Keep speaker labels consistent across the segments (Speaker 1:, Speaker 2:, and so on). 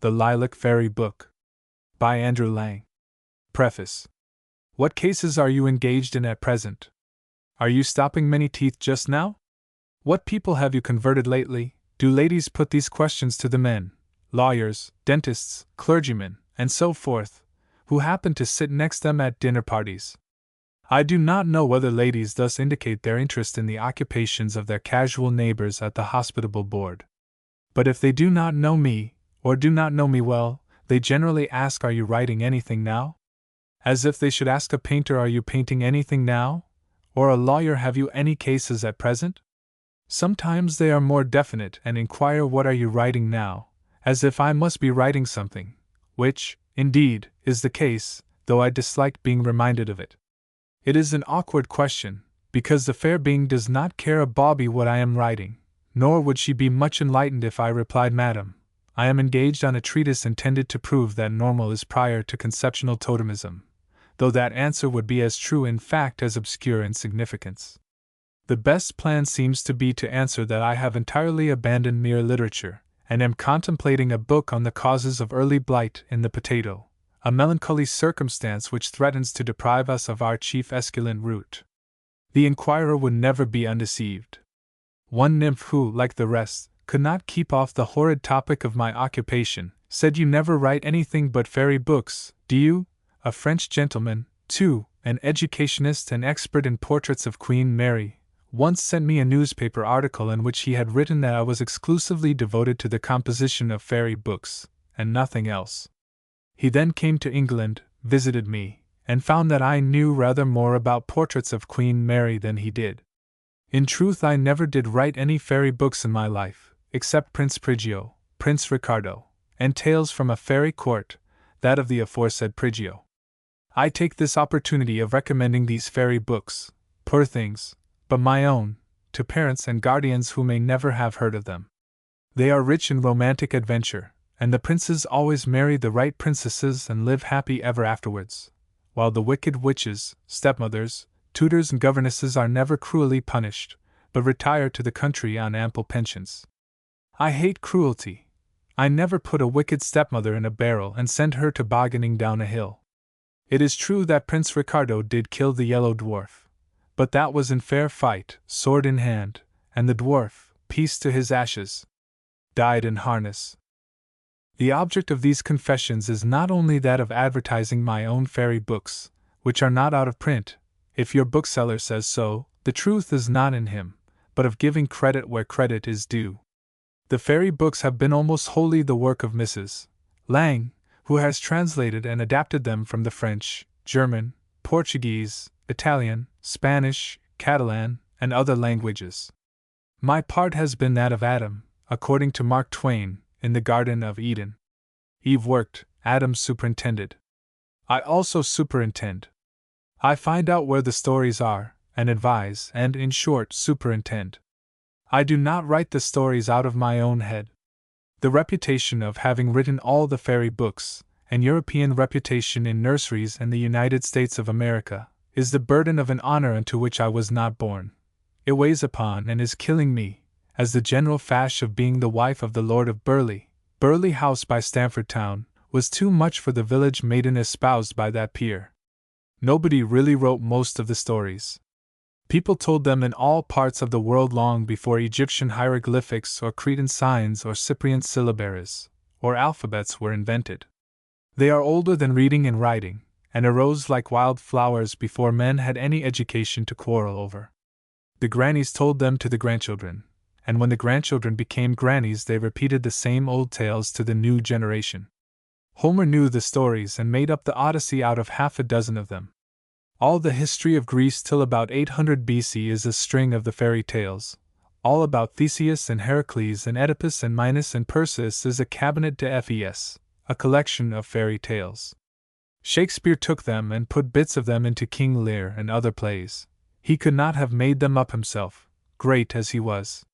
Speaker 1: The Lilac Fairy Book. By Andrew Lang. Preface. What cases are you engaged in at present? Are you stopping many teeth just now? What people have you converted lately? Do ladies put these questions to the men, lawyers, dentists, clergymen, and so forth, who happen to sit next them at dinner parties? I do not know whether ladies thus indicate their interest in the occupations of their casual neighbors at the hospitable board. But if they do not know me, or do not know me well, they generally ask, "Are you writing anything now?" As if they should ask a painter, "Are you painting anything now?" Or a lawyer, "Have you any cases at present?" Sometimes they are more definite and inquire, "What are you writing now?" as if I must be writing something, which, indeed, is the case, though I dislike being reminded of it. It is an awkward question, because the fair being does not care a bawbee what I am writing, nor would she be much enlightened if I replied, "Madam, I am engaged on a treatise intended to prove that normal is prior to conceptional totemism," though that answer would be as true in fact as obscure in significance. The best plan seems to be to answer that I have entirely abandoned mere literature, and am contemplating a book on the causes of early blight in the potato, a melancholy circumstance which threatens to deprive us of our chief esculent root. The inquirer would never be undeceived. One nymph who, like the rest, could not keep off the horrid topic of my occupation, said, "You never write anything but fairy books, do you?" A French gentleman, too, an educationist and expert in portraits of Queen Mary, once sent me a newspaper article in which he had written that I was exclusively devoted to the composition of fairy books, and nothing else. He then came to England, visited me, and found that I knew rather more about portraits of Queen Mary than he did. In truth, I never did write any fairy books in my life, except Prince Prigio, Prince Ricardo, and Tales from a Fairy Court, that of the aforesaid Prigio. I take this opportunity of recommending these fairy books, poor things, but my own, to parents and guardians who may never have heard of them. They are rich in romantic adventure, and the princes always marry the right princesses and live happy ever afterwards, while the wicked witches, stepmothers, tutors and governesses are never cruelly punished, but retire to the country on ample pensions. I hate cruelty. I never put a wicked stepmother in a barrel and send her tobogganing down a hill. It is true that Prince Ricardo did kill the yellow dwarf, but that was in fair fight, sword in hand, and the dwarf, peace to his ashes, died in harness. The object of these confessions is not only that of advertising my own fairy books, which are not out of print, if your bookseller says so, the truth is not in him, but of giving credit where credit is due. The fairy books have been almost wholly the work of Mrs. Lang, who has translated and adapted them from the French, German, Portuguese, Italian, Spanish, Catalan, and other languages. My part has been that of Adam, according to Mark Twain, in the Garden of Eden. Eve worked, Adam superintended. I also superintend. I find out where the stories are, and advise, and, in short, superintend. I do not write the stories out of my own head. The reputation of having written all the fairy books, and European reputation in nurseries and the United States of America, is the burden of an honor unto which I was not born. It weighs upon and is killing me, as the general fash of being the wife of the Lord of Burleigh, Burleigh House by Stamford Town, was too much for the village maiden espoused by that peer. Nobody really wrote most of the stories. People told them in all parts of the world long before Egyptian hieroglyphics or Cretan signs or Cyprian syllabaries, or alphabets were invented. They are older than reading and writing, and arose like wild flowers before men had any education to quarrel over. The grannies told them to the grandchildren, and when the grandchildren became grannies they repeated the same old tales to the new generation. Homer knew the stories and made up the Odyssey out of half a dozen of them. All the history of Greece till about 800 BC is a string of the fairy tales. All about Theseus and Heracles and Oedipus and Minos and Perseus is a cabinet de fes, a collection of fairy tales. Shakespeare took them and put bits of them into King Lear and other plays. He could not have made them up himself, great as he was.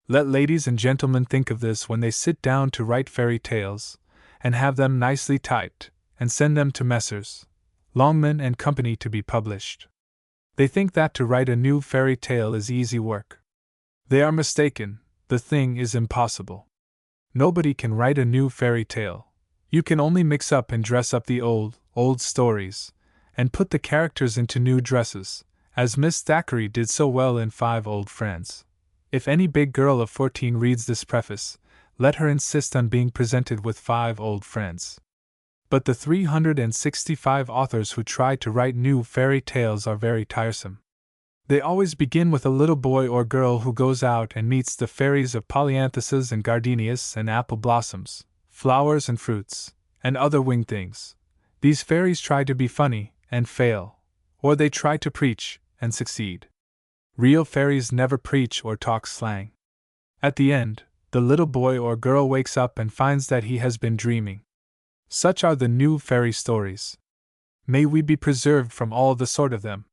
Speaker 1: Let ladies and gentlemen think of this when they sit down to write fairy tales, and have them nicely typed, and send them to Messrs. Longman and Company to be published. They think that to write a new fairy tale is easy work. They are mistaken, the thing is impossible. Nobody can write a new fairy tale, You can only mix up and dress up the old stories, and put the characters into new dresses, as Miss Thackeray did so well in 5 Old Friends. If any big girl of 14 reads this preface, let her insist on being presented with 5 Old Friends. But the 365 authors who try to write new fairy tales are very tiresome. They always begin with a little boy or girl who goes out and meets the fairies of polyanthuses and gardenias and apple blossoms, flowers and fruits, and other winged things. These fairies try to be funny, and fail. Or they try to preach, and succeed. Real fairies never preach or talk slang. At the end, the little boy or girl wakes up and finds that he has been dreaming. Such are the new fairy stories. May we be preserved from all the sort of them.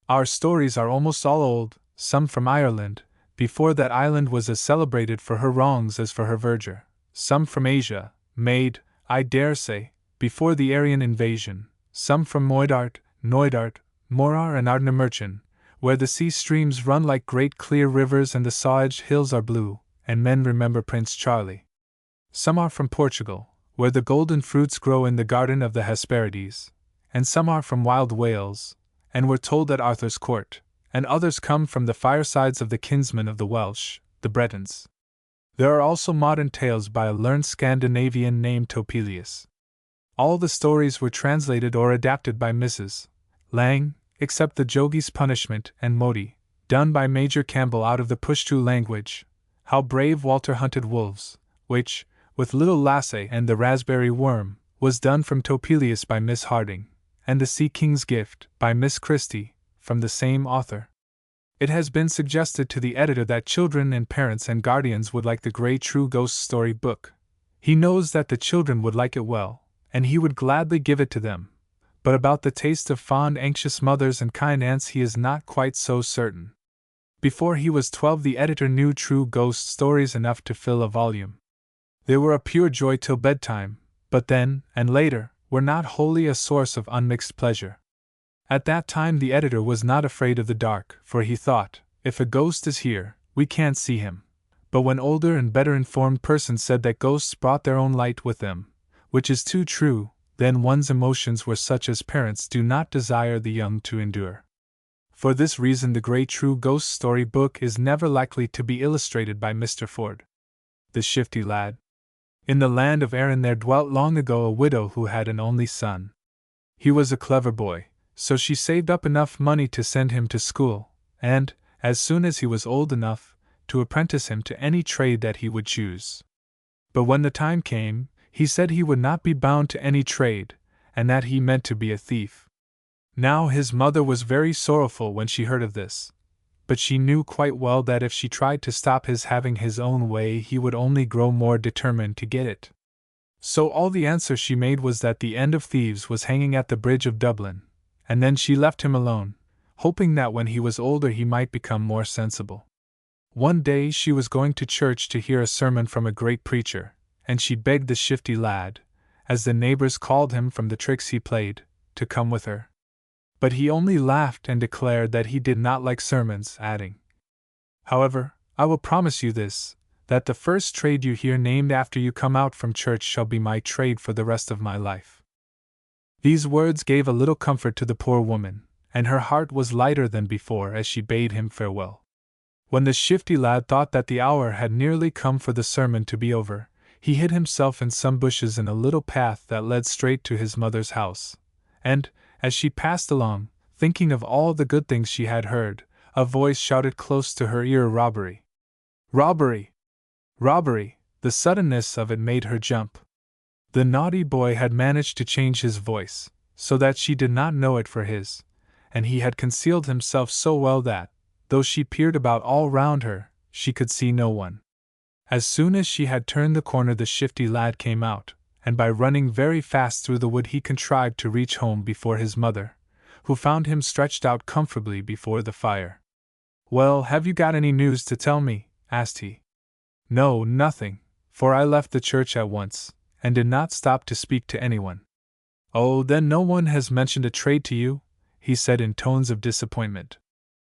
Speaker 1: Our stories are almost all old, some from Ireland, before that island was as celebrated for her wrongs as for her verdure, some from Asia, made, I dare say, before the Aryan invasion, some from Moidart, Morar and Ardnamurchan, where the sea streams run like great clear rivers and the saw-edged hills are blue, and men remember Prince Charlie. Some are from Portugal, where the golden fruits grow in the garden of the Hesperides, and some are from wild Wales, and were told at Arthur's court, and others come from the firesides of the kinsmen of the Welsh, the Bretons. There are also modern tales by a learned Scandinavian named Topelius. All the stories were translated or adapted by Mrs. Lang, except the Jogi's Punishment and Moti, done by Major Campbell out of the Pushtu language, How Brave Walter Hunted Wolves, which, with Little Lasse and the Raspberry Worm, was done from Topelius by Miss Harding, and The Sea King's Gift, by Miss Christie, from the same author. It has been suggested to the editor that children and parents and guardians would like the Grey True Ghost Story book. He knows that the children would like it well, and he would gladly give it to them. But about the taste of fond, anxious mothers and kind aunts he is not quite so certain. Before he was 12 the editor knew true ghost stories enough to fill a volume. They were a pure joy till bedtime, but then, and later, were not wholly a source of unmixed pleasure. At that time the editor was not afraid of the dark, for he thought, if a ghost is here, we can't see him. But when older and better informed persons said that ghosts brought their own light with them, which is too true, then one's emotions were such as parents do not desire the young to endure. For this reason the Grey True Ghost Story book is never likely to be illustrated by Mr. Ford. The Shifty Lad. In the land of Erin there dwelt long ago a widow who had an only son. He was a clever boy, so she saved up enough money to send him to school, and, as soon as he was old enough, to apprentice him to any trade that he would choose. But when the time came, he said he would not be bound to any trade, and that he meant to be a thief. Now his mother was very sorrowful when she heard of this, but she knew quite well that if she tried to stop his having his own way he would only grow more determined to get it. So all the answer she made was that the end of thieves was hanging at the bridge of Dublin, and then she left him alone, hoping that when he was older he might become more sensible. One day she was going to church to hear a sermon from a great preacher, and she begged the Shifty Lad, as the neighbors called him from the tricks he played, to come with her. But he only laughed and declared that he did not like sermons, adding, "However, I will promise you this, that the first trade you hear named after you come out from church shall be my trade for the rest of my life." These words gave a little comfort to the poor woman, and her heart was lighter than before as she bade him farewell. When the Shifty Lad thought that the hour had nearly come for the sermon to be over, he hid himself in some bushes in a little path that led straight to his mother's house, and, as she passed along, thinking of all the good things she had heard, a voice shouted close to her ear, "Robbery! Robbery! Robbery!" The suddenness of it made her jump. The naughty boy had managed to change his voice, so that she did not know it for his, and he had concealed himself so well that, though she peered about all round her, she could see no one. As soon as she had turned the corner the Shifty Lad came out, and by running very fast through the wood he contrived to reach home before his mother, who found him stretched out comfortably before the fire. "Well, have you got any news to tell me?" asked he. "No, nothing, for I left the church at once, and did not stop to speak to anyone." "Oh, then no one has mentioned a trade to you?" he said in tones of disappointment.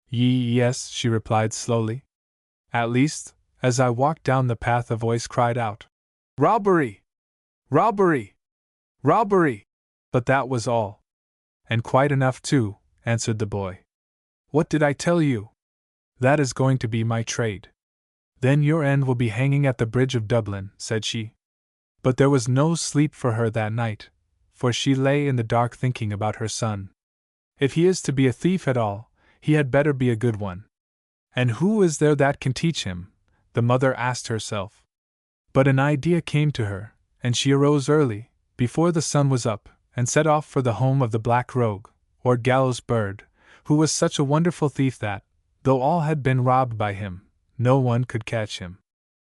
Speaker 1: Yes," she replied slowly. "At least, as I walked down the path a voice cried out, 'Robbery! Robbery! Robbery! But that was all. And quite enough, too, answered the boy. What did I tell you? That is going to be my trade. Then your end will be hanging at the Bridge of Dublin, said she. But there was no sleep for her that night, for she lay in the dark thinking about her son. If he is to be a thief at all, he had better be a good one. And who is there that can teach him? The mother asked herself. But an idea came to her, and she arose early, before the sun was up, and set off for the home of the Black Rogue, or gallows bird, who was such a wonderful thief that, though all had been robbed by him, no one could catch him.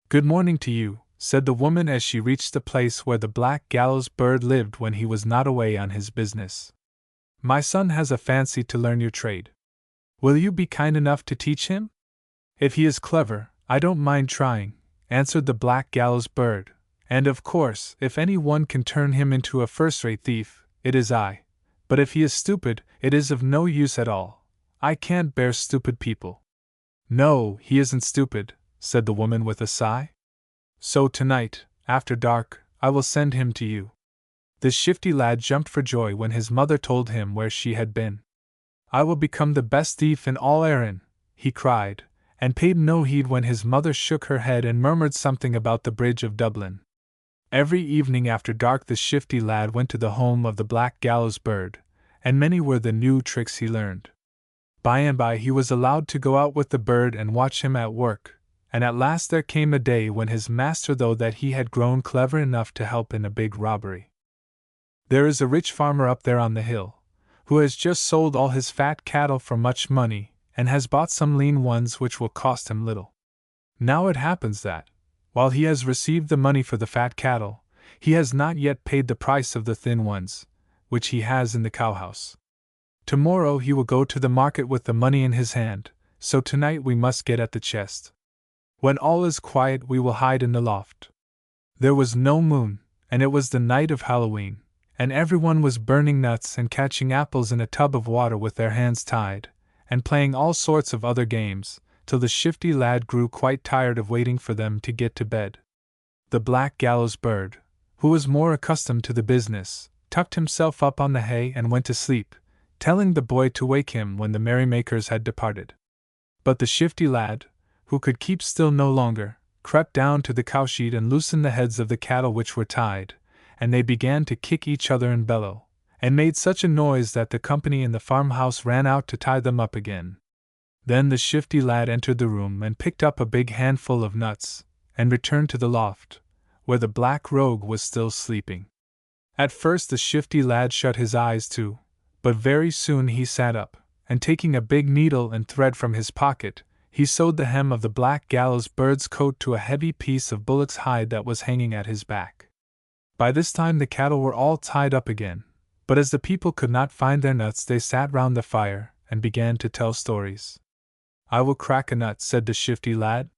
Speaker 1: Good morning to you, said the woman as she reached the place where the black gallows bird lived when he was not away on his business. My son has a fancy to learn your trade. Will you be kind enough to teach him? If he is clever, I don't mind trying, answered the black gallows bird, and of course, if any one can turn him into a first-rate thief, it is I. But if he is stupid, it is of no use at all. I can't bear stupid people. No, he isn't stupid, said the woman with a sigh. So tonight, after dark, I will send him to you. The shifty lad jumped for joy when his mother told him where she had been. I will become the best thief in all Erin, he cried, and paid no heed when his mother shook her head and murmured something about the Bridge of Dublin. Every evening after dark the shifty lad went to the home of the black gallows bird, and many were the new tricks he learned. By and by he was allowed to go out with the bird and watch him at work, and at last there came a day when his master thought that he had grown clever enough to help in a big robbery. There is a rich farmer up there on the hill, who has just sold all his fat cattle for much money, and has bought some lean ones which will cost him little. Now it happens that, while he has received the money for the fat cattle, he has not yet paid the price of the thin ones, which he has in the cowhouse. Tomorrow he will go to the market with the money in his hand, so tonight we must get at the chest. When all is quiet we will hide in the loft. There was no moon, and it was the night of Halloween, and everyone was burning nuts and catching apples in a tub of water with their hands tied, and playing all sorts of other games, till the shifty lad grew quite tired of waiting for them to get to bed. The black gallows bird, who was more accustomed to the business, tucked himself up on the hay and went to sleep, telling the boy to wake him when the merrymakers had departed. But the shifty lad, who could keep still no longer, crept down to the cowshed and loosened the heads of the cattle which were tied, and they began to kick each other and bellow, and made such a noise that the company in the farmhouse ran out to tie them up again. Then the shifty lad entered the room and picked up a big handful of nuts, and returned to the loft, where the black rogue was still sleeping. At first the shifty lad shut his eyes too, but very soon he sat up, and taking a big needle and thread from his pocket, he sewed the hem of the black gallows bird's coat to a heavy piece of bullock's hide that was hanging at his back. By this time the cattle were all tied up again, but as the people could not find their nuts they sat round the fire and began to tell stories. I will crack a nut, said the shifty lad.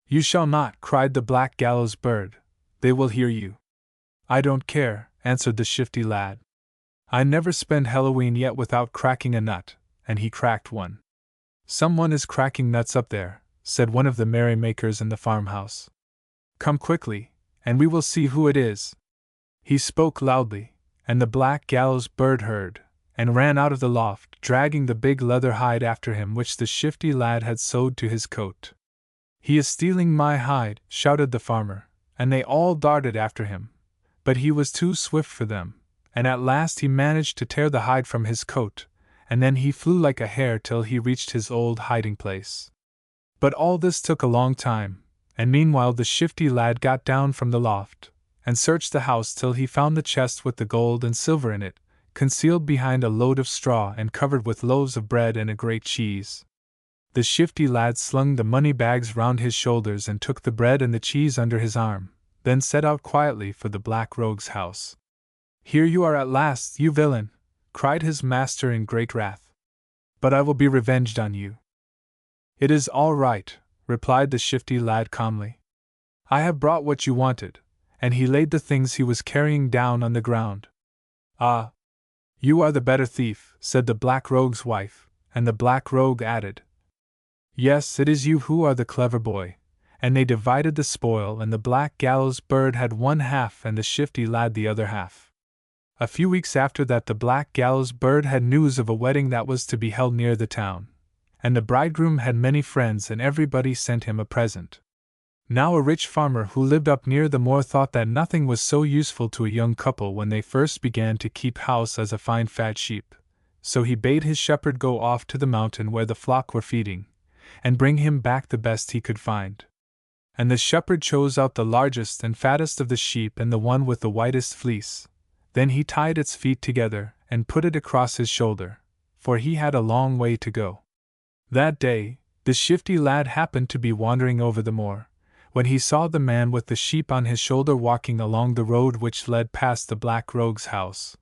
Speaker 1: You shall not, cried the black gallows bird. They will hear you. I don't care, answered the shifty lad. I never spend Halloween yet without cracking a nut, and he cracked one. Someone is cracking nuts up there, said one of the merrymakers in the farmhouse. Come quickly, and we will see who it is. He spoke loudly, and the black gallows bird heard, and ran out of the loft, dragging the big leather hide after him which the shifty lad had sewed to his coat. He is stealing my hide, shouted the farmer, and they all darted after him. But he was too swift for them, and at last he managed to tear the hide from his coat, and then he flew like a hare till he reached his old hiding place. But all this took a long time, and meanwhile the shifty lad got down from the loft, and searched the house till he found the chest with the gold and silver in it, concealed behind a load of straw and covered with loaves of bread and a great cheese. The shifty lad slung the money bags round his shoulders and took the bread and the cheese under his arm, then set out quietly for the black rogue's house. Here you are at last, you villain, cried his master in great wrath. But I will be revenged on you. It is all right, replied the shifty lad calmly. I have brought what you wanted, and he laid the things he was carrying down on the ground. Ah! You are the better thief, said the black rogue's wife, and the black rogue added, Yes, it is you who are the clever boy, and they divided the spoil, and the black gallows bird had one half and the shifty lad the other half. A few weeks after that the black gallows bird had news of a wedding that was to be held near the town, and the bridegroom had many friends and everybody sent him a present. Now a rich farmer who lived up near the moor thought that nothing was so useful to a young couple when they first began to keep house as a fine fat sheep, so he bade his shepherd go off to the mountain where the flock were feeding, and bring him back the best he could find. And the shepherd chose out the largest and fattest of the sheep and the one with the whitest fleece. Then he tied its feet together and put it across his shoulder, for he had a long way to go. That day, the shifty lad happened to be wandering over the moor, when he saw the man with the sheep on his shoulder walking along the road which led past the black rogue's house.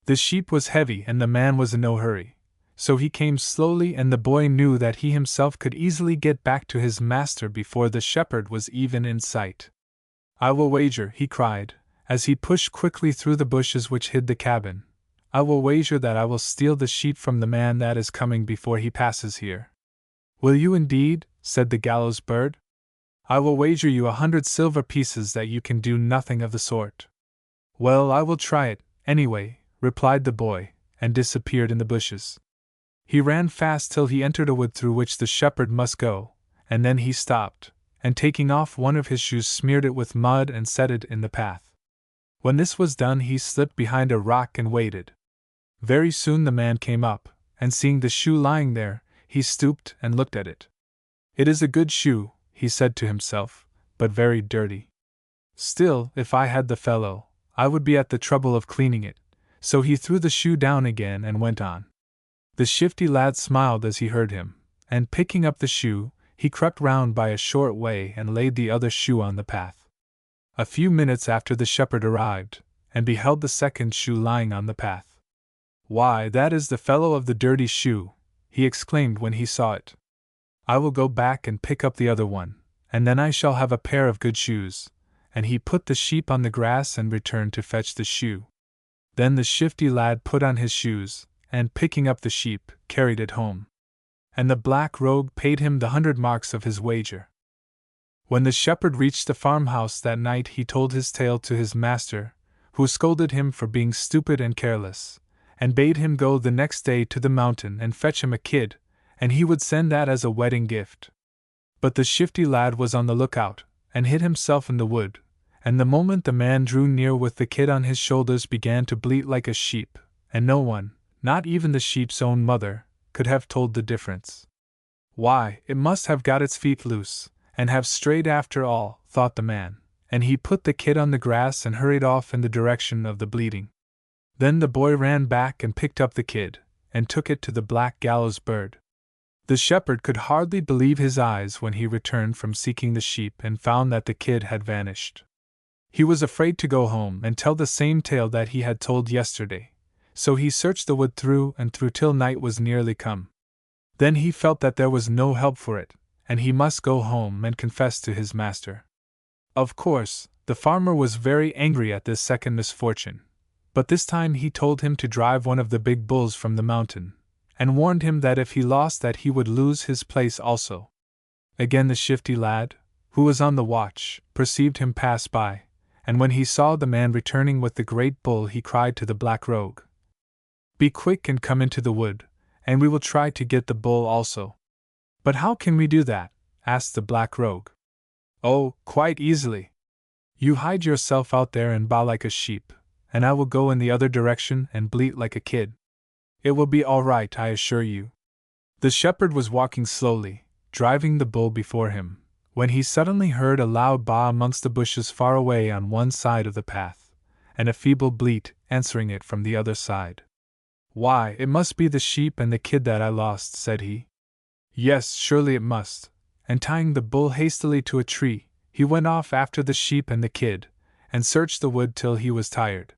Speaker 1: The sheep was heavy and the man was in no hurry, so he came slowly, and the boy knew that he himself could easily get back to his master before the shepherd was even in sight. "I will wager," he cried, as he pushed quickly through the bushes which hid the cabin, "I will wager that I will steal the sheep from the man that is coming before he passes here." "Will you indeed?" said the gallows bird. "I will wager you 100 silver pieces that you can do nothing of the sort." "Well, I will try it, anyway," replied the boy, and disappeared in the bushes. He ran fast till he entered a wood through which the shepherd must go, and then he stopped, and taking off one of his shoes smeared it with mud and set it in the path. When this was done he slipped behind a rock and waited. Very soon the man came up, and seeing the shoe lying there, he stooped and looked at it. "It is a good shoe," he said to himself, "but very dirty. Still, if I had the fellow, I would be at the trouble of cleaning it." So he threw the shoe down again and went on. The shifty lad smiled as he heard him, and picking up the shoe, he crept round by a short way and laid the other shoe on the path. A few minutes after the shepherd arrived, and beheld the second shoe lying on the path. "Why, that is the fellow of the dirty shoe," he exclaimed when he saw it. "I will go back and pick up the other one, and then I shall have a pair of good shoes." And he put the sheep on the grass and returned to fetch the shoe. Then the shifty lad put on his shoes, and picking up the sheep, carried it home. And the black rogue paid him the 100 marks of his wager. When the shepherd reached the farmhouse that night he told his tale to his master, who scolded him for being stupid and careless, and bade him go the next day to the mountain and fetch him a kid, and he would send that as a wedding gift. But the shifty lad was on the lookout, and hid himself in the wood, and the moment the man drew near with the kid on his shoulders began to bleat like a sheep, and no one, not even the sheep's own mother, could have told the difference. "Why, it must have got its feet loose, and have strayed after all," thought the man, and he put the kid on the grass and hurried off in the direction of the bleating. Then the boy ran back and picked up the kid, and took it to the black gallows bird. The shepherd could hardly believe his eyes when he returned from seeking the sheep and found that the kid had vanished. He was afraid to go home and tell the same tale that he had told yesterday, so he searched the wood through and through till night was nearly come. Then he felt that there was no help for it, and he must go home and confess to his master. Of course, the farmer was very angry at this second misfortune, but this time he told him to drive one of the big bulls from the mountain, and warned him that if he lost that he would lose his place also. Again the shifty lad, who was on the watch, perceived him pass by, and when he saw the man returning with the great bull he cried to the black rogue, "Be quick and come into the wood, and we will try to get the bull also." "But how can we do that?" asked the black rogue. "Oh, quite easily. You hide yourself out there and baa like a sheep, and I will go in the other direction and bleat like a kid. It will be all right, I assure you." The shepherd was walking slowly, driving the bull before him, when he suddenly heard a loud baa amongst the bushes far away on one side of the path, and a feeble bleat answering it from the other side. "Why, it must be the sheep and the kid that I lost," said he. "Yes, surely it must," and tying the bull hastily to a tree, he went off after the sheep and the kid, and searched the wood till he was tired.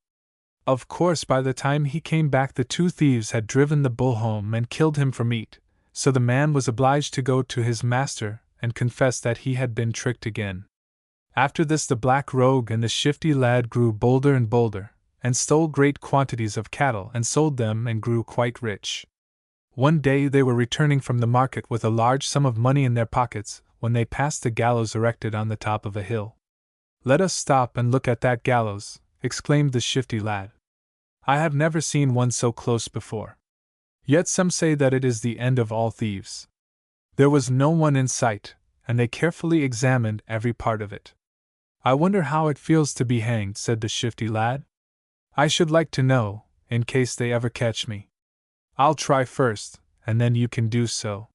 Speaker 1: Of course, by the time he came back the two thieves had driven the bull home and killed him for meat, so the man was obliged to go to his master and confess that he had been tricked again. After this the black rogue and the shifty lad grew bolder and bolder, and stole great quantities of cattle and sold them and grew quite rich. One day they were returning from the market with a large sum of money in their pockets, when they passed the gallows erected on the top of a hill. "Let us stop and look at that gallows," exclaimed the shifty lad. "I have never seen one so close before. Yet some say that it is the end of all thieves." There was no one in sight, and they carefully examined every part of it. "I wonder how it feels to be hanged," said the shifty lad. "I should like to know, in case they ever catch me. I'll try first, and then you can do so."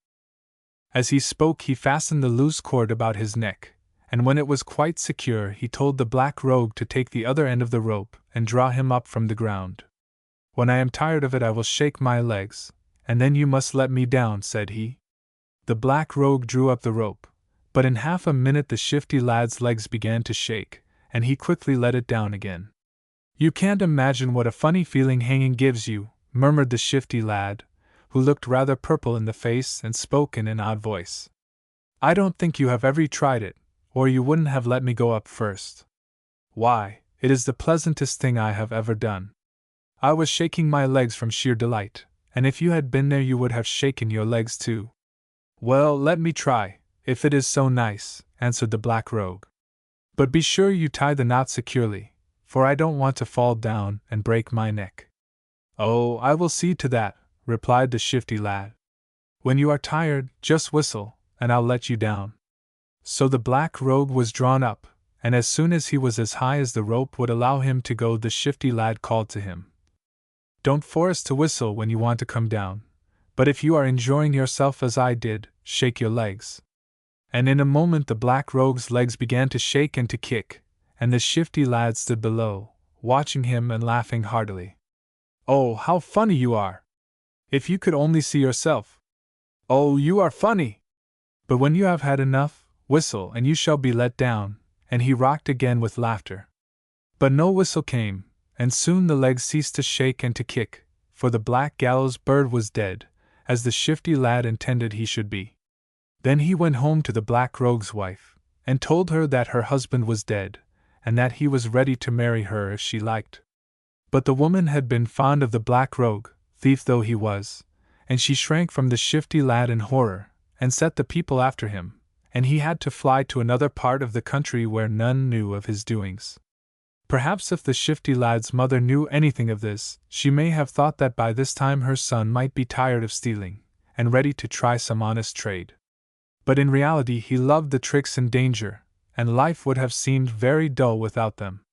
Speaker 1: As he spoke, he fastened the loose cord about his neck, and when it was quite secure, he told the black rogue to take the other end of the rope and draw him up from the ground. "When I am tired of it, I will shake my legs, and then you must let me down," said he. The black rogue drew up the rope, but in half a minute the shifty lad's legs began to shake, and he quickly let it down again. "You can't imagine what a funny feeling hanging gives you," murmured the shifty lad, who looked rather purple in the face and spoke in an odd voice. "I don't think you have ever tried it, or you wouldn't have let me go up first. Why, it is the pleasantest thing I have ever done. I was shaking my legs from sheer delight, and if you had been there you would have shaken your legs too." "Well, let me try, if it is so nice," answered the black rogue. "But be sure you tie the knot securely, for I don't want to fall down and break my neck." "Oh, I will see to that," replied the shifty lad. "When you are tired, just whistle, and I'll let you down." So the black rogue was drawn up, and as soon as he was as high as the rope would allow him to go, the shifty lad called to him, "Don't force to whistle when you want to come down, but if you are enjoying yourself as I did, shake your legs." And in a moment the black rogue's legs began to shake and to kick, and the shifty lad stood below, watching him and laughing heartily. "Oh, how funny you are! If you could only see yourself! Oh, you are funny! But when you have had enough, whistle and you shall be let down," and he rocked again with laughter. But no whistle came, and soon the legs ceased to shake and to kick, for the black gallows bird was dead, as the shifty lad intended he should be. Then he went home to the black rogue's wife, and told her that her husband was dead, and that he was ready to marry her if she liked. But the woman had been fond of the black rogue, thief though he was, and she shrank from the shifty lad in horror, and set the people after him, and he had to fly to another part of the country where none knew of his doings. Perhaps if the shifty lad's mother knew anything of this, she may have thought that by this time her son might be tired of stealing, and ready to try some honest trade. But in reality he loved the tricks and danger, and life would have seemed very dull without them.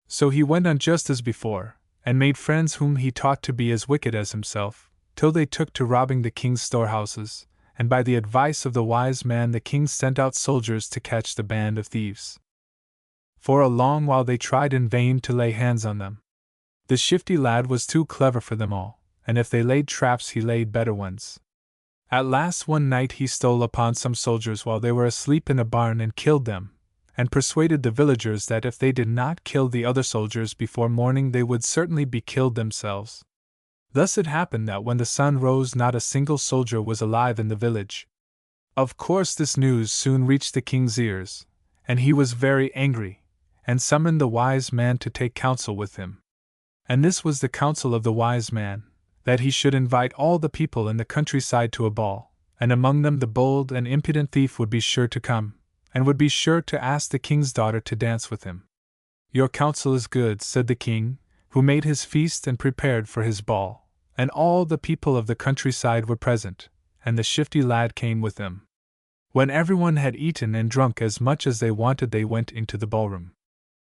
Speaker 1: So he went on just as before, and made friends whom he taught to be as wicked as himself, till they took to robbing the king's storehouses, and by the advice of the wise man the king sent out soldiers to catch the band of thieves. For a long while they tried in vain to lay hands on them. The shifty lad was too clever for them all, and if they laid traps he laid better ones. At last one night he stole upon some soldiers while they were asleep in a barn and killed them, and persuaded the villagers that if they did not kill the other soldiers before morning they would certainly be killed themselves. Thus it happened that when the sun rose not a single soldier was alive in the village. Of course this news soon reached the king's ears, and he was very angry, and summoned the wise man to take counsel with him. And this was the counsel of the wise man, that he should invite all the people in the countryside to a ball, and among them the bold and impudent thief would be sure to come, and would be sure to ask the king's daughter to dance with him. "Your counsel is good," said the king, who made his feast and prepared for his ball, and all the people of the countryside were present, and the shifty lad came with them. When everyone had eaten and drunk as much as they wanted they went into the ballroom.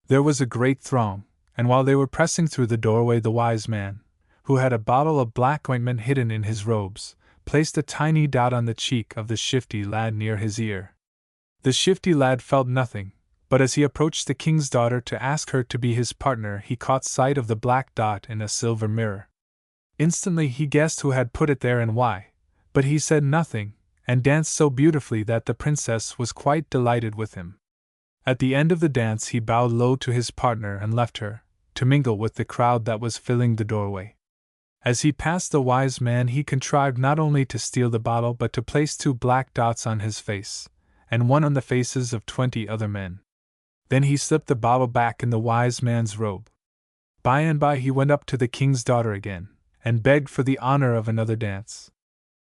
Speaker 1: There was a great throng, and while they were pressing through the doorway the wise man, who had a bottle of black ointment hidden in his robes, placed a tiny dot on the cheek of the shifty lad near his ear. The shifty lad felt nothing, but as he approached the king's daughter to ask her to be his partner he caught sight of the black dot in a silver mirror. Instantly he guessed who had put it there and why, but he said nothing, and danced so beautifully that the princess was quite delighted with him. At the end of the dance he bowed low to his partner and left her, to mingle with the crowd that was filling the doorway. As he passed the wise man he contrived not only to steal the bottle but to place 2 black dots on his face, and 1 on the faces of 20 other men. Then he slipped the bottle back in the wise man's robe. By and by he went up to the king's daughter again, and begged for the honor of another dance.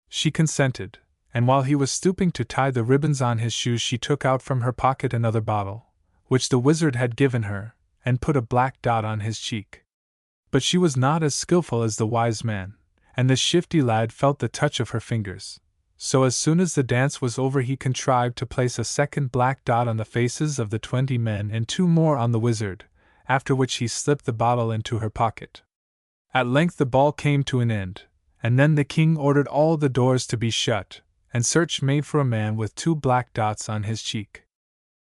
Speaker 1: She consented, and while he was stooping to tie the ribbons on his shoes, she took out from her pocket another bottle, which the wizard had given her, and put a black dot on his cheek. But she was not as skillful as the wise man, and the shifty lad felt the touch of her fingers. So as soon as the dance was over, he contrived to place a second black dot on the faces of the 20 men and 2 more on the wizard, after which he slipped the bottle into her pocket. At length the ball came to an end, and then the king ordered all the doors to be shut, and search made for a man with 2 black dots on his cheek.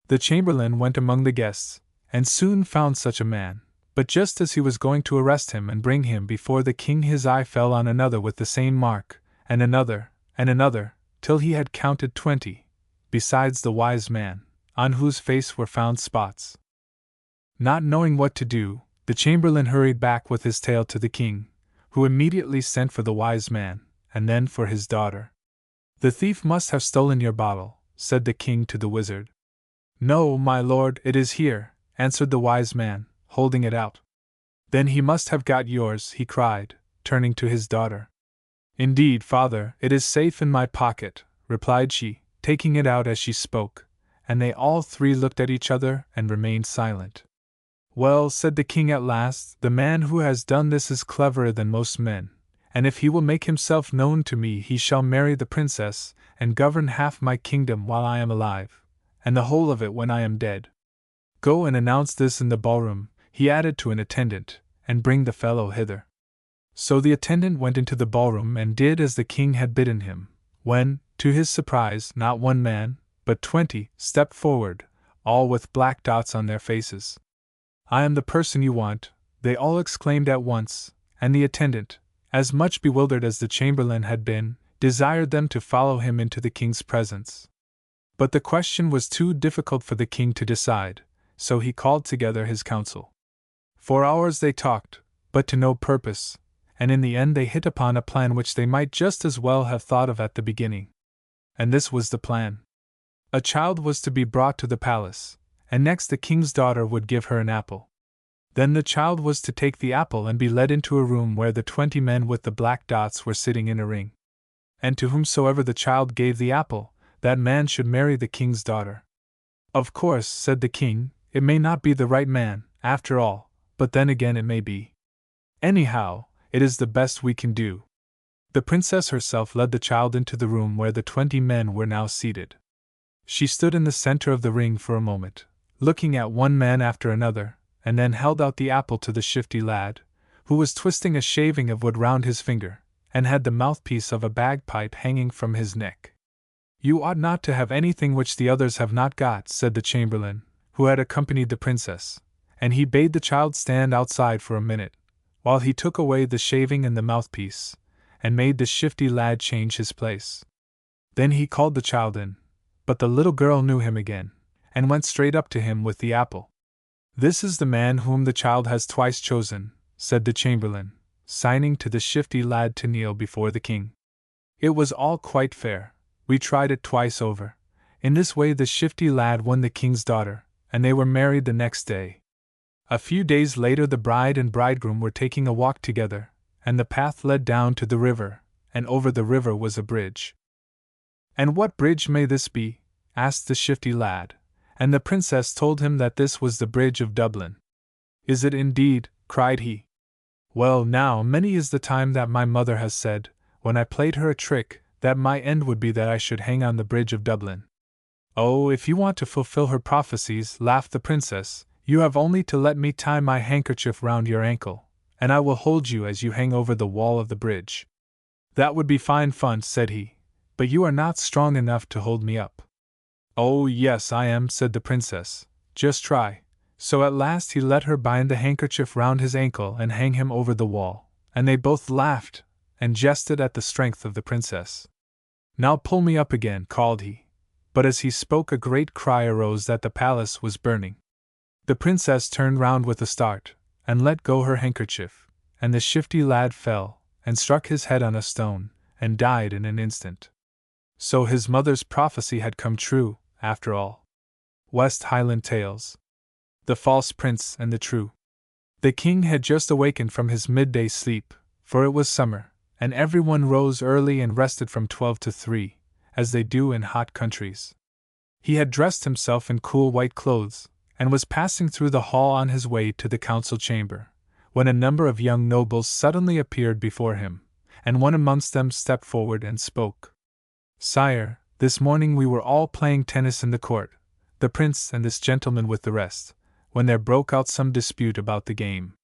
Speaker 1: The chamberlain went among the guests, and soon found such a man, but just as he was going to arrest him and bring him before the king, his eye fell on another with the same mark, and another, till he had counted 20, besides the wise man, on whose face were found spots. Not knowing what to do, the chamberlain hurried back with his tale to the king, who immediately sent for the wise man, and then for his daughter. "The thief must have stolen your bottle," said the king to the wizard. "No, my lord, it is here," answered the wise man, holding it out. "Then he must have got yours," he cried, turning to his daughter. "Indeed, father, it is safe in my pocket," replied she, taking it out as she spoke, and they all 3 looked at each other and remained silent. "Well," said the king at last, "the man who has done this is cleverer than most men, and if he will make himself known to me, he shall marry the princess, and govern half my kingdom while I am alive, and the whole of it when I am dead. Go and announce this in the ballroom," he added to an attendant, "and bring the fellow hither." So the attendant went into the ballroom and did as the king had bidden him, when, to his surprise, not 1 man, but 20, stepped forward, all with black dots on their faces. "I am the person you want," they all exclaimed at once, and the attendant, as much bewildered as the chamberlain had been, desired them to follow him into the king's presence. But the question was too difficult for the king to decide, so he called together his council. For hours they talked, but to no purpose, and in the end they hit upon a plan which they might just as well have thought of at the beginning. And this was the plan. A child was to be brought to the palace, and next the king's daughter would give her an apple. Then the child was to take the apple and be led into a room where the 20 men with the black dots were sitting in a ring. And to whomsoever the child gave the apple, that man should marry the king's daughter. "Of course," said the king, "it may not be the right man, after all, but then again it may be. Anyhow, it is the best we can do." The princess herself led the child into the room where the 20 men were now seated. She stood in the center of the ring for a moment, looking at one man after another, and then held out the apple to the shifty lad, who was twisting a shaving of wood round his finger, and had the mouthpiece of a bagpipe hanging from his neck. "You ought not to have anything which the others have not got," said the chamberlain, who had accompanied the princess, and he bade the child stand outside for a minute, while he took away the shaving and the mouthpiece, and made the shifty lad change his place. Then he called the child in, but the little girl knew him again, and went straight up to him with the apple. "This is the man whom the child has twice chosen," said the chamberlain, signing to the shifty lad to kneel before the king. "It was all quite fair. We tried it twice over. In this way the shifty lad won the king's daughter, and they were married the next day. A few days later the bride and bridegroom were taking a walk together, and the path led down to the river, and over the river was a bridge. "And what bridge may this be?" asked the shifty lad, and the princess told him that this was the Bridge of Dublin. "Is it indeed?" cried he. "Well, now, many is the time that my mother has said, when I played her a trick, that my end would be that I should hang on the Bridge of Dublin." "Oh, if you want to fulfill her prophecies," laughed the princess, "you have only to let me tie my handkerchief round your ankle, and I will hold you as you hang over the wall of the bridge." "That would be fine fun," said he, "but you are not strong enough to hold me up." "Oh, yes, I am," said the princess. "Just try." So at last he let her bind the handkerchief round his ankle and hang him over the wall, and they both laughed and jested at the strength of the princess. "Now pull me up again," called he. But as he spoke a great cry arose that the palace was burning. The princess turned round with a start, and let go her handkerchief, and the shifty lad fell, and struck his head on a stone, and died in an instant. So his mother's prophecy had come true, after all. West Highland Tales. The False Prince and the True. The king had just awakened from his midday sleep, for it was summer, and everyone rose early and rested from 12 to 3, as they do in hot countries. He had dressed himself in cool white clothes, and was passing through the hall on his way to the council chamber, when a number of young nobles suddenly appeared before him, and one amongst them stepped forward and spoke. "Sire, this morning we were all playing tennis in the court, the prince and this gentleman with the rest, when there broke out some dispute about the game.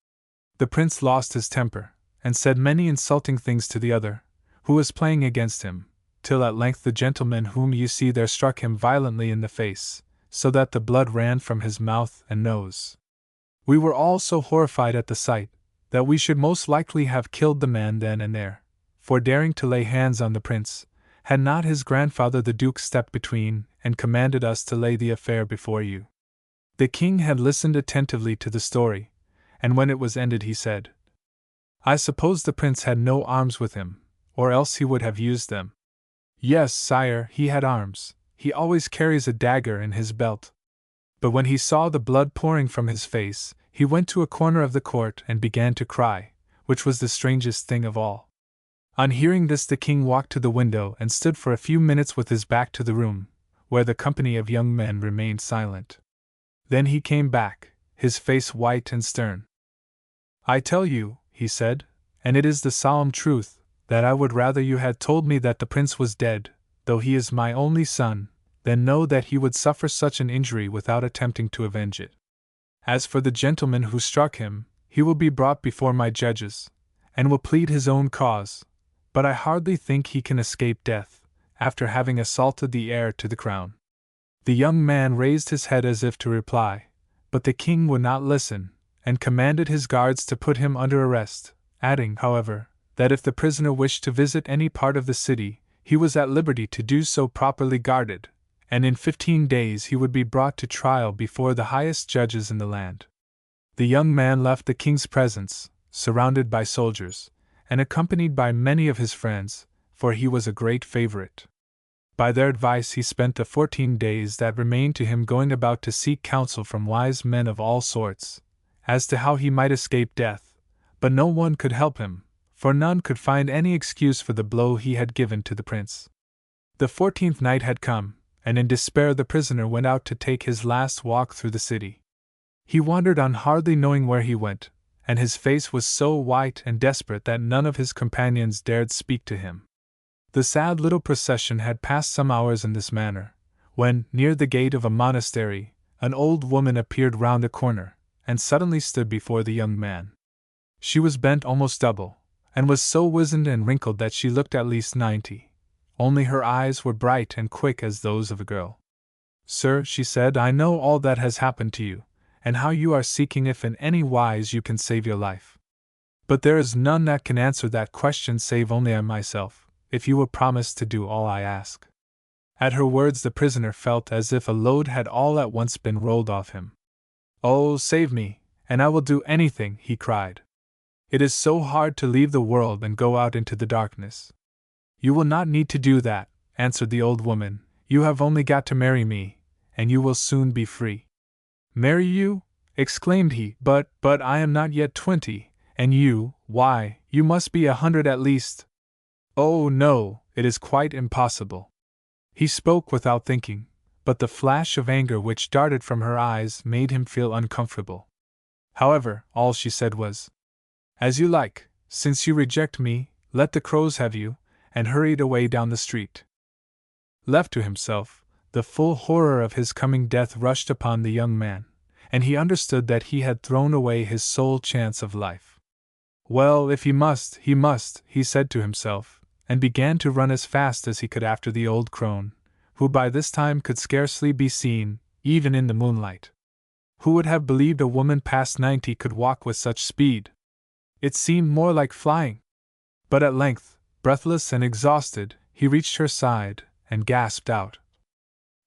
Speaker 1: The prince lost his temper, and said many insulting things to the other, who was playing against him, till at length the gentleman whom you see there struck him violently in the face, so that the blood ran from his mouth and nose. We were all so horrified at the sight, that we should most likely have killed the man then and there, for daring to lay hands on the prince, had not his grandfather the Duke stepped between and commanded us to lay the affair before you." The king had listened attentively to the story, and when it was ended he said, "I suppose the prince had no arms with him, or else he would have used them." "Yes, sire, he had arms. He always carries a dagger in his belt." But when he saw the blood pouring from his face, he went to a corner of the court and began to cry, which was the strangest thing of all. On hearing this, the king walked to the window and stood for a few minutes with his back to the room, where the company of young men remained silent. Then he came back, his face white and stern. "I tell you," he said, "and it is the solemn truth, that I would rather you had told me that the prince was dead, though he is my only son, than know that he would suffer such an injury without attempting to avenge it. As for the gentleman who struck him, he will be brought before my judges, and will plead his own cause, but I hardly think he can escape death, after having assaulted the heir to the crown." The young man raised his head as if to reply, but the king would not listen, and commanded his guards to put him under arrest, adding, however, that if the prisoner wished to visit any part of the city, he was at liberty to do so properly guarded, and in 15 days he would be brought to trial before the highest judges in the land. The young man left the king's presence, surrounded by soldiers, and accompanied by many of his friends, for he was a great favorite. By their advice he spent the 14 days that remained to him going about to seek counsel from wise men of all sorts, as to how he might escape death, but no one could help him, for none could find any excuse for the blow he had given to the prince. The 14th night had come, and in despair the prisoner went out to take his last walk through the city. He wandered on hardly knowing where he went, and his face was so white and desperate that none of his companions dared speak to him. The sad little procession had passed some hours in this manner, when, near the gate of a monastery, an old woman appeared round a corner, and suddenly stood before the young man. She was bent almost double, and was so wizened and wrinkled that she looked at least 90, only her eyes were bright and quick as those of a girl. "Sir," she said, "I know all that has happened to you, and how you are seeking if in any wise you can save your life. But there is none that can answer that question save only I myself, if you will promise to do all I ask." At her words the prisoner felt as if a load had all at once been rolled off him. "Oh, save me, and I will do anything," he cried. "It is so hard to leave the world and go out into the darkness." "You will not need to do that," answered the old woman. "You have only got to marry me, and you will soon be free." "Marry you?" exclaimed he. But I am not yet 20, and you, why, you must be 100 at least." "Oh, no, it is quite impossible." He spoke without thinking, but the flash of anger which darted from her eyes made him feel uncomfortable. However, all she said was, "As you like, since you reject me, let the crows have you," and hurried away down the street. Left to himself, the full horror of his coming death rushed upon the young man, and he understood that he had thrown away his sole chance of life. "Well, if he must, he said to himself, and began to run as fast as he could after the old crone, who by this time could scarcely be seen, even in the moonlight. Who would have believed a woman past 90 could walk with such speed? It seemed more like flying. But at length, breathless and exhausted, he reached her side, and gasped out,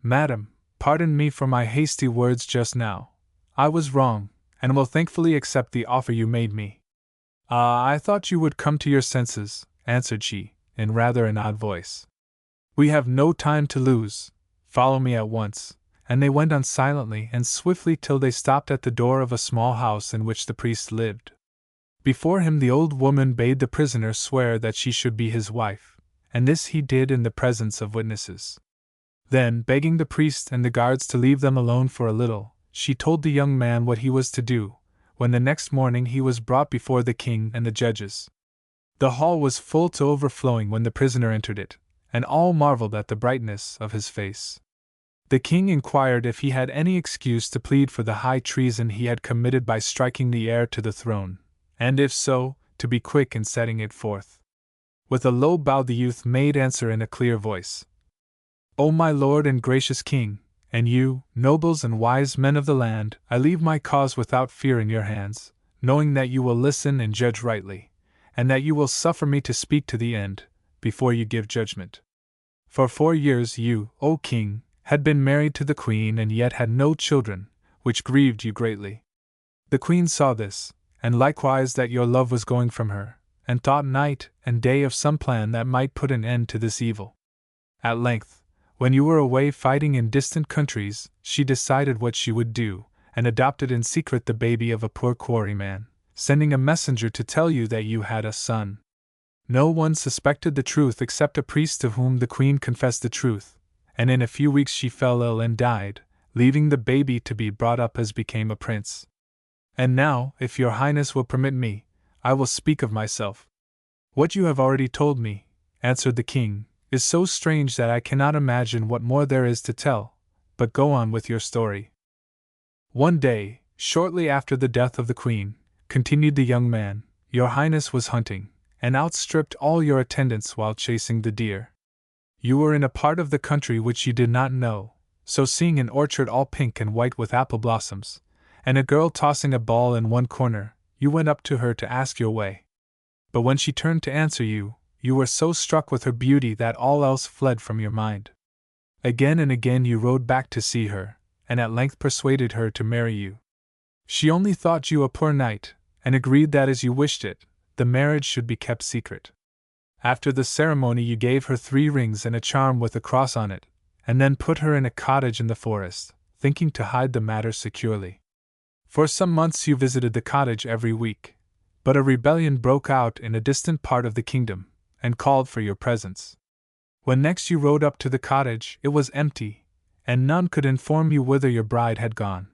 Speaker 1: "Madam, pardon me for my hasty words just now. I was wrong, and will thankfully accept the offer you made me." "Ah, I thought you would come to your senses," answered she, in rather an odd voice. "We have no time to lose. Follow me at once." And they went on silently and swiftly till they stopped at the door of a small house in which the priest lived. Before him the old woman bade the prisoner swear that she should be his wife, and this he did in the presence of witnesses. Then, begging the priest and the guards to leave them alone for a little, she told the young man what he was to do, when the next morning he was brought before the king and the judges. The hall was full to overflowing when the prisoner entered it, and all marveled at the brightness of his face. The king inquired if he had any excuse to plead for the high treason he had committed by striking the heir to the throne, and if so, to be quick in setting it forth. With a low bow the youth made answer in a clear voice. O my lord and gracious king, and you, nobles and wise men of the land, I leave my cause without fear in your hands, knowing that you will listen and judge rightly, and that you will suffer me to speak to the end, before you give judgment. For 4 years you, O king, had been married to the queen and yet had no children, which grieved you greatly. The queen saw this, and likewise that your love was going from her, and thought night and day of some plan that might put an end to this evil. At length, when you were away fighting in distant countries, she decided what she would do, and adopted in secret the baby of a poor quarryman, sending a messenger to tell you that you had a son. No one suspected the truth except a priest to whom the queen confessed the truth, and in a few weeks she fell ill and died, leaving the baby to be brought up as became a prince. And now, if your highness will permit me, I will speak of myself. What you have already told me, answered the king, is so strange that I cannot imagine what more there is to tell, but go on with your story. One day, shortly after the death of the queen, continued the young man, your highness was hunting, and outstripped all your attendants while chasing the deer. You were in a part of the country which you did not know, so seeing an orchard all pink and white with apple blossoms, and a girl tossing a ball in one corner, you went up to her to ask your way. But when she turned to answer you, you were so struck with her beauty that all else fled from your mind. Again and again you rode back to see her, and at length persuaded her to marry you. She only thought you a poor knight, and agreed that as you wished it, the marriage should be kept secret. After the ceremony you gave her 3 rings and a charm with a cross on it, and then put her in a cottage in the forest, thinking to hide the matter securely. For some months you visited the cottage every week, but a rebellion broke out in a distant part of the kingdom, and called for your presence. When next you rode up to the cottage, it was empty, and none could inform you whither your bride had gone.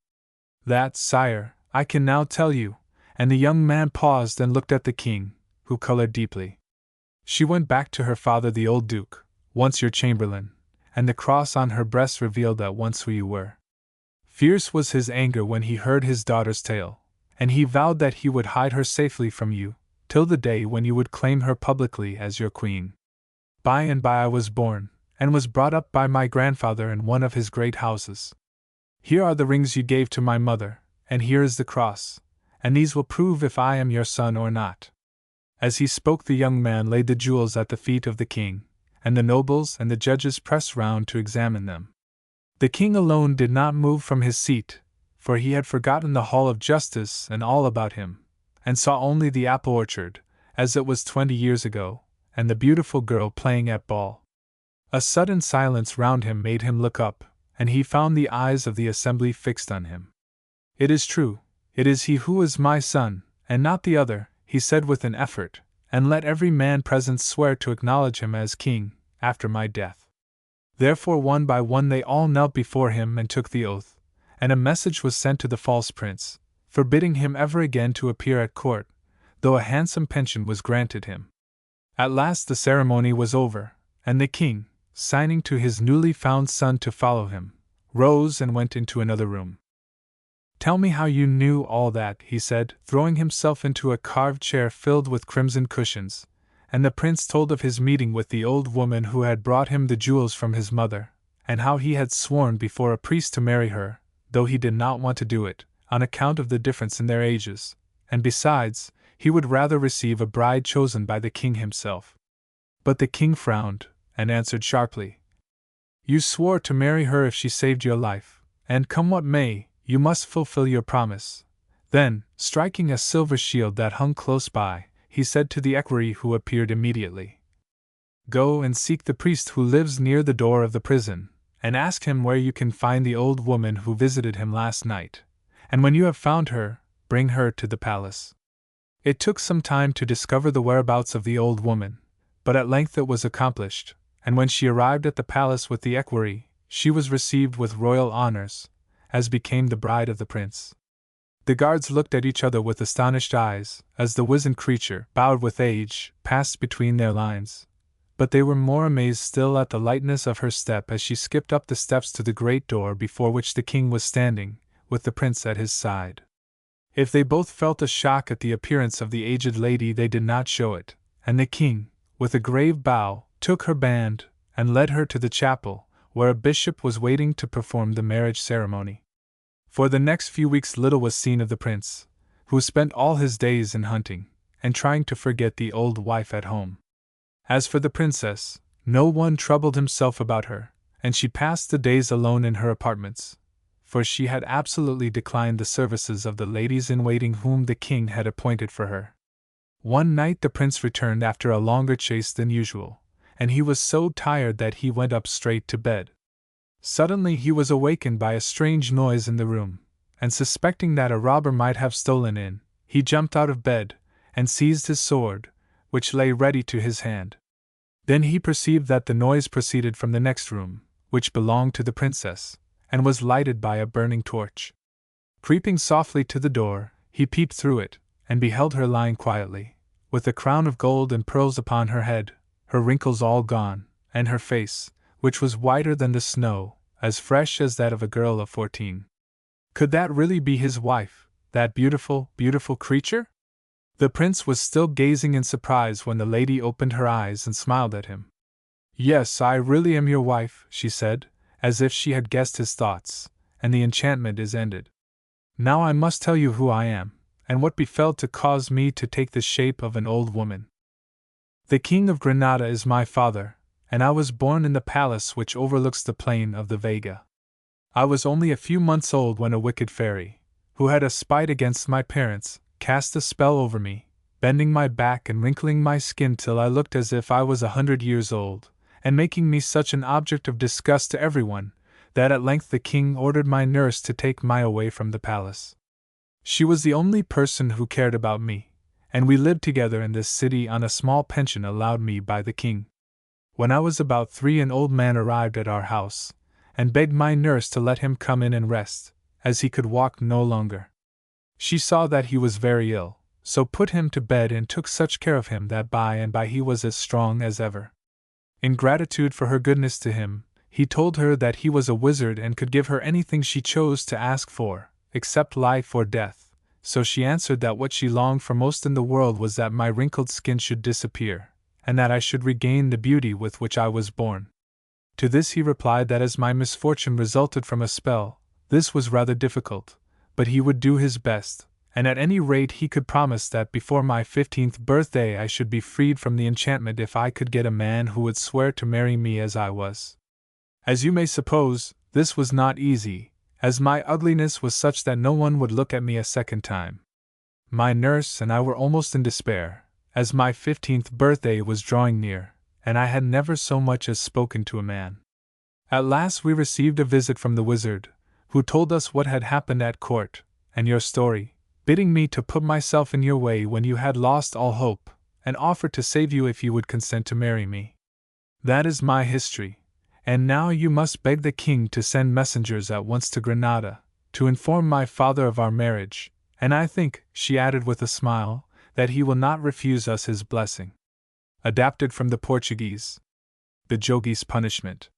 Speaker 1: That, sire, I can now tell you, and the young man paused and looked at the king, who colored deeply. She went back to her father the old duke, once your chamberlain, and the cross on her breast revealed at once who you were. Fierce was his anger when he heard his daughter's tale, and he vowed that he would hide her safely from you, till the day when you would claim her publicly as your queen. By and by I was born, and was brought up by my grandfather in one of his great houses. Here are the rings you gave to my mother, and here is the cross, and these will prove if I am your son or not. As he spoke, the young man laid the jewels at the feet of the king, and the nobles and the judges pressed round to examine them. The king alone did not move from his seat, for he had forgotten the hall of justice and all about him, and saw only the apple orchard, as it was 20 years ago, and the beautiful girl playing at ball. A sudden silence round him made him look up, and he found the eyes of the assembly fixed on him. It is true, it is he who is my son, and not the other, he said with an effort, and let every man present swear to acknowledge him as king, after my death. Therefore one by one they all knelt before him and took the oath, and a message was sent to the false prince, forbidding him ever again to appear at court, though a handsome pension was granted him. At last the ceremony was over, and the king, signing to his newly found son to follow him, rose and went into another room. Tell me how you knew all that, he said, throwing himself into a carved chair filled with crimson cushions, and the prince told of his meeting with the old woman who had brought him the jewels from his mother, and how he had sworn before a priest to marry her, though he did not want to do it, on account of the difference in their ages, and besides, he would rather receive a bride chosen by the king himself. But the king frowned, and answered sharply, "You swore to marry her if she saved your life, and come what may, you must fulfill your promise." Then, striking a silver shield that hung close by, he said to the equerry who appeared immediately, "Go and seek the priest who lives near the door of the prison, and ask him where you can find the old woman who visited him last night, and when you have found her, bring her to the palace." It took some time to discover the whereabouts of the old woman, But at length it was accomplished, and when she arrived at the palace with the equerry, she was received with royal honors, as became the bride of the prince. The guards looked at each other with astonished eyes, as the wizened creature, bowed with age, passed between their lines. But they were more amazed still at the lightness of her step as she skipped up the steps to the great door before which the king was standing, with the prince at his side. If they both felt a shock at the appearance of the aged lady, they did not show it, and the king, with a grave bow, took her band, and led her to the chapel, where a bishop was waiting to perform the marriage ceremony. For the next few weeks little was seen of the prince, who spent all his days in hunting, and trying to forget the old wife at home. As for the princess, no one troubled himself about her, and she passed the days alone in her apartments, for she had absolutely declined the services of the ladies-in-waiting whom the king had appointed for her. One night the prince returned after a longer chase than usual, and he was so tired that he went up straight to bed. Suddenly he was awakened by a strange noise in the room, and suspecting that a robber might have stolen in, he jumped out of bed, and seized his sword, which lay ready to his hand. Then he perceived that the noise proceeded from the next room, which belonged to the princess, and was lighted by a burning torch. Creeping softly to the door, he peeped through it, and beheld her lying quietly, with a crown of gold and pearls upon her head, her wrinkles all gone, and her face, which was whiter than the snow, as fresh as that of a girl of 14. Could that really be his wife, that beautiful, beautiful creature? The prince was still gazing in surprise when the lady opened her eyes and smiled at him. "Yes, I really am your wife," she said, as if she had guessed his thoughts, "and the enchantment is ended. Now I must tell you who I am, and what befell to cause me to take the shape of an old woman. The King of Granada is my father, and I was born in the palace which overlooks the plain of the Vega. I was only a few months old when a wicked fairy, who had a spite against my parents, cast a spell over me, bending my back and wrinkling my skin till I looked as if I was 100 years old, and making me such an object of disgust to everyone, that at length the king ordered my nurse to take me away from the palace. She was the only person who cared about me, and we lived together in this city on a small pension allowed me by the king. When I was about 3, an old man arrived at our house, and begged my nurse to let him come in and rest, as he could walk no longer. She saw that he was very ill, so put him to bed and took such care of him that by and by he was as strong as ever. In gratitude for her goodness to him, he told her that he was a wizard and could give her anything she chose to ask for, except life or death, so she answered that what she longed for most in the world was that my wrinkled skin should disappear, and that I should regain the beauty with which I was born. To this he replied that as my misfortune resulted from a spell, this was rather difficult, but he would do his best, and at any rate he could promise that before my 15th birthday I should be freed from the enchantment if I could get a man who would swear to marry me as I was. As you may suppose, this was not easy, as my ugliness was such that no one would look at me a second time. My nurse and I were almost in despair, as my 15th birthday was drawing near, and I had never so much as spoken to a man. At last we received a visit from the wizard, who told us what had happened at court, and your story, bidding me to put myself in your way when you had lost all hope, and offered to save you if you would consent to marry me. That is my history, and now you must beg the king to send messengers at once to Granada, to inform my father of our marriage, and I think, she added with a smile, that he will not refuse us his blessing. Adapted from the Portuguese. The Jogi's Punishment.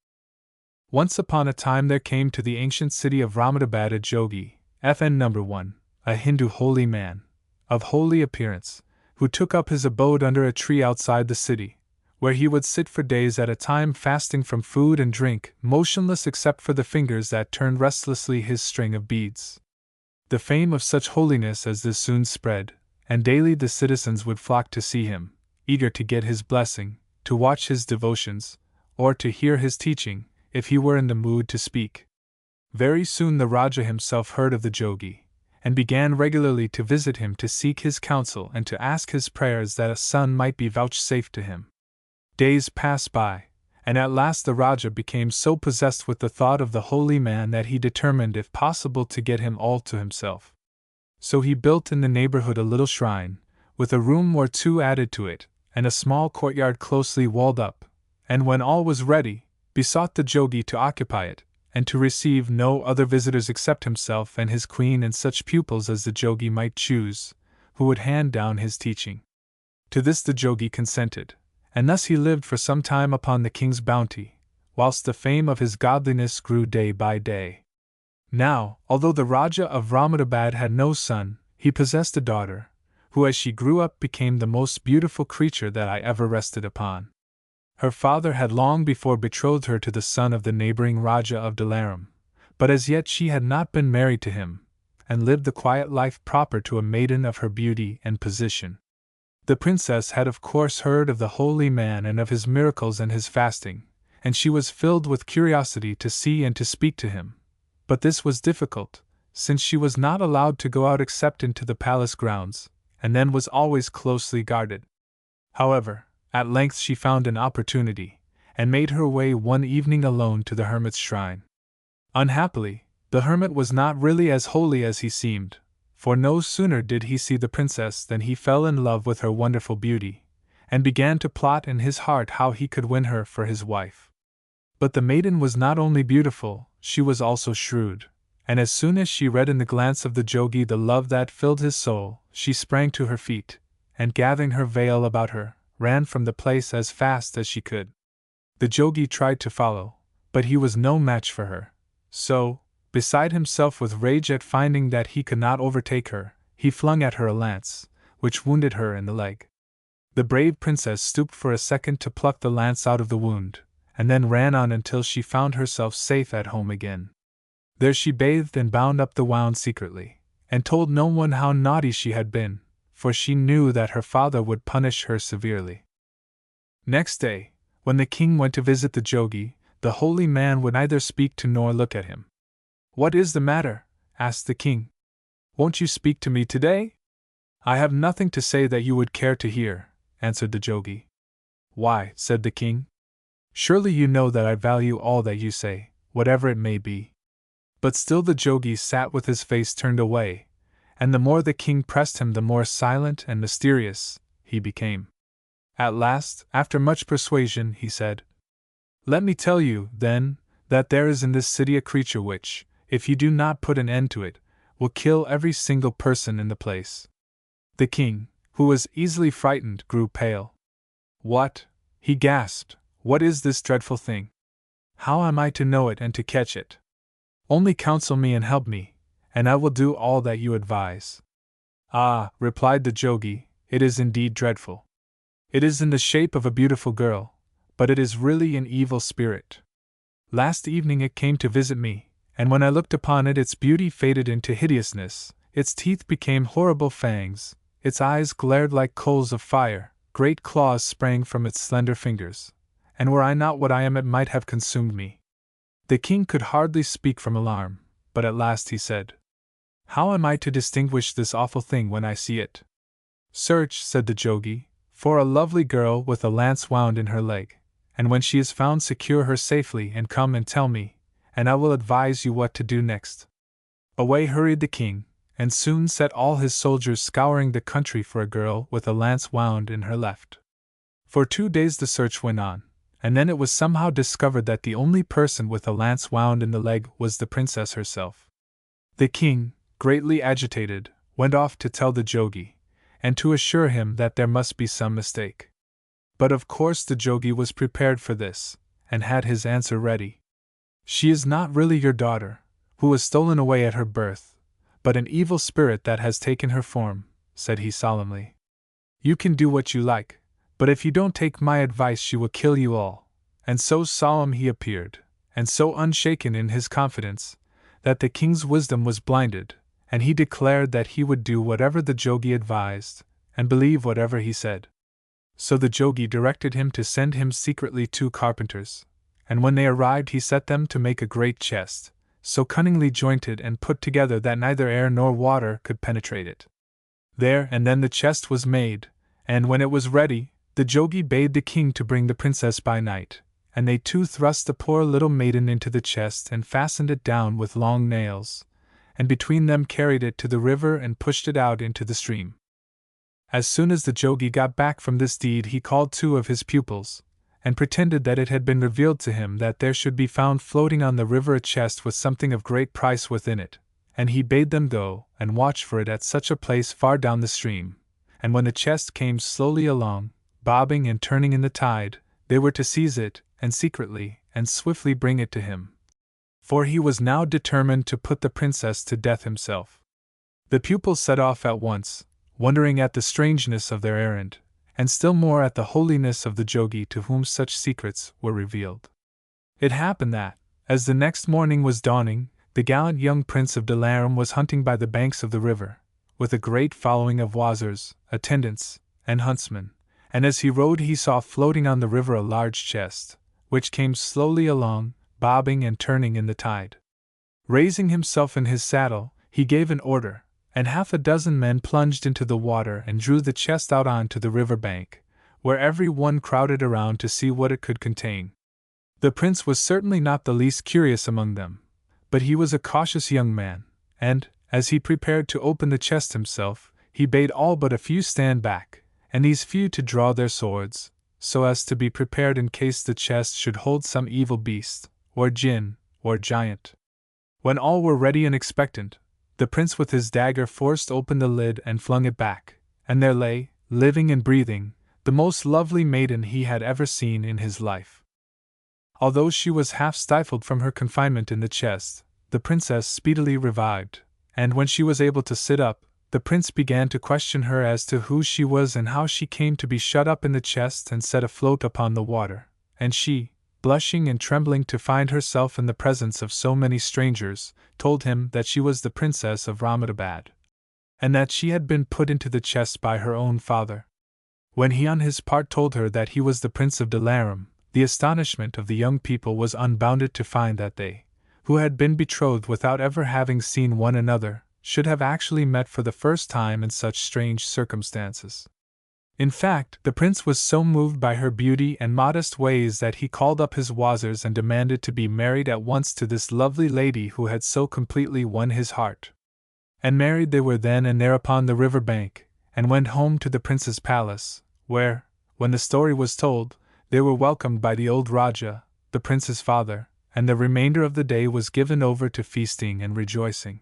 Speaker 1: Once upon a time there came to the ancient city of Ramadabad a Jogi, FN No. 1, a Hindu holy man, of holy appearance, who took up his abode under a tree outside the city, where he would sit for days at a time fasting from food and drink, motionless except for the fingers that turned restlessly his string of beads. The fame of such holiness as this soon spread, and daily the citizens would flock to see him, eager to get his blessing, to watch his devotions, or to hear his teaching, if he were in the mood to speak. Very soon the Raja himself heard of the Jogi, and began regularly to visit him to seek his counsel and to ask his prayers that a son might be vouchsafed to him. Days passed by, and at last the Raja became so possessed with the thought of the holy man that he determined if possible to get him all to himself. So he built in the neighborhood a little shrine, with a room or two added to it, and a small courtyard closely walled up, and when all was ready, besought the jogi to occupy it, and to receive no other visitors except himself and his queen and such pupils as the jogi might choose, who would hand down his teaching. To this the jogi consented, and thus he lived for some time upon the king's bounty, whilst the fame of his godliness grew day by day. Now, although the Raja of Ramadabad had no son, he possessed a daughter, who as she grew up became the most beautiful creature that I ever rested upon. Her father had long before betrothed her to the son of the neighboring Raja of Dilaram, but as yet she had not been married to him, and lived the quiet life proper to a maiden of her beauty and position. The princess had of course heard of the holy man and of his miracles and his fasting, and she was filled with curiosity to see and to speak to him. But this was difficult, since she was not allowed to go out except into the palace grounds, and then was always closely guarded. However, at length she found an opportunity, and made her way one evening alone to the hermit's shrine. Unhappily, the hermit was not really as holy as he seemed, for no sooner did he see the princess than he fell in love with her wonderful beauty, and began to plot in his heart how he could win her for his wife. But the maiden was not only beautiful, she was also shrewd, and as soon as she read in the glance of the jogi the love that filled his soul, she sprang to her feet, and gathering her veil about her, ran from the place as fast as she could. The jogi tried to follow, but he was no match for her, so, beside himself with rage at finding that he could not overtake her, he flung at her a lance, which wounded her in the leg. The brave princess stooped for a second to pluck the lance out of the wound, and then ran on until she found herself safe at home again. There she bathed and bound up the wound secretly, and told no one how naughty she had been, for she knew that her father would punish her severely. Next day, when the king went to visit the jogi, the holy man would neither speak to nor look at him. "What is the matter?" asked the king. "Won't you speak to me today?" "I have nothing to say that you would care to hear," answered the jogi. "Why," said the king, "surely you know that I value all that you say, whatever it may be." But still the jogi sat with his face turned away, and the more the king pressed him the more silent and mysterious he became. At last, after much persuasion, he said, "Let me tell you, then, that there is in this city a creature which, if you do not put an end to it, will kill every single person in the place." The king, who was easily frightened, grew pale. "What?" he gasped. "What is this dreadful thing? How am I to know it and to catch it? Only counsel me and help me, and I will do all that you advise." "Ah," replied the jogi, "it is indeed dreadful. It is in the shape of a beautiful girl, but it is really an evil spirit. Last evening it came to visit me, and when I looked upon it its beauty faded into hideousness, its teeth became horrible fangs, its eyes glared like coals of fire, great claws sprang from its slender fingers, and were I not what I am it might have consumed me." The king could hardly speak from alarm, but at last he said, "How am I to distinguish this awful thing when I see it?" "Search," said the jogi, "for a lovely girl with a lance wound in her leg, and when she is found secure her safely and come and tell me, and I will advise you what to do next." Away hurried the king, and soon set all his soldiers scouring the country for a girl with a lance wound in her left. For 2 days the search went on, and then it was somehow discovered that the only person with a lance wound in the leg was the princess herself. The king, greatly agitated, went off to tell the jogi, and to assure him that there must be some mistake. But of course the jogi was prepared for this, and had his answer ready. "She is not really your daughter, who was stolen away at her birth, but an evil spirit that has taken her form," said he solemnly. "You can do what you like, but if you don't take my advice she will kill you all." And so solemn he appeared, and so unshaken in his confidence, that the king's wisdom was blinded, and he declared that he would do whatever the jogi advised, and believe whatever he said. So the jogi directed him to send him secretly 2 carpenters, and when they arrived he set them to make a great chest, so cunningly jointed and put together that neither air nor water could penetrate it. There and then the chest was made, and when it was ready, the jogi bade the king to bring the princess by night, and they too thrust the poor little maiden into the chest and fastened it down with long nails, and between them carried it to the river and pushed it out into the stream. As soon as the jogi got back from this deed, he called 2 of his pupils, and pretended that it had been revealed to him that there should be found floating on the river a chest with something of great price within it, and he bade them go and watch for it at such a place far down the stream, and when the chest came slowly along, bobbing and turning in the tide, they were to seize it, and secretly and swiftly bring it to him. For he was now determined to put the princess to death himself. The pupils set off at once, wondering at the strangeness of their errand, and still more at the holiness of the jogi to whom such secrets were revealed. It happened that, as the next morning was dawning, the gallant young Prince of Dalarum was hunting by the banks of the river, with a great following of wazirs, attendants, and huntsmen, and as he rode he saw floating on the river a large chest, which came slowly along, bobbing and turning in the tide. Raising himself in his saddle, he gave an order, and 6 men plunged into the water and drew the chest out on to the river bank, where every one crowded around to see what it could contain. The prince was certainly not the least curious among them, but he was a cautious young man, and, as he prepared to open the chest himself, he bade all but a few stand back, and these few to draw their swords, so as to be prepared in case the chest should hold some evil beast, or jinn, or giant. When all were ready and expectant, the prince with his dagger forced open the lid and flung it back, and there lay, living and breathing, the most lovely maiden he had ever seen in his life. Although she was half stifled from her confinement in the chest, the princess speedily revived, and when she was able to sit up, the prince began to question her as to who she was and how she came to be shut up in the chest and set afloat upon the water, and she, blushing and trembling to find herself in the presence of so many strangers, told him that she was the princess of Rahmatabad, and that she had been put into the chest by her own father. When he on his part told her that he was the Prince of Dalarum, the astonishment of the young people was unbounded to find that they, who had been betrothed without ever having seen one another, should have actually met for the first time in such strange circumstances. In fact, the prince was so moved by her beauty and modest ways that he called up his wazirs and demanded to be married at once to this lovely lady who had so completely won his heart. And married they were then and there upon the river bank, and went home to the prince's palace, where, when the story was told, they were welcomed by the old Raja, the prince's father, and the remainder of the day was given over to feasting and rejoicing.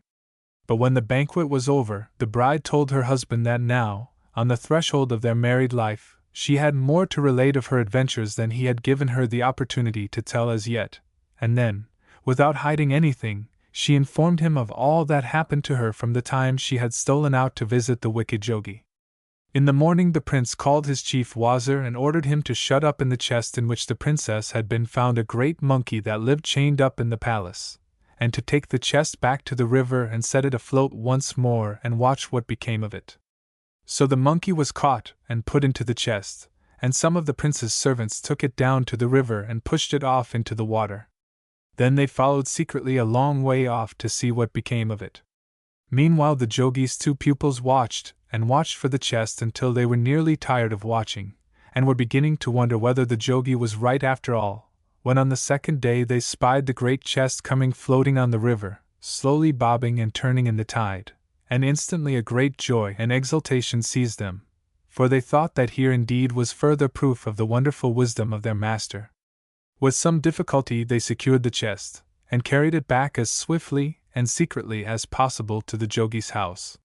Speaker 1: But when the banquet was over, the bride told her husband that now, on the threshold of their married life, she had more to relate of her adventures than he had given her the opportunity to tell as yet, and then, without hiding anything, she informed him of all that happened to her from the time she had stolen out to visit the wicked jogi. In the morning the prince called his chief wazir and ordered him to shut up in the chest in which the princess had been found a great monkey that lived chained up in the palace, and to take the chest back to the river and set it afloat once more and watch what became of it. So the monkey was caught and put into the chest, and some of the prince's servants took it down to the river and pushed it off into the water. Then they followed secretly a long way off to see what became of it. Meanwhile the jogi's 2 pupils watched and watched for the chest until they were nearly tired of watching, and were beginning to wonder whether the jogi was right after all, when on the 2nd day they spied the great chest coming floating on the river, slowly bobbing and turning in the tide, and instantly a great joy and exultation seized them, for they thought that here indeed was further proof of the wonderful wisdom of their master. With some difficulty they secured the chest, and carried it back as swiftly and secretly as possible to the jogi's house.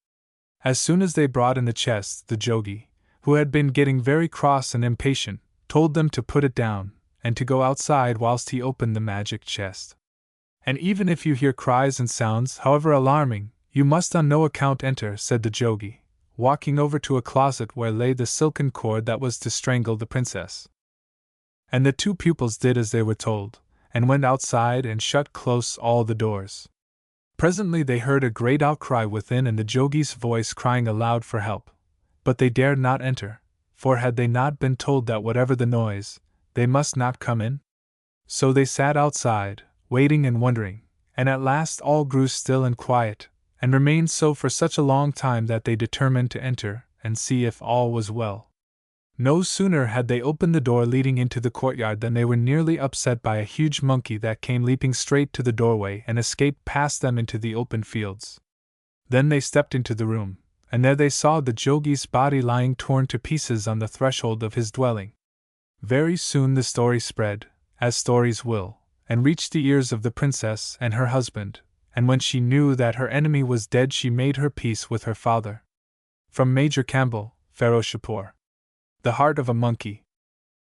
Speaker 1: As soon as they brought in the chest, the jogi, who had been getting very cross and impatient, told them to put it down, and to go outside whilst he opened the magic chest. And even if you hear cries and sounds, however alarming, you must on no account enter, said the jogi, walking over to a closet where lay the silken cord that was to strangle the princess. And the 2 pupils did as they were told, and went outside and shut close all the doors. Presently they heard a great outcry within and the jogi's voice crying aloud for help, but they dared not enter, for had they not been told that whatever the noise, they must not come in? So they sat outside, waiting and wondering, and at last all grew still and quiet, and remained so for such a long time that they determined to enter and see if all was well. No sooner had they opened the door leading into the courtyard than they were nearly upset by a huge monkey that came leaping straight to the doorway and escaped past them into the open fields. Then they stepped into the room, and there they saw the jogi's body lying torn to pieces on the threshold of his dwelling. Very soon the story spread, as stories will, and reached the ears of the princess and her husband, and when she knew that her enemy was dead she made her peace with her father. From Major Campbell, Ferozshapur. The Heart of a Monkey.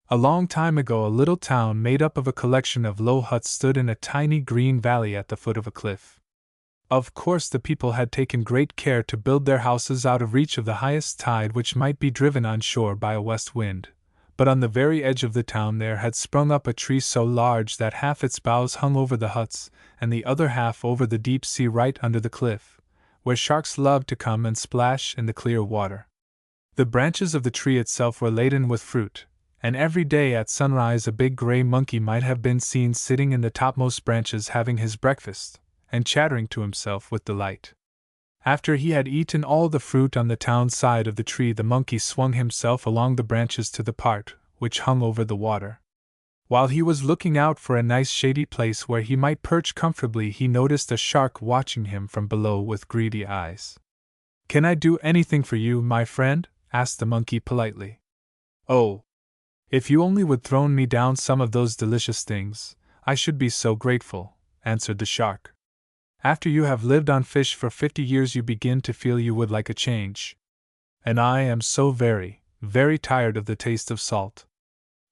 Speaker 1: A long time ago a little town made up of a collection of low huts stood in a tiny green valley at the foot of a cliff. Of course the people had taken great care to build their houses out of reach of the highest tide which might be driven on shore by a west wind, but on the very edge of the town there had sprung up a tree so large that half its boughs hung over the huts, and the other half over the deep sea right under the cliff, where sharks loved to come and splash in the clear water. The branches of the tree itself were laden with fruit, and every day at sunrise a big gray monkey might have been seen sitting in the topmost branches having his breakfast, and chattering to himself with delight. After he had eaten all the fruit on the town side of the tree the monkey swung himself along the branches to the part which hung over the water. While he was looking out for a nice shady place where he might perch comfortably he noticed a shark watching him from below with greedy eyes. "Can I do anything for you, my friend?" asked the monkey politely. "Oh, if you only would throw me down some of those delicious things, I should be so grateful," answered the shark. "After you have lived on fish for 50 years you begin to feel you would like a change. And I am so very, very tired of the taste of salt."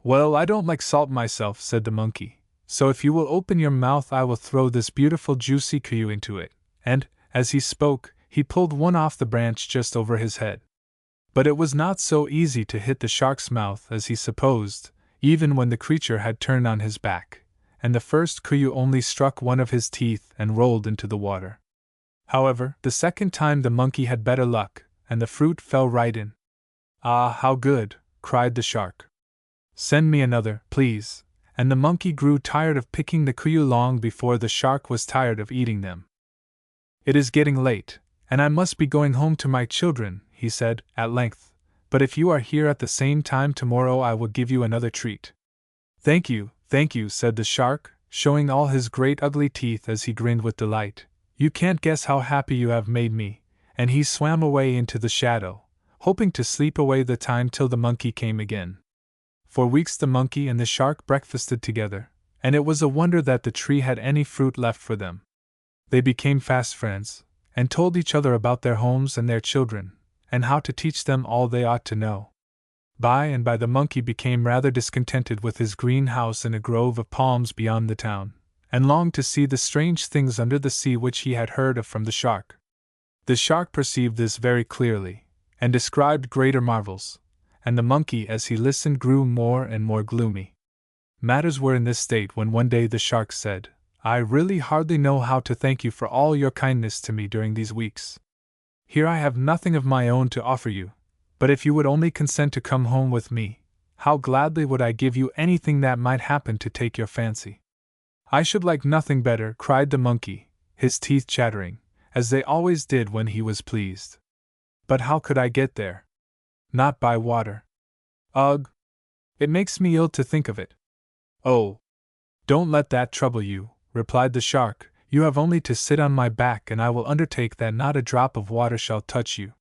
Speaker 1: "Well, I don't like salt myself," said the monkey, "so if you will open your mouth I will throw this beautiful juicy cuy into it," and, as he spoke, he pulled one off the branch just over his head. But it was not so easy to hit the shark's mouth as he supposed, even when the creature had turned on his back, and the first cuy only struck one of his teeth and rolled into the water. However, the second time the monkey had better luck, and the fruit fell right in. "Ah, how good!" cried the shark. "Send me another, please," and the monkey grew tired of picking the cuy long before the shark was tired of eating them. "It is getting late, and I must be going home to my children," he said, at length, "but if you are here at the same time tomorrow I will give you another treat." Thank you," said the shark, showing all his great ugly teeth as he grinned with delight. "You can't guess how happy you have made me," and he swam away into the shadow, hoping to sleep away the time till the monkey came again. For weeks the monkey and the shark breakfasted together, and it was a wonder that the tree had any fruit left for them. They became fast friends, and told each other about their homes and their children, and how to teach them all they ought to know. By and by the monkey became rather discontented with his green house in a grove of palms beyond the town, and longed to see the strange things under the sea which he had heard of from the shark. The shark perceived this very clearly, and described greater marvels, and the monkey as he listened grew more and more gloomy. Matters were in this state when one day the shark said, "I really hardly know how to thank you for all your kindness to me during these weeks. Here I have nothing of my own to offer you, but if you would only consent to come home with me, how gladly would I give you anything that might happen to take your fancy." "I should like nothing better," cried the monkey, his teeth chattering, as they always did when he was pleased. "But how could I get there?" "Not by water." "Ugh! It makes me ill to think of it." "Oh, don't let that trouble you," replied the shark. "You have only to sit on my back and I will undertake that not a drop of water shall touch you."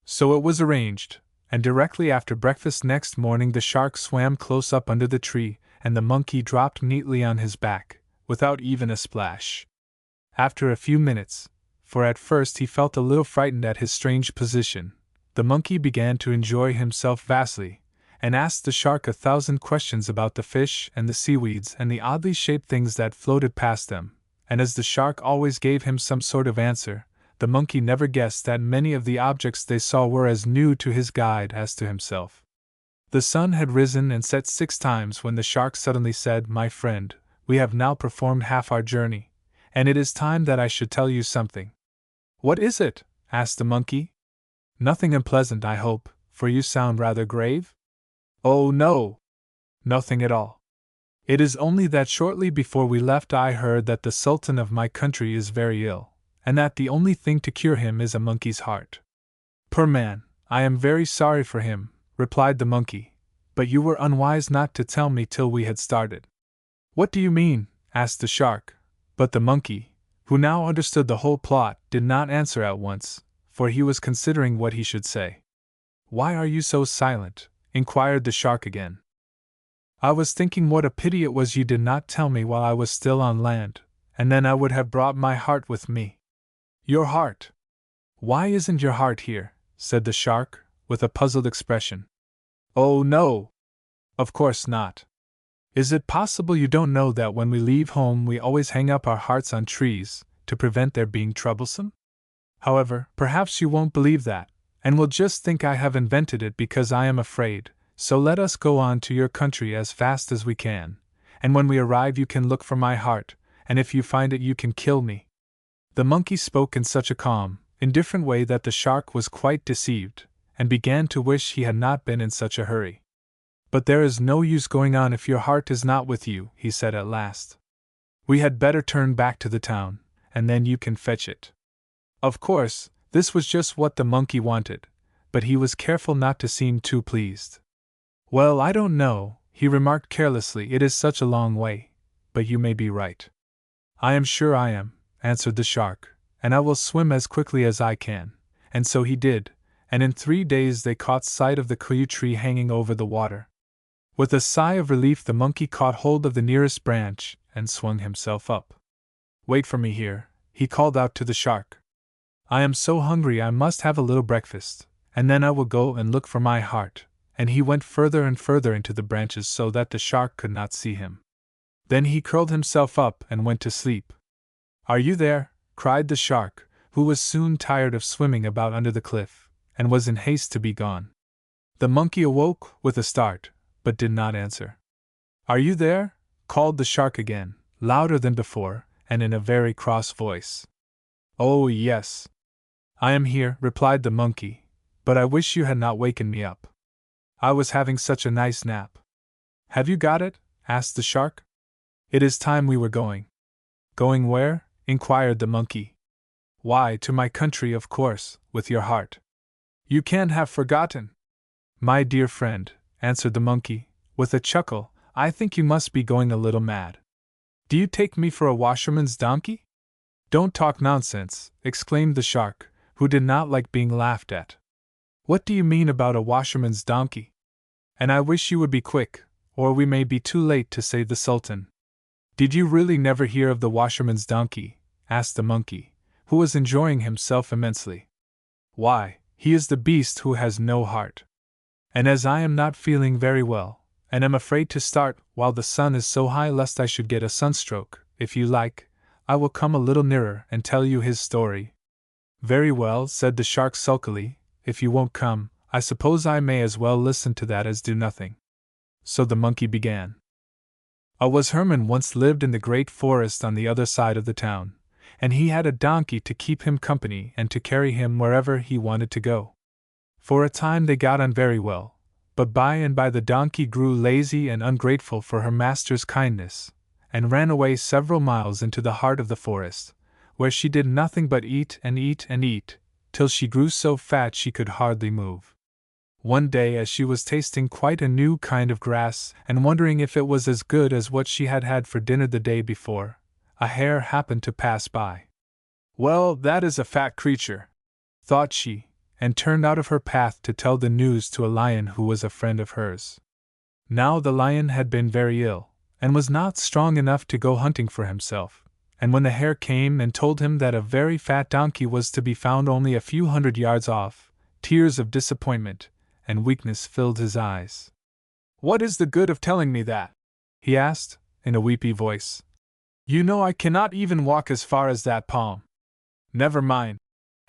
Speaker 1: So it was arranged, and directly after breakfast next morning the shark swam close up under the tree, and the monkey dropped neatly on his back, without even a splash. After a few minutes, for at first he felt a little frightened at his strange position, the monkey began to enjoy himself vastly, and asked the shark 1,000 questions about the fish and the seaweeds and the oddly shaped things that floated past them, and as the shark always gave him some sort of answer, the monkey never guessed that many of the objects they saw were as new to his guide as to himself. The sun had risen and set 6 times when the shark suddenly said, "My friend, we have now performed half our journey, and it is time that I should tell you something." "What is it?" asked the monkey. "Nothing unpleasant, I hope, for you sound rather grave?" "Oh, no! Nothing at all. It is only that shortly before we left I heard that the Sultan of my country is very ill, and that the only thing to cure him is a monkey's heart." "Poor man, I am very sorry for him," replied the monkey, "but you were unwise not to tell me till we had started." "What do you mean?" asked the shark, but the monkey, who now understood the whole plot, did not answer at once, for he was considering what he should say. "Why are you so silent?" inquired the shark again. "I was thinking what a pity it was you did not tell me while I was still on land, and then I would have brought my heart with me." "Your heart? Why isn't your heart here?" said the shark, with a puzzled expression. "Oh, no! Of course not. Is it possible you don't know that when we leave home we always hang up our hearts on trees, to prevent their being troublesome? However, perhaps you won't believe that, and will just think I have invented it because I am afraid, so let us go on to your country as fast as we can, and when we arrive you can look for my heart, and if you find it you can kill me." The monkey spoke in such a calm, indifferent way that the shark was quite deceived, and began to wish he had not been in such a hurry. "But there is no use going on if your heart is not with you," he said at last. "We had better turn back to the town, and then you can fetch it." Of course, this was just what the monkey wanted, but he was careful not to seem too pleased. "Well, I don't know," he remarked carelessly, "it is such a long way, but you may be right." "I am sure I am," answered the shark, "and I will swim as quickly as I can," and so he did, and in 3 days they caught sight of the kuyu tree hanging over the water. With a sigh of relief the monkey caught hold of the nearest branch and swung himself up. "Wait for me here," he called out to the shark. "I am so hungry I must have a little breakfast, and then I will go and look for my heart," and he went further and further into the branches so that the shark could not see him. Then he curled himself up and went to sleep. "Are you there?" cried the shark, who was soon tired of swimming about under the cliff, and was in haste to be gone. The monkey awoke with a start, but did not answer. "Are you there?" called the shark again, louder than before, and in a very cross voice. "Oh, yes. I am here," replied the monkey, "but I wish you had not wakened me up. I was having such a nice nap." "Have you got it?" asked the shark. "It is time we were going." "Going where?" inquired the monkey. "Why, to my country, of course, with your heart. You can't have forgotten." "My dear friend," answered the monkey, with a chuckle, "I think you must be going a little mad. Do you take me for a washerman's donkey?" "Don't talk nonsense," exclaimed the shark, who did not like being laughed at. "What do you mean about a washerman's donkey? And I wish you would be quick, or we may be too late to save the Sultan." "Did you really never hear of the washerman's donkey?" asked the monkey, who was enjoying himself immensely. "Why, he is the beast who has no heart. And as I am not feeling very well, and am afraid to start while the sun is so high lest I should get a sunstroke, if you like, I will come a little nearer and tell you his story." "Very well," said the shark sulkily, "if you won't come, I suppose I may as well listen to that as do nothing." So the monkey began. A Herman once lived in the great forest on the other side of the town, and he had a donkey to keep him company and to carry him wherever he wanted to go. For a time they got on very well, but by and by the donkey grew lazy and ungrateful for her master's kindness, and ran away several miles into the heart of the forest, where she did nothing but eat and eat and eat, till she grew so fat she could hardly move. One day, as she was tasting quite a new kind of grass and wondering if it was as good as what she had had for dinner the day before, a hare happened to pass by. "Well, that is a fat creature," thought she, and turned out of her path to tell the news to a lion who was a friend of hers. Now the lion had been very ill, and was not strong enough to go hunting for himself, and when the hare came and told him that a very fat donkey was to be found only a few 100 yards off, tears of disappointment and weakness filled his eyes. "What is the good of telling me that?" he asked, in a weepy voice. "You know I cannot even walk as far as that palm." "Never mind,"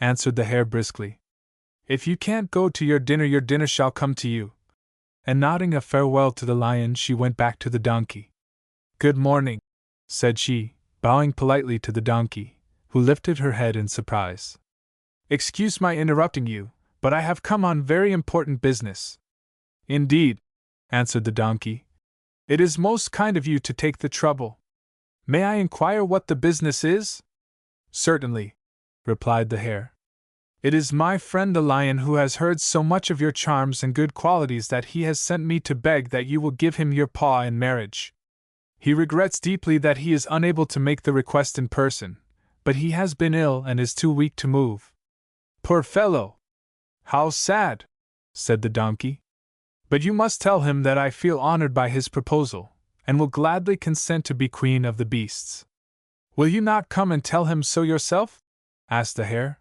Speaker 1: answered the hare briskly. "If you can't go to your dinner shall come to you." And nodding a farewell to the lion, she went back to the donkey. "Good morning," said she, bowing politely to the donkey, who lifted her head in surprise. "Excuse my interrupting you, but I have come on very important business." "Indeed," answered the donkey. "It is most kind of you to take the trouble. May I inquire what the business is?" "Certainly," replied the hare. "It is my friend the lion who has heard so much of your charms and good qualities that he has sent me to beg that you will give him your paw in marriage. He regrets deeply that he is unable to make the request in person, but he has been ill and is too weak to move." Poor fellow! How sad! Said the donkey. But you must tell him that I feel honored by his proposal, and will gladly consent to be queen of the beasts. Will you not come and tell him so yourself? Asked the hare.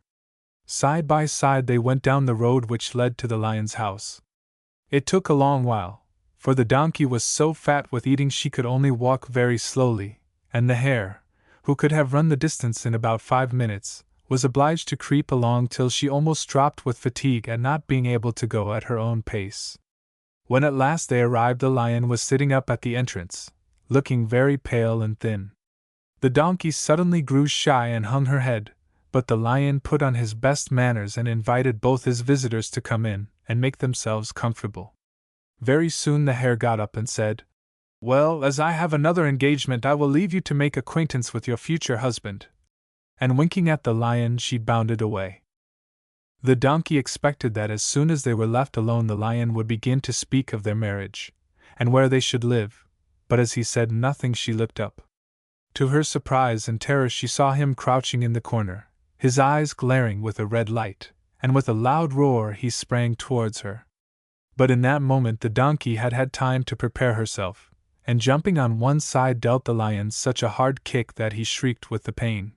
Speaker 1: Side by side they went down the road which led to the lion's house. It took a long while, for the donkey was so fat with eating she could only walk very slowly, and the hare, who could have run the distance in about 5 minutes, was obliged to creep along till she almost dropped with fatigue at not being able to go at her own pace. When at last they arrived, the lion was sitting up at the entrance, looking very pale and thin. The donkey suddenly grew shy and hung her head, but the lion put on his best manners and invited both his visitors to come in and make themselves comfortable. Very soon the hare got up and said, "Well, as I have another engagement, I will leave you to make acquaintance with your future husband." And winking at the lion, she bounded away. The donkey expected that as soon as they were left alone the lion would begin to speak of their marriage, and where they should live, but as he said nothing she looked up. To her surprise and terror she saw him crouching in the corner, his eyes glaring with a red light, and with a loud roar he sprang towards her. But in that moment the donkey had had time to prepare herself, and jumping on one side dealt the lion such a hard kick that he shrieked with the pain.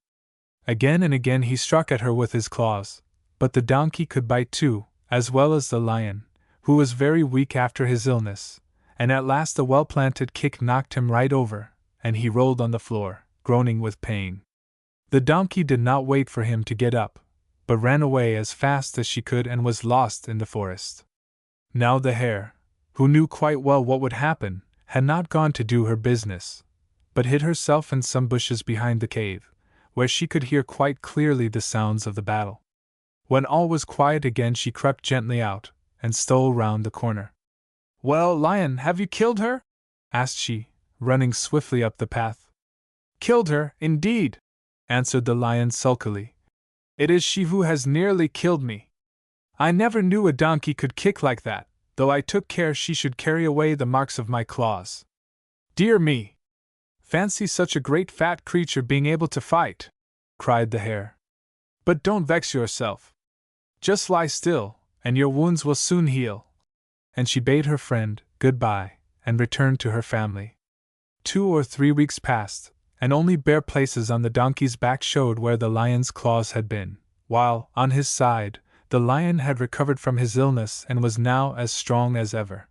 Speaker 1: Again and again he struck at her with his claws, but the donkey could bite too, as well as the lion, who was very weak after his illness, and at last the well-planted kick knocked him right over, and he rolled on the floor, groaning with pain. The donkey did not wait for him to get up, but ran away as fast as she could and was lost in the forest. Now the hare, who knew quite well what would happen, had not gone to do her business, but hid herself in some bushes behind the cave, where she could hear quite clearly the sounds of the battle. When all was quiet again she crept gently out, and stole round the corner. "Well, lion, have you killed her?" asked she, running swiftly up the path. "Killed her, indeed!" answered the lion sulkily. "It is she who has nearly killed me. I never knew a donkey could kick like that, though I took care she should carry away the marks of my claws. Dear me! Fancy such a great fat creature being able to fight!" cried the hare. "But don't vex yourself. Just lie still, and your wounds will soon heal." And she bade her friend good-bye, and returned to her family. 2 or 3 weeks passed, and only bare places on the donkey's back showed where the lion's claws had been, while, on his side, the lion had recovered from his illness and was now as strong as ever.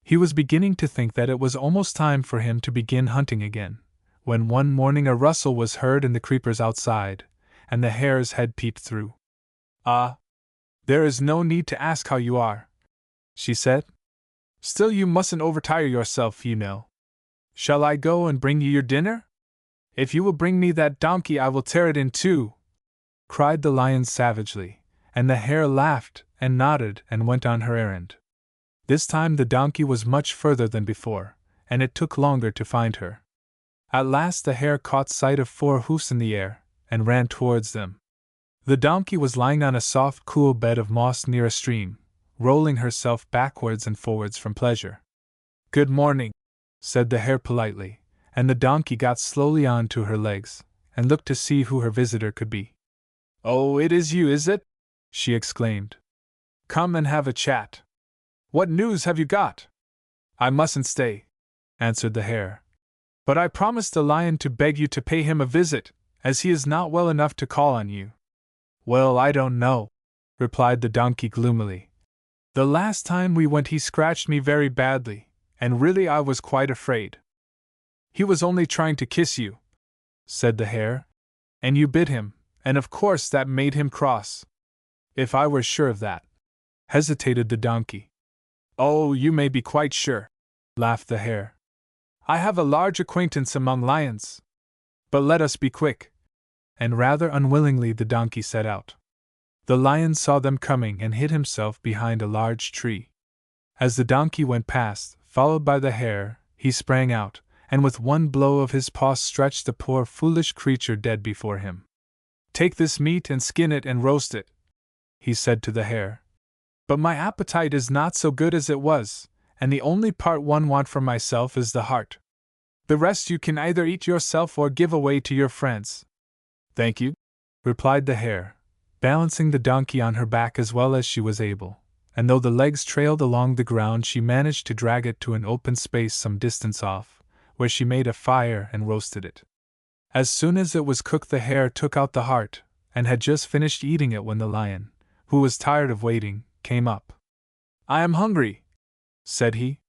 Speaker 1: He was beginning to think that it was almost time for him to begin hunting again, when one morning a rustle was heard in the creepers outside, and the hare's head peeped through. "Ah! There is no need to ask how you are," she said. "Still you mustn't overtire yourself, you know. Shall I go and bring you your dinner? If you will bring me that donkey I will tear it in two," cried the lion savagely, and the hare laughed and nodded and went on her errand. This time the donkey was much further than before, and it took longer to find her. At last the hare caught sight of 4 hoofs in the air, and ran towards them. The donkey was lying on a soft, cool bed of moss near a stream, rolling herself backwards and forwards from pleasure. "Good morning," said the hare politely, and the donkey got slowly on to her legs, and looked to see who her visitor could be. "Oh, it is you, is it?" she exclaimed. "Come and have a chat. What news have you got?" "I mustn't stay," answered the hare. "But I promised the lion to beg you to pay him a visit, as he is not well enough to call on you." "Well, I don't know," replied the donkey gloomily. "The last time we went he scratched me very badly, and really I was quite afraid." "He was only trying to kiss you," said the hare, "and you bit him, and of course that made him cross." "If I were sure of that," hesitated the donkey. "Oh, you may be quite sure," laughed the hare. "I have a large acquaintance among lions. But let us be quick." And rather unwillingly the donkey set out. The lion saw them coming and hid himself behind a large tree. As the donkey went past, followed by the hare, he sprang out, and with one blow of his paw stretched the poor foolish creature dead before him. "Take this meat and skin it and roast it," he said to the hare. "But my appetite is not so good as it was, and the only part one want for myself is the heart. The rest you can either eat yourself or give away to your friends." "Thank you," replied the hare, balancing the donkey on her back as well as she was able, and though the legs trailed along the ground, she managed to drag it to an open space some distance off, where she made a fire and roasted it. As soon as it was cooked, the hare took out the heart, and had just finished eating it when the lion, who was tired of waiting, came up. "I am hungry," said he.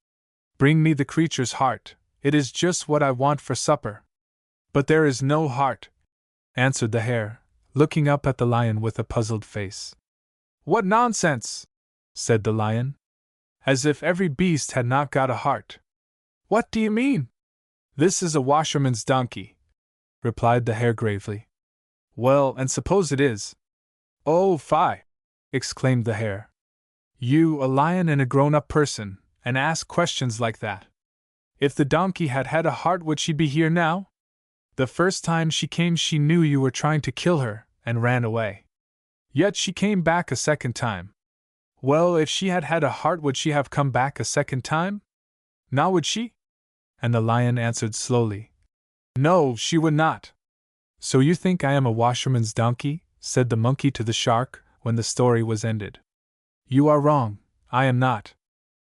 Speaker 1: "Bring me the creature's heart, it is just what I want for supper." "But there is no heart," answered the hare, looking up at the lion with a puzzled face. "What nonsense!" said the lion. "As if every beast had not got a heart." "What do you mean?" "This is a washerman's donkey," replied the hare gravely. "Well, and suppose it is?" "Oh, fie!" exclaimed the hare. "You, a lion and a grown-up person, and ask questions like that. If the donkey had had a heart, would she be here now? The first time she came she knew you were trying to kill her, and ran away. Yet she came back a second time. Well, if she had had a heart, would she have come back a second time? Now would she?" And the lion answered slowly, "No, she would not." "So you think I am a washerman's donkey?" said the monkey to the shark, when the story was ended. "You are wrong, I am not.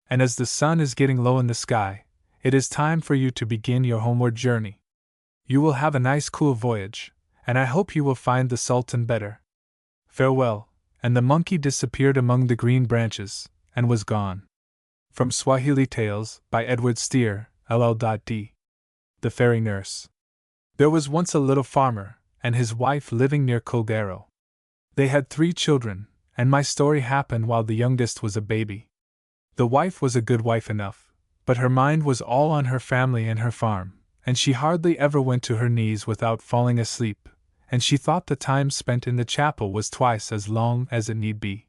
Speaker 1: And as the sun is getting low in the sky, it is time for you to begin your homeward journey. You will have a nice cool voyage, and I hope you will find the Sultan better. Farewell," and the monkey disappeared among the green branches, and was gone. From Swahili Tales, by Edward Steer, LL.D. The Fairy Nurse. There was once a little farmer and his wife living near Colgaro. They had 3 children, and my story happened while the youngest was a baby. The wife was a good wife enough, but her mind was all on her family and her farm, and she hardly ever went to her knees without falling asleep, and she thought the time spent in the chapel was twice as long as it need be.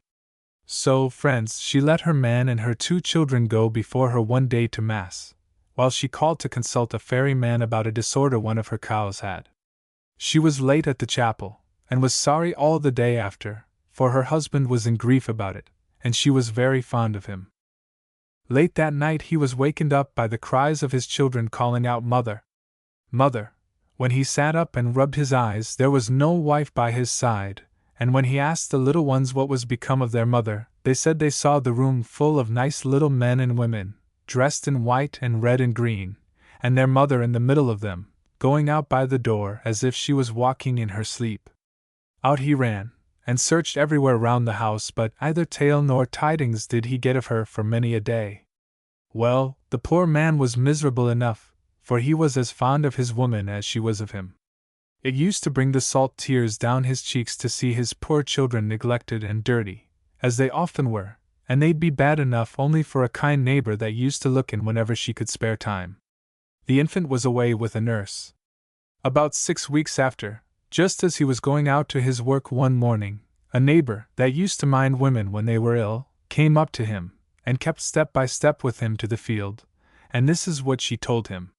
Speaker 1: So, friends, she let her man and her 2 children go before her one day to Mass, while she called to consult a fairy man about a disorder one of her cows had. She was late at the chapel, and was sorry all the day after, for her husband was in grief about it, and she was very fond of him. Late that night he was wakened up by the cries of his children calling out, "Mother! Mother!" When he sat up and rubbed his eyes, there was no wife by his side, and when he asked the little ones what was become of their mother, they said they saw the room full of nice little men and women, dressed in white and red and green, and their mother in the middle of them, going out by the door as if she was walking in her sleep. Out he ran, and searched everywhere round the house, but either tale nor tidings did he get of her for many a day. Well, the poor man was miserable enough, for he was as fond of his woman as she was of him. It used to bring the salt tears down his cheeks to see his poor children neglected and dirty, as they often were, and they'd be bad enough only for a kind neighbor that used to look in whenever she could spare time. The infant was away with a nurse. About 6 weeks after, just as he was going out to his work one morning, a neighbor that used to mind women when they were ill came up to him, and kept step by step with him to the field, and this is what she told him.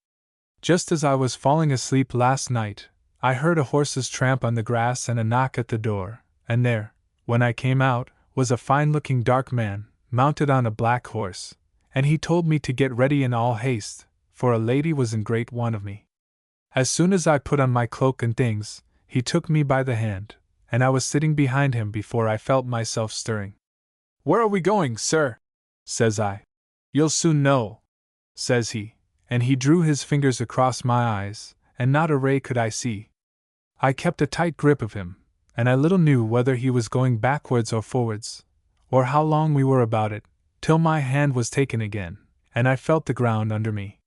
Speaker 1: "Just as I was falling asleep last night, I heard a horse's tramp on the grass and a knock at the door, and there, when I came out, was a fine-looking dark man, mounted on a black horse, and he told me to get ready in all haste, for a lady was in great want of me. As soon as I put on my cloak and things, he took me by the hand, and I was sitting behind him before I felt myself stirring. 'Where are we going, sir?' says I. 'You'll soon know,' says he, and he drew his fingers across my eyes, and not a ray could I see. I kept a tight grip of him, and I little knew whether he was going backwards or forwards, or how long we were about it, till my hand was taken again, and I felt the ground under me.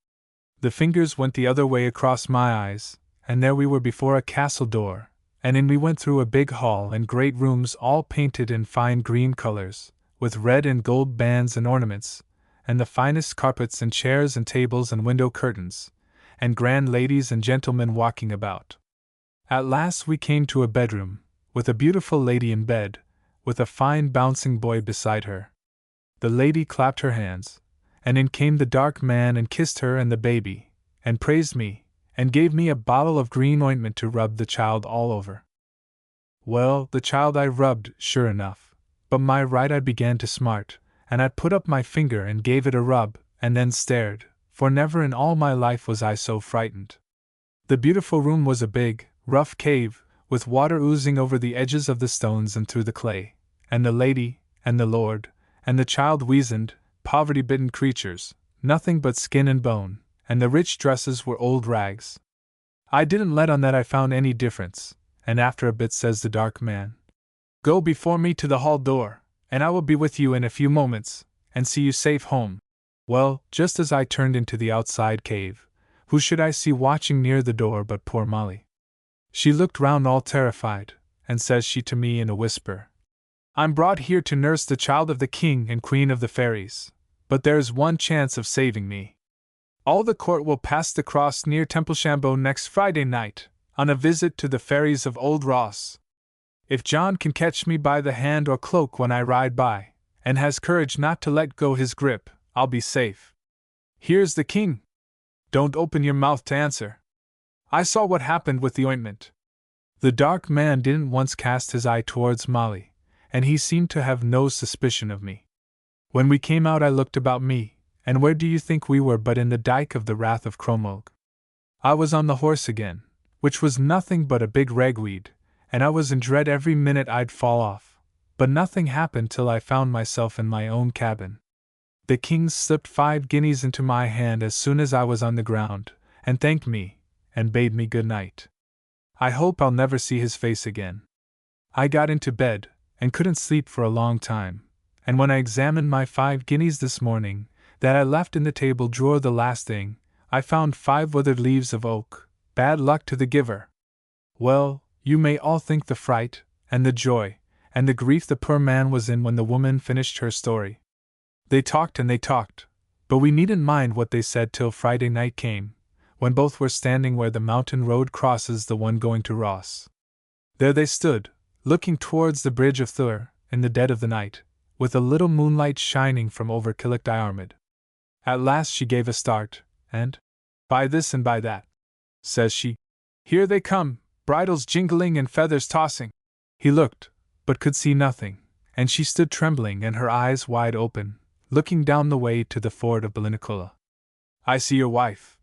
Speaker 1: The fingers went the other way across my eyes, and there we were before a castle door, and in we went through a big hall and great rooms all painted in fine green colors, with red and gold bands and ornaments, and the finest carpets and chairs and tables and window curtains, and grand ladies and gentlemen walking about. At last we came to a bedroom, with a beautiful lady in bed, with a fine bouncing boy beside her. The lady clapped her hands, and in came the dark man and kissed her and the baby, and praised me, and gave me a bottle of green ointment to rub the child all over. Well, the child I rubbed, sure enough, but my right eye began to smart, and I put up my finger and gave it a rub, and then stared, for never in all my life was I so frightened. The beautiful room was a big, rough cave, with water oozing over the edges of the stones and through the clay, and the lady, and the lord, and the child weazened, poverty-bitten creatures, nothing but skin and bone, and the rich dresses were old rags. I didn't let on that I found any difference, and after a bit says the dark man, "Go before me to the hall door, and I will be with you in a few moments, and see you safe home." Well, just as I turned into the outside cave, who should I see watching near the door but poor Molly? She looked round all terrified, and says she to me in a whisper, "I'm brought here to nurse the child of the king and queen of the fairies, but there's one chance of saving me. All the court will pass the cross near Templeshambo next Friday night, on a visit to the fairies of Old Ross. If John can catch me by the hand or cloak when I ride by, and has courage not to let go his grip, I'll be safe. Here's the king. Don't open your mouth to answer. I saw what happened with the ointment." The dark man didn't once cast his eye towards Molly, and he seemed to have no suspicion of me. When we came out I looked about me, and where do you think we were but in the dyke of the Rath of Cromulg? I was on the horse again, which was nothing but a big ragweed, and I was in dread every minute I'd fall off, but nothing happened till I found myself in my own cabin. The king slipped 5 guineas into my hand as soon as I was on the ground, and thanked me, and bade me good night. I hope I'll never see his face again. I got into bed, and couldn't sleep for a long time, and when I examined my 5 guineas this morning, that I left in the table drawer the last thing, I found 5 withered leaves of oak. Bad luck to the giver. Well, you may all think the fright, and the joy, and the grief the poor man was in when the woman finished her story. They talked and they talked, but we needn't mind what they said till Friday night came, when both were standing where the mountain road crosses the one going to Ross. There they stood, looking towards the bridge of Thur, in the dead of the night, with a little moonlight shining from over Killick Diarmid. At last she gave a start, and, "By this and by that," says she, "here they come, bridles jingling and feathers tossing." He looked, but could see nothing, and she stood trembling and her eyes wide open, looking down the way to the ford of Ballinacoola. "I see your wife,"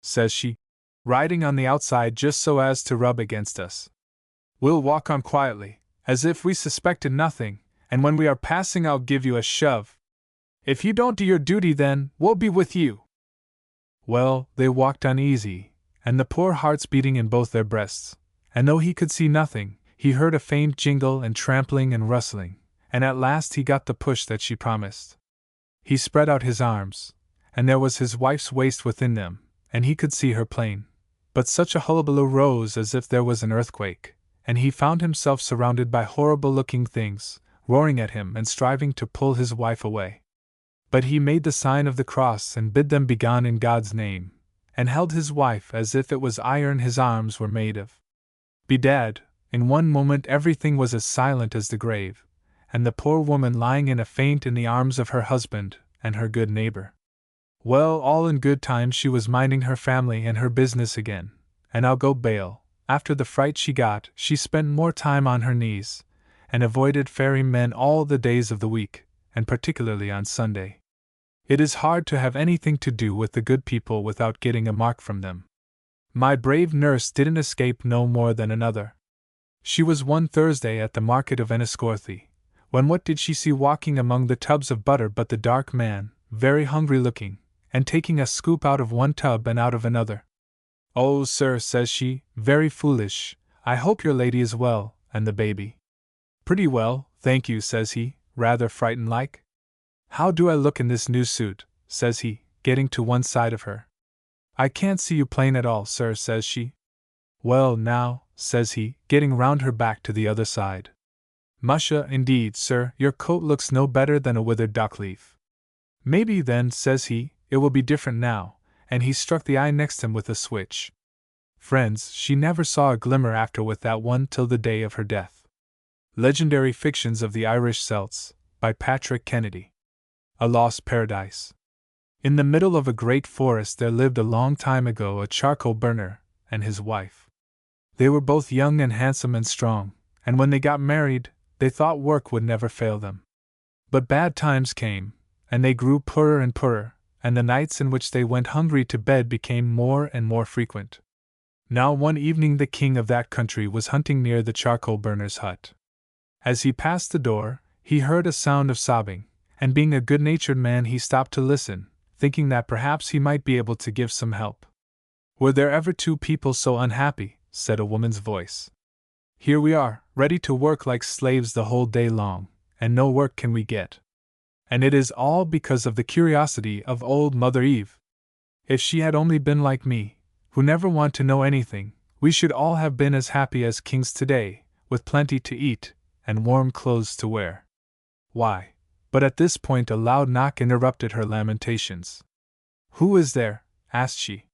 Speaker 1: says she, "riding on the outside just so as to rub against us. We'll walk on quietly, as if we suspected nothing, and when we are passing I'll give you a shove. If you don't do your duty then, we'll be with you." Well, they walked uneasy, and the poor hearts beating in both their breasts, and though he could see nothing, he heard a faint jingle and trampling and rustling, and at last he got the push that she promised. He spread out his arms, and there was his wife's waist within them, and he could see her plain. But such a hullabaloo rose as if there was an earthquake, and he found himself surrounded by horrible-looking things, roaring at him and striving to pull his wife away. But he made the sign of the cross and bid them begone in God's name, and held his wife as if it was iron his arms were made of. Bedad, in one moment everything was as silent as the grave, and the poor woman lying in a faint in the arms of her husband and her good neighbor. Well, all in good time she was minding her family and her business again, and I'll go bail, after the fright she got, she spent more time on her knees, and avoided fairy men all the days of the week, and particularly on Sunday. It is hard to have anything to do with the good people without getting a mark from them. My brave nurse didn't escape no more than another. She was one Thursday at the market of Enniscorthy, when what did she see walking among the tubs of butter but the dark man, very hungry looking, and taking a scoop out of one tub and out of another. "Oh, sir," says she, very foolish, "I hope your lady is well, and the baby." "Pretty well, thank you," says he, rather frightened like. "How do I look in this new suit?" says he, getting to one side of her. "I can't see you plain at all, sir," says she. "Well, now," says he, getting round her back to the other side. "Musha, indeed, sir, your coat looks no better than a withered dock leaf." "Maybe then," says he, "it will be different now," and he struck the eye next him with a switch. Friends, she never saw a glimmer after with that one till the day of her death. Legendary Fictions of the Irish Celts, by Patrick Kennedy. A Lost Paradise. In the middle of a great forest there lived a long time ago a charcoal burner and his wife. They were both young and handsome and strong, and when they got married, they thought work would never fail them. But bad times came, and they grew poorer and poorer, and the nights in which they went hungry to bed became more and more frequent. Now one evening the king of that country was hunting near the charcoal burner's hut. As he passed the door, he heard a sound of sobbing, and being a good-natured man he stopped to listen, thinking that perhaps he might be able to give some help. "Were there ever two people so unhappy?" said a woman's voice. "Here we are, ready to work like slaves the whole day long, and no work can we get. And it is all because of the curiosity of old Mother Eve. If she had only been like me, who never want to know anything, we should all have been as happy as kings today, with plenty to eat, and warm clothes to wear. Why?" But at this point a loud knock interrupted her lamentations. "Who is there?" asked she.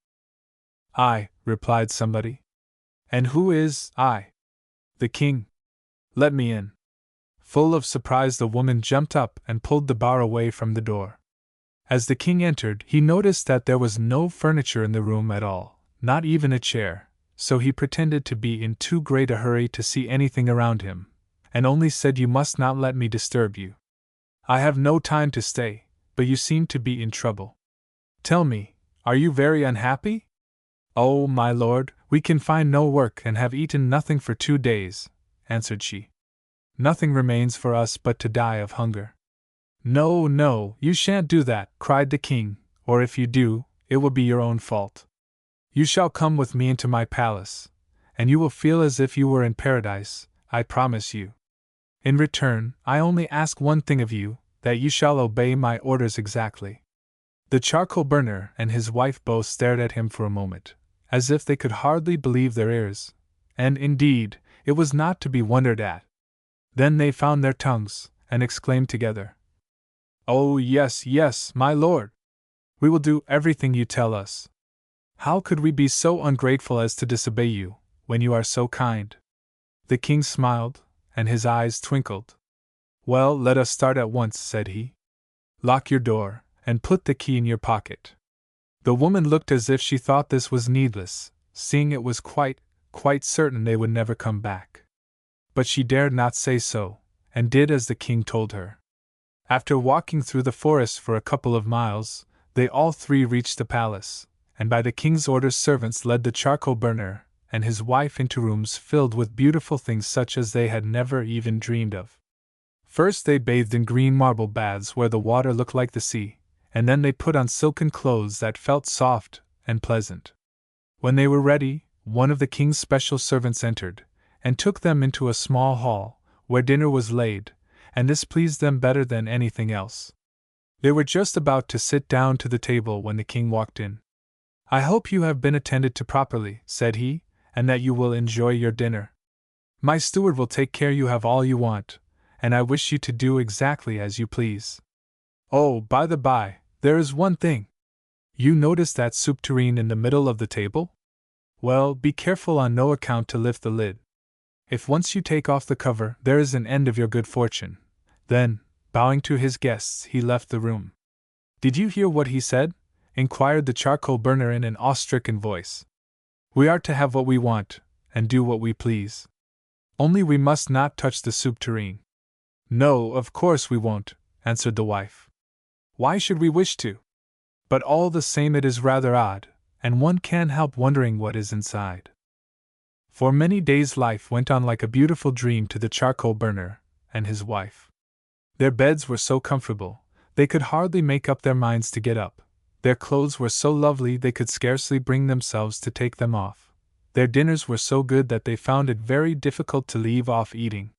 Speaker 1: "I," replied somebody. "And who is I?" "The king." "Let me in." Full of surprise the woman jumped up and pulled the bar away from the door. As the king entered, he noticed that there was no furniture in the room at all, not even a chair, so he pretended to be in too great a hurry to see anything around him, and only said, "You must not let me disturb you. I have no time to stay, but you seem to be in trouble. Tell me, are you very unhappy?" "Oh, my lord, we can find no work and have eaten nothing for 2 days," answered she. "Nothing remains for us but to die of hunger." "No, no, you shan't do that," cried the king, "or if you do, it will be your own fault. You shall come with me into my palace, and you will feel as if you were in paradise, I promise you. In return, I only ask one thing of you, that you shall obey my orders exactly." The charcoal burner and his wife both stared at him for a moment, as if they could hardly believe their ears, and, indeed, it was not to be wondered at. Then they found their tongues, and exclaimed together, "Oh, yes, yes, my lord! We will do everything you tell us. How could we be so ungrateful as to disobey you, when you are so kind?" The king smiled, and his eyes twinkled. "Well, let us start at once," said he. "Lock your door, and put the key in your pocket." The woman looked as if she thought this was needless, seeing it was quite certain they would never come back. But she dared not say so, and did as the king told her. After walking through the forest for a couple of miles, they all three reached the palace, and by the king's orders servants led the charcoal burner and his wife into rooms filled with beautiful things such as they had never even dreamed of. First they bathed in green marble baths where the water looked like the sea, and then they put on silken clothes that felt soft and pleasant. When they were ready, one of the king's special servants entered, and took them into a small hall, where dinner was laid, and this pleased them better than anything else. They were just about to sit down to the table when the king walked in. "I hope you have been attended to properly," said he, "and that you will enjoy your dinner. My steward will take care you have all you want, and I wish you to do exactly as you please. Oh, by the by, there is one thing. You notice that soup tureen in the middle of the table? Well, be careful on no account to lift the lid. If once you take off the cover, there is an end of your good fortune." Then, bowing to his guests, he left the room. "Did you hear what he said?" inquired the charcoal burner in an awe-stricken voice. "We are to have what we want, and do what we please. Only we must not touch the soup tureen." "No, of course we won't," answered the wife. "Why should we wish to? But all the same it is rather odd, and one can't help wondering what is inside." For many days life went on like a beautiful dream to the charcoal burner and his wife. Their beds were so comfortable, they could hardly make up their minds to get up. Their clothes were so lovely they could scarcely bring themselves to take them off. Their dinners were so good that they found it very difficult to leave off eating.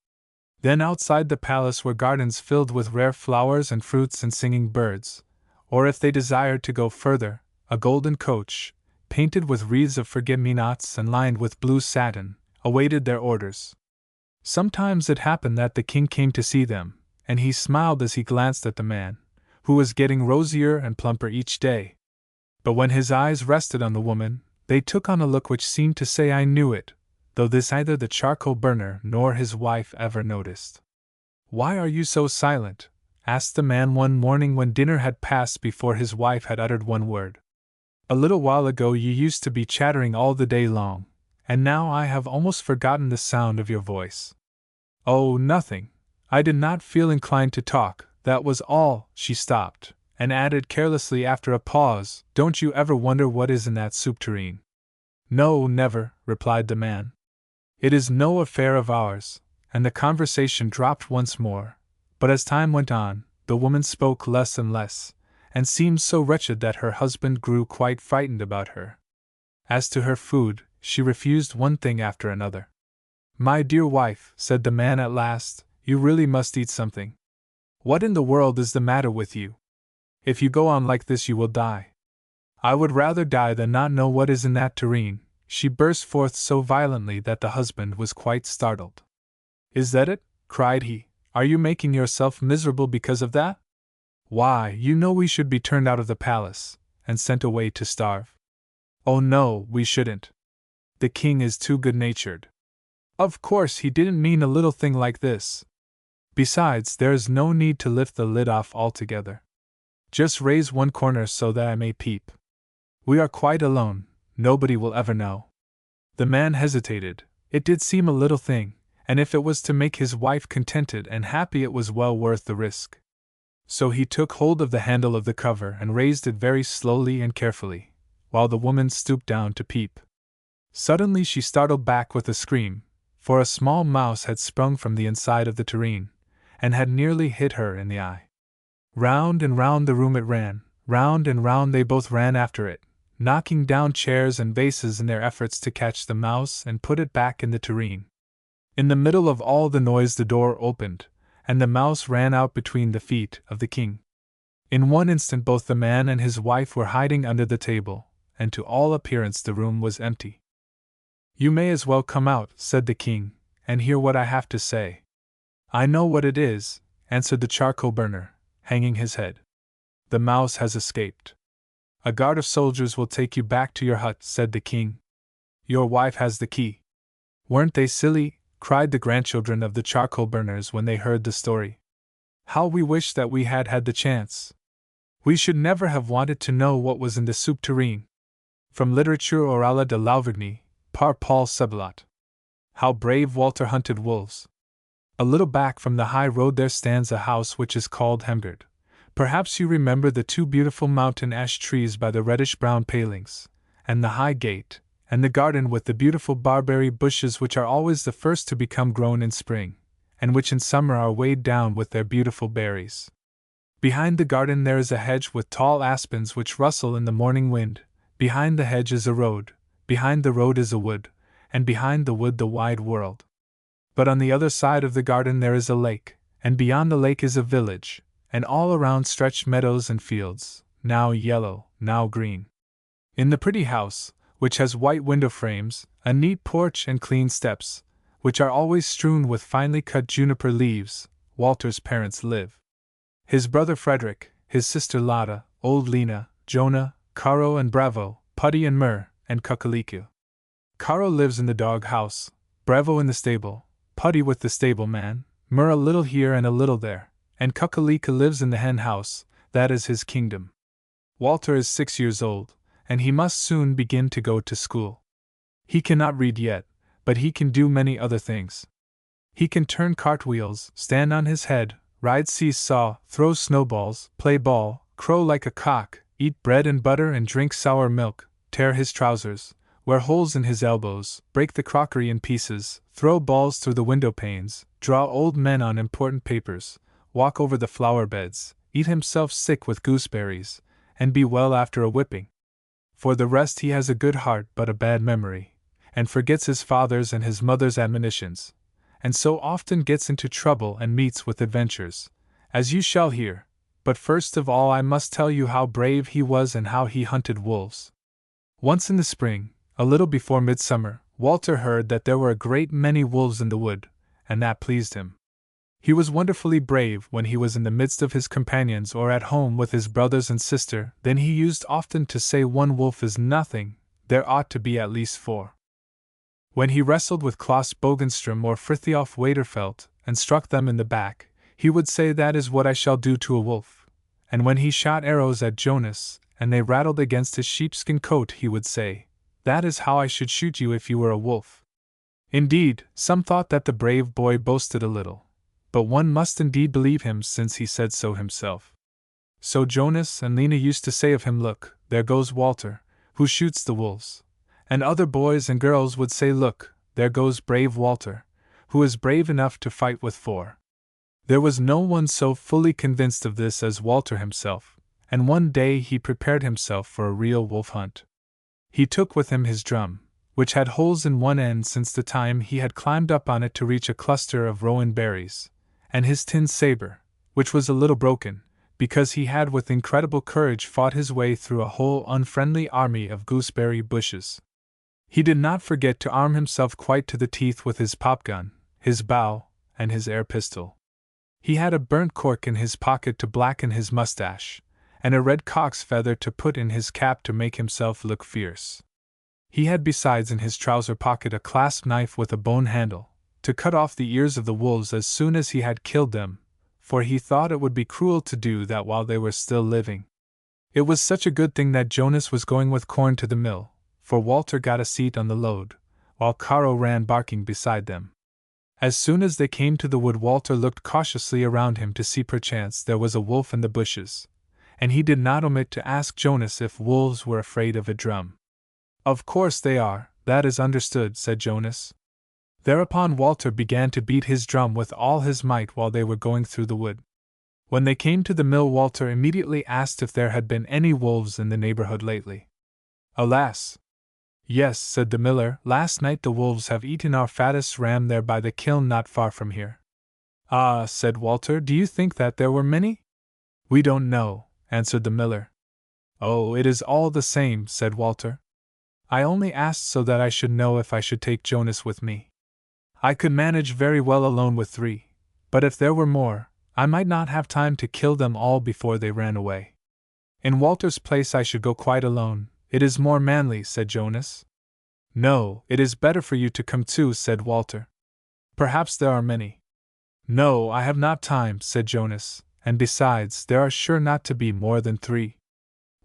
Speaker 1: Then outside the palace were gardens filled with rare flowers and fruits and singing birds, or if they desired to go further, a golden coach, painted with wreaths of forget-me-nots and lined with blue satin, awaited their orders. Sometimes it happened that the king came to see them, and he smiled as he glanced at the man, who was getting rosier and plumper each day. But when his eyes rested on the woman, they took on a look which seemed to say, "I knew it," though this neither the charcoal burner nor his wife ever noticed. "Why are you so silent?" asked the man one morning when dinner had passed before his wife had uttered one word. "A little while ago you used to be chattering all the day long, and now I have almost forgotten the sound of your voice." "Oh, nothing. I did not feel inclined to talk, that was all." She stopped, and added carelessly after a pause, "Don't you ever wonder what is in that soup tureen?" No, never, replied the man. It is no affair of ours, and the conversation dropped once more, but as time went on, the woman spoke less and less, and seemed so wretched that her husband grew quite frightened about her. As to her food, she refused one thing after another. My dear wife, said the man at last, you really must eat something. What in the world is the matter with you? If you go on like this, you will die. I would rather die than not know what is in that tureen, she burst forth so violently that the husband was quite startled. Is that it? Cried he. Are you making yourself miserable because of that? Why, you know we should be turned out of the palace, and sent away to starve. Oh no, we shouldn't. The king is too good-natured. Of course he didn't mean a little thing like this. Besides, there is no need to lift the lid off altogether. Just raise one corner so that I may peep. We are quite alone, nobody will ever know. The man hesitated. It did seem a little thing, and if it was to make his wife contented and happy it was well worth the risk. So he took hold of the handle of the cover and raised it very slowly and carefully, while the woman stooped down to peep. Suddenly she startled back with a scream, for a small mouse had sprung from the inside of the tureen, and had nearly hit her in the eye. Round and round the room it ran, round and round they both ran after it, knocking down chairs and vases in their efforts to catch the mouse and put it back in the tureen. In the middle of all the noise the door opened, and the mouse ran out between the feet of the king. In one instant both the man and his wife were hiding under the table, and to all appearance the room was empty. You may as well come out, said the king, and hear what I have to say. I know what it is, answered the charcoal burner, hanging his head. The mouse has escaped. A guard of soldiers will take you back to your hut, said the king. Your wife has the key. Weren't they silly? Cried the grandchildren of the charcoal burners when they heard the story. How we wish that we had had the chance. We should never have wanted to know what was in the soup tureen. From Literature Orale de l'Auvergne, par Paul Sebelot. How brave Walter hunted wolves. A little back from the high road there stands a house which is called Hemgard. Perhaps you remember the two beautiful mountain ash trees by the reddish-brown palings, and the high gate, and the garden with the beautiful barberry bushes which are always the first to become grown in spring, and which in summer are weighed down with their beautiful berries. Behind the garden there is a hedge with tall aspens which rustle in the morning wind, behind the hedge is a road, behind the road is a wood, and behind the wood the wide world. But on the other side of the garden there is a lake, and beyond the lake is a village, and all around stretch meadows and fields, now yellow, now green. In the pretty house, which has white window frames, a neat porch and clean steps, which are always strewn with finely cut juniper leaves, Walter's parents live. His brother Frederick, his sister Lotta, old Lena, Jonah, Caro and Bravo, Putty and Mur, and Cuckaliku. Caro lives in the dog house, Bravo in the stable, Putty with the stable man, Mur a little here and a little there, and Cuckaliku lives in the hen house, that is his kingdom. Walter is 6 years old, and he must soon begin to go to school. He cannot read yet, but he can do many other things. He can turn cartwheels, stand on his head, ride seesaw, throw snowballs, play ball, crow like a cock, eat bread and butter and drink sour milk, tear his trousers, wear holes in his elbows, break the crockery in pieces, throw balls through the window panes, draw old men on important papers, walk over the flower beds, eat himself sick with gooseberries, and be well after a whipping. For the rest he has a good heart but a bad memory, and forgets his father's and his mother's admonitions, and so often gets into trouble and meets with adventures, as you shall hear. But first of all I must tell you how brave he was and how he hunted wolves. Once in the spring, a little before midsummer, Walter heard that there were a great many wolves in the wood, and that pleased him. He was wonderfully brave when he was in the midst of his companions or at home with his brothers and sister. Then he used often to say, one wolf is nothing, there ought to be at least 4. When he wrestled with Klaus Bogenstrom or Frithioff Waterfeld, and struck them in the back, he would say, that is what I shall do to a wolf. And when he shot arrows at Jonas, and they rattled against his sheepskin coat, he would say, that is how I should shoot you if you were a wolf. Indeed, some thought that the brave boy boasted a little, but one must indeed believe him since he said so himself. So Jonas and Lena used to say of him, look, there goes Walter, who shoots the wolves, And other boys and girls would say, "Look, there goes brave Walter, who is brave enough to fight with 4." There was no one so fully convinced of this as Walter himself, and one day he prepared himself for a real wolf hunt. He took with him his drum, which had holes in one end since the time he had climbed up on it to reach a cluster of rowan berries, and his tin saber, which was a little broken, because he had with incredible courage fought his way through a whole unfriendly army of gooseberry bushes. He did not forget to arm himself quite to the teeth with his popgun, his bow, and his air pistol. He had a burnt cork in his pocket to blacken his mustache, and a red cock's feather to put in his cap to make himself look fierce. He had besides in his trouser pocket a clasp knife with a bone handle, to cut off the ears of the wolves as soon as he had killed them, for he thought it would be cruel to do that while they were still living. It was such a good thing that Jonas was going with corn to the mill, for Walter got a seat on the load, while Caro ran barking beside them. As soon as they came to the wood, Walter looked cautiously around him to see perchance there was a wolf in the bushes, and he did not omit to ask Jonas if wolves were afraid of a drum. "Of course they are, that is understood," said Jonas. Thereupon Walter began to beat his drum with all his might while they were going through the wood. When they came to the mill, Walter immediately asked if there had been any wolves in the neighborhood lately. "Alas! Yes," said the miller, "last night the wolves have eaten our fattest ram there by the kiln not far from here." "Ah," said Walter, "do you think that there were many?" "We don't know," answered the miller. "Oh, it is all the same," said Walter. "I only asked so that I should know if I should take Jonas with me. I could manage very well alone with 3, but if there were more, I might not have time to kill them all before they ran away. In Walter's place I should go quite alone, it is more manly," said Jonas. "No, it is better for you to come too," said Walter. "Perhaps there are many." "No, I have not time," said Jonas, "and besides, there are sure not to be more than 3.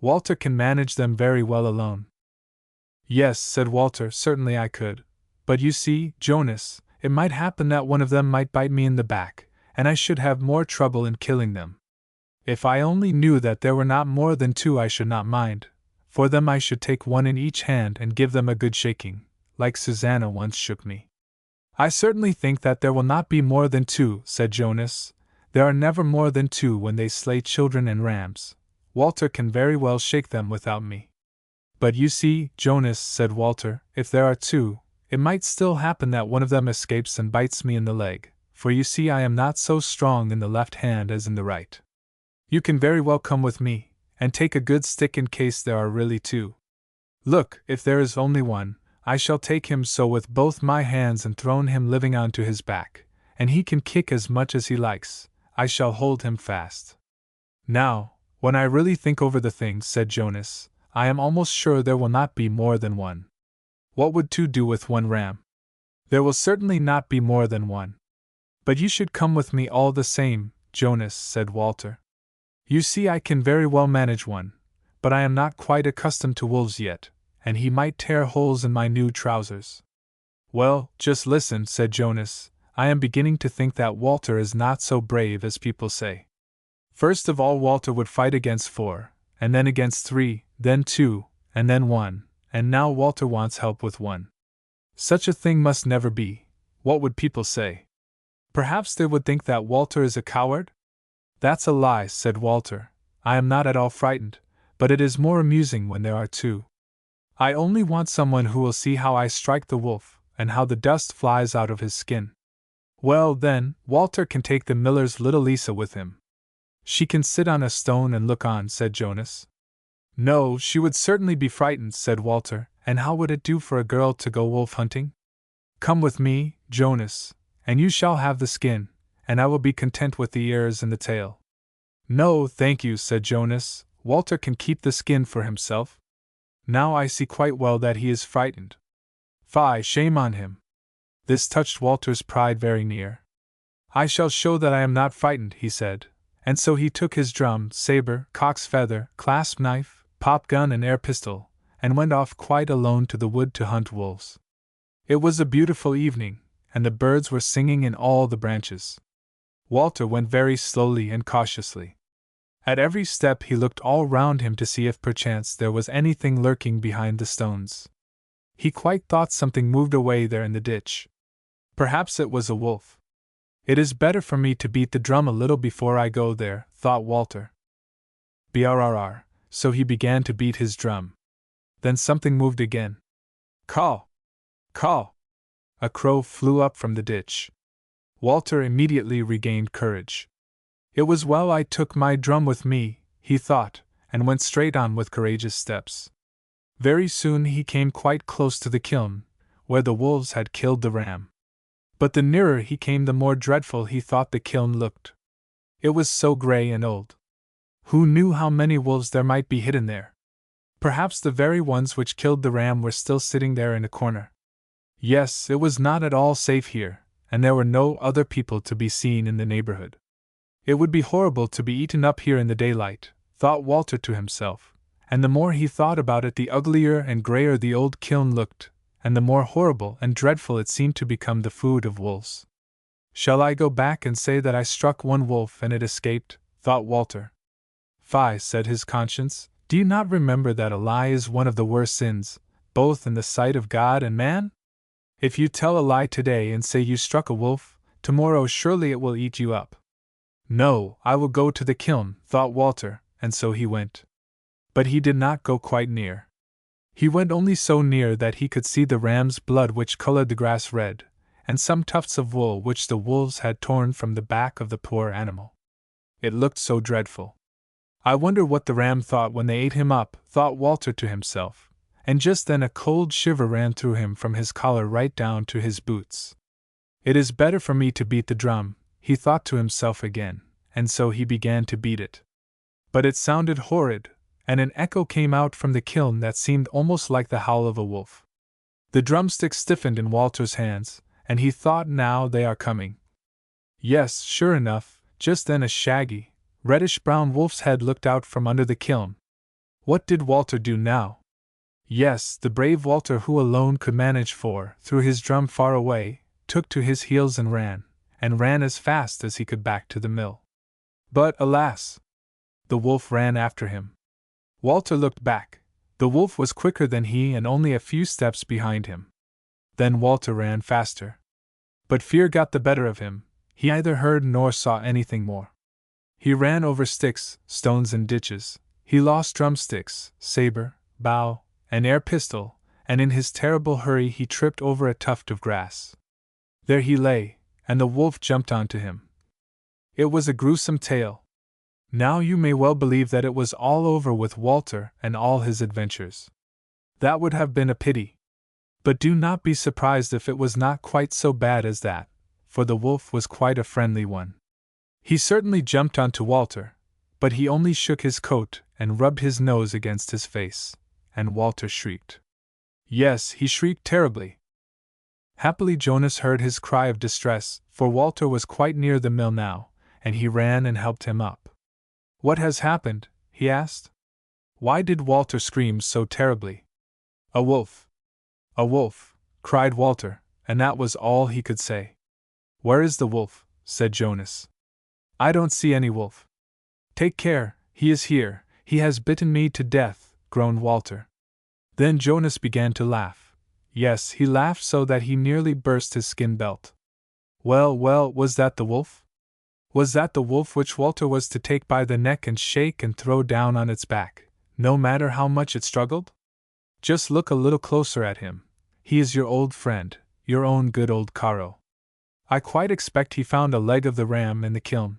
Speaker 1: Walter can manage them very well alone." "Yes," said Walter, "certainly I could. But you see, Jonas, it might happen that one of them might bite me in the back, and I should have more trouble in killing them. If I only knew that there were not more than 2 I should not mind. For them I should take one in each hand and give them a good shaking, like Susanna once shook me." "I certainly think that there will not be more than 2, said Jonas. "There are never more than 2 when they slay children and rams. Walter can very well shake them without me." "But you see, Jonas," said Walter, "if there are 2, it might still happen that one of them escapes and bites me in the leg, for you see I am not so strong in the left hand as in the right. You can very well come with me, and take a good stick in case there are really 2. Look, if there is only one, I shall take him so with both my hands and throw him living onto his back, and he can kick as much as he likes. I shall hold him fast." "Now, when I really think over the thing," said Jonas, "I am almost sure there will not be more than 1. What would 2 do with 1 ram? There will certainly not be more than 1. But you should come with me all the same, Jonas," said Walter. "You see I can very well manage 1, but I am not quite accustomed to wolves yet, and he might tear holes in my new trousers." "Well, just listen," said Jonas, "I am beginning to think that Walter is not so brave as people say. First of all Walter would fight against 4, and then against 3, then 2, and then 1, and now Walter wants help with 1. Such a thing must never be. What would people say? Perhaps they would think that Walter is a coward?" "That's a lie," said Walter. "I am not at all frightened, but it is more amusing when there are 2. I only want someone who will see how I strike the wolf, and how the dust flies out of his skin." "Well, then, Walter can take the miller's little Lisa with him." "She can sit on a stone and look on," said Jonas. "No, she would certainly be frightened," said Walter, "and how would it do for a girl to go wolf hunting? Come with me, Jonas, and you shall have the skin, and I will be content with the ears and the tail." "No, thank you," said Jonas, "Walter can keep the skin for himself. Now I see quite well that he is frightened. Fie, shame on him." This touched Walter's pride very near. "I shall show that I am not frightened," he said, and so he took his drum, saber, cock's feather, clasp knife, pop gun and air pistol, and went off quite alone to the wood to hunt wolves. It was a beautiful evening, and the birds were singing in all the branches. Walter went very slowly and cautiously. At every step he looked all round him to see if perchance there was anything lurking behind the stones. He quite thought something moved away there in the ditch. Perhaps it was a wolf. It is better for me to beat the drum a little before I go there, thought Walter. Brrr, so he began to beat his drum. Then something moved again. Caw! Caw! A crow flew up from the ditch. Walter immediately regained courage. It was well I took my drum with me, he thought, and went straight on with courageous steps. Very soon he came quite close to the kiln, where the wolves had killed the ram. But the nearer he came, the more dreadful he thought the kiln looked. It was so grey and old. Who knew how many wolves there might be hidden there? Perhaps the very ones which killed the ram were still sitting there in a corner. Yes, it was not at all safe here, and there were no other people to be seen in the neighborhood. It would be horrible to be eaten up here in the daylight, thought Walter to himself, and the more he thought about it, the uglier and grayer the old kiln looked, and the more horrible and dreadful it seemed to become the food of wolves. Shall I go back and say that I struck one wolf and it escaped? Thought Walter. Fie, said his conscience, do you not remember that a lie is one of the worst sins, both in the sight of God and man? If you tell a lie today and say you struck a wolf, tomorrow surely it will eat you up. No, I will go to the kiln, thought Walter, and so he went. But he did not go quite near. He went only so near that he could see the ram's blood which colored the grass red, and some tufts of wool which the wolves had torn from the back of the poor animal. It looked so dreadful. I wonder what the ram thought when they ate him up, thought Walter to himself, and just then a cold shiver ran through him from his collar right down to his boots. It is better for me to beat the drum, he thought to himself again, and so he began to beat it. But it sounded horrid, and an echo came out from the kiln that seemed almost like the howl of a wolf. The drumstick stiffened in Walter's hands, and he thought, now they are coming. Yes, sure enough, just then a shaggy, reddish-brown wolf's head looked out from under the kiln. What did Walter do now? Yes, the brave Walter, who alone could manage threw his drum far away, took to his heels and ran as fast as he could back to the mill. But, alas! The wolf ran after him. Walter looked back. The wolf was quicker than he and only a few steps behind him. Then Walter ran faster. But fear got the better of him. He neither heard nor saw anything more. He ran over sticks, stones, and ditches. He lost drumsticks, saber, bow, and air pistol, and in his terrible hurry he tripped over a tuft of grass. There he lay, and the wolf jumped onto him. It was a gruesome tale. Now you may well believe that it was all over with Walter and all his adventures. That would have been a pity. But do not be surprised if it was not quite so bad as that, for the wolf was quite a friendly one. He certainly jumped onto Walter, but he only shook his coat and rubbed his nose against his face, and Walter shrieked. Yes, he shrieked terribly. Happily Jonas heard his cry of distress, for Walter was quite near the mill now, and he ran and helped him up. What has happened? He asked. Why did Walter scream so terribly? A wolf! A wolf! Cried Walter, and that was all he could say. Where is the wolf? Said Jonas. I don't see any wolf. Take care, he is here, he has bitten me to death, groaned Walter. Then Jonas began to laugh. Yes, he laughed so that he nearly burst his skin belt. Well, was that the wolf? Was that the wolf which Walter was to take by the neck and shake and throw down on its back, no matter how much it struggled? Just look a little closer at him. He is your old friend, your own good old Caro. I quite expect he found a leg of the ram in the kiln.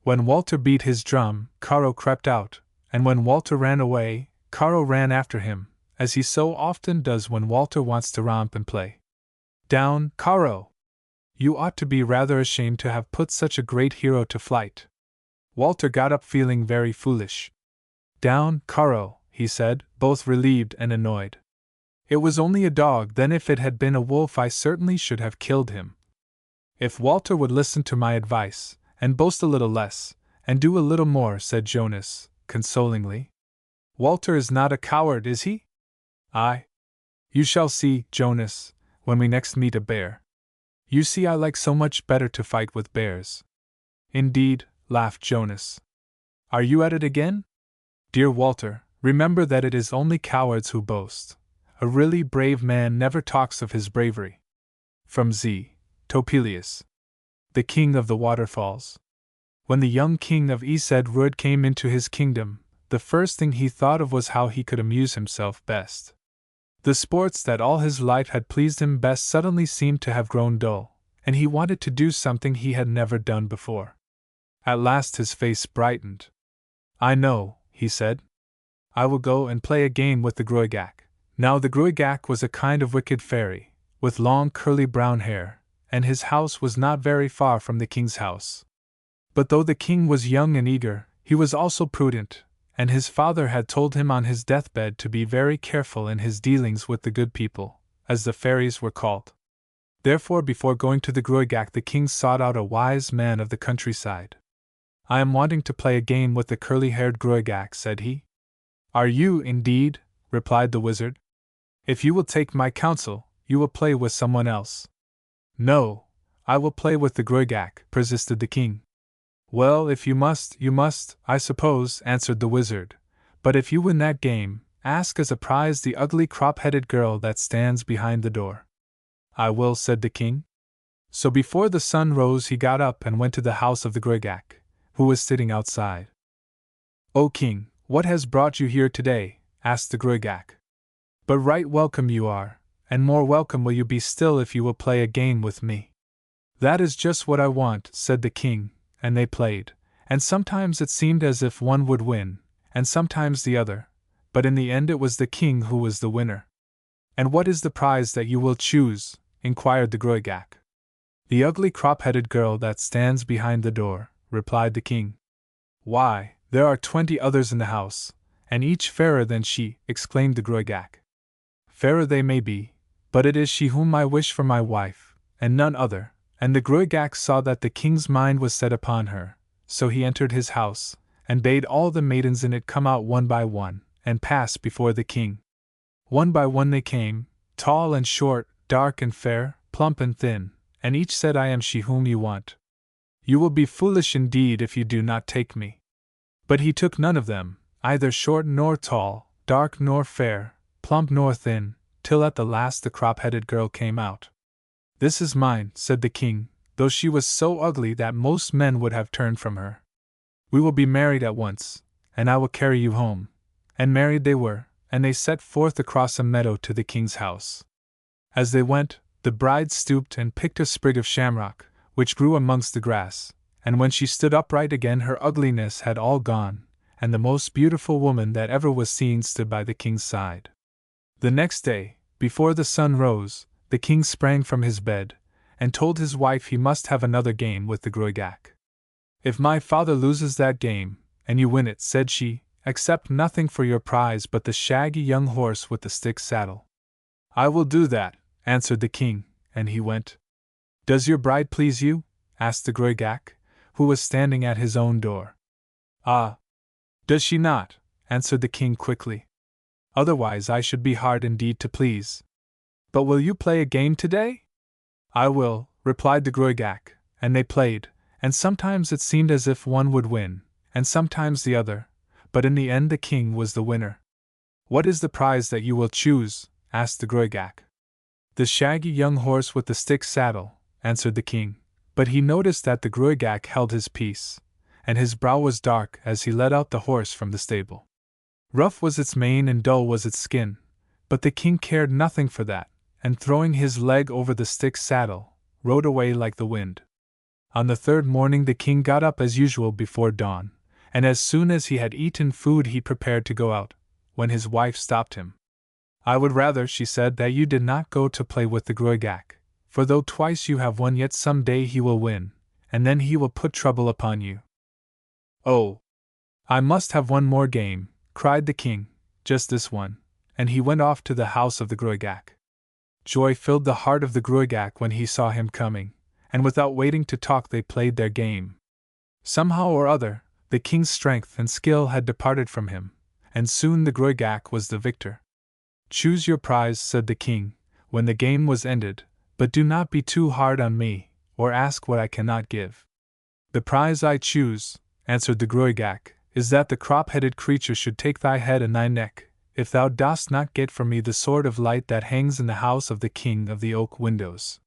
Speaker 1: When Walter beat his drum, Caro crept out, and when Walter ran away, Caro ran after him, as he so often does when Walter wants to romp and play. Down, Caro! You ought to be rather ashamed to have put such a great hero to flight. Walter got up feeling very foolish. Down, Caro, he said, both relieved and annoyed. It was only a dog, then if it had been a wolf I certainly should have killed him. If Walter would listen to my advice, and boast a little less, and do a little more, said Jonas, consolingly. Walter is not a coward, is he? Aye. You shall see, Jonas, when we next meet a bear. You see, I like so much better to fight with bears. Indeed, laughed Jonas. Are you at it again? Dear Walter, remember that it is only cowards who boast. A really brave man never talks of his bravery. From Z. Topelius, the king of the waterfalls. When the young king of Esedrud came into his kingdom, the first thing he thought of was how he could amuse himself best. The sports that all his life had pleased him best suddenly seemed to have grown dull, and he wanted to do something he had never done before. At last his face brightened. "I know," he said. "I will go and play a game with the Gruagach." Now the Gruagach was a kind of wicked fairy, with long curly brown hair, and his house was not very far from the king's house. But though the king was young and eager, he was also prudent, and his father had told him on his deathbed to be very careful in his dealings with the good people, as the fairies were called. Therefore, before going to the Gruagach, the king sought out a wise man of the countryside. "I am wanting to play a game with the curly-haired Gruagach," said he. "Are you, indeed?" replied the wizard. "If you will take my counsel, you will play with someone else." "No, I will play with the Gruagach," persisted the king. "Well, if you must, I suppose," answered the wizard. "But if you win that game, ask as a prize the ugly crop-headed girl that stands behind the door." "I will," said the king. So before the sun rose he got up and went to the house of the Gruagach, who was sitting outside. "O king, what has brought you here today?" asked the Gruagach. "But right welcome you are, and more welcome will you be still if you will play a game with me." "That is just what I want," said the king, and they played, and sometimes it seemed as if one would win, and sometimes the other, but in the end it was the king who was the winner. "And what is the prize that you will choose?" inquired the Gruagach. "The ugly crop-headed girl that stands behind the door," replied the king. "Why, there are 20 others in the house, and each fairer than she," exclaimed the Gruagach. "Fairer they may be, but it is she whom I wish for my wife, and none other." And the Gruagach saw that the king's mind was set upon her, so he entered his house, and bade all the maidens in it come out one by one, and pass before the king. One by one they came, tall and short, dark and fair, plump and thin, and each said, "I am she whom you want. You will be foolish indeed if you do not take me." But he took none of them, either short nor tall, dark nor fair, plump nor thin, till at the last the crop-headed girl came out. "This is mine," said the king, though she was so ugly that most men would have turned from her. "We will be married at once, and I will carry you home." And married they were, and they set forth across a meadow to the king's house. As they went, the bride stooped and picked a sprig of shamrock, which grew amongst the grass, and when she stood upright again her ugliness had all gone, and the most beautiful woman that ever was seen stood by the king's side. The next day, before the sun rose, the king sprang from his bed, and told his wife he must have another game with the Gruagach. "If my father loses that game, and you win it," said she, "accept nothing for your prize but the shaggy young horse with the stick saddle." "I will do that," answered the king, and he went. "Does your bride please you?" asked the Gruagach, who was standing at his own door. "Ah! Does she not?" answered the king quickly. "Otherwise I should be hard indeed to please. But will you play a game today?" "I will," replied the Gruagach, and they played, and sometimes it seemed as if one would win, and sometimes the other, but in the end the king was the winner. "What is the prize that you will choose?" asked the Gruagach. "The shaggy young horse with the stick saddle," answered the king, but he noticed that the Gruagach held his peace, and his brow was dark as he led out the horse from the stable. Rough was its mane and dull was its skin, but the king cared nothing for that, and throwing his leg over the stick saddle, rode away like the wind. On the third morning the king got up as usual before dawn, and as soon as he had eaten food he prepared to go out, when his wife stopped him. "I would rather," she said, "that you did not go to play with the Gruagach, for though twice you have won, yet some day he will win, and then he will put trouble upon you." "Oh! I must have one more game," cried the king, "just this one," and he went off to the house of the Gruagach. Joy filled the heart of the Gruagach when he saw him coming, and without waiting to talk they played their game. Somehow or other, the king's strength and skill had departed from him, and soon the Gruagach was the victor. "Choose your prize," said the king, when the game was ended, "but do not be too hard on me, or ask what I cannot give." "The prize I choose," answered the Gruagach, "is that the crop-headed creature should take thy head and thy neck, if thou dost not get for me the sword of light that hangs in the house of the king of the oak windows.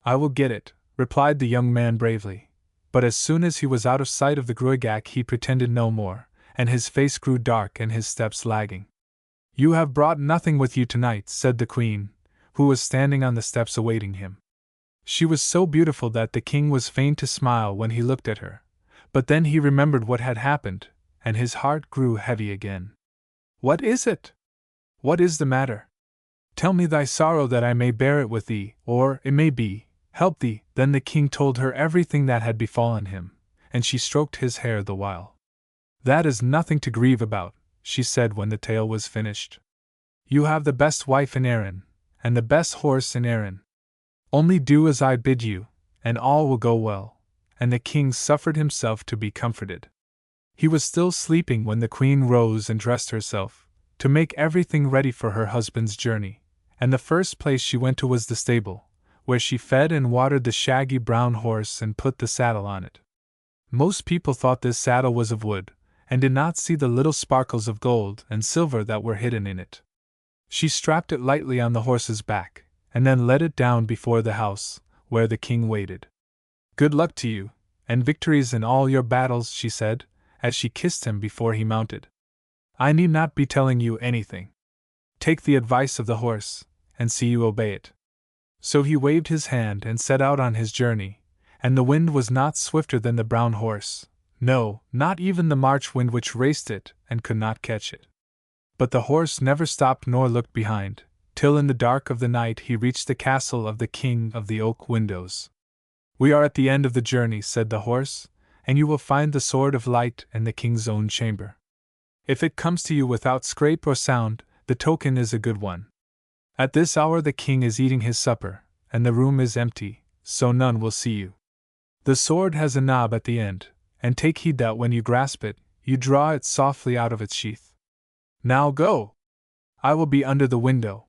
Speaker 1: I will get it, replied the young man bravely, but as soon as he was out of sight of the Gruagach he pretended no more, and his face grew dark and his steps lagging. You have brought nothing with you tonight, said the queen, who was standing on the steps awaiting him. She was so beautiful that the king was fain to smile when he looked at her, but then he remembered what had happened, and his heart grew heavy again. What is it? What is the matter? Tell me thy sorrow that I may bear it with thee, or, it may be, help thee. Then the king told her everything that had befallen him, and she stroked his hair the while. That is nothing to grieve about, she said when the tale was finished. You have the best wife in Erin, and the best horse in Erin. Only do as I bid you, and all will go well. And the king suffered himself to be comforted. He was still sleeping when the queen rose and dressed herself, to make everything ready for her husband's journey, and the first place she went to was the stable, where she fed and watered the shaggy brown horse and put the saddle on it. Most people thought this saddle was of wood, and did not see the little sparkles of gold and silver that were hidden in it. She strapped it lightly on the horse's back, and then led it down before the house, where the king waited. Good luck to you, and victories in all your battles, she said, as she kissed him before he mounted. I need not be telling you anything. Take the advice of the horse, and see you obey it. So he waved his hand and set out on his journey, and the wind was not swifter than the brown horse, no, not even the March wind which raced it and could not catch it. But the horse never stopped nor looked behind, till in the dark of the night he reached the castle of the king of the oak windows. We are at the end of the journey, said the horse, and you will find the sword of light in the king's own chamber. If it comes to you without scrape or sound, the token is a good one. At this hour the king is eating his supper, and the room is empty, so none will see you. The sword has a knob at the end, and take heed that when you grasp it, you draw it softly out of its sheath. Now go! I will be under the window.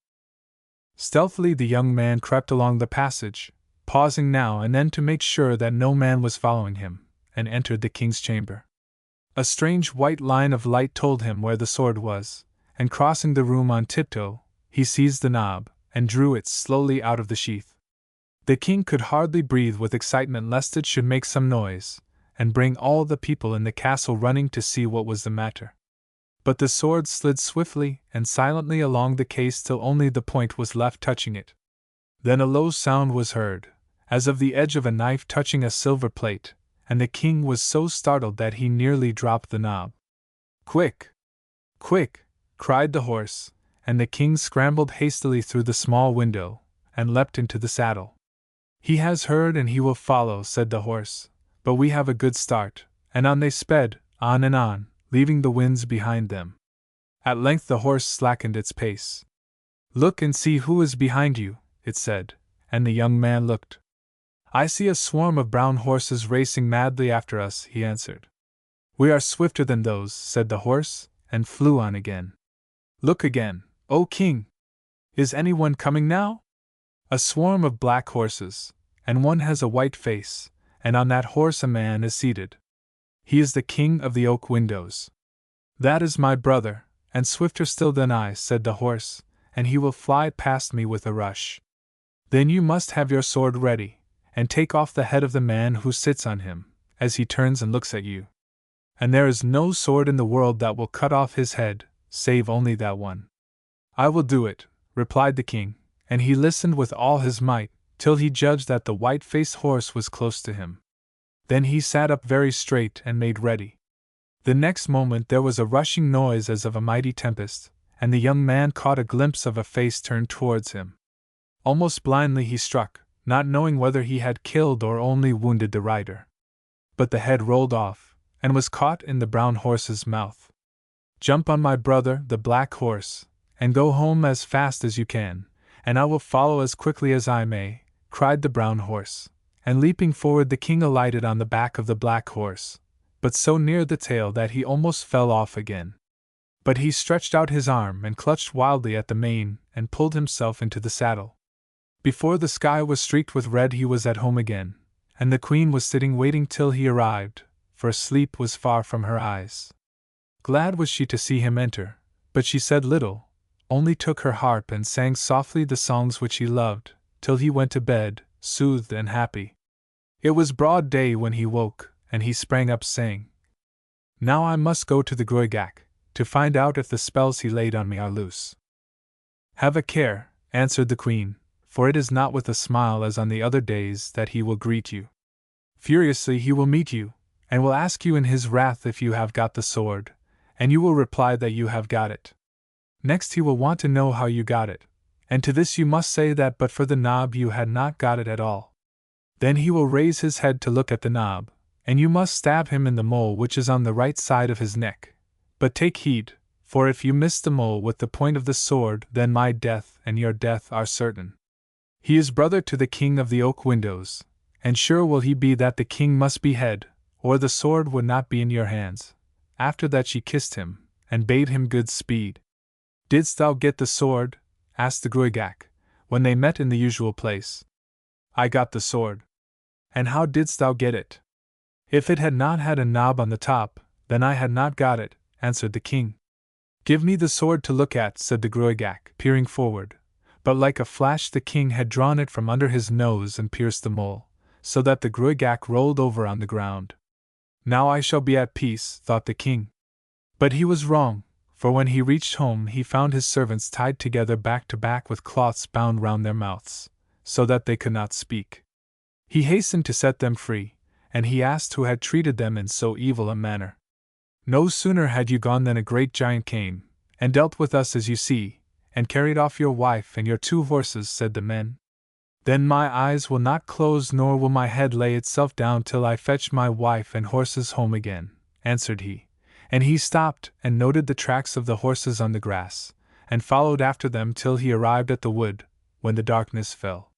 Speaker 1: Stealthily the young man crept along the passage, pausing now and then to make sure that no man was following him, and entered the king's chamber. A strange white line of light told him where the sword was, and crossing the room on tiptoe, he seized the knob, and drew it slowly out of the sheath. The king could hardly breathe with excitement lest it should make some noise, and bring all the people in the castle running to see what was the matter. But the sword slid swiftly and silently along the case till only the point was left touching it. Then a low sound was heard, as of the edge of a knife touching a silver plate, and the king was so startled that he nearly dropped the knob. Quick! Quick! Cried the horse, and the king scrambled hastily through the small window, and leapt into the saddle. He has heard and he will follow, said the horse, but we have a good start, and on they sped, on and on, leaving the winds behind them. At length the horse slackened its pace. Look and see who is behind you, it said, and the young man looked. I see a swarm of brown horses racing madly after us, he answered. We are swifter than those, said the horse, and flew on again. Look again, O king! Is anyone coming now? A swarm of black horses, and one has a white face, and on that horse a man is seated. He is the king of the oak windows. That is my brother, and swifter still than I, said the horse, and he will fly past me with a rush. Then you must have your sword ready, and take off the head of the man who sits on him, as he turns and looks at you. And there is no sword in the world that will cut off his head, save only that one. I will do it, replied the king, and he listened with all his might, till he judged that the white-faced horse was close to him. Then he sat up very straight and made ready. The next moment there was a rushing noise as of a mighty tempest, and the young man caught a glimpse of a face turned towards him. Almost blindly he struck, not knowing whether he had killed or only wounded the rider. But the head rolled off, and was caught in the brown horse's mouth. Jump on my brother, the black horse, and go home as fast as you can, and I will follow as quickly as I may, cried the brown horse, and leaping forward the king alighted on the back of the black horse, but so near the tail that he almost fell off again. But he stretched out his arm and clutched wildly at the mane and pulled himself into the saddle. Before the sky was streaked with red he was at home again, and the queen was sitting waiting till he arrived, for sleep was far from her eyes. Glad was she to see him enter, But she said little, only took her harp and sang softly the songs which he loved, till he went to bed, soothed and happy. It was broad day when he woke, and he sprang up saying, "Now I must go to the Gruagach, to find out if the spells he laid on me are loose." "Have a care," answered the Queen, "for it is not with a smile as on the other days that he will greet you. Furiously he will meet you, and will ask you in his wrath if you have got the sword, and you will reply that you have got it. Next he will want to know how you got it, and to this you must say that but for the knob you had not got it at all. Then he will raise his head to look at the knob, and you must stab him in the mole which is on the right side of his neck. But take heed, for if you miss the mole with the point of the sword, then my death and your death are certain. He is brother to the king of the oak windows, and sure will he be that the king must be head, or the sword would not be in your hands." After that she kissed him, and bade him good speed. "Didst thou get the sword?" asked the Gruagach, when they met in the usual place. "I got the sword." "And how didst thou get it?" "If it had not had a knob on the top, then I had not got it," answered the king. "Give me the sword to look at," said the Gruagach, peering forward, but like a flash the king had drawn it from under his nose and pierced the mole, so that the Gruagach rolled over on the ground. "Now I shall be at peace," thought the king. But he was wrong, for when he reached home he found his servants tied together back to back with cloths bound round their mouths, so that they could not speak. He hastened to set them free, and he asked who had treated them in so evil a manner. "No sooner had you gone than a great giant came, and dealt with us as you see, and carried off your wife and your 2 horses," said the men. "Then my eyes will not close nor will my head lay itself down till I fetch my wife and horses home again," answered he, and he stopped and noted the tracks of the horses on the grass, and followed after them till he arrived at the wood, when the darkness fell.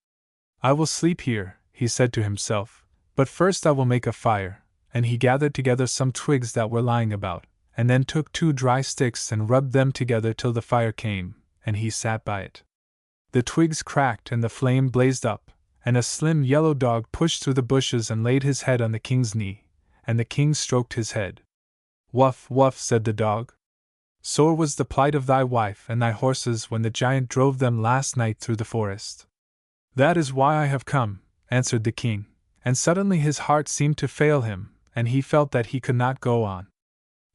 Speaker 1: "I will sleep here," he said to himself, "but first I will make a fire," and he gathered together some twigs that were lying about, and then took 2 dry sticks and rubbed them together till the fire came, and he sat by it. The twigs cracked and the flame blazed up, and a slim yellow dog pushed through the bushes and laid his head on the king's knee, and the king stroked his head. "Wuff, wuff," said the dog. "Sore was the plight of thy wife and thy horses when the giant drove them last night through the forest." "That is why I have come," answered the king, and suddenly his heart seemed to fail him, and he felt that he could not go on.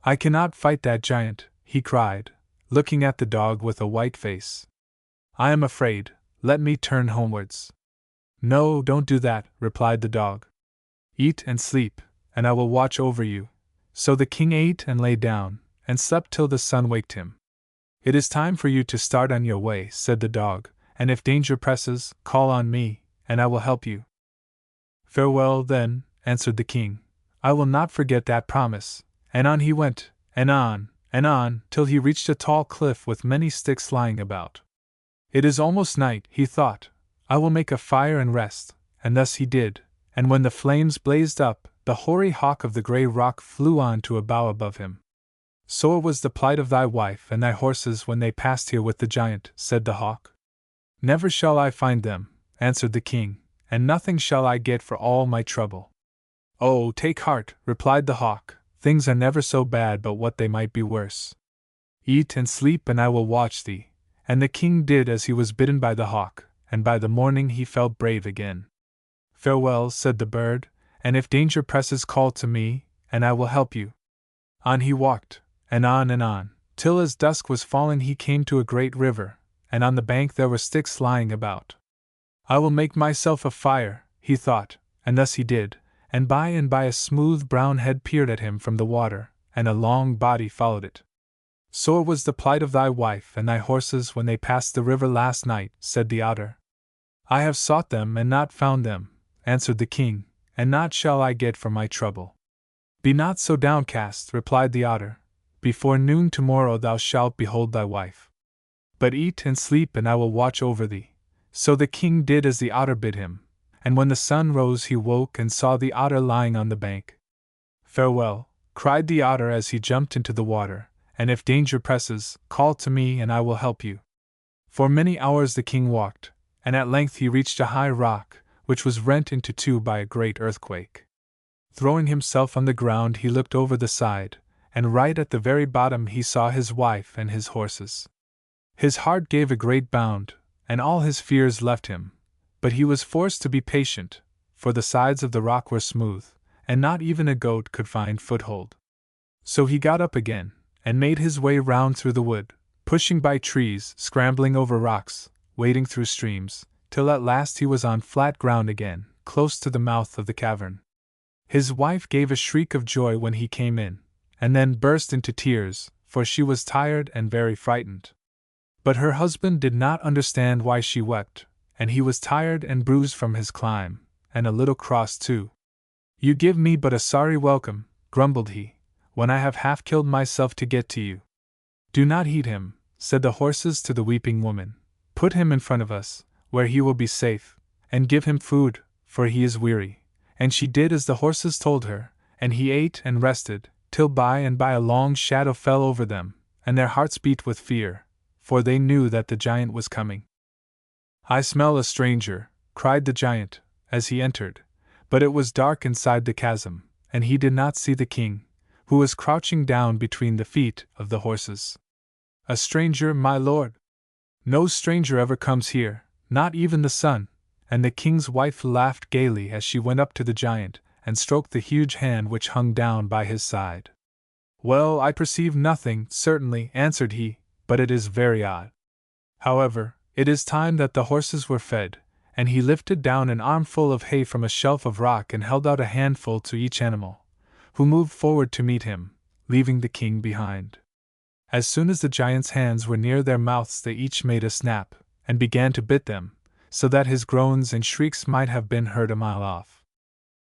Speaker 1: "I cannot fight that giant," he cried, looking at the dog with a white face. "I am afraid, let me turn homewards." "No, don't do that," replied the dog. "Eat and sleep, and I will watch over you." So the king ate and lay down, and slept till the sun waked him. "It is time for you to start on your way," said the dog, "and if danger presses, call on me, and I will help you." "Farewell, then," answered the king. "I will not forget that promise," and on he went, and on, till he reached a tall cliff with many sticks lying about. "It is almost night," he thought. "I will make a fire and rest," and thus he did, and when the flames blazed up, the hoary hawk of the grey rock flew on to a bough above him. "Sore was the plight of thy wife and thy horses when they passed here with the giant," said the hawk. "Never shall I find them," answered the king, "and nothing shall I get for all my trouble." "Oh, take heart," replied the hawk, "things are never so bad but what they might be worse. Eat and sleep and I will watch thee." And the king did as he was bidden by the hawk, and by the morning he felt brave again. "Farewell," said the bird, "and if danger presses call to me, and I will help you." On he walked, and on, till as dusk was falling he came to a great river, and on the bank there were sticks lying about. "I will make myself a fire," he thought, and thus he did, and by a smooth brown head peered at him from the water, and a long body followed it. "Sore was the plight of thy wife and thy horses when they passed the river last night," said the otter. "I have sought them and not found them," answered the king, "and naught shall I get for my trouble." "Be not so downcast," replied the otter. "Before noon tomorrow thou shalt behold thy wife. But eat and sleep and I will watch over thee." So the king did as the otter bid him, and when the sun rose he woke and saw the otter lying on the bank. "Farewell," cried the otter as he jumped into the water, "and if danger presses, call to me and I will help you." For many hours the king walked, and at length he reached a high rock, which was rent into 2 by a great earthquake. Throwing himself on the ground he looked over the side, and right at the very bottom he saw his wife and his horses. His heart gave a great bound, and all his fears left him, but he was forced to be patient, for the sides of the rock were smooth, and not even a goat could find foothold. So he got up again, and made his way round through the wood, pushing by trees, scrambling over rocks, wading through streams, till at last he was on flat ground again, close to the mouth of the cavern. His wife gave a shriek of joy when he came in, and then burst into tears, for she was tired and very frightened. But her husband did not understand why she wept, and he was tired and bruised from his climb, and a little cross too. "You give me but a sorry welcome," grumbled he, "when I have half killed myself to get to you." "Do not heed him," said the horses to the weeping woman. "Put him in front of us, where he will be safe, and give him food, for he is weary." And she did as the horses told her, and he ate and rested, till by and by a long shadow fell over them, and their hearts beat with fear, for they knew that the giant was coming. "I smell a stranger," cried the giant, as he entered, but it was dark inside the chasm, and he did not see the king, who was crouching down between the feet of the horses. "A stranger, my lord? No stranger ever comes here, not even the sun," and the king's wife laughed gaily as she went up to the giant, and stroked the huge hand which hung down by his side. "Well, I perceive nothing, certainly," answered he, "but it is very odd. However, it is time that the horses were fed," and he lifted down an armful of hay from a shelf of rock and held out a handful to each animal, who moved forward to meet him, leaving the king behind. As soon as the giant's hands were near their mouths they each made a snap, and began to bit them, so that his groans and shrieks might have been heard a mile off.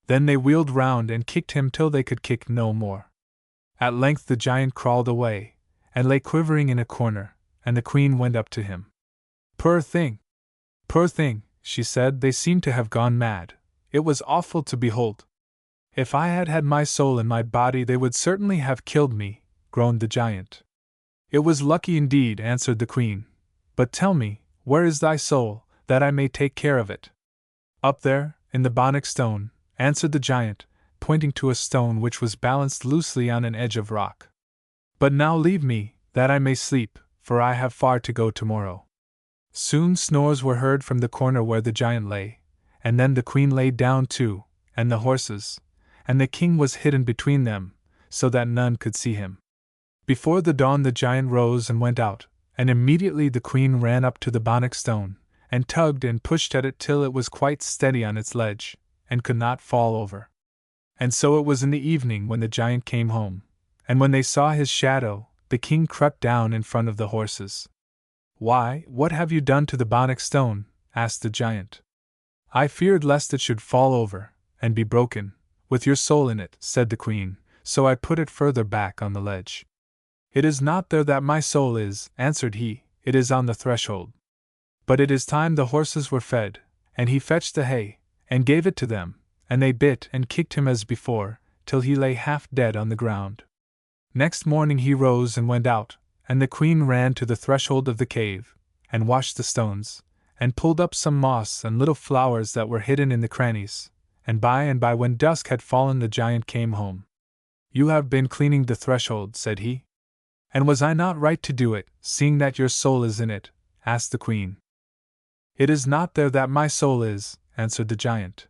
Speaker 1: Then they wheeled round and kicked him till they could kick no more. At length the giant crawled away, and lay quivering in a corner, and the queen went up to him. Poor thing! Poor thing!" she said, "they seem to have gone mad. It was awful to behold." "If I had had my soul in my body they would certainly have killed me," groaned the giant. "It was lucky indeed," answered the queen. "But tell me, where is thy soul, that I may take care of it?" "Up there, in the bonnet stone," answered the giant, pointing to a stone which was balanced loosely on an edge of rock. "But now leave me, that I may sleep, for I have far to go tomorrow." Soon snores were heard from the corner where the giant lay, and then the queen lay down too, and the horses, and the king was hidden between them, so that none could see him. Before the dawn the giant rose and went out, and immediately the queen ran up to the bonnet stone, and tugged and pushed at it till it was quite steady on its ledge, and could not fall over. And so it was in the evening when the giant came home, and when they saw his shadow, the king crept down in front of the horses. "Why, what have you done to the bonnet stone?" asked the giant. "I feared lest it should fall over, and be broken, with your soul in it," said the queen, "so I put it further back on the ledge." "It is not there that my soul is," answered he, "it is on the threshold." But it is time the horses were fed, and he fetched the hay, and gave it to them, and they bit and kicked him as before, till he lay half dead on the ground. Next morning he rose and went out, and the queen ran to the threshold of the cave, and washed the stones, and pulled up some moss and little flowers that were hidden in the crannies, and by when dusk had fallen the giant came home. "You have been cleaning the threshold," said he. "And was I not right to do it, seeing that your soul is in it?" asked the queen. "It is not there that my soul is," answered the giant.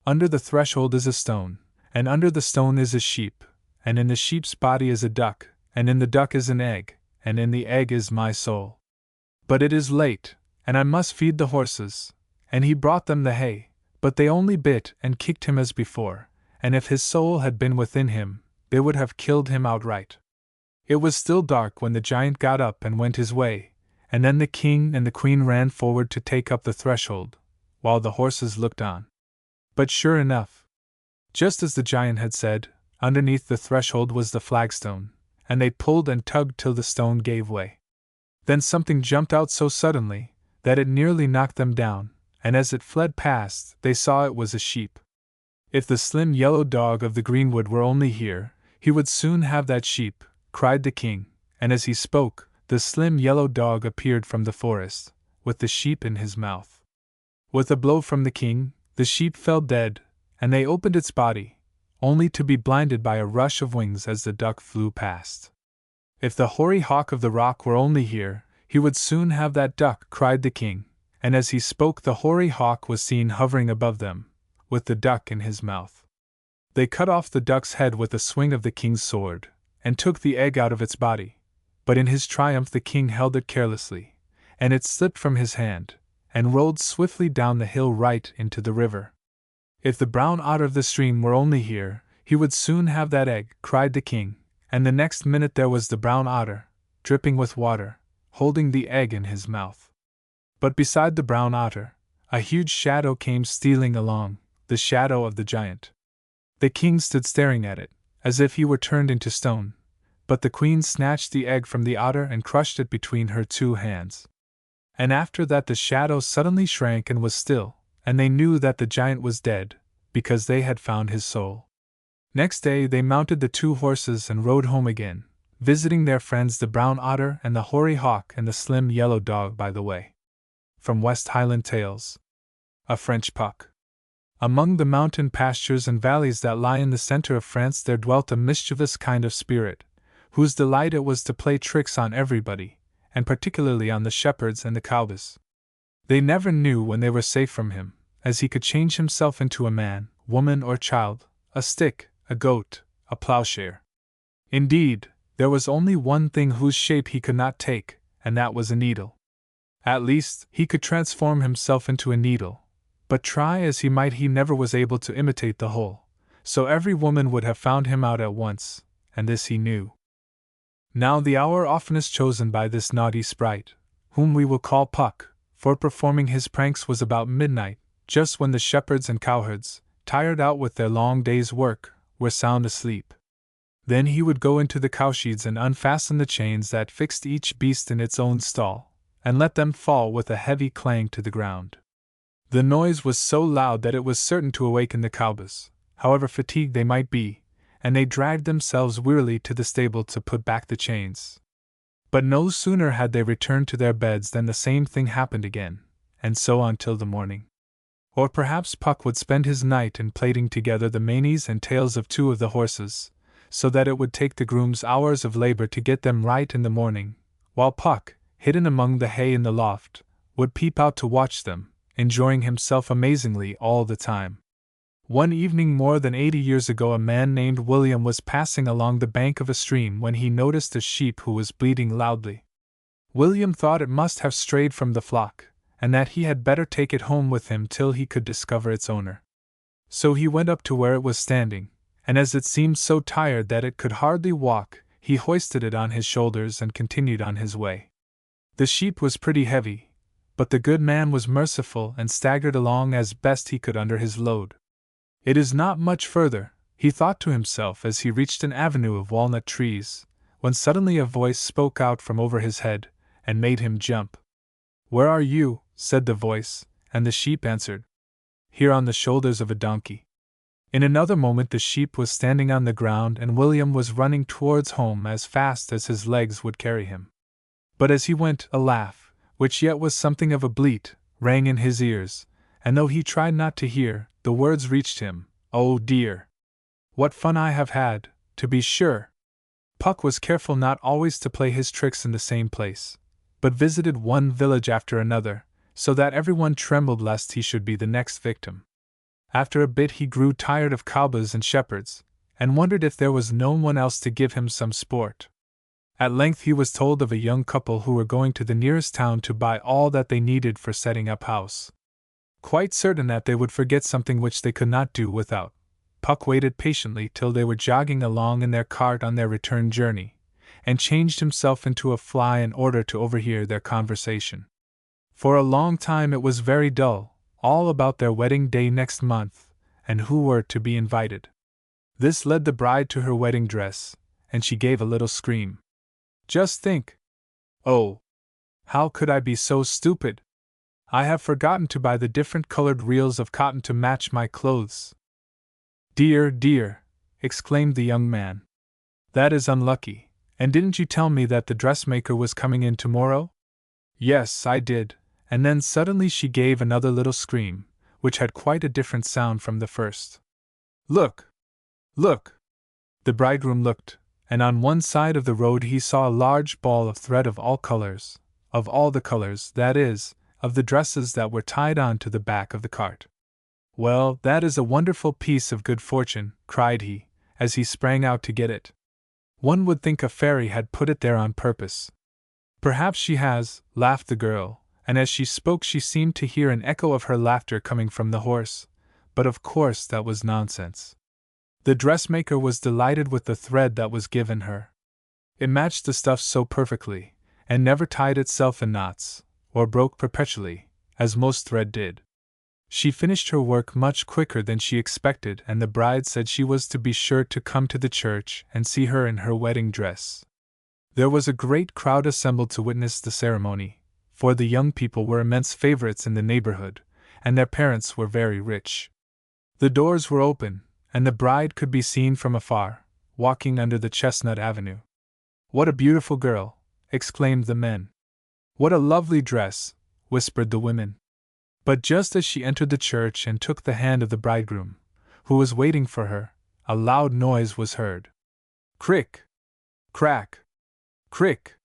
Speaker 1: "Under the threshold is a stone, and under the stone is a sheep, and in the sheep's body is a duck, and in the duck is an egg, and in the egg is my soul. But it is late, and I must feed the horses." And he brought them the hay, but they only bit and kicked him as before, and if his soul had been within him, they would have killed him outright. It was still dark when the giant got up and went his way, and then the king and the queen ran forward to take up the threshold, while the horses looked on. But sure enough, just as the giant had said, underneath the threshold was the flagstone, and they pulled and tugged till the stone gave way. Then something jumped out so suddenly that it nearly knocked them down, and as it fled past, they saw it was a sheep. "If the slim yellow dog of the greenwood were only here, he would soon have that sheep," cried the king, and as he spoke, the slim yellow dog appeared from the forest, with the sheep in his mouth. With a blow from the king, the sheep fell dead, and they opened its body, only to be blinded by a rush of wings as the duck flew past. If the hoary hawk of the rock were only here, he would soon have that duck, cried the king, and as he spoke the hoary hawk was seen hovering above them, with the duck in his mouth. They cut off the duck's head with a swing of the king's sword, and took the egg out of its body, but in his triumph the king held it carelessly, and it slipped from his hand, and rolled swiftly down the hill right into the river. If the brown otter of the stream were only here, he would soon have that egg, cried the king, and the next minute there was the brown otter, dripping with water, holding the egg in his mouth. But beside the brown otter, a huge shadow came stealing along, the shadow of the giant. The king stood staring at it, as if he were turned into stone, but the queen snatched the egg from the otter and crushed it between her two hands. And after that the shadow suddenly shrank and was still, and they knew that the giant was dead, because they had found his soul. Next day they mounted the 2 horses and rode home again, visiting their friends the brown otter and the hoary hawk and the slim yellow dog by the way. From West Highland Tales. A French Puck. Among the mountain pastures and valleys that lie in the center of France there dwelt a mischievous kind of spirit, whose delight it was to play tricks on everybody, and particularly on the shepherds and the cowboys. They never knew when they were safe from him, as he could change himself into a man, woman or child, a stick, a goat, a plowshare. Indeed, there was only one thing whose shape he could not take, and that was a needle. At least, he could transform himself into a needle, but try as he might he never was able to imitate the whole, so every woman would have found him out at once, and this he knew. Now the hour oftenest chosen by this naughty sprite, whom we will call Puck, for performing his pranks was about midnight, just when the shepherds and cowherds, tired out with their long day's work, were sound asleep. Then he would go into the cowsheds and unfasten the chains that fixed each beast in its own stall, and let them fall with a heavy clang to the ground. The noise was so loud that it was certain to awaken the cowboys, however fatigued they might be, and they dragged themselves wearily to the stable to put back the chains. But no sooner had they returned to their beds than the same thing happened again, and so on till the morning. Or perhaps Puck would spend his night in plaiting together the manes and tails of 2 of the horses, so that it would take the grooms hours of labor to get them right in the morning, while Puck, hidden among the hay in the loft, would peep out to watch them, enjoying himself amazingly all the time. One evening more than 80 years ago a man named William was passing along the bank of a stream when he noticed a sheep who was bleating loudly. William thought it must have strayed from the flock, and that he had better take it home with him till he could discover its owner. So he went up to where it was standing, and as it seemed so tired that it could hardly walk, he hoisted it on his shoulders and continued on his way. The sheep was pretty heavy, but the good man was merciful and staggered along as best he could under his load. It is not much further, he thought to himself as he reached an avenue of walnut trees, when suddenly a voice spoke out from over his head, and made him jump. "Where are you?" said the voice, and the sheep answered, "Here on the shoulders of a donkey." In another moment the sheep was standing on the ground and William was running towards home as fast as his legs would carry him. But as he went, a laugh, which yet was something of a bleat, rang in his ears, and though he tried not to hear, the words reached him, "Oh dear! What fun I have had, to be sure!" Puck was careful not always to play his tricks in the same place, but visited one village after another, so that everyone trembled lest he should be the next victim. After a bit he grew tired of cowboys and shepherds, and wondered if there was no one else to give him some sport. At length he was told of a young couple who were going to the nearest town to buy all that they needed for setting up house. Quite certain that they would forget something which they could not do without, Puck waited patiently till they were jogging along in their cart on their return journey, and changed himself into a fly in order to overhear their conversation. For a long time it was very dull, all about their wedding day next month, and who were to be invited. This led the bride to her wedding dress, and she gave a little scream. "Just think! Oh! How could I be so stupid? I have forgotten to buy the different colored reels of cotton to match my clothes." "Dear, dear!" exclaimed the young man. "That is unlucky, and didn't you tell me that the dressmaker was coming in tomorrow?" "Yes, I did," and then suddenly she gave another little scream, which had quite a different sound from the first. "Look! Look! The bridegroom looked, and on one side of the road he saw a large ball of thread of all colors, of all the colors, that is, of the dresses that were tied on to the back of the cart. Well, that is a wonderful piece of good fortune, cried he, as he sprang out to get it. One would think a fairy had put it there on purpose. Perhaps she has, laughed the girl, and as she spoke she seemed to hear an echo of her laughter coming from the horse, but of course that was nonsense. The dressmaker was delighted with the thread that was given her. It matched the stuff so perfectly, and never tied itself in knots, or broke perpetually, as most thread did. She finished her work much quicker than she expected, and the bride said she was to be sure to come to the church and see her in her wedding dress. There was a great crowd assembled to witness the ceremony, for the young people were immense favorites in the neighborhood, and their parents were very rich. The doors were open, and the bride could be seen from afar, walking under the chestnut avenue. "What a beautiful girl!" exclaimed the men. "What a lovely dress!" whispered the women. But just as she entered the church and took the hand of the bridegroom, who was waiting for her, a loud noise was heard. Crick! Crack! Crick!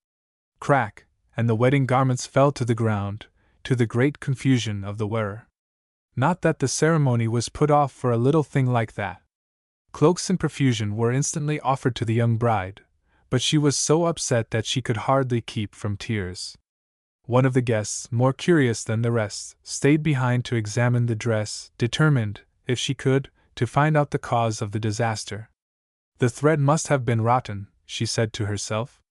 Speaker 1: Crack! And the wedding garments fell to the ground, to the great confusion of the wearer. Not that the ceremony was put off for a little thing like that. Cloaks in profusion were instantly offered to the young bride, but she was so upset that she could hardly keep from tears. One of the guests, more curious than the rest, stayed behind to examine the dress, determined, if she could, to find out the cause of the disaster. "The thread must have been rotten," she said to herself.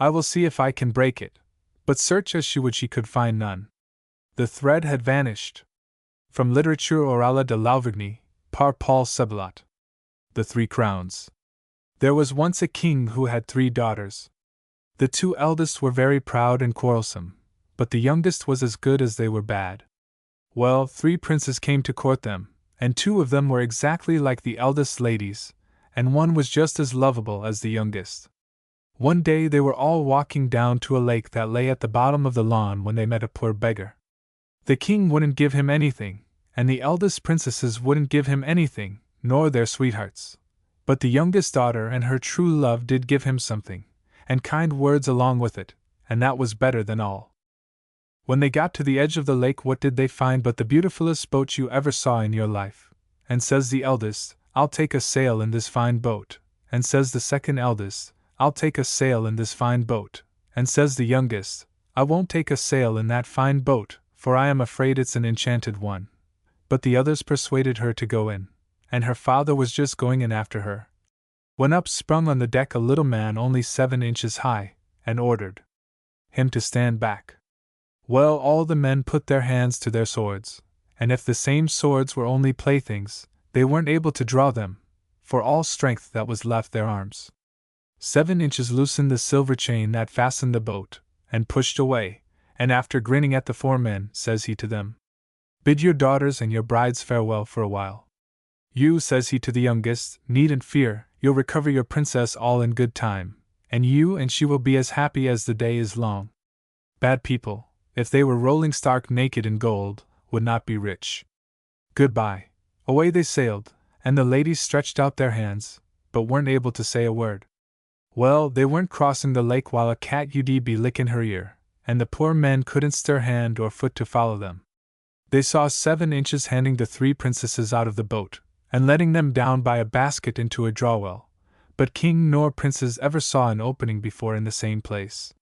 Speaker 1: "I will see if I can break it." But search as she would, she could find none. The thread had vanished. From Literature orale de l'Auvergne, par Paul Sebelot. The Three Crowns. There was once a king who had 3 daughters. The 2 eldest were very proud and quarrelsome, but the youngest was as good as they were bad. Well, 3 princes came to court them, and 2 of them were exactly like the eldest ladies, and one was just as lovable as the youngest. One day they were all walking down to a lake that lay at the bottom of the lawn when they met a poor beggar. The king wouldn't give him anything, and the eldest princesses wouldn't give him anything, nor their sweethearts. But the youngest daughter and her true love did give him something, and kind words along with it, and that was better than all. When they got to the edge of the lake, what did they find but the beautifulest boat you ever saw in your life? And says the eldest, "I'll take a sail in this fine boat," and says the second eldest, "I'll take a sail in this fine boat," and says the youngest, "I won't take a sail in that fine boat, for I am afraid it's an enchanted one." But the others persuaded her to go in, and her father was just going in after her, when up sprung on the deck a little man only 7 inches high, and ordered him to stand back. Well, all the men put their hands to their swords, and if the same swords were only playthings, they weren't able to draw them, for all strength that was left their arms. 7 inches loosened the silver chain that fastened the boat, and pushed away, and after grinning at the 4 men, says he to them, "Bid your daughters and your brides farewell for a while. You," says he to the youngest, "needn't fear, you'll recover your princess all in good time, and you and she will be as happy as the day is long. Bad people, if they were rolling stark naked in gold, would not be rich. Goodbye." Away they sailed, and the ladies stretched out their hands, but weren't able to say a word. Well, they weren't crossing the lake while a cat would be licking her ear, and the poor men couldn't stir hand or foot to follow them. They saw 7 inches handing the 3 princesses out of the boat, and letting them down by a basket into a drawwell, but king nor princes ever saw an opening before in the same place.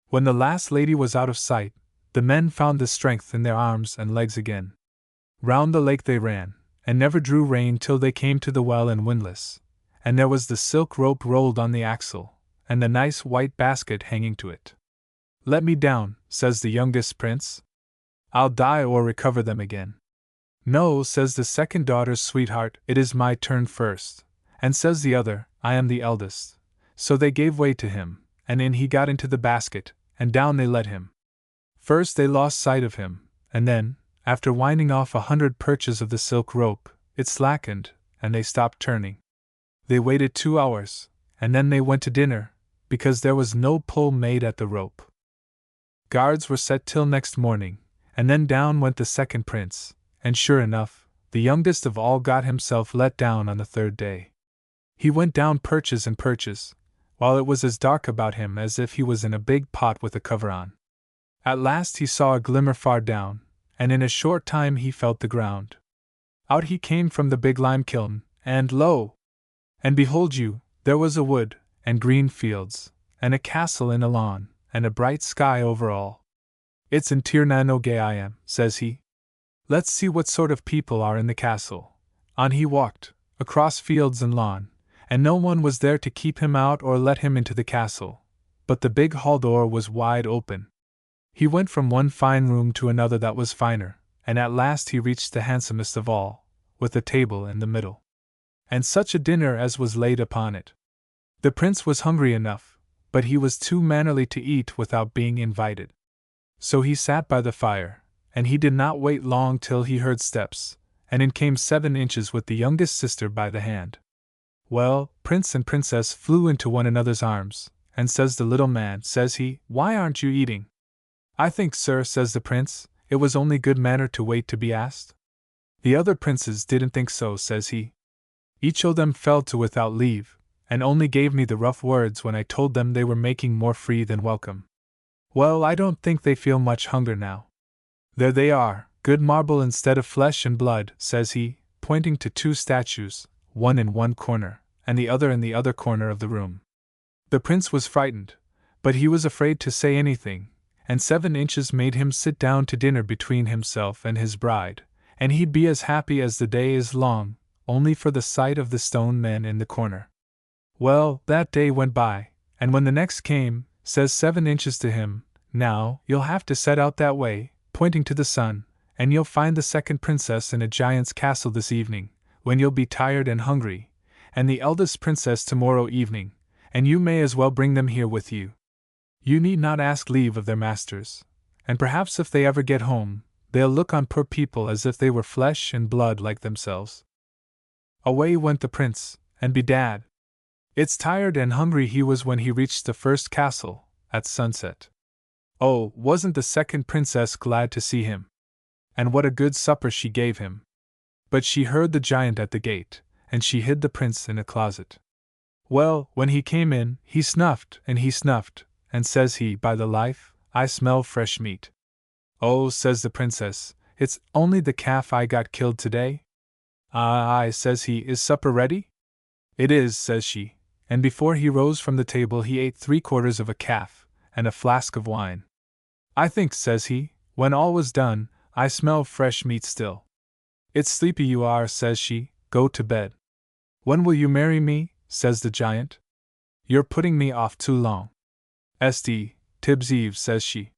Speaker 1: When the last lady was out of sight, the men found the strength in their arms and legs again. Round the lake they ran, and never drew rein till they came to the well and windlass, and there was the silk rope rolled on the axle, and the nice white basket hanging to it. "Let me down," says the youngest prince. "I'll die or recover them again." "No," says the second daughter's sweetheart, "it is my turn first," and says the other, "I am the eldest." So they gave way to him, and in he got into the basket, and down they let him. First they lost sight of him, and then, after winding off 100 perches of the silk rope, it slackened, and they stopped turning. They waited 2 hours, and then they went to dinner, because there was no pull made at the rope. Guards were set till next morning, and then down went the second prince, and sure enough, the youngest of all got himself let down on the 3rd day. He went down perches and perches, while it was as dark about him as if he was in a big pot with a cover on. At last he saw a glimmer far down, and in a short time he felt the ground. Out he came from the big lime kiln, and lo! And behold you, there was a wood, and green fields, and a castle in a lawn, and a bright sky over all. It's in Tirna no gay I am, says he. Let's see what sort of people are in the castle. On he walked, across fields and lawn, and no one was there to keep him out or let him into the castle, but the big hall door was wide open. He went from one fine room to another that was finer, and at last he reached the handsomest of all, with a table in the middle, and such a dinner as was laid upon it. The prince was hungry enough, but he was too mannerly to eat without being invited. So he sat by the fire, and he did not wait long till he heard steps, and in came 7 inches with the youngest sister by the hand. Well, Prince and Princess flew into one another's arms, and says the little man, says he, why aren't you eating? I think, sir, says the prince, it was only good manner to wait to be asked. The other princes didn't think so, says he. Each of them fell to without leave, and only gave me the rough words when I told them they were making more free than welcome. Well, I don't think they feel much hunger now. There they are, good marble instead of flesh and blood, says he, pointing to 2 statues, one in one corner, and the other in the other corner of the room. The prince was frightened, but he was afraid to say anything, and 7 inches made him sit down to dinner between himself and his bride, and he'd be as happy as the day is long, only for the sight of the stone men in the corner. Well, that day went by, and when the next came, says 7 inches to him, now, you'll have to set out that way, pointing to the sun, and you'll find the second princess in a giant's castle this evening, when you'll be tired and hungry, and the eldest princess tomorrow evening, and you may as well bring them here with you. You need not ask leave of their masters, and perhaps if they ever get home, they'll look on poor people as if they were flesh and blood like themselves. Away went the prince, and bedad! It's tired and hungry he was when he reached the first castle, at sunset. Oh, wasn't the second princess glad to see him! And what a good supper she gave him! But she heard the giant at the gate, and she hid the prince in a closet. Well, when he came in, he snuffed, and says he, by the life, I smell fresh meat. Oh, says the princess, it's only the calf I got killed today. Aye, says he, is supper ready? It is, says she, and before he rose from the table he ate 3/4 of a calf, and a flask of wine. I think, says he, when all was done, I smell fresh meat still. It's sleepy you are, says she, go to bed. When will you marry me, says the giant. You're putting me off too long. St. Tibbs Eve, says she.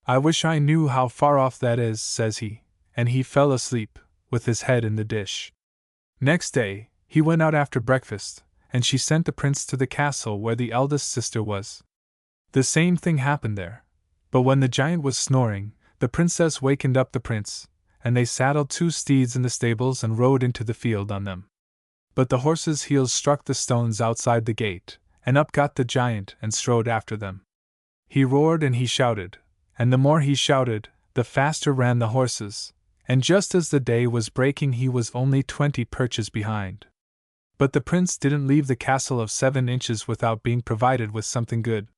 Speaker 1: I wish I knew how far off that is, says he, and he fell asleep, with his head in the dish. Next day, he went out after breakfast, and she sent the prince to the castle where the eldest sister was. The same thing happened there, but when the giant was snoring, the princess wakened up the prince, and they saddled 2 steeds in the stables and rode into the field on them. But the horses' heels struck the stones outside the gate, and up got the giant and strode after them. He roared and he shouted, and the more he shouted, the faster ran the horses, and just as the day was breaking he was only 20 perches behind. But the prince didn't leave the castle of 7 inches without being provided with something good.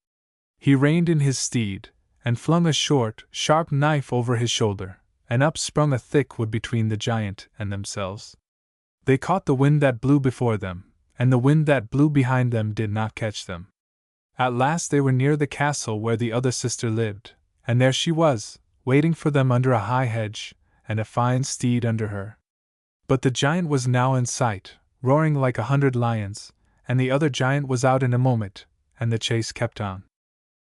Speaker 1: He reined in his steed, and flung a short, sharp knife over his shoulder, and up sprung a thick wood between the giant and themselves. They caught the wind that blew before them, and the wind that blew behind them did not catch them. At last they were near the castle where the other sister lived, and there she was, waiting for them under a high hedge, and a fine steed under her. But the giant was now in sight, roaring like 100 lions, and the other giant was out in a moment, and the chase kept on.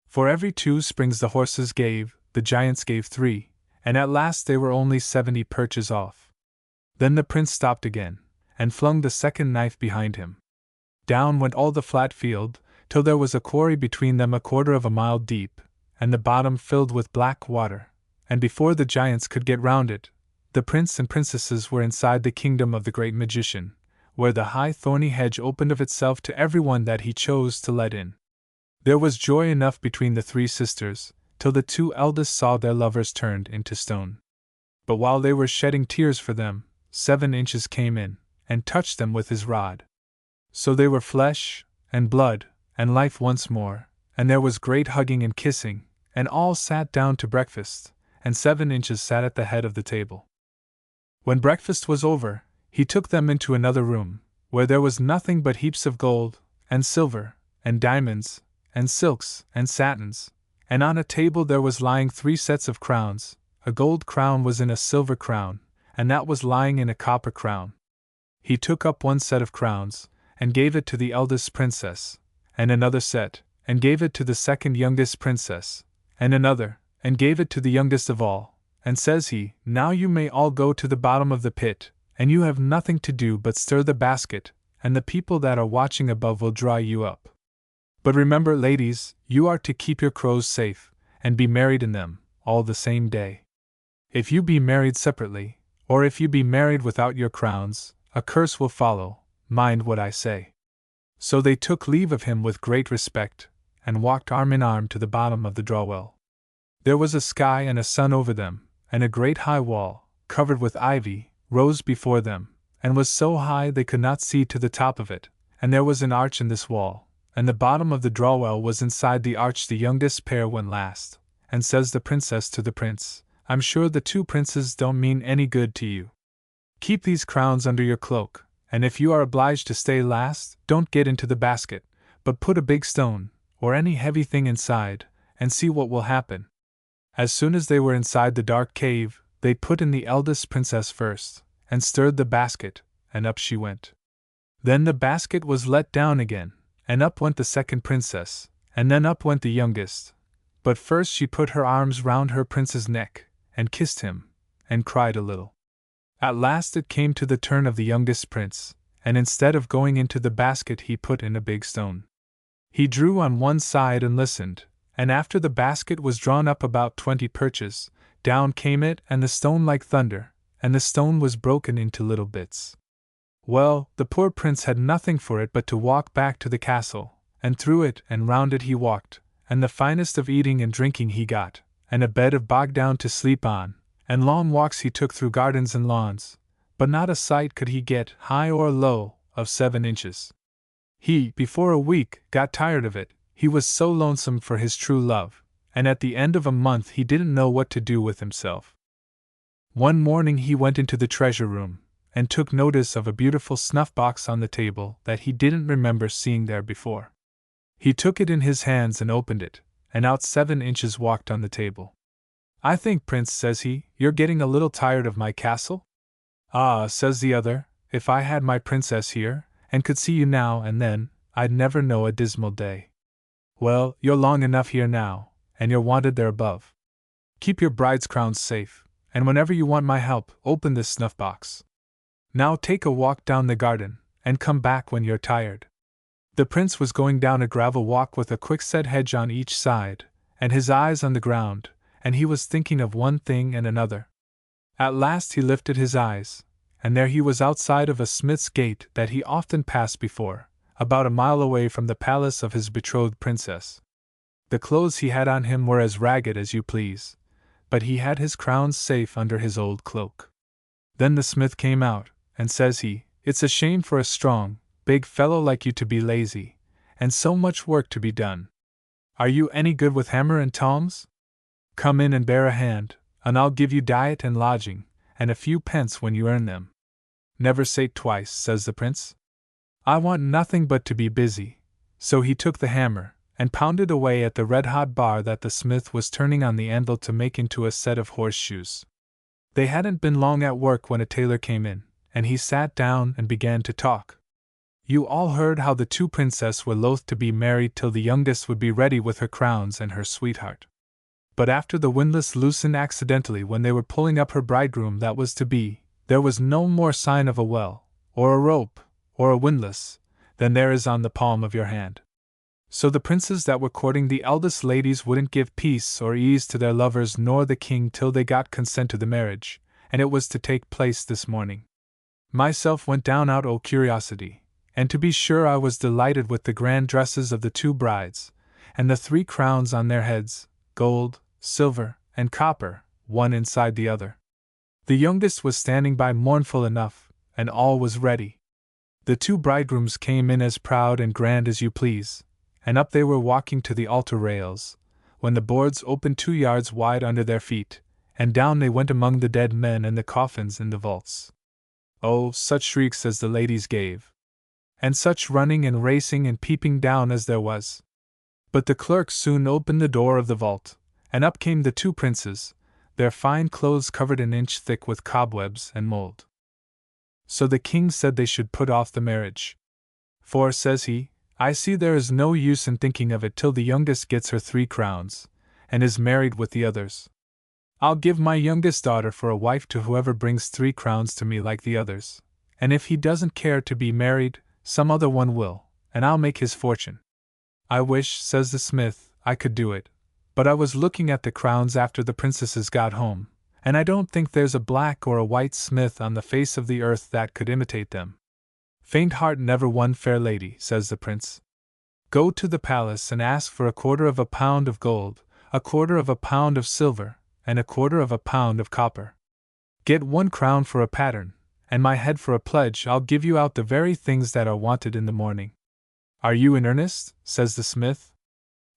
Speaker 1: For every 2 springs the horses gave, the giants gave 3, and at last they were only 70 perches off. Then the prince stopped again, and flung the second knife behind him. Down went all the flat field, till there was a quarry between them 1/4 of a mile deep, and the bottom filled with black water, and before the giants could get round it, the prince and princesses were inside the kingdom of the great magician, where the high thorny hedge opened of itself to everyone that he chose to let in. There was joy enough between the 3 sisters, till the 2 eldest saw their lovers turned into stone. But while they were shedding tears for them, 7 inches came in, and touched them with his rod. So they were flesh, and blood, and life once more, and there was great hugging and kissing, and all sat down to breakfast, and 7 Inches sat at the head of the table. When breakfast was over, he took them into another room, where there was nothing but heaps of gold, and silver, and diamonds, and silks, and satins, and on a table there was lying 3 sets of crowns. A gold crown was in a silver crown, and that was lying in a copper crown. He took up 1 set of crowns, and gave it to the eldest princess, and another set, and gave it to the second youngest princess, and another, and gave it to the youngest of all, and says he, "Now you may all go to the bottom of the pit, and you have nothing to do but stir the basket, and the people that are watching above will dry you up. But remember, ladies, you are to keep your crows safe, and be married in them, all the same day. If you be married separately, or if you be married without your crowns, a curse will follow, mind what I say." So they took leave of him with great respect, and walked arm in arm to the bottom of the drawwell. There was a sky and a sun over them, and a great high wall, covered with ivy, rose before them, and was so high they could not see to the top of it, and there was an arch in this wall, and the bottom of the drawwell was inside the arch. The youngest pair went last, and says the princess to the prince, "I'm sure the 2 princes don't mean any good to you. Keep these crowns under your cloak, and if you are obliged to stay last, don't get into the basket, but put a big stone, or any heavy thing inside, and see what will happen." As soon as they were inside the dark cave, they put in the eldest princess first, and stirred the basket, and up she went. Then the basket was let down again, and up went the second princess, and then up went the youngest. But first she put her arms round her prince's neck, and kissed him, and cried a little. At last it came to the turn of the youngest prince, and instead of going into the basket he put in a big stone. He drew on one side and listened, and after the basket was drawn up about 20 perches, down came it and the stone like thunder, and the stone was broken into little bits. Well, the poor prince had nothing for it but to walk back to the castle, and through it and round it he walked, and the finest of eating and drinking he got, and a bed of bog down to sleep on, and long walks he took through gardens and lawns, but not a sight could he get, high or low, of 7 Inches. He, before a week, got tired of it, he was so lonesome for his true love, and at the end of a month he didn't know what to do with himself. One morning he went into the treasure room, and took notice of a beautiful snuff-box on the table that he didn't remember seeing there before. He took it in his hands and opened it, and out 7 Inches walked on the table. "I think, Prince," says he, "you're getting a little tired of my castle?" "Ah," says the other, "if I had my princess here, and could see you now and then, I'd never know a dismal day." "Well, you're long enough here now, and you're wanted there above. Keep your bride's crowns safe, and whenever you want my help, open this snuff-box. Now take a walk down the garden, and come back when you're tired." The prince was going down a gravel walk with a quickset hedge on each side, and his eyes on the ground, and he was thinking of one thing and another. At last he lifted his eyes, and there he was outside of a smith's gate that he often passed before, about a mile away from the palace of his betrothed princess. The clothes he had on him were as ragged as you please, but he had his crowns safe under his old cloak. Then the smith came out, and says he, "It's a shame for a strong, big fellow like you to be lazy, and so much work to be done. Are you any good with hammer and tongs? Come in and bear a hand, and I'll give you diet and lodging, and a few pence when you earn them." "Never say twice," says the prince. "I want nothing but to be busy." So he took the hammer, and pounded away at the red-hot bar that the smith was turning on the anvil to make into a set of horseshoes. They hadn't been long at work when a tailor came in, and he sat down and began to talk. You all heard how the 2 princesses were loath to be married till the youngest would be ready with her crowns and her sweetheart. But after the windlass loosened accidentally when they were pulling up her bridegroom that was to be, there was no more sign of a well, or a rope, or a windlass, than there is on the palm of your hand. So the princes that were courting the eldest ladies wouldn't give peace or ease to their lovers nor the king till they got consent to the marriage, and it was to take place this morning. Myself went down out o' curiosity, and to be sure I was delighted with the grand dresses of the 2 brides, and the 3 crowns on their heads, gold, silver, and copper, one inside the other. The youngest was standing by mournful enough, and all was ready. The two bridegrooms came in as proud and grand as you please, and up they were walking to the altar rails, when the boards opened 2 yards wide under their feet, and down they went among the dead men and the coffins in the vaults. Oh, such shrieks as the ladies gave! And such running and racing and peeping down as there was! But the clerk soon opened the door of the vault, and up came the two princes, their fine clothes covered an inch thick with cobwebs and mold. So the king said they should put off the marriage. For, says he, I see there is no use in thinking of it till the youngest gets her 3 crowns, and is married with the others. I'll give my youngest daughter for a wife to whoever brings 3 crowns to me like the others, and if he doesn't care to be married, some other one will, and I'll make his fortune. I wish, says the smith, I could do it, but I was looking at the crowns after the princesses got home, and I don't think there's a black or a white smith on the face of the earth that could imitate them. Faint heart never won fair lady, says the prince. Go to the palace and ask for 1/4 pound of gold, 1/4 pound of silver, and 1/4 pound of copper. Get 1 crown for a pattern, and my head for a pledge. I'll give you out the very things that are wanted in the morning. Are you in earnest? Says the smith.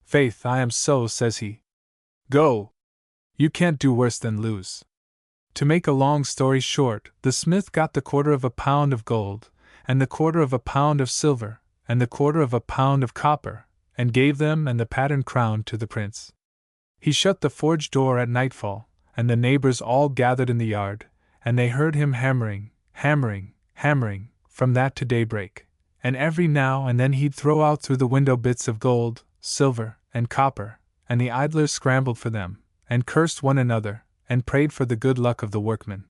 Speaker 1: Faith, I am so, says he. Go! You can't do worse than lose. To make a long story short, the smith got the 1/4 pound of gold, and the 1/4 pound of silver, and the 1/4 pound of copper, and gave them and the patterned crown to the prince. He shut the forge door at nightfall, and the neighbors all gathered in the yard, and they heard him hammering, hammering, hammering, from that to daybreak, and every now and then he'd throw out through the window bits of gold, silver, and copper, and the idlers scrambled for them, and cursed one another, and prayed for the good luck of the workmen.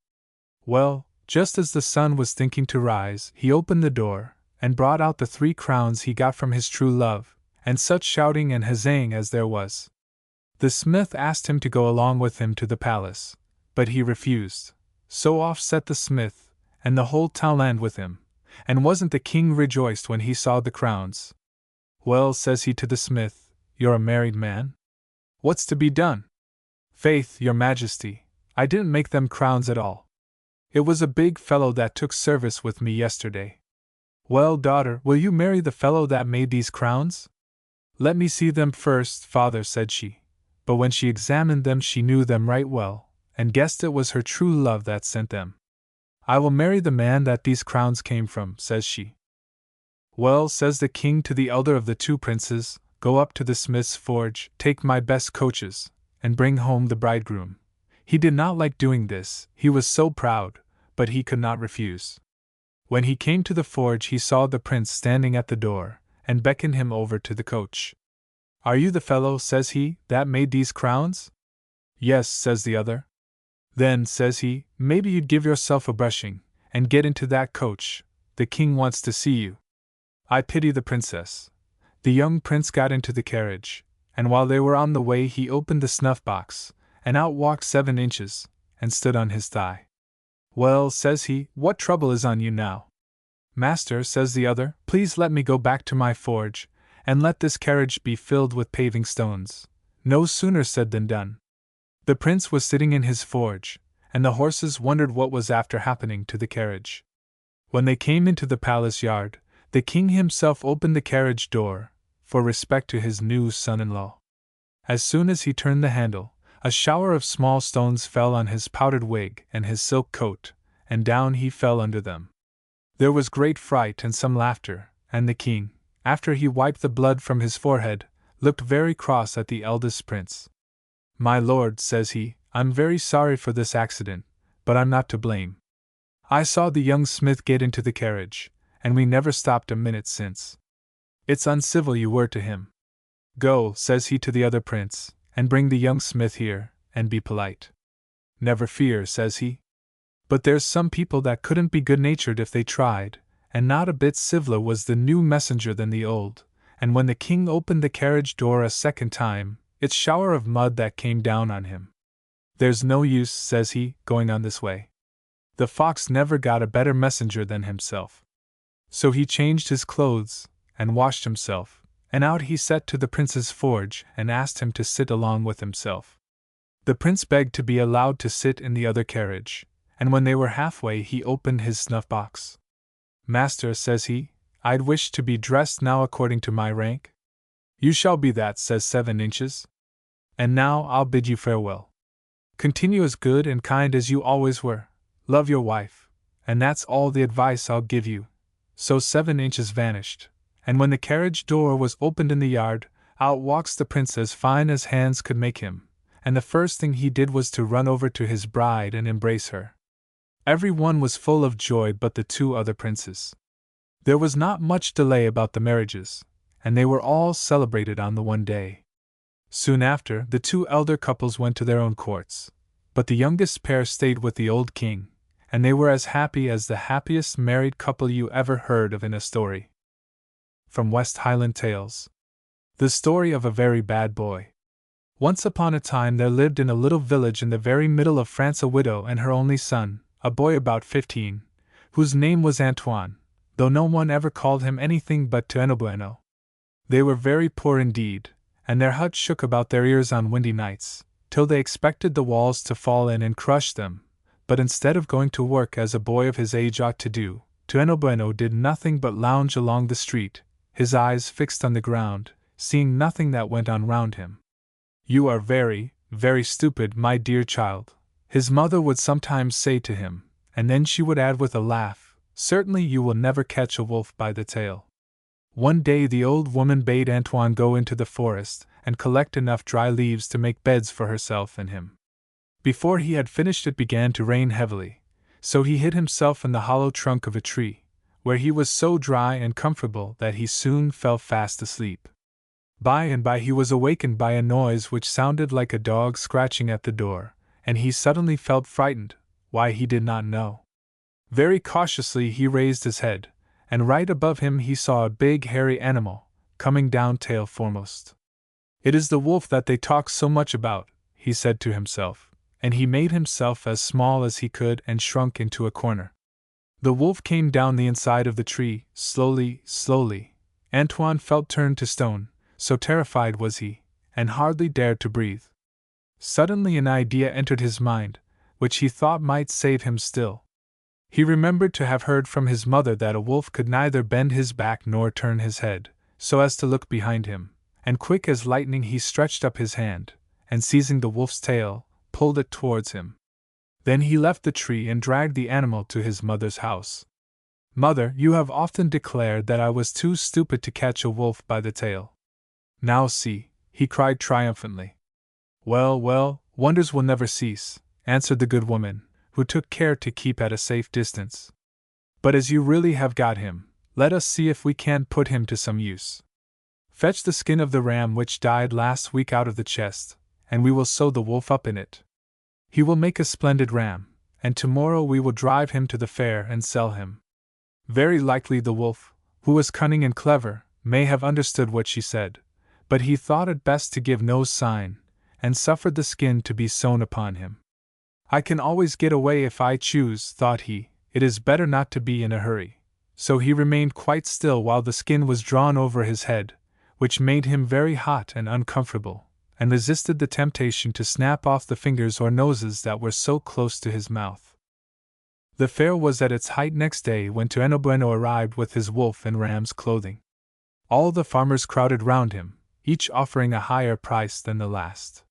Speaker 1: Well, just as the sun was thinking to rise, he opened the door, and brought out the 3 crowns he got from his true love, and such shouting and huzzaying as there was. The smith asked him to go along with him to the palace, but he refused. So off set the smith, and the whole townland with him, and wasn't the king rejoiced when he saw the crowns? Well, says he to the smith, you're a married man? What's to be done? Faith, your majesty, I didn't make them crowns at all. It was a big fellow that took service with me yesterday. Well, daughter, will you marry the fellow that made these crowns? Let me see them first, father, said she. But when she examined them she knew them right well, and guessed it was her true love that sent them. I will marry the man that these crowns came from, says she. Well, says the king to the elder of the 2 princes, go up to the smith's forge, take my best coaches, and bring home the bridegroom. He did not like doing this, he was so proud, but he could not refuse. When he came to the forge he saw the prince standing at the door, and beckoned him over to the coach. Are you the fellow, says he, that made these crowns? Yes, says the other. Then, says he, maybe you'd give yourself a brushing, and get into that coach. The king wants to see you. I pity the princess. The young prince got into the carriage, and while they were on the way he opened the snuff-box, and out walked 7 inches, and stood on his thigh. Well, says he, what trouble is on you now? Master, says the other, please let me go back to my forge, and let this carriage be filled with paving stones. No sooner said than done. The prince was sitting in his forge, and the horses wondered what was after happening to the carriage. When they came into the palace yard, the king himself opened the carriage door, for respect to his new son-in-law. As soon as he turned the handle, a shower of small stones fell on his powdered wig and his silk coat, and down he fell under them. There was great fright and some laughter, and the king, after he wiped the blood from his forehead, looked very cross at the eldest prince. My lord, says he, I'm very sorry for this accident, but I'm not to blame. I saw the young smith get into the carriage, and we never stopped a minute since. It's uncivil you were to him. Go, says he to the other prince, and bring the young smith here, and be polite. Never fear, says he. But there's some people that couldn't be good-natured if they tried, and not a bit civler was the new messenger than the old, and when the king opened the carriage door a second time, it's shower of mud that came down on him. There's no use, says he, going on this way. The fox never got a better messenger than himself. So he changed his clothes, and washed himself, and out he set to the prince's forge and asked him to sit along with himself. The prince begged to be allowed to sit in the other carriage, and when they were halfway he opened his snuff-box. "Master," says he, "I'd wish to be dressed now according to my rank." "You shall be that," says 7 inches. "And now I'll bid you farewell. Continue as good and kind as you always were. Love your wife, and that's all the advice I'll give you." So 7 inches vanished, and when the carriage door was opened in the yard, out walks the prince as fine as hands could make him, and the first thing he did was to run over to his bride and embrace her. Every one was full of joy but the 2 other princes. There was not much delay about the marriages, and they were all celebrated on the one day. Soon after, the 2 elder couples went to their own courts, but the youngest pair stayed with the old king, and they were as happy as the happiest married couple you ever heard of in a story. From West Highland Tales. The Story of a Very Bad Boy. Once upon a time there lived in a little village in the very middle of France a widow and her only son, a boy about 15, whose name was Antoine, though no one ever called him anything but Bueno. They were very poor indeed, and their hut shook about their ears on windy nights, till they expected the walls to fall in and crush them. But instead of going to work as a boy of his age ought to do, Bueno did nothing but lounge along the street, his eyes fixed on the ground, seeing nothing that went on round him. "You are very, very stupid, my dear child," his mother would sometimes say to him, and then she would add with a laugh, "Certainly you will never catch a wolf by the tail." One day the old woman bade Antoine go into the forest and collect enough dry leaves to make beds for herself and him. Before he had finished it began to rain heavily, so he hid himself in the hollow trunk of a tree, where he was so dry and comfortable that he soon fell fast asleep. By and by he was awakened by a noise which sounded like a dog scratching at the door, and he suddenly felt frightened, why he did not know. Very cautiously he raised his head, and right above him he saw a big hairy animal, coming down tail foremost. "It is the wolf that they talk so much about," he said to himself, and he made himself as small as he could and shrunk into a corner. The wolf came down the inside of the tree, slowly, slowly. Antoine felt turned to stone, so terrified was he, and hardly dared to breathe. Suddenly an idea entered his mind, which he thought might save him still. He remembered to have heard from his mother that a wolf could neither bend his back nor turn his head, so as to look behind him, and quick as lightning he stretched up his hand, and seizing the wolf's tail, pulled it towards him. Then he left the tree and dragged the animal to his mother's house. "Mother, you have often declared that I was too stupid to catch a wolf by the tail. Now see," he cried triumphantly. "Well, well, wonders will never cease," answered the good woman, who took care to keep at a safe distance. "But as you really have got him, let us see if we can't put him to some use. Fetch the skin of the ram which died last week out of the chest, and we will sew the wolf up in it. He will make a splendid ram, and tomorrow we will drive him to the fair and sell him." Very likely the wolf, who was cunning and clever, may have understood what she said, but he thought it best to give no sign, and suffered the skin to be sewn upon him. "I can always get away if I choose," thought he, "it is better not to be in a hurry." So he remained quite still while the skin was drawn over his head, which made him very hot and uncomfortable, and resisted the temptation to snap off the fingers or noses that were so close to his mouth. The fair was at its height next day when Bueno arrived with his wolf in ram's clothing. All the farmers crowded round him, each offering a higher price than the last.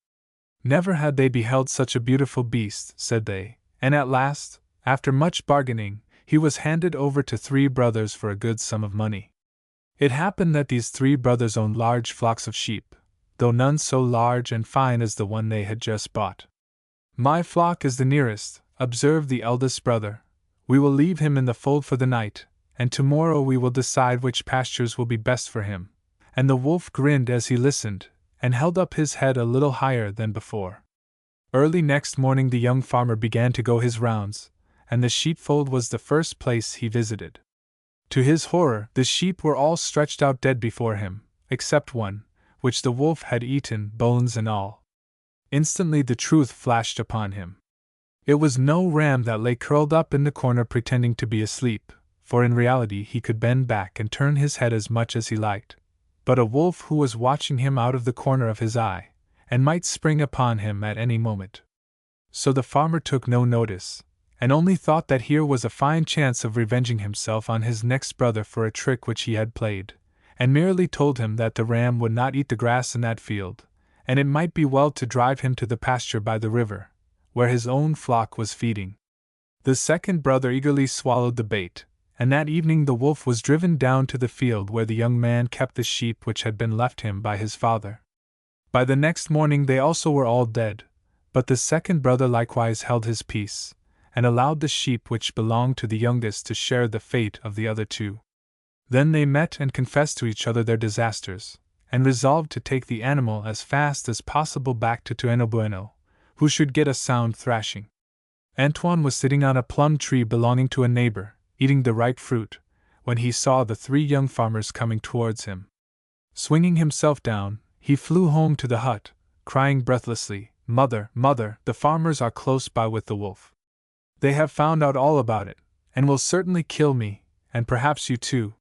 Speaker 1: Never had they beheld such a beautiful beast, said they, and at last, after much bargaining, he was handed over to 3 brothers for a good sum of money. It happened that these 3 brothers owned large flocks of sheep, though none so large and fine as the one they had just bought. "My flock is the nearest," observed the eldest brother. "We will leave him in the fold for the night, and tomorrow we will decide which pastures will be best for him." And the wolf grinned as he listened, and held up his head a little higher than before. Early next morning the young farmer began to go his rounds, and the sheepfold was the first place he visited. To his horror, the sheep were all stretched out dead before him, except one, which the wolf had eaten, bones and all. Instantly the truth flashed upon him. It was no ram that lay curled up in the corner pretending to be asleep, for in reality he could bend back and turn his head as much as he liked, but a wolf who was watching him out of the corner of his eye, and might spring upon him at any moment. So the farmer took no notice, and only thought that here was a fine chance of revenging himself on his next brother for a trick which he had played, and merely told him that the ram would not eat the grass in that field, and it might be well to drive him to the pasture by the river, where his own flock was feeding. The second brother eagerly swallowed the bait, and that evening the wolf was driven down to the field where the young man kept the sheep which had been left him by his father. By the next morning they also were all dead, but the second brother likewise held his peace, and allowed the sheep which belonged to the youngest to share the fate of the other two. Then they met and confessed to each other their disasters, and resolved to take the animal as fast as possible back to Tueno Bueno, who should get a sound thrashing. Antoine was sitting on a plum tree belonging to a neighbor, eating the ripe fruit, when he saw the three young farmers coming towards him. Swinging himself down, he flew home to the hut, crying breathlessly, "Mother, mother, the farmers are close by with the wolf. They have found out all about it, and will certainly kill me, and perhaps you too.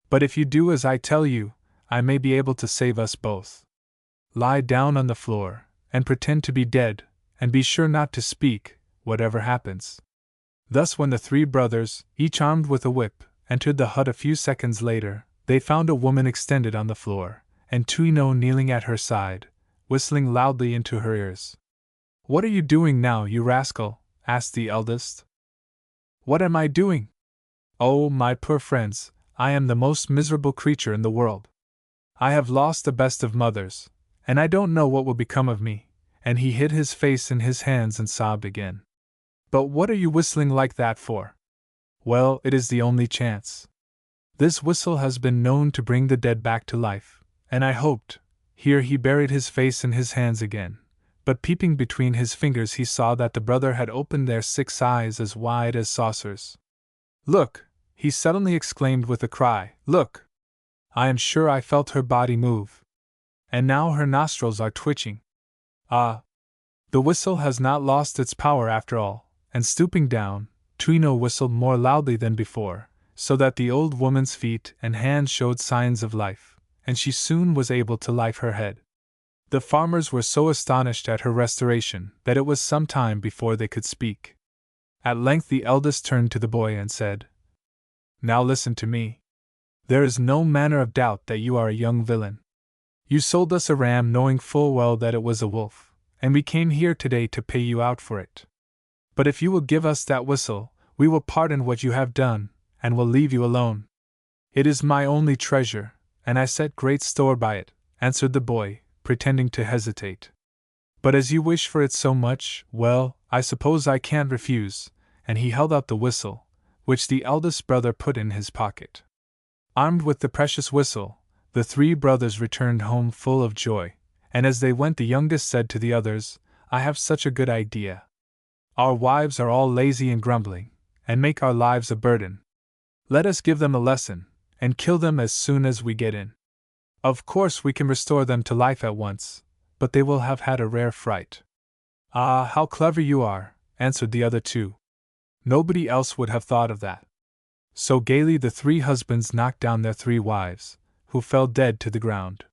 Speaker 1: But if you do as I tell you, I may be able to save us both. Lie down on the floor, and pretend to be dead, and be sure not to speak, whatever happens." Thus, when the three brothers, each armed with a whip, entered the hut a few seconds later, they found a woman extended on the floor, and Tuino kneeling at her side, whistling loudly into her ears. "What are you doing now, you rascal?" asked the eldest. "What am I doing? Oh, my poor friends, I am the most miserable creature in the world. I have lost the best of mothers, and I don't know what will become of me," and he hid his face in his hands and sobbed again. "But what are you whistling like that for?" "Well, it is the only chance. This whistle has been known to bring the dead back to life, and I hoped—" Here he buried his face in his hands again, but peeping between his fingers he saw that the brother had opened their 6 eyes as wide as saucers. "Look!" he suddenly exclaimed with a cry, "look! I am sure I felt her body move. And now her nostrils are twitching. Ah! The whistle has not lost its power after all." And stooping down, Tuino whistled more loudly than before, so that the old woman's feet and hands showed signs of life, and she soon was able to lift her head. The farmers were so astonished at her restoration that it was some time before they could speak. At length the eldest turned to the boy and said, "Now listen to me. There is no manner of doubt that you are a young villain. You sold us a ram knowing full well that it was a wolf, and we came here today to pay you out for it. But if you will give us that whistle, we will pardon what you have done, and will leave you alone. It is my only treasure, and I set great store by it," answered the boy, pretending to hesitate. "But as you wish for it so much, well, I suppose I can't refuse," and he held out the whistle, which the eldest brother put in his pocket. Armed with the precious whistle, the three brothers returned home full of joy, and as they went the youngest said to the others, "I have such a good idea. Our wives are all lazy and grumbling, and make our lives a burden. Let us give them a lesson, and kill them as soon as we get in. Of course we can restore them to life at once, but they will have had a rare fright." "Ah, how clever you are," answered the other two. "Nobody else would have thought of that." So gaily the three husbands knocked down their three wives, who fell dead to the ground.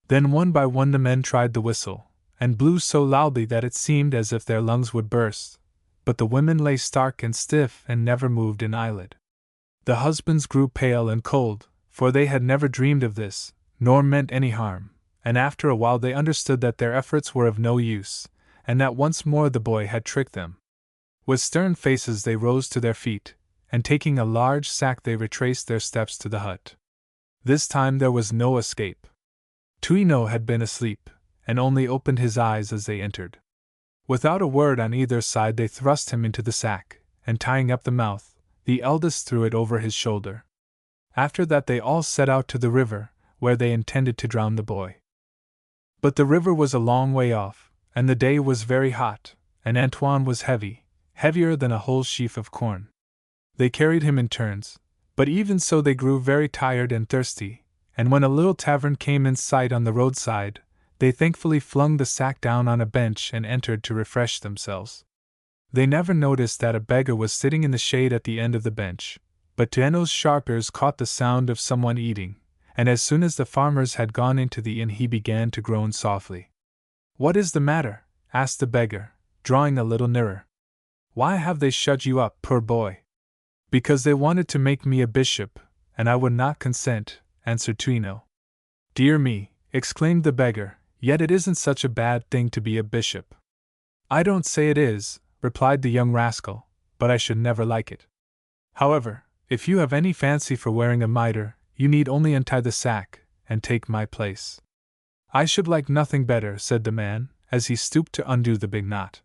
Speaker 1: Then one by one the men tried the whistle, and blew so loudly that it seemed as if their lungs would burst, but the women lay stark and stiff and never moved an eyelid. The husbands grew pale and cold, for they had never dreamed of this, nor meant any harm, and after a while they understood that their efforts were of no use, and that once more the boy had tricked them. With stern faces they rose to their feet, and taking a large sack they retraced their steps to the hut. This time there was no escape. Tuino had been asleep, and only opened his eyes as they entered. Without a word on either side they thrust him into the sack, and tying up the mouth, the eldest threw it over his shoulder. After that they all set out to the river, where they intended to drown the boy. But the river was a long way off, and the day was very hot, and Antoine was heavy, heavier than a whole sheaf of corn. They carried him in turns, but even so they grew very tired and thirsty, and when a little tavern came in sight on the roadside, they thankfully flung the sack down on a bench and entered to refresh themselves. They never noticed that a beggar was sitting in the shade at the end of the bench, but Tueno's sharp ears caught the sound of someone eating, and as soon as the farmers had gone into the inn he began to groan softly. "What is the matter?" asked the beggar, drawing a little nearer. Why have they shut you up, poor boy? Because they wanted to make me a bishop, and I would not consent, answered Trino. Dear me, exclaimed the beggar, yet it isn't such a bad thing to be a bishop. I don't say it is, replied the young rascal, but I should never like it. However, if you have any fancy for wearing a mitre, you need only untie the sack, and take my place. I should like nothing better, said the man, as he stooped to undo the big knot.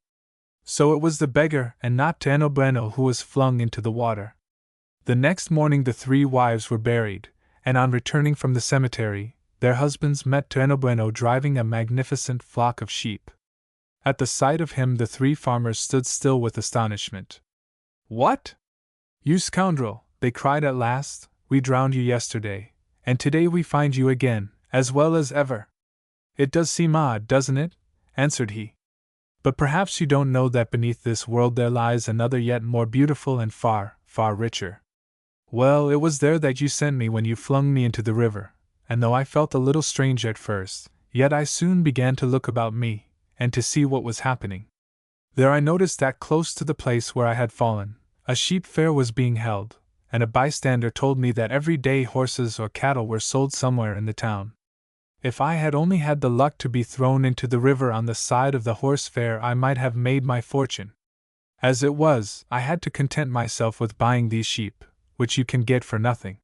Speaker 1: So it was the beggar and not Tano Bueno who was flung into the water. The next morning the 3 wives were buried, and on returning from the cemetery, their husbands met Tano Bueno driving a magnificent flock of sheep. At the sight of him the 3 farmers stood still with astonishment. What? You scoundrel, they cried at last, we drowned you yesterday, and today we find you again, as well as ever. It does seem odd, doesn't it? Answered he. But perhaps you don't know that beneath this world there lies another yet more beautiful and far, far richer. Well, it was there that you sent me when you flung me into the river, and though I felt a little strange at first, yet I soon began to look about me, and to see what was happening. There I noticed that close to the place where I had fallen, a sheep fair was being held, and a bystander told me that every day horses or cattle were sold somewhere in the town. If I had only had the luck to be thrown into the river on the side of the horse fair, I might have made my fortune. As it was, I had to content myself with buying these sheep, which you can get for nothing.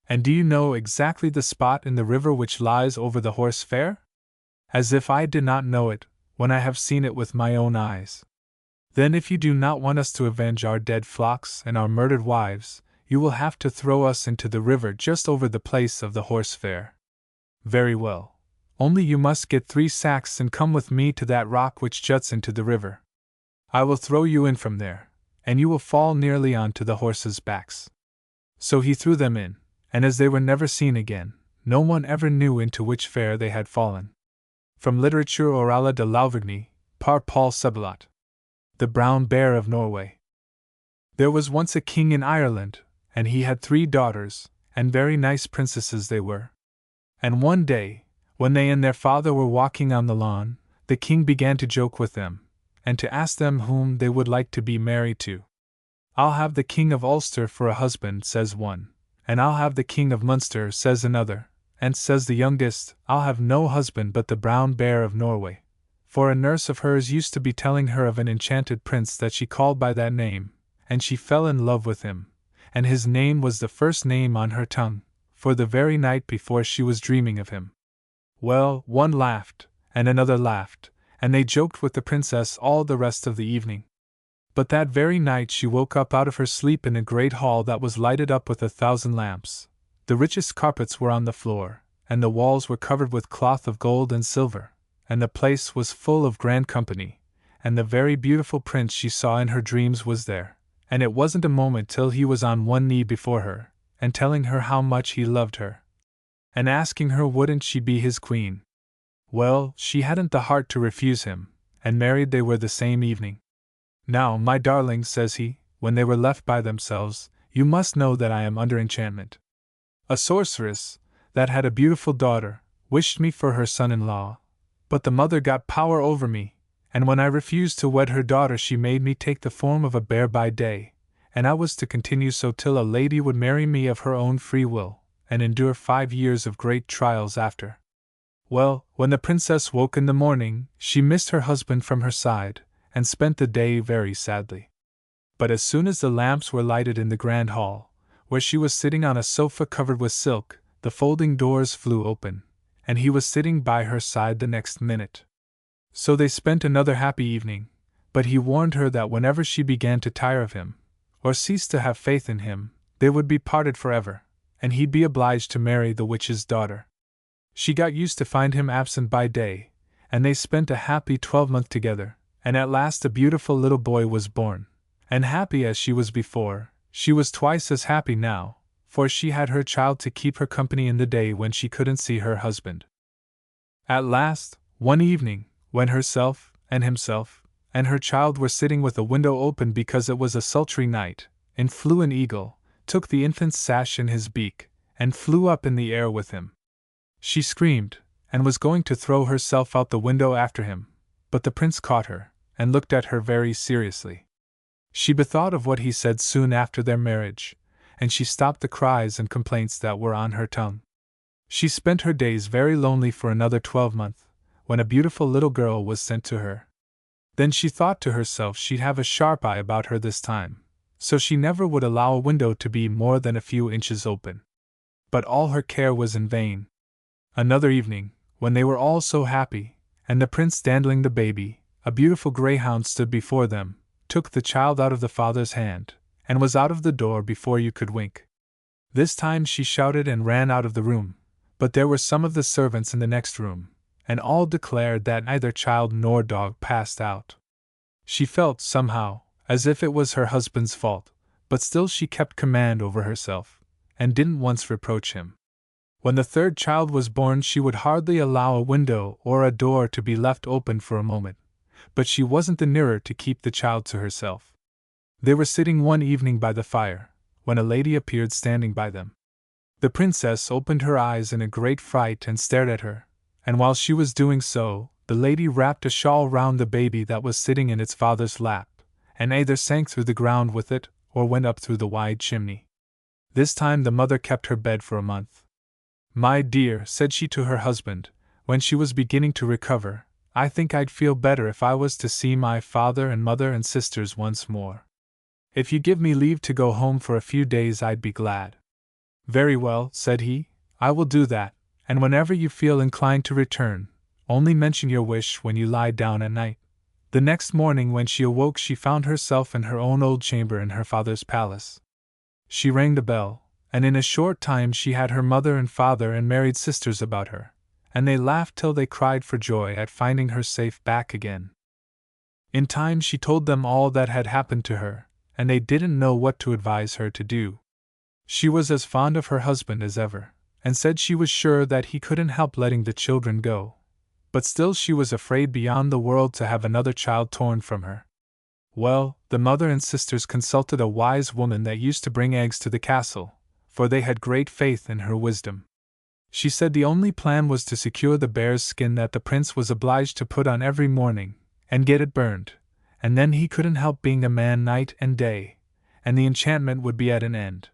Speaker 1: And do you know exactly the spot in the river which lies over the horse fair? As if I did not know it, when I have seen it with my own eyes. Then if you do not want us to avenge our dead flocks and our murdered wives, you will have to throw us into the river just over the place of the horse fair. Very well. Only you must get 3 sacks and come with me to that rock which juts into the river. I will throw you in from there, and you will fall nearly on to the horses' backs. So he threw them in, and as they were never seen again, no one ever knew into which fair they had fallen. From Literature Orale de l'Auvergne, par Paul Sebelot. The Brown Bear of Norway. There was once a king in Ireland, and he had 3 daughters, and very nice princesses they were. And one day, when they and their father were walking on the lawn, the king began to joke with them, and to ask them whom they would like to be married to. I'll have the King of Ulster for a husband, says one, and I'll have the King of Munster, says another, and says the youngest, I'll have no husband but the Brown Bear of Norway. For a nurse of hers used to be telling her of an enchanted prince that she called by that name, and she fell in love with him, and his name was the first name on her tongue, for the very night before she was dreaming of him. Well, one laughed, and another laughed, and they joked with the princess all the rest of the evening. But that very night she woke up out of her sleep in a great hall that was lighted up with 1,000 lamps. The richest carpets were on the floor, and the walls were covered with cloth of gold and silver, and the place was full of grand company, and the very beautiful prince she saw in her dreams was there, and it wasn't a moment till he was on one knee before her, and telling her how much he loved her, and asking her wouldn't she be his queen. Well, she hadn't the heart to refuse him, and married they were the same evening. Now, my darling, says he, when they were left by themselves, you must know that I am under enchantment. A sorceress, that had a beautiful daughter, wished me for her son-in-law, but the mother got power over me, and when I refused to wed her daughter she made me take the form of a bear by day, and I was to continue so till a lady would marry me of her own free will, and endure 5 years of great trials after. Well, when the princess woke in the morning, she missed her husband from her side, and spent the day very sadly. But as soon as the lamps were lighted in the grand hall, where she was sitting on a sofa covered with silk, the folding doors flew open, and he was sitting by her side the next minute. So they spent another happy evening, but he warned her that whenever she began to tire of him, or ceased to have faith in him, they would be parted forever, and he'd be obliged to marry the witch's daughter. She got used to find him absent by day, and they spent a happy 12-month together, and at last a beautiful little boy was born, and happy as she was before, she was twice as happy now, for she had her child to keep her company in the day when she couldn't see her husband. At last, one evening, when herself, and himself, and her child were sitting with a window open because it was a sultry night, in flew an eagle, took the infant's sash in his beak, and flew up in the air with him. She screamed, and was going to throw herself out the window after him, but the prince caught her, and looked at her very seriously. She bethought of what he said soon after their marriage, and she stopped the cries and complaints that were on her tongue. She spent her days very lonely for another 12 months, when a beautiful little girl was sent to her. Then she thought to herself she'd have a sharp eye about her this time, so she never would allow a window to be more than a few inches open. But all her care was in vain. Another evening, when they were all so happy, and the prince dandling the baby, a beautiful greyhound stood before them, took the child out of the father's hand, and was out of the door before you could wink. This time she shouted and ran out of the room, but there were some of the servants in the next room, and all declared that neither child nor dog passed out. She felt, somehow, as if it was her husband's fault, but still she kept command over herself, and didn't once reproach him. When the third child was born, she would hardly allow a window or a door to be left open for a moment, but she wasn't the nearer to keep the child to herself. They were sitting one evening by the fire, when a lady appeared standing by them. The princess opened her eyes in a great fright and stared at her, and while she was doing so, the lady wrapped a shawl round the baby that was sitting in its father's lap, and either sank through the ground with it, or went up through the wide chimney. This time the mother kept her bed for a month. "My dear," said she to her husband, when she was beginning to recover, "I think I'd feel better if I was to see my father and mother and sisters once more. If you give me leave to go home for a few days, I'd be glad." "Very well," said he, "I will do that, and whenever you feel inclined to return, only mention your wish when you lie down at night." The next morning when she awoke, she found herself in her own old chamber in her father's palace. She rang the bell, and in a short time she had her mother and father and married sisters about her, and they laughed till they cried for joy at finding her safe back again. In time she told them all that had happened to her, and they didn't know what to advise her to do. She was as fond of her husband as ever, and said she was sure that he couldn't help letting the children go, but still she was afraid beyond the world to have another child torn from her. Well, the mother and sisters consulted a wise woman that used to bring eggs to the castle, for they had great faith in her wisdom. She said the only plan was to secure the bear's skin that the prince was obliged to put on every morning, and get it burned, and then he couldn't help being a man night and day, and the enchantment would be at an end.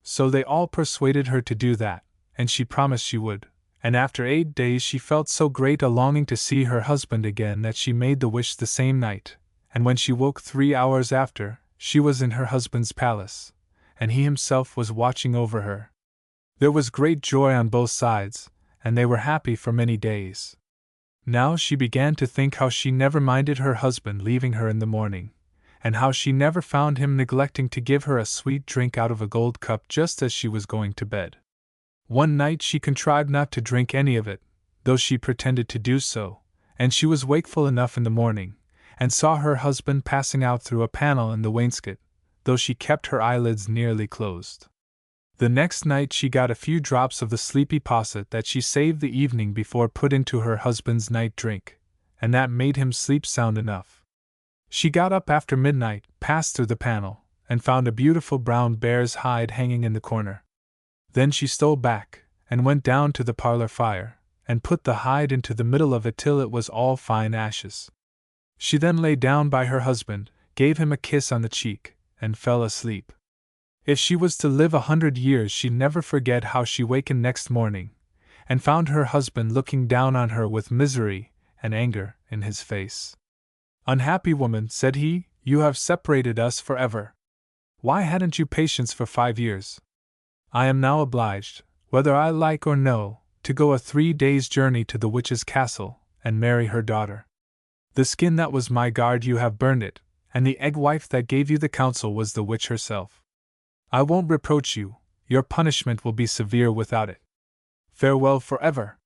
Speaker 1: So they all persuaded her to do that, and she promised she would, and after 8 days she felt so great a longing to see her husband again that she made the wish the same night, and when she woke 3 hours after, she was in her husband's palace, and he himself was watching over her. There was great joy on both sides, and they were happy for many days. Now she began to think how she never minded her husband leaving her in the morning, and how she never found him neglecting to give her a sweet drink out of a gold cup just as she was going to bed. One night she contrived not to drink any of it, though she pretended to do so, and she was wakeful enough in the morning, and saw her husband passing out through a panel in the wainscot, though she kept her eyelids nearly closed. The next night she got a few drops of the sleepy posset that she saved the evening before put into her husband's night drink, and that made him sleep sound enough. She got up after midnight, passed through the panel, and found a beautiful brown bear's hide hanging in the corner. Then she stole back, and went down to the parlor fire, and put the hide into the middle of it till it was all fine ashes. She then lay down by her husband, gave him a kiss on the cheek, and fell asleep. If she was to live 100 years, she'd never forget how she wakened next morning, and found her husband looking down on her with misery and anger in his face. "Unhappy woman," said he, "you have separated us forever. Why hadn't you patience for 5 years? I am now obliged, whether I like or no, to go a 3 days' journey to the witch's castle, and marry her daughter. The skin that was my guard you have burned it, and the egg-wife that gave you the counsel was the witch herself. I won't reproach you, your punishment will be severe without it. Farewell forever."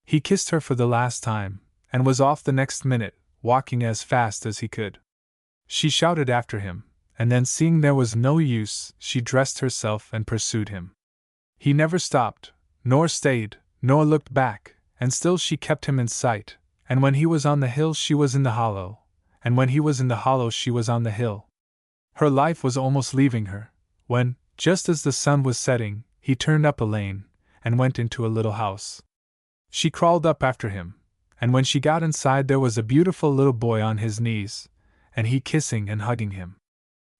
Speaker 1: He kissed her for the last time, and was off the next minute, walking as fast as he could. She shouted after him, and then seeing there was no use, she dressed herself and pursued him. He never stopped, nor stayed, nor looked back, and still she kept him in sight, and when he was on the hill she was in the hollow, and when he was in the hollow she was on the hill. Her life was almost leaving her, when, just as the sun was setting, he turned up a lane, and went into a little house. She crawled up after him, and when she got inside there was a beautiful little boy on his knees, and he kissing and hugging him.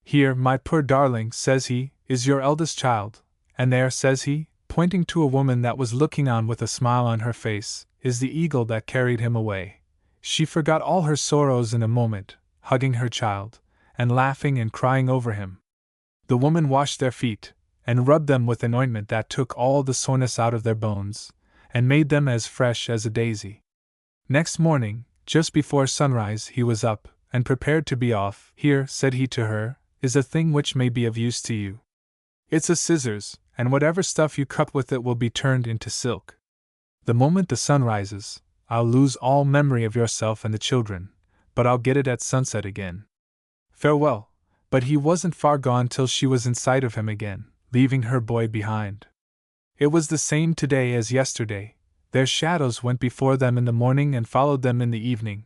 Speaker 1: "Here, my poor darling," says he, "is your eldest child, and there," says he, pointing to a woman that was looking on with a smile on her face, "is the eagle that carried him away." She forgot all her sorrows in a moment, hugging her child, and laughing and crying over him. The woman washed their feet, and rubbed them with an ointment that took all the soreness out of their bones, and made them as fresh as a daisy. Next morning, just before sunrise, he was up, and prepared to be off. "Here," said he to her, "is a thing which may be of use to you. It's a scissors, and whatever stuff you cut with it will be turned into silk. The moment the sun rises, I'll lose all memory of yourself and the children, but I'll get it at sunset again. Farewell." But he wasn't far gone till she was in sight of him again, leaving her boy behind. It was the same today as yesterday. Their shadows went before them in the morning and followed them in the evening.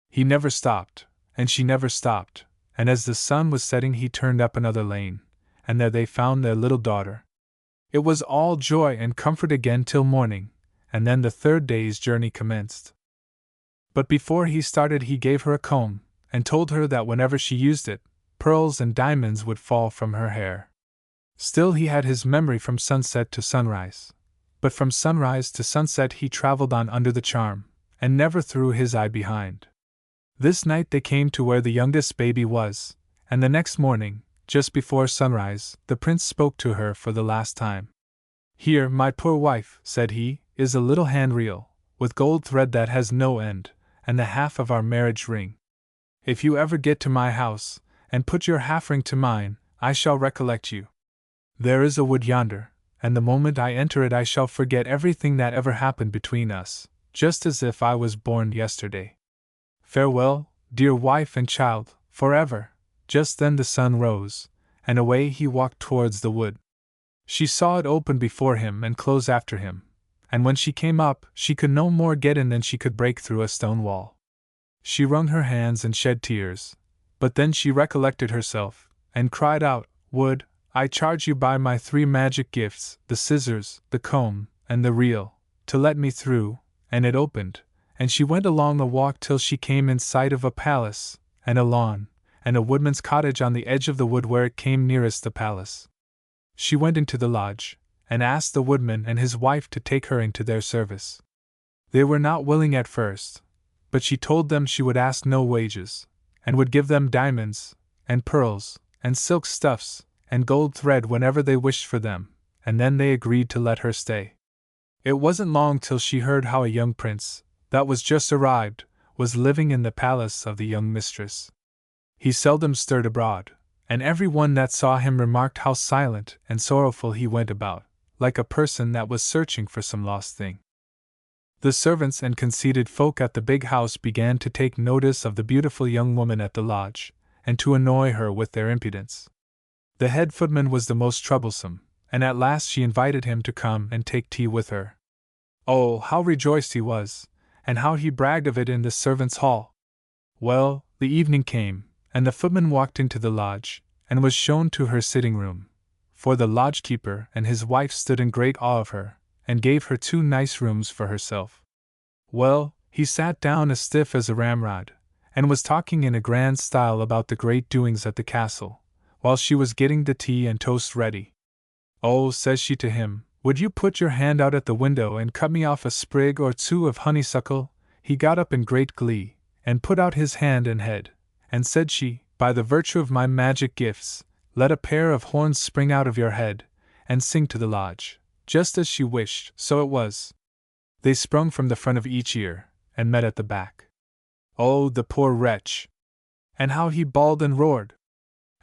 Speaker 1: He never stopped, and she never stopped, and as the sun was setting he turned up another lane, and there they found their little daughter. It was all joy and comfort again till morning, and then the third day's journey commenced. But before he started he gave her a comb, and told her that whenever she used it, pearls and diamonds would fall from her hair. Still he had his memory from sunset to sunrise. But from sunrise to sunset he traveled on under the charm, and never threw his eye behind. This night they came to where the youngest baby was, and the next morning, just before sunrise, the prince spoke to her for the last time. "Here, my poor wife," said he, "is a little hand reel, with gold thread that has no end, and the half of our marriage ring. If you ever get to my house, and put your half ring to mine, I shall recollect you. There is a wood yonder, and the moment I enter it I shall forget everything that ever happened between us, just as if I was born yesterday. Farewell, dear wife and child, forever." Just then the sun rose, and away he walked towards the wood. She saw it open before him and close after him, and when she came up she could no more get in than she could break through a stone wall. She wrung her hands and shed tears, but then she recollected herself, and cried out, "Wood, I charge you by my 3 magic gifts, the scissors, the comb, and the reel, to let me through," and it opened, and she went along the walk till she came in sight of a palace, and a lawn, and a woodman's cottage on the edge of the wood where it came nearest the palace. She went into the lodge, and asked the woodman and his wife to take her into their service. They were not willing at first, but she told them she would ask no wages, and would give them diamonds, and pearls, and silk stuffs, and gold thread whenever they wished for them, and then they agreed to let her stay. It wasn't long till she heard how a young prince, that was just arrived, was living in the palace of the young mistress. He seldom stirred abroad, and every one that saw him remarked how silent and sorrowful he went about, like a person that was searching for some lost thing. The servants and conceited folk at the big house began to take notice of the beautiful young woman at the lodge, and to annoy her with their impudence. The head footman was the most troublesome, and at last she invited him to come and take tea with her. Oh, how rejoiced he was, and how he bragged of it in the servants' hall! Well, the evening came, and the footman walked into the lodge, and was shown to her sitting room, for the lodge-keeper and his wife stood in great awe of her, and gave her 2 nice rooms for herself. Well, he sat down as stiff as a ramrod, and was talking in a grand style about the great doings at the castle, while she was getting the tea and toast ready. "Oh," says she to him, "would you put your hand out at the window and cut me off a sprig or 2 of honeysuckle?" He got up in great glee, and put out his hand and head, and said she, "By the virtue of my magic gifts, let a pair of horns spring out of your head, and sing to the lodge." Just as she wished, so it was. They sprung from the front of each ear, and met at the back. Oh, the poor wretch! And how he bawled and roared!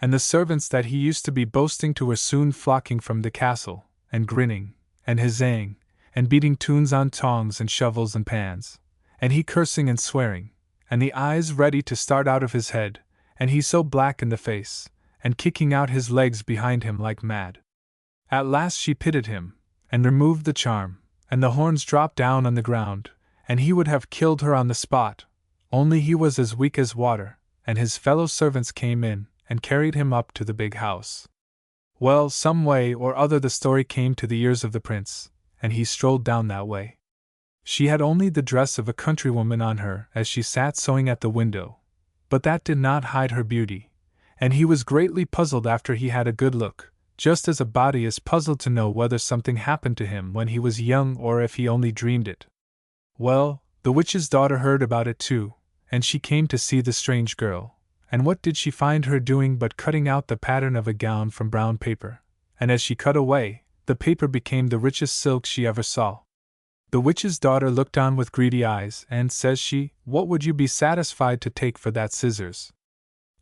Speaker 1: And the servants that he used to be boasting to were soon flocking from the castle, and grinning, and huzzaying, and beating tunes on tongs and shovels and pans, and he cursing and swearing, and the eyes ready to start out of his head, and he so black in the face, and kicking out his legs behind him like mad. At last she pitied him, and removed the charm, and the horns dropped down on the ground, and he would have killed her on the spot, only he was as weak as water, and his fellow servants came in, and carried him up to the big house. Well, some way or other the story came to the ears of the prince, and he strolled down that way. She had only the dress of a countrywoman on her as she sat sewing at the window, but that did not hide her beauty, and he was greatly puzzled after he had a good look, just as a body is puzzled to know whether something happened to him when he was young or if he only dreamed it. Well, the witch's daughter heard about it too, and she came to see the strange girl, and what did she find her doing but cutting out the pattern of a gown from brown paper, and as she cut away, the paper became the richest silk she ever saw. The witch's daughter looked on with greedy eyes, and says she, "What would you be satisfied to take for that scissors?"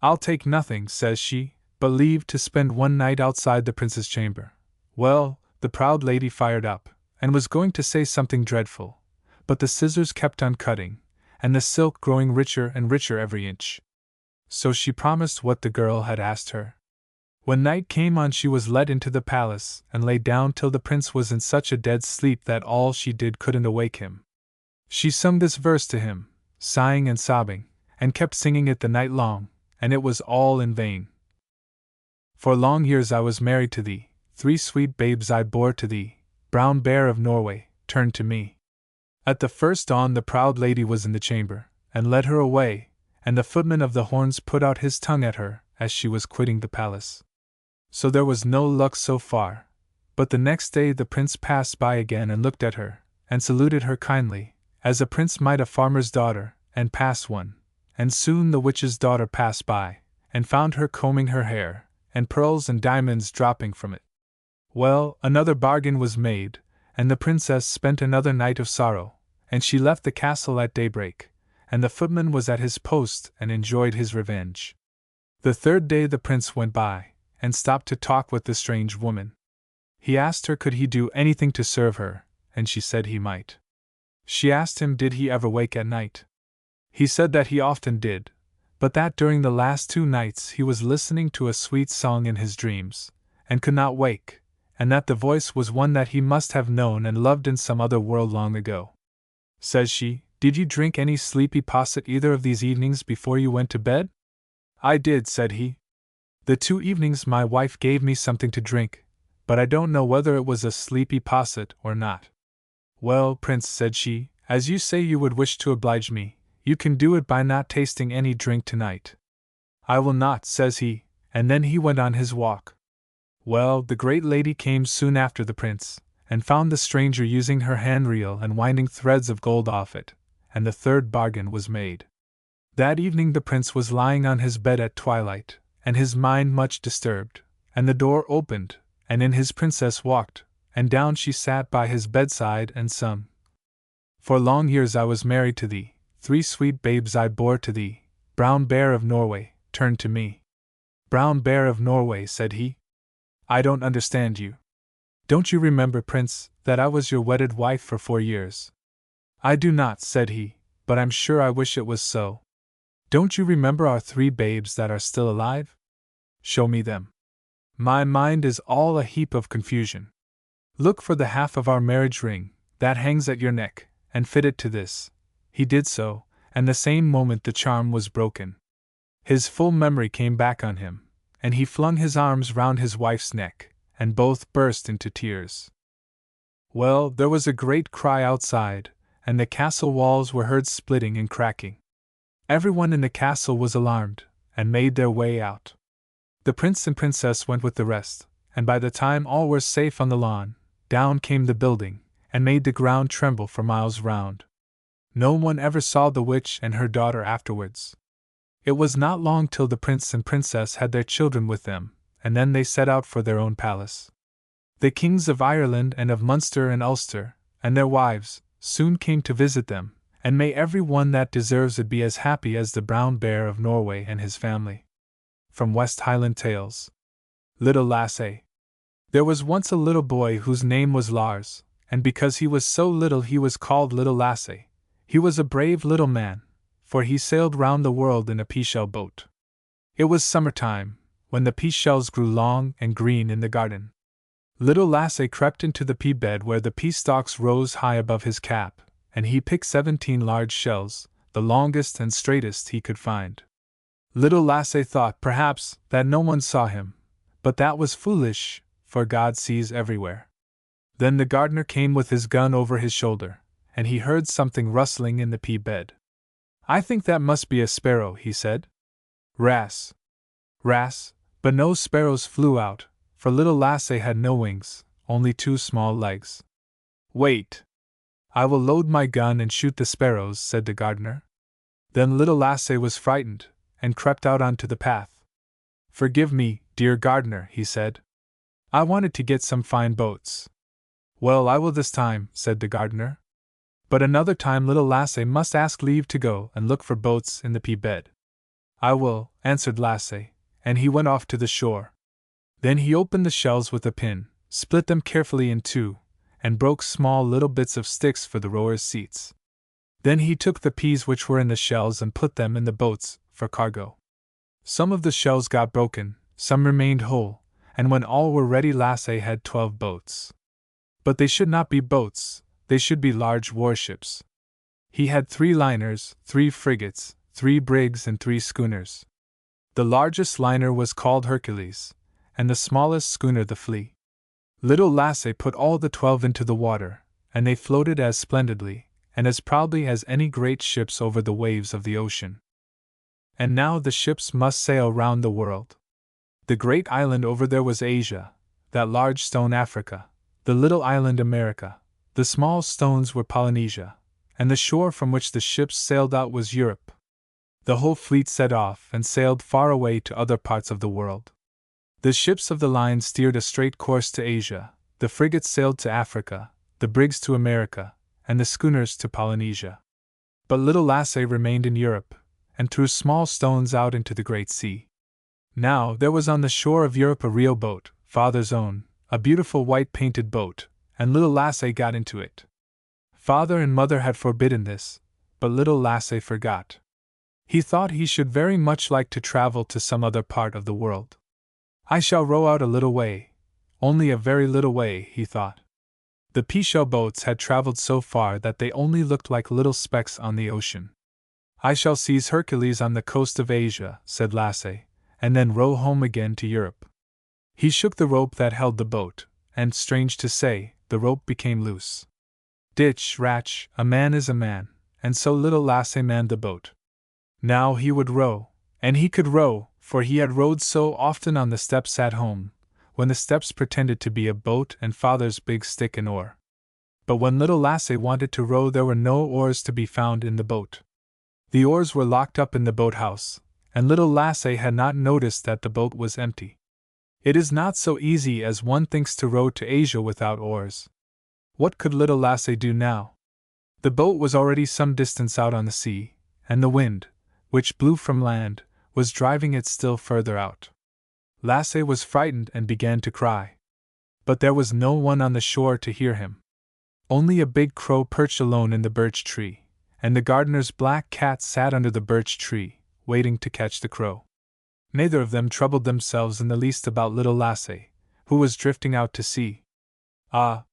Speaker 1: "I'll take nothing," says she, "but leave to spend one night outside the prince's chamber." Well, the proud lady fired up, and was going to say something dreadful, but the scissors kept on cutting, and the silk growing richer and richer every inch. So she promised what the girl had asked her. When night came on, she was led into the palace, and lay down till the prince was in such a dead sleep that all she did couldn't awake him. She sung this verse to him, sighing and sobbing, and kept singing it the night long, and it was all in vain. "For long years I was married to thee, 3 sweet babes I bore to thee, brown bear of Norway, turn to me." At the first dawn the proud lady was in the chamber, and led her away, and the footman of the horns put out his tongue at her as she was quitting the palace. So there was no luck so far, but the next day the prince passed by again and looked at her, and saluted her kindly, as a prince might a farmer's daughter, and passed one, and soon the witch's daughter passed by, and found her combing her hair, and pearls and diamonds dropping from it. Well, another bargain was made, and the princess spent another night of sorrow, and she left the castle at daybreak, and the footman was at his post and enjoyed his revenge. The third day the prince went by, and stopped to talk with the strange woman. He asked her could he do anything to serve her, and she said he might. She asked him did he ever wake at night. He said that he often did, but that during the last 2 nights he was listening to a sweet song in his dreams, and could not wake, and that the voice was one that he must have known and loved in some other world long ago. Says she, "Did you drink any sleepy posset either of these evenings before you went to bed?" "I did," said he. "The 2 evenings my wife gave me something to drink, but I don't know whether it was a sleepy posset or not." "Well, Prince," said she, "as you say you would wish to oblige me, you can do it by not tasting any drink tonight." "I will not," says he, and then he went on his walk. Well, the great lady came soon after the prince, and found the stranger using her hand reel and winding threads of gold off it, and the third bargain was made. That evening the prince was lying on his bed at twilight, and his mind much disturbed, and the door opened, and in his princess walked, and down she sat by his bedside and sung, "For long years I was married to thee, 3 sweet babes I bore to thee, brown bear of Norway, turn to me." "Brown bear of Norway," said he, "I don't understand you. Don't you remember, Prince, that I was your wedded wife for 4 years?" "I do not," said he, "but I'm sure I wish it was so." "Don't you remember our 3 babes that are still alive?" "Show me them. My mind is all a heap of confusion." "Look for the half of our marriage ring, that hangs at your neck, and fit it to this." He did so, and the same moment the charm was broken. His full memory came back on him, and he flung his arms round his wife's neck, and both burst into tears. Well, there was a great cry outside, and the castle walls were heard splitting and cracking. Everyone in the castle was alarmed, and made their way out. The prince and princess went with the rest, and by the time all were safe on the lawn, down came the building, and made the ground tremble for miles round. No one ever saw the witch and her daughter afterwards. It was not long till the prince and princess had their children with them, and then they set out for their own palace. The kings of Ireland and of Munster and Ulster, and their wives, soon came to visit them, and may every one that deserves it be as happy as the brown bear of Norway and his family. From West Highland Tales. Little Lassie. There was once a little boy whose name was Lars, and because he was so little he was called Little Lassie. He was a brave little man, for he sailed round the world in a pea-shell boat. It was summer-time, when the pea-shells grew long and green in the garden. Little Lassie crept into the pea-bed where the pea-stalks rose high above his cap, and he picked 17 large shells, the longest and straightest he could find. Little Lassie thought, perhaps, that no one saw him, but that was foolish, for God sees everywhere. Then the gardener came with his gun over his shoulder, and he heard something rustling in the pea-bed. "I think that must be a sparrow," he said. "Ras! Ras, but no sparrows flew out, for little Lasse had no wings, only two small legs. Wait! I will load my gun and shoot the sparrows, said the gardener. Then little Lasse was frightened, and crept out onto the path. Forgive me, dear gardener, he said. I wanted to get some fine boats. Well, I will this time, said the gardener. But another time little Lasse must ask leave to go and look for boats in the pea bed. I will, answered Lasse, and he went off to the shore. Then he opened the shells with a pin, split them carefully in two, and broke small little bits of sticks for the rowers' seats. Then he took the peas which were in the shells and put them in the boats, for cargo. Some of the shells got broken, some remained whole, and when all were ready Lasse had 12 boats. But they should not be boats, they should be large warships. He had 3 liners, 3 frigates, 3 brigs and 3 schooners. The largest liner was called Hercules, and the smallest schooner the Flea. Little Lasse put all the 12 into the water, and they floated as splendidly, and as proudly as any great ships over the waves of the ocean. And now the ships must sail round the world. The great island over there was Asia, that large stone Africa, the little island America, the small stones were Polynesia, and the shore from which the ships sailed out was Europe. The whole fleet set off and sailed far away to other parts of the world. The ships of the line steered a straight course to Asia, the frigates sailed to Africa, the brigs to America, and the schooners to Polynesia. But little Lasse remained in Europe, and threw small stones out into the great sea. Now there was on the shore of Europe a real boat, father's own, a beautiful white painted boat, and little Lasse got into it. Father and mother had forbidden this, but little Lasse forgot. He thought he should very much like to travel to some other part of the world. I shall row out a little way, only a very little way, he thought. The pea-shell boats had traveled so far that they only looked like little specks on the ocean. I shall seize Hercules on the coast of Asia, said Lasse, and then row home again to Europe. He shook the rope that held the boat, and, strange to say, the rope became loose. Ditch, ratch, a man is a man, and so little Lasse manned the boat. Now he would row, and he could row, for he had rowed so often on the steps at home, when the steps pretended to be a boat and father's big stick and oar. But when little Lasse wanted to row there were no oars to be found in the boat. The oars were locked up in the boathouse, and little Lasse had not noticed that the boat was empty. It is not so easy as one thinks to row to Asia without oars. What could little Lasse do now? The boat was already some distance out on the sea, and the wind, which blew from land, was driving it still further out. Lasse was frightened and began to cry. But there was no one on the shore to hear him. Only a big crow perched alone in the birch tree, and the gardener's black cat sat under the birch tree, waiting to catch the crow. Neither of them troubled themselves in the least about little Lasse, who was drifting out to sea. Ah!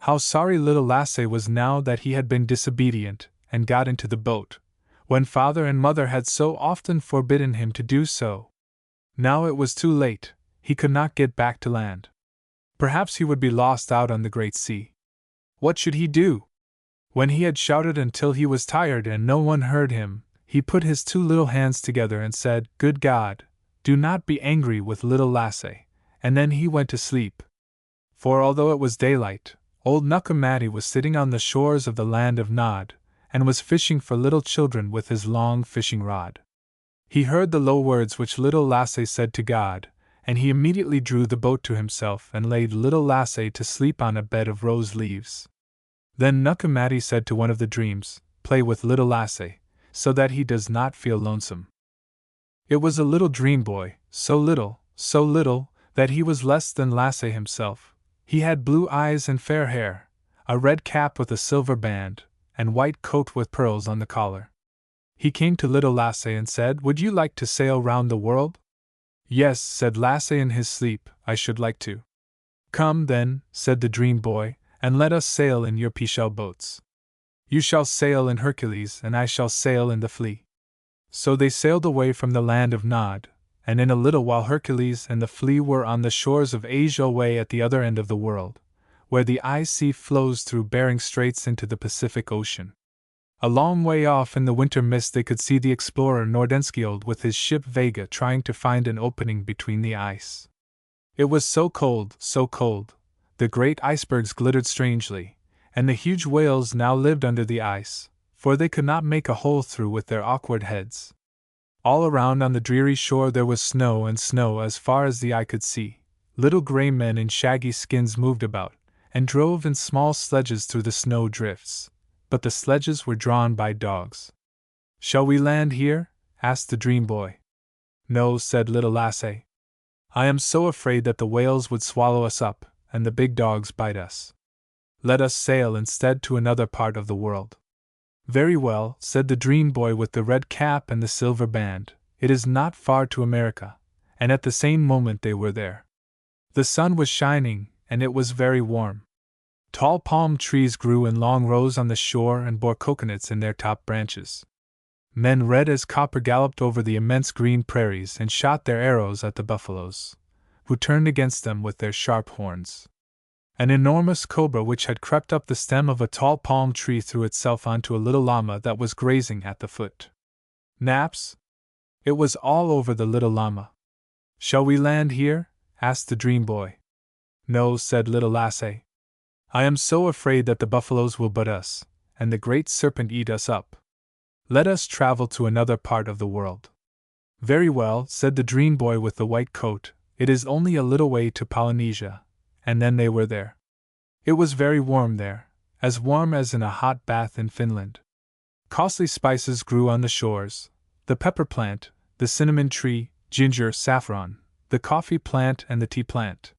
Speaker 1: How sorry little Lasse was now that he had been disobedient and got into the boat, when father and mother had so often forbidden him to do so. Now it was too late, he could not get back to land. Perhaps he would be lost out on the great sea. What should he do? When he had shouted until he was tired and no one heard him, he put his 2 little hands together and said, "Good God, do not be angry with little Lasse," and then he went to sleep. For although it was daylight, old Nuckamatti was sitting on the shores of the land of Nod, and was fishing for little children with his long fishing rod. He heard the low words which little Lasse said to God, and he immediately drew the boat to himself and laid little Lasse to sleep on a bed of rose leaves. Then Nuckamatti said to one of the dreams, "Play with little Lasse, so that he does not feel lonesome." It was a little dream boy, so little, that he was less than Lasse himself. He had blue eyes and fair hair, a red cap with a silver band, and white coat with pearls on the collar. He came to little Lasse and said, "Would you like to sail round the world?" "Yes," said Lasse in his sleep, "I should like to." "Come, then," said the dream boy, "and let us sail in your pea-shell boats. You shall sail in Hercules, and I shall sail in the Flea." So they sailed away from the land of Nod, and in a little while Hercules and the Flea were on the shores of Asia away at the other end of the world, where the ice sea flows through Bering Straits into the Pacific Ocean. A long way off in the winter mist they could see the explorer Nordenskiold with his ship Vega trying to find an opening between the ice. It was so cold, so cold. The great icebergs glittered strangely, and the huge whales now lived under the ice, for they could not make a hole through with their awkward heads. All around on the dreary shore there was snow and snow as far as the eye could see. Little gray men in shaggy skins moved about, and drove in small sledges through the snow drifts, but the sledges were drawn by dogs. "Shall we land here?" asked the dream boy. "No," said little Lasse. "I am so afraid that the whales would swallow us up, and the big dogs bite us. Let us sail instead to another part of the world." "Very well," said the dream boy with the red cap and the silver band, "it is not far to America," and at the same moment they were there. The sun was shining, and it was very warm. Tall palm trees grew in long rows on the shore and bore coconuts in their top branches. Men red as copper galloped over the immense green prairies and shot their arrows at the buffaloes, who turned against them with their sharp horns. An enormous cobra which had crept up the stem of a tall palm tree threw itself onto a little llama that was grazing at the foot. "Naps?" It was all over the little llama. "Shall we land here?" asked the dream boy. "No," said little Lasse. "I am so afraid that the buffaloes will butt us, and the great serpent eat us up. Let us travel to another part of the world." "Very well," said the dream boy with the white coat, "it is only a little way to Polynesia," and then they were there. It was very warm there, as warm as in a hot bath in Finland. Costly spices grew on the shores: the pepper plant, the cinnamon tree, ginger, saffron, the coffee plant, and the tea plant.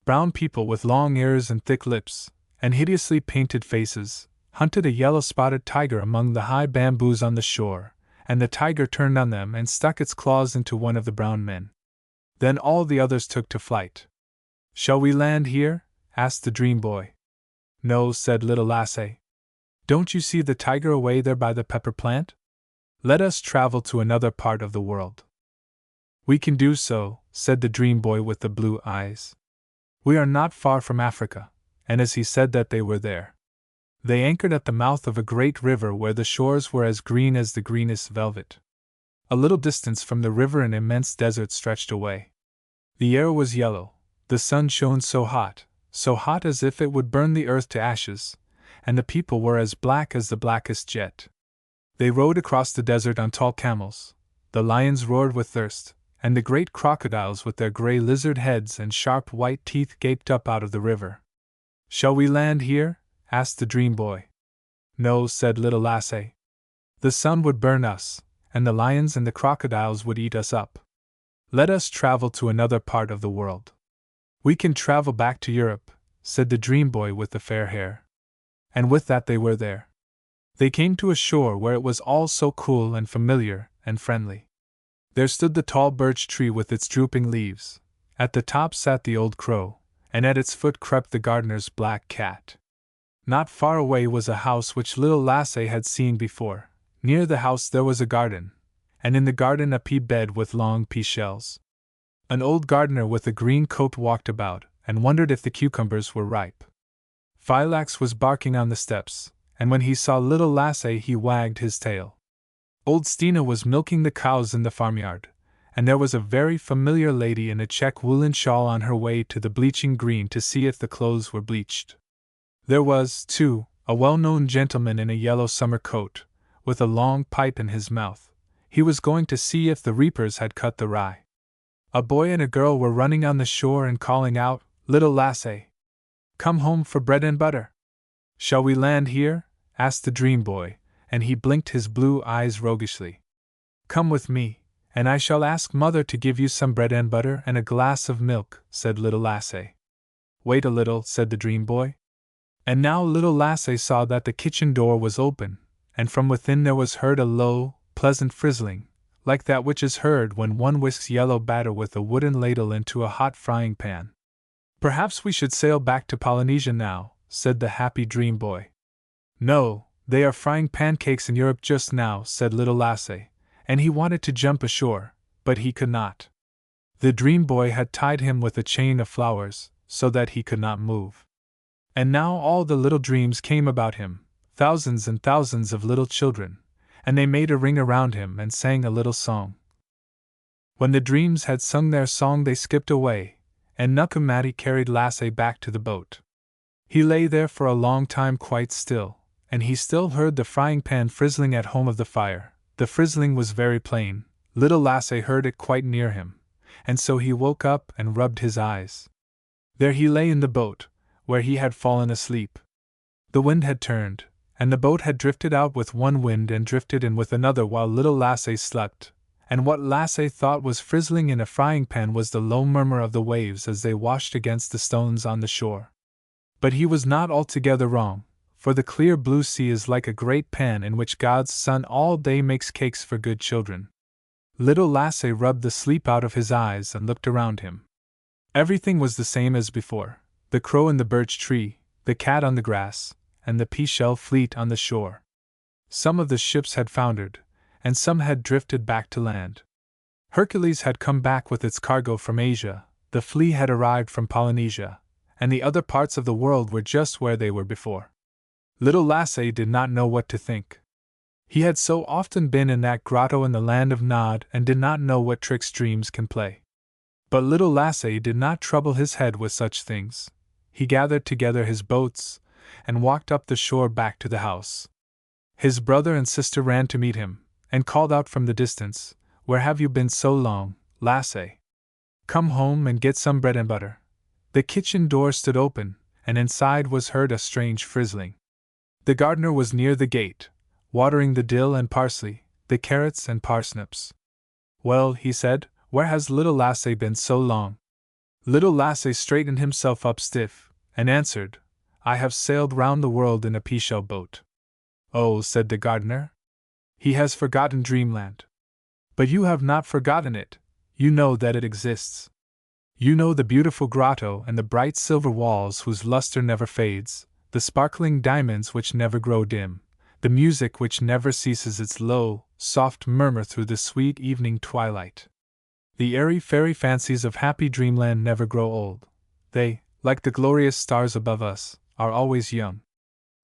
Speaker 1: Brown people with long ears and thick lips, and hideously painted faces, hunted a yellow-spotted tiger among the high bamboos on the shore, and the tiger turned on them and stuck its claws into one of the brown men. Then all the others took to flight. "Shall we land here?" asked the dream boy. "No," said little Lasse. "Don't you see the tiger away there by the pepper plant? Let us travel to another part of the world." "We can do so," said the dream boy with the blue eyes. "We are not far from Africa," and as he said that they were there. They anchored at the mouth of a great river where the shores were as green as the greenest velvet. A little distance from the river an immense desert stretched away. The air was yellow, the sun shone so hot as if it would burn the earth to ashes, and the people were as black as the blackest jet. They rode across the desert on tall camels. The lions roared with thirst, and the great crocodiles with their gray lizard heads and sharp white teeth gaped up out of the river. "Shall we land here?" asked the dream boy. "No," said little Lasse. "The sun would burn us, and the lions and the crocodiles would eat us up. Let us travel to another part of the world." "We can travel back to Europe," said the dream boy with the fair hair. And with that they were there. They came to a shore where it was all so cool and familiar and friendly. There stood the tall birch tree with its drooping leaves. At the top sat the old crow, and at its foot crept the gardener's black cat. Not far away was a house which little Lasse had seen before. Near the house there was a garden, and in the garden a pea bed with long pea shells. An old gardener with a green coat walked about, and wondered if the cucumbers were ripe. Phylax was barking on the steps, and when he saw little Lasse he wagged his tail. Old Stina was milking the cows in the farmyard, and there was a very familiar lady in a check woolen shawl on her way to the bleaching green to see if the clothes were bleached. There was, too, a well-known gentleman in a yellow summer coat, with a long pipe in his mouth. He was going to see if the reapers had cut the rye. A boy and a girl were running on the shore and calling out, "Little Lasse, come home for bread and butter." "Shall we land here?" asked the dream boy, and he blinked his blue eyes roguishly. "Come with me, and I shall ask Mother to give you some bread and butter and a glass of milk," said little Lasse. "Wait a little," said the dream boy. And now little Lasse saw that the kitchen door was open, and from within there was heard a low, pleasant frizzling, like that which is heard when one whisks yellow batter with a wooden ladle into a hot frying pan. "Perhaps we should sail back to Polynesia now," said the happy dream boy. "No, they are frying pancakes in Europe just now," said little Lasse, and he wanted to jump ashore, but he could not. The dream boy had tied him with a chain of flowers, so that he could not move. And now all the little dreams came about him, thousands and thousands of little children, and they made a ring around him and sang a little song. When the dreams had sung their song, they skipped away, and Nuckamatti carried Lassie back to the boat. He lay there for a long time quite still, and he still heard the frying pan frizzling at home of the fire. The frizzling was very plain, little Lassie heard it quite near him, and so he woke up and rubbed his eyes. There he lay in the boat, where he had fallen asleep. The wind had turned, and the boat had drifted out with one wind and drifted in with another while little Lassie slept, and what Lassie thought was frizzling in a frying pan was the low murmur of the waves as they washed against the stones on the shore. But he was not altogether wrong, for the clear blue sea is like a great pan in which God's Son all day makes cakes for good children. Little Lassie rubbed the sleep out of his eyes and looked around him. Everything was the same as before: the crow in the birch tree, the cat on the grass, and the pea-shell fleet on the shore. Some of the ships had foundered, and some had drifted back to land. Hercules had come back with its cargo from Asia, the flea had arrived from Polynesia, and the other parts of the world were just where they were before. Little Lassie did not know what to think. He had so often been in that grotto in the land of Nod and did not know what tricks dreams can play. But little Lassie did not trouble his head with such things. He gathered together his boats and walked up the shore back to the house. His brother and sister ran to meet him, and called out from the distance, "Where have you been so long, Lassie? Come home and get some bread and butter." The kitchen door stood open, and inside was heard a strange frizzling. The gardener was near the gate, watering the dill and parsley, the carrots and parsnips. "Well," he said, "where has little Lassie been so long?" Little Lassie straightened himself up stiff, and answered, "I have sailed round the world in a pea-shell boat." "Oh," said the gardener, "he has forgotten dreamland." "But you have not forgotten it, you know that it exists. You know the beautiful grotto and the bright silver walls whose luster never fades, the sparkling diamonds which never grow dim, the music which never ceases its low, soft murmur through the sweet evening twilight. The airy fairy fancies of happy dreamland never grow old. They, like the glorious stars above us, are always young.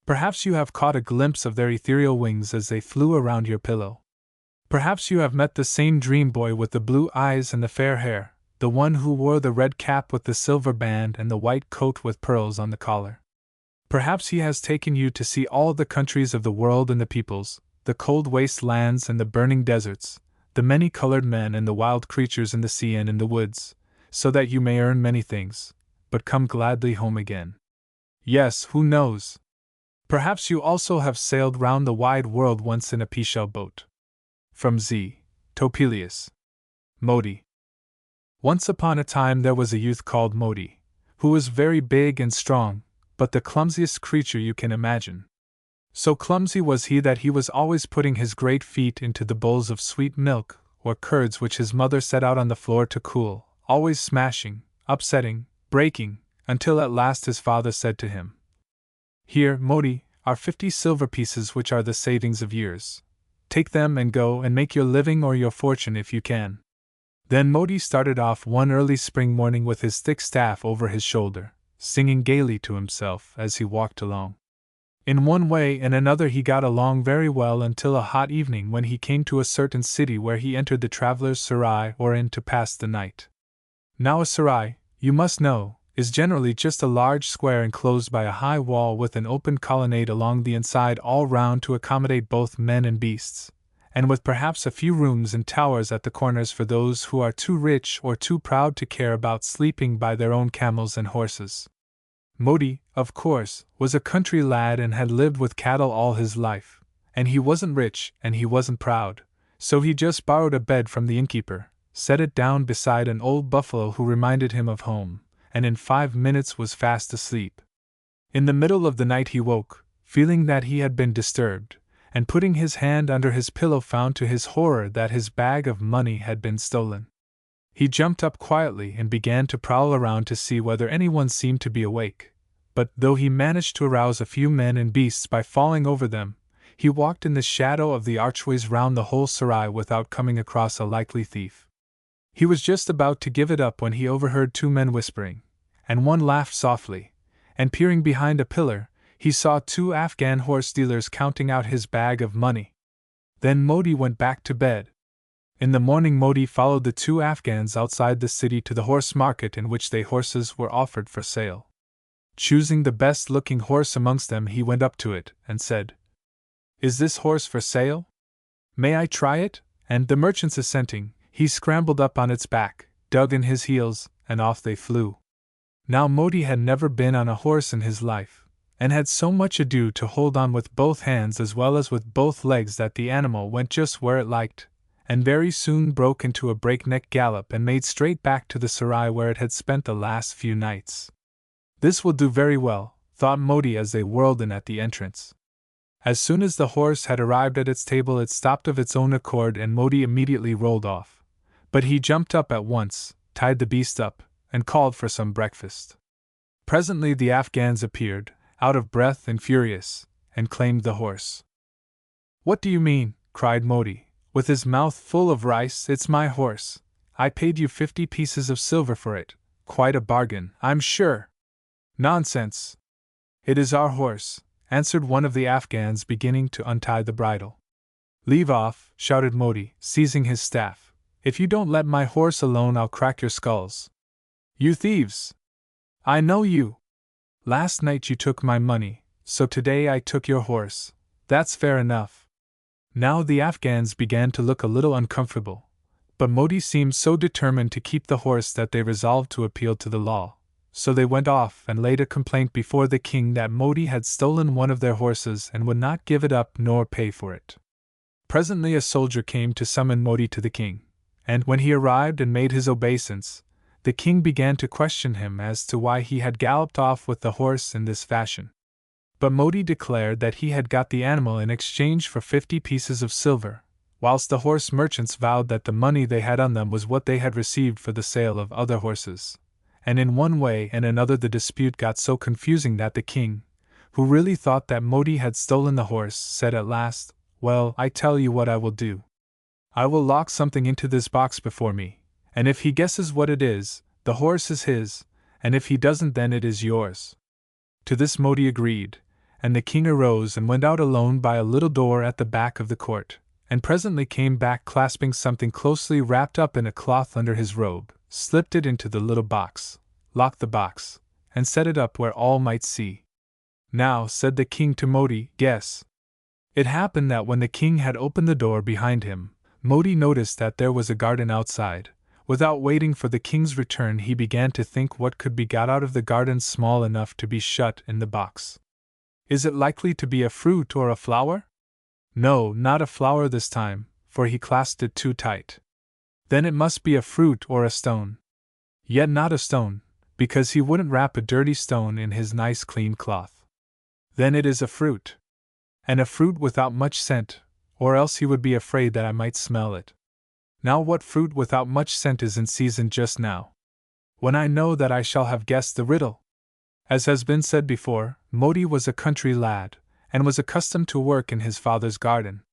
Speaker 1: Perhaps you have caught a glimpse of their ethereal wings as they flew around your pillow. Perhaps you have met the same dream boy with the blue eyes and the fair hair, the one who wore the red cap with the silver band and the white coat with pearls on the collar. Perhaps he has taken you to see all the countries of the world and the peoples, the cold waste lands and the burning deserts, the many-colored men and the wild creatures in the sea and in the woods, so that you may earn many things, but come gladly home again. Yes, who knows? Perhaps you also have sailed round the wide world once in a pea-shell boat. From Z. Topelius. Modi. Once upon a time there was a youth called Modi, who was very big and strong, but the clumsiest creature you can imagine. So clumsy was he that he was always putting his great feet into the bowls of sweet milk or curds which his mother set out on the floor to cool, always smashing, upsetting, breaking, until at last his father said to him, "Here, Modi, are 50 silver pieces which are the savings of years. Take them and go and make your living or your fortune if you can." Then Modi started off one early spring morning with his thick staff over his shoulder, singing gaily to himself as he walked along. In one way and another he got along very well until a hot evening when he came to a certain city where he entered the traveler's sarai or inn to pass the night. Now a sarai, you must know, is generally just a large square enclosed by a high wall with an open colonnade along the inside all round to accommodate both men and beasts, and with perhaps a few rooms and towers at the corners for those who are too rich or too proud to care about sleeping by their own camels and horses. Modi, of course, was a country lad and had lived with cattle all his life, and he wasn't rich and he wasn't proud, so he just borrowed a bed from the innkeeper, set it down beside an old buffalo who reminded him of home, and in 5 minutes was fast asleep. In the middle of the night he woke, feeling that he had been disturbed, and putting his hand under his pillow found to his horror that his bag of money had been stolen. He jumped up quietly and began to prowl around to see whether anyone seemed to be awake, but though he managed to arouse a few men and beasts by falling over them, he walked in the shadow of the archways round the whole sarai without coming across a likely thief. He was just about to give it up when he overheard 2 men whispering, and one laughed softly, and peering behind a pillar, he saw 2 Afghan horse dealers counting out his bag of money. Then Modi went back to bed. In the morning Modi followed the 2 Afghans outside the city to the horse market in which the horses were offered for sale. Choosing the best-looking horse amongst them, he went up to it and said, "Is this horse for sale? May I try it?" And the merchants assenting, he scrambled up on its back, dug in his heels, and off they flew. Now Modi had never been on a horse in his life, and had so much ado to hold on with both hands as well as with both legs that the animal went just where it liked, and very soon broke into a breakneck gallop and made straight back to the sarai where it had spent the last few nights. This will do very well, thought Modi as they whirled in at the entrance. As soon as the horse had arrived at its table, it stopped of its own accord and Modi immediately rolled off. But he jumped up at once, tied the beast up, and called for some breakfast. Presently the Afghans appeared, out of breath and furious, and claimed the horse. "What do you mean?" cried Modi, with his mouth full of rice. "It's my horse. I paid you 50 pieces of silver for it. Quite a bargain, I'm sure." "Nonsense! It is our horse," answered one of the Afghans, beginning to untie the bridle. "Leave off," shouted Modi, seizing his staff. "If you don't let my horse alone, I'll crack your skulls. You thieves! I know you! Last night you took my money, so today I took your horse. That's fair enough." Now the Afghans began to look a little uncomfortable, but Modi seemed so determined to keep the horse that they resolved to appeal to the law. So they went off and laid a complaint before the king that Modi had stolen one of their horses and would not give it up nor pay for it. Presently a soldier came to summon Modi to the king, and when he arrived and made his obeisance, the king began to question him as to why he had galloped off with the horse in this fashion. But Modi declared that he had got the animal in exchange for 50 pieces of silver, whilst the horse merchants vowed that the money they had on them was what they had received for the sale of other horses. And in one way and another the dispute got so confusing that the king, who really thought that Modi had stolen the horse, said at last, "Well, I tell you what I will do. I will lock something into this box before me, and if he guesses what it is, the horse is his, and if he doesn't, then it is yours." To this Modi agreed, and the king arose and went out alone by a little door at the back of the court, and presently came back clasping something closely wrapped up in a cloth under his robe, slipped it into the little box, locked the box, and set it up where all might see. "Now," said the king to Modi, "guess." It happened that when the king had opened the door behind him, Modi noticed that there was a garden outside. Without waiting for the king's return, he began to think what could be got out of the garden small enough to be shut in the box. "Is it likely to be a fruit or a flower?" No, not a flower this time, for he clasped it too tight. Then it must be a fruit or a stone. Yet not a stone, because he wouldn't wrap a dirty stone in his nice clean cloth. Then it is a fruit. And a fruit without much scent, or else he would be afraid that I might smell it. Now what fruit without much scent is in season just now? When I know that I shall have guessed the riddle. As has been said before, Modi was a country lad, and was accustomed to work in his father's garden.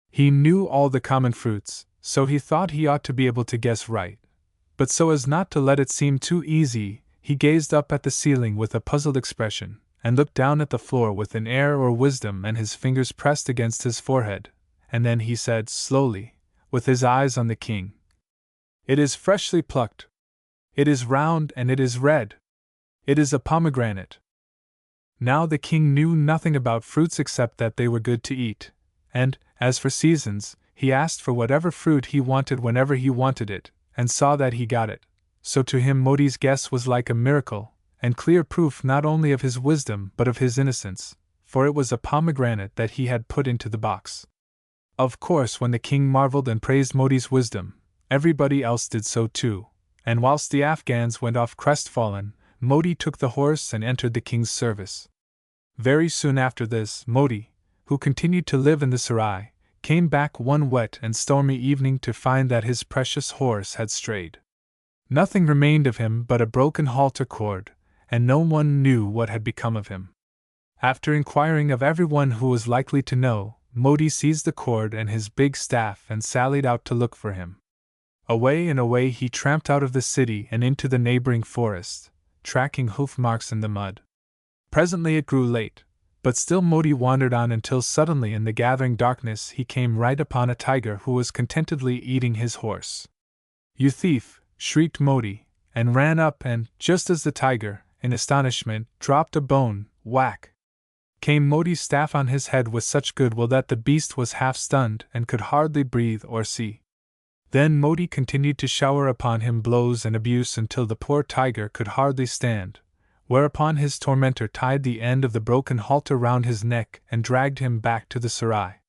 Speaker 1: He knew all the common fruits, so he thought he ought to be able to guess right. But so as not to let it seem too easy, he gazed up at the ceiling with a puzzled expression, and looked down at the floor with an air or wisdom, and his fingers pressed against his forehead, and then he said slowly, with his eyes on the king, "It is freshly plucked. It is round and it is red. It is a pomegranate." Now the king knew nothing about fruits except that they were good to eat, and, as for seasons, he asked for whatever fruit he wanted whenever he wanted it, and saw that he got it. So to him Modi's guess was like a miracle, and clear proof not only of his wisdom but of his innocence, for it was a pomegranate that he had put into the box. Of course, when the king marveled and praised Modi's wisdom, everybody else did so too, and whilst the Afghans went off crestfallen, Modi took the horse and entered the king's service. Very soon after this, Modi, who continued to live in the sarai, came back one wet and stormy evening to find that his precious horse had strayed. Nothing remained of him but a broken halter cord, and no one knew what had become of him. After inquiring of everyone who was likely to know, Modi seized the cord and his big staff and sallied out to look for him. Away and away he tramped out of the city and into the neighboring forest, tracking hoof marks in the mud. Presently it grew late, But still Modi wandered on until suddenly in the gathering darkness he came right upon a tiger who was contentedly eating his horse. "You thief!" shrieked Modi, and ran up and, just as the tiger, in astonishment, dropped a bone, whack! Came Modi's staff on his head with such good will that the beast was half stunned and could hardly breathe or see. Then Modi continued to shower upon him blows and abuse until the poor tiger could hardly stand, whereupon his tormentor tied the end of the broken halter round his neck and dragged him back to the sarai.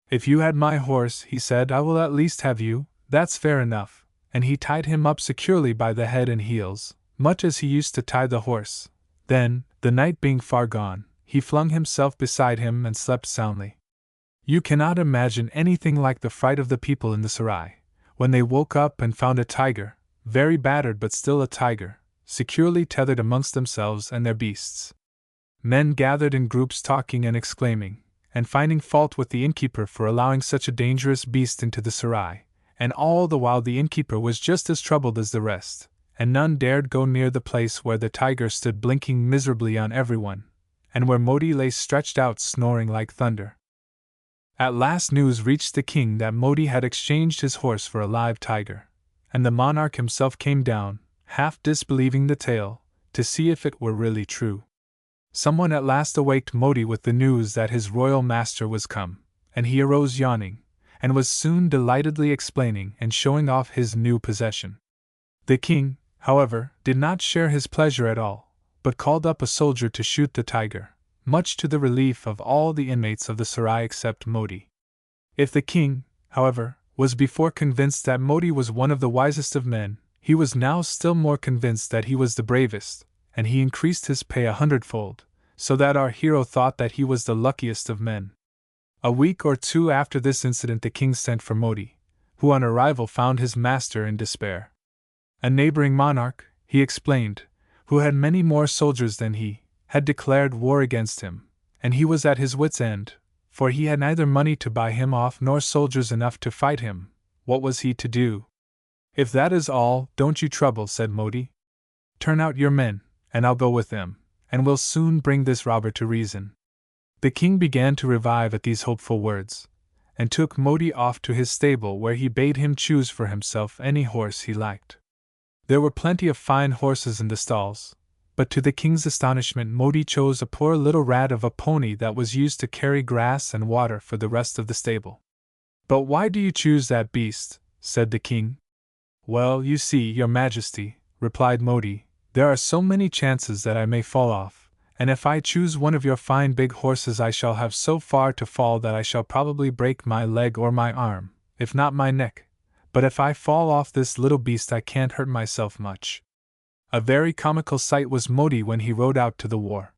Speaker 1: "If you had my horse," he said, "I will at least have you, that's fair enough," and he tied him up securely by the head and heels, much as he used to tie the horse. Then, the night being far gone, he flung himself beside him and slept soundly. You cannot imagine anything like the fright of the people in the sarai, when they woke up and found a tiger, very battered but still a tiger, securely tethered amongst themselves and their beasts. Men gathered in groups talking and exclaiming, and finding fault with the innkeeper for allowing such a dangerous beast into the sarai, and all the while the innkeeper was just as troubled as the rest, and none dared go near the place where the tiger stood blinking miserably on everyone, and where Modi lay stretched out snoring like thunder. At last news reached the king that Modi had exchanged his horse for a live tiger, and the monarch himself came down, half disbelieving the tale, to see if it were really true. Someone at last awaked Modi with the news that his royal master was come, and he arose yawning, and was soon delightedly explaining and showing off his new possession. The king, however, did not share his pleasure at all, but called up a soldier to shoot the tiger, much to the relief of all the inmates of the sarai except Modi. If the king, however, was before convinced that Modi was one of the wisest of men, he was now still more convinced that he was the bravest, and he increased his pay 100-fold, so that our hero thought that he was the luckiest of men. A week or two after this incident the king sent for Modi, who on arrival found his master in despair. A neighboring monarch, he explained, who had many more soldiers than he, had declared war against him, and he was at his wits' end, for he had neither money to buy him off nor soldiers enough to fight him. What was he to do? "If that is all, don't you trouble," said Modi. "Turn out your men, and I'll go with them, and we'll soon bring this robber to reason." The king began to revive at these hopeful words, and took Modi off to his stable where he bade him choose for himself any horse he liked. There were plenty of fine horses in the stalls, but to the king's astonishment Modi chose a poor little rat of a pony that was used to carry grass and water for the rest of the stable. "But why do you choose that beast?" said the king. "Well, you see, your majesty," replied Modi, "there are so many chances that I may fall off, and if I choose one of your fine big horses I shall have so far to fall that I shall probably break my leg or my arm, if not my neck, but if I fall off this little beast I can't hurt myself much." A very comical sight was Modi when he rode out to the war.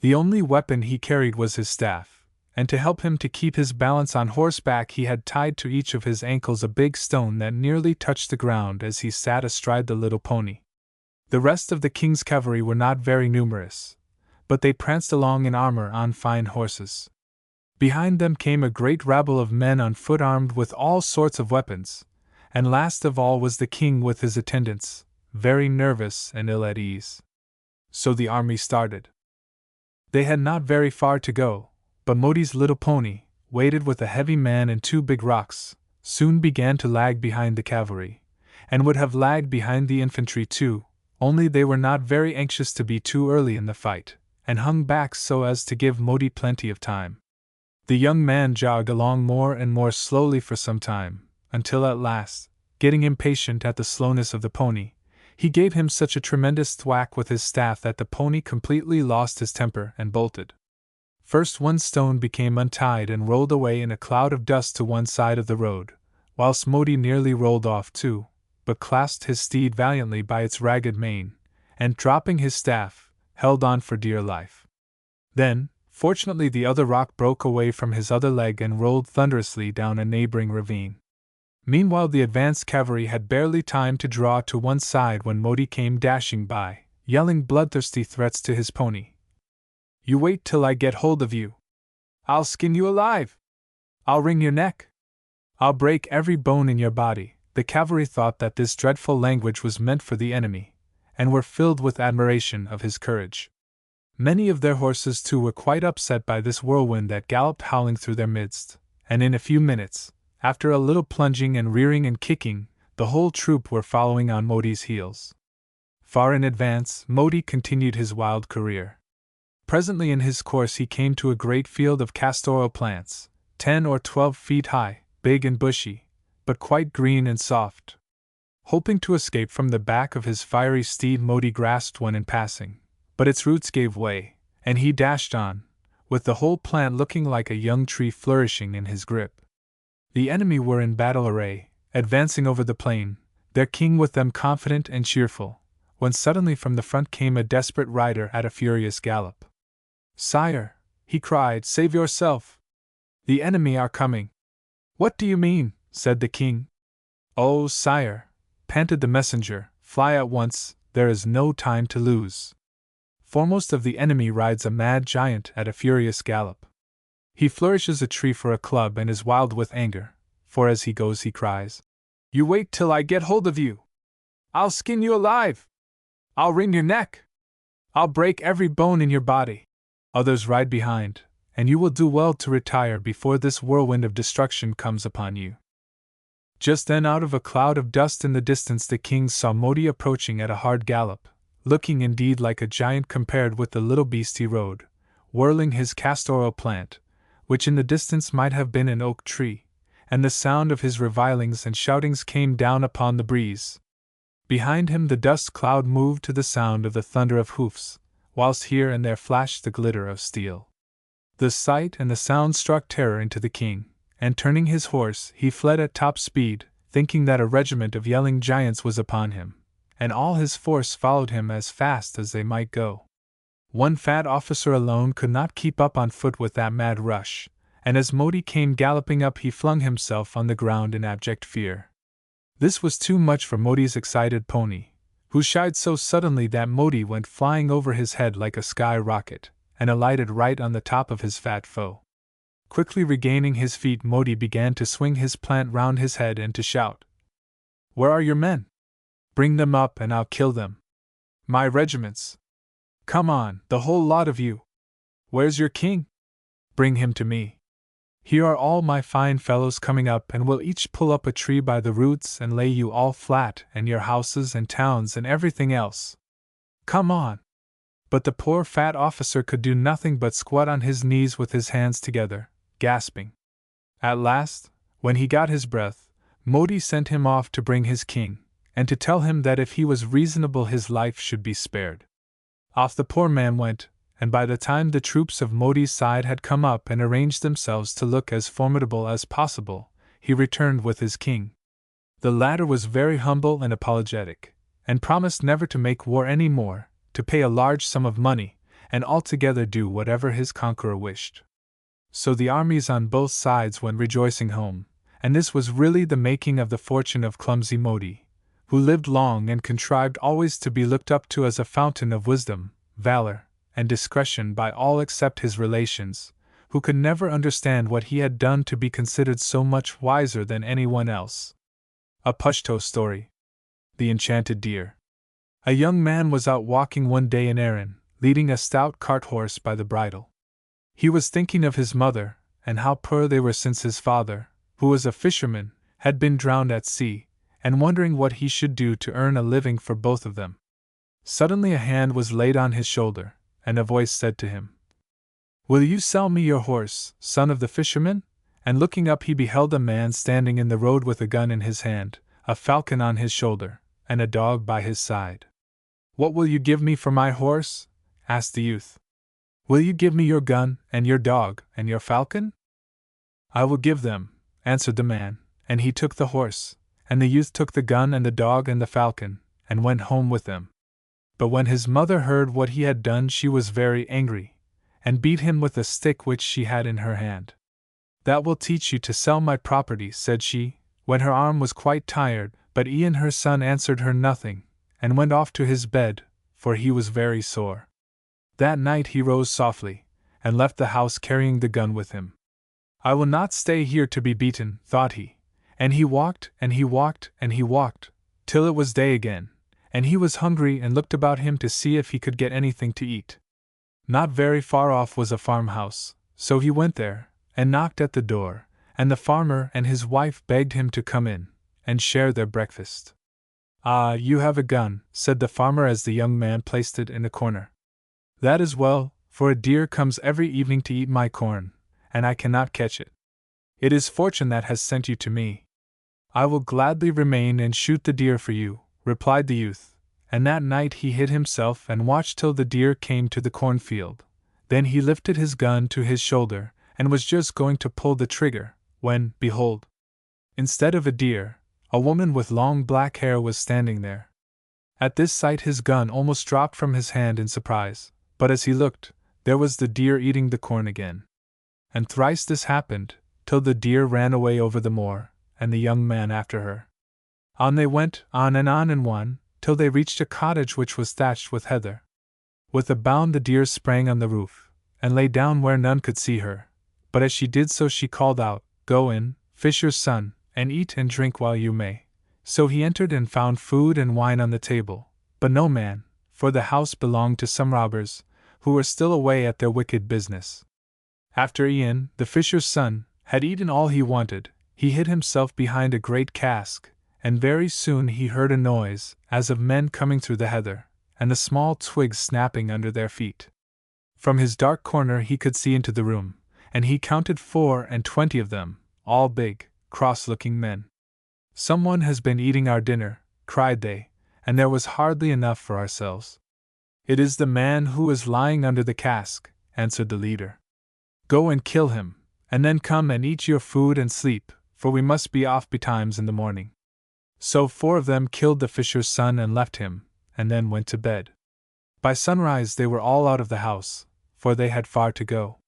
Speaker 1: The only weapon he carried was his staff, and to help him to keep his balance on horseback he had tied to each of his ankles a big stone that nearly touched the ground as he sat astride the little pony. The rest of the king's cavalry were not very numerous, but they pranced along in armor on fine horses. Behind them came a great rabble of men on foot armed with all sorts of weapons, and last of all was the king with his attendants, very nervous and ill at ease. So the army started. They had not very far to go, but Modi's little pony, weighted with a heavy man and 2 big rocks, soon began to lag behind the cavalry, and would have lagged behind the infantry too, only they were not very anxious to be too early in the fight, and hung back so as to give Modi plenty of time. The young man jogged along more and more slowly for some time, until at last, getting impatient at the slowness of the pony, he gave him such a tremendous thwack with his staff that the pony completely lost his temper and bolted. First one stone became untied and rolled away in a cloud of dust to one side of the road, whilst Modi nearly rolled off too, but clasped his steed valiantly by its ragged mane, and dropping his staff, held on for dear life. Then, fortunately the other rock broke away from his other leg and rolled thunderously down a neighboring ravine. Meanwhile the advanced cavalry had barely time to draw to one side when Modi came dashing by, yelling bloodthirsty threats to his pony. "You wait till I get hold of you! I'll skin you alive! I'll wring your neck! I'll break every bone in your body!" The cavalry thought that this dreadful language was meant for the enemy, and were filled with admiration of his courage. Many of their horses too were quite upset by this whirlwind that galloped howling through their midst, and in a few minutes, after a little plunging and rearing and kicking, the whole troop were following on Modi's heels. Far in advance, Modi continued his wild career. Presently in his course he came to a great field of castor oil plants, 10 or 12 feet high, big and bushy, but quite green and soft. Hoping to escape from the back of his fiery steed, Modi grasped one in passing, but its roots gave way, and he dashed on, with the whole plant looking like a young tree flourishing in his grip. The enemy were in battle array, advancing over the plain, their king with them confident and cheerful, when suddenly from the front came a desperate rider at a furious gallop. "Sire," he cried, "save yourself! The enemy are coming." "What do you mean?" said the king. "Oh, sire," panted the messenger, "fly at once, there is no time to lose. Foremost of the enemy rides a mad giant at a furious gallop. He flourishes a tree for a club and is wild with anger, for as he goes he cries, 'You wait till I get hold of you! I'll skin you alive! I'll wring your neck! I'll break every bone in your body!' Others ride behind, and you will do well to retire before this whirlwind of destruction comes upon you." Just then out of a cloud of dust in the distance the king saw Modi approaching at a hard gallop, looking indeed like a giant compared with the little beast he rode, whirling his castor oil plant, which in the distance might have been an oak tree, and the sound of his revilings and shoutings came down upon the breeze. Behind him the dust cloud moved to the sound of the thunder of hoofs, whilst here and there flashed the glitter of steel. The sight and the sound struck terror into the king, and turning his horse, he fled at top speed, thinking that a regiment of yelling giants was upon him, and all his force followed him as fast as they might go. One fat officer alone could not keep up on foot with that mad rush, and as Modi came galloping up he flung himself on the ground in abject fear. This was too much for Modi's excited pony, who shied so suddenly that Modi went flying over his head like a sky rocket, and alighted right on the top of his fat foe. Quickly regaining his feet, Modi began to swing his plant round his head and to shout, "Where are your men? Bring them up and I'll kill them. My regiments! Come on, the whole lot of you! Where's your king? Bring him to me. Here are all my fine fellows coming up, and we'll each pull up a tree by the roots and lay you all flat, and your houses and towns and everything else. Come on!" But the poor fat officer could do nothing but squat on his knees with his hands together, gasping. At last, when he got his breath, Modi sent him off to bring his king, and to tell him that if he was reasonable his life should be spared. Off the poor man went, and by the time the troops of Modi's side had come up and arranged themselves to look as formidable as possible, he returned with his king. The latter was very humble and apologetic, and promised never to make war any more, to pay a large sum of money, and altogether do whatever his conqueror wished. So the armies on both sides went rejoicing home, and this was really the making of the fortune of clumsy Modi, who lived long and contrived always to be looked up to as a fountain of wisdom, valor, and discretion by all except his relations, who could never understand what he had done to be considered so much wiser than anyone else. A Pashto story. The Enchanted Deer. A young man was out walking one day in Erin, leading a stout cart horse by the bridle. He was thinking of his mother, and how poor they were since his father, who was a fisherman, had been drowned at sea, and wondering what he should do to earn a living for both of them. Suddenly a hand was laid on his shoulder, and a voice said to him, "Will you sell me your horse, son of the fisherman?" And looking up he beheld a man standing in the road with a gun in his hand, a falcon on his shoulder, and a dog by his side. "What will you give me for my horse?" asked the youth. "Will you give me your gun, and your dog, and your falcon?" "I will give them," answered the man, and he took the horse, and the youth took the gun and the dog and the falcon, and went home with them. But when his mother heard what he had done she was very angry, and beat him with a stick which she had in her hand. "That will teach you to sell my property," said she, when her arm was quite tired, but Ian her son answered her nothing, and went off to his bed, for he was very sore. That night he rose softly, and left the house carrying the gun with him. "I will not stay here to be beaten," thought he, and he walked, and he walked, and he walked, till it was day again, and he was hungry and looked about him to see if he could get anything to eat. Not very far off was a farmhouse, so he went there, and knocked at the door, and the farmer and his wife begged him to come in, and share their breakfast. "Ah, you have a gun," said the farmer as the young man placed it in a corner. "That is well, for a deer comes every evening to eat my corn, and I cannot catch it. It is fortune that has sent you to me." "I will gladly remain and shoot the deer for you," replied the youth, and that night he hid himself and watched till the deer came to the cornfield. Then he lifted his gun to his shoulder, and was just going to pull the trigger, when, behold, instead of a deer, a woman with long black hair was standing there. At this sight his gun almost dropped from his hand in surprise, but as he looked, there was the deer eating the corn again. And thrice this happened, till the deer ran away over the moor, and the young man after her. On they went, on and one, till they reached a cottage which was thatched with heather. With a bound the deer sprang on the roof, and lay down where none could see her, but as she did so she called out, "Go in, fisher's son, and eat and drink while you may." So he entered and found food and wine on the table, but no man, for the house belonged to some robbers, who were still away at their wicked business. After Ian, the fisher's son, had eaten all he wanted, he hid himself behind a great cask, and very soon he heard a noise, as of men coming through the heather, and the small twigs snapping under their feet. From his dark corner he could see into the room, and he counted 24 of them, all big, cross-looking men. "Someone has been eating our dinner," cried they, "and there was hardly enough for ourselves." "It is the man who is lying under the cask," answered the leader. "Go and kill him, and then come and eat your food and sleep, for we must be off betimes in the morning." So 4 of them killed the fisher's son and left him, and then went to bed. By sunrise they were all out of the house, for they had far to go.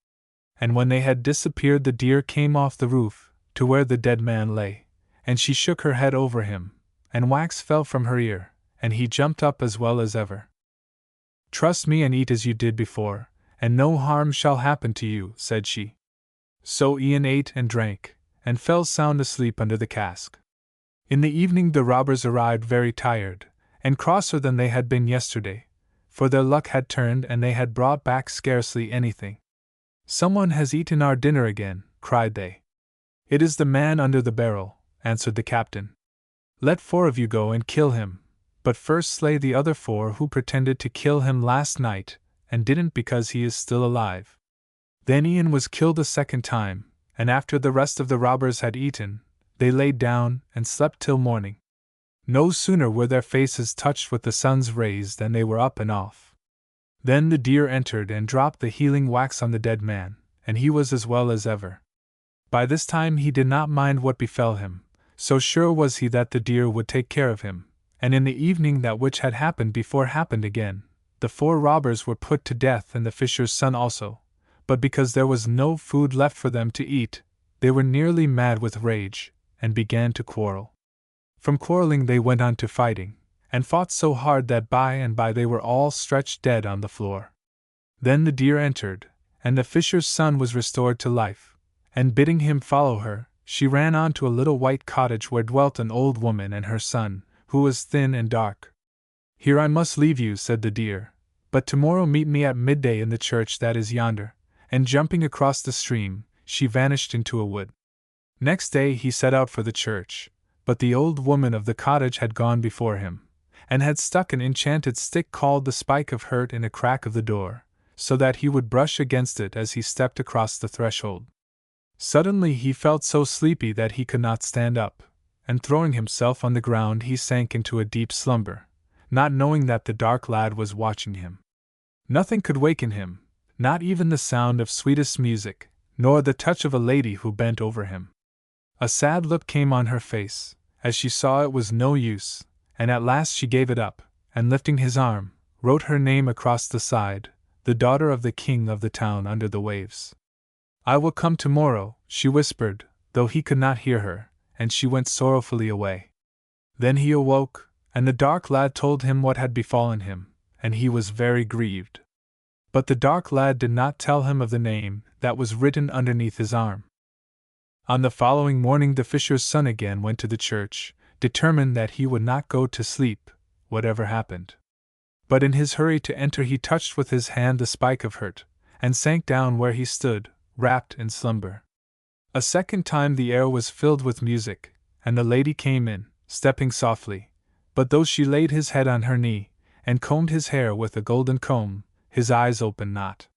Speaker 1: And when they had disappeared the deer came off the roof, to where the dead man lay, and she shook her head over him, and wax fell from her ear, and he jumped up as well as ever. "Trust me and eat as you did before, and no harm shall happen to you," said she. So Ian ate and drank, and fell sound asleep under the cask. In the evening the robbers arrived very tired, and crosser than they had been yesterday, for their luck had turned and they had brought back scarcely anything. "Someone has eaten our dinner again," cried they. "It is the man under the barrel," answered the captain. "Let 4 of you go and kill him, but first slay the other 4 who pretended to kill him last night, and didn't because he is still alive." Then Ian was killed a second time, and after the rest of the robbers had eaten, they laid down and slept till morning. No sooner were their faces touched with the sun's rays than they were up and off. Then the deer entered and dropped the healing wax on the dead man, and he was as well as ever. By this time he did not mind what befell him, so sure was he that the deer would take care of him, and in the evening that which had happened before happened again. The 4 robbers were put to death and the fisher's son also, but because there was no food left for them to eat, they were nearly mad with rage, and began to quarrel. From quarreling they went on to fighting, and fought so hard that by and by they were all stretched dead on the floor. Then the deer entered, and the fisher's son was restored to life, and bidding him follow her, she ran on to a little white cottage where dwelt an old woman and her son, who was thin and dark. "Here I must leave you," said the deer, "but tomorrow meet me at midday in the church that is yonder," and jumping across the stream, she vanished into a wood. Next day he set out for the church, but the old woman of the cottage had gone before him, and had stuck an enchanted stick called the spike of hurt in a crack of the door, so that he would brush against it as he stepped across the threshold. Suddenly he felt so sleepy that he could not stand up, and throwing himself on the ground he sank into a deep slumber, not knowing that the dark lad was watching him. Nothing could waken him, not even the sound of sweetest music, nor the touch of a lady who bent over him. A sad look came on her face, as she saw it was no use, and at last she gave it up, and lifting his arm, wrote her name across the side, the daughter of the king of the town under the waves. "I will come tomorrow," she whispered, though he could not hear her, and she went sorrowfully away. Then he awoke, and the dark lad told him what had befallen him, and he was very grieved. But the dark lad did not tell him of the name that was written underneath his arm. On the following morning the fisher's son again went to the church, determined that he would not go to sleep, whatever happened. but in his hurry to enter he touched with his hand the spike of hurt, and sank down where he stood, wrapped in slumber. A second time the air was filled with music, and the lady came in, stepping softly, but though she laid his head on her knee, and combed his hair with a golden comb, his eyes opened not.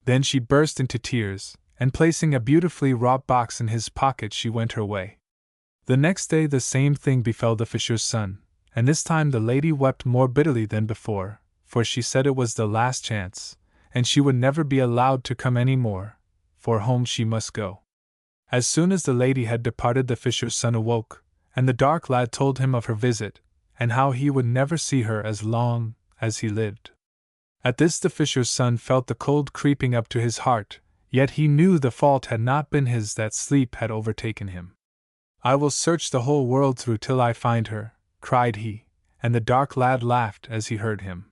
Speaker 1: Then she burst into tears, and placing a beautifully wrought box in his pocket she went her way. The next day the same thing befell the fisher's son, and this time the lady wept more bitterly than before, for she said it was the last chance, and she would never be allowed to come any more, for home she must go. As soon as the lady had departed the fisher's son awoke, and the dark lad told him of her visit, and how he would never see her as long as he lived. At this the fisher's son felt the cold creeping up to his heart, yet he knew the fault had not been his, that sleep had overtaken him. "I will search the whole world through till I find her," cried he, and the dark lad laughed as he heard him.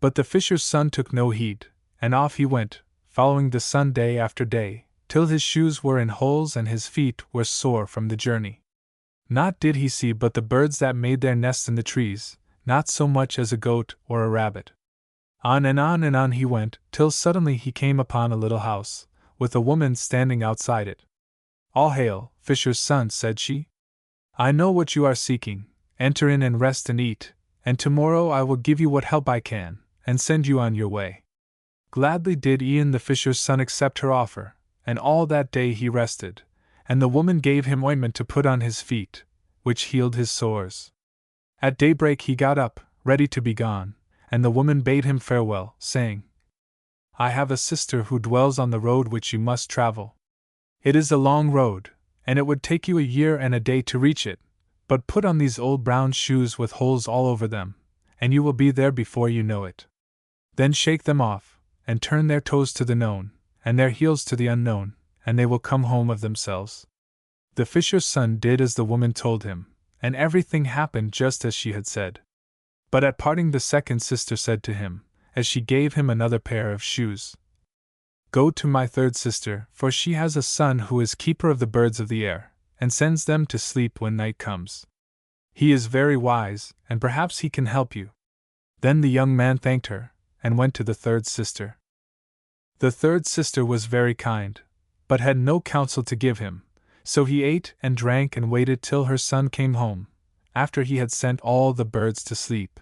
Speaker 1: But the fisher's son took no heed, and off he went, following the sun day after day, till his shoes were in holes and his feet were sore from the journey. Naught did he see but the birds that made their nests in the trees, not so much as a goat or a rabbit. On and on he went, till suddenly he came upon a little house, with a woman standing outside it. "All hail, fisher's son," said she. "I know what you are seeking. Enter in and rest and eat, and tomorrow I will give you what help I can, and send you on your way." Gladly did Ian the fisher's son accept her offer, and all that day he rested, and the woman gave him ointment to put on his feet, which healed his sores. At daybreak he got up, ready to be gone, and the woman bade him farewell, saying, "I have a sister who dwells on the road which you must travel. It is a long road, and it would take you a year and a day to reach it, but put on these old brown shoes with holes all over them, and you will be there before you know it. Then shake them off, and turn their toes to the known, and their heels to the unknown, and they will come home of themselves." The fisher's son did as the woman told him, and everything happened just as she had said. But at parting the second sister said to him, as she gave him another pair of shoes, "Go to my third sister, for she has a son who is keeper of the birds of the air, and sends them to sleep when night comes. He is very wise, and perhaps he can help you." Then the young man thanked her, and went to the third sister. The third sister was very kind, but had no counsel to give him, so he ate and drank and waited till her son came home, after he had sent all the birds to sleep.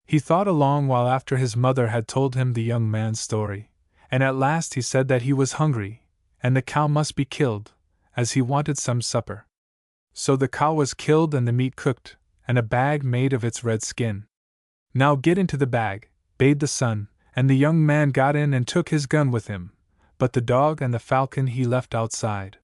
Speaker 1: He thought a long while after his mother had told him the young man's story, and at last he said that he was hungry, and the cow must be killed, as he wanted some supper. So the cow was killed and the meat cooked, and a bag made of its red skin. "Now get into the bag," bade the son, and the young man got in and took his gun with him, but the dog and the falcon he left outside.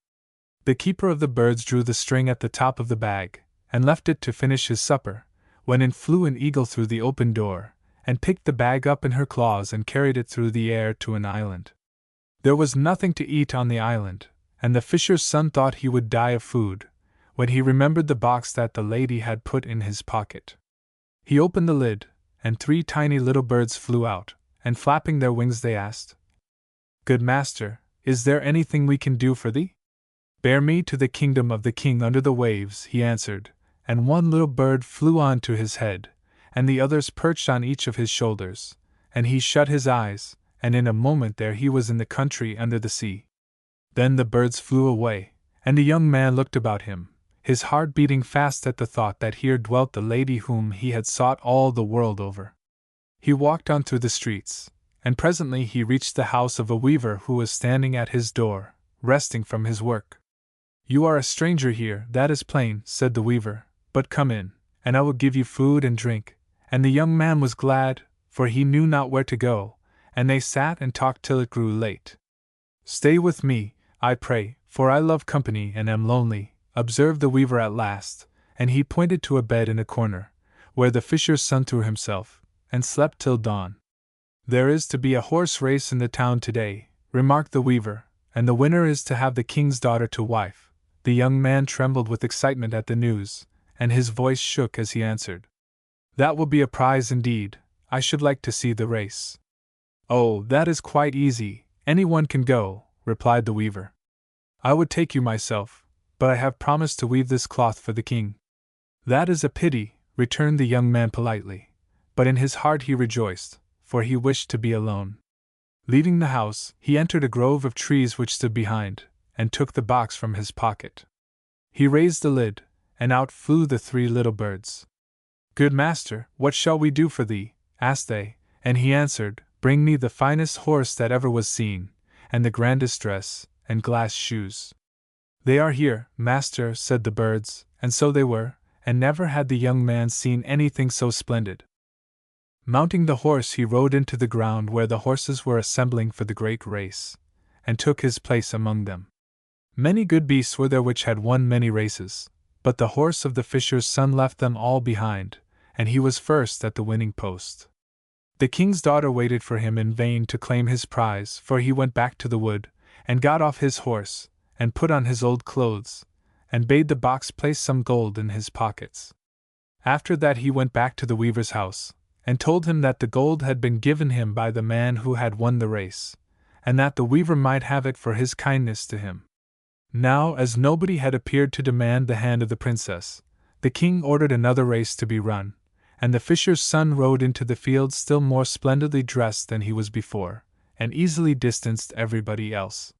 Speaker 1: The keeper of the birds drew the string at the top of the bag, and left it to finish his supper, when in flew an eagle through the open door, and picked the bag up in her claws and carried it through the air to an island. There was nothing to eat on the island, and the fisher's son thought he would die of food, when he remembered the box that the lady had put in his pocket. He opened the lid, and 3 tiny little birds flew out, and flapping their wings they asked, "Good master, is there anything we can do for thee?" "Bear me to the kingdom of the king under the waves," he answered, and one little bird flew on to his head, and the others perched on each of his shoulders, and he shut his eyes, and in a moment there he was in the country under the sea. Then the birds flew away, and the young man looked about him, his heart beating fast at the thought that here dwelt the lady whom he had sought all the world over. He walked on through the streets, and presently he reached the house of a weaver who was standing at his door, resting from his work. "You are a stranger here, that is plain," said the weaver, "but come in, and I will give you food and drink." And the young man was glad, for he knew not where to go, and they sat and talked till it grew late. "Stay with me, I pray, for I love company and am lonely," observed the weaver at last, and he pointed to a bed in a corner, where the fisher's son threw himself, and slept till dawn. "There is to be a horse race in the town today," remarked the weaver, "and the winner is to have the king's daughter to wife." The young man trembled with excitement at the news, and his voice shook as he answered, "That will be a prize indeed. I should like to see the race." "Oh, that is quite easy, anyone can go," replied the weaver. "I would take you myself, but I have promised to weave this cloth for the king." "That is a pity," returned the young man politely, but in his heart he rejoiced, for he wished to be alone. Leaving the house, he entered a grove of trees which stood behind, and took the box from his pocket. He raised the lid, and out flew the 3 little birds. "Good master, what shall we do for thee?" asked they, and he answered, "Bring me the finest horse that ever was seen, and the grandest dress, and glass shoes." "They are here, master," said the birds, and so they were, and never had the young man seen anything so splendid. Mounting the horse, he rode into the ground where the horses were assembling for the great race, and took his place among them. Many good beasts were there which had won many races, but the horse of the fisher's son left them all behind, and he was first at the winning post. The king's daughter waited for him in vain to claim his prize, for he went back to the wood, and got off his horse, and put on his old clothes, and bade the box place some gold in his pockets. After that he went back to the weaver's house, and told him that the gold had been given him by the man who had won the race, and that the weaver might have it for his kindness to him. Now, as nobody had appeared to demand the hand of the princess, the king ordered another race to be run, and the fisher's son rode into the field still more splendidly dressed than he was before, and easily distanced everybody else.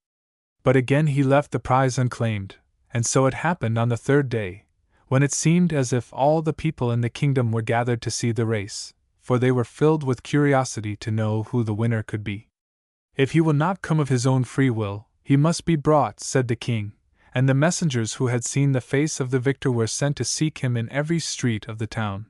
Speaker 1: But again he left the prize unclaimed, and so it happened on the 3rd day, when it seemed as if all the people in the kingdom were gathered to see the race, for they were filled with curiosity to know who the winner could be. "If he will not come of his own free will, he must be brought," said the king, and the messengers who had seen the face of the victor were sent to seek him in every street of the town.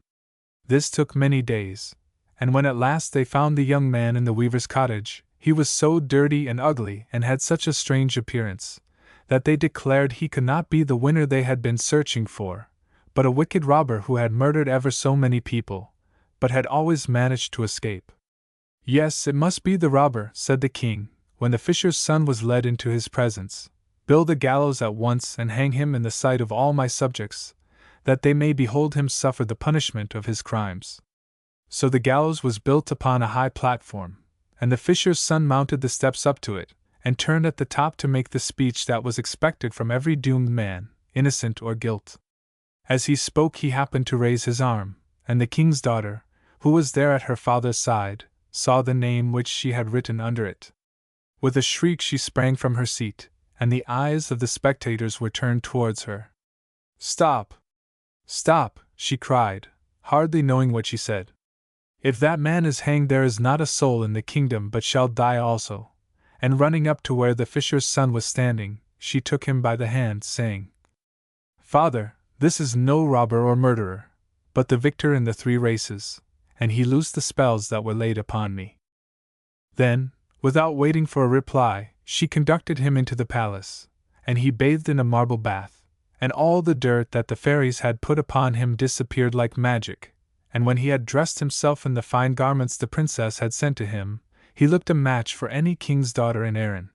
Speaker 1: This took many days, and when at last they found the young man in the weaver's cottage, he was so dirty and ugly and had such a strange appearance, that they declared he could not be the winner they had been searching for, but a wicked robber who had murdered ever so many people, but had always managed to escape. "Yes, it must be the robber," said the king, when the fisher's son was led into his presence. "Build a gallows at once and hang him in the sight of all my subjects, that they may behold him suffer the punishment of his crimes." So the gallows was built upon a high platform, and the fisher's son mounted the steps up to it, and turned at the top to make the speech that was expected from every doomed man, innocent or guilt. As he spoke he happened to raise his arm, and the king's daughter, who was there at her father's side, saw the name which she had written under it. With a shriek she sprang from her seat, and the eyes of the spectators were turned towards her. "Stop! Stop!" she cried, hardly knowing what she said. "If that man is hanged there is not a soul in the kingdom but shall die also." And running up to where the fisher's son was standing, she took him by the hand, saying, "Father, this is no robber or murderer, but the victor in the 3 races, and he loosed the spells that were laid upon me." Then, without waiting for a reply, she conducted him into the palace, and he bathed in a marble bath, and all the dirt that the fairies had put upon him disappeared like magic, and when he had dressed himself in the fine garments the princess had sent to him, he looked a match for any king's daughter in Erin.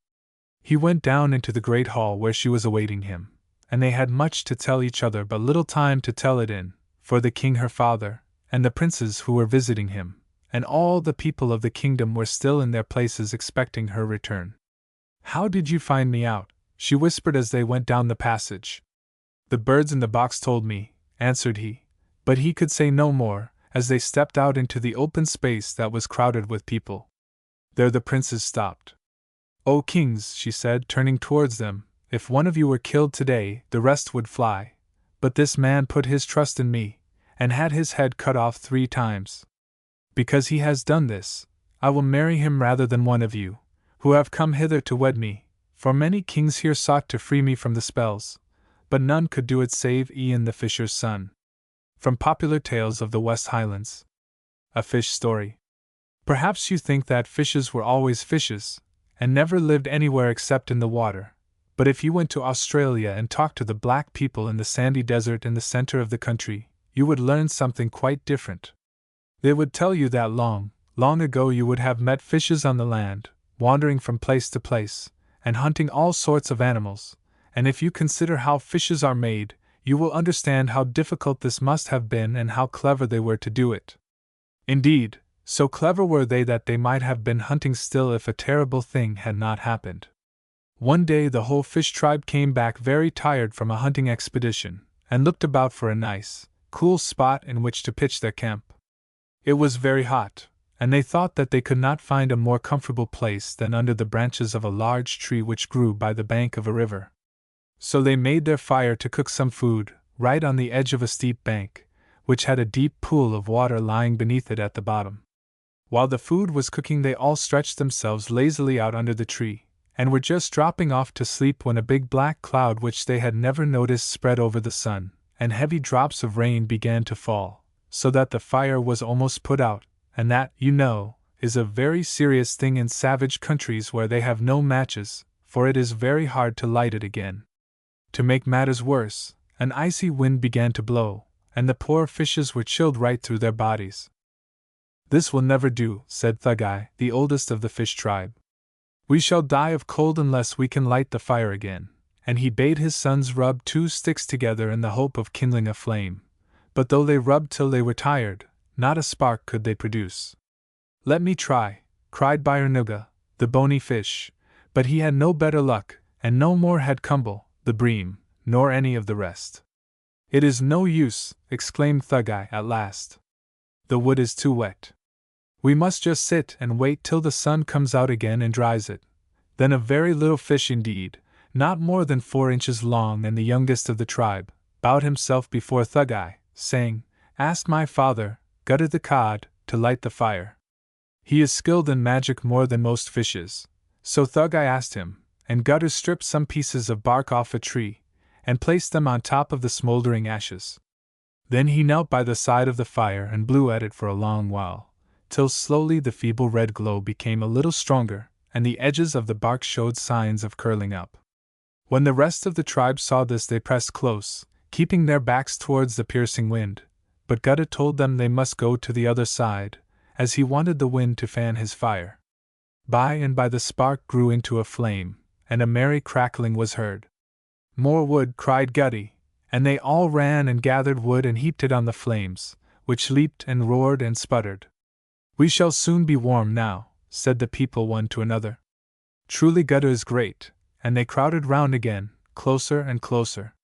Speaker 1: He went down into the great hall where she was awaiting him, and they had much to tell each other but little time to tell it in, for the king her father, and the princes who were visiting him, and all the people of the kingdom were still in their places expecting her return. "How did you find me out?" she whispered as they went down the passage. "The birds in the box told me," answered he, but he could say no more, as they stepped out into the open space that was crowded with people. There the princes stopped. "O kings," she said, turning towards them, "if one of you were killed today, the rest would fly. But this man put his trust in me, and had his head cut off 3 times. Because he has done this, I will marry him rather than one of you, who have come hither to wed me, for many kings here sought to free me from the spells, but none could do it save Ian the fisher's son." From Popular Tales of the West Highlands. A Fish Story. Perhaps you think that fishes were always fishes, and never lived anywhere except in the water, but if you went to Australia and talked to the black people in the sandy desert in the center of the country, you would learn something quite different. They would tell you that long, long ago you would have met fishes on the land, wandering from place to place, and hunting all sorts of animals, and if you consider how fishes are made, you will understand how difficult this must have been and how clever they were to do it. Indeed, so clever were they that they might have been hunting still if a terrible thing had not happened. One day the whole fish tribe came back very tired from a hunting expedition, and looked about for a nice, cool spot in which to pitch their camp. It was very hot, and they thought that they could not find a more comfortable place than under the branches of a large tree which grew by the bank of a river. So they made their fire to cook some food, right on the edge of a steep bank, which had a deep pool of water lying beneath it at the bottom. While the food was cooking, they all stretched themselves lazily out under the tree, and were just dropping off to sleep when a big black cloud which they had never noticed spread over the sun, and heavy drops of rain began to fall, so that the fire was almost put out, and that, you know, is a very serious thing in savage countries where they have no matches, for it is very hard to light it again. To make matters worse, an icy wind began to blow, and the poor fishes were chilled right through their bodies. "This will never do," said Thuggai, the oldest of the fish tribe. "We shall die of cold unless we can light the fire again," and he bade his sons rub 2 sticks together in the hope of kindling a flame. But though they rubbed till they were tired, not a spark could they produce. "Let me try," cried Byernuga, the bony fish, but he had no better luck, and no more had Cumble, the bream, nor any of the rest. "It is no use," exclaimed Thuggai at last. "The wood is too wet. We must just sit and wait till the sun comes out again and dries it." Then a very little fish indeed, not more than 4 inches long and the youngest of the tribe, bowed himself before Thuggai, saying, "Ask my father, Gutter the cod, to light the fire. He is skilled in magic more than most fishes." So Thuggai asked him, and Gutter stripped some pieces of bark off a tree, and placed them on top of the smoldering ashes. Then he knelt by the side of the fire and blew at it for a long while, till slowly the feeble red glow became a little stronger, and the edges of the bark showed signs of curling up. When the rest of the tribe saw this, they pressed close, keeping their backs towards the piercing wind, but Gutter told them they must go to the other side, as he wanted the wind to fan his fire. By and by the spark grew into a flame, and a merry crackling was heard. "More wood!" cried Gutty, and they all ran and gathered wood and heaped it on the flames, which leaped and roared and sputtered. "We shall soon be warm now," said the people one to another. "Truly Gutter is great," and they crowded round again, closer and closer.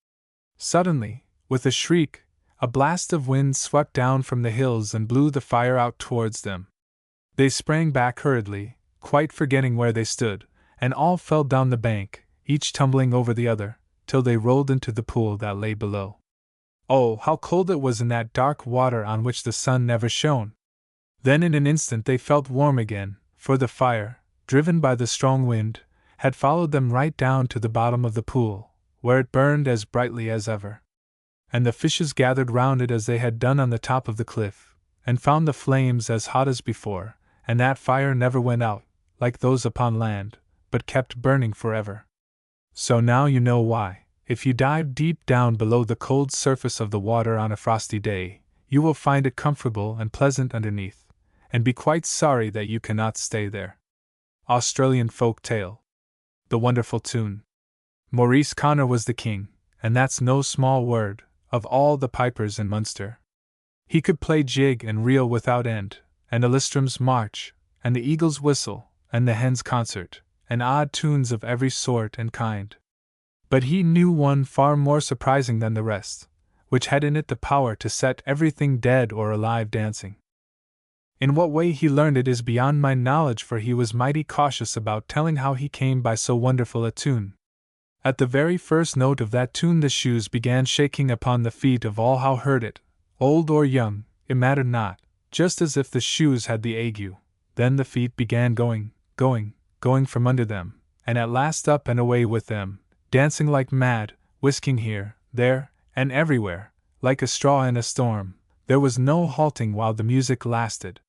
Speaker 1: Suddenly, with a shriek, a blast of wind swept down from the hills and blew the fire out towards them. They sprang back hurriedly, quite forgetting where they stood, and all fell down the bank, each tumbling over the other, till they rolled into the pool that lay below. Oh, how cold it was in that dark water on which the sun never shone! Then in an instant they felt warm again, for the fire, driven by the strong wind, had followed them right down to the bottom of the pool, where it burned as brightly as ever. And the fishes gathered round it as they had done on the top of the cliff, and found the flames as hot as before, and that fire never went out, like those upon land, but kept burning forever. So now you know why, if you dive deep down below the cold surface of the water on a frosty day, you will find it comfortable and pleasant underneath, and be quite sorry that you cannot stay there. Australian Folk Tale. The Wonderful Tune. Maurice Connor was the king, and that's no small word, of all the pipers in Munster. He could play jig and reel without end, and a Listram's march, and the eagle's whistle, and the hen's concert, and odd tunes of every sort and kind. But he knew one far more surprising than the rest, which had in it the power to set everything dead or alive dancing. In what way he learned it is beyond my knowledge, for he was mighty cautious about telling how he came by so wonderful a tune. At the very first note of that tune the shoes began shaking upon the feet of all who heard it, old or young, it mattered not, just as if the shoes had the ague. Then the feet began going from under them, and at last up and away with them, dancing like mad, whisking here, there, and everywhere, like a straw in a storm. There was no halting while the music lasted.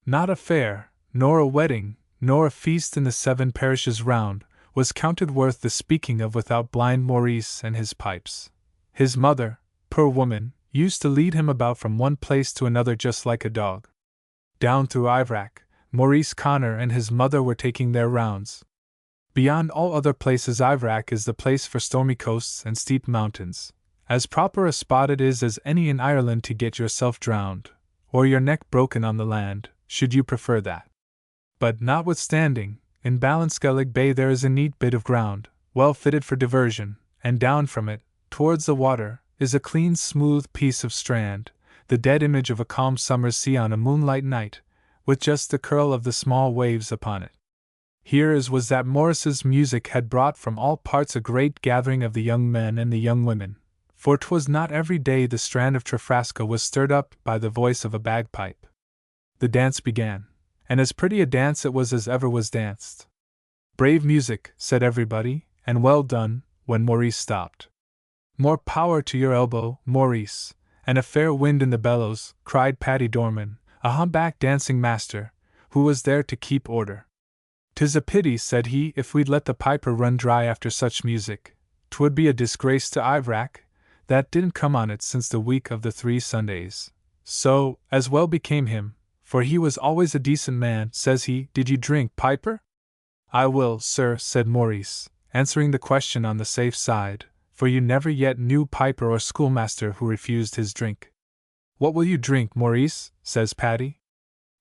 Speaker 1: Not a fair, nor a wedding, nor a feast in the 7 parishes round, was counted worth the speaking of without blind Maurice and his pipes. His mother, poor woman, used to lead him about from one place to another just like a dog. Down through Ivrac, Maurice Connor and his mother were taking their rounds. Beyond all other places, Ivrac is the place for stormy coasts and steep mountains, as proper a spot it is as any in Ireland to get yourself drowned, or your neck broken on the land, should you prefer that. But notwithstanding, in Ballinskellig Bay there is a neat bit of ground, well fitted for diversion, and down from it, towards the water, is a clean smooth piece of strand, the dead image of a calm summer's sea on a moonlight night, with just the curl of the small waves upon it. Here as was that Morris's music had brought from all parts a great gathering of the young men and the young women, for 'twas not every day the strand of Trafraska was stirred up by the voice of a bagpipe. The dance began, and as pretty a dance it was as ever was danced. "Brave music," said everybody, "and well done," when Maurice stopped. "More power to your elbow, Maurice, and a fair wind in the bellows," cried Paddy Dorman, a humpback dancing master, who was there to keep order. "'Tis a pity," said he, "if we'd let the piper run dry after such music. 'Twould be a disgrace to Ivrac, that didn't come on it since the week of the 3 Sundays. So, as well became him, for he was always a decent man, says he, 'Did you drink, piper?' 'I will, sir,' said Maurice, answering the question on the safe side, for you never yet knew piper or schoolmaster who refused his drink. 'What will you drink, Maurice?' says Paddy.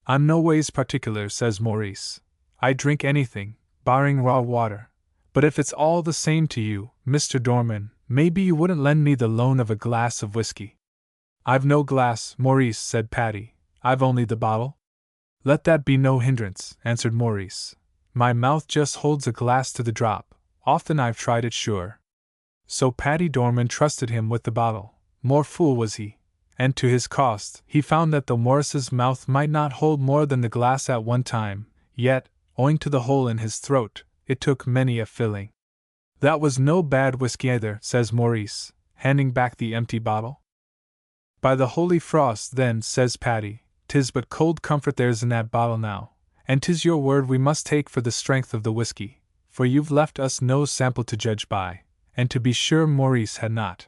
Speaker 1: 'I'm no ways particular,' says Maurice. 'I drink anything, barring raw water. But if it's all the same to you, Mr. Dorman, maybe you wouldn't lend me the loan of a glass of whiskey.' 'I've no glass, Maurice,' said Paddy. 'I've only the bottle.' 'Let that be no hindrance,' answered Maurice. 'My mouth just holds a glass to the drop. Often I've tried it, sure.' So Paddy Dorman trusted him with the bottle. More fool was he. And to his cost, he found that though Morris's mouth might not hold more than the glass at one time, yet, owing to the hole in his throat, it took many a filling. 'That was no bad whiskey either,' says Maurice, handing back the empty bottle. 'By the holy frost, then,' says Paddy, ''tis but cold comfort there's in that bottle now, and 'tis your word we must take for the strength of the whiskey, for you've left us no sample to judge by,' and to be sure Maurice had not.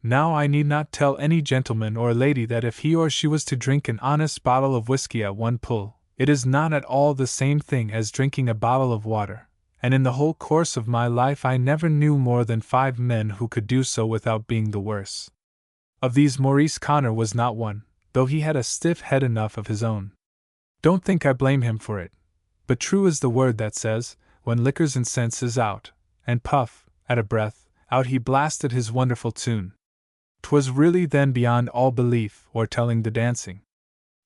Speaker 1: Now I need not tell any gentleman or lady that if he or she was to drink an honest bottle of whiskey at one pull, it is not at all the same thing as drinking a bottle of water, and in the whole course of my life I never knew more than 5 men who could do so without being the worse. Of these Maurice Connor was not one, though he had a stiff head enough of his own. Don't think I blame him for it, but true is the word that says, when liquor's and sense is out, and puff, at a breath, out he blasted his wonderful tune. 'Twas really then beyond all belief or telling the dancing.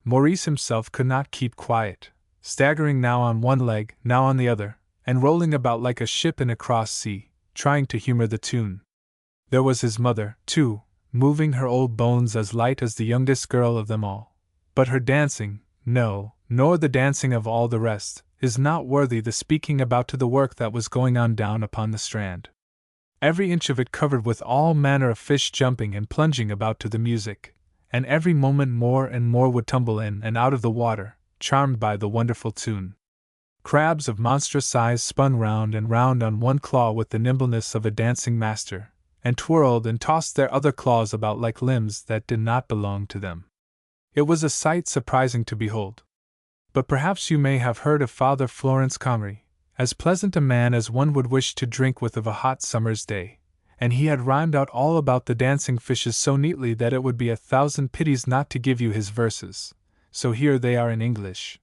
Speaker 1: Maurice himself could not keep quiet, staggering now on one leg, now on the other, and rolling about like a ship in a cross sea, trying to humor the tune. There was his mother, too, moving her old bones as light as the youngest girl of them all. But her dancing, no, nor the dancing of all the rest, is not worthy the speaking about to the work that was going on down upon the strand. Every inch of it covered with all manner of fish jumping and plunging about to the music, and every moment more and more would tumble in and out of the water, charmed by the wonderful tune. Crabs of monstrous size spun round and round on one claw with the nimbleness of a dancing master, and twirled and tossed their other claws about like limbs that did not belong to them. It was a sight surprising to behold. But perhaps you may have heard of Father Florence Comrie, as pleasant a man as one would wish to drink with of a hot summer's day, and he had rhymed out all about the dancing fishes so neatly that it would be 1,000 pities not to give you his verses, so here they are in English.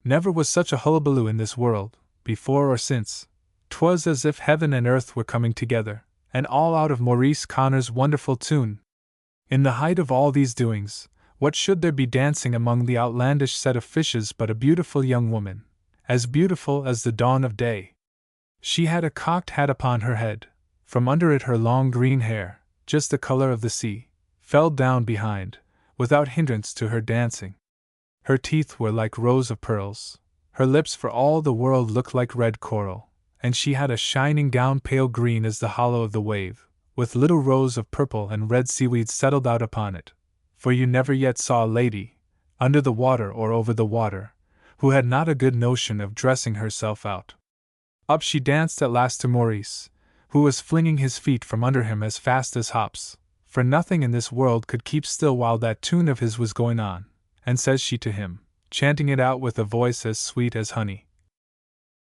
Speaker 1: Never was such a hullabaloo in this world, before or since. 'Twas as if heaven and earth were coming together, and all out of Maurice Connor's wonderful tune. In the height of all these doings, what should there be dancing among the outlandish set of fishes but a beautiful young woman, as beautiful as the dawn of day. She had a cocked hat upon her head, from under it her long green hair, just the color of the sea, fell down behind, without hindrance to her dancing. Her teeth were like rows of pearls, her lips for all the world looked like red coral, and she had a shining gown pale green as the hollow of the wave, with little rows of purple and red seaweed settled out upon it, for you never yet saw a lady, under the water or over the water, who had not a good notion of dressing herself out. Up she danced at last to Maurice, who was flinging his feet from under him as fast as hops, for nothing in this world could keep still while that tune of his was going on, and says she to him, chanting it out with a voice as sweet as honey.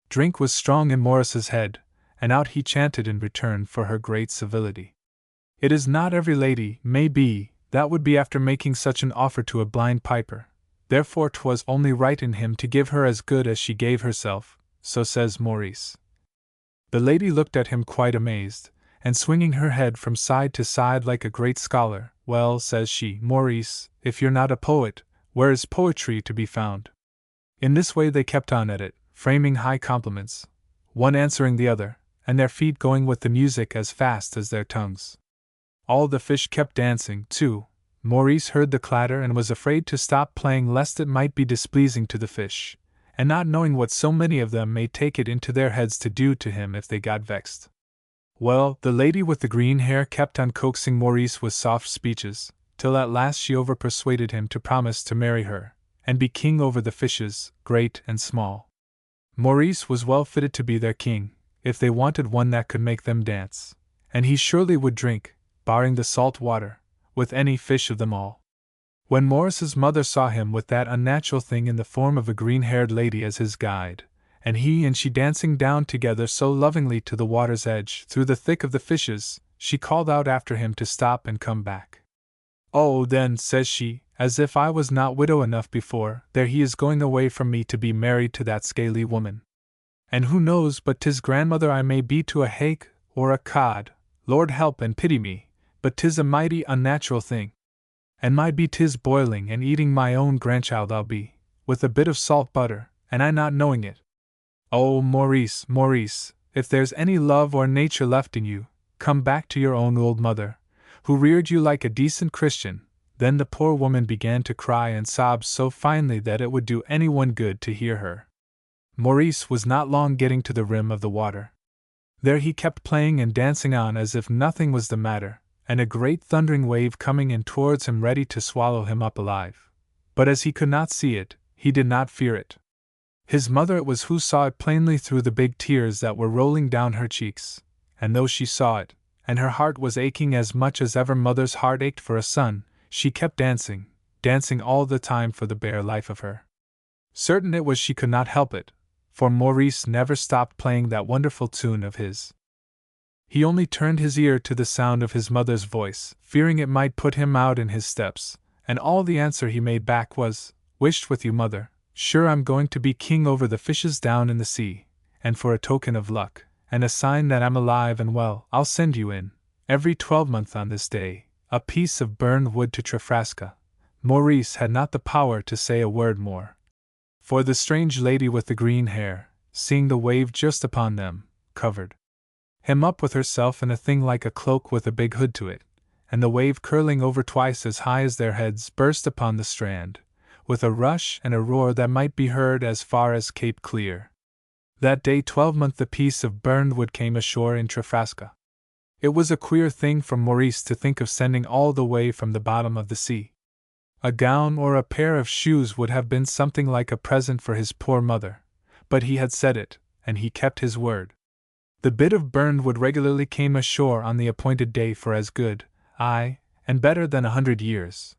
Speaker 1: Drink was strong in Morris's head, and out he chanted in return for her great civility. It is not every lady, may be, that would be after making such an offer to a blind piper. Therefore 'twas only right in him to give her as good as she gave herself, so says Maurice. The lady looked at him quite amazed, and swinging her head from side to side like a great scholar. "Well," says she, "Maurice, if you're not a poet, where is poetry to be found?" In this way they kept on at it, framing high compliments, one answering the other, and their feet going with the music as fast as their tongues. All the fish kept dancing, too. Maurice heard the clatter and was afraid to stop playing lest it might be displeasing to the fish, and not knowing what so many of them may take it into their heads to do to him if they got vexed. Well, the lady with the green hair kept on coaxing Maurice with soft speeches, till at last she overpersuaded him to promise to marry her, and be king over the fishes, great and small. Maurice was well fitted to be their king, if they wanted one that could make them dance, and he surely would drink, barring the salt water, with any fish of them all. When Maurice's mother saw him with that unnatural thing in the form of a green-haired lady as his guide, and he and she dancing down together so lovingly to the water's edge, through the thick of the fishes, she called out after him to stop and come back. "Oh, then," says she, "as if I was not widow enough before, there he is going away from me to be married to that scaly woman. And who knows but 'tis grandmother I may be to a hake or a cod, Lord help and pity me, but 'tis a mighty unnatural thing. And my be 'tis boiling and eating my own grandchild I'll be, with a bit of salt butter, and I not knowing it. Oh, Maurice, Maurice, if there's any love or nature left in you, come back to your own old mother, who reared you like a decent Christian." Then the poor woman began to cry and sob so finely that it would do anyone good to hear her. Maurice was not long getting to the rim of the water. There he kept playing and dancing on as if nothing was the matter, and a great thundering wave coming in towards him ready to swallow him up alive. But as he could not see it, he did not fear it. His mother it was who saw it plainly through the big tears that were rolling down her cheeks, and though she saw it, and her heart was aching as much as ever mother's heart ached for a son, she kept dancing, dancing all the time for the bare life of her. Certain it was she could not help it, for Maurice never stopped playing that wonderful tune of his. He only turned his ear to the sound of his mother's voice, fearing it might put him out in his steps, and all the answer he made back was, "Wished with you, mother, sure I'm going to be king over the fishes down in the sea, and for a token of luck, and a sign that I'm alive and well, I'll send you in, every 12-month on this day, a piece of burned wood to Trafraska." Maurice had not the power to say a word more. For the strange lady with the green hair, seeing the wave just upon them, covered him up with herself in a thing like a cloak with a big hood to it, and the wave curling over twice as high as their heads burst upon the strand, with a rush and a roar that might be heard as far as Cape Clear. That day 12-month the piece of burned wood came ashore in Trafraska. It was a queer thing for Maurice to think of sending all the way from the bottom of the sea. A gown or a pair of shoes would have been something like a present for his poor mother, but he had said it, and he kept his word. The bit of burned wood regularly came ashore on the appointed day for as good, aye, and better than 100 years.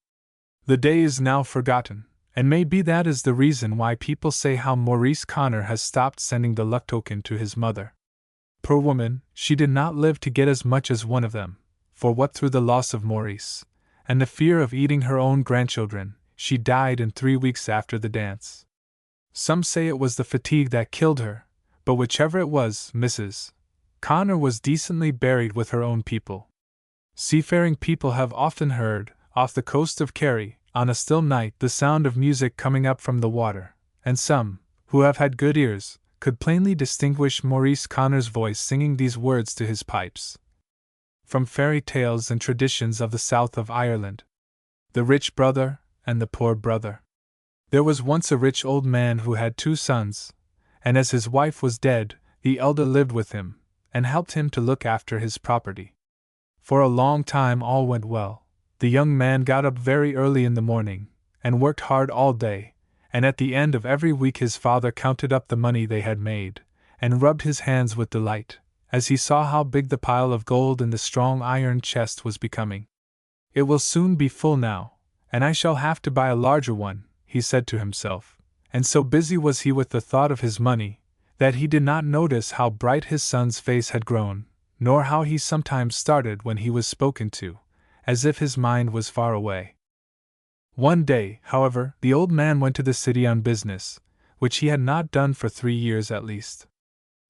Speaker 1: The day is now forgotten, and may be that is the reason why people say how Maurice Connor has stopped sending the luck token to his mother. Poor woman, she did not live to get as much as one of them, for what through the loss of Maurice, and the fear of eating her own grandchildren, she died in 3 weeks after the dance. Some say it was the fatigue that killed her, but whichever it was, Mrs. Connor was decently buried with her own people. Seafaring people have often heard, off the coast of Kerry, on a still night, the sound of music coming up from the water, and some, who have had good ears, could plainly distinguish Maurice Connor's voice singing these words to his pipes. From fairy tales and traditions of the south of Ireland. The rich brother and the poor brother. There was once a rich old man who had 2 sons, and as his wife was dead, the elder lived with him, and helped him to look after his property. For a long time all went well. The young man got up very early in the morning, and worked hard all day, and at the end of every week his father counted up the money they had made, and rubbed his hands with delight, as he saw how big the pile of gold in the strong iron chest was becoming. "It will soon be full now, and I shall have to buy a larger one," he said to himself, and so busy was he with the thought of his money, that he did not notice how bright his son's face had grown, nor how he sometimes started when he was spoken to, as if his mind was far away. One day, however, the old man went to the city on business, which he had not done for 3 years at least.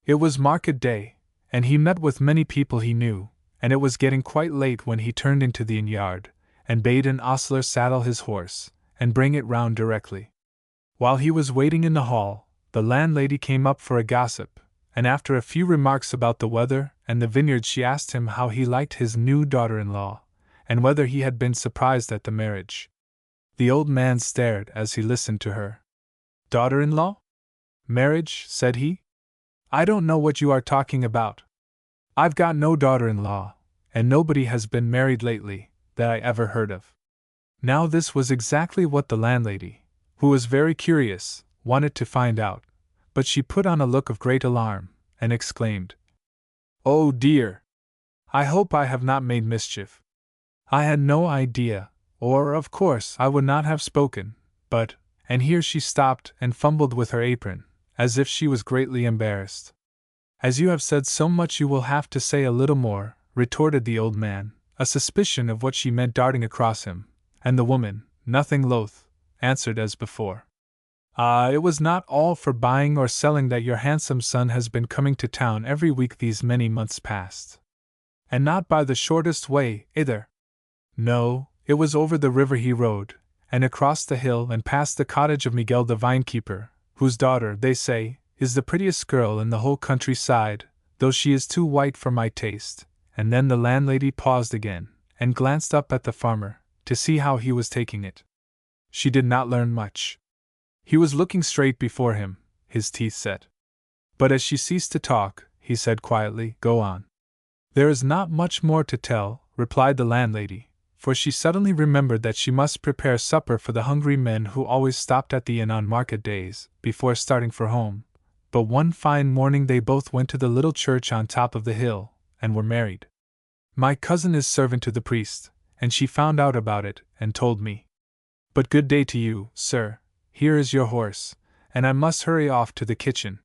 Speaker 1: It was market day, and he met with many people he knew, and it was getting quite late when he turned into the inn-yard, and bade an ostler saddle his horse, and bring it round directly. While he was waiting in the hall, the landlady came up for a gossip, and after a few remarks about the weather and the vineyard she asked him how he liked his new daughter-in-law, and whether he had been surprised at the marriage. The old man stared as he listened to her. "Daughter-in-law? Marriage?" said he. "I don't know what you are talking about. I've got no daughter-in-law, and nobody has been married lately, that I ever heard of." Now this was exactly what the landlady, who was very curious, wanted to find out, but she put on a look of great alarm, and exclaimed, "Oh dear! I hope I have not made mischief. I had no idea, or of course I would not have spoken, but," and here she stopped and fumbled with her apron, as if she was greatly embarrassed. "As you have said so much you will have to say a little more," retorted the old man, a suspicion of what she meant darting across him, and the woman, nothing loath, answered as before. "Ah, it was not all for buying or selling that your handsome son has been coming to town every week these many months past. And not by the shortest way, either. No, it was over the river he rode, and across the hill and past the cottage of Miguel the vinekeeper, whose daughter, they say, is the prettiest girl in the whole countryside, though she is too white for my taste." And then the landlady paused again, and glanced up at the farmer, to see how he was taking it. She did not learn much. He was looking straight before him, his teeth set. But as she ceased to talk, he said quietly, "Go on." "There is not much more to tell," replied the landlady, for she suddenly remembered that she must prepare supper for the hungry men who always stopped at the inn on market days, before starting for home. But one fine morning they both went to the little church on top of the hill, and were married. My cousin is servant to the priest, and she found out about it, and told me. But good day to you, sir. Here is your horse, and I must hurry off to the kitchen."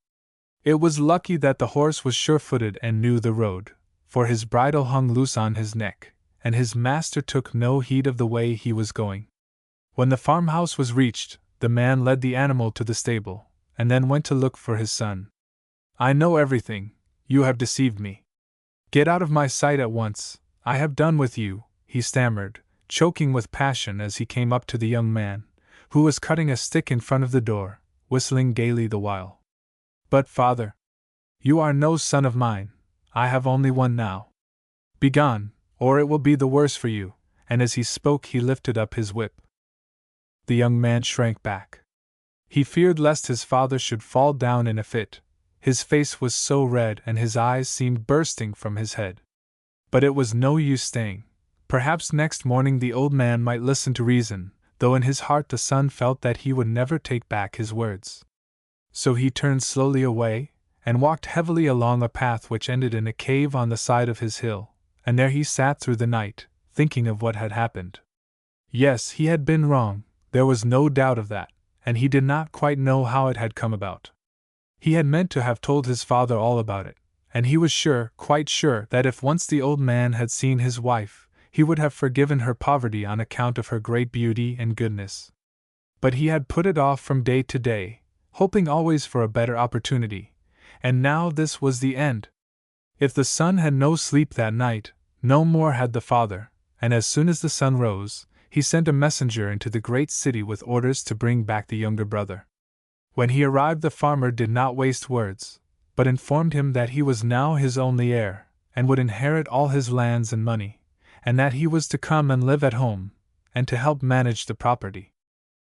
Speaker 1: It was lucky that the horse was sure-footed and knew the road, for his bridle hung loose on his neck, and his master took no heed of the way he was going. When the farmhouse was reached, the man led the animal to the stable, and then went to look for his son. "I know everything, you have deceived me. Get out of my sight at once, I have done with you," he stammered, choking with passion as he came up to the young man, who was cutting a stick in front of the door, whistling gaily the while. "But, father, you are no son of mine, I have only one now. Begone, or it will be the worse for you," and as he spoke he lifted up his whip. The young man shrank back. He feared lest his father should fall down in a fit, his face was so red and his eyes seemed bursting from his head. But it was no use staying. Perhaps next morning the old man might listen to reason, though in his heart the son felt that he would never take back his words. So he turned slowly away, and walked heavily along a path which ended in a cave on the side of his hill, and there he sat through the night, thinking of what had happened. Yes, he had been wrong, there was no doubt of that, and he did not quite know how it had come about. He had meant to have told his father all about it, and he was sure, quite sure, that if once the old man had seen his wife, he would have forgiven her poverty on account of her great beauty and goodness. But he had put it off from day to day, hoping always for a better opportunity, and now this was the end. If the son had no sleep that night, no more had the father, and as soon as the sun rose, he sent a messenger into the great city with orders to bring back the younger brother. When he arrived the farmer did not waste words, but informed him that he was now his only heir, and would inherit all his lands and money, and that he was to come and live at home, and to help manage the property.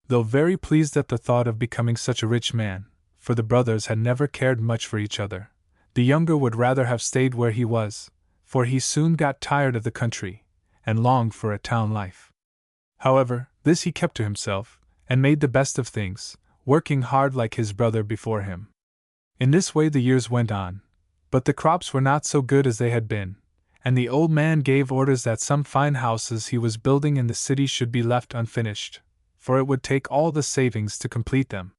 Speaker 1: Though very pleased at the thought of becoming such a rich man, for the brothers had never cared much for each other, the younger would rather have stayed where he was, for he soon got tired of the country, and longed for a town life. However, this he kept to himself, and made the best of things, working hard like his brother before him. In this way the years went on, but the crops were not so good as they had been, and the old man gave orders that some fine houses he was building in the city should be left unfinished, for it would take all the savings to complete them.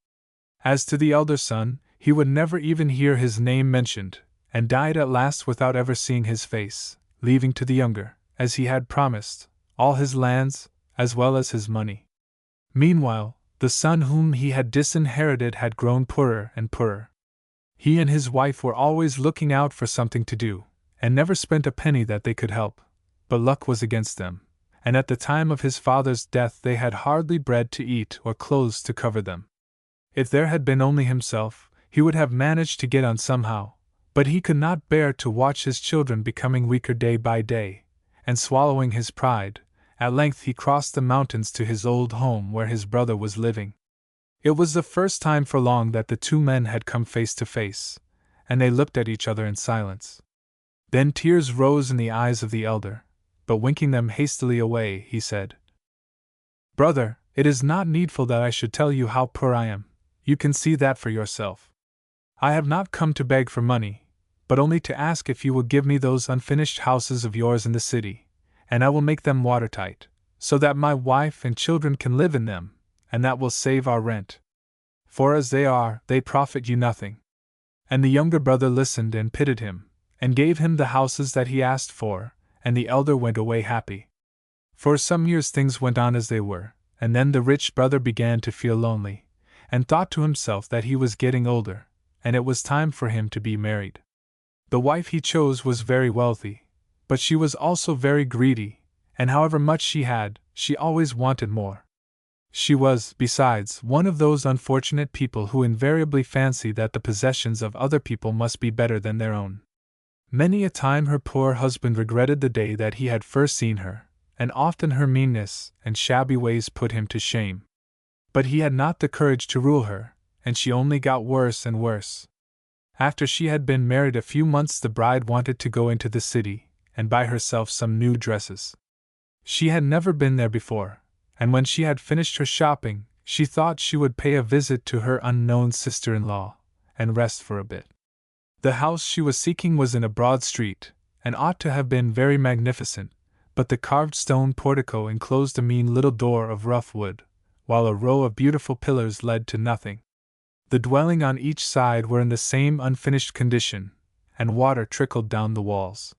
Speaker 1: As to the elder son, he would never even hear his name mentioned, and died at last without ever seeing his face, leaving to the younger, as he had promised, all his lands, as well as his money. Meanwhile, the son whom he had disinherited had grown poorer and poorer. He and his wife were always looking out for something to do, and never spent a penny that they could help, but luck was against them, and at the time of his father's death they had hardly bread to eat or clothes to cover them. If there had been only himself, he would have managed to get on somehow, but he could not bear to watch his children becoming weaker day by day, and swallowing his pride, at length he crossed the mountains to his old home where his brother was living. It was the first time for long that the two men had come face to face, and they looked at each other in silence. Then tears rose in the eyes of the elder, but winking them hastily away, he said, "Brother, it is not needful that I should tell you how poor I am, you can see that for yourself. I have not come to beg for money, but only to ask if you will give me those unfinished houses of yours in the city, and I will make them watertight, so that my wife and children can live in them, and that will save our rent. For as they are, they profit you nothing." And the younger brother listened and pitied him, and gave him the houses that he asked for, and the elder went away happy. For some years things went on as they were, and then the rich brother began to feel lonely, and thought to himself that he was getting older, and it was time for him to be married. The wife he chose was very wealthy, but she was also very greedy, and however much she had, she always wanted more. She was, besides, one of those unfortunate people who invariably fancy that the possessions of other people must be better than their own. Many a time her poor husband regretted the day that he had first seen her, and often her meanness and shabby ways put him to shame. But he had not the courage to rule her, and she only got worse and worse. After she had been married a few months, the bride wanted to go into the city and buy herself some new dresses. She had never been there before, and when she had finished her shopping, she thought she would pay a visit to her unknown sister-in-law, and rest for a bit. The house she was seeking was in a broad street, and ought to have been very magnificent, but the carved stone portico enclosed a mean little door of rough wood, while a row of beautiful pillars led to nothing. The dwelling on each side were in the same unfinished condition, and water trickled down the walls.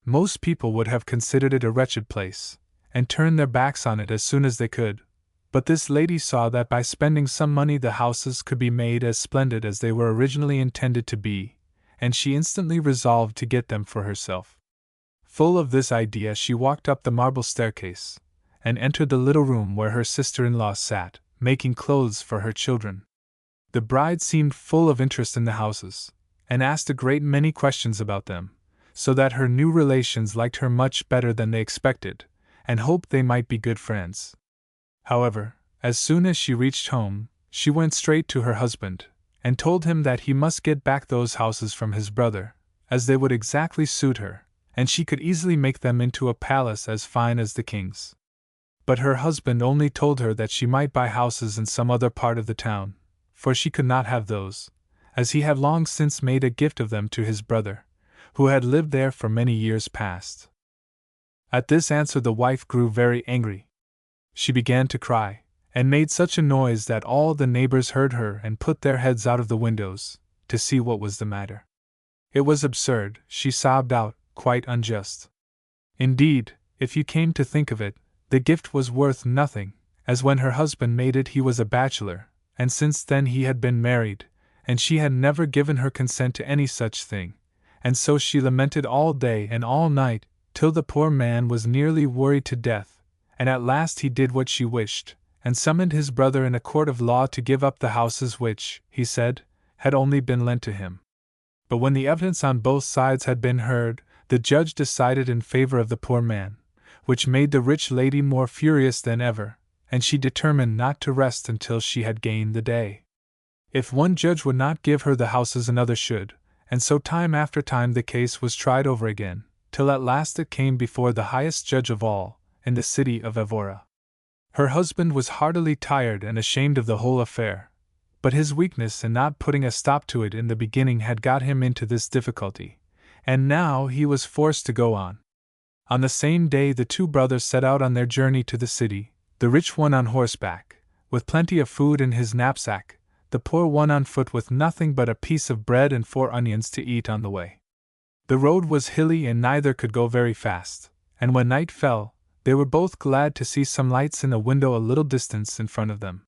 Speaker 1: Most people would have considered it a wretched place, and turned their backs on it as soon as they could, but this lady saw that by spending some money the houses could be made as splendid as they were originally intended to be, and she instantly resolved to get them for herself. Full of this idea, she walked up the marble staircase, and entered the little room where her sister-in-law sat, making clothes for her children. The bride seemed full of interest in the houses, and asked a great many questions about them, so that her new relations liked her much better than they expected, and hoped they might be good friends. However, as soon as she reached home, she went straight to her husband, and told him that he must get back those houses from his brother, as they would exactly suit her, and she could easily make them into a palace as fine as the king's. But her husband only told her that she might buy houses in some other part of the town, for she could not have those, as he had long since made a gift of them to his brother, who had lived there for many years past. At this answer the wife grew very angry. She began to cry, and made such a noise that all the neighbors heard her and put their heads out of the windows, to see what was the matter. It was absurd, she sobbed out, quite unjust. Indeed, if you came to think of it, the gift was worth nothing, as when her husband made it he was a bachelor, and since then he had been married, and she had never given her consent to any such thing, and so she lamented all day and all night, till the poor man was nearly worried to death, and at last he did what she wished, and summoned his brother in a court of law to give up the houses which, he said, had only been lent to him. But when the evidence on both sides had been heard, the judge decided in favor of the poor man, which made the rich lady more furious than ever, and she determined not to rest until she had gained the day. If one judge would not give her the houses, another should, and so time after time the case was tried over again, till at last it came before the highest judge of all, in the city of Evora. Her husband was heartily tired and ashamed of the whole affair, but his weakness in not putting a stop to it in the beginning had got him into this difficulty, and now he was forced to go on. On the same day the two brothers set out on their journey to the city, the rich one on horseback, with plenty of food in his knapsack, the poor one on foot with nothing but a piece of bread and 4 onions to eat on the way. The road was hilly and neither could go very fast, and when night fell, they were both glad to see some lights in a window a little distance in front of them.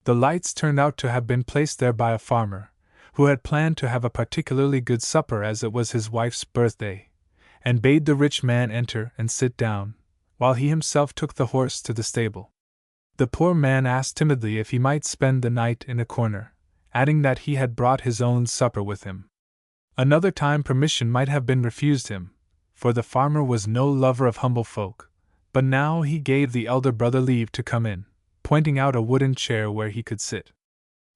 Speaker 1: The lights turned out to have been placed there by a farmer, who had planned to have a particularly good supper as it was his wife's birthday, and bade the rich man enter and sit down, while he himself took the horse to the stable. The poor man asked timidly if he might spend the night in a corner, adding that he had brought his own supper with him. Another time permission might have been refused him, for the farmer was no lover of humble folk, but now he gave the elder brother leave to come in, pointing out a wooden chair where he could sit.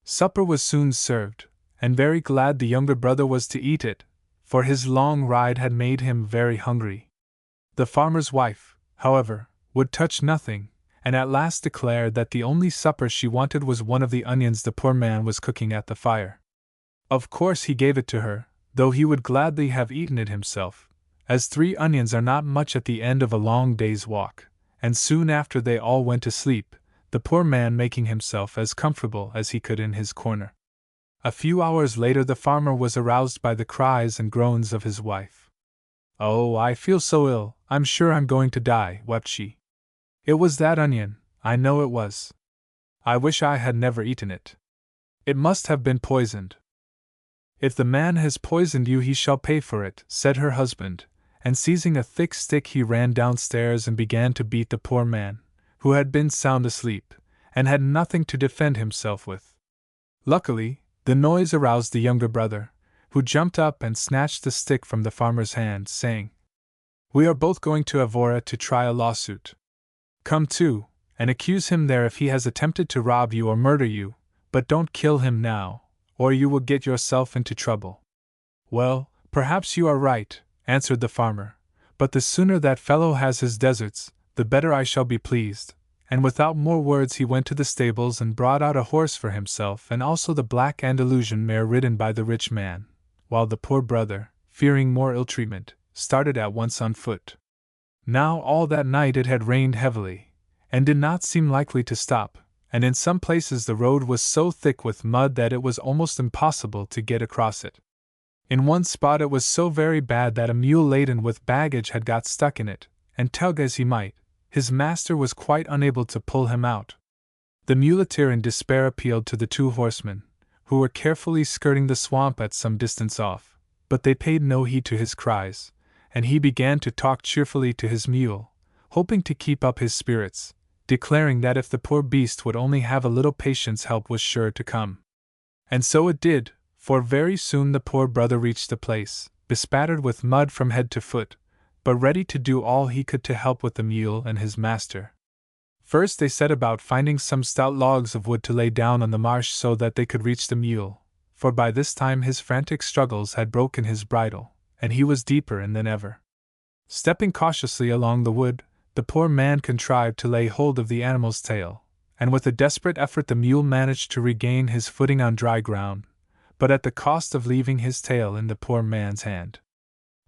Speaker 1: Supper was soon served, and very glad the younger brother was to eat it, for his long ride had made him very hungry. The farmer's wife, however, would touch nothing, and at last declared that the only supper she wanted was one of the onions the poor man was cooking at the fire. Of course he gave it to her, though he would gladly have eaten it himself, as 3 onions are not much at the end of a long day's walk, and soon after they all went to sleep, the poor man making himself as comfortable as he could in his corner. A few hours later the farmer was aroused by the cries and groans of his wife. "Oh, I feel so ill, I'm sure I'm going to die," wept she. "It was that onion, I know it was. I wish I had never eaten it. It must have been poisoned." "If the man has poisoned you he shall pay for it," said her husband, and seizing a thick stick he ran downstairs and began to beat the poor man, who had been sound asleep, and had nothing to defend himself with. Luckily, the noise aroused the younger brother, who jumped up and snatched the stick from the farmer's hand, saying, "We are both going to Evora to try a lawsuit. Come too, and accuse him there if he has attempted to rob you or murder you, but don't kill him now, or you will get yourself into trouble." "Well, perhaps you are right," answered the farmer, "but the sooner that fellow has his deserts, the better I shall be pleased," and without more words he went to the stables and brought out a horse for himself and also the black Andalusian mare ridden by the rich man, while the poor brother, fearing more ill-treatment, started at once on foot. Now all that night it had rained heavily, and did not seem likely to stop, and in some places the road was so thick with mud that it was almost impossible to get across it. In one spot it was so very bad that a mule laden with baggage had got stuck in it, and tug as he might, his master was quite unable to pull him out. The muleteer in despair appealed to the 2 horsemen, who were carefully skirting the swamp at some distance off, but they paid no heed to his cries, and he began to talk cheerfully to his mule, hoping to keep up his spirits, declaring that if the poor beast would only have a little patience help was sure to come. And so it did, for very soon the poor brother reached the place, bespattered with mud from head to foot, but ready to do all he could to help with the mule and his master. First they set about finding some stout logs of wood to lay down on the marsh so that they could reach the mule, for by this time his frantic struggles had broken his bridle, and he was deeper in than ever. Stepping cautiously along the wood, the poor man contrived to lay hold of the animal's tail, and with a desperate effort the mule managed to regain his footing on dry ground, but at the cost of leaving his tail in the poor man's hand.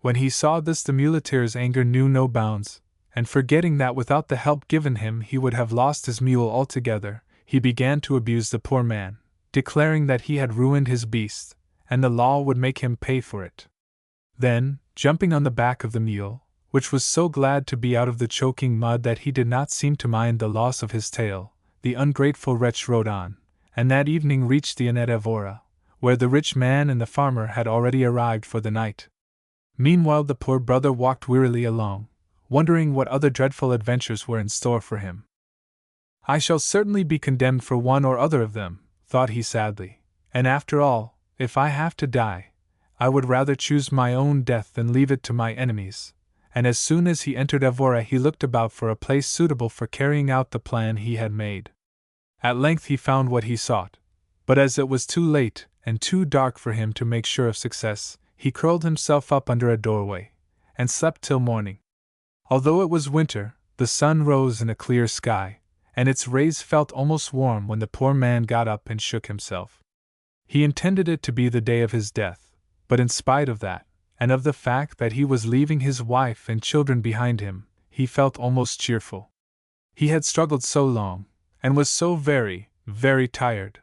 Speaker 1: When he saw this the muleteer's anger knew no bounds, and forgetting that without the help given him he would have lost his mule altogether, he began to abuse the poor man, declaring that he had ruined his beast, and the law would make him pay for it. Then, jumping on the back of the mule, which was so glad to be out of the choking mud that he did not seem to mind the loss of his tail, the ungrateful wretch rode on, and that evening reached the inn at Evora, where the rich man and the farmer had already arrived for the night. Meanwhile the poor brother walked wearily along, wondering what other dreadful adventures were in store for him. "I shall certainly be condemned for one or other of them," thought he sadly, "and after all, if I have to die, I would rather choose my own death than leave it to my enemies." And as soon as he entered Evora he looked about for a place suitable for carrying out the plan he had made. At length he found what he sought, but as it was too late and too dark for him to make sure of success, he curled himself up under a doorway, and slept till morning. Although it was winter, the sun rose in a clear sky, and its rays felt almost warm when the poor man got up and shook himself. He intended it to be the day of his death, but in spite of that, and of the fact that he was leaving his wife and children behind him, he felt almost cheerful. He had struggled so long, and was so very, very tired,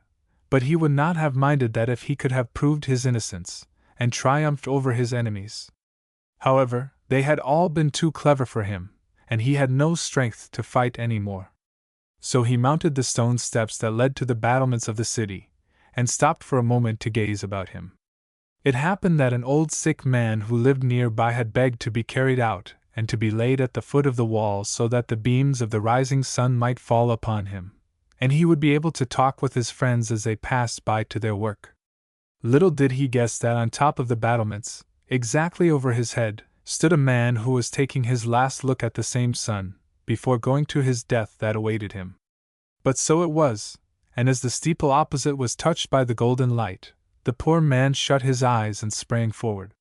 Speaker 1: but he would not have minded that if he could have proved his innocence, and triumphed over his enemies. However, they had all been too clever for him, and he had no strength to fight any more. So he mounted the stone steps that led to the battlements of the city, and stopped for a moment to gaze about him. It happened that an old sick man who lived near by had begged to be carried out and to be laid at the foot of the wall so that the beams of the rising sun might fall upon him, and he would be able to talk with his friends as they passed by to their work. Little did he guess that on top of the battlements, exactly over his head, stood a man who was taking his last look at the same sun, before going to his death that awaited him. But so it was, and as the steeple opposite was touched by the golden light, the poor man shut his eyes and sprang forward.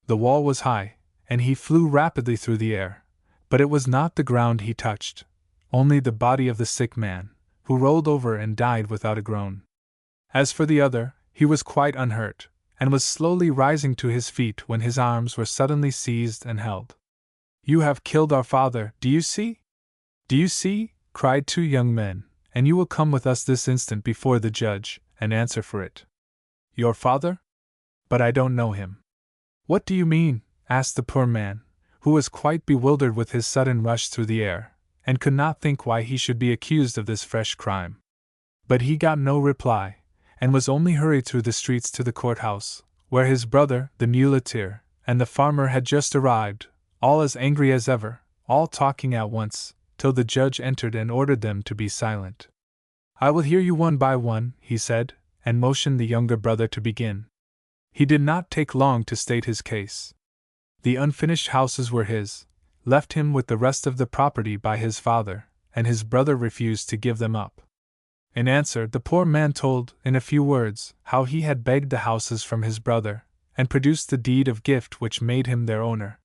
Speaker 1: The wall was high, and he flew rapidly through the air, but it was not the ground he touched, only the body of the sick man, who rolled over and died without a groan. As for the other, he was quite unhurt, and was slowly rising to his feet when his arms were suddenly seized and held. "You have killed our father, do you see? Do you see?" cried two young men, "and you will come with us this instant before the judge, and answer for it." "Your father? But I don't know him." "What do you mean?" asked the poor man, who was quite bewildered with his sudden rush through the air, and could not think why he should be accused of this fresh crime. But he got no reply, and was only hurried through the streets to the courthouse, where his brother, the muleteer, and the farmer had just arrived, all as angry as ever, all talking at once, till the judge entered and ordered them to be silent. "I will hear you one by one," he said, and motioned the younger brother to begin. He did not take long to state his case. The unfinished houses were his, left him with the rest of the property by his father, and his brother refused to give them up. In answer, the poor man told, in a few words, how he had begged the houses from his brother, and produced the deed of gift which made him their owner.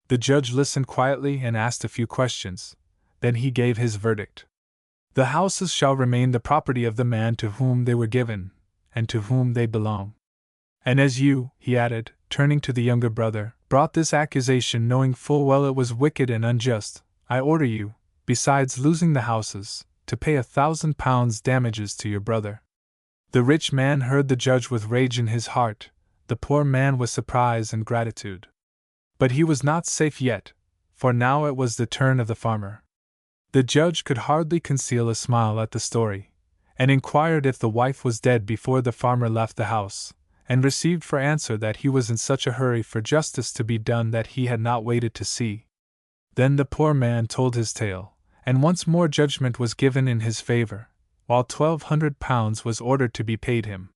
Speaker 1: The judge listened quietly and asked a few questions. Then he gave his verdict. "The houses shall remain the property of the man to whom they were given, and to whom they belong. And as you," he added, turning to the younger brother, "brought this accusation knowing full well it was wicked and unjust, I order you, besides losing the houses, to pay £1,000 damages to your brother." The rich man heard the judge with rage in his heart, the poor man with surprise and gratitude. But he was not safe yet, for now it was the turn of the farmer. The judge could hardly conceal a smile at the story, and inquired if the wife was dead before the farmer left the house, and received for answer that he was in such a hurry for justice to be done that he had not waited to see. Then the poor man told his tale, and once more judgment was given in his favor, while £1,200 was ordered to be paid him.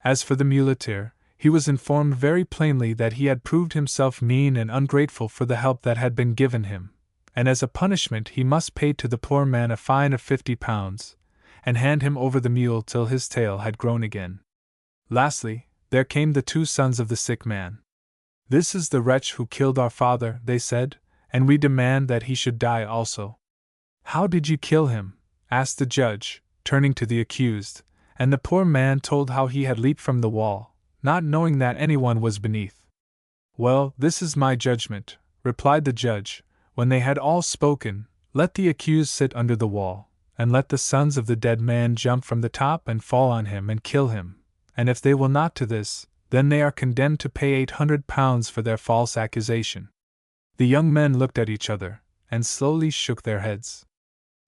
Speaker 1: As for the muleteer, he was informed very plainly that he had proved himself mean and ungrateful for the help that had been given him, and as a punishment he must pay to the poor man a fine of £50, and hand him over the mule till his tail had grown again. Lastly, there came the two sons of the sick man. "This is the wretch who killed our father," they said, "and we demand that he should die also." "How did you kill him?" asked the judge, turning to the accused, and the poor man told how he had leaped from the wall, not knowing that anyone was beneath. "Well, this is my judgment," replied the judge, when they had all spoken. "Let the accused sit under the wall, and let the sons of the dead man jump from the top and fall on him and kill him, and if they will not to this, then they are condemned to pay £800 for their false accusation." The young men looked at each other, and slowly shook their heads.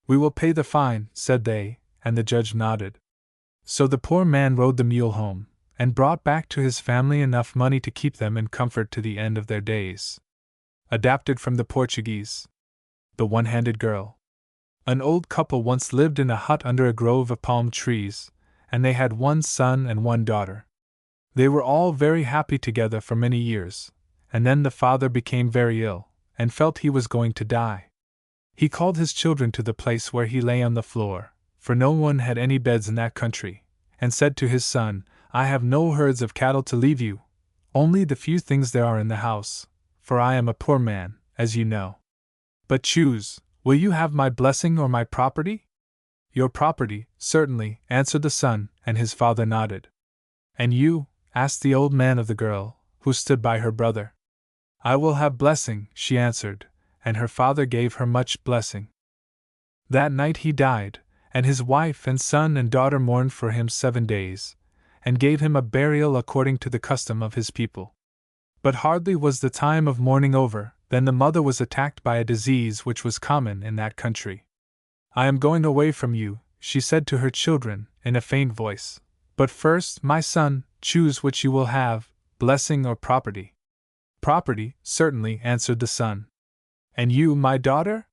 Speaker 1: "We will pay the fine," said they, and the judge nodded. So the poor man rode the mule home, and brought back to his family enough money to keep them in comfort to the end of their days. Adapted from the Portuguese. The One-Handed Girl. An old couple once lived in a hut under a grove of palm trees, and they had one son and one daughter. They were all very happy together for many years, and then the father became very ill, and felt he was going to die. He called his children to the place where he lay on the floor, for no one had any beds in that country, and said to his son, "I have no herds of cattle to leave you, only the few things there are in the house, for I am a poor man, as you know. But choose, will you have my blessing or my property?" "Your property, certainly," answered the son, and his father nodded. "And you?" asked the old man of the girl, who stood by her brother. "I will have blessing," she answered, and her father gave her much blessing. That night he died, and his wife and son and daughter mourned for him 7 days, and gave him a burial according to the custom of his people. But hardly was the time of mourning over, than the mother was attacked by a disease which was common in that country. "I am going away from you," she said to her children, in a faint voice, But first, my son, choose which you will have, blessing or property. Property, certainly, answered the son. And you, my daughter?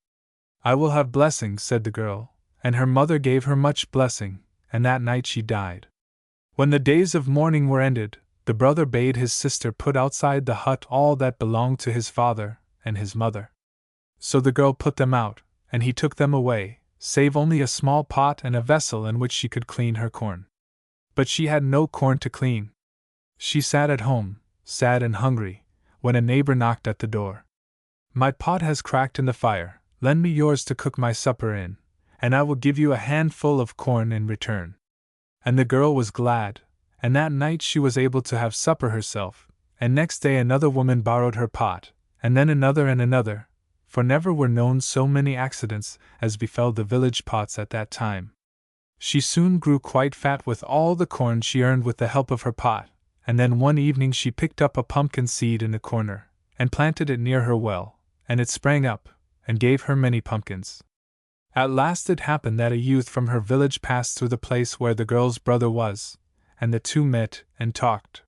Speaker 1: I will have blessing, said the girl, and her mother gave her much blessing, and that night she died. When the days of mourning were ended, the brother bade his sister put outside the hut all that belonged to his father and his mother. So the girl put them out, and he took them away, save only a small pot and a vessel in which she could clean her corn. But she had no corn to clean. She sat at home, sad and hungry, when a neighbor knocked at the door. My pot has cracked in the fire, lend me yours to cook my supper in, and I will give you a handful of corn in return. And the girl was glad, and that night she was able to have supper herself, and next day another woman borrowed her pot, and then another and another, for never were known so many accidents as befell the village pots at that time. She soon grew quite fat with all the corn she earned with the help of her pot, and then one evening she picked up a pumpkin seed in a corner, and planted it near her well, and it sprang up, and gave her many pumpkins. At last it happened that a youth from her village passed through the place where the girl's brother was, and the two met and talked.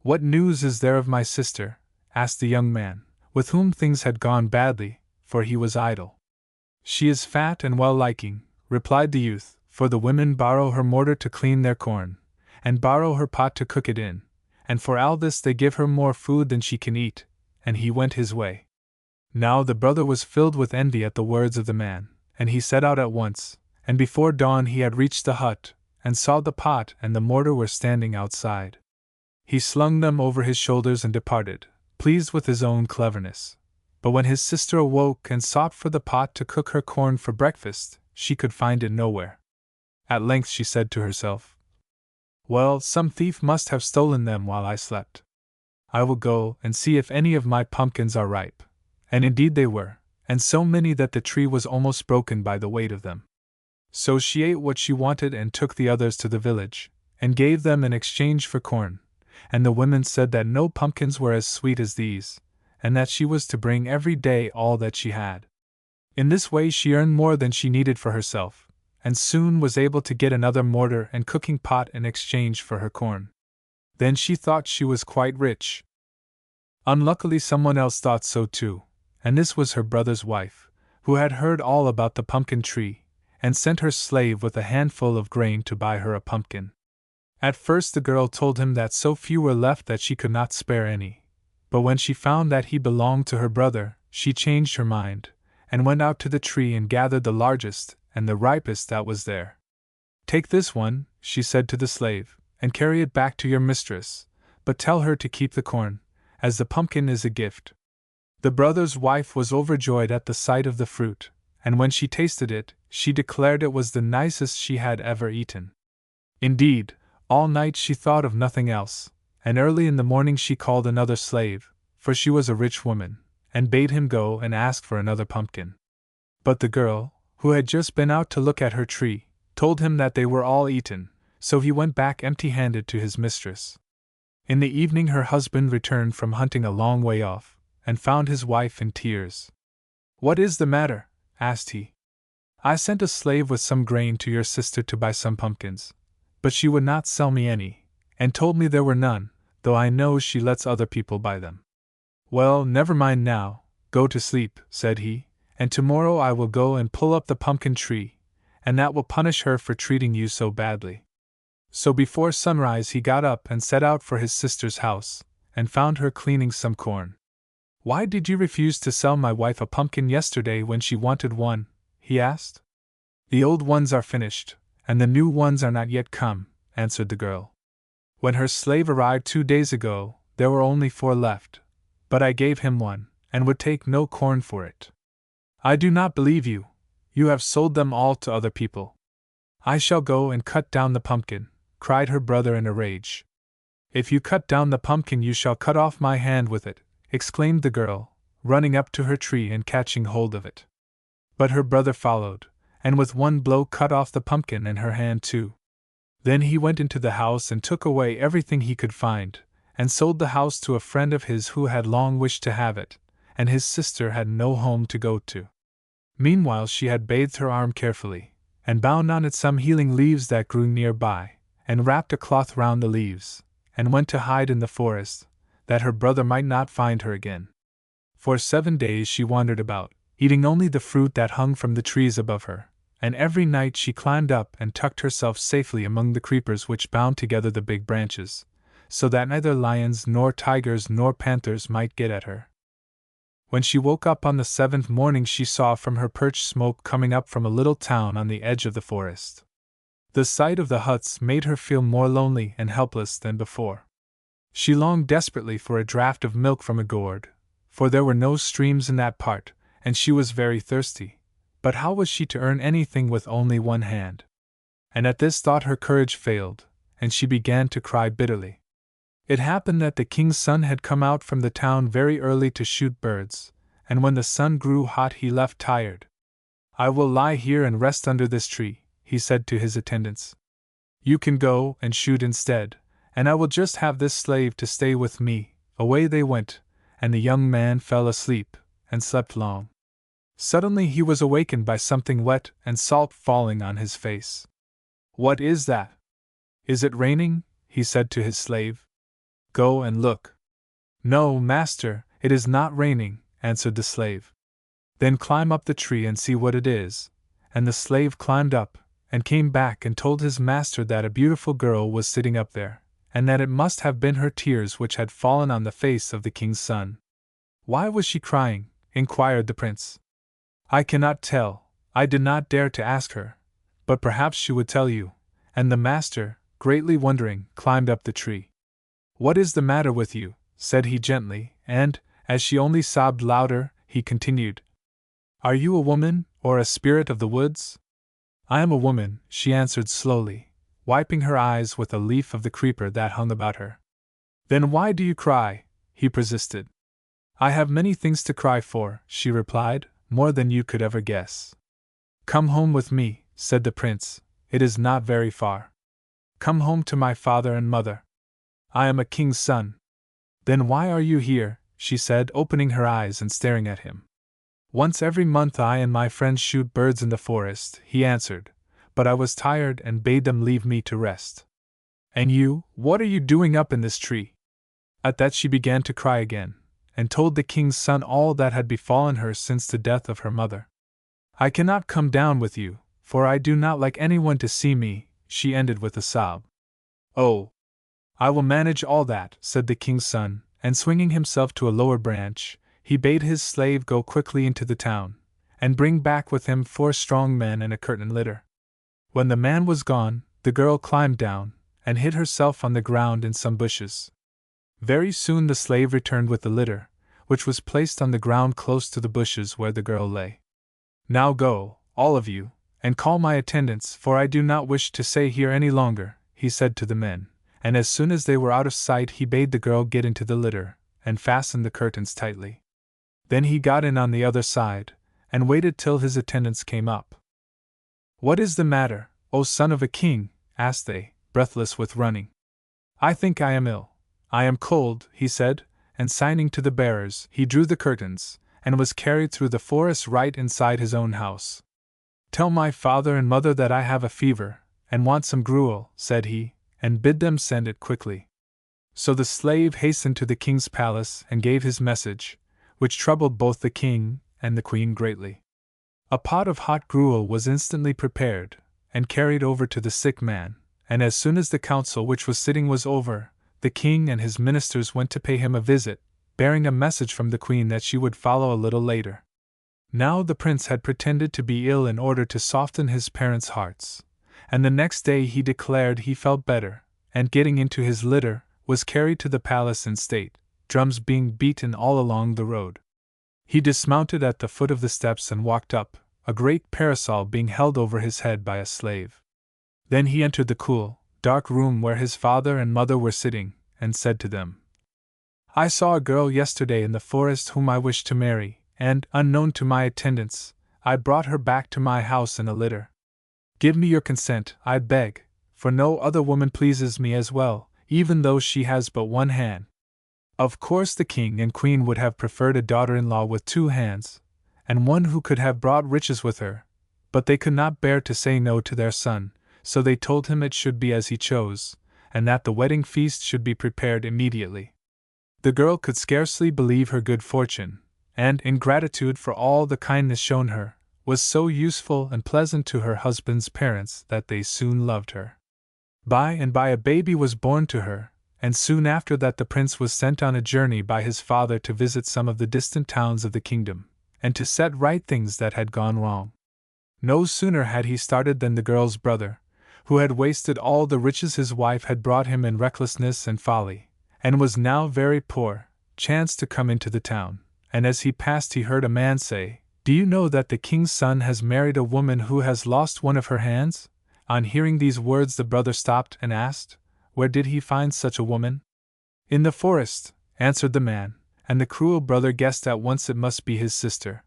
Speaker 1: "What news is there of my sister?" asked the young man, with whom things had gone badly, for he was idle. "She is fat and well-liking," replied the youth, "for the women borrow her mortar to clean their corn, and borrow her pot to cook it in, and for all this they give her more food than she can eat," and he went his way. Now the brother was filled with envy at the words of the man, and he set out at once, and before dawn he had reached the hut, and saw the pot and the mortar were standing outside. He slung them over his shoulders and departed, pleased with his own cleverness. But when his sister awoke and sought for the pot to cook her corn for breakfast, she could find it nowhere. At length she said to herself, "Well, some thief must have stolen them while I slept. I will go and see if any of my pumpkins are ripe." And indeed they were, and so many that the tree was almost broken by the weight of them. So she ate what she wanted and took the others to the village, and gave them in exchange for corn, and the women said that no pumpkins were as sweet as these, and that she was to bring every day all that she had. In this way she earned more than she needed for herself, and soon was able to get another mortar and cooking pot in exchange for her corn. Then she thought she was quite rich. Unluckily someone else thought so too, and this was her brother's wife, who had heard all about the pumpkin tree, and sent her slave with a handful of grain to buy her a pumpkin. At first the girl told him that so few were left that she could not spare any, but when she found that he belonged to her brother, she changed her mind, and went out to the tree and gathered the largest and the ripest that was there. "Take this one," she said to the slave, "and carry it back to your mistress, but tell her to keep the corn, as the pumpkin is a gift." The brother's wife was overjoyed at the sight of the fruit, and when she tasted it, she declared it was the nicest she had ever eaten. Indeed, all night she thought of nothing else, and early in the morning she called another slave, for she was a rich woman, and bade him go and ask for another pumpkin. But the girl, who had just been out to look at her tree, told him that they were all eaten, so he went back empty-handed to his mistress. In the evening her husband returned from hunting a long way off, and found his wife in tears. "What is the matter?" asked he. "I sent a slave with some grain to your sister to buy some pumpkins, but she would not sell me any, and told me there were none, though I know she lets other people buy them." "Well, never mind now, go to sleep," said he, "and tomorrow I will go and pull up the pumpkin tree, and that will punish her for treating you so badly." So before sunrise he got up and set out for his sister's house, and found her cleaning some corn. "Why did you refuse to sell my wife a pumpkin yesterday when she wanted one?" he asked. "The old ones are finished, and the new ones are not yet come," answered the girl. "When her slave arrived 2 days ago, there were only 4 left, but I gave him one, and would take no corn for it." "I do not believe you. You have sold them all to other people." "I shall go and cut down the pumpkin," cried her brother in a rage. "If you cut down the pumpkin you shall cut off my hand with it," exclaimed the girl, running up to her tree and catching hold of it. But her brother followed, and with one blow cut off the pumpkin and her hand too. Then he went into the house and took away everything he could find, and sold the house to a friend of his who had long wished to have it, and his sister had no home to go to. Meanwhile she had bathed her arm carefully, and bound on it some healing leaves that grew near by, and wrapped a cloth round the leaves, and went to hide in the forest, that her brother might not find her again. For 7 days she wandered about, eating only the fruit that hung from the trees above her, and every night she climbed up and tucked herself safely among the creepers which bound together the big branches, so that neither lions nor tigers nor panthers might get at her. When she woke up on the 7th morning, she saw from her perch smoke coming up from a little town on the edge of the forest. The sight of the huts made her feel more lonely and helpless than before. She longed desperately for a draught of milk from a gourd, for there were no streams in that part, and she was very thirsty. But how was she to earn anything with only one hand? And at this thought her courage failed, and she began to cry bitterly. It happened that the king's son had come out from the town very early to shoot birds, and when the sun grew hot he left tired. "I will lie here and rest under this tree," he said to his attendants. "You can go and shoot instead, and I will just have this slave to stay with me." Away they went, and the young man fell asleep, and slept long. Suddenly he was awakened by something wet and salt falling on his face. "What is that? Is it raining?" he said to his slave. "Go and look." "No, master, it is not raining," answered the slave. "Then climb up the tree and see what it is." And the slave climbed up, and came back and told his master that a beautiful girl was sitting up there, and that it must have been her tears which had fallen on the face of the king's son. "Why was she crying?" inquired the prince. "I cannot tell, I did not dare to ask her, but perhaps she would tell you." And the master, greatly wondering, climbed up the tree. "What is the matter with you?" said he gently, and, as she only sobbed louder, he continued, "Are you a woman, or a spirit of the woods?" "I am a woman," she answered slowly, wiping her eyes with a leaf of the creeper that hung about her. "Then why do you cry?" he persisted. "I have many things to cry for," she replied, "more than you could ever guess." "Come home with me," said the prince, "it is not very far. Come home to my father and mother. I am a king's son." "Then why are you here?" she said, opening her eyes and staring at him. "Once every month I and my friends shoot birds in the forest," he answered, "but I was tired and bade them leave me to rest." "And you, what are you doing up in this tree?" At that she began to cry again, and told the king's son all that had befallen her since the death of her mother. "I cannot come down with you, for I do not like anyone to see me," she ended with a sob. "Oh, I will manage all that," said the king's son, and swinging himself to a lower branch, he bade his slave go quickly into the town, and bring back with him 4 strong men and a curtain litter. When the man was gone, the girl climbed down, and hid herself on the ground in some bushes. Very soon the slave returned with the litter, which was placed on the ground close to the bushes where the girl lay. "Now go, all of you, and call my attendants, for I do not wish to stay here any longer," he said to the men, and as soon as they were out of sight he bade the girl get into the litter, and fasten the curtains tightly. Then he got in on the other side, and waited till his attendants came up. "What is the matter, O son of a king?" asked they, breathless with running. "I think I am ill. I am cold," he said, and signing to the bearers, he drew the curtains, and was carried through the forest right inside his own house. "Tell my father and mother that I have a fever, and want some gruel," said he, and bid them send it quickly. So the slave hastened to the king's palace and gave his message, which troubled both the king and the queen greatly. A pot of hot gruel was instantly prepared, and carried over to the sick man, and as soon as the council which was sitting was over, the king and his ministers went to pay him a visit, bearing a message from the queen that she would follow a little later. Now the prince had pretended to be ill in order to soften his parents' hearts, and the next day he declared he felt better, and getting into his litter, was carried to the palace in state, drums being beaten all along the road. He dismounted at the foot of the steps and walked up, a great parasol being held over his head by a slave. Then he entered the cool, dark room where his father and mother were sitting, and said to them, "I saw a girl yesterday in the forest whom I wished to marry, and, unknown to my attendants, I brought her back to my house in a litter. Give me your consent, I beg, for no other woman pleases me as well, even though she has but one hand." Of course the king and queen would have preferred a daughter-in-law with 2 hands, and one who could have brought riches with her, but they could not bear to say no to their son, so they told him it should be as he chose, and that the wedding feast should be prepared immediately. The girl could scarcely believe her good fortune, and, in gratitude for all the kindness shown her, was so useful and pleasant to her husband's parents that they soon loved her. By and by a baby was born to her, and soon after that the prince was sent on a journey by his father to visit some of the distant towns of the kingdom, and to set right things that had gone wrong. No sooner had he started than the girl's brother, who had wasted all the riches his wife had brought him in recklessness and folly, and was now very poor, chanced to come into the town, and as he passed he heard a man say, "Do you know that the king's son has married a woman who has lost one of her hands?" On hearing these words the brother stopped and asked, where did he find such a woman? "In the forest," answered the man, and the cruel brother guessed at once it must be his sister.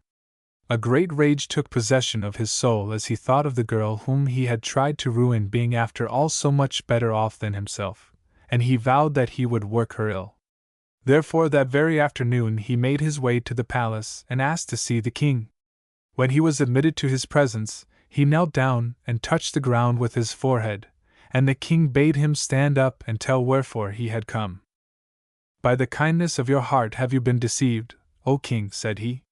Speaker 1: A great rage took possession of his soul as he thought of the girl whom he had tried to ruin being after all so much better off than himself, and he vowed that he would work her ill. Therefore that very afternoon he made his way to the palace and asked to see the king. When he was admitted to his presence, he knelt down and touched the ground with his forehead, and the king bade him stand up and tell wherefore he had come. "By the kindness of your heart have you been deceived, O king," said he.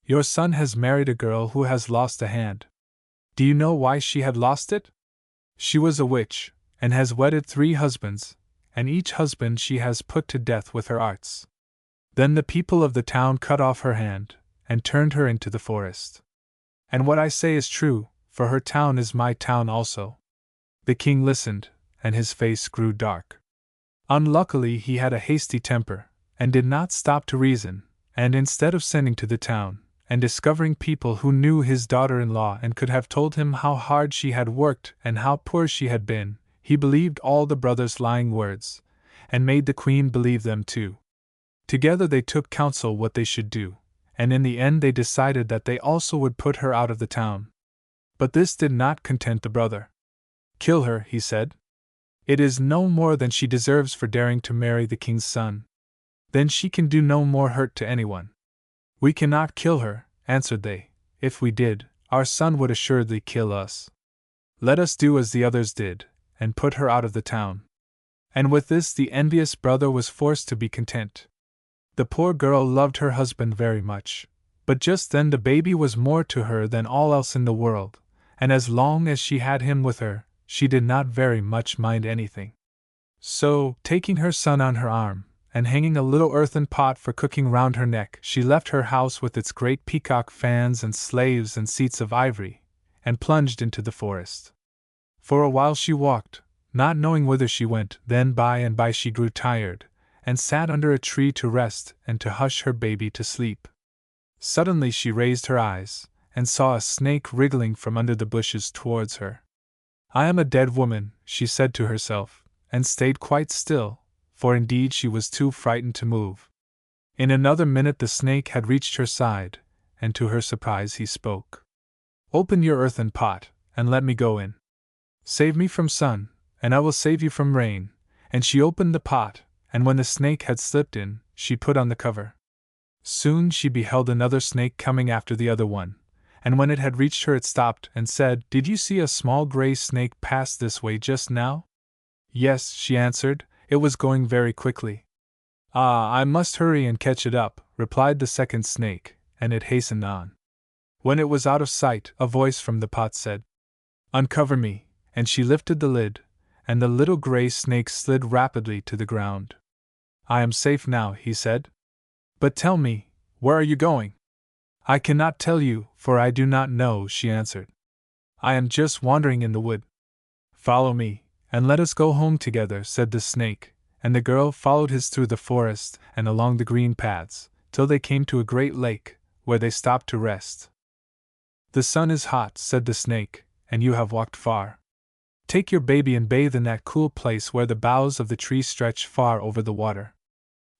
Speaker 1: "Your son has married a girl who has lost a hand. Do you know why she had lost it? She was a witch, and has wedded 3 husbands, and each husband she has put to death with her arts. Then the people of the town cut off her hand, and turned her into the forest. And what I say is true, for her town is my town also." The king listened, and his face grew dark. Unluckily he had a hasty temper, and did not stop to reason, and instead of sending to the town, and discovering people who knew his daughter-in-law and could have told him how hard she had worked and how poor she had been, he believed all the brothers' lying words, and made the queen believe them too. Together they took counsel what they should do, and in the end they decided that they also would put her out of the town. But this did not content the brother. "Kill her," he said. "It is no more than she deserves for daring to marry the king's son. Then she can do no more hurt to anyone." "We cannot kill her," answered they. "If we did, our son would assuredly kill us. Let us do as the others did, and put her out of the town." And with this the envious brother was forced to be content. The poor girl loved her husband very much, but just then the baby was more to her than all else in the world, and as long as she had him with her, she did not very much mind anything. So, taking her son on her arm, and hanging a little earthen pot for cooking round her neck, she left her house with its great peacock fans and slaves and seats of ivory, and plunged into the forest. For a while she walked, not knowing whither she went. Then by and by she grew tired, and sat under a tree to rest and to hush her baby to sleep. Suddenly she raised her eyes, and saw a snake wriggling from under the bushes towards her. "I am a dead woman," she said to herself, and stayed quite still, for indeed she was too frightened to move. In another minute the snake had reached her side, and to her surprise he spoke. "Open your earthen pot, and let me go in. Save me from sun, and I will save you from rain." And she opened the pot, and when the snake had slipped in, she put on the cover. Soon she beheld another snake coming after the other one, and when it had reached her it stopped and said, "Did you see a small gray snake pass this way just now?" "Yes," she answered, "it was going very quickly." "Ah, I must hurry and catch it up," replied the second snake, and it hastened on. When it was out of sight, a voice from the pot said, "Uncover me," and she lifted the lid, and the little gray snake slid rapidly to the ground. "I am safe now," he said. "But tell me, where are you going?" "I cannot tell you, for I do not know," she answered. "I am just wandering in the wood." "Follow me, and let us go home together," said the snake, and the girl followed his through the forest and along the green paths, till they came to a great lake, where they stopped to rest. "The sun is hot," said the snake, "and you have walked far. Take your baby and bathe in that cool place where the boughs of the tree stretch far over the water."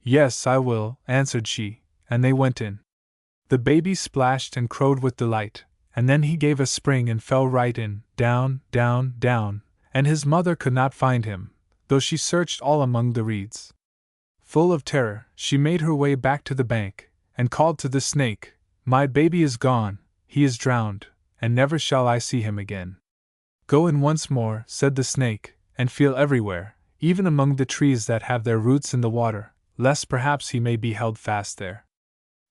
Speaker 1: "Yes, I will," answered she, and they went in. The baby splashed and crowed with delight, and then he gave a spring and fell right in, down, down, down, and his mother could not find him, though she searched all among the reeds. Full of terror, she made her way back to the bank, and called to the snake, "My baby is gone, he is drowned, and never shall I see him again." Go in once more, said the snake, and feel everywhere, even among the trees that have their roots in the water, lest perhaps he may be held fast there.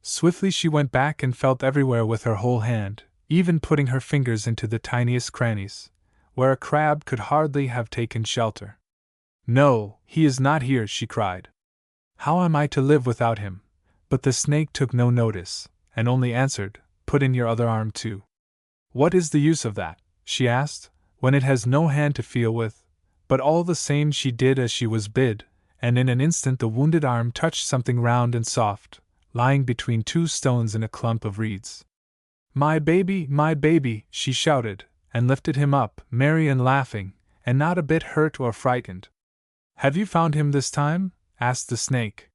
Speaker 1: Swiftly she went back and felt everywhere with her whole hand, even putting her fingers into the tiniest crannies, where a crab could hardly have taken shelter. No, he is not here, she cried. How am I to live without him? But the snake took no notice, and only answered, Put in your other arm too. What is the use of that, she asked, when it has no hand to feel with? But all the same she did as she was bid, and in an instant the wounded arm touched something round and soft, lying between two stones in a clump of reeds. My baby, she shouted, and lifted him up, merry and laughing, and not a bit hurt or frightened. Have you found him this time? Asked the snake.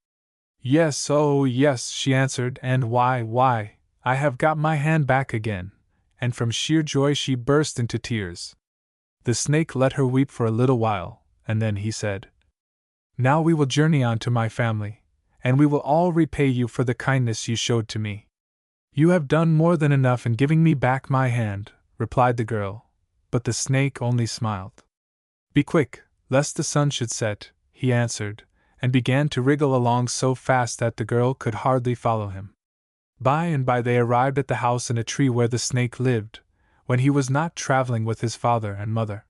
Speaker 1: Yes, oh yes, she answered, and why, I have got my hand back again, and from sheer joy she burst into tears. The snake let her weep for a little while, and then he said, Now we will journey on to my family, and we will all repay you for the kindness you showed to me. You have done more than enough in giving me back my hand, replied the girl, but the snake only smiled. Be quick, lest the sun should set, he answered, and began to wriggle along so fast that the girl could hardly follow him. By and by they arrived at the house in a tree where the snake lived, when he was not traveling with his father and mother.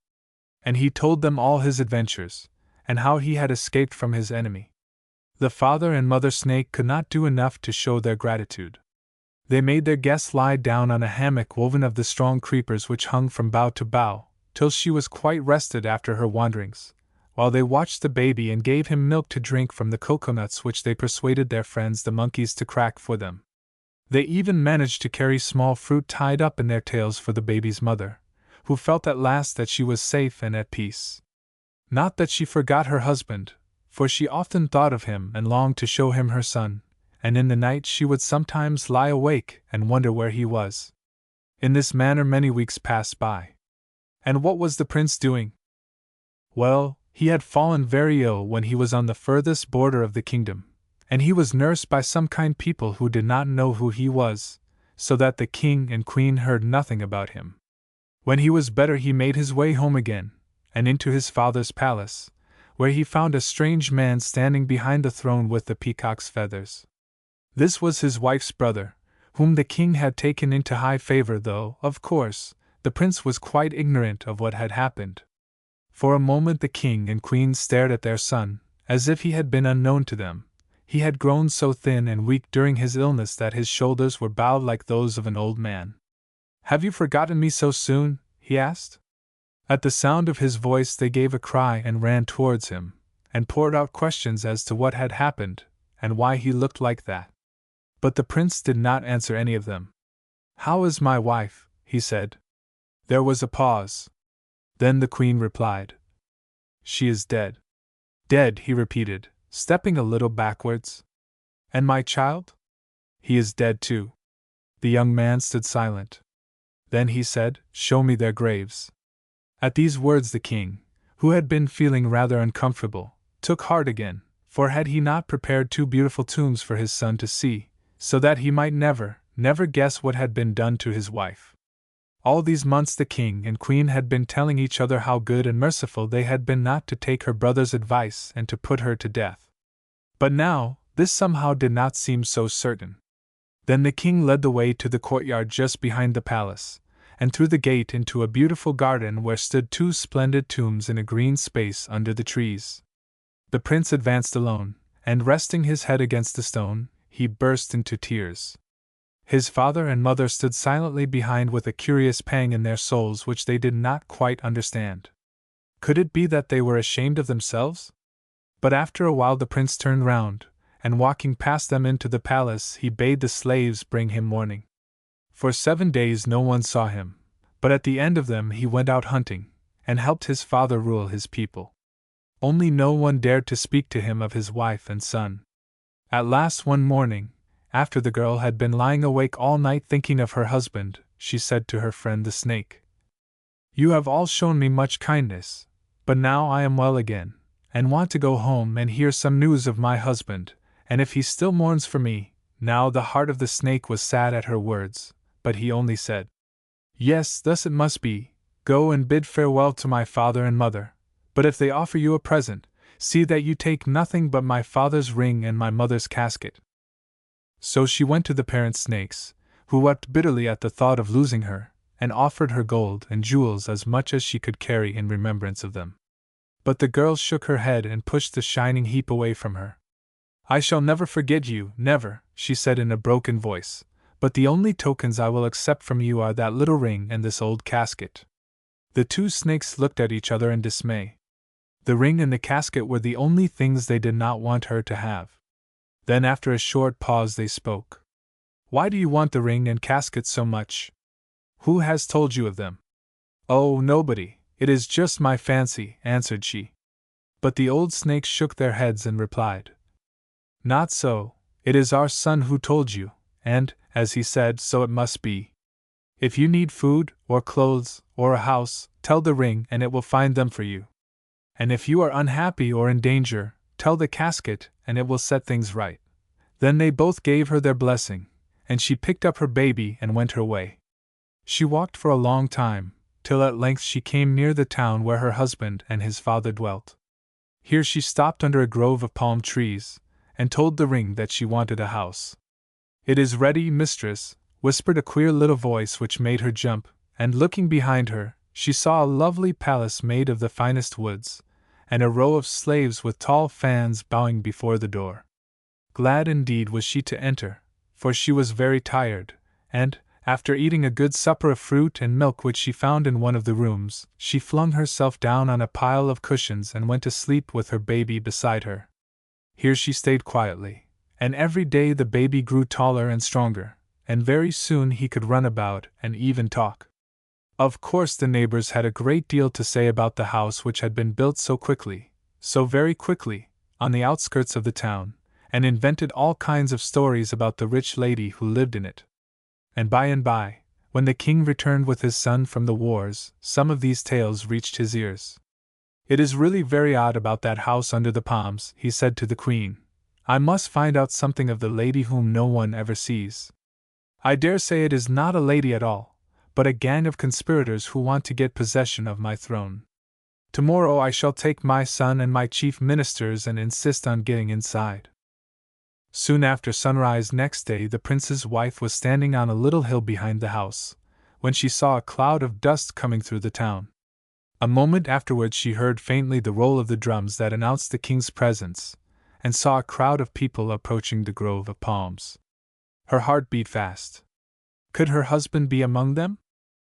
Speaker 1: And he told them all his adventures, and how he had escaped from his enemy. The father and mother snake could not do enough to show their gratitude. They made their guest lie down on a hammock woven of the strong creepers which hung from bough to bough, till she was quite rested after her wanderings, while they watched the baby and gave him milk to drink from the coconuts which they persuaded their friends the monkeys to crack for them. They even managed to carry small fruit tied up in their tails for the baby's mother, who felt at last that she was safe and at peace. Not that she forgot her husband, for she often thought of him and longed to show him her son, and in the night she would sometimes lie awake and wonder where he was. In this manner many weeks passed by. And what was the prince doing? Well, he had fallen very ill when he was on the furthest border of the kingdom, and he was nursed by some kind people who did not know who he was, so that the king and queen heard nothing about him. When he was better he made his way home again, and into his father's palace, where he found a strange man standing behind the throne with the peacock's feathers. This was his wife's brother, whom the king had taken into high favor, though, of course, the prince was quite ignorant of what had happened. For a moment the king and queen stared at their son, as if he had been unknown to them. He had grown so thin and weak during his illness that his shoulders were bowed like those of an old man. Have you forgotten me so soon? He asked. At the sound of his voice they gave a cry and ran towards him, and poured out questions as to what had happened, and why he looked like that. But the prince did not answer any of them. How is my wife? He said. There was a pause. Then the queen replied. She is dead. Dead, he repeated, stepping a little backwards. And my child? He is dead too. The young man stood silent. Then he said, Show me their graves. At these words the king, who had been feeling rather uncomfortable, took heart again, for had he not prepared 2 beautiful tombs for his son to see, so that he might never guess what had been done to his wife. All these months the king and queen had been telling each other how good and merciful they had been not to take her brother's advice and to put her to death. But now, this somehow did not seem so certain. Then the king led the way to the courtyard just behind the palace, and through the gate into a beautiful garden where stood 2 splendid tombs in a green space under the trees. The prince advanced alone, and resting his head against the stone, he burst into tears. His father and mother stood silently behind with a curious pang in their souls which they did not quite understand. Could it be that they were ashamed of themselves? But after a while the prince turned round, and walking past them into the palace he bade the slaves bring him mourning. For 7 days no one saw him, but at the end of them he went out hunting, and helped his father rule his people. Only no one dared to speak to him of his wife and son. At last one morning, after the girl had been lying awake all night thinking of her husband, she said to her friend the snake, You have all shown me much kindness, but now I am well again, and want to go home and hear some news of my husband, and if he still mourns for me. Now the heart of the snake was sad at her words, but he only said, Yes, thus it must be. Go and bid farewell to my father and mother, but if they offer you a present, see that you take nothing but my father's ring and my mother's casket." So she went to the parent snakes, who wept bitterly at the thought of losing her, and offered her gold and jewels as much as she could carry in remembrance of them. But the girl shook her head and pushed the shining heap away from her. "I shall never forget you, never," she said in a broken voice, "but the only tokens I will accept from you are that little ring and this old casket." The two snakes looked at each other in dismay. The ring and the casket were the only things they did not want her to have. Then after a short pause they spoke. "Why do you want the ring and casket so much? Who has told you of them?" "Oh, nobody, it is just my fancy," answered she. But the old snakes shook their heads and replied, "Not so, it is our son who told you, and, as he said, so it must be. If you need food, or clothes, or a house, tell the ring and it will find them for you. And if you are unhappy or in danger, tell the casket and it will set things right." Then they both gave her their blessing, and she picked up her baby and went her way. She walked for a long time, till at length she came near the town where her husband and his father dwelt. Here she stopped under a grove of palm trees, and told the ring that she wanted a house. "It is ready, mistress," whispered a queer little voice which made her jump, and looking behind her, she saw a lovely palace made of the finest woods, and a row of slaves with tall fans bowing before the door. Glad indeed was she to enter, for she was very tired, and, after eating a good supper of fruit and milk which she found in one of the rooms, she flung herself down on a pile of cushions and went to sleep with her baby beside her. Here she stayed quietly, and every day the baby grew taller and stronger, and very soon he could run about and even talk. Of course the neighbors had a great deal to say about the house which had been built so quickly, so very quickly, on the outskirts of the town, and invented all kinds of stories about the rich lady who lived in it. And by, when the king returned with his son from the wars, some of these tales reached his ears. "It is really very odd about that house under the palms," he said to the queen. "I must find out something of the lady whom no one ever sees. I dare say it is not a lady at all, but a gang of conspirators who want to get possession of my throne. Tomorrow I shall take my son and my chief ministers and insist on getting inside." Soon after sunrise next day the prince's wife was standing on a little hill behind the house, when she saw a cloud of dust coming through the town. A moment afterwards she heard faintly the roll of the drums that announced the king's presence, and saw a crowd of people approaching the grove of palms. Her heart beat fast. Could her husband be among them?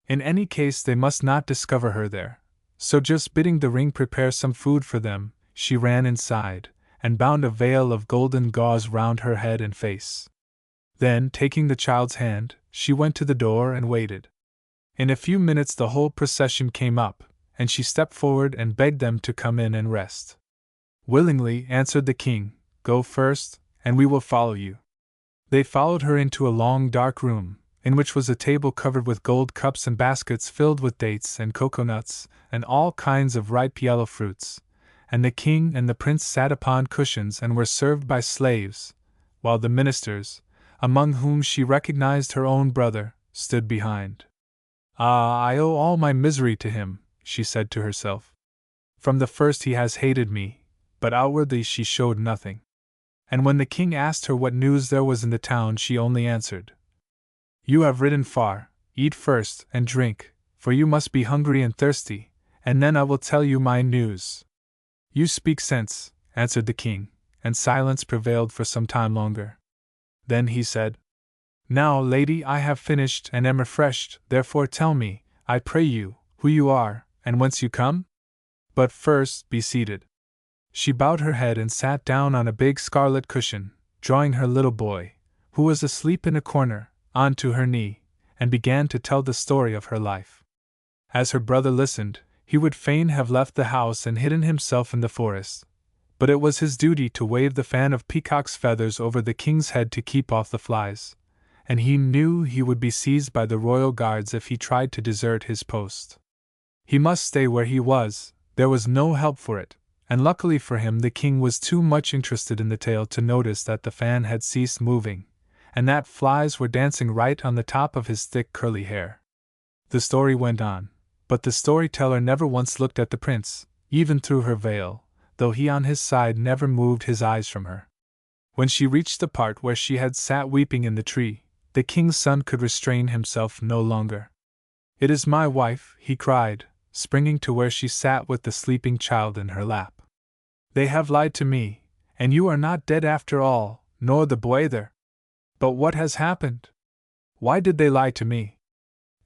Speaker 1: In any case they must not discover her there, so just bidding the ring prepare some food for them, she ran inside, and bound a veil of golden gauze round her head and face. Then, taking the child's hand, she went to the door and waited. In a few minutes the whole procession came up, and she stepped forward and begged them to come in and rest. "Willingly," answered the king. "Go first, and we will follow you." They followed her into a long dark room, in which was a table covered with gold cups and baskets filled with dates and coconuts, and all kinds of ripe yellow fruits, and the king and the prince sat upon cushions and were served by slaves, while the ministers, among whom she recognized her own brother, stood behind. "Ah, I owe all my misery to him," she said to herself. "From the first he has hated me, but outwardly she showed nothing." And when the king asked her what news there was in the town, she only answered, "You have ridden far, eat first and drink, for you must be hungry and thirsty, and then I will tell you my news." "You speak sense," answered the king, and silence prevailed for some time longer. Then he said, "Now, lady, I have finished and am refreshed, therefore tell me, I pray you, who you are, and whence you come? But first, be seated." She bowed her head and sat down on a big scarlet cushion, drawing her little boy, who was asleep in a corner, onto her knee, and began to tell the story of her life. As her brother listened, he would fain have left the house and hidden himself in the forest, but it was his duty to wave the fan of peacock's feathers over the king's head to keep off the flies, and he knew he would be seized by the royal guards if he tried to desert his post. He must stay where he was, there was no help for it, and luckily for him the king was too much interested in the tale to notice that the fan had ceased moving, and that flies were dancing right on the top of his thick curly hair. The story went on, But the storyteller never once looked at the prince, even through her veil, though he on his side never moved his eyes from her. When she reached the part where she had sat weeping in the tree, the king's son could restrain himself no longer. "It is my wife," he cried, springing to where she sat with the sleeping child in her lap. "They have lied to me, and you are not dead after all, nor the boy either. But what has happened? Why did they lie to me?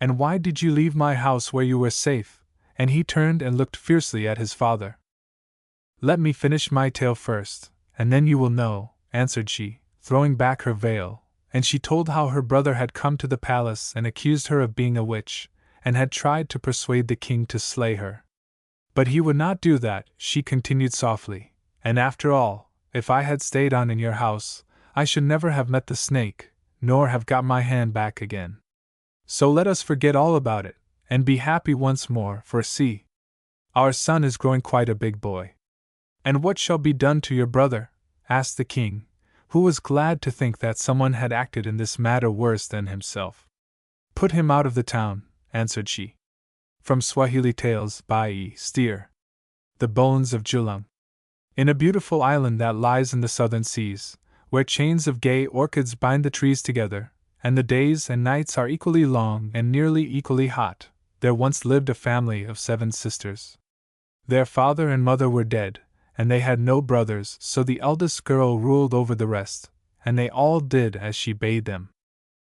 Speaker 1: And why did you leave my house where you were safe?" And he turned and looked fiercely at his father. "Let me finish my tale first, and then you will know," answered she, throwing back her veil, and she told how her brother had come to the palace and accused her of being a witch, and had tried to persuade the king to slay her. "But he would not do that," she continued softly, "and after all, if I had stayed on in your house, I should never have met the snake, nor have got my hand back again. So let us forget all about it, and be happy once more, for see, our son is growing quite a big boy." "And what shall be done to your brother?" asked the king, who was glad to think that someone had acted in this matter worse than himself. "Put him out of the town," answered she. From Swahili Tales by E. Steer. The Bones of Julung. In a beautiful island that lies in the southern seas, where chains of gay orchids bind the trees together, and the days and nights are equally long and nearly equally hot, there once lived a family of 7 sisters. Their father and mother were dead, and they had no brothers, so the eldest girl ruled over the rest, and they all did as she bade them.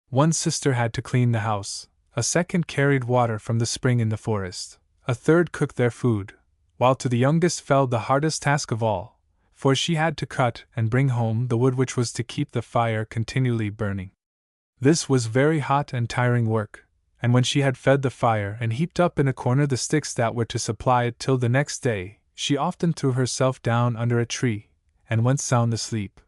Speaker 1: One sister had to clean the house, a second carried water from the spring in the forest, a third cooked their food, while to the youngest fell the hardest task of all, for she had to cut and bring home the wood which was to keep the fire continually burning. This was very hot and tiring work, and when she had fed the fire and heaped up in a corner the sticks that were to supply it till the next day, she often threw herself down under a tree, and went sound asleep.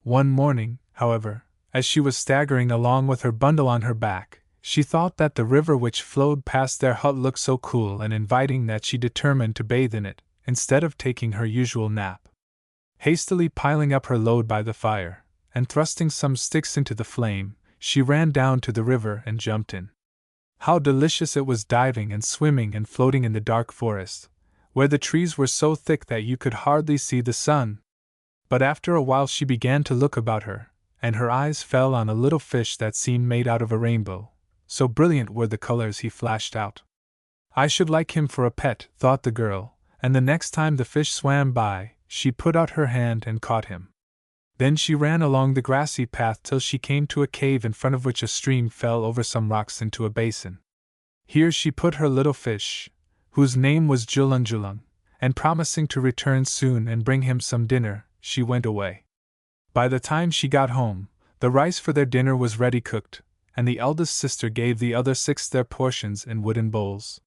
Speaker 1: One morning, however, as she was staggering along with her bundle on her back, she thought that the river which flowed past their hut looked so cool and inviting that she determined to bathe in it, instead of taking her usual nap. Hastily piling up her load by the fire, and thrusting some sticks into the flame, she ran down to the river and jumped in. How delicious it was diving and swimming and floating in the dark forest, where the trees were so thick that you could hardly see the sun. But after a while she began to look about her, and her eyes fell on a little fish that seemed made out of a rainbow, so brilliant were the colors he flashed out. "I should like him for a pet," thought the girl, and the next time the fish swam by, she put out her hand and caught him. Then she ran along the grassy path till she came to a cave in front of which a stream fell over some rocks into a basin. Here she put her little fish, whose name was Julung, and promising to return soon and bring him some dinner, she went away. By the time she got home, the rice for their dinner was ready cooked, and the eldest sister gave the other 6 their portions in wooden bowls.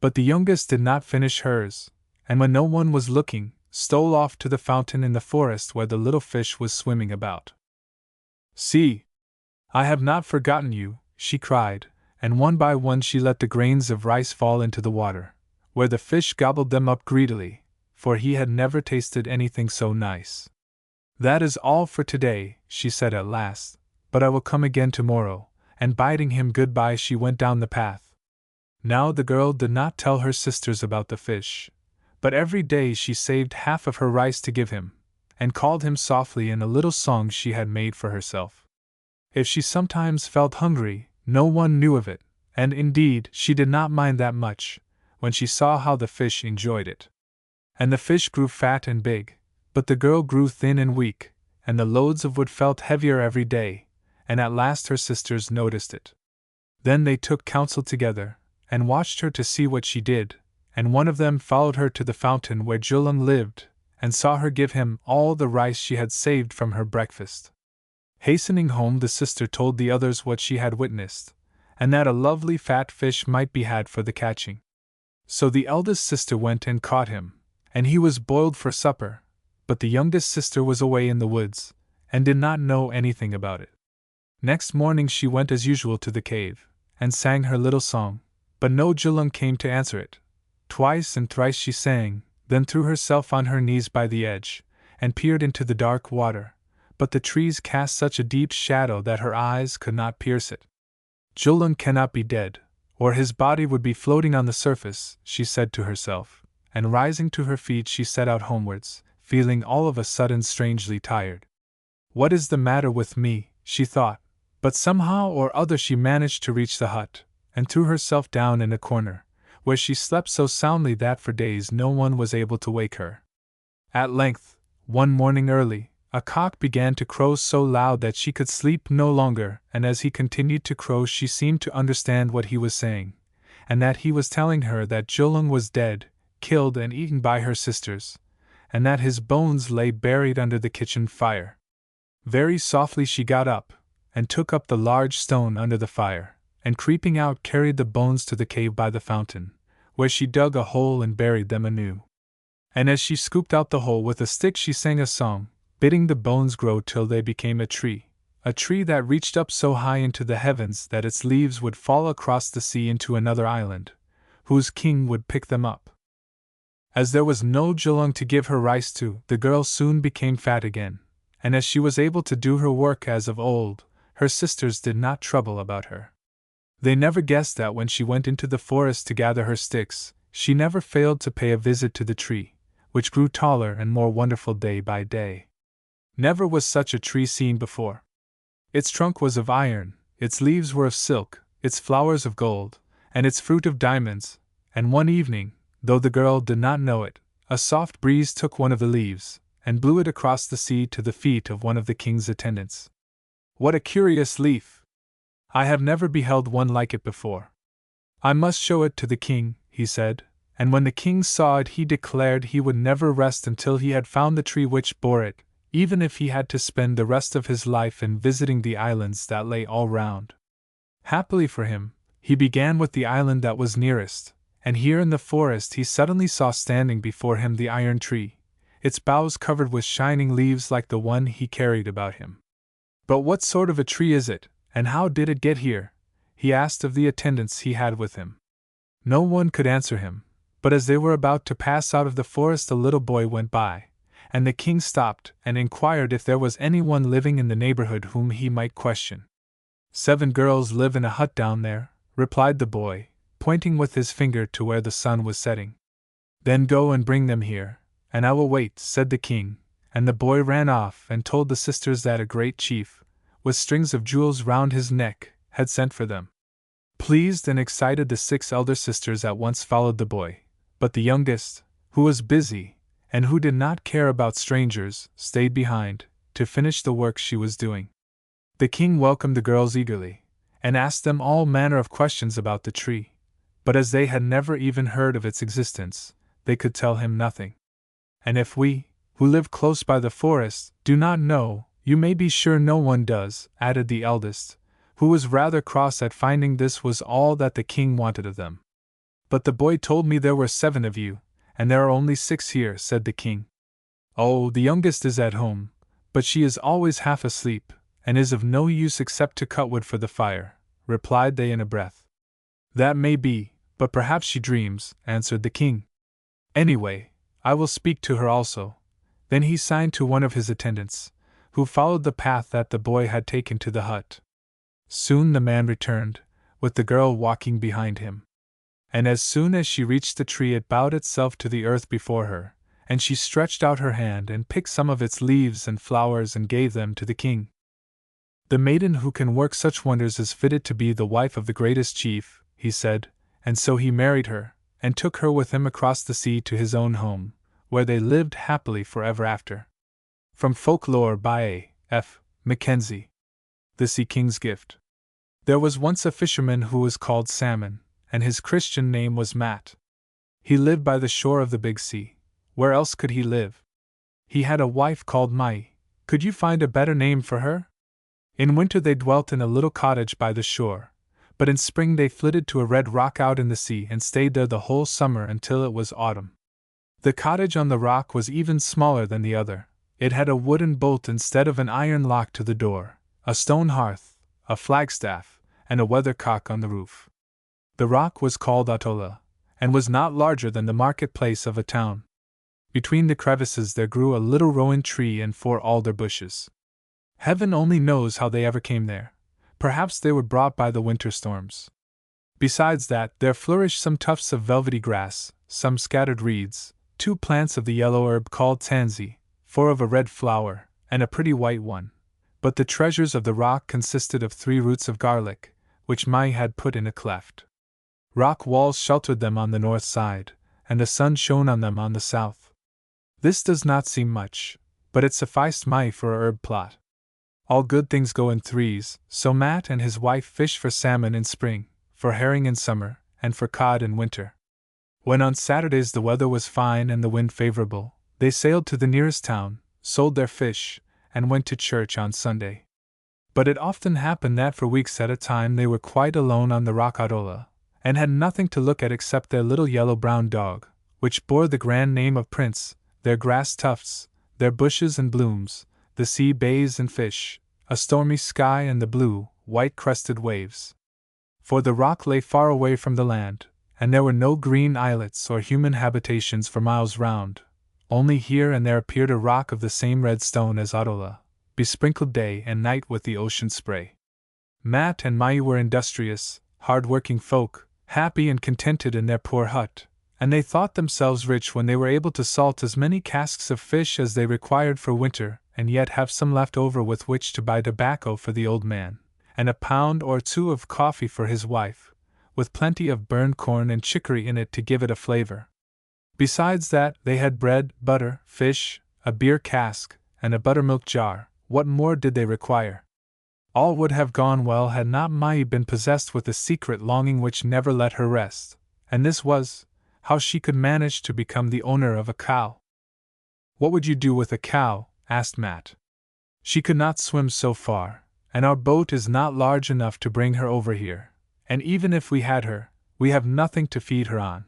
Speaker 1: But the youngest did not finish hers, and when no one was looking, stole off to the fountain in the forest where the little fish was swimming about. "See! I have not forgotten you," she cried, and one by one she let the grains of rice fall into the water, where the fish gobbled them up greedily, for he had never tasted anything so nice. "That is all for today," she said at last, "but I will come again tomorrow," and bidding him good-bye she went down the path. Now the girl did not tell her sisters about the fish, but every day she saved half of her rice to give him, and called him softly in a little song she had made for herself. If she sometimes felt hungry, no one knew of it, and indeed she did not mind that much, when she saw how the fish enjoyed it. And the fish grew fat and big, but the girl grew thin and weak, and the loads of wood felt heavier every day, and at last her sisters noticed it. Then they took counsel together, and watched her to see what she did, and one of them followed her to the fountain where Julung lived, and saw her give him all the rice she had saved from her breakfast. Hastening home, the sister told the others what she had witnessed, and that a lovely fat fish might be had for the catching. So the eldest sister went and caught him, and he was boiled for supper, but the youngest sister was away in the woods, and did not know anything about it. Next morning she went as usual to the cave, and sang her little song, but no Julung came to answer it. Twice and thrice she sang, then threw herself on her knees by the edge, and peered into the dark water, but the trees cast such a deep shadow that her eyes could not pierce it. "Julung cannot be dead, or his body would be floating on the surface, she said to herself, and rising to her feet she set out homewards, feeling all of a sudden strangely tired. What is the matter with me, she thought, but somehow or other she managed to reach the hut, and threw herself down in a corner, where she slept so soundly that for days no one was able to wake her. At length, one morning early, a cock began to crow so loud that she could sleep no longer, and as he continued to crow she seemed to understand what he was saying, and that he was telling her that Julung was dead, killed and eaten by her sisters, and that his bones lay buried under the kitchen fire. Very softly she got up, and took up the large stone under the fire, and creeping out carried the bones to the cave by the fountain, where she dug a hole and buried them anew. And as she scooped out the hole with a stick she sang a song, bidding the bones grow till they became a tree that reached up so high into the heavens that its leaves would fall across the sea into another island, whose king would pick them up. As there was no Julung to give her rice to, the girl soon became fat again, and as she was able to do her work as of old, her sisters did not trouble about her. They never guessed that when she went into the forest to gather her sticks, she never failed to pay a visit to the tree, which grew taller and more wonderful day by day. Never was such a tree seen before. Its trunk was of iron, its leaves were of silk, its flowers of gold, and its fruit of diamonds, and one evening, though the girl did not know it, a soft breeze took one of the leaves, and blew it across the sea to the feet of one of the king's attendants. What a curious leaf! I have never beheld one like it before. I must show it to the king, he said, and when the king saw it he declared he would never rest until he had found the tree which bore it, even if he had to spend the rest of his life in visiting the islands that lay all round. Happily for him, he began with the island that was nearest, and here in the forest he suddenly saw standing before him the iron tree, its boughs covered with shining leaves like the one he carried about him. But what sort of a tree is it, and how did it get here? He asked of the attendants he had with him. No one could answer him, but as they were about to pass out of the forest a little boy went by, and the king stopped and inquired if there was anyone living in the neighborhood whom he might question. 7 girls live in a hut down there, replied the boy, pointing with his finger to where the sun was setting. Then go and bring them here, and I will wait, said the king, and the boy ran off and told the sisters that a great chief, with strings of jewels round his neck, had sent for them. Pleased and excited, the 6 elder sisters at once followed the boy, but the youngest, who was busy, and who did not care about strangers, stayed behind, to finish the work she was doing. The king welcomed the girls eagerly, and asked them all manner of questions about the tree, but as they had never even heard of its existence, they could tell him nothing. And if we, who live close by the forest, do not know, you may be sure no one does, added the eldest, who was rather cross at finding this was all that the king wanted of them. But the boy told me there were 7 of you, and there are only 6 here, said the king. Oh, the youngest is at home, but she is always half asleep, and is of no use except to cut wood for the fire, replied they in a breath. That may be, but perhaps she dreams, answered the king. Anyway, I will speak to her also. Then he signed to one of his attendants, who followed the path that the boy had taken to the hut. Soon the man returned, with the girl walking behind him. And as soon as she reached the tree it bowed itself to the earth before her, and she stretched out her hand and picked some of its leaves and flowers and gave them to the king. The maiden who can work such wonders is fitted to be the wife of the greatest chief, he said, and so he married her, and took her with him across the sea to his own home, where they lived happily forever after. From Folklore by A. F. Mackenzie. The Sea King's Gift. There was once a fisherman who was called Salmon, and his Christian name was Matt. He lived by the shore of the big sea. Where else could he live? He had a wife called Mai. Could you find a better name for her? In winter they dwelt in a little cottage by the shore, but in spring they flitted to a red rock out in the sea and stayed there the whole summer until it was autumn. The cottage on the rock was even smaller than the other. It had a wooden bolt instead of an iron lock to the door, a stone hearth, a flagstaff, and a weathercock on the roof. The rock was called Atolla, and was not larger than the marketplace of a town. Between the crevices there grew a little rowan tree and 4 alder bushes. Heaven only knows how they ever came there. Perhaps they were brought by the winter storms. Besides that, there flourish some tufts of velvety grass, some scattered reeds, 2 plants of the yellow herb called tansy, 4 of a red flower, and a pretty white one. But the treasures of the rock consisted of 3 roots of garlic, which Mai had put in a cleft. Rock walls sheltered them on the north side, and the sun shone on them on the south. This does not seem much, but it sufficed Mai for a herb plot. All good things go in threes, so Matt and his wife fished for salmon in spring, for herring in summer, and for cod in winter. When on Saturdays the weather was fine and the wind favorable, they sailed to the nearest town, sold their fish, and went to church on Sunday. But it often happened that for weeks at a time they were quite alone on the rock Atolla, and had nothing to look at except their little yellow-brown dog, which bore the grand name of Prince, their grass tufts, their bushes and blooms, the sea bays and fish, a stormy sky and the blue, white-crested waves. For the rock lay far away from the land, and there were no green islets or human habitations for miles round. Only here and there appeared a rock of the same red stone as Atolla, besprinkled day and night with the ocean spray. Matt and Mai were industrious, hard-working folk, happy and contented in their poor hut, and they thought themselves rich when they were able to salt as many casks of fish as they required for winter, and yet have some left over with which to buy tobacco for the old man, and a pound or 2 of coffee for his wife, with plenty of burned corn and chicory in it to give it a flavor. Besides that, they had bread, butter, fish, a beer cask, and a buttermilk jar. What more did they require? All would have gone well had not Mai been possessed with a secret longing which never let her rest, and this was, how she could manage to become the owner of a cow. "What would you do with a cow?" asked Matt. "She could not swim so far, and our boat is not large enough to bring her over here, and even if we had her, we have nothing to feed her on."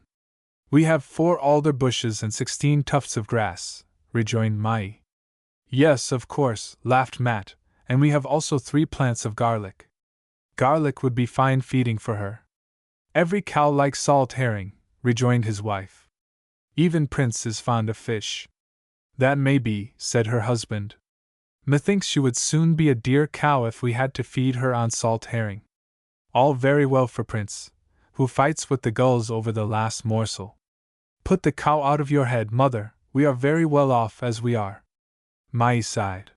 Speaker 1: "We have 4 alder bushes and 16 tufts of grass," rejoined Mai. "Yes, of course," laughed Matt, "and we have also 3 plants of garlic. Garlic would be fine feeding for her." "Every cow likes salt herring," rejoined his wife. "Even Prince is fond of fish." "That may be," said her husband. "Methinks she would soon be a dear cow if we had to feed her on salt herring." "All very well for Prince, who fights with the gulls over the last morsel. Put the cow out of your head, mother, we are very well off as we are." Mai sighed.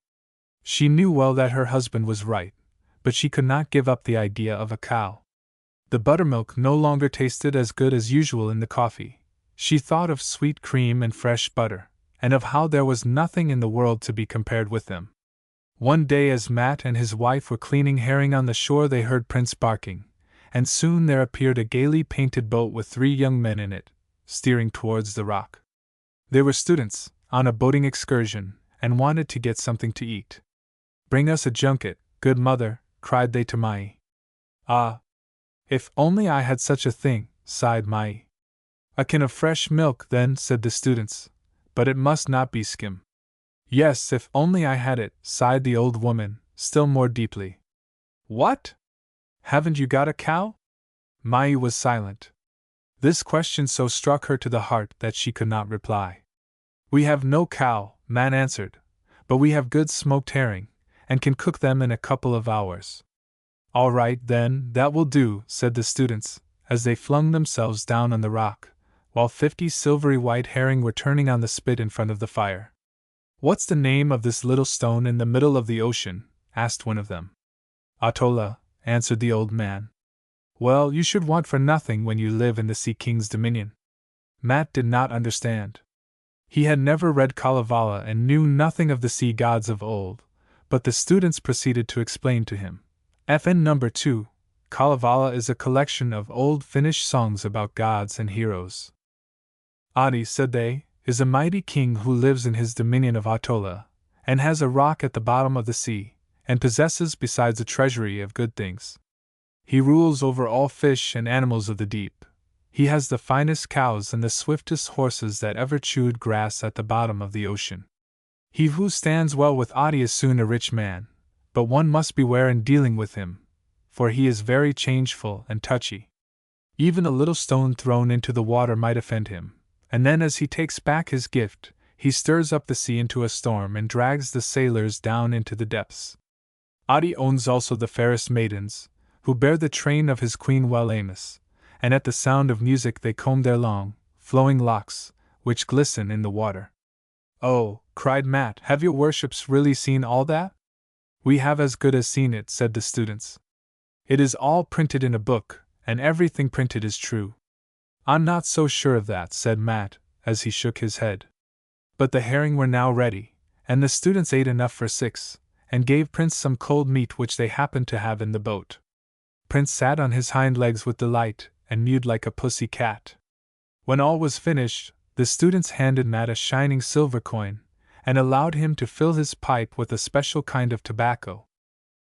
Speaker 1: She knew well that her husband was right, but she could not give up the idea of a cow. The buttermilk no longer tasted as good as usual in the coffee. She thought of sweet cream and fresh butter, and of how there was nothing in the world to be compared with them. One day as Matt and his wife were cleaning herring on the shore they heard Prince barking, and soon there appeared a gaily painted boat with 3 young men in it, steering towards the rock. They were students, on a boating excursion, and wanted to get something to eat. "Bring us a junket, good mother," cried they to Mai. "Ah! If only I had such a thing," sighed Mai. "A can of fresh milk, then," said the students, "but it must not be skim." "Yes, if only I had it," sighed the old woman, still more deeply. "What? Haven't you got a cow?" Mai was silent. This question so struck her to the heart that she could not reply. "We have no cow," Matt answered, "but we have good smoked herring, and can cook them in a couple of hours." "All right, then, that will do," said the students, as they flung themselves down on the rock, while 50 silvery white herring were turning on the spit in front of the fire. "What's the name of this little stone in the middle of the ocean?" asked one of them. "Atolla," answered the old man. "Well, you should want for nothing when you live in the Sea King's dominion." Matt did not understand. He had never read Kalevala and knew nothing of the sea gods of old, but the students proceeded to explain to him. FN number 2, Kalevala is a collection of old Finnish songs about gods and heroes. "Adi," said they, "is a mighty king who lives in his dominion of Atolla, and has a rock at the bottom of the sea, and possesses besides a treasury of good things. He rules over all fish and animals of the deep. He has the finest cows and the swiftest horses that ever chewed grass at the bottom of the ocean. He who stands well with Adi is soon a rich man, but one must beware in dealing with him, for he is very changeful and touchy. Even a little stone thrown into the water might offend him, and then as he takes back his gift, he stirs up the sea into a storm and drags the sailors down into the depths. Adi owns also the fairest maidens, who bear the train of his queen Wellamos, and at the sound of music they combed their long, flowing locks, which glisten in the water. "Oh," cried Matt, "have your worships really seen all that?" "We have as good as seen it," said the students. "It is all printed in a book, and everything printed is true." "I'm not so sure of that," said Matt, as he shook his head. But the herring were now ready, and the students ate enough for 6, and gave Prince some cold meat which they happened to have in the boat. Prince sat on his hind legs with delight, and mewed like a pussy cat. When all was finished, the students handed Matt a shining silver coin, and allowed him to fill his pipe with a special kind of tobacco.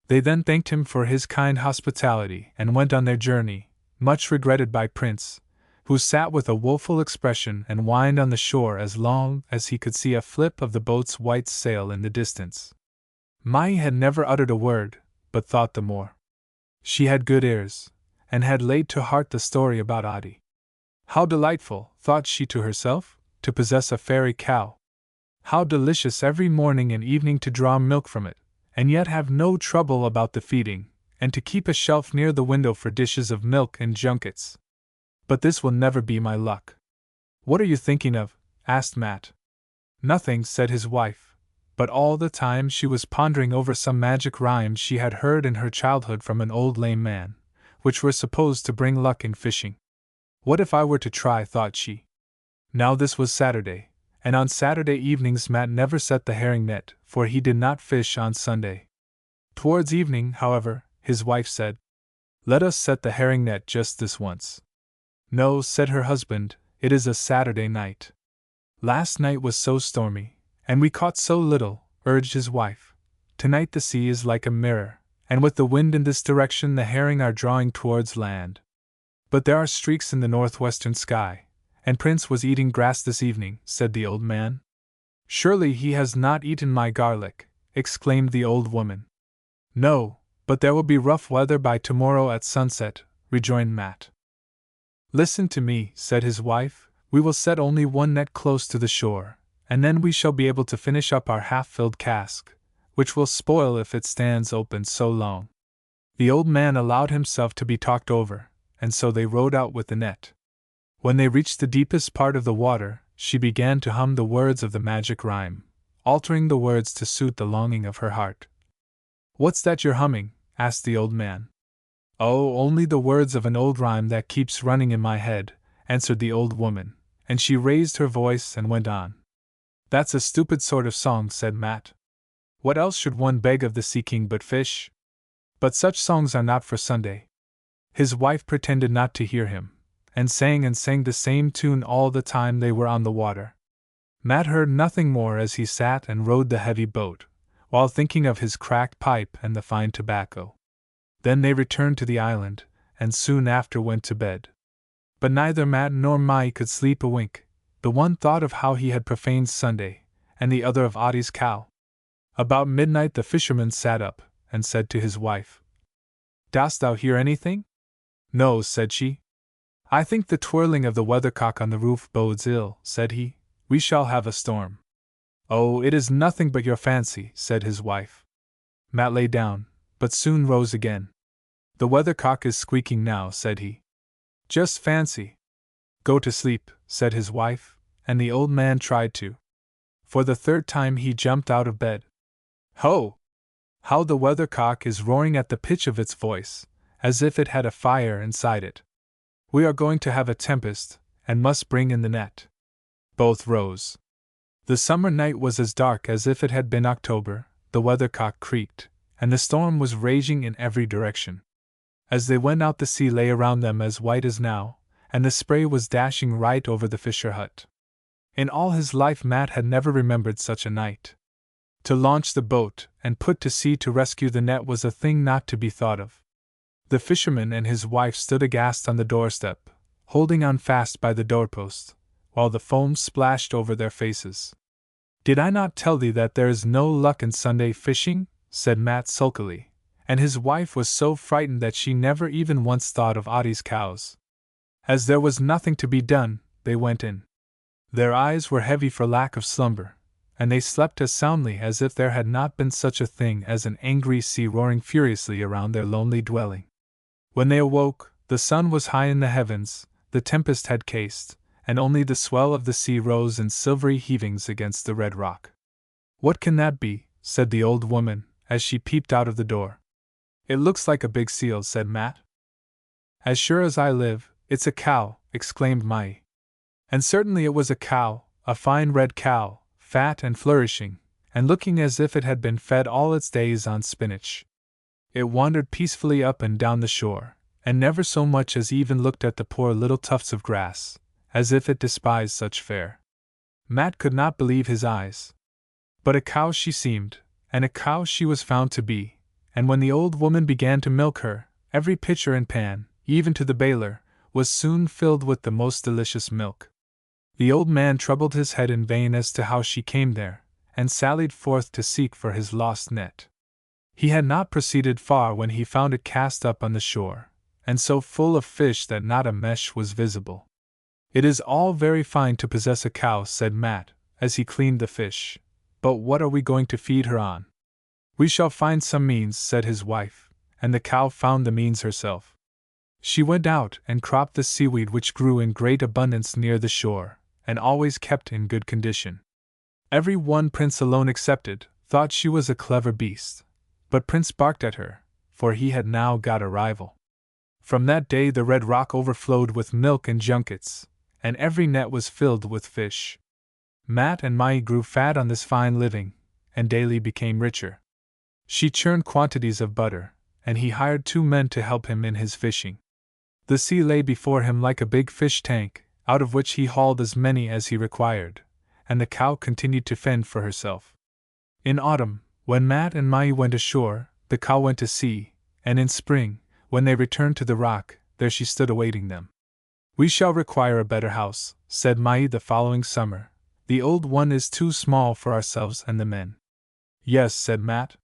Speaker 1: They then thanked him for his kind hospitality and went on their journey, much regretted by Prince, who sat with a woeful expression and whined on the shore as long as he could see a flip of the boat's white sail in the distance. Mai had never uttered a word, but thought the more. She had good ears, and had laid to heart the story about Adi. How delightful, thought she to herself, to possess a fairy cow. How delicious every morning and evening to draw milk from it, and yet have no trouble about the feeding, and to keep a shelf near the window for dishes of milk and junkets. But this will never be my luck. "What are you thinking of?" asked Matt. "Nothing," said his wife, but all the time she was pondering over some magic rhymes she had heard in her childhood from an old lame man, which were supposed to bring luck in fishing. "What if I were to try?" thought she. Now this was Saturday, and on Saturday evenings Matt never set the herring net, for he did not fish on Sunday. Towards evening, however, his wife said, "Let us set the herring net just this once." "No," said her husband, "it is a Saturday night. Last night was so stormy, and we caught so little," urged his wife. "Tonight the sea is like a mirror, and with the wind in this direction the herring are drawing towards land. But there are streaks in the northwestern sky, and Prince was eating grass this evening," said the old man. "Surely he has not eaten my garlic," exclaimed the old woman. "No, but there will be rough weather by tomorrow at sunset," rejoined Matt. "Listen to me," said his wife, "we will set only one net close to the shore, and then we shall be able to finish up our half-filled cask, which will spoil if it stands open so long." The old man allowed himself to be talked over, and so they rowed out with the net. When they reached the deepest part of the water, she began to hum the words of the magic rhyme, altering the words to suit the longing of her heart. "What's that you're humming?" asked the old man. "Oh, only the words of an old rhyme that keeps running in my head," answered the old woman, and she raised her voice and went on. "That's a stupid sort of song," said Matt. "What else should one beg of the Sea King but fish? But such songs are not for Sunday." His wife pretended not to hear him, and sang the same tune all the time they were on the water. Matt heard nothing more as he sat and rowed the heavy boat, while thinking of his cracked pipe and the fine tobacco. Then they returned to the island, and soon after went to bed. But neither Matt nor Mai could sleep a wink. The one thought of how he had profaned Sunday, and the other of Adi's cow. About midnight the fisherman sat up, and said to his wife, "Dost thou hear anything?" "No," said she. "I think the twirling of the weathercock on the roof bodes ill," said he. "We shall have a storm." "Oh, it is nothing but your fancy," said his wife. Matt lay down, but soon rose again. "The weathercock is squeaking now," said he. "Just fancy." "Go to sleep," said his wife, and the old man tried to. For the third time he jumped out of bed. Ho! How the weathercock is roaring at the pitch of its voice, as if it had a fire inside it. "We are going to have a tempest, and must bring in the net." Both rose. The summer night was as dark as if it had been October, the weathercock creaked, and the storm was raging in every direction. As they went out the sea lay around them as white as now, and the spray was dashing right over the fisher hut. In all his life Matt had never remembered such a night. To launch the boat and put to sea to rescue the net was a thing not to be thought of. The fisherman and his wife stood aghast on the doorstep, holding on fast by the doorpost, while the foam splashed over their faces. "Did I not tell thee that there is no luck in Sunday fishing?" said Matt sulkily, and his wife was so frightened that she never even once thought of Adi's cows. As there was nothing to be done, they went in. Their eyes were heavy for lack of slumber, and they slept as soundly as if there had not been such a thing as an angry sea roaring furiously around their lonely dwelling. When they awoke, The sun was high in the heavens, the tempest had cased, and only the swell of the sea rose in silvery heavings against the red rock. "What can that be?" said the old woman, as she peeped out of the door. "It looks like a big seal," said Matt. "As sure as I live, it's a cow," exclaimed Mai. And certainly it was a cow, a fine red cow, fat and flourishing, and looking as if it had been fed all its days on spinach. It wandered peacefully up and down the shore, and never so much as even looked at the poor little tufts of grass, as if it despised such fare. Matt could not believe his eyes. But a cow she seemed, and a cow she was found to be, and when the old woman began to milk her, every pitcher and pan, even to the baler, was soon filled with the most delicious milk. The old man troubled his head in vain as to how she came there, and sallied forth to seek for his lost net. He had not proceeded far when he found it cast up on the shore, and so full of fish that not a mesh was visible. "It is all very fine to possess a cow," said Matt, as he cleaned the fish, "but what are we going to feed her on?" "We shall find some means," said his wife, and the cow found the means herself. She went out and cropped the seaweed which grew in great abundance near the shore, and always kept in good condition. Every one, Prince alone excepted, thought she was a clever beast, but Prince barked at her, for he had now got a rival. From that day the red rock overflowed with milk and junkets, and every net was filled with fish. Matt and Mai grew fat on this fine living, and daily became richer. She churned quantities of butter, and he hired 2 men to help him in his fishing. The sea lay before him like a big fish tank, out of which he hauled as many as he required, and the cow continued to fend for herself. In autumn, when Matt and Mai went ashore, the cow went to sea, and in spring, when they returned to the rock, there she stood awaiting them. "We shall require a better house," said Mai the following summer. "The old one is too small for ourselves and the men." "Yes," said Matt.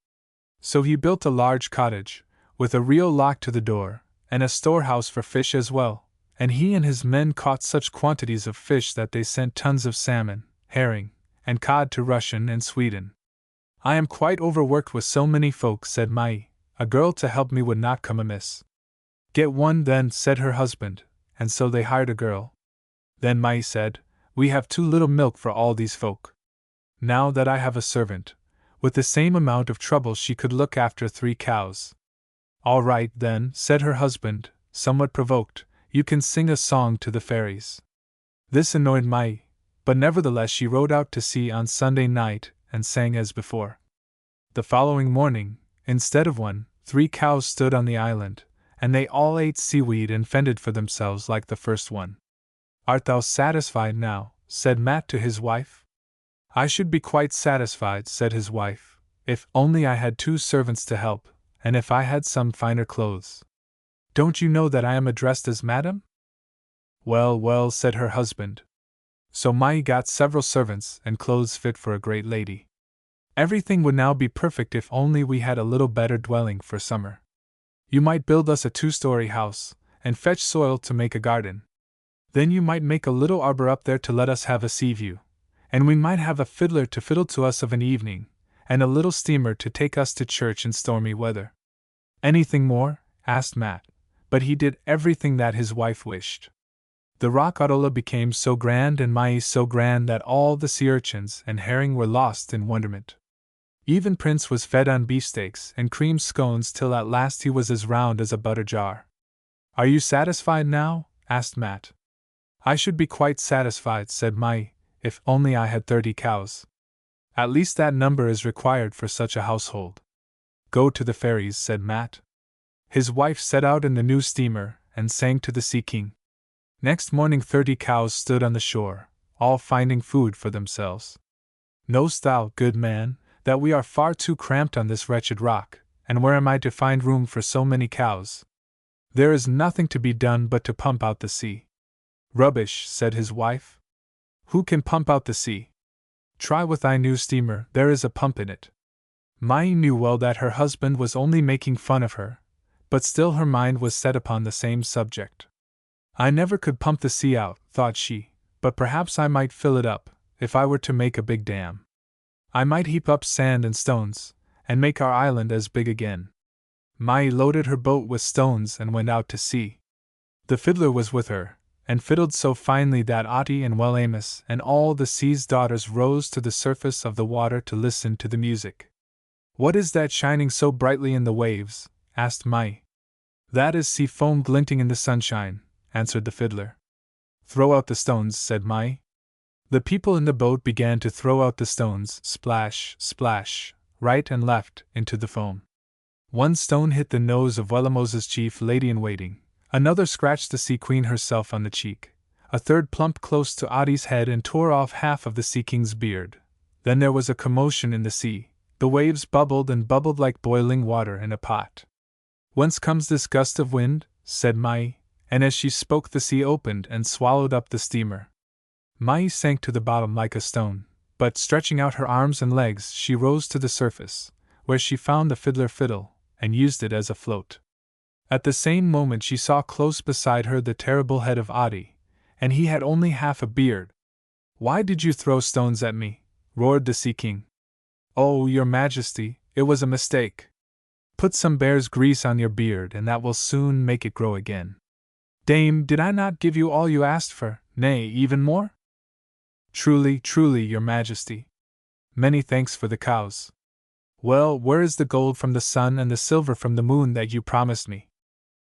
Speaker 1: So he built a large cottage, with a real lock to the door, and a storehouse for fish as well, and he and his men caught such quantities of fish that they sent tons of salmon, herring, and cod to Russia and Sweden. "I am quite overworked with so many folk," said Mai. "A girl to help me would not come amiss." "Get one then," said her husband, and so they hired a girl. Then Mai said, "We have too little milk for all these folk. Now that I have a servant, with the same amount of trouble she could look after 3 cows. "All right, then," said her husband, somewhat provoked, "you can sing a song to the fairies." This annoyed Mai, but nevertheless she rowed out to sea on Sunday night and sang as before. The following morning, instead of 1, 3 cows stood on the island, and they all ate seaweed and fended for themselves like the first one. "Art thou satisfied now?" said Matt to his wife. "I should be quite satisfied," said his wife, "if only I had 2 servants to help, and if I had some finer clothes. Don't you know that I am addressed as Madam?" "Well, well," said her husband. So Mai got several servants and clothes fit for a great lady. Everything would now be perfect if only we had a little better dwelling for summer. You might build us a 2-story house, and fetch soil to make a garden. Then you might make a little arbor up there to let us have a sea view, and we might have a fiddler to fiddle to us of an evening, and a little steamer to take us to church in stormy weather." "Anything more?" asked Matt, but he did everything that his wife wished. The rock Autola became so grand and Mai so grand that all the sea urchins and herring were lost in wonderment. Even Prince was fed on beefsteaks and cream scones till at last he was as round as a butter jar. "Are you satisfied now?" asked Matt. "I should be quite satisfied," said Mai, "if only I had 30 cows. At least that number is required for such a household." "Go to the fairies," said Matt. His wife set out in the new steamer and sang to the Sea King. Next morning 30 cows stood on the shore, all finding food for themselves. "Knowst thou, good man, that we are far too cramped on this wretched rock, and where am I to find room for so many cows? There is nothing to be done but to pump out the sea." "Rubbish," said his wife. "Who can pump out the sea? Try with thy new steamer, there is a pump in it." Mai knew well that her husband was only making fun of her, but still her mind was set upon the same subject. "I never could pump the sea out," thought she, "but perhaps I might fill it up, if I were to make a big dam. I might heap up sand and stones, and make our island as big again." Mai loaded her boat with stones and went out to sea. The fiddler was with her, and fiddled so finely that Otti and Amos and all the sea's daughters rose to the surface of the water to listen to the music. "What is that shining so brightly in the waves?" asked Mai. "That is sea foam glinting in the sunshine," answered the fiddler. "Throw out the stones," said Mai. The people in the boat began to throw out the stones, splash, splash, right and left, into the foam. One stone hit the nose of Wellamos's chief lady-in-waiting, another scratched the sea queen herself on the cheek, a third plumped close to Otti's head and tore off half of the sea king's beard. Then there was a commotion in the sea. The waves bubbled and bubbled like boiling water in a pot. "Whence comes this gust of wind?" said Mai, and as she spoke the sea opened and swallowed up the steamer. Mai sank to the bottom like a stone, but stretching out her arms and legs she rose to the surface, where she found the fiddler fiddle, and used it as a float. At the same moment she saw close beside her the terrible head of Otti, and he had only half a beard. "Why did you throw stones at me?" roared the Sea King. "Oh, your Majesty, it was a mistake. Put some bear's grease on your beard and that will soon make it grow again." "Dame, did I not give you all you asked for, nay, even more?" "Truly, truly, your Majesty. Many thanks for the cows. Well, where is the gold from the sun and the silver from the moon that you promised me?"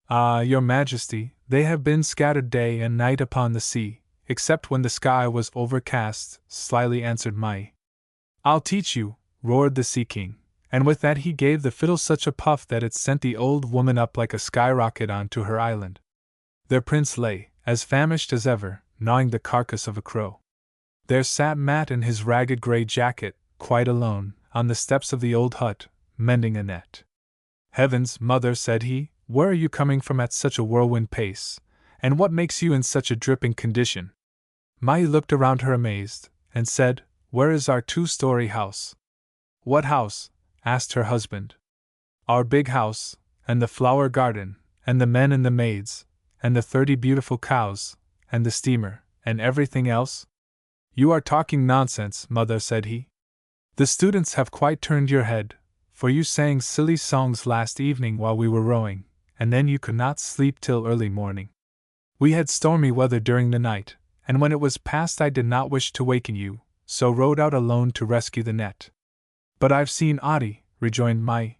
Speaker 1: "Ah, your Majesty, they have been scattered day and night upon the sea, except when the sky was overcast," slyly answered Mai. "I'll teach you," roared the Sea King, and with that he gave the fiddle such a puff that it sent the old woman up like a skyrocket onto her island. Their prince lay, as famished as ever, gnawing the carcass of a crow. There sat Matt in his ragged gray jacket, quite alone, on the steps of the old hut, mending a net. "Heavens, mother," said he, "where are you coming from at such a whirlwind pace, and what makes you in such a dripping condition?" Mai looked around her amazed, and said, "Where is our 2-story house?" "What house?" asked her husband. "Our big house, and the flower garden, and the men and the maids, and the 30 beautiful cows, and the steamer, and everything else?" "You are talking nonsense, mother," said he. "The students have quite turned your head, for you sang silly songs last evening while we were rowing, and then you could not sleep till early morning. We had stormy weather during the night, and when it was past I did not wish to waken you, so rowed out alone to rescue the net." "But I've seen Otti," rejoined Mai.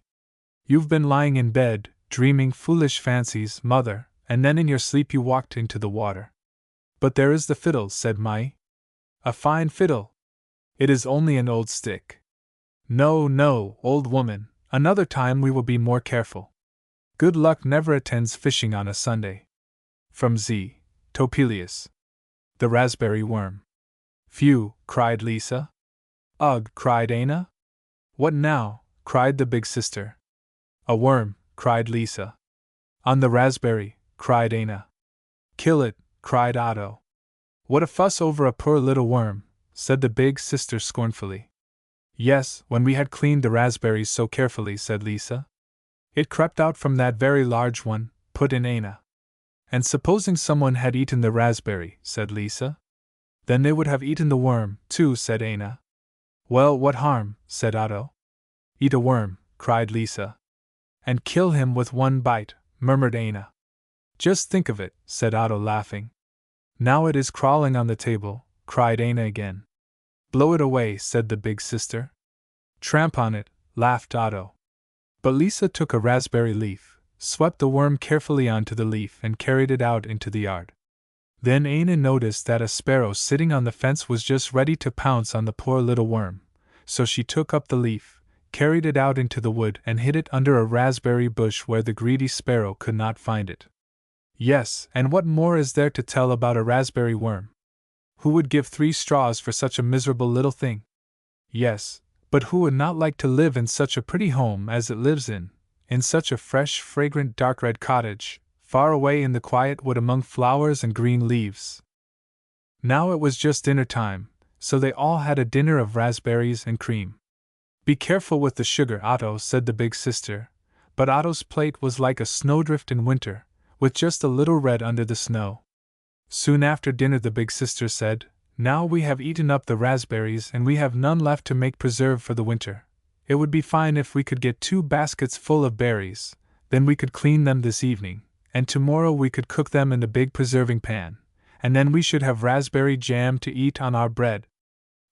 Speaker 1: "You've been lying in bed, dreaming foolish fancies, mother, and then in your sleep you walked into the water." "But there is the fiddle," said Mai. "A fine fiddle! It is only an old stick." "No, no, old woman, another time we will be more careful. Good luck never attends fishing on a Sunday." From Z. Topelius. The Raspberry Worm. "Phew!" cried Lisa. "Ugh!" cried Anna. "What now?" cried the big sister. "A worm!" cried Lisa. "On the raspberry!" cried Anna. "Kill it!" cried Otto. "What a fuss over a poor little worm!" said the big sister scornfully. "Yes, when we had cleaned the raspberries so carefully," said Lisa. "It crept out from that very large one," put in Anna. "And supposing someone had eaten the raspberry," said Lisa. "Then they would have eaten the worm, too," said Anna. "Well, what harm?" said Otto. "Eat a worm," cried Lisa. "And kill him with one bite," murmured Anna. "Just think of it," said Otto, laughing. "Now it is crawling on the table," cried Anna again. "Blow it away," said the big sister. "Tramp on it," laughed Otto. But Lisa took a raspberry leaf, swept the worm carefully onto the leaf, and carried it out into the yard. Then Anna noticed that a sparrow sitting on the fence was just ready to pounce on the poor little worm, so she took up the leaf, carried it out into the wood, and hid it under a raspberry bush where the greedy sparrow could not find it. Yes, and what more is there to tell about a raspberry worm? Who would give 3 straws for such a miserable little thing? Yes, but who would not like to live in such a pretty home as it lives in such a fresh, fragrant, dark red cottage, far away in the quiet wood among flowers and green leaves? Now it was just dinner time, so they all had a dinner of raspberries and cream. "Be careful with the sugar, Otto," said the big sister, but Otto's plate was like a snowdrift in winter, with just a little red under the snow. Soon after dinner the big sister said, "Now we have eaten up the raspberries and we have none left to make preserve for the winter. It would be fine if we could get 2 baskets full of berries, then we could clean them this evening, and tomorrow we could cook them in the big preserving pan, and then we should have raspberry jam to eat on our bread.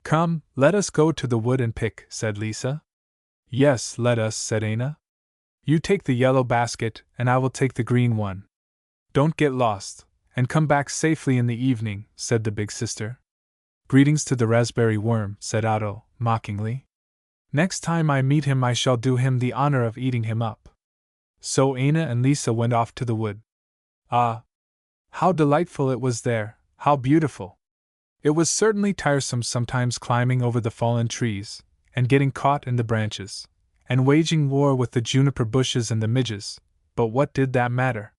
Speaker 1: Come, let us go to the wood and pick, said Lisa. Yes, let us, said Aina. You take the yellow basket, and I will take the green one. Don't get lost, and come back safely in the evening, said the big sister. Greetings to the raspberry worm, said Otto, mockingly. Next time I meet him I shall do him the honor of eating him up. So Aina and Lisa went off to the wood. Ah! How delightful it was there, how beautiful! It was certainly tiresome sometimes climbing over the fallen trees, and getting caught in the branches, and waging war with the juniper bushes and the midges, but what did that matter?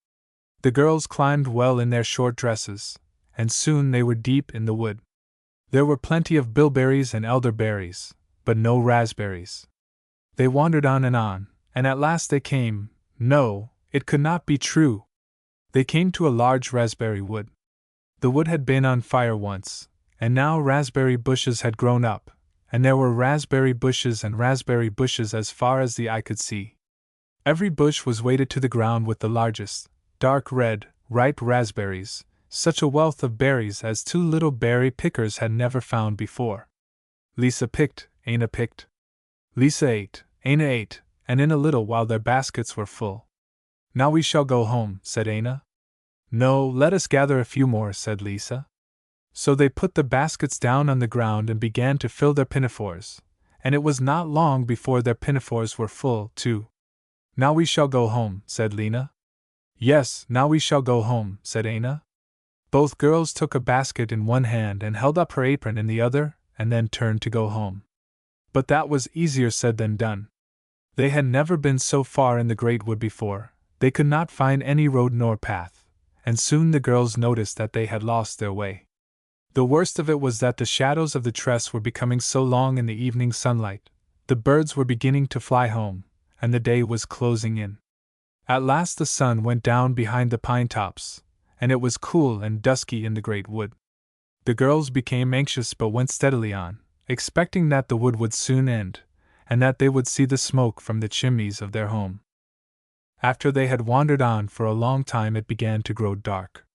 Speaker 1: The girls climbed well in their short dresses, and soon they were deep in the wood. There were plenty of bilberries and elderberries, but no raspberries. They wandered on, and at last they came— no, it could not be true. They came to a large raspberry wood. The wood had been on fire once, and now raspberry bushes had grown up, and there were raspberry bushes and raspberry bushes as far as the eye could see. Every bush was weighted to the ground with the largest, dark red, ripe raspberries, such a wealth of berries as two little berry pickers had never found before. Lisa picked, Aina picked. Lisa ate, Aina ate, and in a little while their baskets were full. Now we shall go home, said Aina. No, let us gather a few more, said Lisa. So they put the baskets down on the ground and began to fill their pinafores, and it was not long before their pinafores were full, too. Now we shall go home, said Lena. Yes, now we shall go home, said Aina. Both girls took a basket in one hand and held up her apron in the other, and then turned to go home. But that was easier said than done. They had never been so far in the great wood before, they could not find any road nor path, and soon the girls noticed that they had lost their way. The worst of it was that the shadows of the trees were becoming so long in the evening sunlight, the birds were beginning to fly home, and the day was closing in. At last the sun went down behind the pine tops, and it was cool and dusky in the great wood. The girls became anxious but went steadily on, expecting that the wood would soon end, and that they would see the smoke from the chimneys of their home. After they had wandered on for a long time it began to grow dark.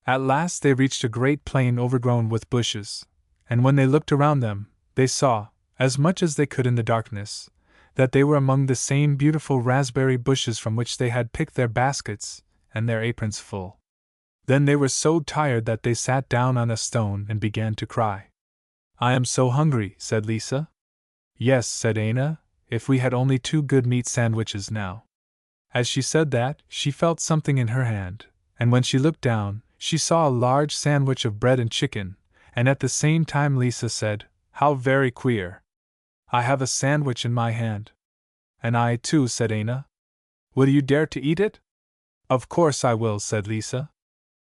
Speaker 1: At last they reached a great plain overgrown with bushes, and when they looked around them, they saw, as much as they could in the darkness, that they were among the same beautiful raspberry bushes from which they had picked their baskets and their aprons full. Then they were so tired that they sat down on a stone and began to cry. "I am so hungry," said Lisa. "Yes," said Aina, "if we had only 2 good meat sandwiches now." As she said that, she felt something in her hand, and when she looked down, she saw a large sandwich of bread and chicken, and at the same time Lisa said, "How very queer! I have a sandwich in my hand." "And I too," said Aina. "Will you dare to eat it?" "Of course I will," said Lisa.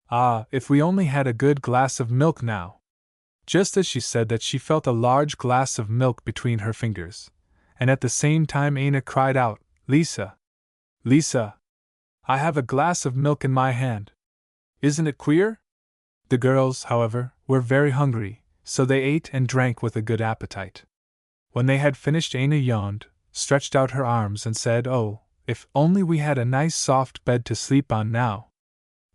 Speaker 1: "Ah, if we only had a good glass of milk now!" Just as she said that she felt a large glass of milk between her fingers, and at the same time Aina cried out, "Lisa! Lisa! I have a glass of milk in my hand! Isn't it queer?" The girls, however, were very hungry, so they ate and drank with a good appetite. When they had finished, Aina yawned, stretched out her arms, and said, "Oh, if only we had a nice soft bed to sleep on now!"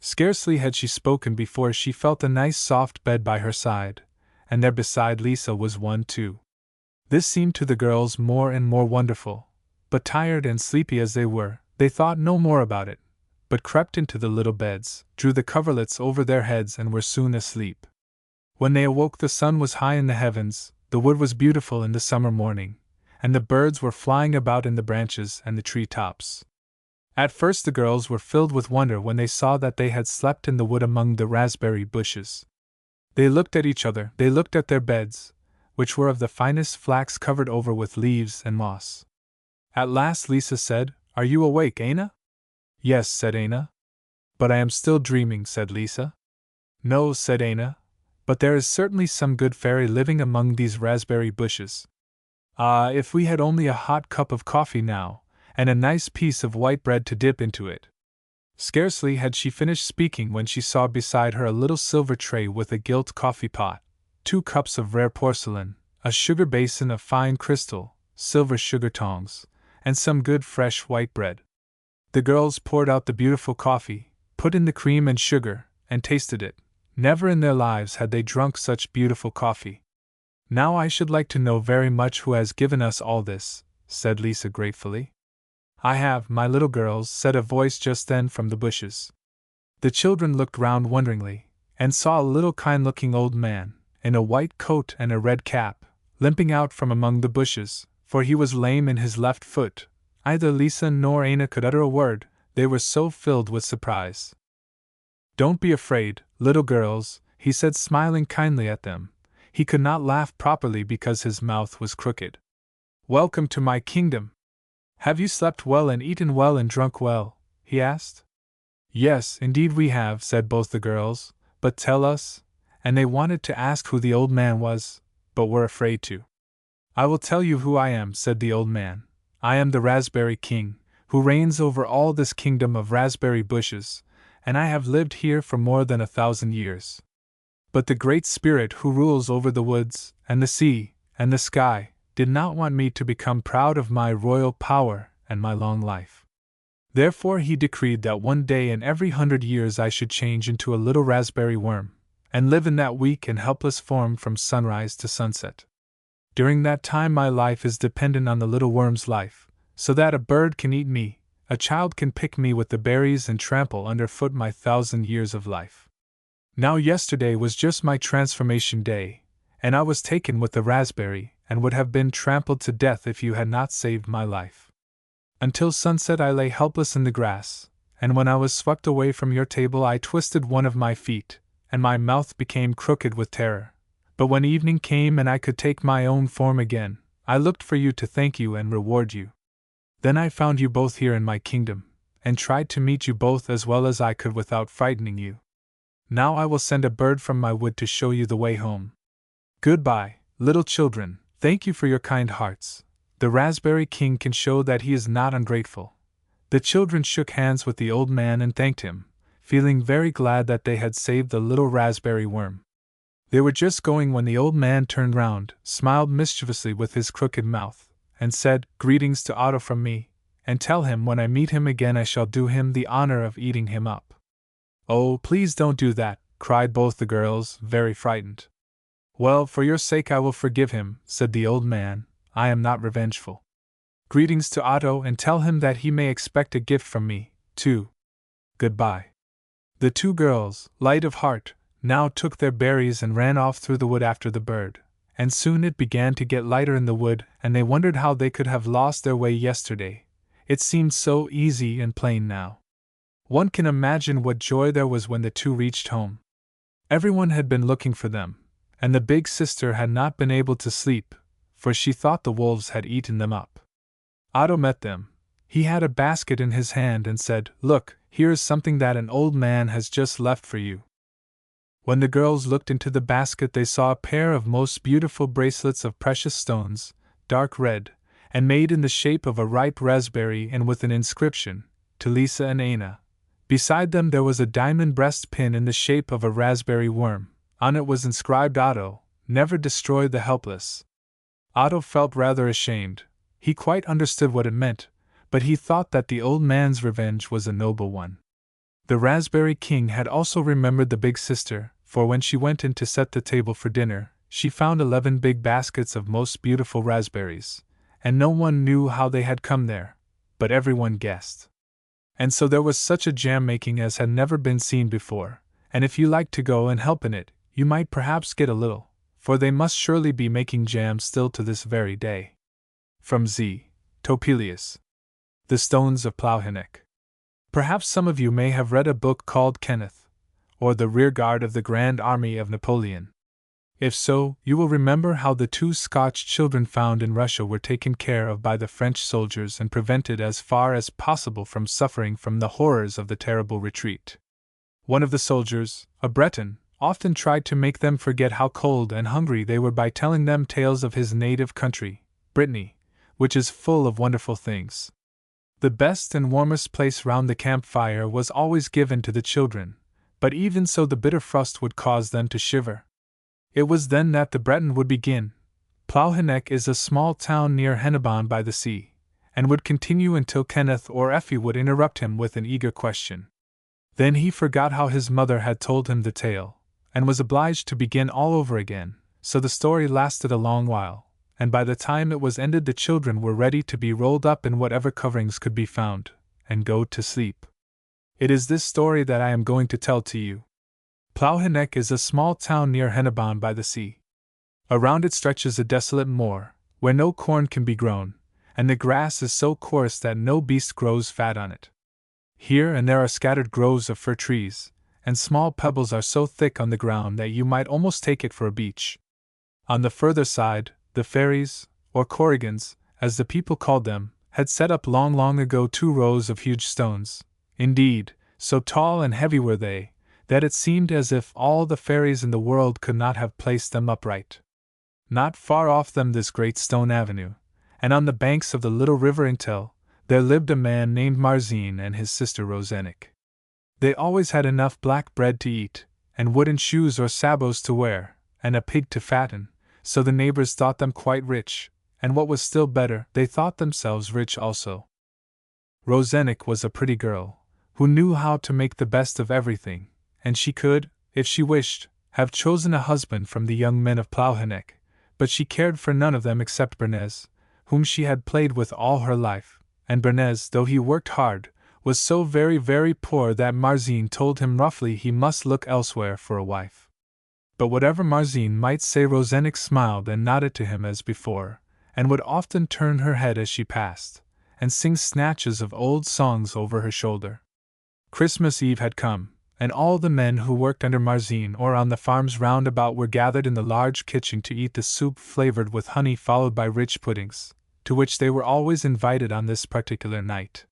Speaker 1: Scarcely had she spoken before she felt a nice soft bed by her side, and there beside Lisa was one too. This seemed to the girls more and more wonderful, but tired and sleepy as they were, they thought no more about it, but crept into the little beds, drew the coverlets over their heads, and were soon asleep. When they awoke, the sun was high in the heavens, the wood was beautiful in the summer morning, and the birds were flying about in the branches and the tree tops. At first the girls were filled with wonder when they saw that they had slept in the wood among the raspberry bushes. They looked at each other, they looked at their beds, which were of the finest flax covered over with leaves and moss. At last Lisa said, "Are you awake, Aina?" "Yes," said Aina. "But I am still dreaming," said Lisa. "No," said Aina, "but there is certainly some good fairy living among these raspberry bushes. Ah, if we had only a hot cup of coffee now, and a nice piece of white bread to dip into it." Scarcely had she finished speaking when she saw beside her a little silver tray with a gilt coffee pot, 2 cups of rare porcelain, a sugar basin of fine crystal, silver sugar tongs, and some good fresh white bread. The girls poured out the beautiful coffee, put in the cream and sugar, and tasted it. Never in their lives had they drunk such beautiful coffee. Now I should like to know very much who has given us all this, said Lisa gratefully. I have, my little girls, said a voice just then from the bushes. The children looked round wonderingly, and saw a little kind-looking old man, in a white coat and a red cap, limping out from among the bushes, for he was lame in his left foot. Neither Lisa nor Anna could utter a word, they were so filled with surprise. Don't be afraid, little girls, he said, smiling kindly at them. He could not laugh properly because his mouth was crooked. Welcome to my kingdom. Have you slept well and eaten well and drunk well? He asked. Yes, indeed we have, said both the girls, but tell us, and they wanted to ask who the old man was, but were afraid to. I will tell you who I am, said the old man. I am the Raspberry King, who reigns over all this kingdom of raspberry bushes, and I have lived here for more than 1,000 years. But the Great Spirit who rules over the woods, and the sea, and the sky, did not want me to become proud of my royal power and my long life. Therefore he decreed that one day in every 100 years I should change into a little raspberry worm, and live in that weak and helpless form from sunrise to sunset. During that time my life is dependent on the little worm's life, so that a bird can eat me, a child can pick me with the berries and trample underfoot my 1,000 years of life. Now yesterday was just my transformation day, and I was taken with the raspberry, and would have been trampled to death if you had not saved my life. Until sunset I lay helpless in the grass, and when I was swept away from your table I twisted one of my feet, and my mouth became crooked with terror. But when evening came and I could take my own form again, I looked for you to thank you and reward you. Then I found you both here in my kingdom, and tried to meet you both as well as I could without frightening you. Now I will send a bird from my wood to show you the way home. Goodbye, little children, thank you for your kind hearts. The Raspberry King can show that he is not ungrateful. The children shook hands with the old man and thanked him, feeling very glad that they had saved the little raspberry worm. They were just going when the old man turned round, smiled mischievously with his crooked mouth, and said, Greetings to Otto from me, and tell him when I meet him again I shall do him the honor of eating him up. Oh, please don't do that, cried both the girls, very frightened. Well, for your sake I will forgive him, said the old man. I am not revengeful. Greetings to Otto, and tell him that he may expect a gift from me, too. Goodbye. The two girls, light of heart, now took their berries and ran off through the wood after the bird, and soon it began to get lighter in the wood, and they wondered how they could have lost their way yesterday. It seemed so easy and plain now. One can imagine what joy there was when the two reached home. Everyone had been looking for them, and the big sister had not been able to sleep, for she thought the wolves had eaten them up. Otto met them. He had a basket in his hand and said, Look, here is something that an old man has just left for you. When the girls looked into the basket they saw a pair of most beautiful bracelets of precious stones, dark red, and made in the shape of a ripe raspberry and with an inscription, to Lisa and Anna. Beside them there was a diamond breast pin in the shape of a raspberry worm. On it was inscribed Otto, never destroy the helpless. Otto felt rather ashamed. He quite understood what it meant, but he thought that the old man's revenge was a noble one. The Raspberry King had also remembered the big sister, for when she went in to set the table for dinner, she found 11 big baskets of most beautiful raspberries, and no one knew how they had come there, but everyone guessed. And so there was such a jam-making as had never been seen before, and if you liked to go and help in it, you might perhaps get a little, for they must surely be making jam still to this very day. From Z. Topelius. The Stones of Plowhinnock. Perhaps some of you may have read a book called Kenneth, or The Rear Guard of the Grand Army of Napoleon. If so, you will remember how the 2 Scotch children found in Russia were taken care of by the French soldiers and prevented as far as possible from suffering from the horrors of the terrible retreat. One of the soldiers, a Breton, often tried to make them forget how cold and hungry they were by telling them tales of his native country, Brittany, which is full of wonderful things. The best and warmest place round the campfire was always given to the children, but even so the bitter frost would cause them to shiver. It was then that the Breton would begin. Plowhinnock is a small town near Hennebon by the sea, and would continue until Kenneth or Effie would interrupt him with an eager question. Then he forgot how his mother had told him the tale, and was obliged to begin all over again, so the story lasted a long while, and by the time it was ended the children were ready to be rolled up in whatever coverings could be found, and go to sleep. It is this story that I am going to tell to you. Plauhenek is a small town near Hennebon by the sea. Around it stretches a desolate moor, where no corn can be grown, and the grass is so coarse that no beast grows fat on it. Here and there are scattered groves of fir trees, and small pebbles are so thick on the ground that you might almost take it for a beach. On the further side, the fairies, or korrigans, as the people called them, had set up long ago 2 rows of huge stones. Indeed, so tall and heavy were they, that it seemed as if all the fairies in the world could not have placed them upright. Not far off them this great stone avenue, and on the banks of the little river Intel, there lived a man named Marzine and his sister Rosenik. They always had enough black bread to eat, and wooden shoes or sabots to wear, and a pig to fatten, so the neighbors thought them quite rich, and what was still better, they thought themselves rich also. Rosenik was a pretty girl, who knew how to make the best of everything, and she could, if she wished, have chosen a husband from the young men of Plauhenek, but she cared for none of them except Bernays, whom she had played with all her life, and Bernays, though he worked hard, was so very poor that Marzine told him roughly he must look elsewhere for a wife. But whatever Marzine might say, Rosenik smiled and nodded to him as before, and would often turn her head as she passed, and sing snatches of old songs over her shoulder. Christmas Eve had come, and all the men who worked under Marzine or on the farms round about were gathered in the large kitchen to eat the soup flavored with honey, followed by rich puddings, to which they were always invited on this particular night.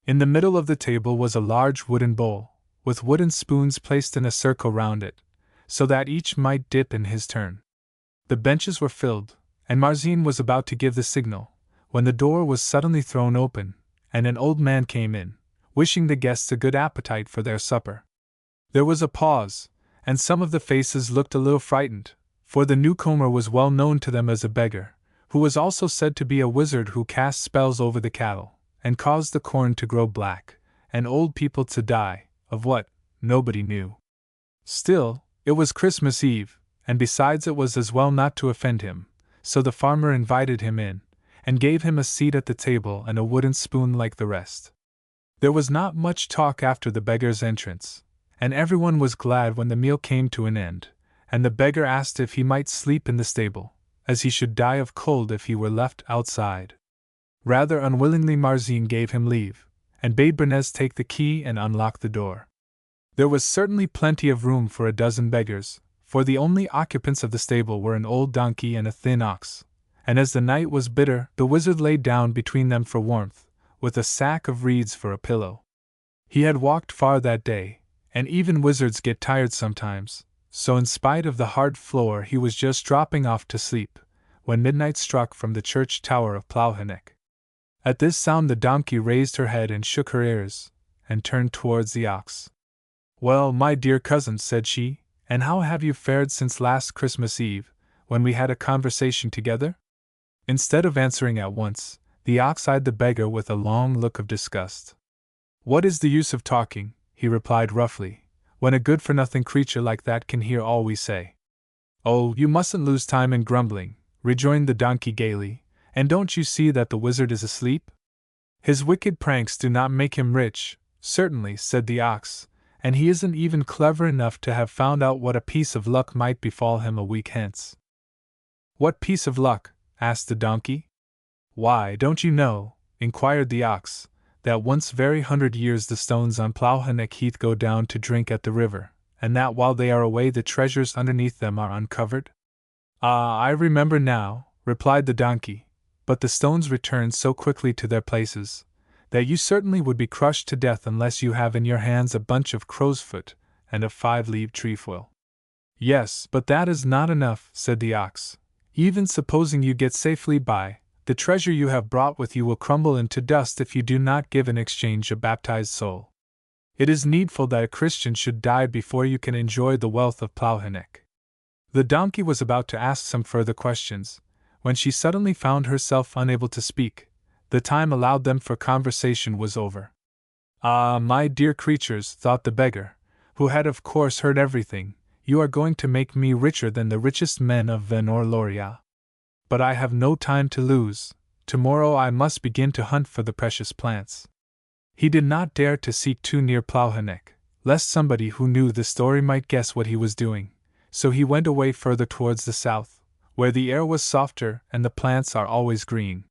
Speaker 1: In the middle of the table was a large wooden bowl, with wooden spoons placed in a circle round it, so that each might dip in his turn. The benches were filled, and Marzine was about to give the signal, when the door was suddenly thrown open, and an old man came in, wishing the guests a good appetite for their supper. There was a pause, and some of the faces looked a little frightened, for the newcomer was well known to them as a beggar, who was also said to be a wizard who cast spells over the cattle, and caused the corn to grow black, and old people to die, of what, nobody knew. Still, it was Christmas Eve, and besides it was as well not to offend him, so the farmer invited him in, and gave him a seat at the table and a wooden spoon like the rest. There was not much talk after the beggar's entrance, and everyone was glad when the meal came to an end, and the beggar asked if he might sleep in the stable, as he should die of cold if he were left outside. Rather unwillingly Marzine gave him leave, and bade Bernays take the key and unlock the door. There was certainly plenty of room for a dozen beggars, for the only occupants of the stable were an old donkey and a thin ox, and as the night was bitter, the wizard lay down between them for warmth, with a sack of reeds for a pillow. He had walked far that day, and even wizards get tired sometimes, so in spite of the hard floor he was just dropping off to sleep, when midnight struck from the church tower of Plauhenek. At this sound the donkey raised her head and shook her ears, and turned towards the ox. "Well, my dear cousin," said she, "and how have you fared since last Christmas Eve, when we had a conversation together?" Instead of answering at once, the ox eyed the beggar with a long look of disgust. "What is the use of talking," he replied roughly, "when a good-for-nothing creature like that can hear all we say?" "Oh, you mustn't lose time in grumbling," rejoined the donkey gaily, "and don't you see that the wizard is asleep? His wicked pranks do not make him rich, certainly," said the ox, "and he isn't even clever enough to have found out what a piece of luck might befall him a week hence." "What piece of luck?" asked the donkey. "Why, don't you know," inquired the ox, "that once very 100 years the stones on Plauhenek Heath go down to drink at the river, and that while they are away the treasures underneath them are uncovered?" "Ah, I remember now," replied the donkey, "but the stones return so quickly to their places, that you certainly would be crushed to death unless you have in your hands a bunch of crowsfoot and a 5-leaved trefoil." "Yes, but that is not enough," said the ox. "Even supposing you get safely by, the treasure you have brought with you will crumble into dust if you do not give in exchange a baptized soul. It is needful that a Christian should die before you can enjoy the wealth of Plauhenek." The donkey was about to ask some further questions, when she suddenly found herself unable to speak. The time allowed them for conversation was over. Ah, my dear creatures, thought the beggar, who had of course heard everything, you are going to make me richer than the richest men of Venor-Loria. But I have no time to lose. Tomorrow I must begin to hunt for the precious plants. He did not dare to seek too near Plowhenek, lest somebody who knew the story might guess what he was doing, so he went away further towards the south, where the air was softer and the plants are always green.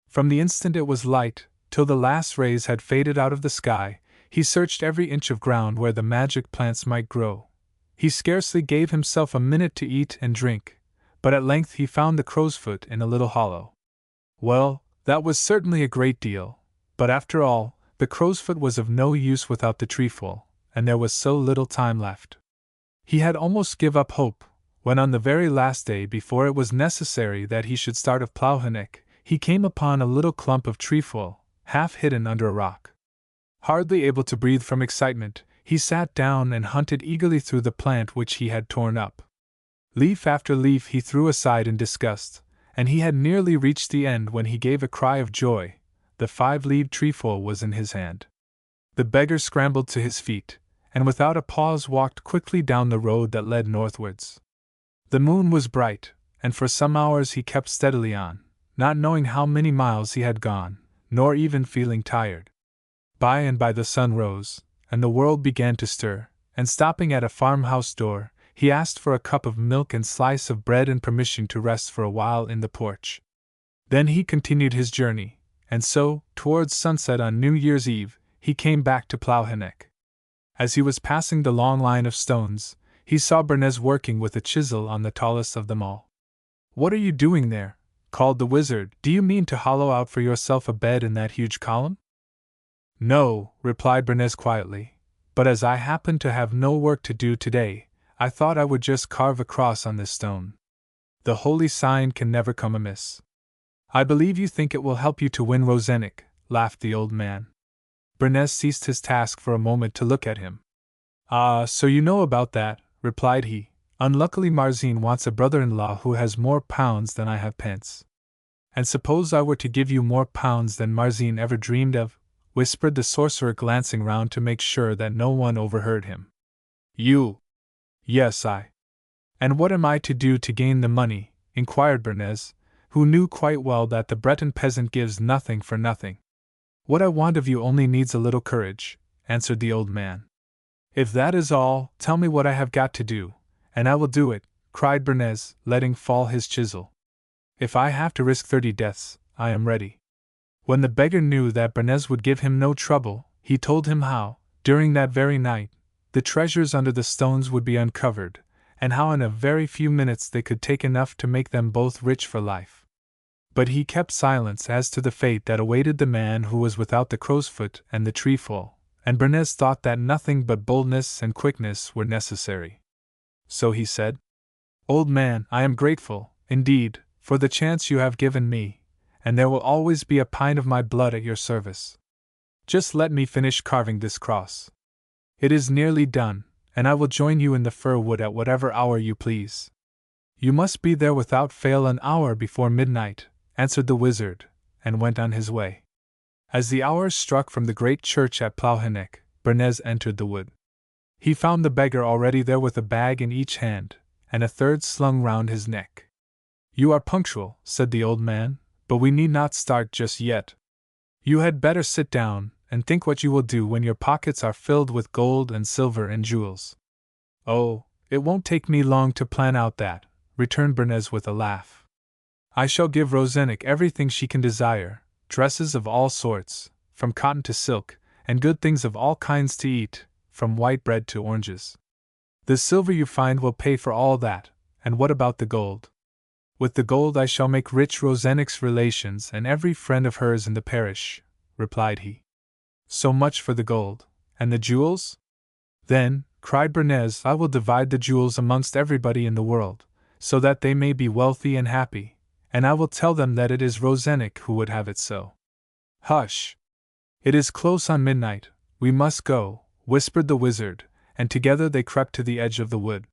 Speaker 1: From the instant it was light, till the last rays had faded out of the sky, he searched every inch of ground where the magic plants might grow. He scarcely gave himself a minute to eat and drink, but at length he found the crow's foot in a little hollow. Well, that was certainly a great deal, but after all, the crow's foot was of no use without the trefoil, and there was so little time left. He had almost give up hope, when on the very last day before it was necessary that he should start of Plowhenek, he came upon a little clump of trefoil, half hidden under a rock. Hardly able to breathe from excitement, he sat down and hunted eagerly through the plant which he had torn up. Leaf after leaf he threw aside in disgust, and he had nearly reached the end when he gave a cry of joy. The 5-leaved trefoil was in his hand. The beggar scrambled to his feet, and without a pause walked quickly down the road that led northwards. The moon was bright, and for some hours he kept steadily on, not knowing how many miles he had gone, nor even feeling tired. By and by the sun rose, and the world began to stir, and stopping at a farmhouse door, he asked for a cup of milk and slice of bread and permission to rest for a while in the porch. Then he continued his journey, and so, towards sunset on New Year's Eve, he came back to Plowhenek. As he was passing the long line of stones, he saw Bernays working with a chisel on the tallest of them all. "What are you doing there?" called the wizard. "Do you mean to hollow out for yourself a bed in that huge column?" "No," replied Bernays quietly, "but as I happen to have no work to do today, I thought I would just carve a cross on this stone. The holy sign can never come amiss." "I believe you think it will help you to win Rosenik," laughed the old man. Bernays ceased his task for a moment to look at him. "Ah, so you know about that," replied he. "Unluckily Marzine wants a brother-in-law who has more pounds than I have pence." "And suppose I were to give you more pounds than Marzine ever dreamed of?" whispered the sorcerer, glancing round to make sure that no one overheard him. "You?" "Yes, I." "And what am I to do to gain the money?" inquired Bernays, who knew quite well that the Breton peasant gives nothing for nothing. "What I want of you only needs a little courage," answered the old man. "If that is all, tell me what I have got to do, and I will do it," cried Bernays, letting fall his chisel. "If I have to risk 30 deaths, I am ready." When the beggar knew that Bernays would give him no trouble, he told him how, during that very night, the treasures under the stones would be uncovered, and how in a very few minutes they could take enough to make them both rich for life. But he kept silence as to the fate that awaited the man who was without the crow's foot and the trefoil, and Bernays thought that nothing but boldness and quickness were necessary. So he said, "Old man, I am grateful, indeed, for the chance you have given me, and there will always be a pint of my blood at your service. Just let me finish carving this cross. It is nearly done, and I will join you in the fir wood at whatever hour you please." "You must be there without fail an hour before midnight," answered the wizard, and went on his way. As the hours struck from the great church at Plowhenek, Bernays entered the wood. He found the beggar already there with a bag in each hand, and a third slung round his neck. "You are punctual," said the old man, "but we need not start just yet. You had better sit down, and think what you will do when your pockets are filled with gold and silver and jewels." "Oh, it won't take me long to plan out that," returned Bernays with a laugh. "I shall give Rosenik everything she can desire, dresses of all sorts, from cotton to silk, and good things of all kinds to eat, from white bread to oranges. The silver you find will pay for all that, and what about the gold?" "With the gold I shall make rich Rosenik's relations and every friend of hers in the parish," replied he. "So much for the gold. And the jewels?" "Then," cried Bernays, "I will divide the jewels amongst everybody in the world, so that they may be wealthy and happy, and I will tell them that it is Rosenik who would have it so." "Hush! It is close on midnight, we must go," whispered the wizard, and together they crept to the edge of the wood.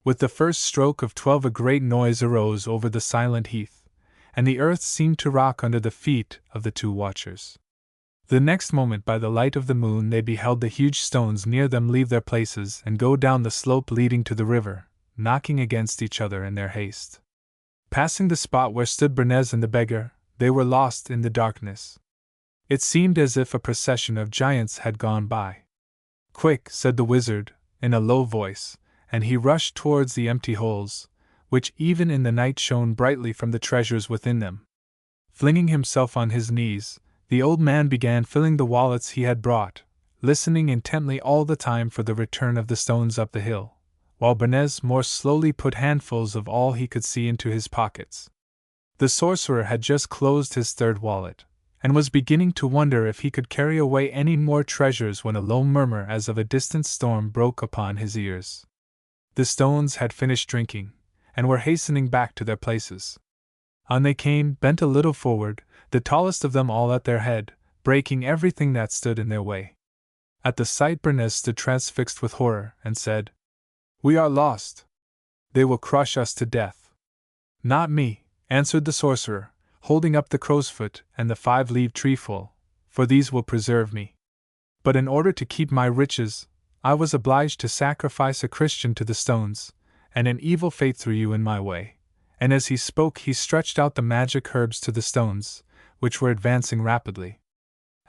Speaker 1: With the first stroke of 12 a great noise arose over the silent heath, and the earth seemed to rock under the feet of the two watchers. The next moment, by the light of the moon, they beheld the huge stones near them leave their places and go down the slope leading to the river, knocking against each other in their haste. Passing the spot where stood Bernays and the beggar, they were lost in the darkness. It seemed as if a procession of giants had gone by. "Quick," said the wizard, in a low voice, and he rushed towards the empty holes, which even in the night shone brightly from the treasures within them. Flinging himself on his knees, the old man began filling the wallets he had brought, listening intently all the time for the return of the stones up the hill, while Bernays more slowly put handfuls of all he could see into his pockets. The sorcerer had just closed his third wallet, and was beginning to wonder if he could carry away any more treasures when a low murmur as of a distant storm broke upon his ears. The stones had finished drinking, and were hastening back to their places. On they came, bent a little forward, the tallest of them all at their head, breaking everything that stood in their way. At the sight Bernays stood transfixed with horror, and said, "We are lost! They will crush us to death." "Not me," answered the sorcerer, holding up the crowsfoot and the 5-leaved trefoil, "for these will preserve me. But in order to keep my riches, I was obliged to sacrifice a Christian to the stones, and an evil fate threw you in my way." And as he spoke, he stretched out the magic herbs to the stones, which were advancing rapidly.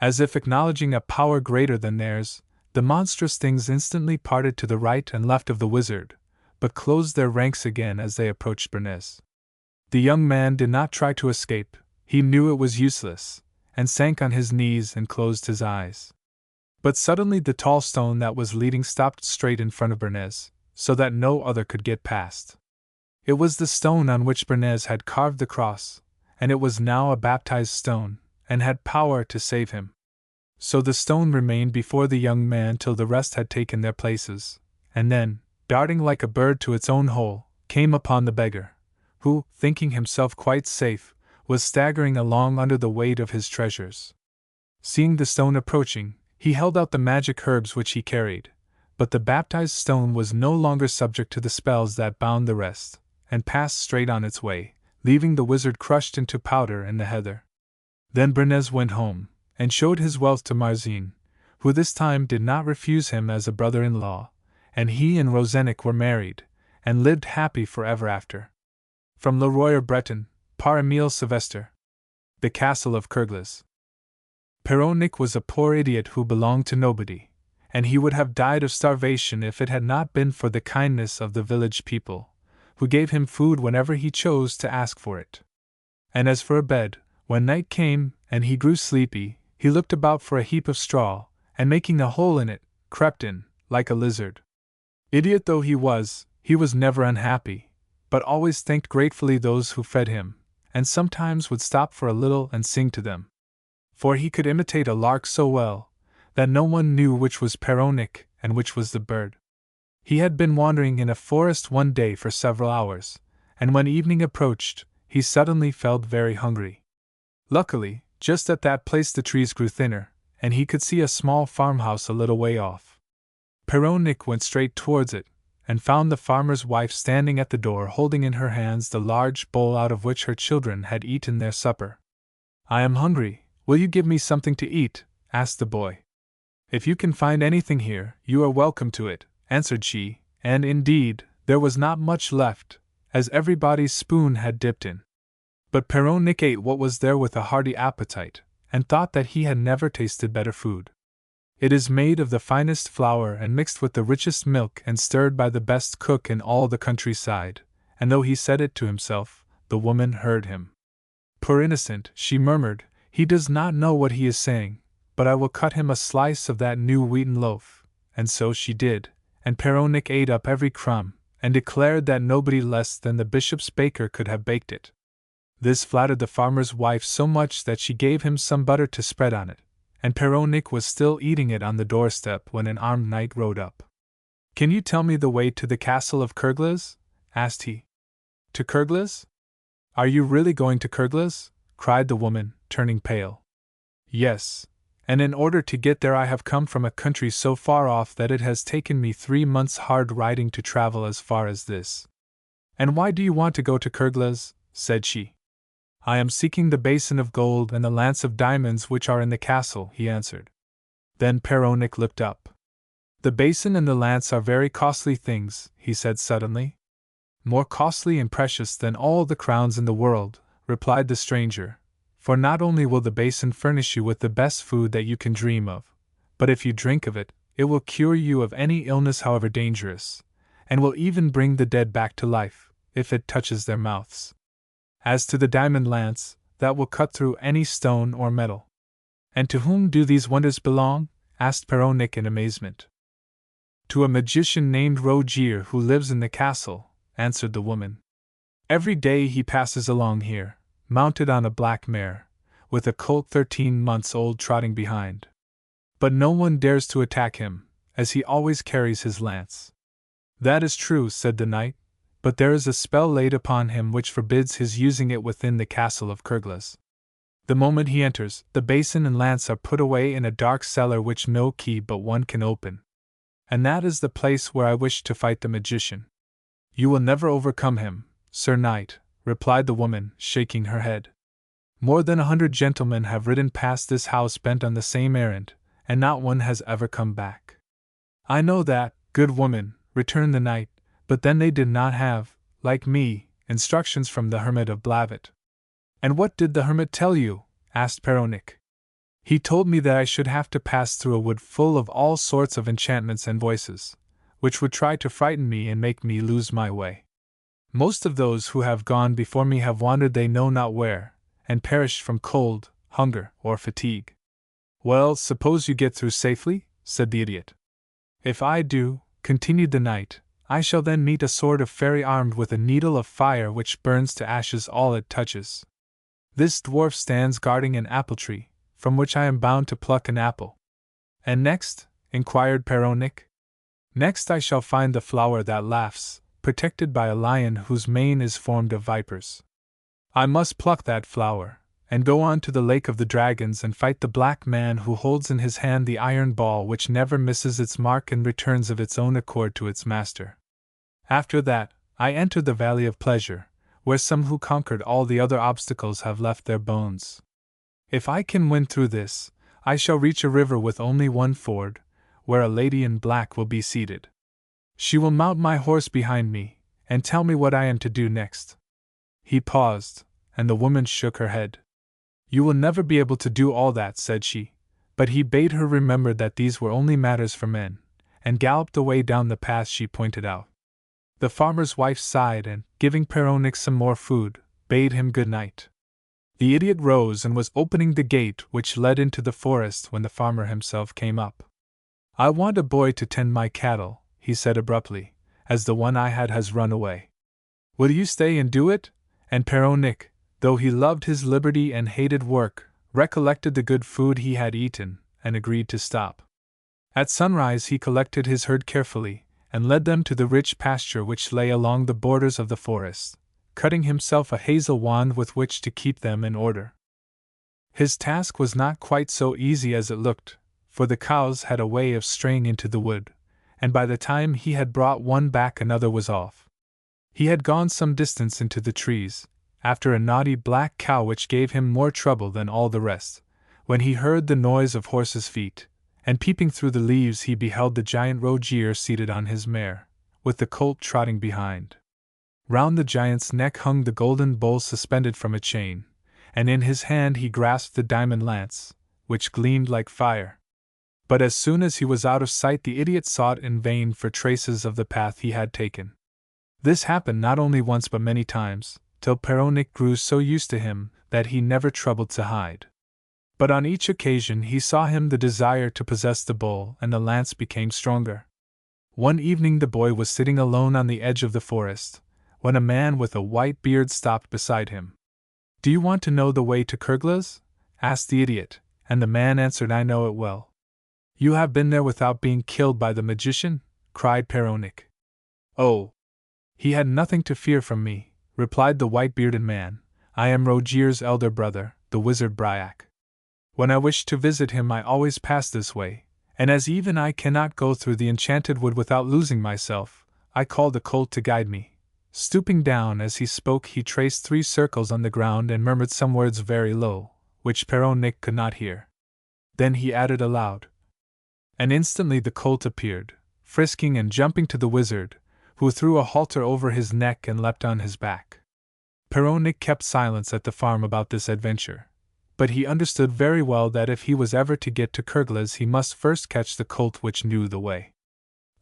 Speaker 1: As if acknowledging a power greater than theirs, the monstrous things instantly parted to the right and left of the wizard, but closed their ranks again as they approached Bernays. The young man did not try to escape, he knew it was useless, and sank on his knees and closed his eyes. But suddenly the tall stone that was leading stopped straight in front of Bernays, so that no other could get past. It was the stone on which Bernays had carved the cross, and it was now a baptized stone, and had power to save him. So the stone remained before the young man till the rest had taken their places, and then, darting like a bird to its own hole, came upon the beggar, who, thinking himself quite safe, was staggering along under the weight of his treasures. Seeing the stone approaching, he held out the magic herbs which he carried, but the baptized stone was no longer subject to the spells that bound the rest, and passed straight on its way, leaving the wizard crushed into powder in the heather. Then Bernays went home, and showed his wealth to Marzine, who this time did not refuse him as a brother-in-law, and he and Rozennik were married, and lived happy forever after. From Le Royer Breton, par Émile Sylvestre. The Castle of Kerglas. Perronnik was a poor idiot who belonged to nobody, and he would have died of starvation if it had not been for the kindness of the village people, who gave him food whenever he chose to ask for it. And as for a bed, when night came and he grew sleepy, he looked about for a heap of straw, and making a hole in it, crept in, like a lizard. Idiot though he was never unhappy, but always thanked gratefully those who fed him, and sometimes would stop for a little and sing to them. For he could imitate a lark so well, that no one knew which was Perronnik and which was the bird. He had been wandering in a forest one day for several hours, and when evening approached, he suddenly felt very hungry. Luckily, just at that place the trees grew thinner, and he could see a small farmhouse a little way off. Perronnik went straight towards it, and found the farmer's wife standing at the door holding in her hands the large bowl out of which her children had eaten their supper. "I am hungry, will you give me something to eat?" asked the boy. "If you can find anything here, you are welcome to it," answered she, and indeed, there was not much left, as everybody's spoon had dipped in. But Perronnik ate what was there with a hearty appetite, and thought that he had never tasted better food. It is made of the finest flour and mixed with the richest milk and stirred by the best cook in all the countryside, and though he said it to himself, the woman heard him. "Poor innocent," she murmured, "he does not know what he is saying, but I will cut him a slice of that new wheaten loaf," and so she did, and Perronnik ate up every crumb, and declared that nobody less than the bishop's baker could have baked it. This flattered the farmer's wife so much that she gave him some butter to spread on it, and Perronnik was still eating it on the doorstep when an armed knight rode up. "Can you tell me the way to the castle of Kerglas?" asked he. "To Kerglas? Are you really going to Kerglas?" cried the woman, turning pale. "Yes, and in order to get there I have come from a country so far off that it has taken me 3 months' hard riding to travel as far as this." "And why do you want to go to Kerglas?" said she. I am seeking the basin of gold and the lance of diamonds which are in the castle, he answered. Then Peronic looked up. The basin and the lance are very costly things, he said suddenly. More costly and precious than all the crowns in the world, replied the stranger, for not only will the basin furnish you with the best food that you can dream of, but if you drink of it, it will cure you of any illness however dangerous, and will even bring the dead back to life, if it touches their mouths. As to the diamond lance, that will cut through any stone or metal. And to whom do these wonders belong? Asked Peronic in amazement. To a magician named Rogier who lives in the castle, answered the woman. Every day he passes along here, mounted on a black mare, with a colt 13 months old trotting behind. But no one dares to attack him, as he always carries his lance. That is true, said the knight, but there is a spell laid upon him which forbids his using it within the castle of Kerglas. The moment he enters, the basin and lance are put away in a dark cellar which no key but one can open. And that is the place where I wish to fight the magician. You will never overcome him, Sir Knight, replied the woman, shaking her head. More than 100 gentlemen have ridden past this house bent on the same errand, and not one has ever come back. I know that, good woman, returned the knight, but then they did not have, like me, instructions from the hermit of Blavet. And what did the hermit tell you? Asked Peronic. He told me that I should have to pass through a wood full of all sorts of enchantments and voices, which would try to frighten me and make me lose my way. Most of those who have gone before me have wandered they know not where, and perished from cold, hunger, or fatigue. Well, suppose you get through safely? Said the idiot. If I do, continued the knight, I shall then meet a sort of fairy armed with a needle of fire which burns to ashes all it touches. This dwarf stands guarding an apple tree, from which I am bound to pluck an apple. And next? Inquired Peronic. Next I shall find the flower that laughs, protected by a lion whose mane is formed of vipers. I must pluck that flower, and go on to the Lake of the Dragons and fight the black man who holds in his hand the iron ball which never misses its mark and returns of its own accord to its master. After that, I enter the Valley of Pleasure, where some who conquered all the other obstacles have left their bones. If I can win through this, I shall reach a river with only one ford, where a lady in black will be seated. She will mount my horse behind me, and tell me what I am to do next. He paused, and the woman shook her head. You will never be able to do all that, said she, but he bade her remember that these were only matters for men, and galloped away down the path she pointed out. The farmer's wife sighed and, giving Peronic some more food, bade him good night. The idiot rose and was opening the gate which led into the forest when the farmer himself came up. I want a boy to tend my cattle, he said abruptly, as the one I had has run away. Will you stay and do it? And Peronic, though he loved his liberty and hated work, recollected the good food he had eaten, and agreed to stop. At sunrise he collected his herd carefully, and led them to the rich pasture which lay along the borders of the forest, cutting himself a hazel wand with which to keep them in order. His task was not quite so easy as it looked, for the cows had a way of straying into the wood, and by the time he had brought one back another was off. He had gone some distance into the trees, after a naughty black cow which gave him more trouble than all the rest, when he heard the noise of horses' feet, and peeping through the leaves he beheld the giant Rogier seated on his mare, with the colt trotting behind. Round the giant's neck hung the golden bowl suspended from a chain, and in his hand he grasped the diamond lance, which gleamed like fire. But as soon as he was out of sight the idiot sought in vain for traces of the path he had taken. This happened not only once but many times, till Peronic grew so used to him that he never troubled to hide. But on each occasion he saw him the desire to possess the bowl, and the lance became stronger. One evening the boy was sitting alone on the edge of the forest, when a man with a white beard stopped beside him. Do you want to know the way to Kerglas? Asked the idiot, and the man answered, I know it well. You have been there without being killed by the magician? Cried Peronic. Oh! He had nothing to fear from me, replied the white-bearded man. I am Rogier's elder brother, the wizard Bryac. When I wish to visit him I always pass this way, and as even I cannot go through the enchanted wood without losing myself, I call the colt to guide me. Stooping down as he spoke, he traced 3 circles on the ground and murmured some words very low, which Perron-Nick could not hear. Then he added aloud. And instantly the colt appeared, frisking and jumping to the wizard, who threw a halter over his neck and leapt on his back. Perron-Nick kept silence at the farm about this adventure, but he understood very well that if he was ever to get to Kerglas he must first catch the colt which knew the way.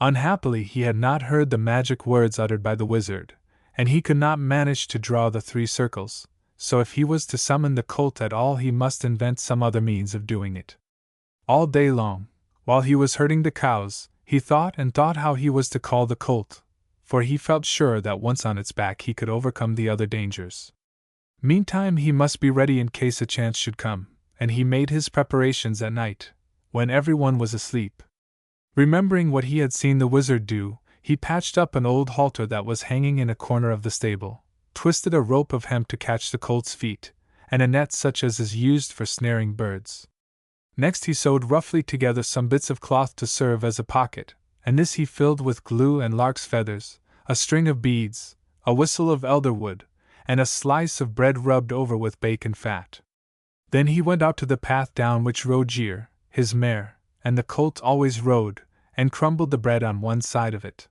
Speaker 1: Unhappily he had not heard the magic words uttered by the wizard, and he could not manage to draw the 3 circles, so if he was to summon the colt at all he must invent some other means of doing it. All day long, while he was herding the cows, he thought and thought how he was to call the colt, for he felt sure that once on its back he could overcome the other dangers. Meantime he must be ready in case a chance should come, and he made his preparations at night, when everyone was asleep. Remembering what he had seen the wizard do, he patched up an old halter that was hanging in a corner of the stable, twisted a rope of hemp to catch the colt's feet, and a net such as is used for snaring birds. Next he sewed roughly together some bits of cloth to serve as a pocket, and this he filled with glue and lark's feathers, a string of beads, a whistle of elder wood, and a slice of bread rubbed over with bacon fat. Then he went out to the path down which Rogier, his mare, and the colt always rode, and crumbled the bread on one side of it.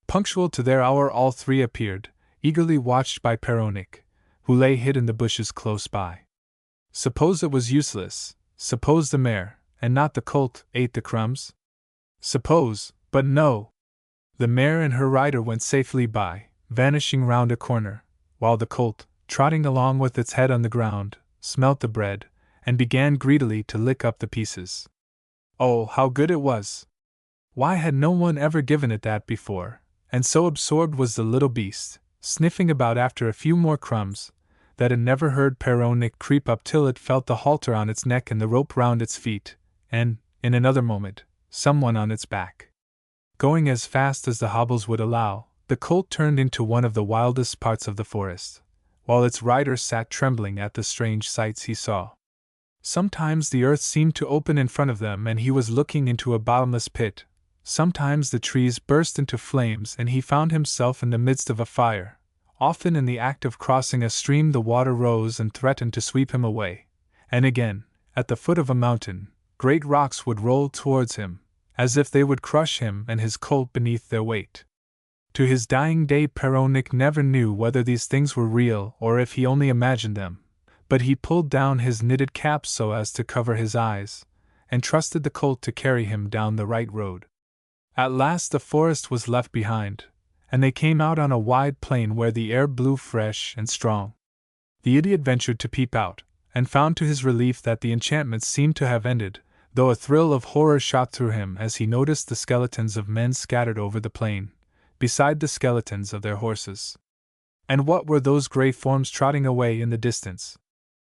Speaker 1: Punctual to their hour all 3 appeared, eagerly watched by Perron-Nick, who lay hid in the bushes close by. Suppose it was useless, suppose the mare, and not the colt, ate the crumbs? Suppose, but no! The mare and her rider went safely by, vanishing round a corner, while the colt, trotting along with its head on the ground, smelt the bread, and began greedily to lick up the pieces. Oh, how good it was! Why had no one ever given it that before? And so absorbed was the little beast, sniffing about after a few more crumbs, that it never heard Perron-Nick creep up till it felt the halter on its neck and the rope round its feet, and, in another moment, someone on its back. Going as fast as the hobbles would allow, the colt turned into one of the wildest parts of the forest, while its rider sat trembling at the strange sights he saw. Sometimes the earth seemed to open in front of them and he was looking into a bottomless pit. Sometimes the trees burst into flames and he found himself in the midst of a fire. Often in the act of crossing a stream the water rose and threatened to sweep him away. And again, at the foot of a mountain, great rocks would roll towards him, as if they would crush him and his colt beneath their weight. To his dying day Perron-Nick never knew whether these things were real or if he only imagined them, but he pulled down his knitted cap so as to cover his eyes, and trusted the colt to carry him down the right road. At last the forest was left behind, and they came out on a wide plain where the air blew fresh and strong. The idiot ventured to peep out, and found to his relief that the enchantment seemed to have ended, though a thrill of horror shot through him as he noticed the skeletons of men scattered over the plain, beside the skeletons of their horses. And what were those grey forms trotting away in the distance?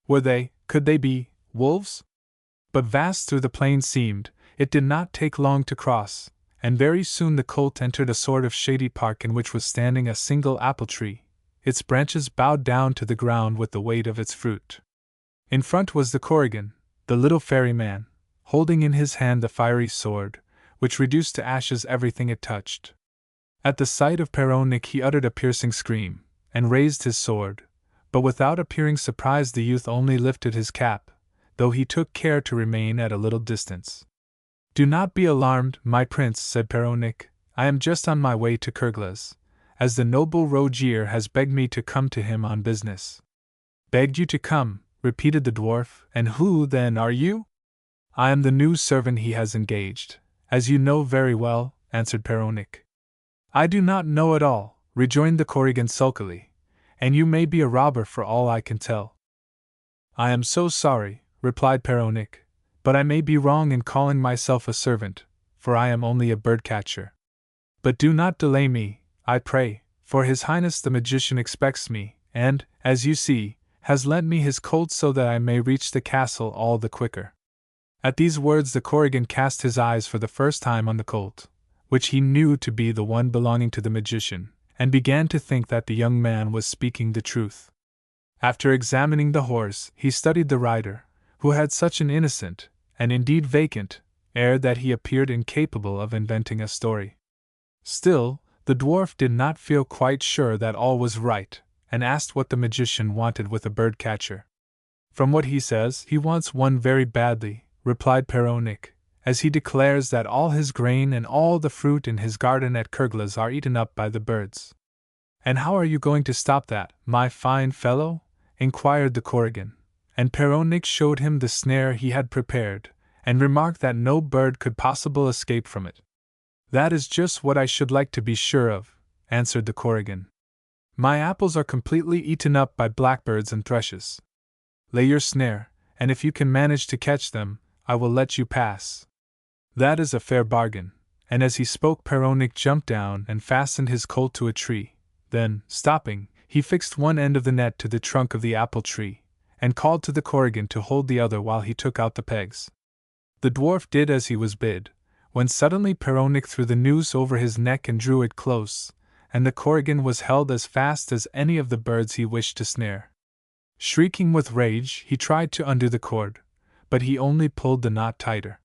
Speaker 1: Could they be, wolves? But vast through the plain seemed, it did not take long to cross, and very soon the colt entered a sort of shady park in which was standing a single apple tree, its branches bowed down to the ground with the weight of its fruit. In front was the Corrigan, the little fairy man, holding in his hand the fiery sword, which reduced to ashes everything it touched. At the sight of Perron-Nick he uttered a piercing scream, and raised his sword, but without appearing surprised the youth only lifted his cap, though he took care to remain at a little distance. "Do not be alarmed, my prince," said Perron-Nick. "I am just on my way to Kerglas, as the noble Rogier has begged me to come to him on business." "Begged you to come," repeated the dwarf, "and who, then, are you?" "I am the new servant he has engaged, as you know very well," answered Perron-Nick. "I do not know at all," rejoined the Corrigan sulkily, "and you may be a robber for all I can tell." "I am so sorry," replied Perron-Nick, "but I may be wrong in calling myself a servant, for I am only a bird-catcher. But do not delay me, I pray, for His Highness the Magician expects me, and, as you see, has lent me his colt so that I may reach the castle all the quicker." At these words the Corrigan cast his eyes for the first time on the colt, which he knew to be the one belonging to the magician, and began to think that the young man was speaking the truth. After examining the horse, he studied the rider, who had such an innocent, and indeed vacant, air that he appeared incapable of inventing a story. Still, The dwarf did not feel quite sure that all was right, and asked what the magician wanted with a bird catcher. From what he says, he wants one very badly, replied Peronic, as he declares that all his grain and all the fruit in his garden at Kerglas are eaten up by the birds. And how are you going to stop that, my fine fellow? Inquired the Corrigan, and Peronic showed him the snare he had prepared, and remarked that no bird could possibly escape from it. That is just what I should like to be sure of, answered the Corrigan. My apples are completely eaten up by blackbirds and thrushes. Lay your snare, and if you can manage to catch them, I will let you pass. That is a fair bargain. And as he spoke, Peronic jumped down and fastened his colt to a tree. Then, stopping, he fixed one end of the net to the trunk of the apple tree, and called to the Corrigan to hold the other while he took out the pegs. The dwarf did as he was bid, when suddenly Peronic threw the noose over his neck and drew it close, and the Corrigan was held as fast as any of the birds he wished to snare. Shrieking with rage, he tried to undo the cord, but he only pulled the knot tighter.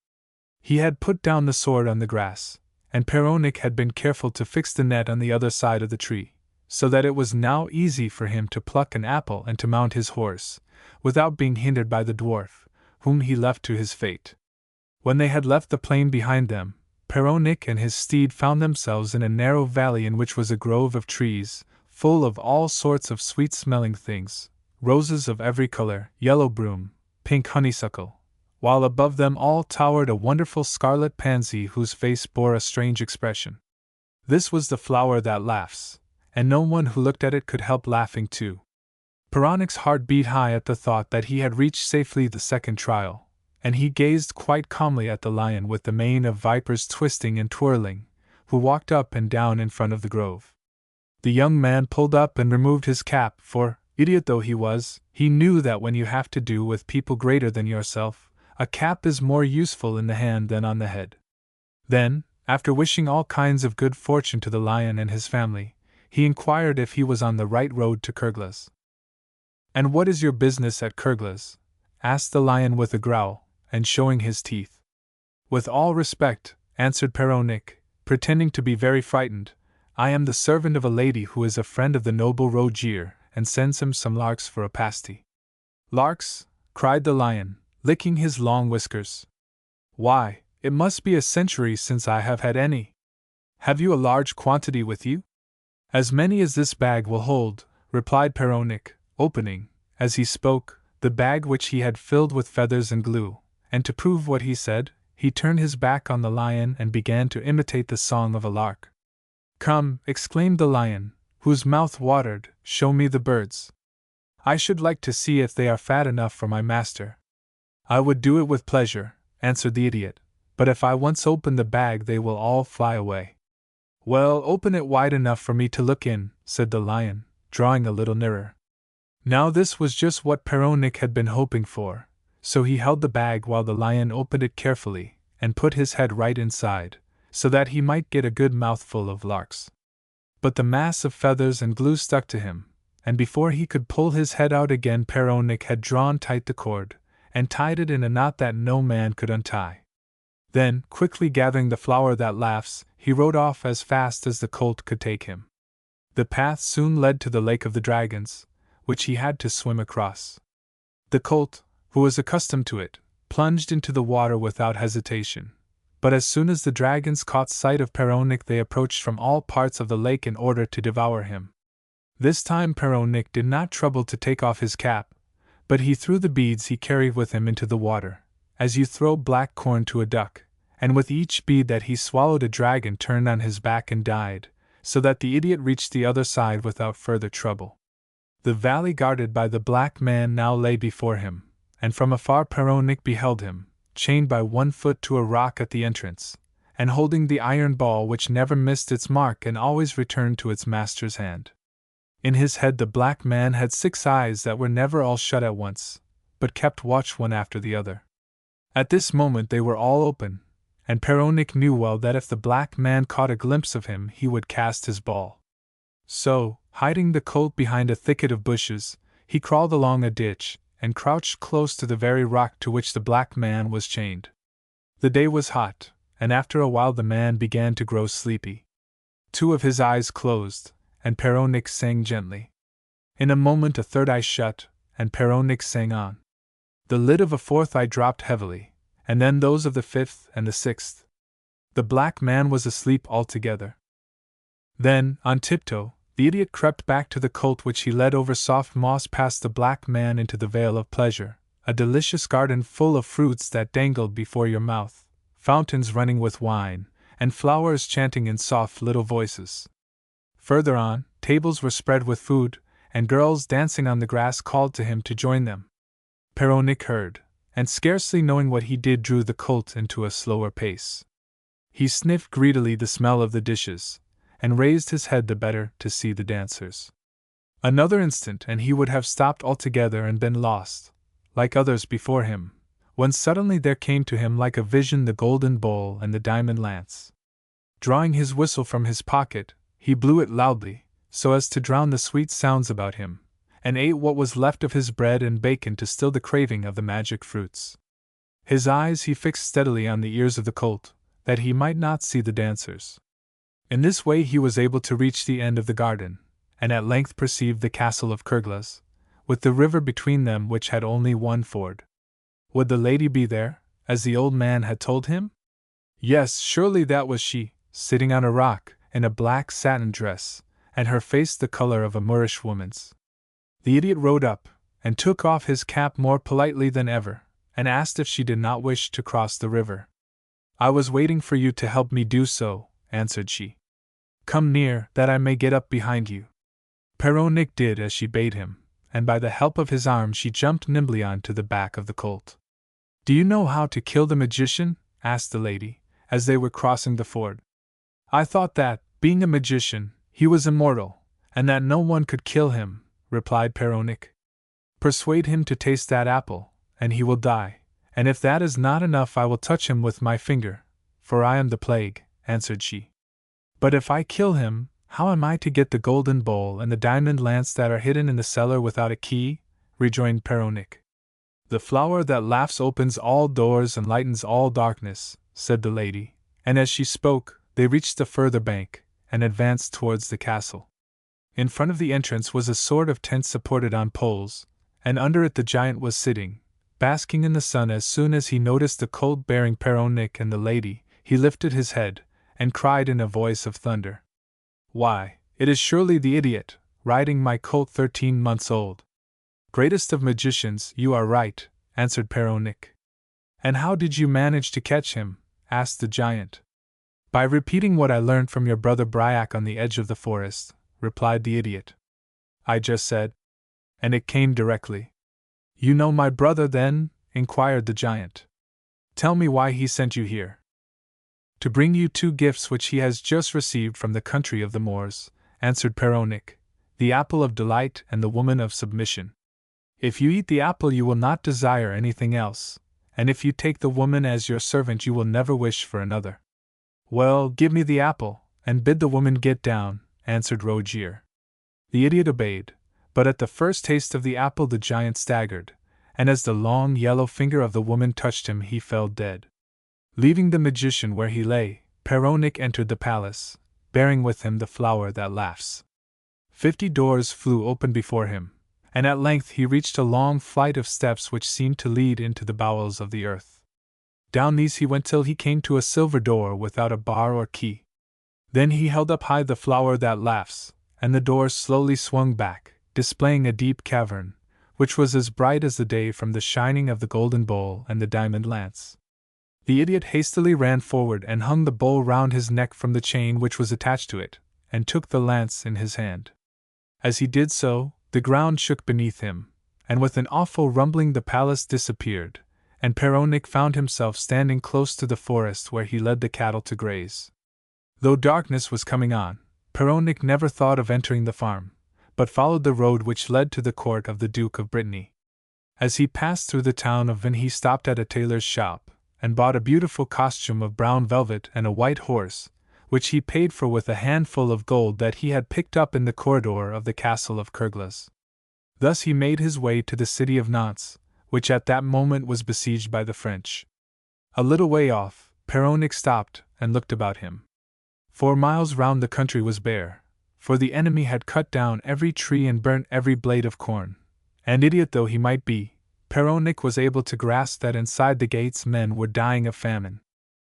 Speaker 1: He had put down the sword on the grass, and Peronic had been careful to fix the net on the other side of the tree, so that it was now easy for him to pluck an apple and to mount his horse, without being hindered by the dwarf, whom he left to his fate. When they had left the plain behind them, Peronic and his steed found themselves in a narrow valley in which was a grove of trees, full of all sorts of sweet-smelling things, roses of every color, yellow broom, pink honeysuckle, while above them all towered a wonderful scarlet pansy whose face bore a strange expression. This was the flower that laughs, and no one who looked at it could help laughing too. Peronic's heart beat high at the thought that he had reached safely the second trial, and he gazed quite calmly at the lion with the mane of vipers twisting and twirling, who walked up and down in front of the grove. The young man pulled up and removed his cap, for, idiot though he was, he knew that when you have to do with people greater than yourself, a cap is more useful in the hand than on the head. Then, after wishing all kinds of good fortune to the lion and his family, he inquired if he was on the right road to Kerglas. And what is your business at Kerglas? Asked the lion with a growl, and showing his teeth. With all respect, answered Peronic, pretending to be very frightened, I am the servant of a lady who is a friend of the noble Rogier, and sends him some larks for a pasty. Larks? Cried the lion, licking his long whiskers. Why, it must be a century since I have had any. Have you a large quantity with you? As many as this bag will hold, replied Peronic, opening, as he spoke, the bag which he had filled with feathers and glue, and to prove what he said, he turned his back on the lion and began to imitate the song of a lark. Come, exclaimed the lion, whose mouth watered, show me the birds. I should like to see if they are fat enough for my master. I would do it with pleasure, answered the idiot, but if I once open the bag they will all fly away. Well, open it wide enough for me to look in, said the lion, drawing a little nearer. Now this was just what Peronic had been hoping for, so he held the bag while the lion opened it carefully, and put his head right inside, so that he might get a good mouthful of larks. But the mass of feathers and glue stuck to him, and before he could pull his head out again Peronic had drawn tight the cord, and tied it in a knot that no man could untie. Then, quickly gathering the flower that laughs, he rode off as fast as the colt could take him. The path soon led to the Lake of the Dragons, which he had to swim across. The colt, who was accustomed to it, plunged into the water without hesitation, but as soon as the dragons caught sight of Peronic they approached from all parts of the lake in order to devour him. This time Peronic did not trouble to take off his cap, but he threw the beads he carried with him into the water, as you throw black corn to a duck, and with each bead that he swallowed a dragon turned on his back and died, so that the idiot reached the other side without further trouble. The valley guarded by the black man now lay before him, and from afar Peronic beheld him, chained by one foot to a rock at the entrance, and holding the iron ball which never missed its mark and always returned to its master's hand. In his head the black man had 6 eyes that were never all shut at once, but kept watch one after the other. At this moment they were all open, and Peronic knew well that if the black man caught a glimpse of him he would cast his ball. So, hiding the colt behind a thicket of bushes, he crawled along a ditch, and crouched close to the very rock to which the black man was chained. The day was hot, and after a while the man began to grow sleepy. Two of his eyes closed, and Perronich sang gently. In a moment a third eye shut, and Perronich sang on. The lid of a fourth eye dropped heavily, and then those of the fifth and the sixth. The black man was asleep altogether. Then, on tiptoe, the idiot crept back to the colt which he led over soft moss past the black man into the Vale of Pleasure, a delicious garden full of fruits that dangled before your mouth, fountains running with wine, and flowers chanting in soft little voices. Further on, tables were spread with food, and girls dancing on the grass called to him to join them. Perronich heard, and scarcely knowing what he did drew the colt into a slower pace. He sniffed greedily the smell of the dishes, and raised his head the better to see the dancers. Another instant and he would have stopped altogether and been lost, like others before him, when suddenly there came to him like a vision the golden bowl and the diamond lance. Drawing his whistle from his pocket, he blew it loudly, so as to drown the sweet sounds about him, and ate what was left of his bread and bacon to still the craving of the magic fruits. His eyes he fixed steadily on the ears of the colt, that he might not see the dancers. In this way he was able to reach the end of the garden, and at length perceived the castle of Kerglas, with the river between them which had only one ford. Would the lady be there, as the old man had told him? Yes, surely that was she, sitting on a rock, in a black satin dress, and her face the color of a Moorish woman's. The idiot rode up, and took off his cap more politely than ever, and asked if she did not wish to cross the river. I was waiting for you to help me do so, answered she. Come near, that I may get up behind you. Perronich did as she bade him, and by the help of his arm she jumped nimbly on to the back of the colt. Do you know how to kill the magician? Asked the lady, as they were crossing the ford. I thought that, being a magician, he was immortal, and that no one could kill him, replied Perronich. Persuade him to taste that apple, and he will die, and if that is not enough I will touch him with my finger, for I am the plague, answered she. But if I kill him, how am I to get the golden bowl and the diamond lance that are hidden in the cellar without a key? Rejoined Perronich. The flower that laughs opens all doors and lightens all darkness, said the lady, and as she spoke, they reached the further bank, and advanced towards the castle. In front of the entrance was a sort of tent supported on poles, and under it the giant was sitting, basking in the sun. As soon as he noticed the colt bearing Perronich and the lady, he lifted his head, and cried in a voice of thunder, Why, it is surely the idiot, riding my colt 13 months old. Greatest of magicians, you are right, answered Perronich. And how did you manage to catch him? Asked the giant. By repeating what I learned from your brother Bryac on the edge of the forest, replied the idiot. I just said. And it came directly. You know my brother then? Inquired the giant. Tell me why he sent you here. To bring you 2 gifts which he has just received from the country of the Moors, answered Perronich, the apple of delight and the woman of submission. If you eat the apple you will not desire anything else, and if you take the woman as your servant you will never wish for another. Well, give me the apple, and bid the woman get down, answered Rogier. The idiot obeyed, but at the first taste of the apple the giant staggered, and as the long yellow finger of the woman touched him he fell dead. Leaving the magician where he lay, Perronich entered the palace, bearing with him the flower that laughs. 50 doors flew open before him, and at length he reached a long flight of steps which seemed to lead into the bowels of the earth. Down these he went till he came to a silver door without a bar or key. Then he held up high the flower that laughs, and the door slowly swung back, displaying a deep cavern, which was as bright as the day from the shining of the golden bowl and the diamond lance. The idiot hastily ran forward and hung the bowl round his neck from the chain which was attached to it, and took the lance in his hand. As he did so, the ground shook beneath him, and with an awful rumbling the palace disappeared, and Perronich found himself standing close to the forest where he led the cattle to graze. Though darkness was coming on, Perronich never thought of entering the farm, but followed the road which led to the court of the Duke of Brittany. As he passed through the town of Vannes he stopped at a tailor's shop, and bought a beautiful costume of brown velvet and a white horse, which he paid for with a handful of gold that he had picked up in the corridor of the castle of Kerglas. Thus he made his way to the city of Nantes, which at that moment was besieged by the French. A little way off, Perronich stopped and looked about him. 4 miles round the country was bare, for the enemy had cut down every tree and burnt every blade of corn. And idiot though he might be, Peronic was able to grasp that inside the gates men were dying of famine.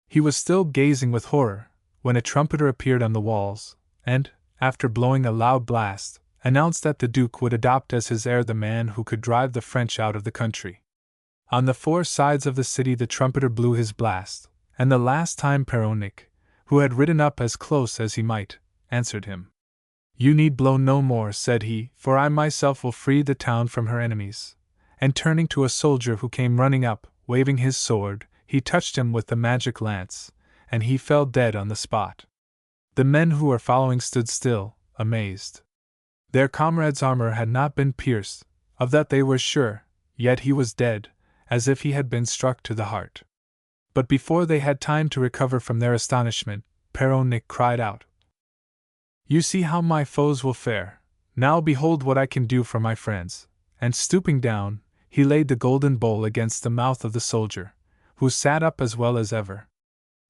Speaker 1: He was still gazing with horror, when a trumpeter appeared on the walls, and, after blowing a loud blast, announced that the Duke would adopt as his heir the man who could drive the French out of the country. On the 4 sides of the city the trumpeter blew his blast, and the last time Peronic, who had ridden up as close as he might, answered him. "You need blow no more," said he, "for I myself will free the town from her enemies." And turning to a soldier who came running up, waving his sword, he touched him with the magic lance, and he fell dead on the spot. The men who were following stood still, amazed. Their comrade's armor had not been pierced, of that they were sure, yet he was dead, as if he had been struck to the heart. But before they had time to recover from their astonishment, Peronic cried out, "You see how my foes will fare. Now behold what I can do for my friends." And stooping down, he laid the golden bowl against the mouth of the soldier, who sat up as well as ever.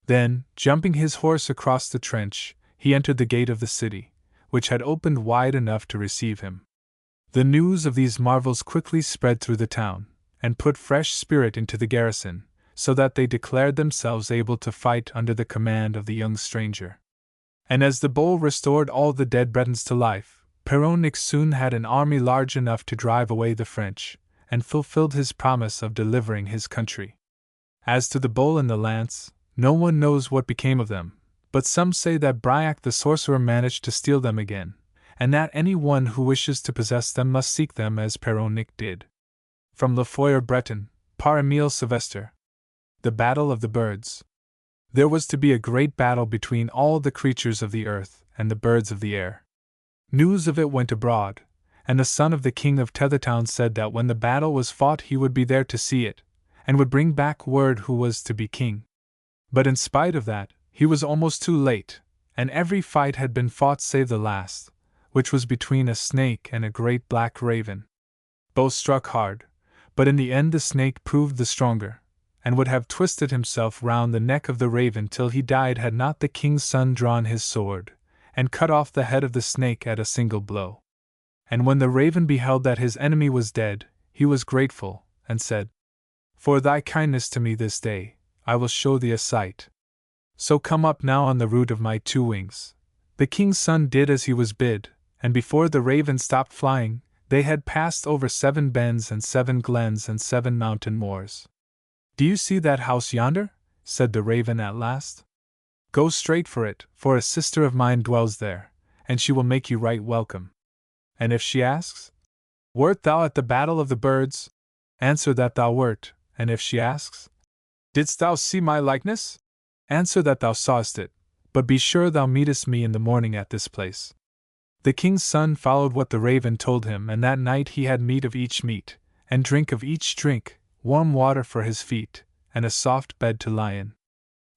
Speaker 1: Then, jumping his horse across the trench, he entered the gate of the city, which had opened wide enough to receive him. The news of these marvels quickly spread through the town, and put fresh spirit into the garrison, so that they declared themselves able to fight under the command of the young stranger. And as the bowl restored all the dead Bretons to life, Peronic soon had an army large enough to drive away the French, and fulfilled his promise of delivering his country. As to the bowl and the lance, no one knows what became of them, but some say that Bryac the sorcerer managed to steal them again, and that any one who wishes to possess them must seek them as Peronic did. From Le Foyer Breton, par Émile Sylvestre. The Battle of the Birds. There was to be a great battle between all the creatures of the earth and the birds of the air. News of it went abroad, and the son of the king of Tethertown said that when the battle was fought he would be there to see it, and would bring back word who was to be king. But in spite of that, he was almost too late, and every fight had been fought save the last, which was between a snake and a great black raven. Both struck hard, but in the end the snake proved the stronger, and would have twisted himself round the neck of the raven till he died had not the king's son drawn his sword, and cut off the head of the snake at a single blow. And when the raven beheld that his enemy was dead, he was grateful, and said, "For thy kindness to me this day, I will show thee a sight. So come up now on the root of my 2 wings." The king's son did as he was bid, and before the raven stopped flying, they had passed over 7 bens and 7 glens and 7 mountain moors. "Do you see that house yonder?" said the raven at last. "Go straight for it, for a sister of mine dwells there, and she will make you right welcome. And if she asks, 'Wert thou at the battle of the birds?' answer that thou wert, and if she asks, 'Didst thou see my likeness?' answer that thou sawest it, but be sure thou meetest me in the morning at this place." The king's son followed what the raven told him, and that night he had meat of each meat, and drink of each drink, warm water for his feet, and a soft bed to lie in.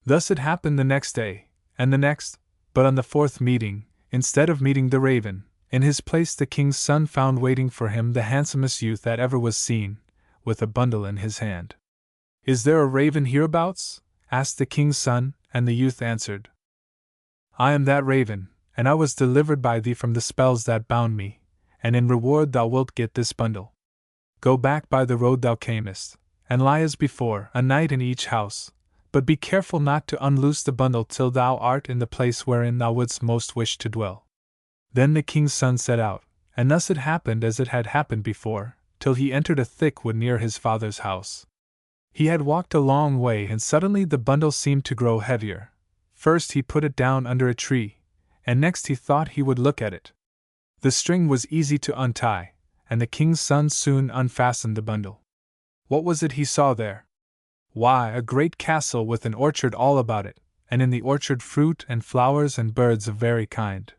Speaker 1: Thus it happened the next day, and the next, but on the 4th meeting, instead of meeting the raven, in his place the king's son found waiting for him the handsomest youth that ever was seen, with a bundle in his hand. "Is there a raven hereabouts?" asked the king's son, and the youth answered, "I am that raven, and I was delivered by thee from the spells that bound me, and in reward thou wilt get this bundle. Go back by the road thou camest, and lie as before, a night in each house, but be careful not to unloose the bundle till thou art in the place wherein thou wouldst most wish to dwell." Then the king's son set out, and thus it happened as it had happened before, till he entered a thick wood near his father's house. He had walked a long way, and suddenly the bundle seemed to grow heavier. First he put it down under a tree, and next he thought he would look at it. The string was easy to untie, and the king's son soon unfastened the bundle. What was it he saw there? Why, a great castle with an orchard all about it, and in the orchard fruit and flowers and birds of every kind.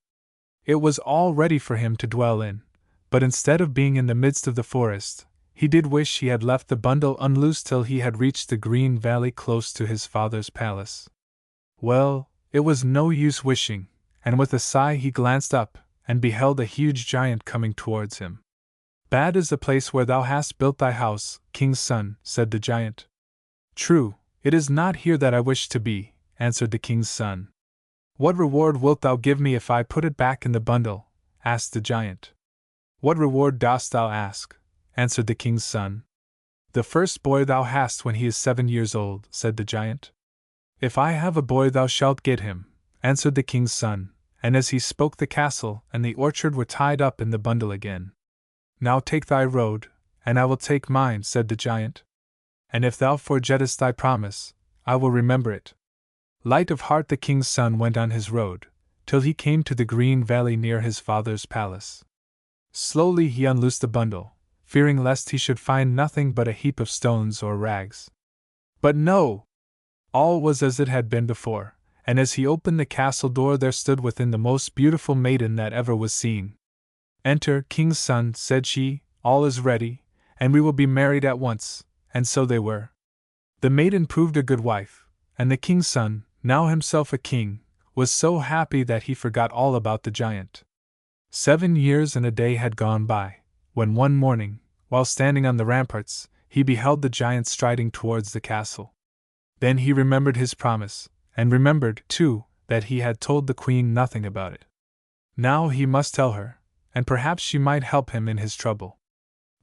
Speaker 1: It was all ready for him to dwell in, but instead of being in the midst of the forest, he did wish he had left the bundle unloosed till he had reached the green valley close to his father's palace. Well, it was no use wishing, and with a sigh he glanced up, and beheld a huge giant coming towards him. "Bad is the place where thou hast built thy house, king's son," said the giant. "True, it is not here that I wish to be," answered the king's son. What reward wilt thou give me if I put it back in the bundle? Asked the giant. What reward dost thou ask? Answered the king's son. The first boy thou hast when he is 7 years old, said the giant. If I have a boy thou shalt get him, answered the king's son, and as he spoke the castle and the orchard were tied up in the bundle again. Now take thy road, and I will take mine, said the giant. And if thou forgettest thy promise, I will remember it. Light of heart the king's son went on his road, till he came to the green valley near his father's palace. Slowly he unloosed the bundle, fearing lest he should find nothing but a heap of stones or rags. But no! All was as it had been before, and as he opened the castle door there stood within the most beautiful maiden that ever was seen. Enter, king's son, said she, all is ready, and we will be married at once, and so they were. The maiden proved a good wife, and the king's son, now himself a king, was so happy that he forgot all about the giant. 7 years and a day had gone by, when one morning, while standing on the ramparts, he beheld the giant striding towards the castle. Then he remembered his promise, and remembered, too, that he had told the queen nothing about it. Now he must tell her, and perhaps she might help him in his trouble.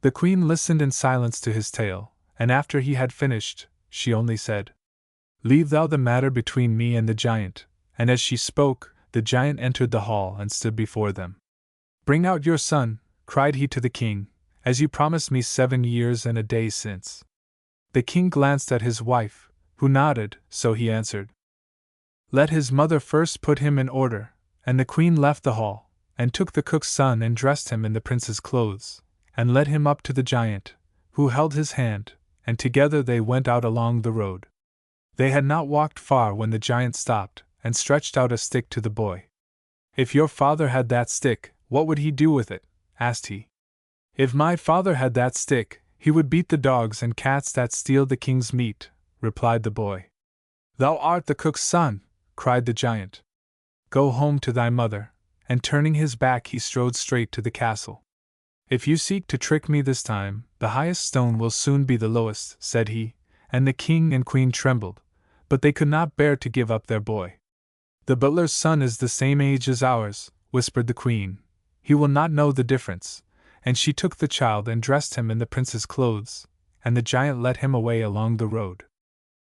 Speaker 1: The queen listened in silence to his tale, and after he had finished, she only said, Leave thou the matter between me and the giant, and as she spoke, the giant entered the hall and stood before them. Bring out your son, cried he to the king, as you promised me 7 years and a day since. The king glanced at his wife, who nodded, so he answered, Let his mother first put him in order, and the queen left the hall, and took the cook's son and dressed him in the prince's clothes, and led him up to the giant, who held his hand, and together they went out along the road. They had not walked far when the giant stopped, and stretched out a stick to the boy. If your father had that stick, what would he do with it? Asked he. If my father had that stick, he would beat the dogs and cats that steal the king's meat, replied the boy. Thou art the cook's son, cried the giant. Go home to thy mother, and turning his back he strode straight to the castle. If you seek to trick me this time, the highest stone will soon be the lowest, said he, and the king and queen trembled, but they could not bear to give up their boy. The butler's son is the same age as ours, whispered the queen. He will not know the difference. And she took the child and dressed him in the prince's clothes, and the giant led him away along the road.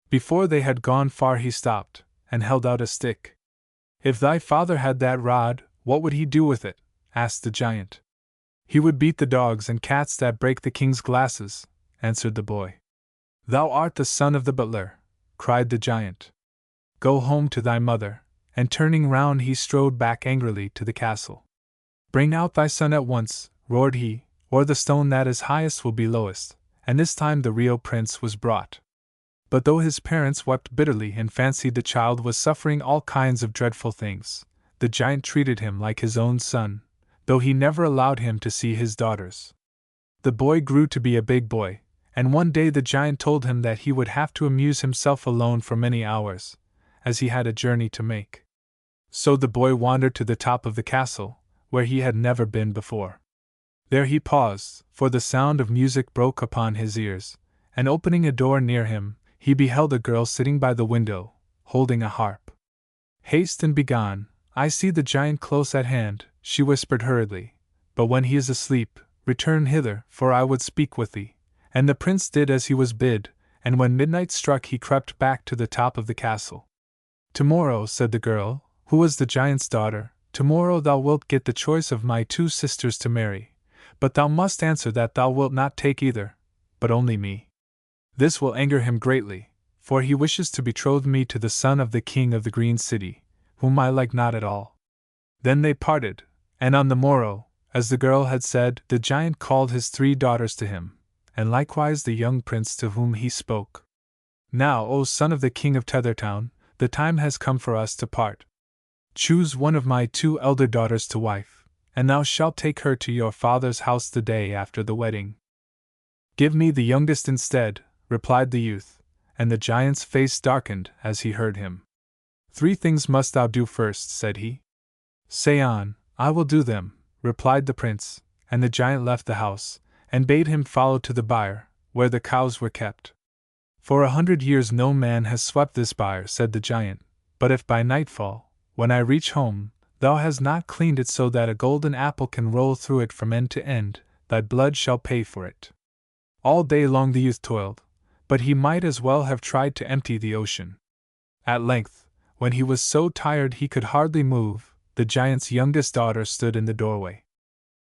Speaker 1: Before they had gone far he stopped, and held out a stick. If thy father had that rod, what would he do with it? Asked the giant. He would beat the dogs and cats that break the king's glasses, answered the boy. Thou art the son of the butler, cried the giant. Go home to thy mother, and turning round he strode back angrily to the castle. Bring out thy son at once, roared he, or the stone that is highest will be lowest, and this time the real prince was brought. But though his parents wept bitterly and fancied the child was suffering all kinds of dreadful things, the giant treated him like his own son, though he never allowed him to see his daughters. The boy grew to be a big boy, and one day the giant told him that he would have to amuse himself alone for many hours, as he had a journey to make. So the boy wandered to the top of the castle, where he had never been before. There he paused, for the sound of music broke upon his ears, and opening a door near him, he beheld a girl sitting by the window, holding a harp. Haste and begone, I see the giant close at hand, she whispered hurriedly, but when he is asleep, return hither, for I would speak with thee. And the prince did as he was bid, and when midnight struck he crept back to the top of the castle. Tomorrow, said the girl, who was the giant's daughter, tomorrow thou wilt get the choice of my 2 sisters to marry, but thou must answer that thou wilt not take either, but only me. This will anger him greatly, for he wishes to betroth me to the son of the king of the Green City, whom I like not at all. Then they parted, and on the morrow, as the girl had said, the giant called his 3 daughters to him, and likewise the young prince to whom he spoke. Now, O son of the king of Tethertown, the time has come for us to part. Choose one of my 2 elder daughters to wife, and thou shalt take her to your father's house the day after the wedding. Give me the youngest instead, replied the youth, and the giant's face darkened as he heard him. 3 things must thou do first, said he. Say on, I will do them, replied the prince, and the giant left the house, and bade him follow to the byre, where the cows were kept. For 100 years no man has swept this byre, said the giant, but if by nightfall, When I reach home, thou hast not cleaned it so that a golden apple can roll through it from end to end, thy blood shall pay for it. All day long the youth toiled, but he might as well have tried to empty the ocean. At length, when he was so tired he could hardly move, the giant's youngest daughter stood in the doorway.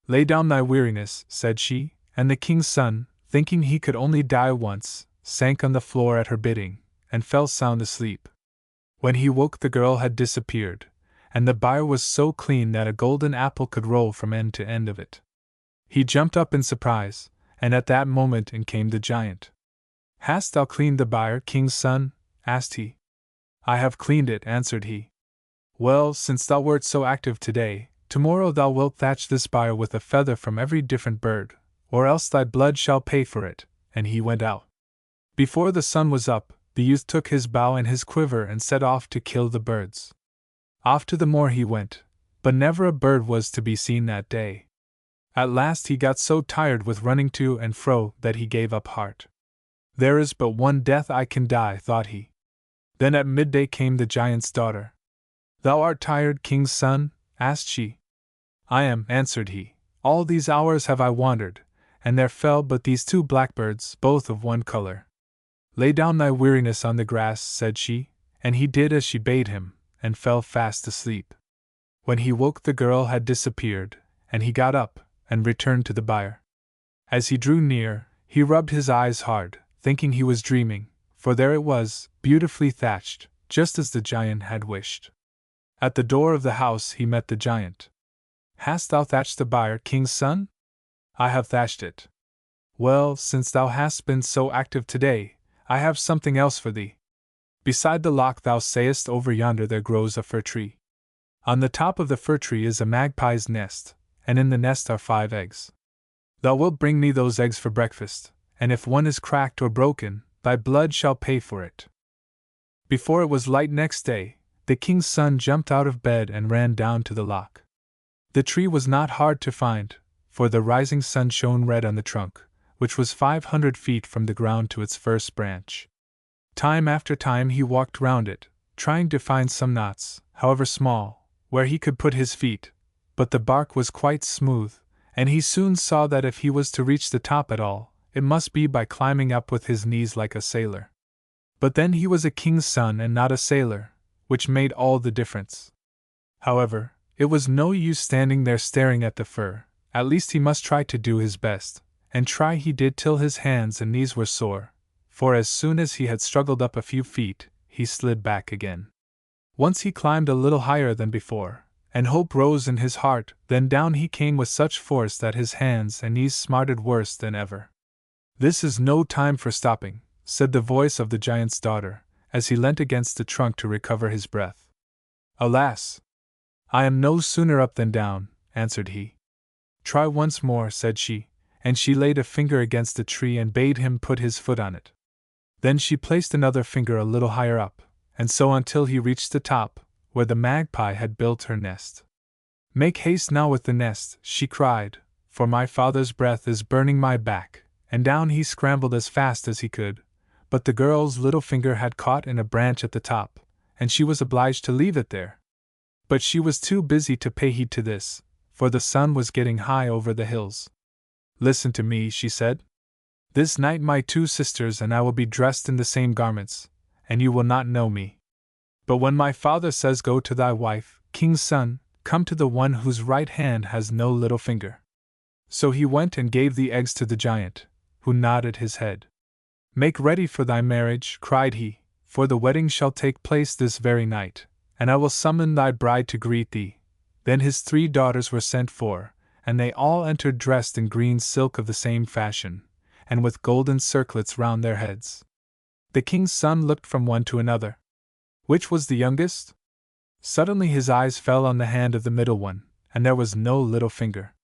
Speaker 1: Lay down thy weariness, said she, and the king's son, thinking he could only die once, sank on the floor at her bidding, and fell sound asleep. When he woke, the girl had disappeared, and the byre was so clean that a golden apple could roll from end to end of it. He jumped up in surprise, and at that moment in came the giant. Hast thou cleaned the byre, king's son? Asked he. I have cleaned it, answered he. Well, since thou wert so active today, tomorrow thou wilt thatch this byre with a feather from every different bird, or else thy blood shall pay for it, and he went out. Before the sun was up, the youth took his bow and his quiver and set off to kill the birds. Off to the moor he went, but never a bird was to be seen that day. At last he got so tired with running to and fro that he gave up heart. There is but one death I can die, thought he. Then at midday came the giant's daughter. Thou art tired, king's son? Asked she. I am, answered he. All these hours have I wandered, and there fell but these two blackbirds, both of one color. Lay down thy weariness on the grass, said she, and he did as she bade him, and fell fast asleep. When he woke, the girl had disappeared, and he got up, and returned to the byre. As he drew near, he rubbed his eyes hard, thinking he was dreaming, for there it was, beautifully thatched, just as the giant had wished. At the door of the house he met the giant. Hast thou thatched the byre, king's son? I have thatched it. Well, since thou hast been so active today, I have something else for thee. Beside the lock thou sayest over yonder there grows a fir tree. On the top of the fir tree is a magpie's nest, and in the nest are 5 eggs. Thou wilt bring me those eggs for breakfast, and if one is cracked or broken, thy blood shall pay for it. Before it was light next day, the king's son jumped out of bed and ran down to the lock. The tree was not hard to find, for the rising sun shone red on the trunk, which was 500 feet from the ground to its first branch. Time after time he walked round it, trying to find some knots, however small, where he could put his feet, but the bark was quite smooth, and he soon saw that if he was to reach the top at all, it must be by climbing up with his knees like a sailor. But then he was a king's son and not a sailor, which made all the difference. However, it was no use standing there staring at the fir, at least he must try to do his best, and try he did till his hands and knees were sore, for as soon as he had struggled up a few feet, he slid back again. Once he climbed a little higher than before, and hope rose in his heart, then down he came with such force that his hands and knees smarted worse than ever. This is no time for stopping, said the voice of the giant's daughter, as he leant against the trunk to recover his breath. Alas! I am no sooner up than down, answered he. Try once more, said she, and she laid a finger against the tree and bade him put his foot on it. Then she placed another finger a little higher up, and so until he reached the top, where the magpie had built her nest. Make haste now with the nest, she cried, for my father's breath is burning my back, and down he scrambled as fast as he could, but the girl's little finger had caught in a branch at the top, and she was obliged to leave it there. But she was too busy to pay heed to this, for the sun was getting high over the hills. Listen to me, she said. This night my 2 sisters and I will be dressed in the same garments, and you will not know me. But when my father says go to thy wife, king's son, come to the one whose right hand has no little finger. So he went and gave the eggs to the giant, who nodded his head. Make ready for thy marriage, cried he, for the wedding shall take place this very night, and I will summon thy bride to greet thee. Then his 3 daughters were sent for, and they all entered dressed in green silk of the same fashion, and with golden circlets round their heads. The king's son looked from one to another. Which was the youngest? Suddenly his eyes fell on the hand of the middle one, and there was no little finger.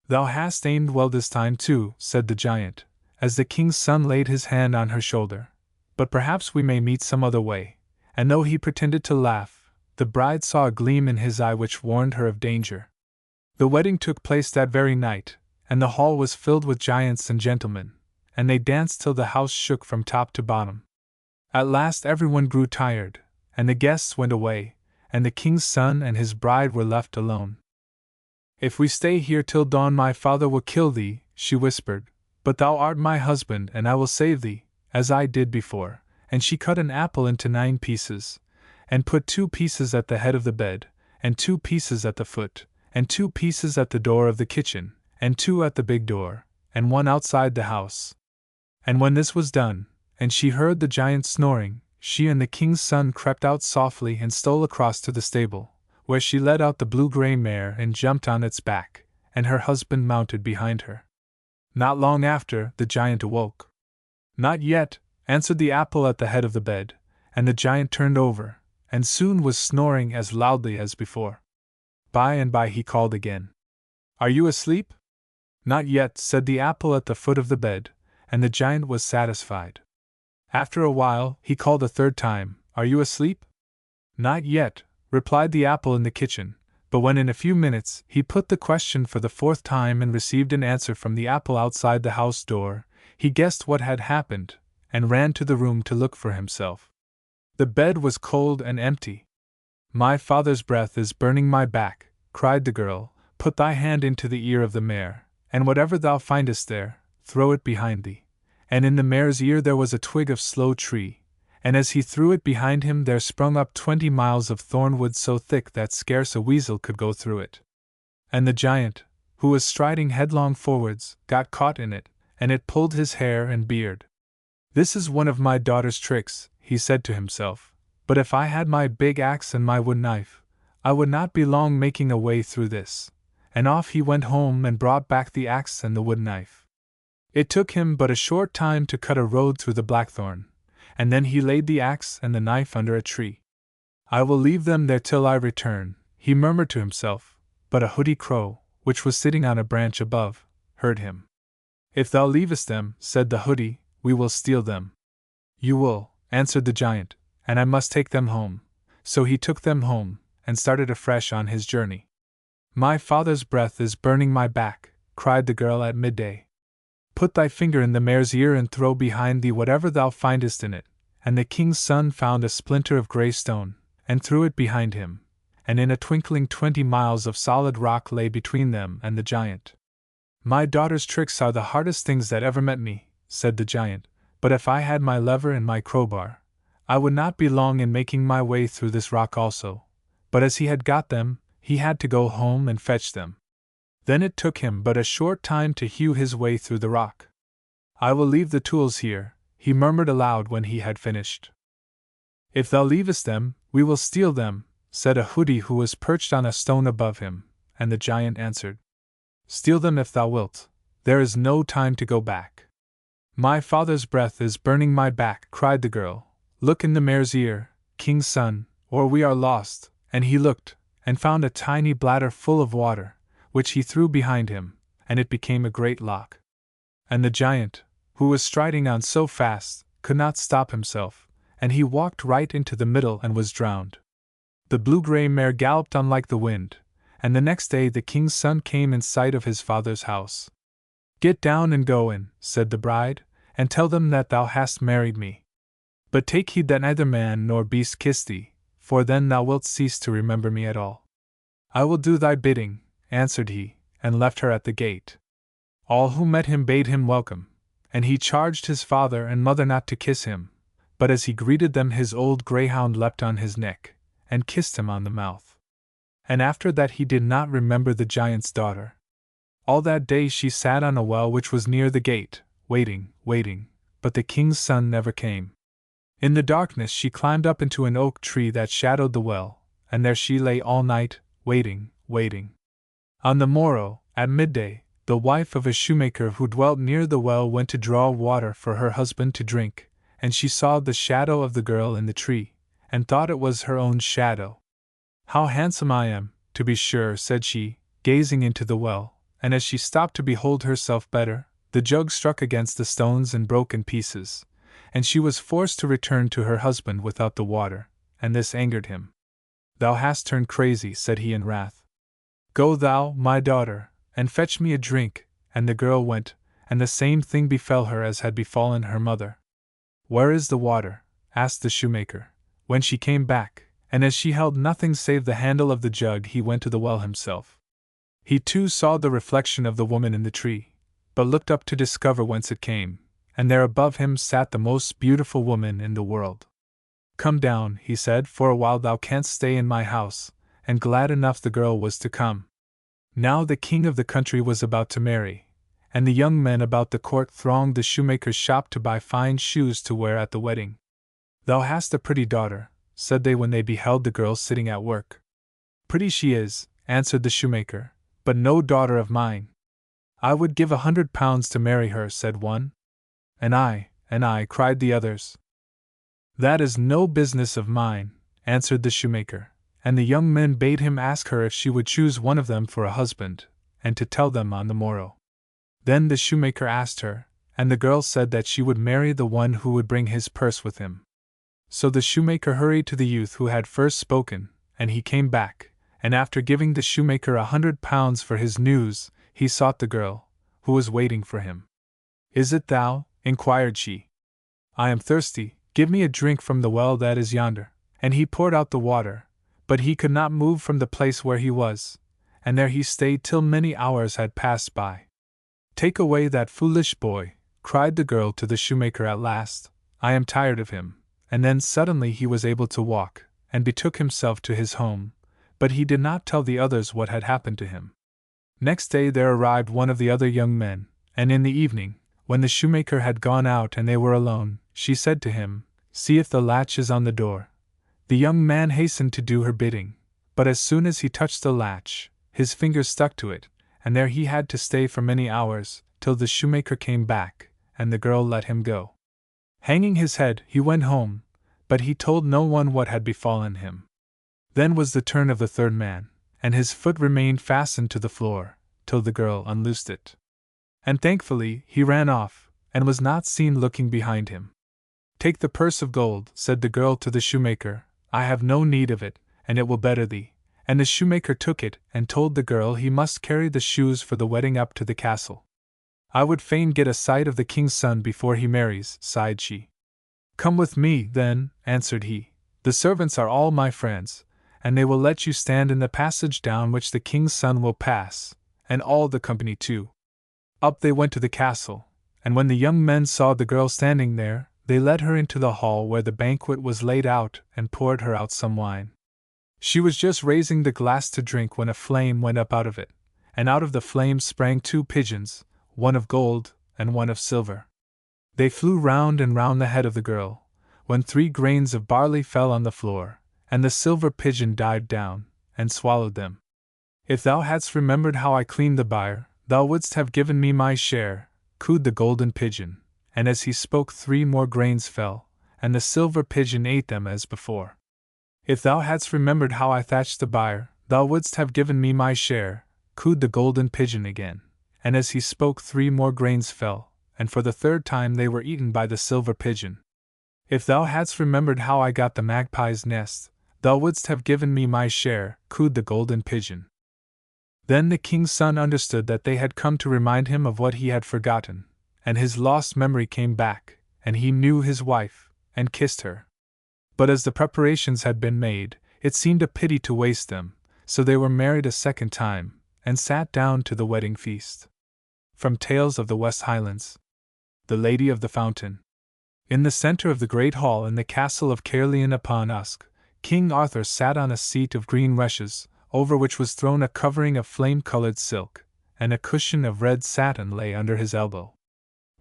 Speaker 1: Thou hast aimed well this time too, said the giant, as the king's son laid his hand on her shoulder. But perhaps we may meet some other way. And though he pretended to laugh, the bride saw a gleam in his eye which warned her of danger. The wedding took place that very night, and the hall was filled with giants and gentlemen, and they danced till the house shook from top to bottom. At last everyone grew tired, and the guests went away, and the king's son and his bride were left alone. "If we stay here till dawn, my father will kill thee," she whispered, "but thou art my husband, and I will save thee, as I did before." And she cut an apple into 9 pieces, and put 2 pieces at the head of the bed, and 2 pieces at the foot, and 2 pieces at the door of the kitchen, and 2 at the big door, and 1 outside the house. And when this was done, and she heard the giant snoring, she and the king's son crept out softly and stole across to the stable, where she led out the blue-gray mare and jumped on its back, and her husband mounted behind her. Not long after, the giant awoke. "Not yet," answered the apple at the head of the bed, and the giant turned over, and soon was snoring as loudly as before. By and by he called again. "Are you asleep?" "Not yet," said the apple at the foot of the bed, and the giant was satisfied. After a while, he called a 3rd time, "Are you asleep?" "Not yet," replied the apple in the kitchen, but when in a few minutes he put the question for the 4th time and received an answer from the apple outside the house door, he guessed what had happened, and ran to the room to look for himself. The bed was cold and empty. "My father's breath is burning my back," cried the girl. "Put thy hand into the ear of the mare, and whatever thou findest there, throw it behind thee." And in the mare's ear there was a twig of sloe tree, and as he threw it behind him there sprung up 20 miles of thornwood so thick that scarce a weasel could go through it. And the giant, who was striding headlong forwards, got caught in it, and it pulled his hair and beard. "This is one of my daughter's tricks," he said to himself, "but if I had my big axe and my wood knife, I would not be long making a way through this." And off he went home and brought back the axe and the wood knife. It took him but a short time to cut a road through the blackthorn, and then he laid the axe and the knife under a tree. "I will leave them there till I return," he murmured to himself, but a hoodie crow, which was sitting on a branch above, heard him. "If thou leavest them," said the hoodie, "we will steal them." "You will," answered the giant, "and I must take them home." So he took them home, and started afresh on his journey. "My father's breath is burning my back," cried the girl at midday. "Put thy finger in the mare's ear and throw behind thee whatever thou findest in it." And the king's son found a splinter of grey stone, and threw it behind him, and in a twinkling 20 miles of solid rock lay between them and the giant. "My daughter's tricks are the hardest things that ever met me," said the giant, "but if I had my lever and my crowbar, I would not be long in making my way through this rock also." But as he had got them, he had to go home and fetch them. Then it took him but a short time to hew his way through the rock. "I will leave the tools here," he murmured aloud when he had finished. "If thou leavest them, we will steal them," said a hoodie who was perched on a stone above him, and the giant answered, "Steal them if thou wilt, there is no time to go back." "My father's breath is burning my back," cried the girl. "Look in the mare's ear, king's son, or we are lost." And he looked, and found a tiny bladder full of water, which he threw behind him, and it became a great lock. And the giant, who was striding on so fast, could not stop himself, and he walked right into the middle and was drowned. The blue-gray mare galloped on like the wind, and the next day the king's son came in sight of his father's house. "Get down and go in," said the bride, "and tell them that thou hast married me. But take heed that neither man nor beast kiss thee, for then thou wilt cease to remember me at all." "I will do thy bidding," answered he, and left her at the gate. All who met him bade him welcome, and he charged his father and mother not to kiss him, but as he greeted them his old greyhound leapt on his neck, and kissed him on the mouth. And after that he did not remember the giant's daughter. All that day she sat on a well which was near the gate, waiting, but the king's son never came. In the darkness she climbed up into an oak tree that shadowed the well, and there she lay all night, waiting. On the morrow, at midday, the wife of a shoemaker who dwelt near the well went to draw water for her husband to drink, and she saw the shadow of the girl in the tree, and thought it was her own shadow. "How handsome I am, to be sure," said she, gazing into the well, and as she stopped to behold herself better, the jug struck against the stones and broke in pieces, and she was forced to return to her husband without the water, and this angered him. "Thou hast turned crazy," said he in wrath. "Go thou, my daughter, and fetch me a drink," and the girl went, and the same thing befell her as had befallen her mother. "Where is the water?" asked the shoemaker, when she came back, and as she held nothing save the handle of the jug, he went to the well himself. He too saw the reflection of the woman in the tree, but looked up to discover whence it came, and there above him sat the most beautiful woman in the world. "Come down," he said, "for a while thou canst stay in my house," and glad enough the girl was to come. Now the king of the country was about to marry, and the young men about the court thronged the shoemaker's shop to buy fine shoes to wear at the wedding. "Thou hast a pretty daughter," said they when they beheld the girl sitting at work. "Pretty she is," answered the shoemaker, "but no daughter of mine." "I would give £100 to marry her," said one. And I," cried the others. "That is no business of mine," answered the shoemaker, and the young men bade him ask her if she would choose one of them for a husband, and to tell them on the morrow. Then the shoemaker asked her, and the girl said that she would marry the one who would bring his purse with him. So the shoemaker hurried to the youth who had first spoken, and he came back, and after giving the shoemaker £100 for his news, he sought the girl, who was waiting for him. "Is it thou?" inquired she. "I am thirsty, give me a drink from the well that is yonder." And he poured out the water, but he could not move from the place where he was, and there he stayed till many hours had passed by. "Take away that foolish boy," cried the girl to the shoemaker at last, "I am tired of him." And then suddenly he was able to walk, and betook himself to his home, but he did not tell the others what had happened to him. Next day there arrived one of the other young men, and in the evening, when the shoemaker had gone out and they were alone, she said to him, "See if the latch is on the door." The young man hastened to do her bidding, but as soon as he touched the latch, his fingers stuck to it, and there he had to stay for many hours, till the shoemaker came back, and the girl let him go. Hanging his head, he went home, but he told no one what had befallen him. Then was the turn of the third man, and his foot remained fastened to the floor, till the girl unloosed it. And thankfully he ran off, and was not seen looking behind him. "Take the purse of gold," said the girl to the shoemaker, "I have no need of it, and it will better thee." And the shoemaker took it, and told the girl he must carry the shoes for the wedding up to the castle. "I would fain get a sight of the king's son before he marries," sighed she. "Come with me, then," answered he. "The servants are all my friends, and they will let you stand in the passage down which the king's son will pass, and all the company too." Up they went to the castle, and when the young men saw the girl standing there, they led her into the hall where the banquet was laid out and poured her out some wine. She was just raising the glass to drink when a flame went up out of it, and out of the flame sprang 2 pigeons, one of gold and one of silver. They flew round and round the head of the girl, when 3 grains of barley fell on the floor, and the silver pigeon dived down, and swallowed them. "If thou hadst remembered how I cleaned the byre, thou wouldst have given me my share," cooed the golden pigeon, and as he spoke 3 more grains fell, and the silver pigeon ate them as before. "If thou hadst remembered how I thatched the byre, thou wouldst have given me my share," cooed the golden pigeon again, and as he spoke 3 more grains fell, and for the 3rd time they were eaten by the silver pigeon. "If thou hadst remembered how I got the magpie's nest, thou wouldst have given me my share," cooed the golden pigeon. Then the king's son understood that they had come to remind him of what he had forgotten, and his lost memory came back, and he knew his wife, and kissed her. But as the preparations had been made, it seemed a pity to waste them, so they were married a 2nd time, and sat down to the wedding feast. From Tales of the West Highlands. The Lady of the Fountain. In the center of the great hall in the castle of Caerleon upon Usk, King Arthur sat on a seat of green rushes, over which was thrown a covering of flame-colored silk, and a cushion of red satin lay under his elbow.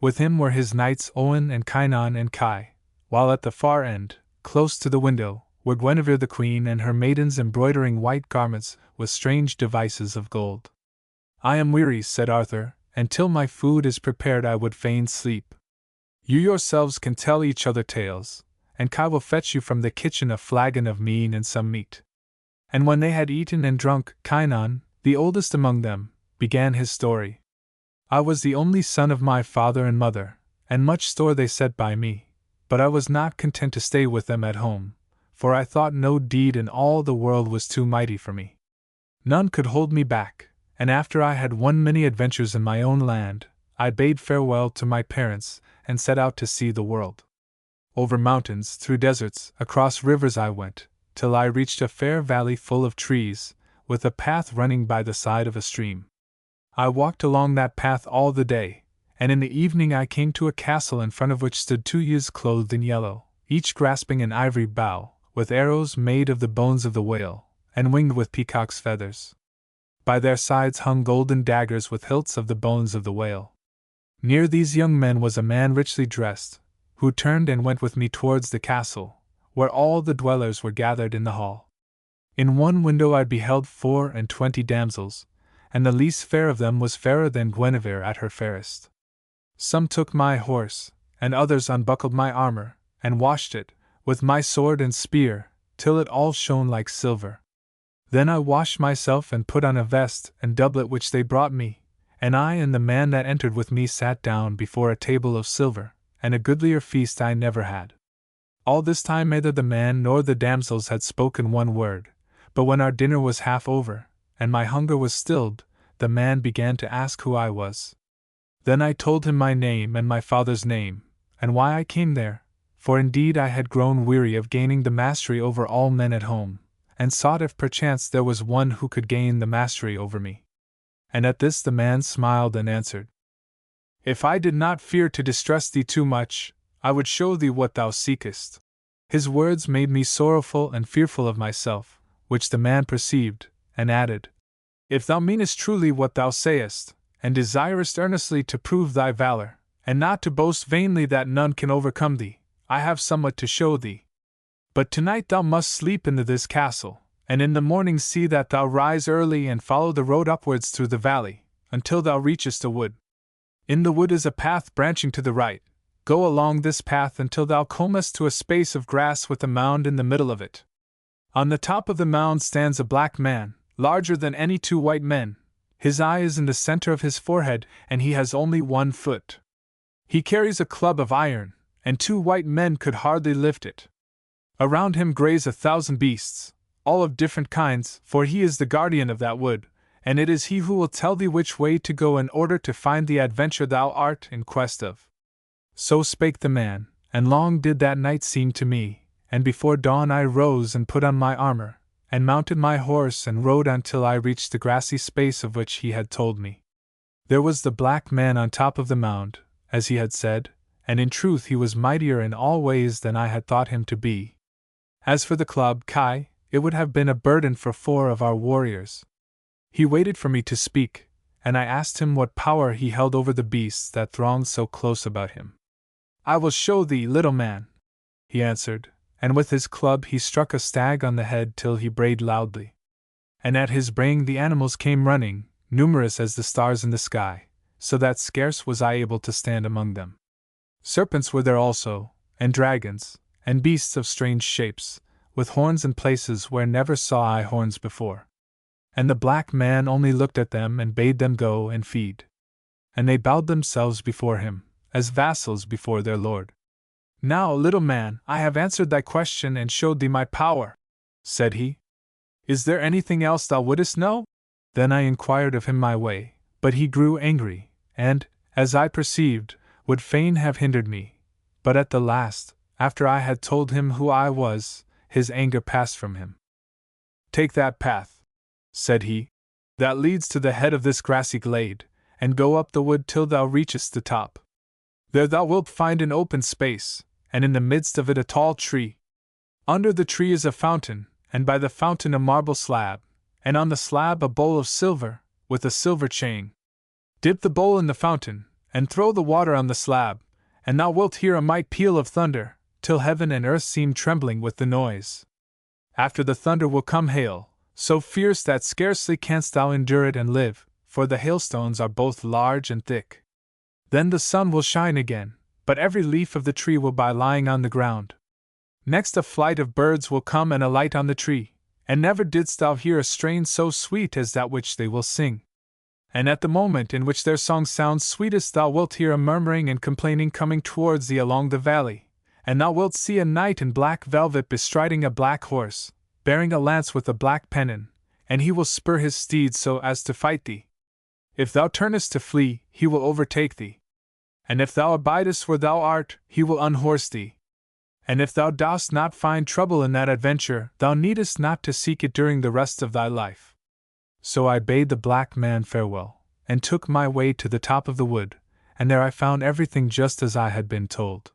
Speaker 1: With him were his knights Owen and Kynon and Kai, while at the far end, close to the window, were Guinevere the queen and her maidens embroidering white garments with strange devices of gold. "I am weary," said Arthur, "and till my food is prepared I would fain sleep. You yourselves can tell each other tales, and Kai will fetch you from the kitchen a flagon of mead and some meat." And when they had eaten and drunk, Kynon, the oldest among them, began his story. "I was the only son of my father and mother, and much store they set by me, but I was not content to stay with them at home, for I thought no deed in all the world was too mighty for me. None could hold me back, and after I had won many adventures in my own land, I bade farewell to my parents, and set out to see the world. Over mountains, through deserts, across rivers I went, till I reached a fair valley full of trees, with a path running by the side of a stream. I walked along that path all the day, and in the evening I came to a castle in front of which stood 2 youths clothed in yellow, each grasping an ivory bow, with arrows made of the bones of the whale, and winged with peacock's feathers. By their sides hung golden daggers with hilts of the bones of the whale. Near these young men was a man richly dressed, who turned and went with me towards the castle, where all the dwellers were gathered in the hall. In one window I beheld 24 damsels, and the least fair of them was fairer than Guinevere at her fairest. Some took my horse, and others unbuckled my armor, and washed it, with my sword and spear, till it all shone like silver. Then I washed myself and put on a vest and doublet which they brought me, and I and the man that entered with me sat down before a table of silver, and a goodlier feast I never had. All this time neither the man nor the damsels had spoken one word, but when our dinner was half over, and my hunger was stilled, the man began to ask who I was. Then I told him my name and my father's name, and why I came there, for indeed I had grown weary of gaining the mastery over all men at home, and sought if perchance there was one who could gain the mastery over me. And at this the man smiled and answered, "If I did not fear to distress thee too much, I would show thee what thou seekest." His words made me sorrowful and fearful of myself, which the man perceived, and added, "If thou meanest truly what thou sayest, and desirest earnestly to prove thy valor, and not to boast vainly that none can overcome thee, I have somewhat to show thee. But tonight thou must sleep in this castle, and in the morning see that thou rise early and follow the road upwards through the valley, until thou reachest a wood. In the wood is a path branching to the right. Go along this path until thou comest to a space of grass with a mound in the middle of it. On the top of the mound stands a black man, larger than any 2 white men. His eye is in the center of his forehead, and he has only 1 foot. He carries a club of iron, and 2 white men could hardly lift it. Around him graze 1,000 beasts, all of different kinds, for he is the guardian of that wood, and it is he who will tell thee which way to go in order to find the adventure thou art in quest of." So spake the man, and long did that night seem to me, and before dawn I rose and put on my armor, and mounted my horse and rode on till I reached the grassy space of which he had told me. There was the black man on top of the mound, as he had said, and in truth he was mightier in all ways than I had thought him to be. As for the club Kai, it would have been a burden for 4 of our warriors. He waited for me to speak, and I asked him what power he held over the beasts that thronged so close about him. "I will show thee, little man," he answered, and with his club he struck a stag on the head till he brayed loudly. And at his braying the animals came running, numerous as the stars in the sky, so that scarce was I able to stand among them. Serpents were there also, and dragons, and beasts of strange shapes, with horns in places where never saw I horns before. And the black man only looked at them and bade them go and feed. And they bowed themselves before him, as vassals before their lord. "Now, little man, I have answered thy question and showed thee my power," said he. "Is there anything else thou wouldst know?" Then I inquired of him my way, but he grew angry, and, as I perceived, would fain have hindered me. But at the last, after I had told him who I was, his anger passed from him. "Take that path," said he, "that leads to the head of this grassy glade, and go up the wood till thou reachest the top. There thou wilt find an open space, and in the midst of it a tall tree. Under the tree is a fountain, and by the fountain a marble slab, and on the slab a bowl of silver, with a silver chain. Dip the bowl in the fountain, and throw the water on the slab, and thou wilt hear a mighty peal of thunder, till heaven and earth seem trembling with the noise. After the thunder will come hail, so fierce that scarcely canst thou endure it and live, for the hailstones are both large and thick. Then the sun will shine again, but every leaf of the tree will be lying on the ground. Next a flight of birds will come and alight on the tree, and never didst thou hear a strain so sweet as that which they will sing. And at the moment in which their song sounds sweetest thou wilt hear a murmuring and complaining coming towards thee along the valley, and thou wilt see a knight in black velvet bestriding a black horse, bearing a lance with a black pennon, and he will spur his steed so as to fight thee. If thou turnest to flee, he will overtake thee. And if thou abidest where thou art, he will unhorse thee. And if thou dost not find trouble in that adventure, thou needest not to seek it during the rest of thy life. So I bade the black man farewell, and took my way to the top of the wood, and there I found everything just as I had been told.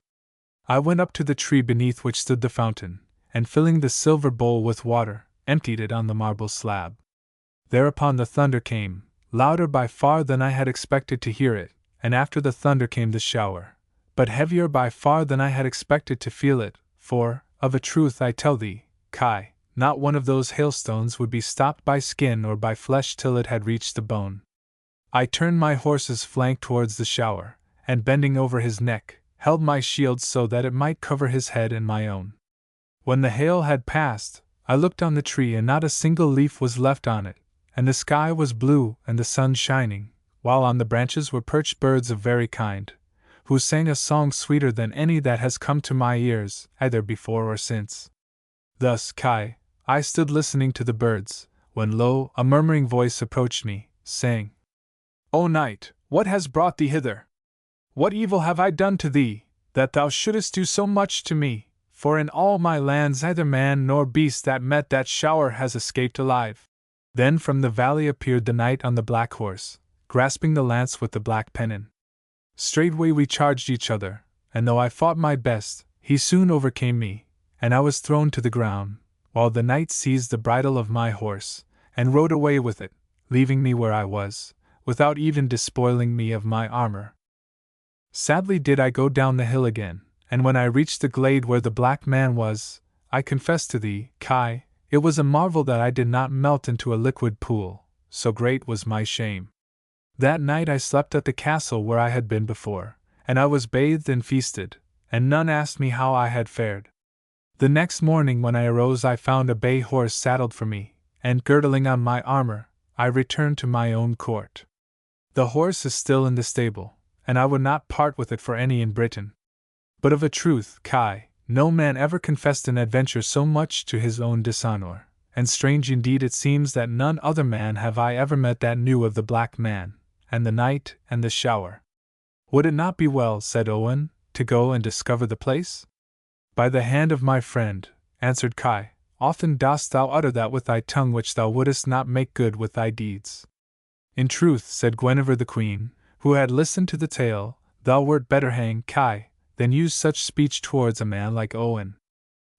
Speaker 1: I went up to the tree beneath which stood the fountain, and filling the silver bowl with water, emptied it on the marble slab. Thereupon the thunder came, louder by far than I had expected to hear it, and after the thunder came the shower, but heavier by far than I had expected to feel it, for, of a truth I tell thee, Kai, not one of those hailstones would be stopped by skin or by flesh till it had reached the bone. I turned my horse's flank towards the shower, and bending over his neck, held my shield so that it might cover his head and my own. When the hail had passed, I looked on the tree and not a single leaf was left on it, and the sky was blue and the sun shining, while on the branches were perched birds of very kind, who sang a song sweeter than any that has come to my ears, either before or since. Thus, Kai, I stood listening to the birds, when lo, a murmuring voice approached me, saying, O knight, what has brought thee hither? What evil have I done to thee, that thou shouldest do so much to me? For in all my lands neither man nor beast that met that shower has escaped alive. Then from the valley appeared the knight on the black horse, grasping the lance with the black pennon. Straightway we charged each other, and though I fought my best, he soon overcame me, and I was thrown to the ground, while the knight seized the bridle of my horse, and rode away with it, leaving me where I was, without even despoiling me of my armor. Sadly did I go down the hill again, and when I reached the glade where the black man was, I confess to thee, Kai, it was a marvel that I did not melt into a liquid pool, so great was my shame. That night I slept at the castle where I had been before, and I was bathed and feasted, and none asked me how I had fared. The next morning when I arose I found a bay horse saddled for me, and girdling on my armor, I returned to my own court. The horse is still in the stable, and I would not part with it for any in Britain. But of a truth, Kai, no man ever confessed an adventure so much to his own dishonor, and strange indeed it seems that none other man have I ever met that knew of the black man, and the night, and the shower. Would it not be well, said Owen, to go and discover the place? By the hand of my friend, answered Kai, often dost thou utter that with thy tongue which thou wouldest not make good with thy deeds. In truth, said Guinevere the Queen, who had listened to the tale, thou wert better hang, Kai, than use such speech towards a man like Owen.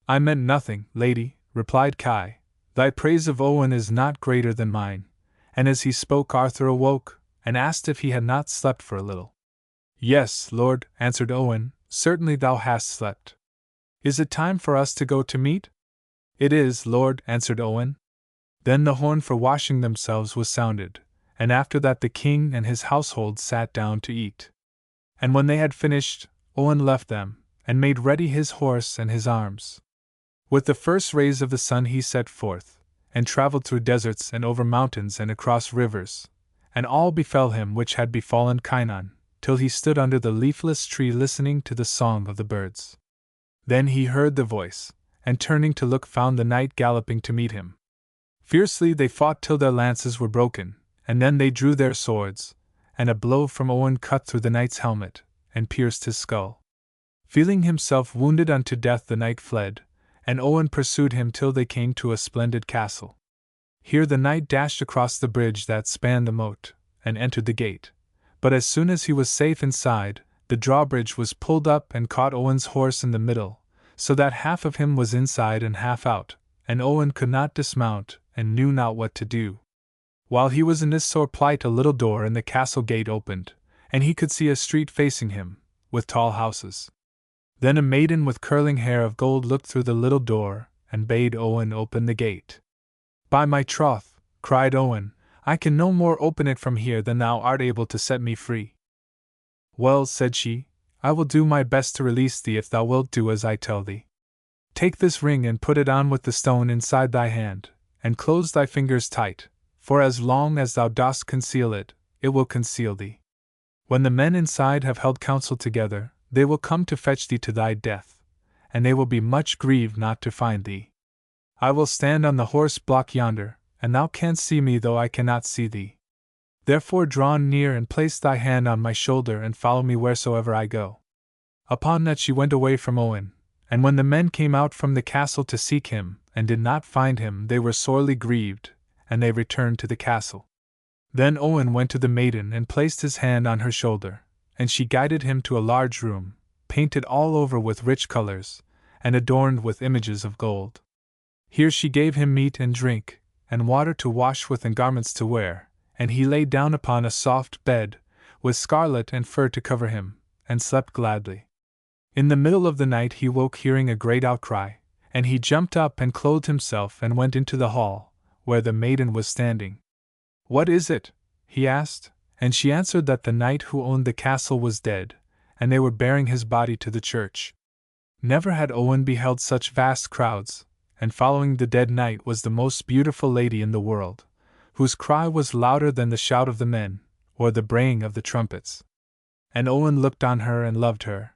Speaker 1: I meant nothing, lady, replied Kai. Thy praise of Owen is not greater than mine. And as he spoke Arthur awoke, and asked if he had not slept for a little. Yes, lord, answered Owen, certainly thou hast slept. Is it time for us to go to meat? It is, lord, answered Owen. Then the horn for washing themselves was sounded, and after that the king and his household sat down to eat. And when they had finished, Owen left them, and made ready his horse and his arms. With the first rays of the sun he set forth, and travelled through deserts and over mountains and across rivers, and all befell him which had befallen Kynon, till he stood under the leafless tree listening to the song of the birds. Then he heard the voice, and turning to look found the knight galloping to meet him. Fiercely they fought till their lances were broken, and then they drew their swords, and a blow from Owen cut through the knight's helmet, and pierced his skull. Feeling himself wounded unto death the knight fled, and Owen pursued him till they came to a splendid castle. Here the knight dashed across the bridge that spanned the moat, and entered the gate, but as soon as he was safe inside, the drawbridge was pulled up and caught Owen's horse in the middle, so that half of him was inside and half out, and Owen could not dismount, and knew not what to do. While he was in this sore plight a little door in the castle gate opened, and he could see a street facing him, with tall houses. Then a maiden with curling hair of gold looked through the little door, and bade Owen open the gate. By my troth, cried Owen, I can no more open it from here than thou art able to set me free. Well, said she, I will do my best to release thee if thou wilt do as I tell thee. Take this ring and put it on with the stone inside thy hand, and close thy fingers tight, for as long as thou dost conceal it, it will conceal thee. When the men inside have held counsel together, they will come to fetch thee to thy death, and they will be much grieved not to find thee. I will stand on the horse block yonder, and thou canst see me though I cannot see thee. Therefore draw near and place thy hand on my shoulder and follow me wheresoever I go. Upon that she went away from Owen, And when the men came out from the castle to seek him, and did not find him, they were sorely grieved, and they returned to the castle. Then Owen went to the maiden and placed his hand on her shoulder, and she guided him to a large room, painted all over with rich colors, and adorned with images of gold. Here she gave him meat and drink, and water to wash with and garments to wear, and he lay down upon a soft bed, with scarlet and fur to cover him, and slept gladly. In the middle of the night he woke hearing a great outcry, and he jumped up and clothed himself and went into the hall, where the maiden was standing. "What is it?" he asked, and she answered that the knight who owned the castle was dead, and they were bearing his body to the church. Never had Owen beheld such vast crowds, and following the dead knight was the most beautiful lady in the world, whose cry was louder than the shout of the men, or the braying of the trumpets. And Owen looked on her and loved her.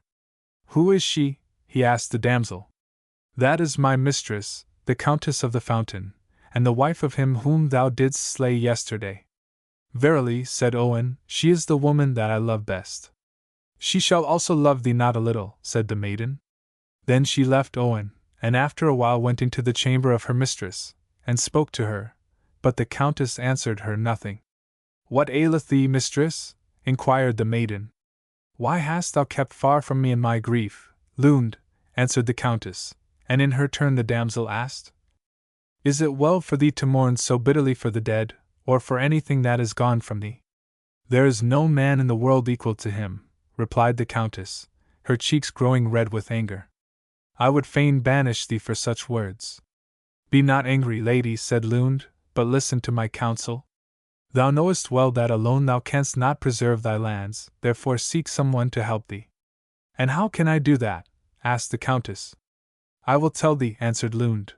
Speaker 1: "Who is she?" he asked the damsel. "That is my mistress, the Countess of the Fountain, and the wife of him whom thou didst slay yesterday." "Verily," said Owen, "she is the woman that I love best." "She shall also love thee not a little," said the maiden. Then she left Owen, and after a while went into the chamber of her mistress, and spoke to her, but the Countess answered her nothing. "What aileth thee, mistress?" inquired the maiden. "Why hast thou kept far from me in my grief, Lund?" answered the Countess, and in her turn the damsel asked, "Is it well for thee to mourn so bitterly for the dead, or for anything that is gone from thee?" "There is no man in the world equal to him," replied the Countess, her cheeks growing red with anger. "I would fain banish thee for such words." "Be not angry, lady," said Lund, "but listen to my counsel. Thou knowest well that alone thou canst not preserve thy lands, therefore seek someone to help thee." "And how can I do that?" asked the Countess. "I will tell thee," answered Lund.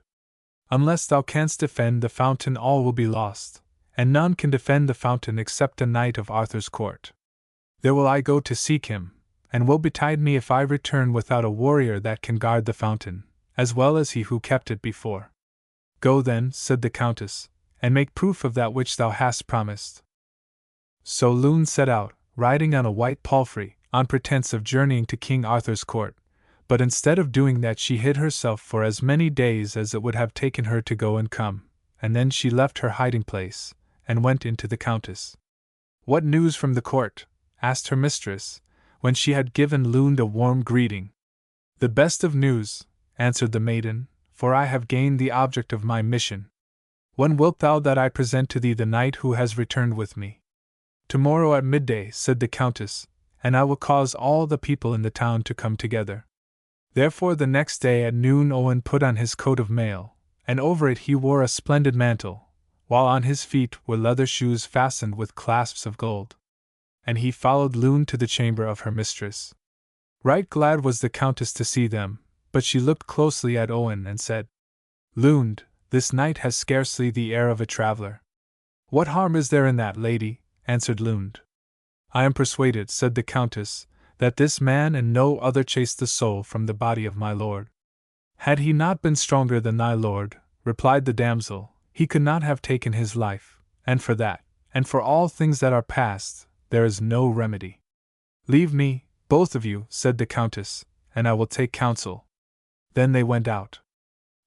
Speaker 1: "Unless thou canst defend the fountain, all will be lost, and none can defend the fountain except a knight of Arthur's court. There will I go to seek him, and woe betide me if I return without a warrior that can guard the fountain, as well as he who kept it before." "Go then," said the Countess, "and make proof of that which thou hast promised." So Lund set out, riding on a white palfrey, on pretense of journeying to King Arthur's court, but instead of doing that she hid herself for as many days as it would have taken her to go and come, and then she left her hiding place, and went into the Countess. "What news from the court?" asked her mistress, when she had given Lund a warm greeting. "The best of news," answered the maiden, "for I have gained the object of my mission." "When wilt thou that I present to thee the knight who has returned with me?" "Tomorrow at midday," said the Countess, "and I will cause all the people in the town to come together." Therefore the next day at noon Owen put on his coat of mail, and over it he wore a splendid mantle, while on his feet were leather shoes fastened with clasps of gold. And he followed Lund to the chamber of her mistress. Right glad was the Countess to see them, but she looked closely at Owen and said, "Lund, this knight has scarcely the air of a traveler." "What harm is there in that, lady?" answered Lund. "I am persuaded," said the Countess, "that this man and no other chased the soul from the body of my lord." "Had he not been stronger than thy lord," replied the damsel, "he could not have taken his life, and for that, and for all things that are past, there is no remedy." "Leave me, both of you," said the Countess, "and I will take counsel." Then they went out.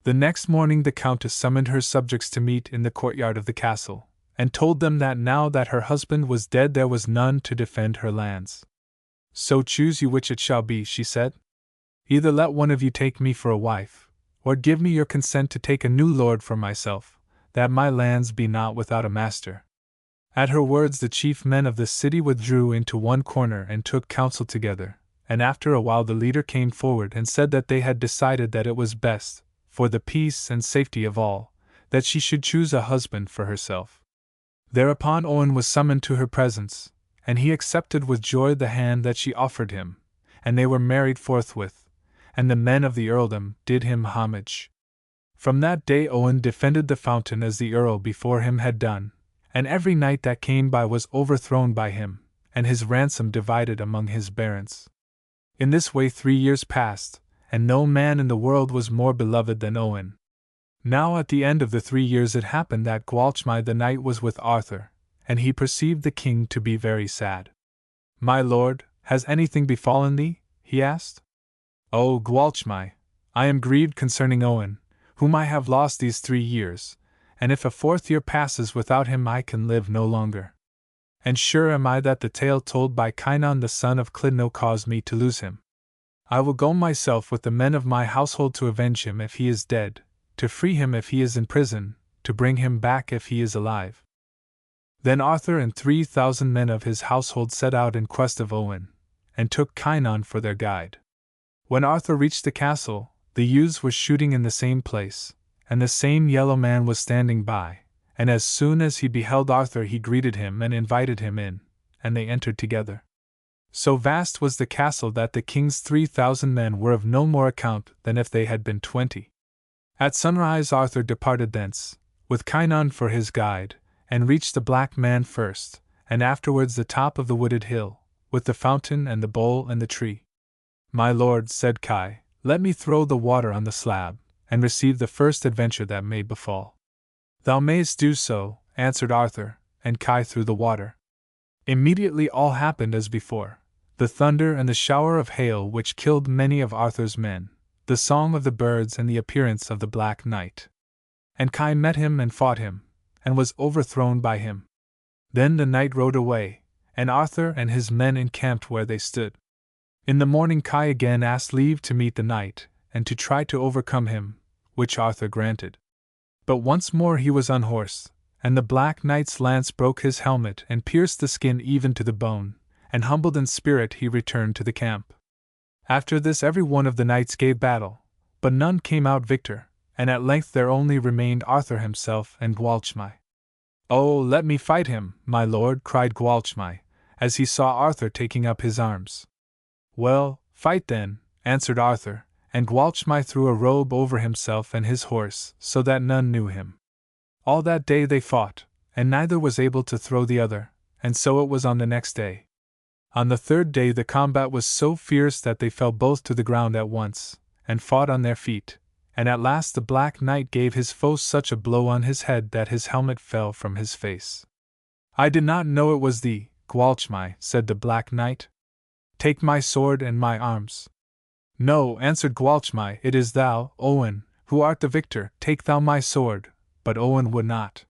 Speaker 1: The next morning the Countess summoned her subjects to meet in the courtyard of the castle, and told them that now that her husband was dead there was none to defend her lands. "So choose you which it shall be," she said. "Either let one of you take me for a wife, or give me your consent to take a new lord for myself, that my lands be not without a master." At her words the chief men of the city withdrew into one corner and took counsel together, and after a while the leader came forward and said that they had decided that it was best, for the peace and safety of all, that she should choose a husband for herself. Thereupon Owen was summoned to her presence, and he accepted with joy the hand that she offered him, and they were married forthwith, and the men of the earldom did him homage. From that day Owen defended the fountain as the earl before him had done, and every knight that came by was overthrown by him, and his ransom divided among his barons. In this way 3 years passed, and no man in the world was more beloved than Owen. Now at the end of the 3 years it happened that Gwalchmai the knight was with Arthur, and he perceived the king to be very sad. "My lord, has anything befallen thee?" he asked. "Oh, Gwalchmai, I am grieved concerning Owen, whom I have lost these 3 years, and if a 4th year passes without him I can live no longer. And sure am I that the tale told by Kynon the son of Clydno caused me to lose him. I will go myself with the men of my household to avenge him if he is dead, to free him if he is in prison, to bring him back if he is alive. Then Arthur and 3,000 men of his household set out in quest of Owen, and took Kynon for their guide. When Arthur reached the castle, the youths were shooting in the same place, and the same yellow man was standing by, and as soon as he beheld Arthur he greeted him and invited him in, and they entered together. So vast was the castle that the king's 3,000 men were of no more account than if they had been 20. At sunrise Arthur departed thence, with Kynon for his guide, and reached the Black Man first, and afterwards the top of the wooded hill, with the fountain and the bowl and the tree. My lord, said Kai, let me throw the water on the slab, and receive the first adventure that may befall. Thou mayst do so, answered Arthur, and Kai threw the water. Immediately all happened as before, the thunder and the shower of hail which killed many of Arthur's men, the song of the birds and the appearance of the Black Knight. And Kai met him and fought him, and was overthrown by him. Then the knight rode away, and Arthur and his men encamped where they stood. In the morning Kai again asked leave to meet the knight, and to try to overcome him, which Arthur granted. But once more he was unhorsed, and the Black Knight's lance broke his helmet and pierced the skin even to the bone, and humbled in spirit he returned to the camp. After this every one of the knights gave battle, but none came out victor, and at length there only remained Arthur himself and Gwalchmai. Oh, let me fight him, my lord, cried Gwalchmai, as he saw Arthur taking up his arms. Well, fight then, answered Arthur, and Gwalchmai threw a robe over himself and his horse, so that none knew him. All that day they fought, and neither was able to throw the other, and so it was on the next day. On the 3rd day the combat was so fierce that they fell both to the ground at once, and fought on their feet, and at last the Black Knight gave his foe such a blow on his head that his helmet fell from his face. I did not know it was thee, Gwalchmai, said the Black Knight. Take my sword and my arms. No, answered Gwalchmai, it is thou, Owen, who art the victor, take thou my sword, but Owen would not.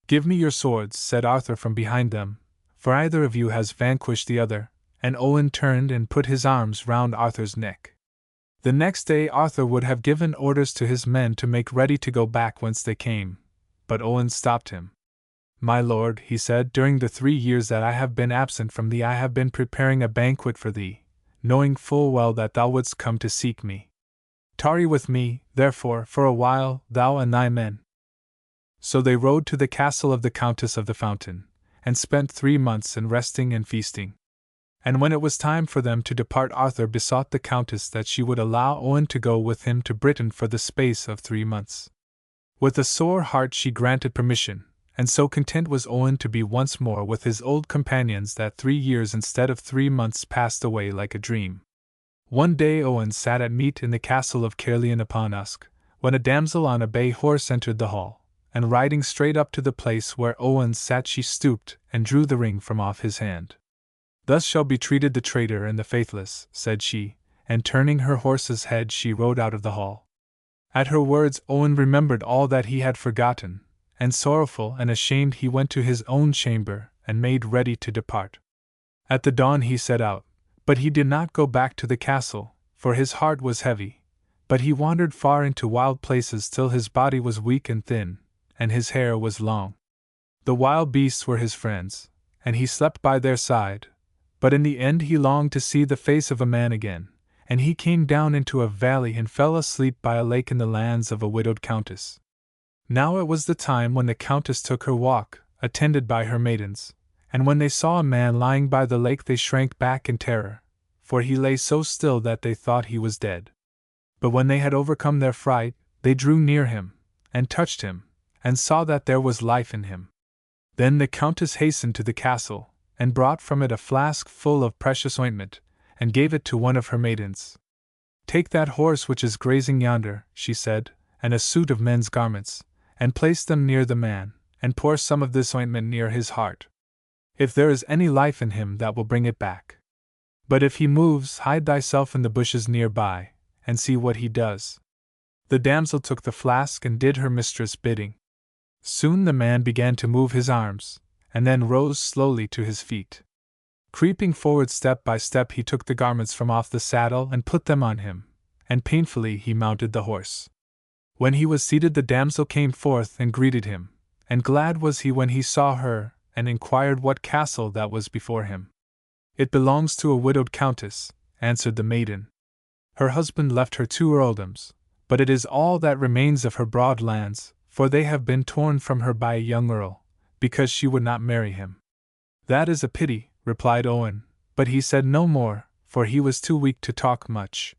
Speaker 1: Give me your swords, said Arthur from behind them, for either of you has vanquished the other, and Owen turned and put his arms round Arthur's neck. The next day Arthur would have given orders to his men to make ready to go back whence they came, but Owen stopped him. My lord, he said, during the 3 years that I have been absent from thee I have been preparing a banquet for thee, knowing full well that thou wouldst come to seek me. Tarry with me, therefore, for a while, thou and thy men. So they rode to the castle of the Countess of the Fountain, and spent 3 months in resting and feasting. And when it was time for them to depart Arthur besought the Countess that she would allow Owen to go with him to Britain for the space of 3 months. With a sore heart she granted permission, and so content was Owen to be once more with his old companions that 3 years instead of 3 months passed away like a dream. One day Owen sat at meat in the castle of Caerleon upon Usk, when a damsel on a bay horse entered the hall, and riding straight up to the place where Owen sat she stooped and drew the ring from off his hand. Thus shall be treated the traitor and the faithless, said she, and turning her horse's head she rode out of the hall. At her words Owen remembered all that he had forgotten, and sorrowful and ashamed he went to his own chamber, and made ready to depart. At the dawn he set out, but he did not go back to the castle, for his heart was heavy, but he wandered far into wild places till his body was weak and thin, and his hair was long. The wild beasts were his friends, and he slept by their side, but in the end he longed to see the face of a man again, and he came down into a valley and fell asleep by a lake in the lands of a widowed countess. Now it was the time when the countess took her walk, attended by her maidens, and when they saw a man lying by the lake they shrank back in terror, for he lay so still that they thought he was dead. But when they had overcome their fright, they drew near him, and touched him, and saw that there was life in him. Then the countess hastened to the castle, and brought from it a flask full of precious ointment, and gave it to one of her maidens. Take that horse which is grazing yonder, she said, and a suit of men's garments, and place them near the man, and pour some of this ointment near his heart. If there is any life in him that will bring it back. But if he moves, hide thyself in the bushes near by, and see what he does." The damsel took the flask and did her mistress' bidding. Soon the man began to move his arms, and then rose slowly to his feet. Creeping forward step by step, he took the garments from off the saddle and put them on him, and painfully he mounted the horse. When he was seated, the damsel came forth and greeted him, and glad was he when he saw her, and inquired what castle that was before him. "It belongs to a widowed countess," answered the maiden. "Her husband left her 2 earldoms, but it is all that remains of her broad lands, for they have been torn from her by a young earl, because she would not marry him." "That is a pity," replied Owen, but he said no more, for he was too weak to talk much.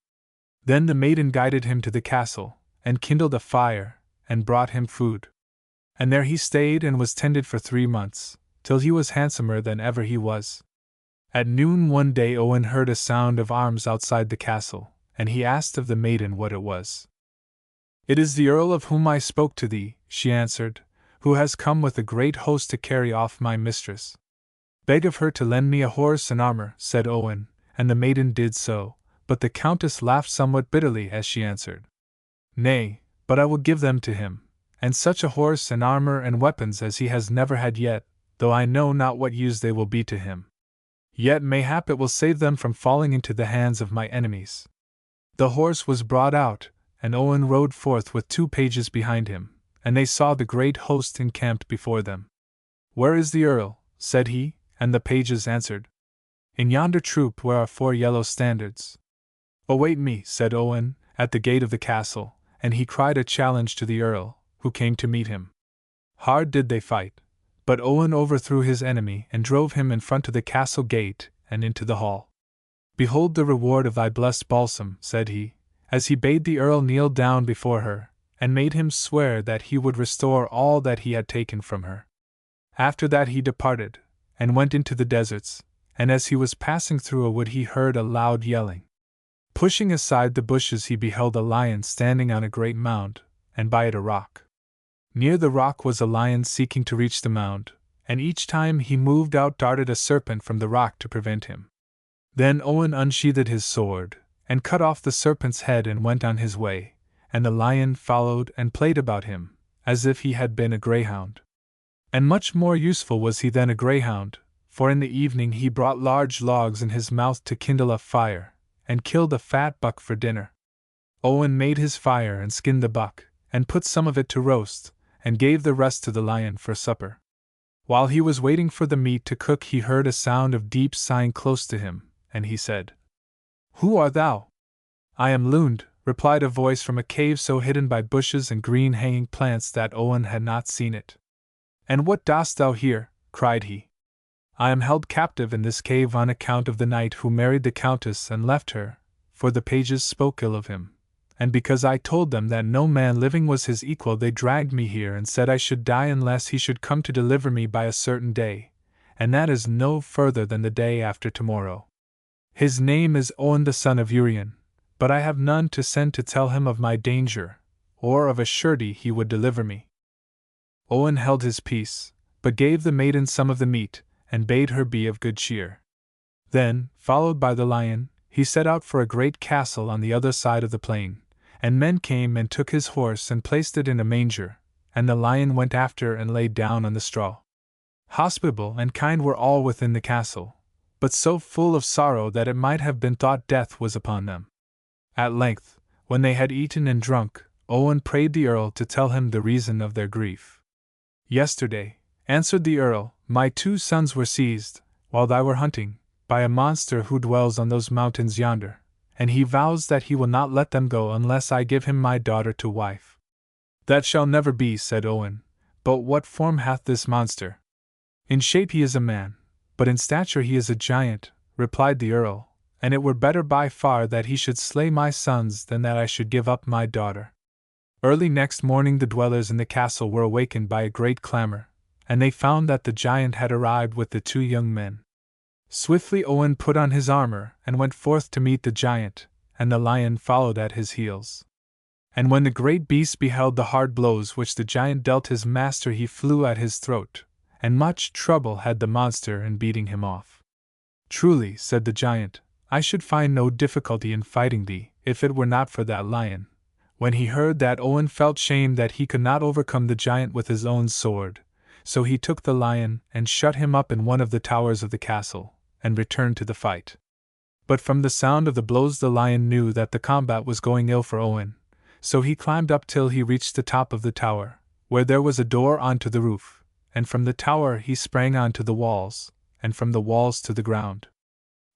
Speaker 1: Then the maiden guided him to the castle, and kindled a fire, and brought him food. And there he stayed and was tended for 3 months, till he was handsomer than ever he was. At noon one day Owen heard a sound of arms outside the castle, and he asked of the maiden what it was. "It is the earl of whom I spoke to thee," she answered, "who has come with a great host to carry off my mistress." "Beg of her to lend me a horse and armor," said Owen, and the maiden did so, but the countess laughed somewhat bitterly as she answered, "Nay, but I will give them to him, and such a horse and armor and weapons as he has never had yet, though I know not what use they will be to him. Yet mayhap it will save them from falling into the hands of my enemies." The horse was brought out, and Owen rode forth with 2 pages behind him, and they saw the great host encamped before them. "Where is the earl?" said he, and the pages answered, "In yonder troop where are 4 yellow standards." "Await me," said Owen, at the gate of the castle, and he cried a challenge to the earl, who came to meet him. Hard did they fight, but Owen overthrew his enemy and drove him in front of the castle gate and into the hall. "Behold the reward of thy blessed balsam," said he, as he bade the earl kneel down before her, and made him swear that he would restore all that he had taken from her. After that he departed, and went into the deserts, and as he was passing through a wood he heard a loud yelling. Pushing aside the bushes he beheld a lion standing on a great mound, and by it a rock. Near the rock was a lion seeking to reach the mound, and each time he moved out darted a serpent from the rock to prevent him. Then Owen unsheathed his sword, and cut off the serpent's head and went on his way, and the lion followed and played about him, as if he had been a greyhound. And much more useful was he than a greyhound, for in the evening he brought large logs in his mouth to kindle a fire, and killed a fat buck for dinner. Owen made his fire and skinned the buck, and put some of it to roast, and gave the rest to the lion for supper. While he was waiting for the meat to cook he heard a sound of deep sighing close to him, and he said, "Who art thou?" "I am Lund," replied a voice from a cave so hidden by bushes and green hanging plants that Owen had not seen it. "And what dost thou here?" cried he. "I am held captive in this cave on account of the knight who married the countess and left her, for the pages spoke ill of him, and because I told them that no man living was his equal they dragged me here and said I should die unless he should come to deliver me by a certain day, and that is no further than the day after tomorrow. His name is Owen the son of Urien, but I have none to send to tell him of my danger, or of a surety he would deliver me." Owen held his peace, but gave the maiden some of the meat, and bade her be of good cheer. Then, followed by the lion, he set out for a great castle on the other side of the plain, and men came and took his horse and placed it in a manger, and the lion went after and lay down on the straw. Hospitable and kind were all within the castle, but so full of sorrow that it might have been thought death was upon them. At length, when they had eaten and drunk, Owen prayed the earl to tell him the reason of their grief. "Yesterday," answered the earl, "my 2 sons were seized, while they were hunting, by a monster who dwells on those mountains yonder, and he vows that he will not let them go unless I give him my daughter to wife." "That shall never be," said Owen, "but what form hath this monster?" "In shape he is a man, but in stature he is a giant," replied the earl, "and it were better by far that he should slay my sons than that I should give up my daughter." Early next morning the dwellers in the castle were awakened by a great clamor, and they found that the giant had arrived with the 2 young men. Swiftly Owen put on his armor and went forth to meet the giant, and the lion followed at his heels. And when the great beast beheld the hard blows which the giant dealt his master he flew at his throat, and much trouble had the monster in beating him off. "Truly," said the giant, "I should find no difficulty in fighting thee, if it were not for that lion. When he heard that, Owen felt shame that he could not overcome the giant with his own sword, so he took the lion and shut him up in one of the towers of the castle, and returned to the fight. But from the sound of the blows the lion knew that the combat was going ill for Owen, so he climbed up till he reached the top of the tower, where there was a door onto the roof, and from the tower he sprang onto the walls, and from the walls to the ground.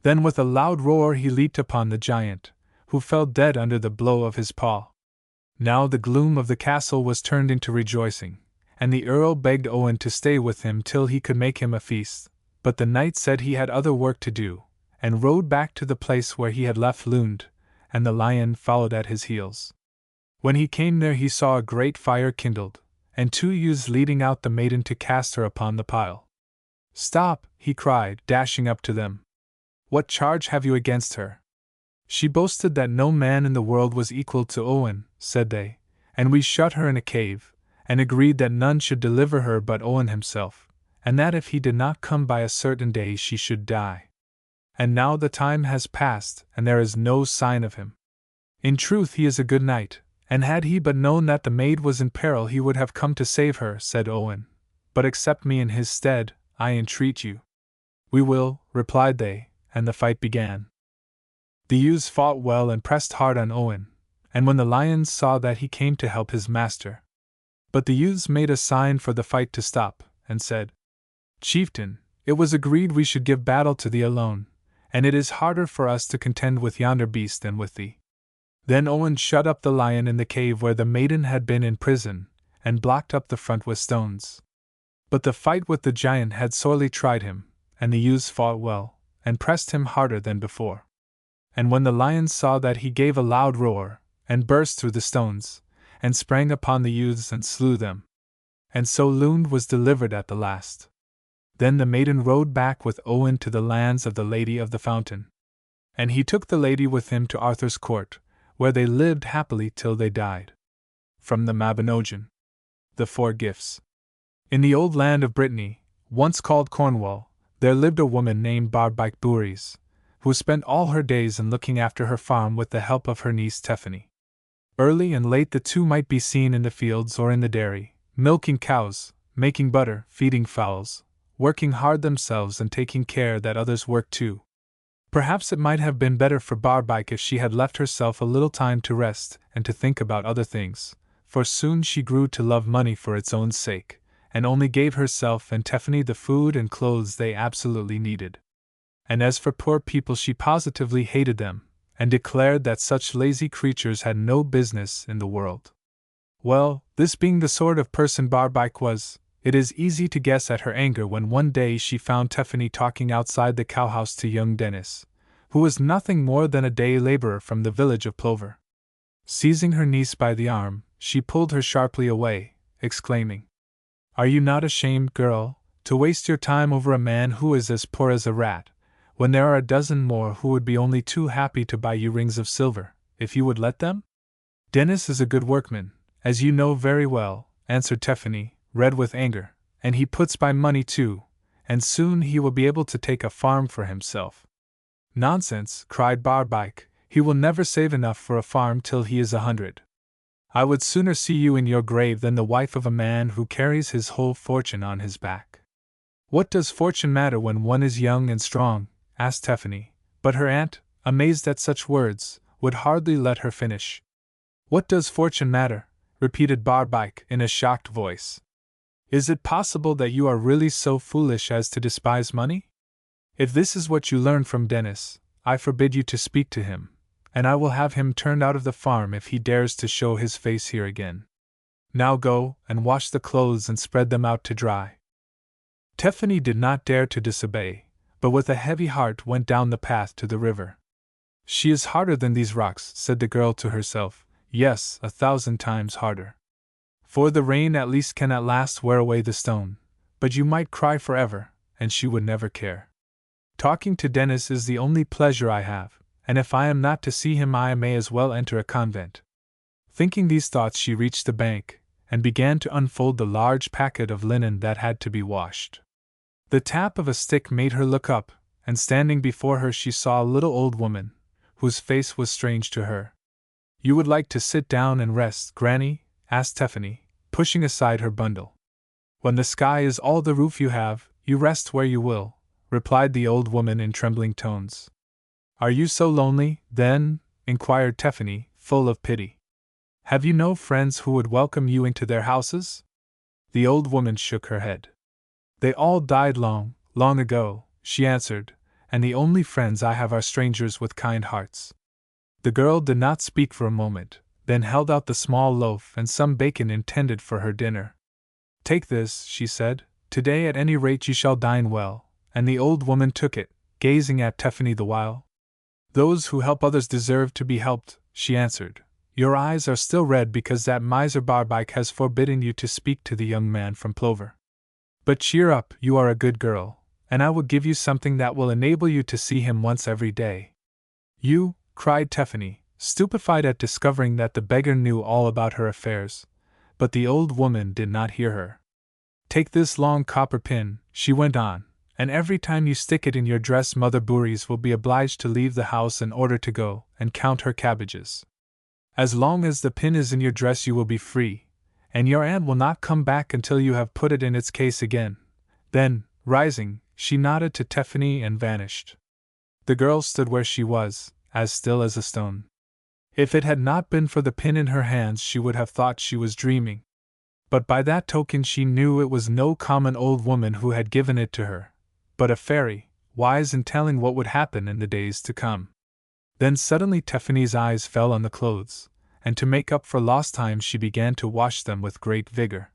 Speaker 1: Then with a loud roar he leaped upon the giant, who fell dead under the blow of his paw. Now the gloom of the castle was turned into rejoicing, and the Earl begged Owen to stay with him till he could make him a feast, but the knight said he had other work to do, and rode back to the place where he had left Lund, and the lion followed at his heels. When he came there he saw a great fire kindled, and 2 youths leading out the maiden to cast her upon the pile. "Stop!" he cried, dashing up to them. "What charge have you against her?" "She boasted that no man in the world was equal to Owen," said they, "and we shut her in a cave, and agreed that none should deliver her but Owen himself, and that if he did not come by a certain day she should die. And now the time has passed, and there is no sign of him. In truth he is a good knight, and had he but known that the maid was in peril he would have come to save her," said Owen. "But accept me in his stead, I entreat you." "We will," replied they, and the fight began. The youths fought well and pressed hard on Owen, and when the lion saw that he came to help his master. But the youths made a sign for the fight to stop, and said, "Chieftain, it was agreed we should give battle to thee alone, and it is harder for us to contend with yonder beast than with thee." Then Owen shut up the lion in the cave where the maiden had been in prison, and blocked up the front with stones. But the fight with the giant had sorely tried him, and the youths fought well, and pressed him harder than before. And when the lion saw that he gave a loud roar, and burst through the stones, and sprang upon the youths and slew them. And so Lund was delivered at the last. Then the maiden rode back with Owen to the lands of the Lady of the Fountain. And he took the lady with him to Arthur's court, where they lived happily till they died. From the Mabinogion. The 4 Gifts. In the old land of Brittany, once called Cornwall, there lived a woman named Barbaik Bouris, who spent all her days in looking after her farm with the help of her niece Tephany. Early and late the two might be seen in the fields or in the dairy, milking cows, making butter, feeding fowls, working hard themselves and taking care that others worked too. Perhaps it might have been better for Barbaik if she had left herself a little time to rest and to think about other things, for soon she grew to love money for its own sake, and only gave herself and Tephany the food and clothes they absolutely needed. And as for poor people, she positively hated them, and declared that such lazy creatures had no business in the world. Well, this being the sort of person Barbaik was, it is easy to guess at her anger when one day she found Tephany talking outside the cowhouse to young Dennis, who was nothing more than a day laborer from the village of Plover. Seizing her niece by the arm, she pulled her sharply away, exclaiming, "Are you not ashamed, girl, to waste your time over a man who is as poor as a rat, when there are a dozen more who would be only too happy to buy you rings of silver, if you would let them?" "Dennis is a good workman, as you know very well," answered Tephany, red with anger, "and he puts by money too, and soon he will be able to take a farm for himself." "Nonsense," cried Barbaik, "he will never save enough for a farm till he is 100. I would sooner see you in your grave than the wife of a man who carries his whole fortune on his back." "What does fortune matter when one is young and strong?" asked Tephany, but her aunt, amazed at such words, would hardly let her finish. "What does fortune matter?" repeated Barbaik in a shocked voice. "Is it possible that you are really so foolish as to despise money? If this is what you learn from Dennis, I forbid you to speak to him, and I will have him turned out of the farm if he dares to show his face here again. Now go and wash the clothes and spread them out to dry." Tephany did not dare to disobey, but with a heavy heart went down the path to the river. "She is harder than these rocks," said the girl to herself, "yes, 1,000 times harder. For the rain at least can at last wear away the stone, but you might cry forever, and she would never care. Talking to Dennis is the only pleasure I have, and if I am not to see him I may as well enter a convent." Thinking these thoughts she reached the bank, and began to unfold the large packet of linen that had to be washed. The tap of a stick made her look up, and standing before her she saw a little old woman, whose face was strange to her, You would like to sit down and rest, Granny? Asked Tephany, pushing aside her bundle. When the sky is all the roof you have, you rest where you will, replied the old woman in trembling tones. Are you so lonely, then? Inquired Tephany, full of pity. Have you no friends who would welcome you into their houses? The old woman shook her head. They all died long, long ago, she answered, and the only friends I have are strangers with kind hearts. The girl did not speak for a moment, then held out the small loaf and some bacon intended for her dinner. Take this, she said. Today at any rate you shall dine well, and the old woman took it, gazing at Tephany the while. Those who help others deserve to be helped, she answered. Your eyes are still red because that miser Barbaik has forbidden you to speak to the young man from Plover. But cheer up, you are a good girl, and I will give you something that will enable you to see him once every day. You, cried Tephany, stupefied at discovering that the beggar knew all about her affairs, but the old woman did not hear her. Take this long copper pin, she went on, and every time you stick it in your dress Mother Bouris will be obliged to leave the house in order to go and count her cabbages. As long as the pin is in your dress you will be free, and your aunt will not come back until you have put it in its case again. Then, rising, she nodded to Tephany and vanished. The girl stood where she was, as still as a stone. If it had not been for the pin in her hands she would have thought she was dreaming. But by that token she knew it was no common old woman who had given it to her, but a fairy, wise in telling what would happen in the days to come. Then suddenly Tephany's eyes fell on the clothes, and to make up for lost time she began to wash them with great vigor.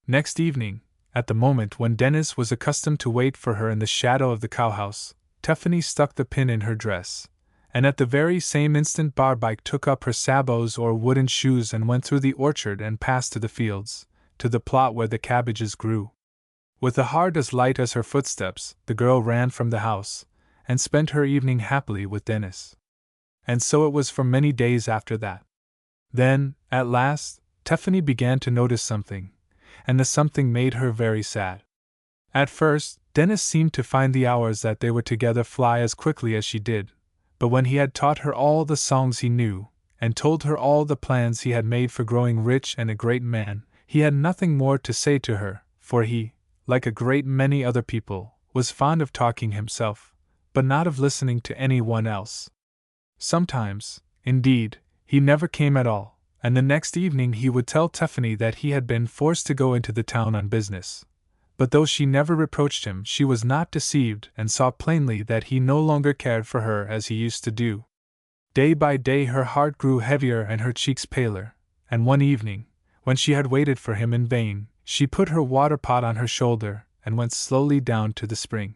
Speaker 1: Next evening, at the moment when Dennis was accustomed to wait for her in the shadow of the cowhouse, Tephany stuck the pin in her dress, and at the very same instant Barbaik took up her sabots or wooden shoes and went through the orchard and passed to the fields, to the plot where the cabbages grew. With a heart as light as her footsteps, the girl ran from the house, and spent her evening happily with Dennis. And so it was for many days after that. Then, at last, Tephany began to notice something, and the something made her very sad. At first, Dennis seemed to find the hours that they were together fly as quickly as she did, but when he had taught her all the songs he knew, and told her all the plans he had made for growing rich and a great man, he had nothing more to say to her, for he, like a great many other people, was fond of talking himself, but not of listening to any one else. Sometimes, indeed, he never came at all, and the next evening he would tell Tephany that he had been forced to go into the town on business. But though she never reproached him, she was not deceived and saw plainly that he no longer cared for her as he used to do. Day by day her heart grew heavier and her cheeks paler, and one evening, when she had waited for him in vain, she put her water pot on her shoulder and went slowly down to the spring.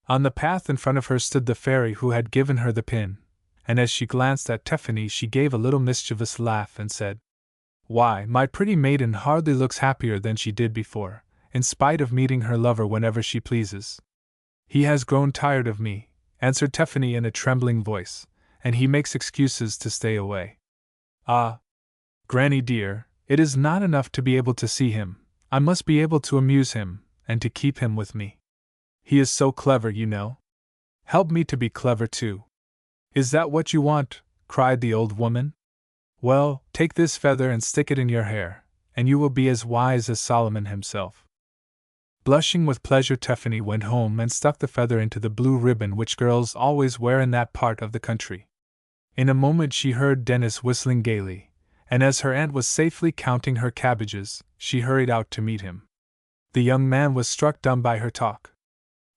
Speaker 1: On the path in front of her stood the fairy who had given her the pin, and as she glanced at Tephany she gave a little mischievous laugh and said, "Why, my pretty maiden hardly looks happier than she did before, in spite of meeting her lover whenever she pleases." "He has grown tired of me," answered Tephany in a trembling voice, "and he makes excuses to stay away." "Ah, Granny dear, it is not enough to be able to see him, I must be able to amuse him, and to keep him with me. He is so clever, you know. Help me to be clever too." "Is that what you want?" cried the old woman. "Well, take this feather and stick it in your hair, and you will be as wise as Solomon himself." Blushing with pleasure, Tephany went home and stuck the feather into the blue ribbon which girls always wear in that part of the country. In a moment she heard Dennis whistling gaily, and as her aunt was safely counting her cabbages, she hurried out to meet him. The young man was struck dumb by her talk.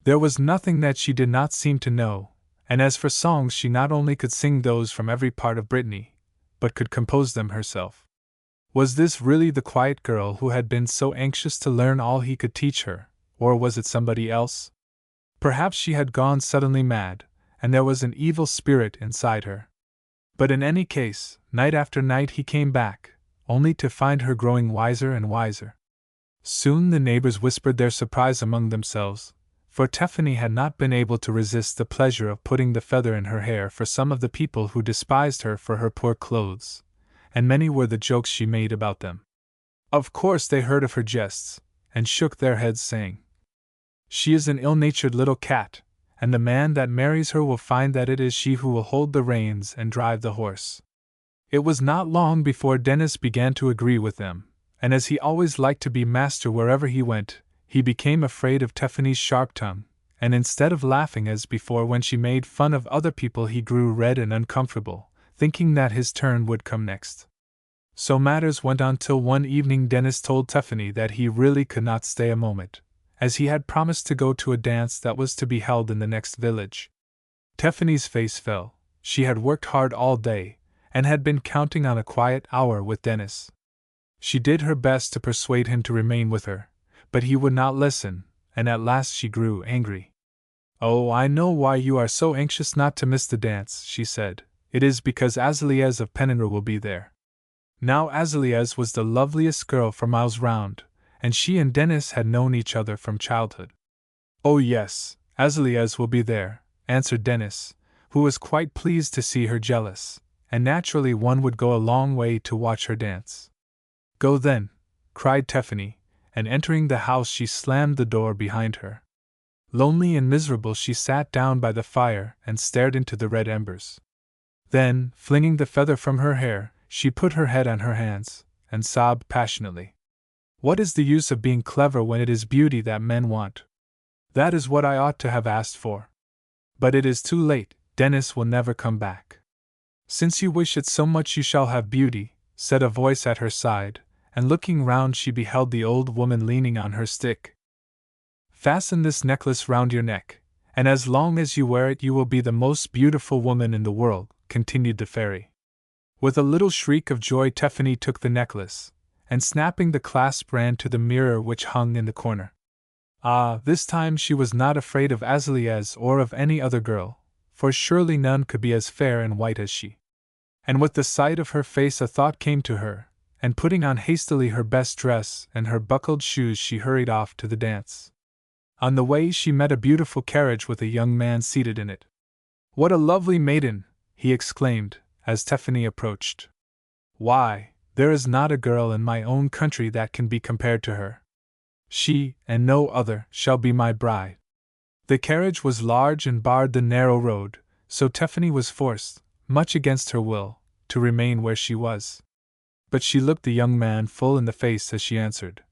Speaker 1: There was nothing that she did not seem to know, and as for songs she not only could sing those from every part of Brittany, but could compose them herself. Was this really the quiet girl who had been so anxious to learn all he could teach her, or was it somebody else? Perhaps she had gone suddenly mad, and there was an evil spirit inside her. But in any case, night after night he came back, only to find her growing wiser and wiser. Soon the neighbors whispered their surprise among themselves, for Tephany had not been able to resist the pleasure of putting the feather in her hair for some of the people who despised her for her poor clothes, and many were the jokes she made about them. Of course they heard of her jests, and shook their heads, saying, "She is an ill-natured little cat, and the man that marries her will find that it is she who will hold the reins and drive the horse." It was not long before Dennis began to agree with them, and as he always liked to be master wherever he went, he became afraid of Tiffany's sharp tongue, and instead of laughing as before when she made fun of other people, he grew red and uncomfortable, thinking that his turn would come next. So matters went on till one evening Dennis told Tiffany that he really could not stay a moment, as he had promised to go to a dance that was to be held in the next village. Tiffany's face fell. She had worked hard all day, and had been counting on a quiet hour with Dennis. She did her best to persuade him to remain with her, but he would not listen, and at last she grew angry. "Oh, I know why you are so anxious not to miss the dance," she said. "It is because Aziliez of Penninra will be there." Now Aziliez was the loveliest girl for miles round, and she and Dennis had known each other from childhood. "Oh yes, Aziliez will be there," answered Dennis, who was quite pleased to see her jealous, and naturally one would go a long way to watch her dance. "Go then," cried Tiffany, and entering the house she slammed the door behind her. Lonely and miserable she sat down by the fire and stared into the red embers. Then, flinging the feather from her hair, she put her head on her hands, and sobbed passionately. "What is the use of being clever when it is beauty that men want? That is what I ought to have asked for. But it is too late, Dennis will never come back." "Since you wish it so much you shall have beauty," said a voice at her side, and looking round she beheld the old woman leaning on her stick. "Fasten this necklace round your neck, and as long as you wear it you will be the most beautiful woman in the world," continued the fairy. With a little shriek of joy Tiffany took the necklace, and snapping the clasp ran to the mirror which hung in the corner. Ah, this time she was not afraid of Aziliez or of any other girl, for surely none could be as fair and white as she. And with the sight of her face a thought came to her, and putting on hastily her best dress and her buckled shoes she hurried off to the dance. On the way she met a beautiful carriage with a young man seated in it. "What a lovely maiden!" he exclaimed, as Tiffany approached. "Why, there is not a girl in my own country that can be compared to her. She, and no other, shall be my bride." The carriage was large and barred the narrow road, so Tiffany was forced, much against her will, to remain where she was. But she looked the young man full in the face as she answered,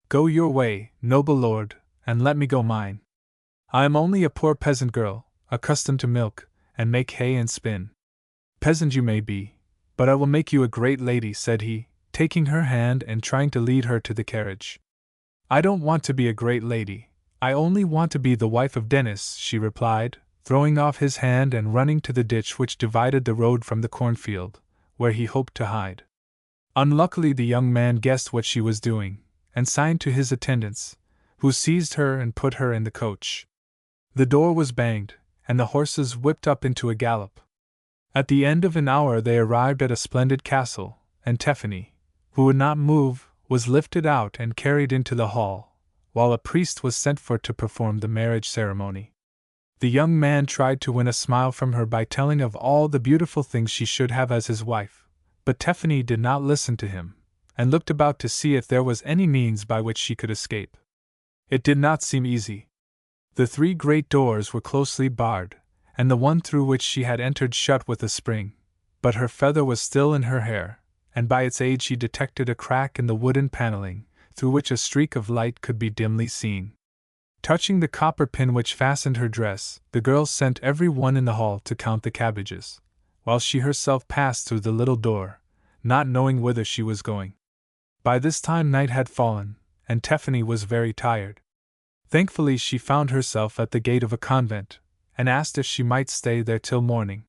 Speaker 1: "Go your way, noble lord, and let me go mine. I am only a poor peasant girl, accustomed to milk, and make hay and spin." "Peasant you may be, but I will make you a great lady," said he, taking her hand and trying to lead her to the carriage. "I don't want to be a great lady, I only want to be the wife of Dennis," she replied, throwing off his hand and running to the ditch which divided the road from the cornfield, where he hoped to hide. Unluckily the young man guessed what she was doing, and signed to his attendants, who seized her and put her in the coach. The door was banged, and the horses whipped up into a gallop. At the end of an hour they arrived at a splendid castle, and Tiffany, who would not move, was lifted out and carried into the hall, while a priest was sent for to perform the marriage ceremony. The young man tried to win a smile from her by telling of all the beautiful things she should have as his wife, but Tiffany did not listen to him, and looked about to see if there was any means by which she could escape. It did not seem easy. The 3 great doors were closely barred, and the one through which she had entered shut with a spring, but her feather was still in her hair, and by its aid she detected a crack in the wooden paneling, through which a streak of light could be dimly seen. Touching the copper pin which fastened her dress, the girl sent every one in the hall to count the cabbages, while she herself passed through the little door, not knowing whither she was going. By this time night had fallen, and Tiffany was very tired. Thankfully she found herself at the gate of a convent, and asked if she might stay there till morning.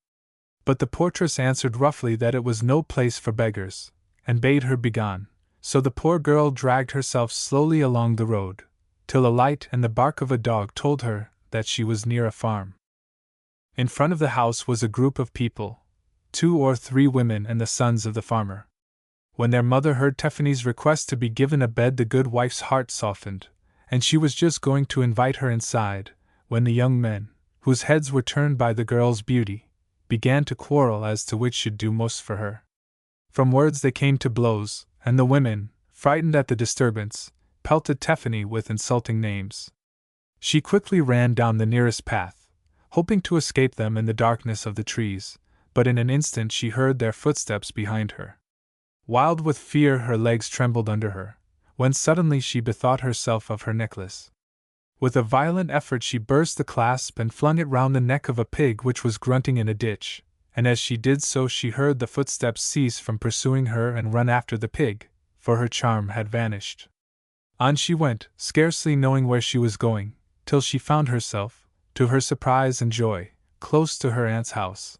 Speaker 1: But the portress answered roughly that it was no place for beggars, and bade her begone, so the poor girl dragged herself slowly along the road, till a light and the bark of a dog told her that she was near a farm. In front of the house was a group of people, 2 or 3 women and the sons of the farmer. When their mother heard Tiffany's request to be given a bed, the good wife's heart softened, and she was just going to invite her inside, when the young men, whose heads were turned by the girl's beauty, began to quarrel as to which should do most for her. From words they came to blows, and the women, frightened at the disturbance, pelted Tiffany with insulting names. She quickly ran down the nearest path, hoping to escape them in the darkness of the trees, but in an instant she heard their footsteps behind her. Wild with fear, her legs trembled under her, when suddenly she bethought herself of her necklace. With a violent effort she burst the clasp and flung it round the neck of a pig which was grunting in a ditch, and as she did so she heard the footsteps cease from pursuing her and run after the pig, for her charm had vanished. On she went, scarcely knowing where she was going, till she found herself, to her surprise and joy, close to her aunt's house.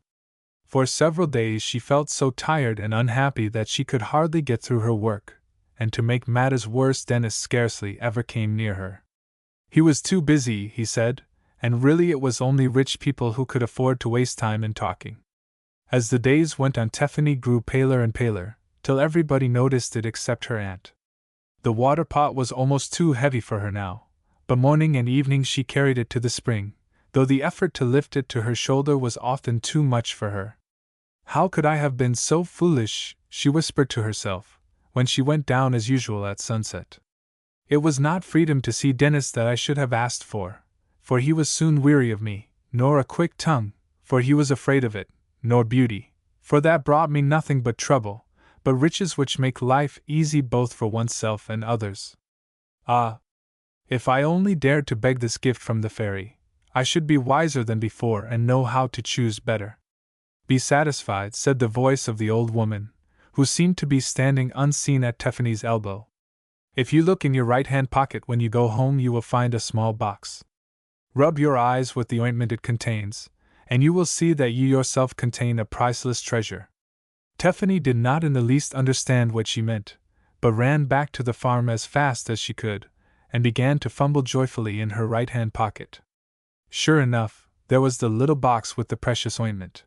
Speaker 1: For several days she felt so tired and unhappy that she could hardly get through her work, and to make matters worse, Dennis scarcely ever came near her. He was too busy, he said, and really it was only rich people who could afford to waste time in talking. As the days went on, Tiffany grew paler and paler, till everybody noticed it except her aunt. The water pot was almost too heavy for her now, but morning and evening she carried it to the spring, though the effort to lift it to her shoulder was often too much for her. "How could I have been so foolish?" she whispered to herself, when she went down as usual at sunset. "It was not freedom to see Dennis that I should have asked for he was soon weary of me, nor a quick tongue, for he was afraid of it, nor beauty, for that brought me nothing but trouble, but riches which make life easy both for oneself and others. Ah! If I only dared to beg this gift from the fairy, I should be wiser than before and know how to choose better." "Be satisfied," said the voice of the old woman, who seemed to be standing unseen at Tiffany's elbow. "If you look in your right-hand pocket when you go home, you will find a small box. Rub your eyes with the ointment it contains, and you will see that you yourself contain a priceless treasure." Tiffany did not in the least understand what she meant, but ran back to the farm as fast as she could, and began to fumble joyfully in her right-hand pocket. Sure enough, there was the little box with the precious ointment.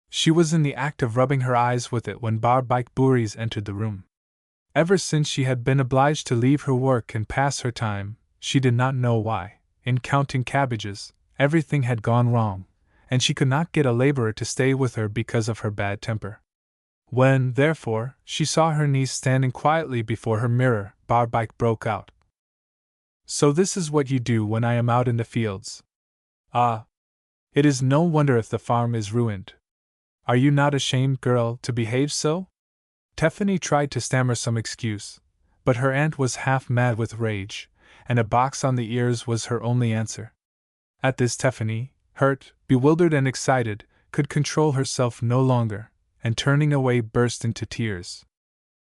Speaker 1: She was in the act of rubbing her eyes with it when Barbaik Bouris entered the room. Ever since she had been obliged to leave her work and pass her time, she did not know why, in counting cabbages, everything had gone wrong, and she could not get a laborer to stay with her because of her bad temper. When, therefore, she saw her niece standing quietly before her mirror, Barbaik broke out. "So this is what you do when I am out in the fields? Ah! It is no wonder if the farm is ruined. Are you not ashamed, girl, to behave so?" Tiffany tried to stammer some excuse, but her aunt was half mad with rage, and a box on the ears was her only answer. At this Tiffany, hurt, bewildered and excited, could control herself no longer, and turning away burst into tears.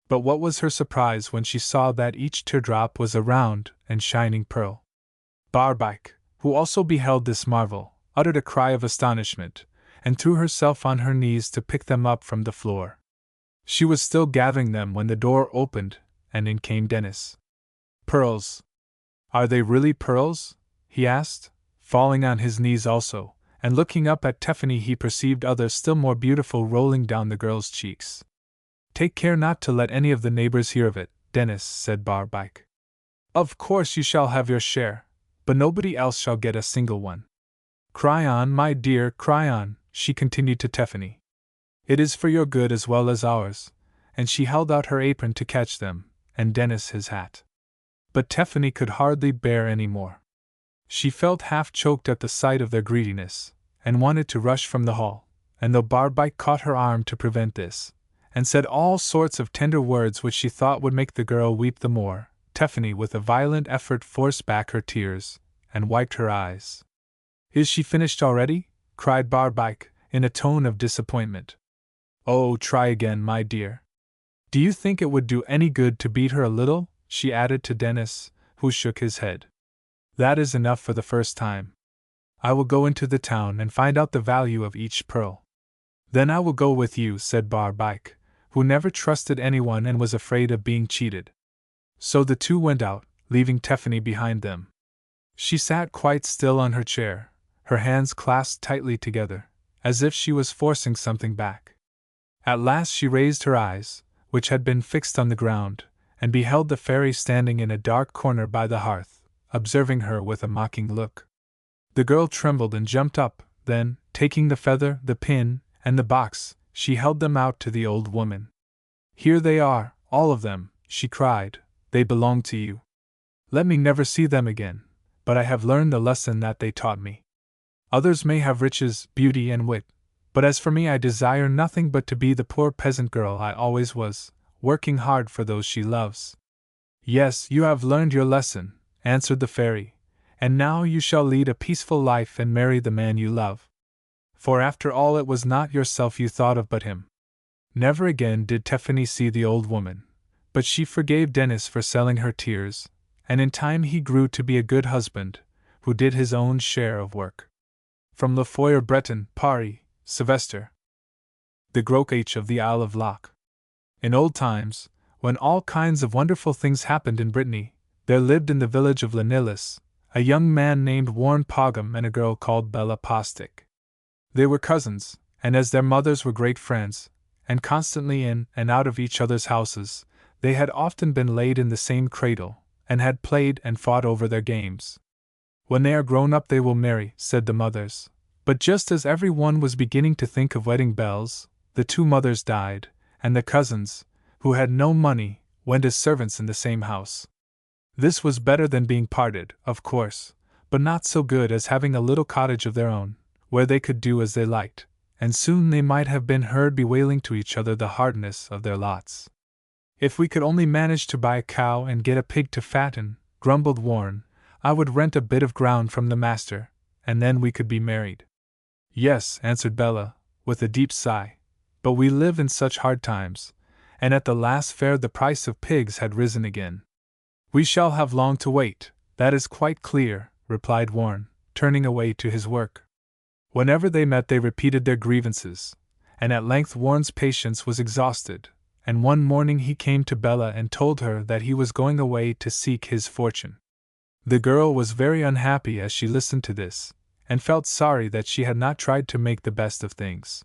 Speaker 1: But what was her surprise when she saw that each teardrop was a round and shining pearl. Barbaik, who also beheld this marvel, uttered a cry of astonishment, and threw herself on her knees to pick them up from the floor. She was still gathering them when the door opened, and in came Dennis. "Pearls! Are they really pearls?" he asked, falling on his knees also, and looking up at Tiffany he perceived others still more beautiful rolling down the girl's cheeks. "Take care not to let any of the neighbors hear of it, Dennis," said Barbaik. "Of course you shall have your share, but nobody else shall get a single one. Cry on, my dear, cry on," she continued to Tiffany. "It is for your good as well as ours," and she held out her apron to catch them, and Dennis his hat. But Tiffany could hardly bear any more. She felt half choked at the sight of their greediness, and wanted to rush from the hall, and though Barbaik caught her arm to prevent this, and said all sorts of tender words which she thought would make the girl weep the more, Tiffany with a violent effort forced back her tears, and wiped her eyes. "Is she finished already?" cried Barbaik, in a tone of disappointment. "Oh, try again, my dear. Do you think it would do any good to beat her a little?" she added to Dennis, who shook his head. "That is enough for the first time. I will go into the town and find out the value of each pearl." "Then I will go with you," said Barbaik, who never trusted anyone and was afraid of being cheated. So the two went out, leaving Tiffany behind them. She sat quite still on her chair, her hands clasped tightly together, as if she was forcing something back. At last she raised her eyes, which had been fixed on the ground, and beheld the fairy standing in a dark corner by the hearth, observing her with a mocking look. The girl trembled and jumped up, then, taking the feather, the pin, and the box, she held them out to the old woman. "Here they are, all of them," she cried, "they belong to you. Let me never see them again, but I have learned the lesson that they taught me. Others may have riches, beauty, and wit, But as for me, I desire nothing but to be the poor peasant girl I always was, working hard for those she loves." "Yes, you have learned your lesson," answered the fairy, "and now you shall lead a peaceful life and marry the man you love. For after all, it was not yourself you thought of but him." Never again did Tephany see the old woman, but she forgave Dennis for selling her tears, and in time he grew to be a good husband, who did his own share of work. From Le Foyer Breton, Paris, Sylvester. The Groc-H of the Isle of Loch. In old times, when all kinds of wonderful things happened in Brittany, there lived in the village of Lenilus a young man named Warren Pogham and a girl called Bella Postic. They were cousins, and as their mothers were great friends, and constantly in and out of each other's houses, they had often been laid in the same cradle, and had played and fought over their games. "When they are grown up they will marry," said the mothers. But just as every one was beginning to think of wedding bells, the two mothers died, and the cousins, who had no money, went as servants in the same house. This was better than being parted, of course, but not so good as having a little cottage of their own, where they could do as they liked, and soon they might have been heard bewailing to each other the hardness of their lots. "If we could only manage to buy a cow and get a pig to fatten," grumbled Warren, "I would rent a bit of ground from the master, and then we could be married." "Yes," answered Bella, with a deep sigh, "but we live in such hard times, and at the last fair the price of pigs had risen again." "We shall have long to wait, that is quite clear," replied Warren, turning away to his work. Whenever they met they repeated their grievances, and at length Warren's patience was exhausted, and one morning he came to Bella and told her that he was going away to seek his fortune. The girl was very unhappy as she listened to this, and felt sorry that she had not tried to make the best of things.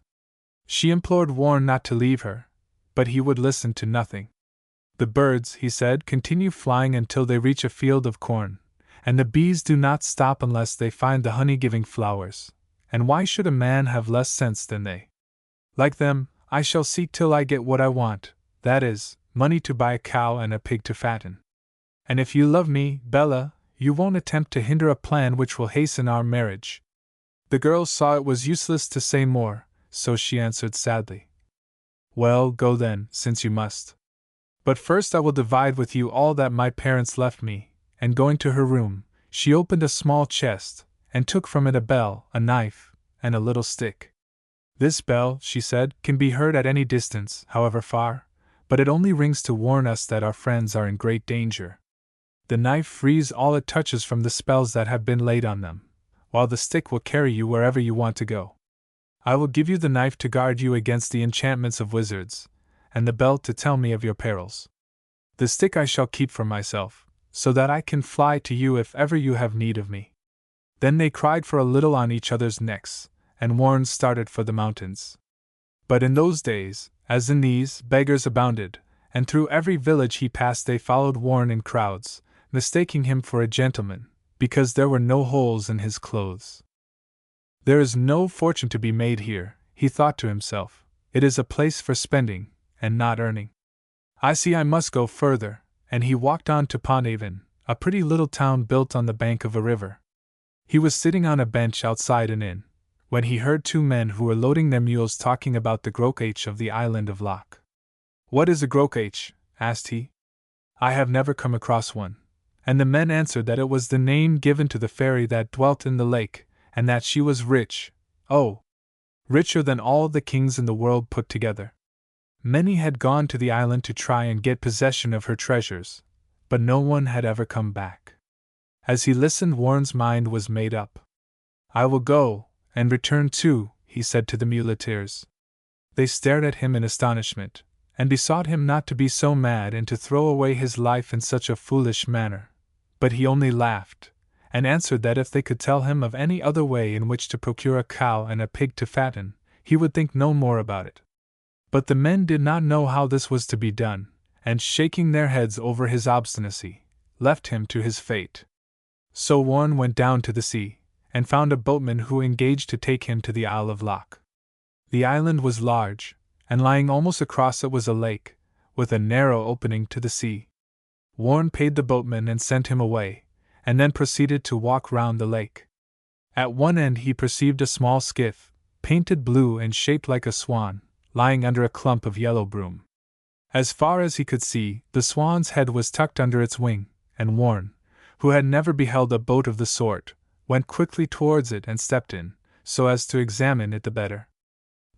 Speaker 1: She implored Warren not to leave her, but he would listen to nothing. "The birds," he said, "continue flying until they reach a field of corn, and the bees do not stop unless they find the honey-giving flowers, and why should a man have less sense than they? Like them, I shall seek till I get what I want, that is, money to buy a cow and a pig to fatten. And if you love me, Bella, you won't attempt to hinder a plan which will hasten our marriage." The girl saw it was useless to say more, so she answered sadly, "Well, go then, since you must. But first I will divide with you all that my parents left me," and going to her room, she opened a small chest, and took from it a bell, a knife, and a little stick. "This bell," she said, "can be heard at any distance, however far, but it only rings to warn us that our friends are in great danger. The knife frees all it touches from the spells that have been laid on them, while the stick will carry you wherever you want to go. I will give you the knife to guard you against the enchantments of wizards, and the bell to tell me of your perils. The stick I shall keep for myself, so that I can fly to you if ever you have need of me." Then they cried for a little on each other's necks, and Warren started for the mountains. But in those days, as in these, beggars abounded, and through every village he passed they followed Warren in crowds, mistaking him for a gentleman, because there were no holes in his clothes. "There is no fortune to be made here," he thought to himself. "It is a place for spending, and not earning. I see I must go further," and he walked on to Pondhaven, a pretty little town built on the bank of a river. He was sitting on a bench outside an inn, when he heard two men who were loading their mules talking about the Groc-H of the island of Loch. "What is a Groc-H?" asked he. "I have never come across one." And the men answered that it was the name given to the fairy that dwelt in the lake, and that she was rich, oh, richer than all the kings in the world put together. Many had gone to the island to try and get possession of her treasures, but no one had ever come back. As he listened, Warren's mind was made up. "I will go, and return too," he said to the muleteers. They stared at him in astonishment, and besought him not to be so mad and to throw away his life in such a foolish manner. But he only laughed, and answered that if they could tell him of any other way in which to procure a cow and a pig to fatten, he would think no more about it. But the men did not know how this was to be done, and shaking their heads over his obstinacy, left him to his fate. So Warren went down to the sea, and found a boatman who engaged to take him to the Isle of Loch. The island was large, and lying almost across it was a lake, with a narrow opening to the sea. Warren paid the boatman and sent him away, and then proceeded to walk round the lake. At one end he perceived a small skiff, painted blue and shaped like a swan, lying under a clump of yellow broom. As far as he could see, the swan's head was tucked under its wing, and Warren, who had never beheld a boat of the sort, went quickly towards it and stepped in, so as to examine it the better.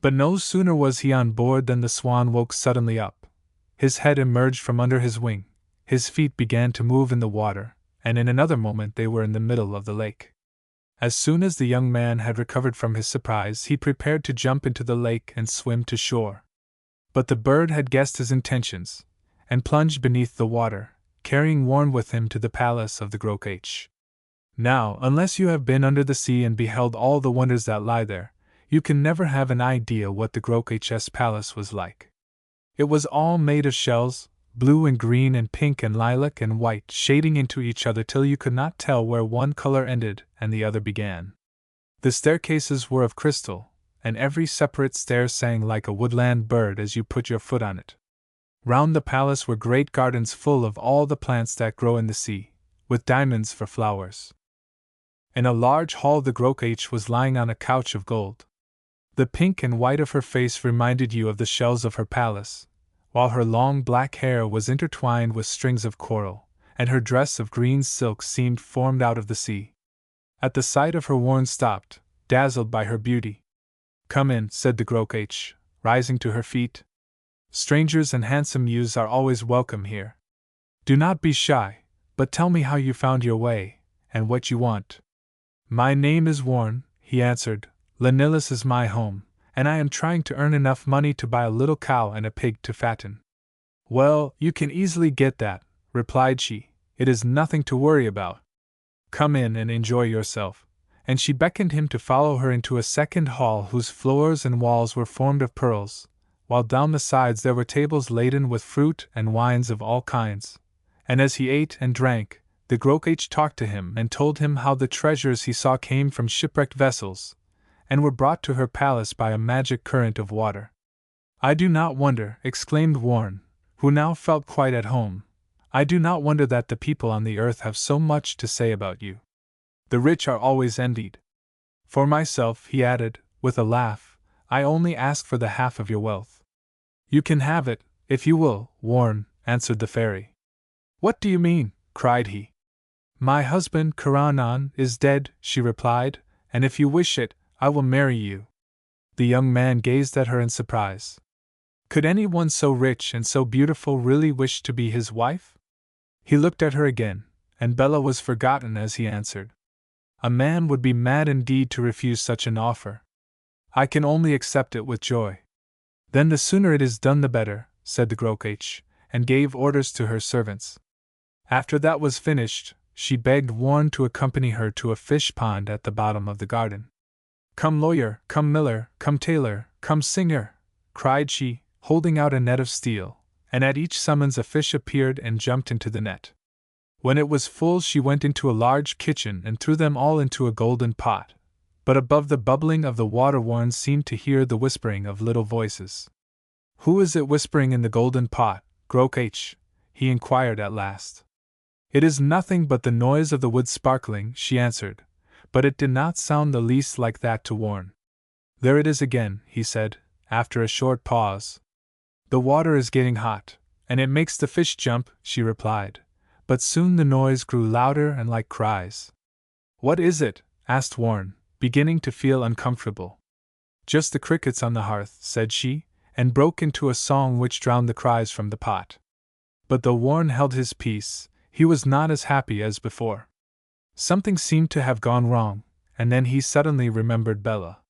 Speaker 1: But no sooner was he on board than the swan woke suddenly up. His head emerged from under his wing, his feet began to move in the water, and in another moment they were in the middle of the lake. As soon as the young man had recovered from his surprise, he prepared to jump into the lake and swim to shore. But the bird had guessed his intentions, and plunged beneath the water, carrying Warren with him to the palace of the Grokach. Now, unless you have been under the sea and beheld all the wonders that lie there, you can never have an idea what the Grokach's palace was like. It was all made of shells, blue and green and pink and lilac and white, shading into each other till you could not tell where one color ended and the other began. The staircases were of crystal, and every separate stair sang like a woodland bird as you put your foot on it. Round the palace were great gardens full of all the plants that grow in the sea, with diamonds for flowers. In a large hall the Grokach was lying on a couch of gold. The pink and white of her face reminded you of the shells of her palace, while her long black hair was intertwined with strings of coral, and her dress of green silk seemed formed out of the sea. At the sight of her Warren stopped, dazzled by her beauty. "Come in," said the Grokach, rising to her feet. "Strangers and handsome youths are always welcome here. Do not be shy, but tell me how you found your way, and what you want." "My name is Warren," he answered. "Llanillis is my home, and I am trying to earn enough money to buy a little cow and a pig to fatten." "Well, you can easily get that," replied she. "It is nothing to worry about. Come in and enjoy yourself." And she beckoned him to follow her into a second hall whose floors and walls were formed of pearls, while down the sides there were tables laden with fruit and wines of all kinds. And as he ate and drank, the Grokach talked to him and told him how the treasures he saw came from shipwrecked vessels, and were brought to her palace by a magic current of water. "I do not wonder," exclaimed Warren, who now felt quite at home, "I do not wonder that the people on the earth have so much to say about you. The rich are always envied. For myself," he added, with a laugh, "I only ask for the half of your wealth." "You can have it, if you will, Warren," answered the fairy. "What do you mean?" cried he. "My husband, Karanan, is dead," she replied, "and if you wish it, I will marry you." The young man gazed at her in surprise. Could anyone so rich and so beautiful really wish to be his wife? He looked at her again, and Bella was forgotten as he answered. "A man would be mad indeed to refuse such an offer. I can only accept it with joy." "Then the sooner it is done the better," said the Grokach, and gave orders to her servants. After that was finished, she begged Warren to accompany her to a fish pond at the bottom of the garden. "Come lawyer, come miller, come tailor, come singer," cried she, holding out a net of steel, and at each summons a fish appeared and jumped into the net. When it was full she went into a large kitchen and threw them all into a golden pot, but above the bubbling of the water Warren seemed to hear the whispering of little voices. "Who is it whispering in the golden pot, Grokach?" he inquired at last. "It is nothing but the noise of the wood sparkling," she answered, but it did not sound the least like that to Warren. "There it is again," he said, after a short pause. "The water is getting hot, and it makes the fish jump," she replied, but soon the noise grew louder and like cries. "What is it?" asked Warren, beginning to feel uncomfortable. "Just the crickets on the hearth," said she, and broke into a song which drowned the cries from the pot. But though Warren held his peace, he was not as happy as before. Something seemed to have gone wrong, and then he suddenly remembered Bella.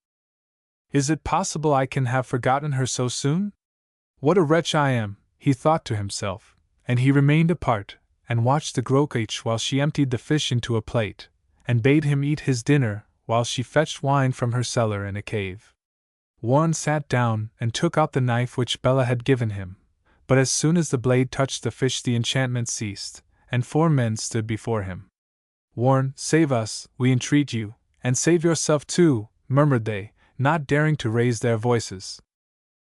Speaker 1: "Is it possible I can have forgotten her so soon? What a wretch I am," he thought to himself, and he remained apart, and watched the Grokach while she emptied the fish into a plate, and bade him eat his dinner while she fetched wine from her cellar in a cave. Warren sat down and took out the knife which Bella had given him, but as soon as the blade touched the fish the enchantment ceased, and 4 men stood before him. "Warren, save us, we entreat you, and save yourself too," murmured they, not daring to raise their voices.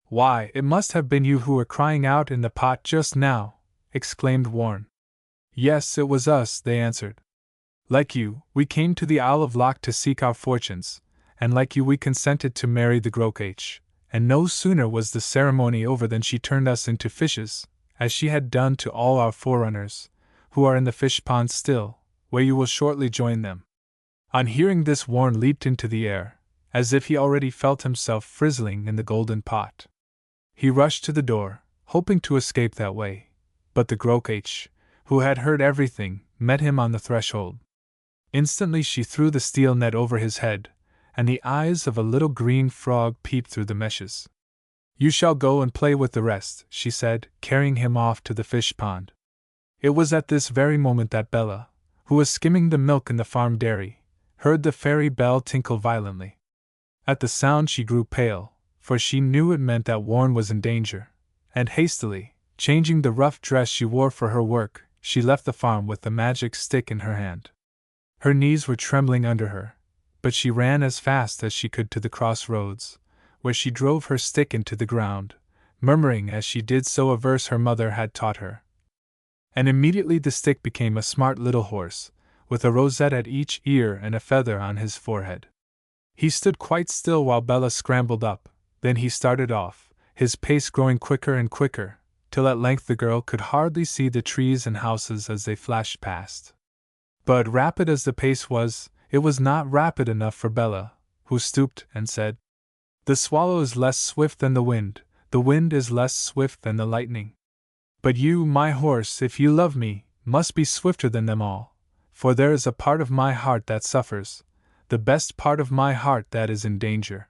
Speaker 1: "Why, it must have been you who were crying out in the pot just now," exclaimed Warren. "Yes, it was us," they answered. "Like you, we came to the Isle of Loch to seek our fortunes, and like you we consented to marry the Grokach, and no sooner was the ceremony over than she turned us into fishes, as she had done to all our forerunners, who are in the fish pond still, where you will shortly join them." On hearing this, Warren leaped into the air, as if he already felt himself frizzling in the golden pot. He rushed to the door, hoping to escape that way, but the Grokach, who had heard everything, met him on the threshold. Instantly she threw the steel net over his head, and the eyes of a little green frog peeped through the meshes. "You shall go and play with the rest," she said, carrying him off to the fish pond. It was at this very moment that Bella, who was skimming the milk in the farm dairy, heard the fairy bell tinkle violently. At the sound she grew pale, for she knew it meant that Warren was in danger, and hastily, changing the rough dress she wore for her work, she left the farm with the magic stick in her hand. Her knees were trembling under her, but she ran as fast as she could to the crossroads, where she drove her stick into the ground, murmuring as she did so a verse her mother had taught her. And immediately the stick became a smart little horse, with a rosette at each ear and a feather on his forehead. He stood quite still while Bella scrambled up, then he started off, his pace growing quicker and quicker, till at length the girl could hardly see the trees and houses as they flashed past. But rapid as the pace was, it was not rapid enough for Bella, who stooped and said, "The swallow is less swift than the wind is less swift than the lightning. But you, my horse, if you love me, must be swifter than them all, for there is a part of my heart that suffers, the best part of my heart that is in danger."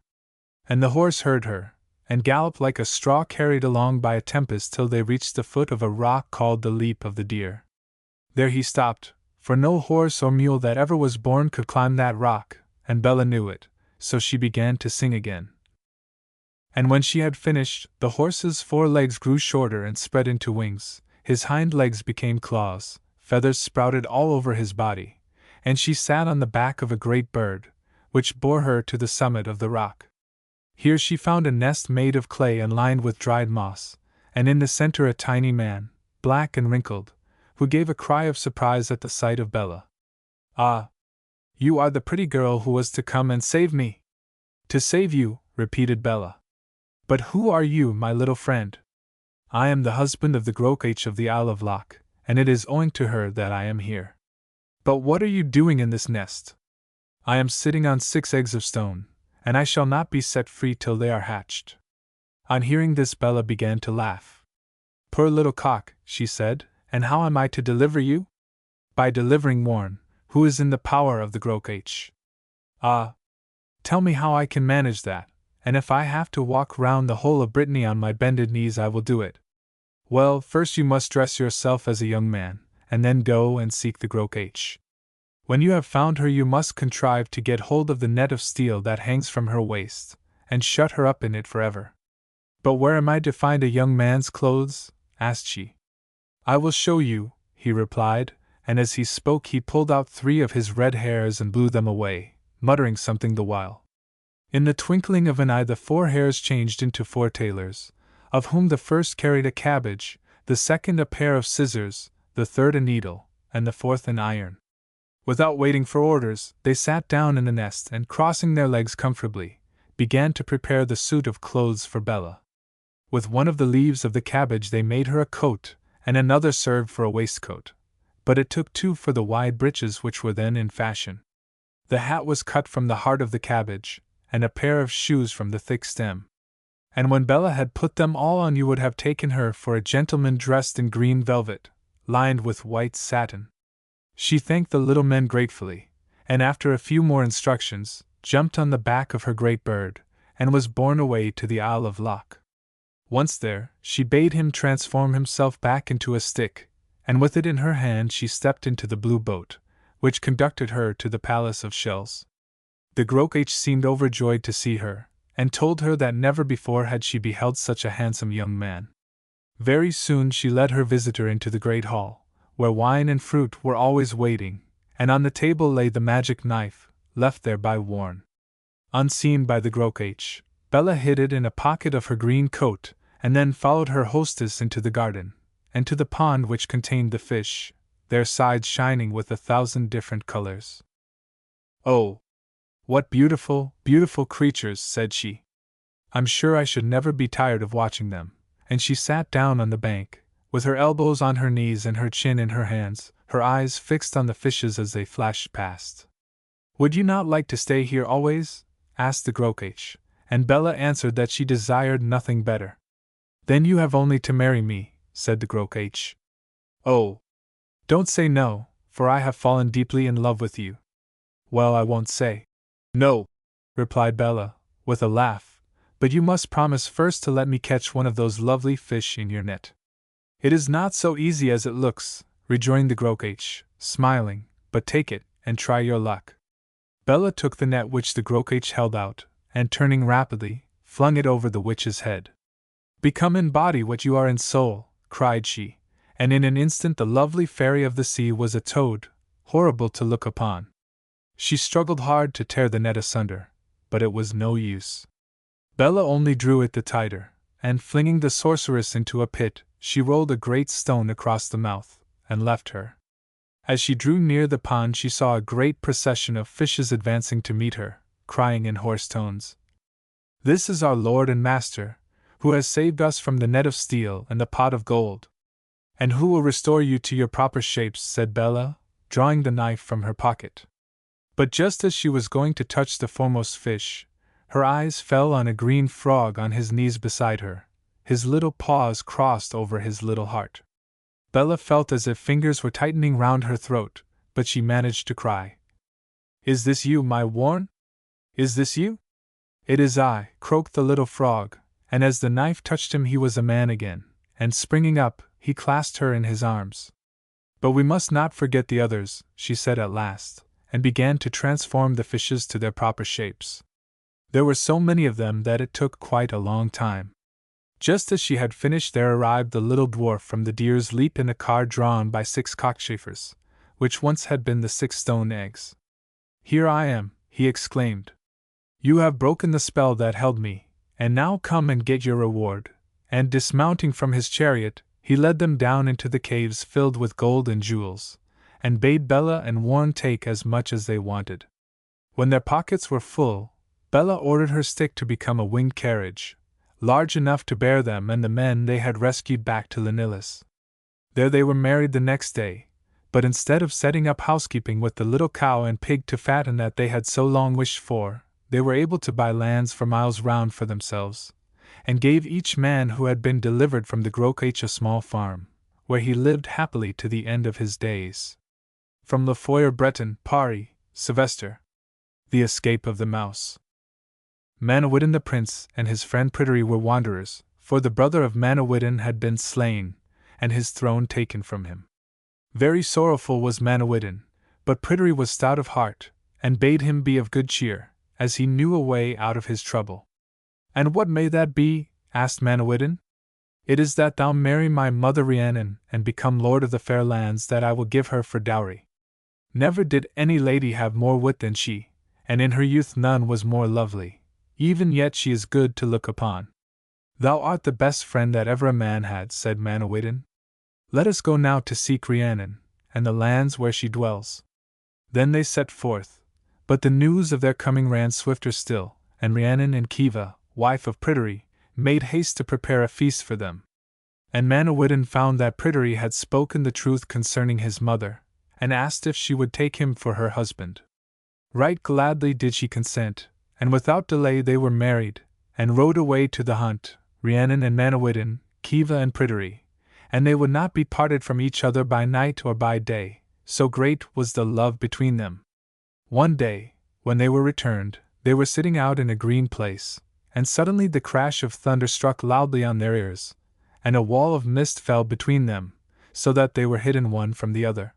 Speaker 1: And the horse heard her, and galloped like a straw carried along by a tempest till they reached the foot of a rock called the Leap of the Deer. There he stopped, for no horse or mule that ever was born could climb that rock, and Bella knew it, so she began to sing again. And when she had finished, the horse's 4 legs grew shorter and spread into wings, his hind legs became claws, feathers sprouted all over his body, and she sat on the back of a great bird, which bore her to the summit of the rock. Here she found a nest made of clay and lined with dried moss, and in the center a tiny man, black and wrinkled, who gave a cry of surprise at the sight of Bella. "Ah! You are the pretty girl who was to come and save me!" "To save you," repeated Bella. "But who are you, my little friend?" "I am the husband of the Grokach of the Isle of Loch, and it is owing to her that I am here." "But what are you doing in this nest?" "I am sitting on 6 eggs of stone, and I shall not be set free till they are hatched." On hearing this, Bella began to laugh. "Poor little cock," she said, "and how am I to deliver you?" "By delivering Warren, who is in the power of the Grokach." "Ah! Tell me how I can manage that, and if I have to walk round the whole of Brittany on my bended knees I will do it." "Well, first you must dress yourself as a young man, and then go and seek the Grokach. When you have found her you must contrive to get hold of the net of steel that hangs from her waist, and shut her up in it forever." "But where am I to find a young man's clothes?" asked she. "I will show you," he replied, and as he spoke he pulled out 3 of his red hairs and blew them away, muttering something the while. In the twinkling of an eye the 4 hairs changed into 4 tailors, of whom the first carried a cabbage, the second a pair of scissors, the third a needle, and the 4th an iron. Without waiting for orders, they sat down in the nest and, crossing their legs comfortably, began to prepare the suit of clothes for Bella. With one of the leaves of the cabbage they made her a coat, and another served for a waistcoat, but it took 2 for the wide breeches which were then in fashion. The hat was cut from the heart of the cabbage, and a pair of shoes from the thick stem. And when Bella had put them all on you would have taken her for a gentleman dressed in green velvet, lined with white satin. She thanked the little men gratefully, and after a few more instructions, jumped on the back of her great bird, and was borne away to the Isle of Loch. Once there, she bade him transform himself back into a stick, and with it in her hand she stepped into the blue boat, which conducted her to the Palace of Shells. The Grokach seemed overjoyed to see her, and told her that never before had she beheld such a handsome young man. Very soon she led her visitor into the great hall, where wine and fruit were always waiting, and on the table lay the magic knife, left there by Warren. Unseen by the Grokach, Bella hid it in a pocket of her green coat, and then followed her hostess into the garden, and to the pond which contained the fish, their sides shining with 1,000 different colors. "Oh, "What beautiful, beautiful creatures," said she. "I'm sure I should never be tired of watching them." And she sat down on the bank, with her elbows on her knees and her chin in her hands, her eyes fixed on the fishes as they flashed past. "Would you not like to stay here always?" asked the Grokach, and Bella answered that she desired nothing better. "Then you have only to marry me," said the Grokach. "Oh! Don't say no, for I have fallen deeply in love with you." "Well, I won't say no," replied Bella, with a laugh, "but you must promise first to let me catch one of those lovely fish in your net." "It is not so easy as it looks," rejoined the Grokach, smiling, "but take it, and try your luck." Bella took the net which the Grokach held out, and turning rapidly, flung it over the witch's head. "Become in body what you are in soul," cried she, and in an instant the lovely fairy of the sea was a toad, horrible to look upon. She struggled hard to tear the net asunder, but it was no use. Bella only drew it the tighter, and flinging the sorceress into a pit, she rolled a great stone across the mouth, and left her. As she drew near the pond she saw a great procession of fishes advancing to meet her, crying in hoarse tones, "This is our lord and master, who has saved us from the net of steel and the pot of gold." "And who will restore you to your proper shapes," said Bella, drawing the knife from her pocket. But just as she was going to touch the foremost fish, her eyes fell on a green frog on his knees beside her, his little paws crossed over his little heart. Bella felt as if fingers were tightening round her throat, but she managed to cry, "Is this you, my Warren? Is this you?" "It is I," croaked the little frog, and as the knife touched him he was a man again, and springing up, he clasped her in his arms. "But we must not forget the others," she said at last, and began to transform the fishes to their proper shapes. There were so many of them that it took quite a long time. Just as she had finished there arrived the little dwarf from the Deer's Leap in a car drawn by 6 cockchafers, which once had been the 6 stone eggs. "Here I am," he exclaimed. "You have broken the spell that held me, and now come and get your reward." And dismounting from his chariot, he led them down into the caves filled with gold and jewels, and bade Bella and Warren take as much as they wanted. When their pockets were full, Bella ordered her stick to become a winged carriage, large enough to bear them and the men they had rescued back to Linilis. There they were married the next day, but instead of setting up housekeeping with the little cow and pig to fatten that they had so long wished for, they were able to buy lands for miles round for themselves, and gave each man who had been delivered from the Grokach a small farm, where he lived happily to the end of his days. From Le Foyer Breton, Paris, Sylvester. The Escape of the Mouse. Manawyddan the prince and his friend Pryderi were wanderers, for the brother of Manawyddan had been slain, and his throne taken from him. Very sorrowful was Manawyddan, but Pryderi was stout of heart, and bade him be of good cheer, as he knew a way out of his trouble. "And what may that be?" asked Manawyddan. "It is that thou marry my mother Rhiannon, and become lord of the fair lands that I will give her for dowry. Never did any lady have more wit than she, and in her youth none was more lovely, even yet she is good to look upon." "Thou art the best friend that ever a man had," said Manawyddan. "Let us go now to seek Rhiannon, and the lands where she dwells." Then they set forth, but the news of their coming ran swifter still, and Rhiannon and Kiva, wife of Pryderi, made haste to prepare a feast for them. And Manawyddan found that Pryderi had spoken the truth concerning his mother, and asked if she would take him for her husband. Right gladly did she consent, and without delay they were married, and rode away to the hunt, Rhiannon and Manawyddan, Kiva and Pryderi, and they would not be parted from each other by night or by day, so great was the love between them. One day, when they were returned, they were sitting out in a green place, and suddenly the crash of thunder struck loudly on their ears, and a wall of mist fell between them, so that they were hidden one from the other.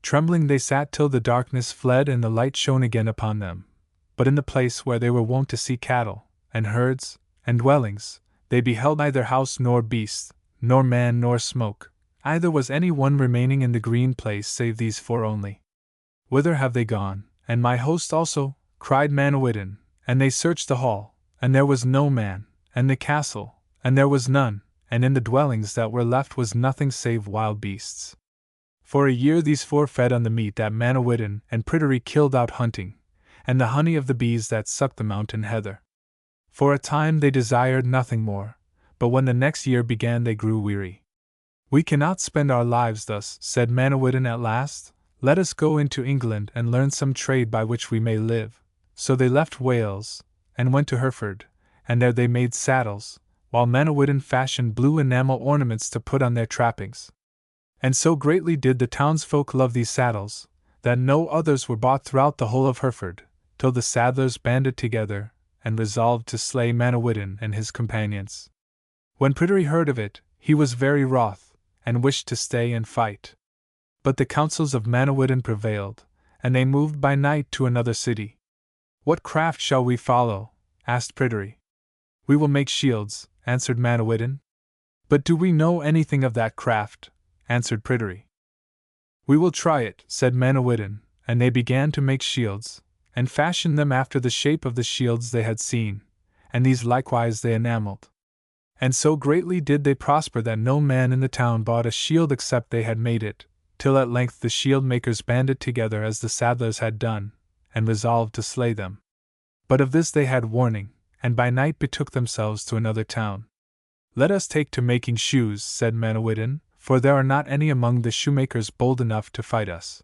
Speaker 1: Trembling they sat till the darkness fled and the light shone again upon them, but in the place where they were wont to see cattle, and herds, and dwellings, they beheld neither house nor beast, nor man nor smoke, either was any one remaining in the green place save these 4 only. "Whither have they gone, and my host also?" cried Manawyddan, and they searched the hall, and there was no man, and the castle, and there was none, and in the dwellings that were left was nothing save wild beasts. For a year these 4 fed on the meat that Manawyddan and Pryderi killed out hunting, and the honey of the bees that sucked the mountain heather. For a time they desired nothing more, but when the next year began they grew weary. "We cannot spend our lives thus," said Manawyddan at last. "Let us go into England and learn some trade by which we may live." So they left Wales, and went to Hereford, and there they made saddles, while Manawyddan fashioned blue enamel ornaments to put on their trappings. And so greatly did the townsfolk love these saddles, that no others were bought throughout the whole of Hereford, till the saddlers banded together, and resolved to slay Manawyddan and his companions. When Pryderi heard of it, he was very wroth, and wished to stay and fight. But the counsels of Manawyddan prevailed, and they moved by night to another city. "What craft shall we follow?" asked Pryderi. "We will make shields," answered Manawyddan. "But do we know anything of that craft?" answered Pryderi. "We will try it," said Manawyddan, and they began to make shields, and fashioned them after the shape of the shields they had seen, and these likewise they enamelled. And so greatly did they prosper that no man in the town bought a shield except they had made it, till at length the shield makers banded together as the saddlers had done, and resolved to slay them. But of this they had warning, and by night betook themselves to another town. "Let us take to making shoes," said Manawyddan, "for there are not any among the shoemakers bold enough to fight us."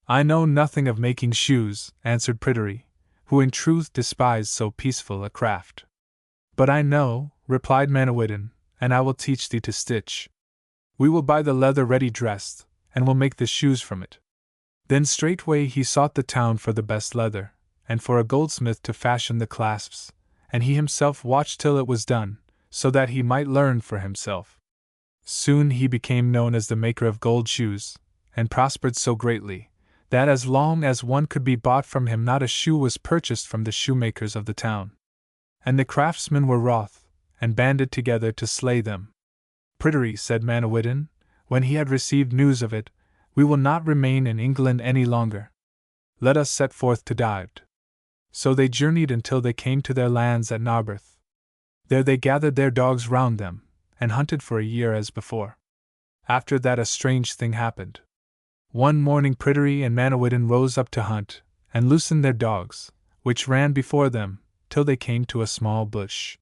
Speaker 1: "I know nothing of making shoes," answered Pryderi, who in truth despised so peaceful a craft. "But I know," replied Manawyddan, "and I will teach thee to stitch. We will buy the leather ready dressed, and will make the shoes from it." Then straightway he sought the town for the best leather, and for a goldsmith to fashion the clasps, and he himself watched till it was done, so that he might learn for himself. Soon he became known as the maker of gold shoes, and prospered so greatly, that as long as one could be bought from him not a shoe was purchased from the shoemakers of the town. And the craftsmen were wroth, and banded together to slay them. "Pryderi," said Manawyddan, when he had received news of it, "we will not remain in England any longer. Let us set forth to Dyved." So they journeyed until they came to their lands at Narberth. There they gathered their dogs round them, and hunted for a year as before. After that a strange thing happened. One morning Pryderi and Manawyddan rose up to hunt, and loosened their dogs, which ran before them, till they came to a small bush.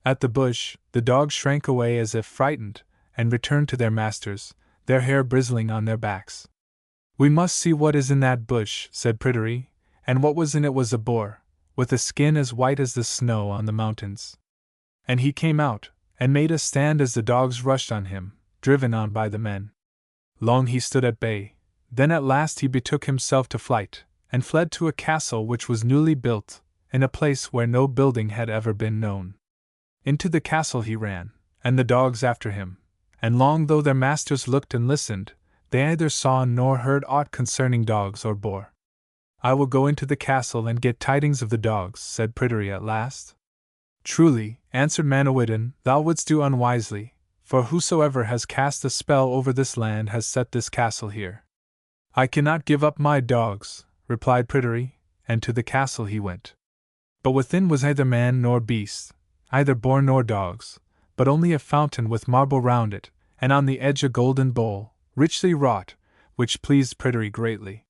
Speaker 1: At the bush, the dogs shrank away as if frightened, and returned to their masters, their hair bristling on their backs. "We must see what is in that bush," said Pryderi, and what was in it was a boar, with a skin as white as the snow on the mountains. And he came out, and made a stand as the dogs rushed on him, driven on by the men. Long he stood at bay, then at last he betook himself to flight, and fled to a castle which was newly built, in a place where no building had ever been known. Into the castle he ran, and the dogs after him, and long though their masters looked and listened, they neither saw nor heard aught concerning dogs or boar. "I will go into the castle and get tidings of the dogs," said Pryderi at last. "Truly," answered Manawyddan, "thou wouldst do unwisely, for whosoever has cast a spell over this land has set this castle here." "I cannot give up my dogs," replied Pryderi, and to the castle he went. But within was neither man nor beast, either boar nor dogs, but only a fountain with marble round it, and on the edge a golden bowl, richly wrought, which pleased Pryderi greatly.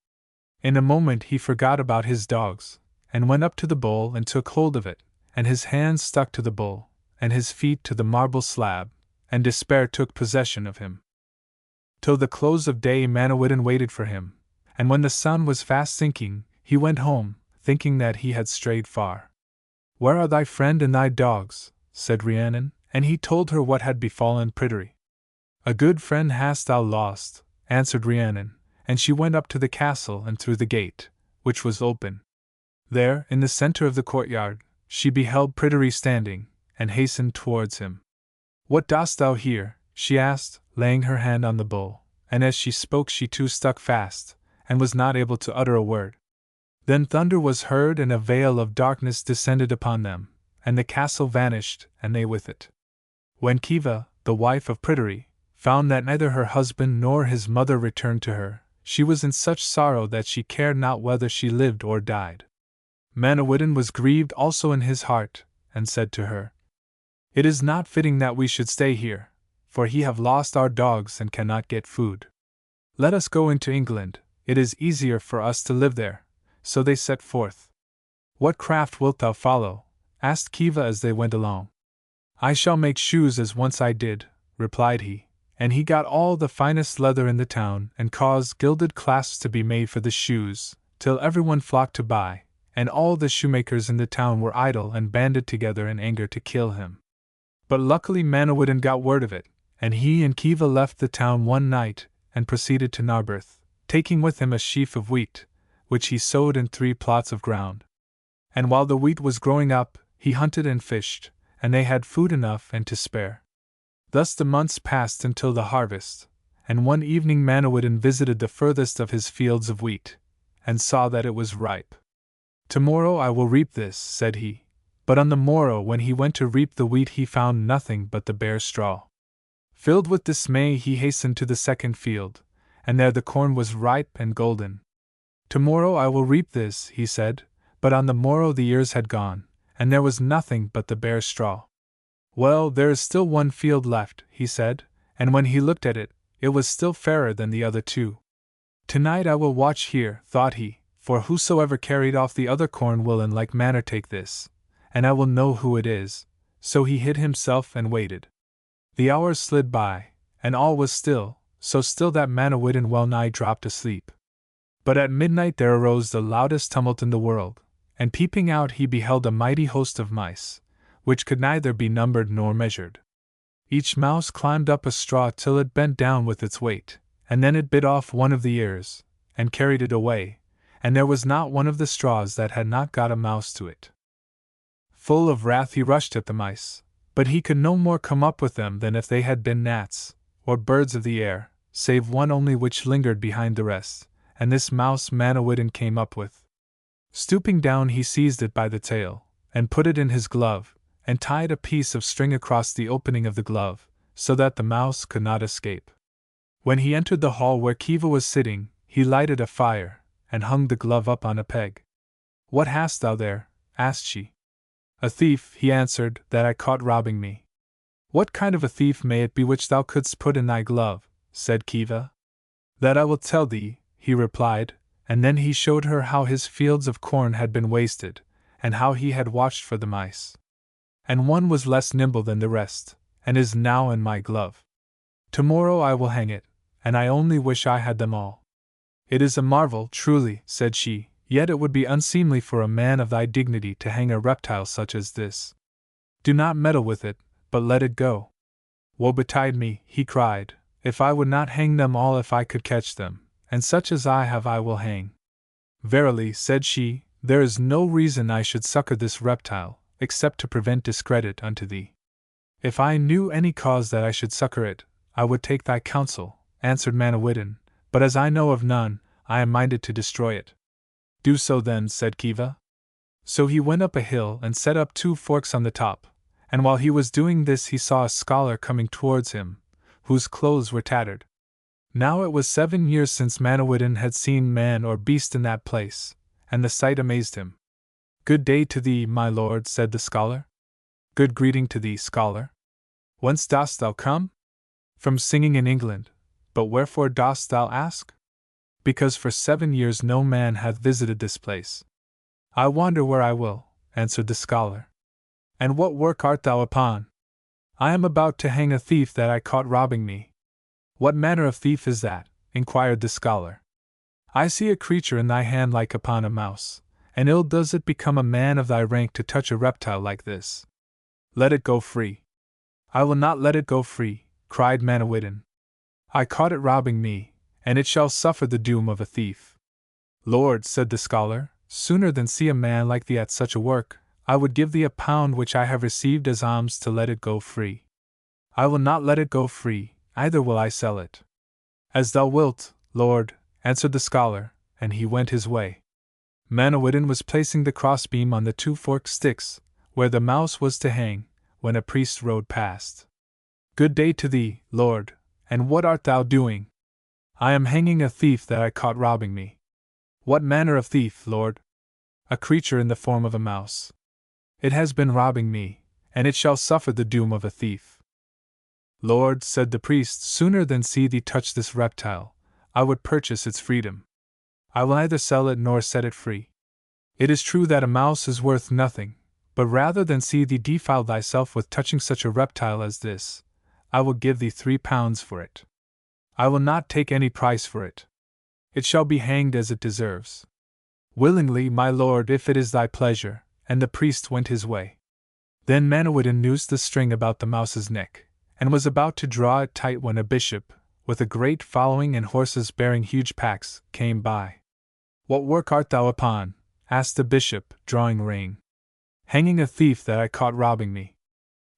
Speaker 1: In a moment he forgot about his dogs, and went up to the bowl and took hold of it, and his hands stuck to the bowl, and his feet to the marble slab, and despair took possession of him. Till the close of day Manawyddan waited for him, and when the sun was fast sinking, he went home, thinking that he had strayed far. "Where are thy friend and thy dogs?" said Rhiannon, and he told her what had befallen Pryderi. "A good friend hast thou lost," answered Rhiannon, and she went up to the castle and through the gate, which was open. There, in the centre of the courtyard, she beheld Pryderi standing, and hastened towards him. "What dost thou here?" she asked, laying her hand on the bowl, and as she spoke she too stuck fast, and was not able to utter a word. Then thunder was heard and a veil of darkness descended upon them, and the castle vanished, and they with it. When Kiva, the wife of Pryderi, found that neither her husband nor his mother returned to her, she was in such sorrow that she cared not whether she lived or died. Manawyddan was grieved also in his heart, and said to her, "It is not fitting that we should stay here, for we have lost our dogs and cannot get food. Let us go into England, it is easier for us to live there." So they set forth, What craft wilt thou follow? Asked Kiva as they went along. I shall make shoes as once I did, replied he, and he got all the finest leather in the town and caused gilded clasps to be made for the shoes, till everyone flocked to buy, and all the shoemakers in the town were idle and banded together in anger to kill him. But luckily Manawyddan got word of it, and he and Kiva left the town one night and proceeded to Narberth, taking with him a sheaf of wheat, which he sowed in 3 plots of ground. And while the wheat was growing up, he hunted and fished, and they had food enough and to spare. Thus the months passed until the harvest, and one evening Manawyddan visited the furthest of his fields of wheat, and saw that it was ripe. Tomorrow I will reap this, said he, but on the morrow when he went to reap the wheat he found nothing but the bare straw. Filled with dismay he hastened to the second field, and there the corn was ripe and golden. Tomorrow I will reap this, he said, but on the morrow the ears had gone, and there was nothing but the bare straw. Well, there is still one field left, he said, and when he looked at it, it was still fairer than the other 2. Tonight I will watch here, thought he, for whosoever carried off the other corn will in like manner take this, and I will know who it is. So he hid himself and waited. The hours slid by, and all was still, so still that Manawyddan well nigh dropped asleep. But at midnight there arose the loudest tumult in the world, and peeping out he beheld a mighty host of mice, which could neither be numbered nor measured. Each mouse climbed up a straw till it bent down with its weight, and then it bit off one of the ears, and carried it away, and there was not one of the straws that had not got a mouse to it. Full of wrath he rushed at the mice, but he could no more come up with them than if they had been gnats, or birds of the air, save one only which lingered behind the rest, and this mouse Manawyddan came up with. Stooping down he seized it by the tail, and put it in his glove, and tied a piece of string across the opening of the glove, so that the mouse could not escape. When he entered the hall where Kiva was sitting, he lighted a fire, and hung the glove up on a peg. What hast thou there? Asked she. A thief, he answered, that I caught robbing me. What kind of a thief may it be which thou couldst put in thy glove? Said Kiva. That I will tell thee, he replied, and then he showed her how his fields of corn had been wasted, and how he had watched for the mice. And one was less nimble than the rest, and is now in my glove. Tomorrow I will hang it, and I only wish I had them all. It is a marvel, truly, said she, yet it would be unseemly for a man of thy dignity to hang a reptile such as this. Do not meddle with it, but let it go. Woe betide me, he cried, if I would not hang them all if I could catch them, and such as I have I will hang. Verily, said she, there is no reason I should succor this reptile, except to prevent discredit unto thee. If I knew any cause that I should succor it, I would take thy counsel, answered Manawyddan, but as I know of none, I am minded to destroy it. Do so then, said Kiva. So he went up a hill and set up 2 forks on the top, and while he was doing this he saw a scholar coming towards him, whose clothes were tattered. Now it was 7 years since Manawyddan had seen man or beast in that place, and the sight amazed him. Good day to thee, my lord, said the scholar. Good greeting to thee, scholar. Whence dost thou come? From singing in England. But wherefore dost thou ask? Because for 7 years no man hath visited this place. I wander where I will, answered the scholar. And what work art thou upon? I am about to hang a thief that I caught robbing me. What manner of thief is that? Inquired the scholar. I see a creature in thy hand like upon a mouse, and ill does it become a man of thy rank to touch a reptile like this. Let it go free. I will not let it go free, cried Manawyddan. I caught it robbing me, and it shall suffer the doom of a thief. Lord, said the scholar, sooner than see a man like thee at such a work, I would give thee £1 which I have received as alms to let it go free. I will not let it go free, either will I sell it. As thou wilt, Lord, answered the scholar, and he went his way. Manawyddan was placing the crossbeam on the 2 forked sticks, where the mouse was to hang, when a priest rode past. Good day to thee, Lord, and what art thou doing? I am hanging a thief that I caught robbing me. What manner of thief, Lord? A creature in the form of a mouse. It has been robbing me, and it shall suffer the doom of a thief. Lord, said the priest, sooner than see thee touch this reptile, I would purchase its freedom. I will neither sell it nor set it free. It is true that a mouse is worth nothing, but rather than see thee defile thyself with touching such a reptile as this, I will give thee £3 for it. I will not take any price for it. It shall be hanged as it deserves. Willingly, my lord, if it is thy pleasure. And the priest went his way. Then Manawyddan noosed the string about the mouse's neck, and was about to draw it tight when a bishop, with a great following and horses bearing huge packs, came by. What work art thou upon? Asked the bishop, drawing rein. Hanging a thief that I caught robbing me.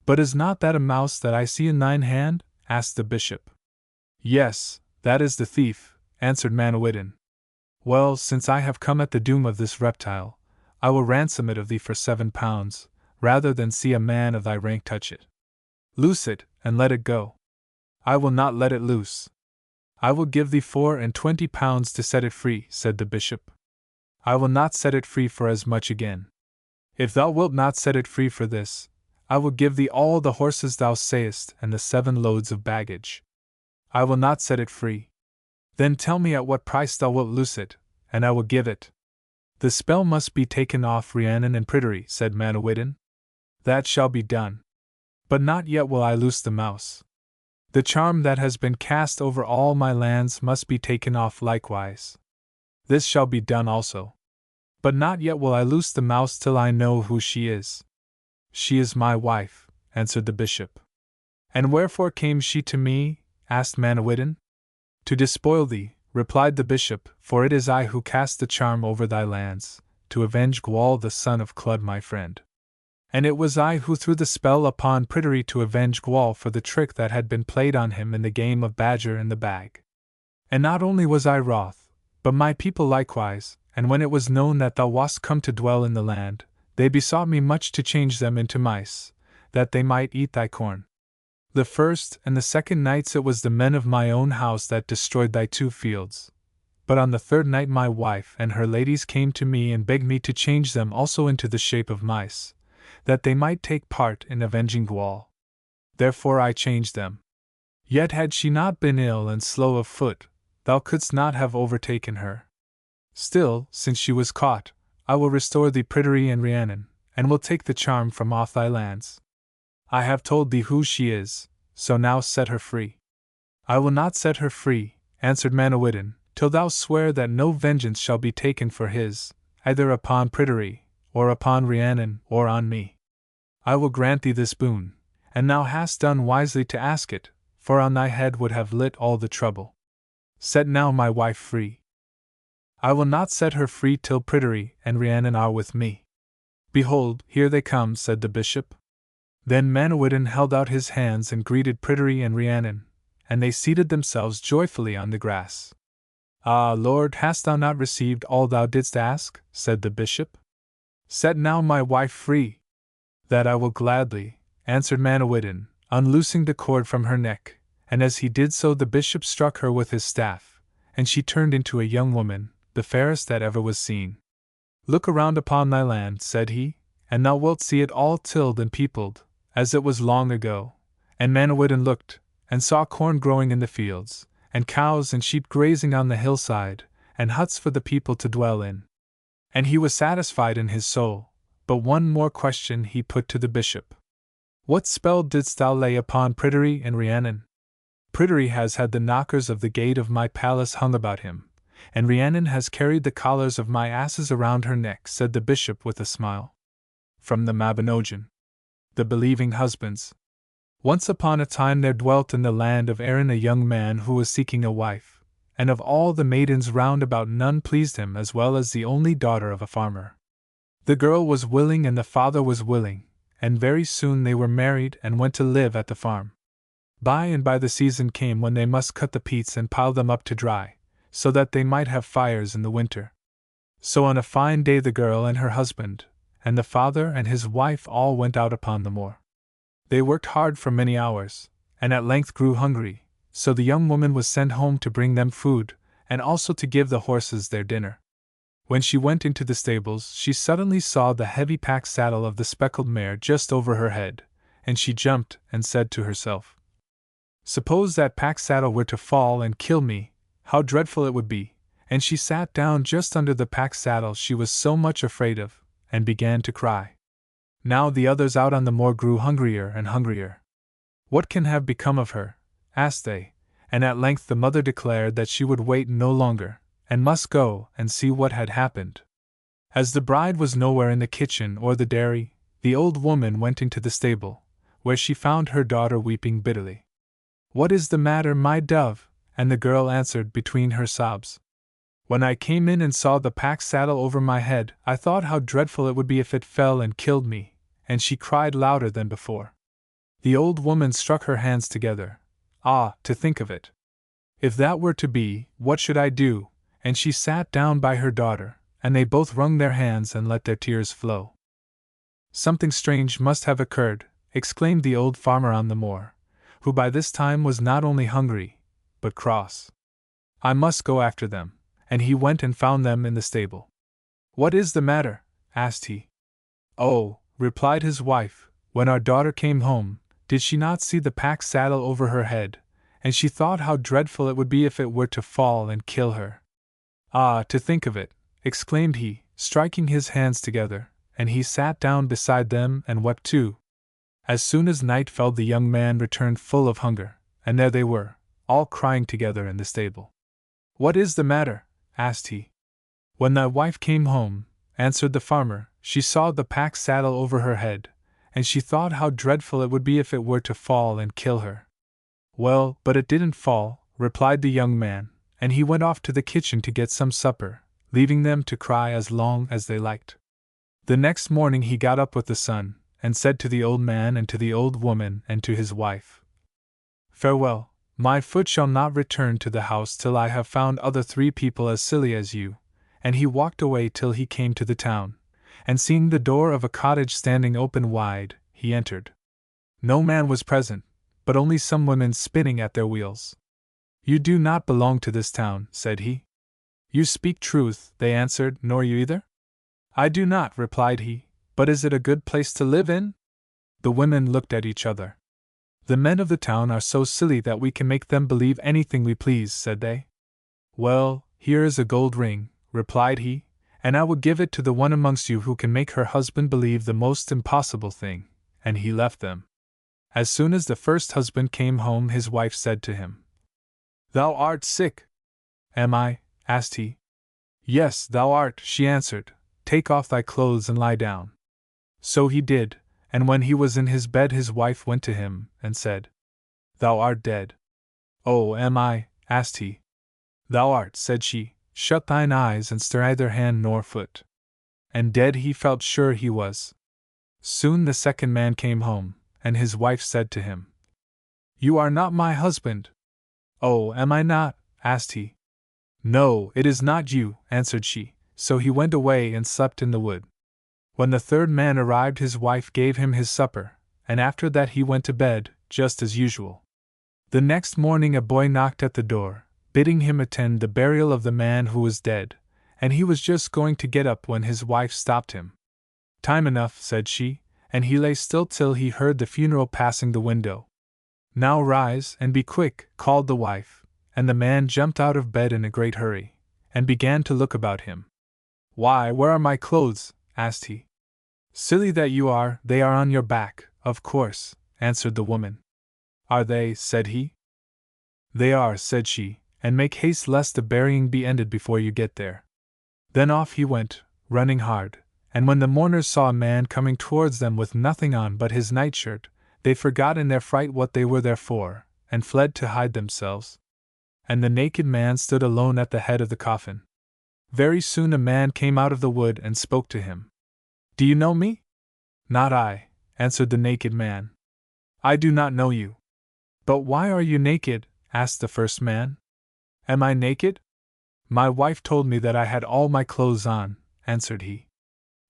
Speaker 1: But is not that a mouse that I see in thine hand? Asked the bishop. Yes, that is the thief, answered Manawyddan. Well, since I have come at the doom of this reptile, I will ransom it of thee for £7, rather than see a man of thy rank touch it. Loose it, and let it go. I will not let it loose. I will give thee £24 to set it free, said the bishop. I will not set it free for as much again. If thou wilt not set it free for this, I will give thee all the horses thou sayest and the 7 loads of baggage. I will not set it free. Then tell me at what price thou wilt loose it, and I will give it. The spell must be taken off Rhiannon and Pryderi, said Manawyddan. That shall be done. But not yet will I loose the mouse. The charm that has been cast over all my lands must be taken off likewise. This shall be done also. But not yet will I loose the mouse till I know who she is. She is my wife, answered the bishop. And wherefore came she to me? Asked Manawyddan. To despoil thee, replied the bishop, for it is I who cast the charm over thy lands, to avenge Gwal the son of Clud my friend. And it was I who threw the spell upon Pryderi to avenge Gwal for the trick that had been played on him in the game of Badger in the Bag. And not only was I wroth, but my people likewise, and when it was known that thou wast come to dwell in the land, they besought me much to change them into mice, that they might eat thy corn. The first and the second nights it was the men of my own house that destroyed thy 2 fields. But on the 3rd night my wife and her ladies came to me and begged me to change them also into the shape of mice, that they might take part in avenging Gwal. Therefore I changed them. Yet had she not been ill and slow of foot, thou couldst not have overtaken her. Still, since she was caught, I will restore thee Pryderi and Rhiannon, and will take the charm from off thy lands. I have told thee who she is, so now set her free. I will not set her free, answered Manawyddan, till thou swear that no vengeance shall be taken for his, either upon Pryderi, or upon Rhiannon, or on me. I will grant thee this boon, and thou hast done wisely to ask it, for on thy head would have lit all the trouble. Set now my wife free. I will not set her free till Pryderi and Rhiannon are with me. Behold, here they come, said the bishop. Then Manawyddan held out his hands and greeted Pryderi and Rhiannon, and they seated themselves joyfully on the grass. Ah, Lord, hast thou not received all thou didst ask? Said the bishop. Set now my wife free. That I will gladly, answered Manawyddan, unloosing the cord from her neck, and as he did so the bishop struck her with his staff, and she turned into a young woman, the fairest that ever was seen. Look around upon thy land, said he, and thou wilt see it all tilled and peopled, as it was long ago. And Manawyddan looked, and saw corn growing in the fields, and cows and sheep grazing on the hillside, and huts for the people to dwell in. And he was satisfied in his soul, but one more question he put to the bishop. What spell didst thou lay upon Pryderi and Rhiannon? Pryderi has had the knockers of the gate of my palace hung about him, and Rhiannon has carried the collars of my asses around her neck, said the bishop with a smile. From the Mabinogion. The believing husbands. Once upon a time there dwelt in the land of Erin a young man who was seeking a wife, and of all the maidens round about none pleased him as well as the only daughter of a farmer. The girl was willing and the father was willing, and very soon they were married and went to live at the farm. By and by the season came when they must cut the peats and pile them up to dry, so that they might have fires in the winter. So on a fine day the girl and her husband, and the father and his wife all went out upon the moor. They worked hard for many hours, and at length grew hungry, so the young woman was sent home to bring them food, and also to give the horses their dinner. When she went into the stables, she suddenly saw the heavy pack saddle of the speckled mare just over her head, and she jumped and said to herself, "Suppose that pack saddle were to fall and kill me, how dreadful it would be!" and she sat down just under the pack saddle she was so much afraid of, and began to cry. Now the others out on the moor grew hungrier and hungrier. What can have become of her? Asked they, and at length the mother declared that she would wait no longer, and must go and see what had happened. As the bride was nowhere in the kitchen or the dairy, the old woman went into the stable, where she found her daughter weeping bitterly. "What is the matter, my dove?" And the girl answered between her sobs. "When I came in and saw the pack saddle over my head, I thought how dreadful it would be if it fell and killed me," and she cried louder than before. The old woman struck her hands together. "Ah, to think of it! If that were to be, what should I do?" And she sat down by her daughter, and they both wrung their hands and let their tears flow. "Something strange must have occurred," exclaimed the old farmer on the moor, who by this time was not only hungry, but cross. "I must go after them," and he went and found them in the stable. "What is the matter?" asked he. "Oh," replied his wife, "when our daughter came home, did she not see the pack saddle over her head, and she thought how dreadful it would be if it were to fall and kill her." "Ah, to think of it!" exclaimed he, striking his hands together, and he sat down beside them and wept too. As soon as night fell, the young man returned full of hunger, and there they were, all crying together in the stable. "What is the matter?" asked he. "When thy wife came home," answered the farmer, "she saw the pack saddle over her head, and she thought how dreadful it would be if it were to fall and kill her." "Well, but it didn't fall," replied the young man, and he went off to the kitchen to get some supper, leaving them to cry as long as they liked. The next morning he got up with the sun, and said to the old man and to the old woman and to his wife, "Farewell, my foot shall not return to the house till I have found other 3 people as silly as you," and he walked away till he came to the town, and seeing the door of a cottage standing open wide, he entered. No man was present, but only some women spinning at their wheels. "You do not belong to this town," said he. "You speak truth," they answered, "nor you either?" "I do not," replied he, "but is it a good place to live in?" The women looked at each other. "The men of the town are so silly that we can make them believe anything we please," said they. "Well, here is a gold ring," replied he, "and I will give it to the one amongst you who can make her husband believe the most impossible thing," and he left them. As soon as the first husband came home, his wife said to him, "Thou art sick." "Am I?" asked he. "Yes, thou art," she answered. "Take off thy clothes and lie down." So he did, and when he was in his bed his wife went to him, and said, "Thou art dead." "Oh, am I?" asked he. "Thou art," said she. "Shut thine eyes and stir neither hand nor foot." And dead he felt sure he was. Soon the second man came home, and his wife said to him, "You are not my husband." "Oh, am I not?" asked he. "No, it is not you," answered she, so he went away and slept in the wood. When the third man arrived, his wife gave him his supper, and after that he went to bed, just as usual. The next morning a boy knocked at the door, bidding him attend the burial of the man who was dead, and he was just going to get up when his wife stopped him. "Time enough," said she, and he lay still till he heard the funeral passing the window. "Now rise, and be quick," called the wife, and the man jumped out of bed in a great hurry, and began to look about him. "Why, where are my clothes?" asked he. "Silly that you are, they are on your back, of course," answered the woman. "Are they?" said he. "They are," said she, "and make haste lest the burying be ended before you get there." Then off he went, running hard, and when the mourners saw a man coming towards them with nothing on but his nightshirt, they forgot in their fright what they were there for, and fled to hide themselves. And the naked man stood alone at the head of the coffin. Very soon a man came out of the wood and spoke to him. "Do you know me?" "Not I," answered the naked man. "I do not know you." "But why are you naked?" asked the first man. "Am I naked? My wife told me that I had all my clothes on," answered he.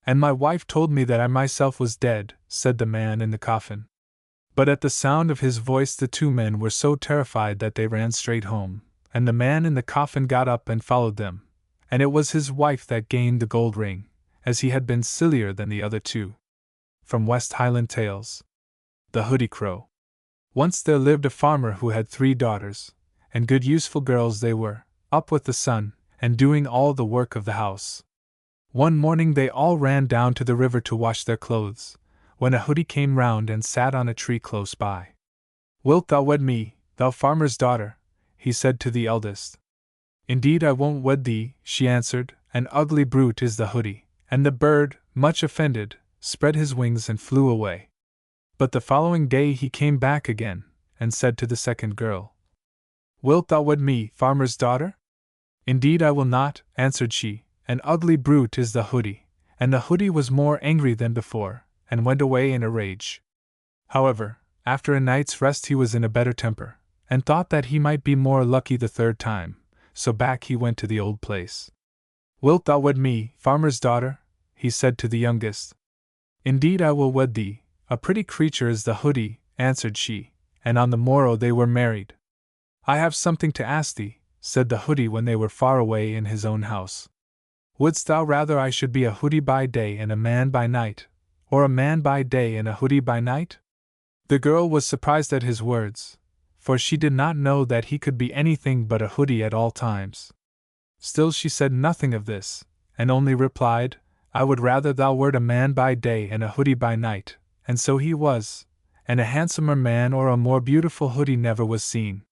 Speaker 1: "And my wife told me that I myself was dead," said the man in the coffin. But at the sound of his voice the 2 men were so terrified that they ran straight home, and the man in the coffin got up and followed them, and it was his wife that gained the gold ring, as he had been sillier than the other 2. From West Highland Tales. The Hoodie Crow. Once there lived a farmer who had 3 daughters, and good useful girls they were, up with the sun, and doing all the work of the house. One morning they all ran down to the river to wash their clothes, when a hoodie came round and sat on a tree close by. "Wilt thou wed me, thou farmer's daughter?" he said to the eldest. "Indeed I won't wed thee," she answered, "an ugly brute is the hoodie," and the bird, much offended, spread his wings and flew away. But the following day he came back again, and said to the second girl, "Wilt thou wed me, farmer's daughter?" "Indeed I will not," answered she, "an ugly brute is the hoodie," and the hoodie was more angry than before, and went away in a rage. However, after a night's rest he was in a better temper, and thought that he might be more lucky the third time, so back he went to the old place. "Wilt thou wed me, farmer's daughter?" he said to the youngest. "Indeed I will wed thee, a pretty creature is the hoodie," answered she, and on the morrow they were married. "I have something to ask thee," said the hoodie when they were far away in his own house. "Wouldst thou rather I should be a hoodie by day and a man by night, or a man by day and a hoodie by night?" The girl was surprised at his words, for she did not know that he could be anything but a hoodie at all times. Still she said nothing of this, and only replied, "I would rather thou wert a man by day and a hoodie by night," and so he was, and a handsomer man or a more beautiful hoodie never was seen.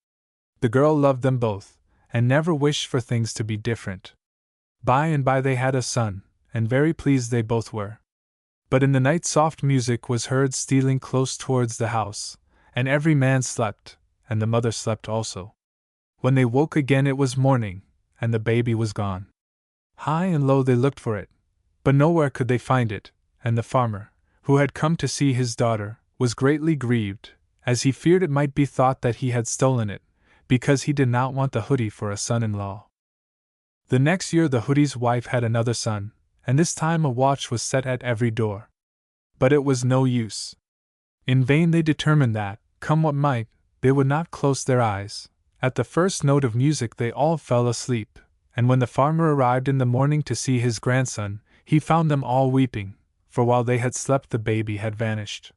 Speaker 1: The girl loved them both, and never wished for things to be different. By and by they had a son, and very pleased they both were. But in the night soft music was heard stealing close towards the house, and every man slept, and the mother slept also. When they woke again it was morning, and the baby was gone. High and low they looked for it, but nowhere could they find it, and the farmer, who had come to see his daughter, was greatly grieved, as he feared it might be thought that he had stolen it, because he did not want the hoodie for a son-in-law. The next year the hoodie's wife had another son, and this time a watch was set at every door. But it was no use. In vain they determined that, come what might, they would not close their eyes. At the first note of music they all fell asleep, and when the farmer arrived in the morning to see his grandson, he found them all weeping, for while they had slept the baby had vanished.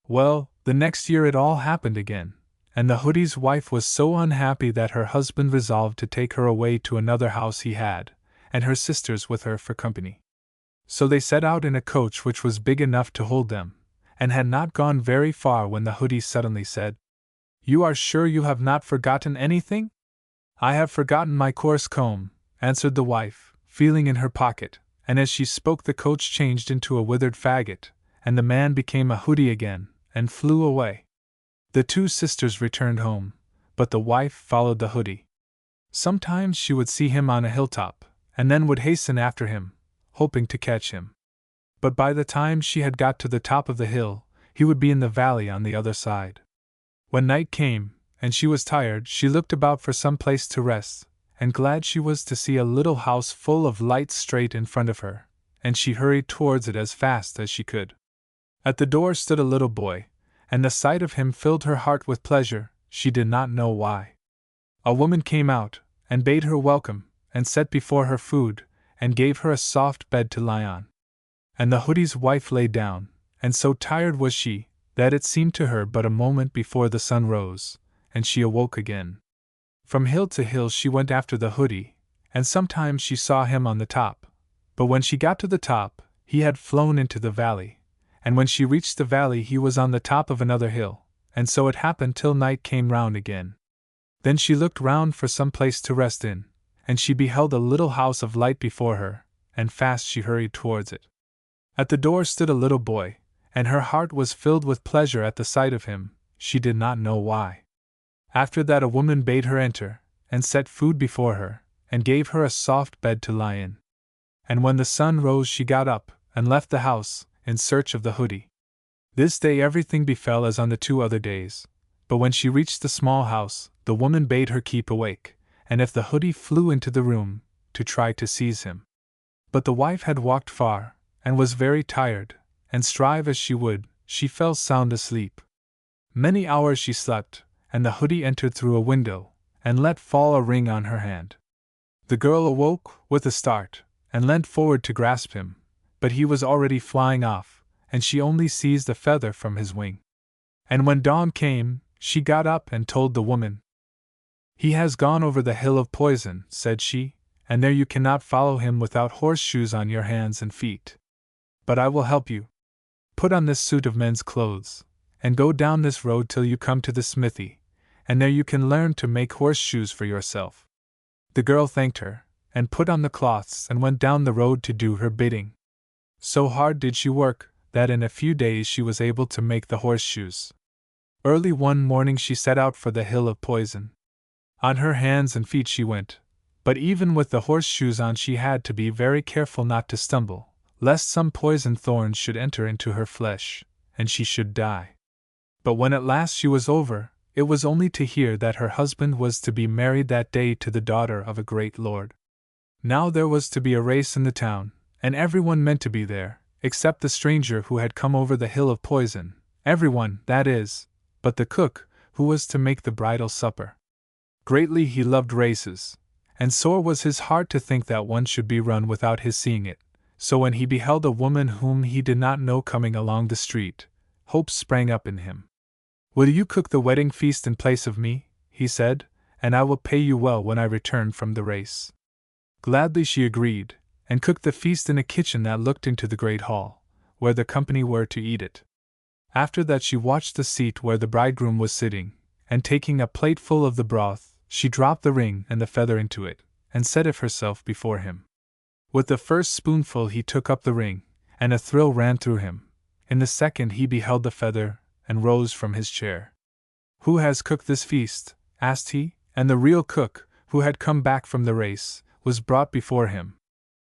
Speaker 1: Well, the next year it all happened again, and the hoodie's wife was so unhappy that her husband resolved to take her away to another house he had, and her sisters with her for company. So they set out in a coach which was big enough to hold them, and had not gone very far when the hoodie suddenly said, "You are sure you have not forgotten anything?" "I have forgotten my coarse comb," answered the wife, feeling in her pocket, and as she spoke the coach changed into a withered faggot, and the man became a hoodie again, and flew away. The two sisters returned home, but the wife followed the hoodie. Sometimes she would see him on a hilltop, and then would hasten after him, hoping to catch him. But by the time she had got to the top of the hill, he would be in the valley on the other side. When night came, and she was tired, she looked about for some place to rest, and glad she was to see a little house full of light straight in front of her, and she hurried towards it as fast as she could. At the door stood a little boy, and the sight of him filled her heart with pleasure, she did not know why. A woman came out, and bade her welcome, and set before her food, and gave her a soft bed to lie on. And the hoodie's wife lay down, and so tired was she, that it seemed to her but a moment before the sun rose, and she awoke again. From hill to hill she went after the hoodie, and sometimes she saw him on the top, but when she got to the top, he had flown into the valley, and when she reached the valley he was on the top of another hill, and so it happened till night came round again. Then she looked round for some place to rest in, and she beheld a little house of light before her, and fast she hurried towards it. At the door stood a little boy, and her heart was filled with pleasure at the sight of him, she did not know why. After that a woman bade her enter, and set food before her, and gave her a soft bed to lie in. And when the sun rose she got up, and left the house, in search of the hoodie. This day everything befell as on the 2 other days, but when she reached the small house, the woman bade her keep awake, and if the hoodie flew into the room, to try to seize him. But the wife had walked far, and was very tired, and strive as she would, she fell sound asleep. Many hours she slept, and the hoodie entered through a window, and let fall a ring on her hand. The girl awoke, with a start, and leant forward to grasp him, but he was already flying off, and she only seized a feather from his wing. And when dawn came, she got up and told the woman. "He has gone over the hill of poison," said she, and there you cannot follow him without horseshoes on your hands and feet. But I will help you. Put on this suit of men's clothes, and go down this road till you come to the smithy, and there you can learn to make horseshoes for yourself." The girl thanked her, and put on the cloths and went down the road to do her bidding. So hard did she work, that in a few days she was able to make the horseshoes. Early one morning she set out for the Hill of Poison. On her hands and feet she went, but even with the horseshoes on she had to be very careful not to stumble, lest some poisoned thorns should enter into her flesh, and she should die. But when at last she was over, it was only to hear that her husband was to be married that day to the daughter of a great lord. Now there was to be a race in the town, and everyone meant to be there, except the stranger who had come over the Hill of Poison, everyone, that is, but the cook, who was to make the bridal supper. Greatly he loved races, and sore was his heart to think that one should be run without his seeing it, so when he beheld a woman whom he did not know coming along the street, hope sprang up in him. "Will you cook the wedding feast in place of me?" he said, "and I will pay you well when I return from the race." Gladly she agreed, and cooked the feast in a kitchen that looked into the great hall, where the company were to eat it. After that she watched the seat where the bridegroom was sitting, and taking a plate full of the broth, she dropped the ring and the feather into it, and set it herself before him. With the first spoonful he took up the ring, and a thrill ran through him. In the second he beheld the feather, and rose from his chair. "Who has cooked this feast?" asked he, and the real cook, who had come back from the race, was brought before him.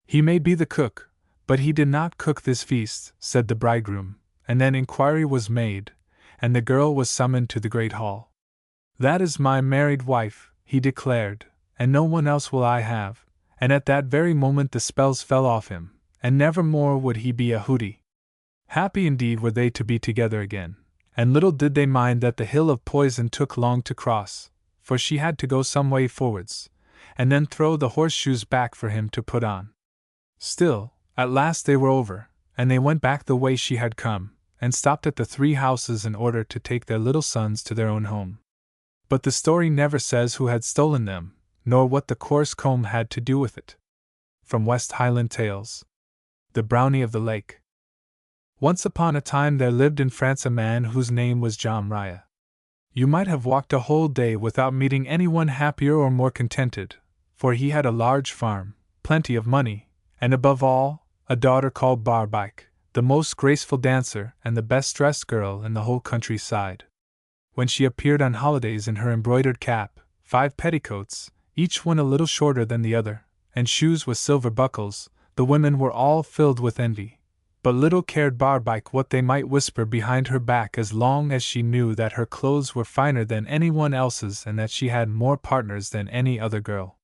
Speaker 1: "He may be the cook, but he did not cook this feast," said the bridegroom, and then inquiry was made, and the girl was summoned to the great hall. "That is my married wife," he declared, "and no one else will I have," and at that very moment the spells fell off him, and never more would he be a hootie. Happy indeed were they to be together again, and little did they mind that the Hill of Poison took long to cross, for she had to go some way forwards, and then throw the horseshoes back for him to put on. Still, at last they were over, and they went back the way she had come, and stopped at the 3 houses in order to take their little sons to their own home. But the story never says who had stolen them, nor what the coarse comb had to do with it. From West Highland Tales. The Brownie of the Lake. Once upon a time there lived in France a man whose name was John Rya. You might have walked a whole day without meeting anyone happier or more contented, for he had a large farm, plenty of money, and above all, a daughter called Barbaik, the most graceful dancer and the best dressed girl in the whole countryside. When she appeared on holidays in her embroidered cap, 5 petticoats, each one a little shorter than the other, and shoes with silver buckles, the women were all filled with envy. But little cared Barbaik what they might whisper behind her back as long as she knew that her clothes were finer than anyone else's and that she had more partners than any other girl.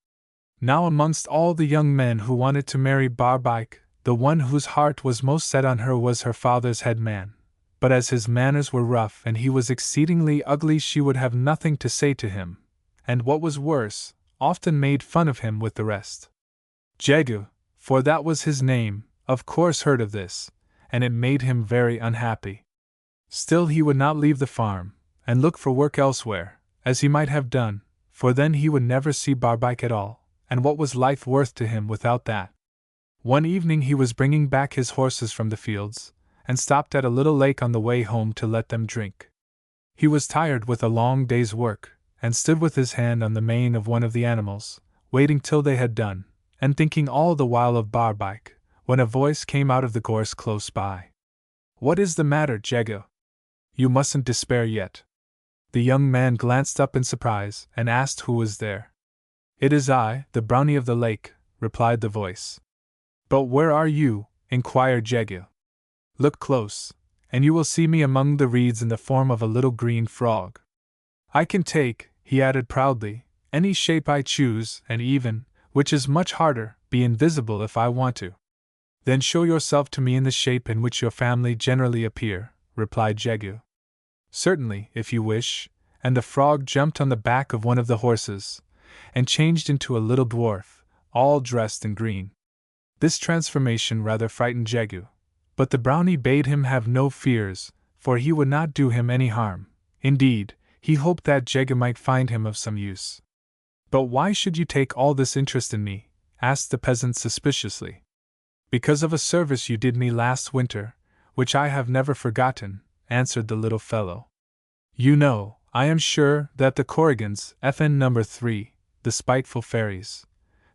Speaker 1: Now amongst all the young men who wanted to marry Barbaik, the one whose heart was most set on her was her father's head man. But as his manners were rough and he was exceedingly ugly, she would have nothing to say to him, and what was worse, often made fun of him with the rest. Jegu, for that was his name, of course heard of this, and it made him very unhappy. Still he would not leave the farm, and look for work elsewhere, as he might have done, for then he would never see Barbaik at all, and what was life worth to him without that? One evening he was bringing back his horses from the fields, and stopped at a little lake on the way home to let them drink. He was tired with a long day's work, and stood with his hand on the mane of one of the animals, waiting till they had done, and thinking all the while of Barbaik, when a voice came out of the gorse close by. "What is the matter, Jegu? You mustn't despair yet." The young man glanced up in surprise, and asked who was there. "It is I, the Brownie of the Lake," replied the voice. "But where are you?" inquired Jegu. "Look close, and you will see me among the reeds in the form of a little green frog. I can take," he added proudly, "any shape I choose, and even, which is much harder, be invisible if I want to." "Then show yourself to me in the shape in which your family generally appear," replied Jegu. "Certainly, if you wish," and the frog jumped on the back of one of the horses, and changed into a little dwarf, all dressed in green. This transformation rather frightened Jegu, but the brownie bade him have no fears, for he would not do him any harm. Indeed, he hoped that Jegu might find him of some use. "But why should you take all this interest in me?" asked the peasant suspiciously. Because of a service you did me last winter, which I have never forgotten, answered the little fellow. You know, I am sure, that the Corrigans, FN number 3, the spiteful fairies,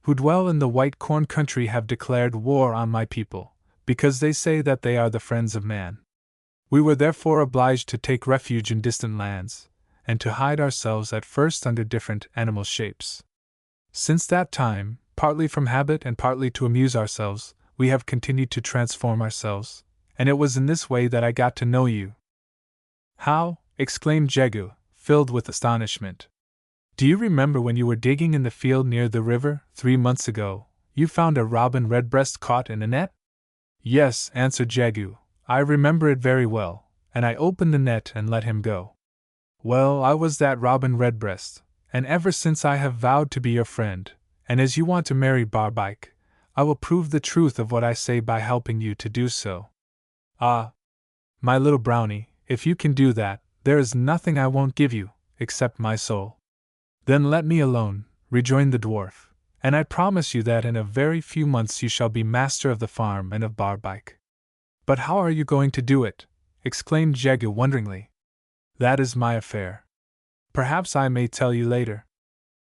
Speaker 1: who dwell in the white corn country, have declared war on my people, because they say that they are the friends of man. We were therefore obliged to take refuge in distant lands, and to hide ourselves at first under different animal shapes. Since that time, partly from habit and partly to amuse ourselves, we have continued to transform ourselves, and it was in this way that I got to know you. How? Exclaimed Jegu, filled with astonishment. Do you remember when you were digging in the field near the river, 3 months ago, you found a robin redbreast caught in a net? Yes, answered Jegu, I remember it very well, and I opened the net and let him go. Well, I was that robin redbreast, and ever since I have vowed to be your friend, and as you want to marry Barbaik, I will prove the truth of what I say by helping you to do so. Ah, my little brownie, if you can do that, there is nothing I won't give you, except my soul. Then let me alone, rejoined the dwarf, and I promise you that in a very few months you shall be master of the farm and of Barbaik. But how are you going to do it? Exclaimed Jegu wonderingly. That is my affair. Perhaps I may tell you later.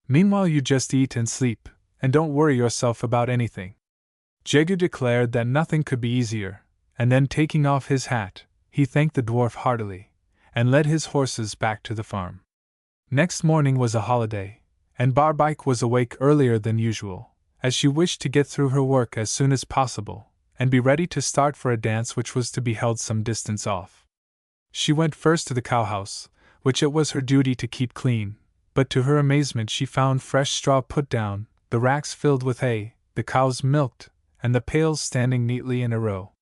Speaker 1: Meanwhile you just eat and sleep, and don't worry yourself about anything. Jegu declared that nothing could be easier, and then taking off his hat, he thanked the dwarf heartily, and led his horses back to the farm. Next morning was a holiday, and Barbaik was awake earlier than usual, as she wished to get through her work as soon as possible, and be ready to start for a dance which was to be held some distance off. She went first to the cowhouse, which it was her duty to keep clean, but to her amazement she found fresh straw put down, the racks filled with hay, the cows milked, and the pails standing neatly in a row.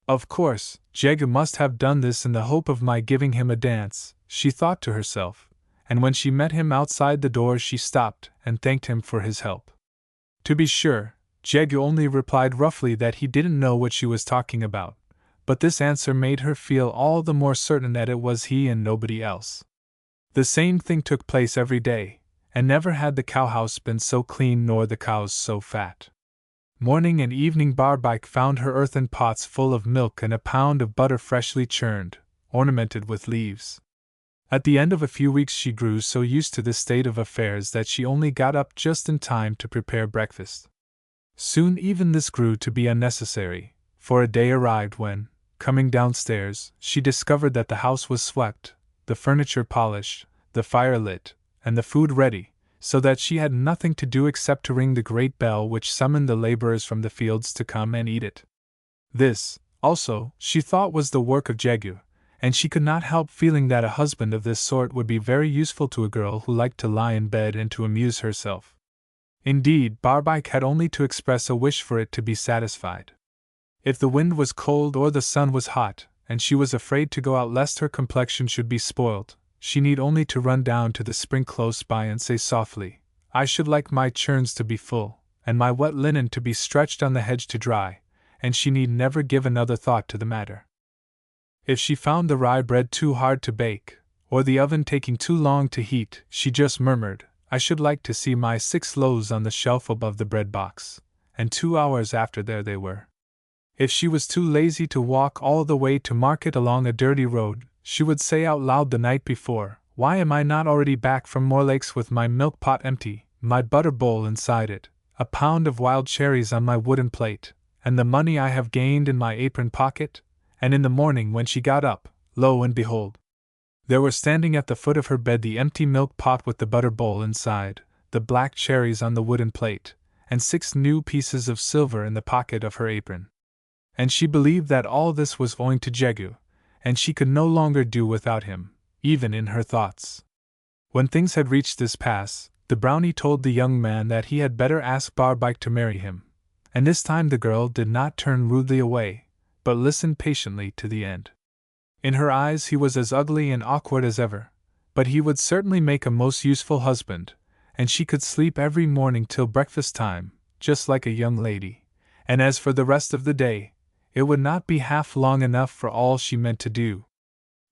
Speaker 1: Of course, Jegu must have done this in the hope of my giving him a dance, she thought to herself, and when she met him outside the door she stopped and thanked him for his help. To be sure, Jegu only replied roughly that he didn't know what she was talking about, but this answer made her feel all the more certain that it was he and nobody else. The same thing took place every day, and never had the cowhouse been so clean nor the cows so fat. Morning and evening Barbaik found her earthen pots full of milk and a pound of butter freshly churned, ornamented with leaves. At the end of a few weeks she grew so used to this state of affairs that she only got up just in time to prepare breakfast. Soon even this grew to be unnecessary, for a day arrived when, coming downstairs, she discovered that the house was swept, the furniture polished, the fire lit, and the food ready, so that she had nothing to do except to ring the great bell which summoned the laborers from the fields to come and eat it. This, also, she thought was the work of Jegu, and she could not help feeling that a husband of this sort would be very useful to a girl who liked to lie in bed and to amuse herself. Indeed, Barbaik had only to express a wish for it to be satisfied. If the wind was cold or the sun was hot, and she was afraid to go out lest her complexion should be spoiled, she need only to run down to the spring close by and say softly, I should like my churns to be full, and my wet linen to be stretched on the hedge to dry, and she need never give another thought to the matter. If she found the rye bread too hard to bake, or the oven taking too long to heat, she just murmured, I should like to see my 6 loaves on the shelf above the bread box, and 2 hours after there they were. If she was too lazy to walk all the way to market along a dirty road, she would say out loud the night before, Why am I not already back from Morlake's with my milk pot empty, my butter bowl inside it, a pound of wild cherries on my wooden plate, and the money I have gained in my apron pocket? And in the morning when she got up, lo and behold, there were standing at the foot of her bed the empty milk pot with the butter bowl inside, the black cherries on the wooden plate, and 6 new pieces of silver in the pocket of her apron. And she believed that all this was owing to Jegu, and she could no longer do without him, even in her thoughts. When things had reached this pass, the brownie told the young man that he had better ask Barbaik to marry him, and this time the girl did not turn rudely away, but listened patiently to the end. In her eyes he was as ugly and awkward as ever, but he would certainly make a most useful husband, and she could sleep every morning till breakfast time, just like a young lady, and as for the rest of the day, it would not be half long enough for all she meant to do.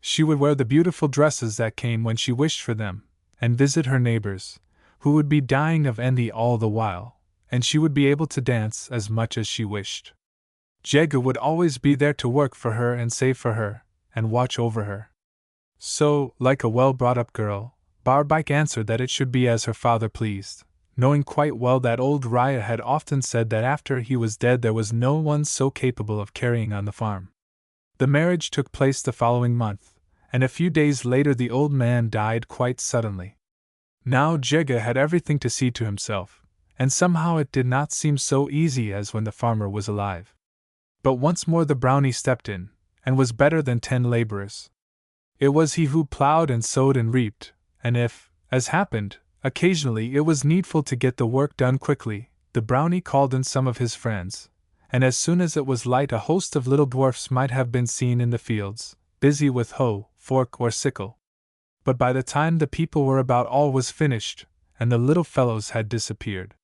Speaker 1: She would wear the beautiful dresses that came when she wished for them, and visit her neighbors, who would be dying of envy all the while, and she would be able to dance as much as she wished. Jegu would always be there to work for her and save for her, and watch over her. So, like a well-brought-up girl, Barbaik answered that it should be as her father pleased, knowing quite well that old Raya had often said that after he was dead there was no one so capable of carrying on the farm. The marriage took place the following month, and a few days later the old man died quite suddenly. Now Jega had everything to see to himself, and somehow it did not seem so easy as when the farmer was alive. But once more the brownie stepped in, and was better than 10 laborers. It was he who plowed and sowed and reaped, and if, as happened, occasionally it was needful to get the work done quickly, the brownie called in some of his friends, and as soon as it was light a host of little dwarfs might have been seen in the fields, busy with hoe, fork, or sickle. But by the time the people were about all was finished, and the little fellows had disappeared.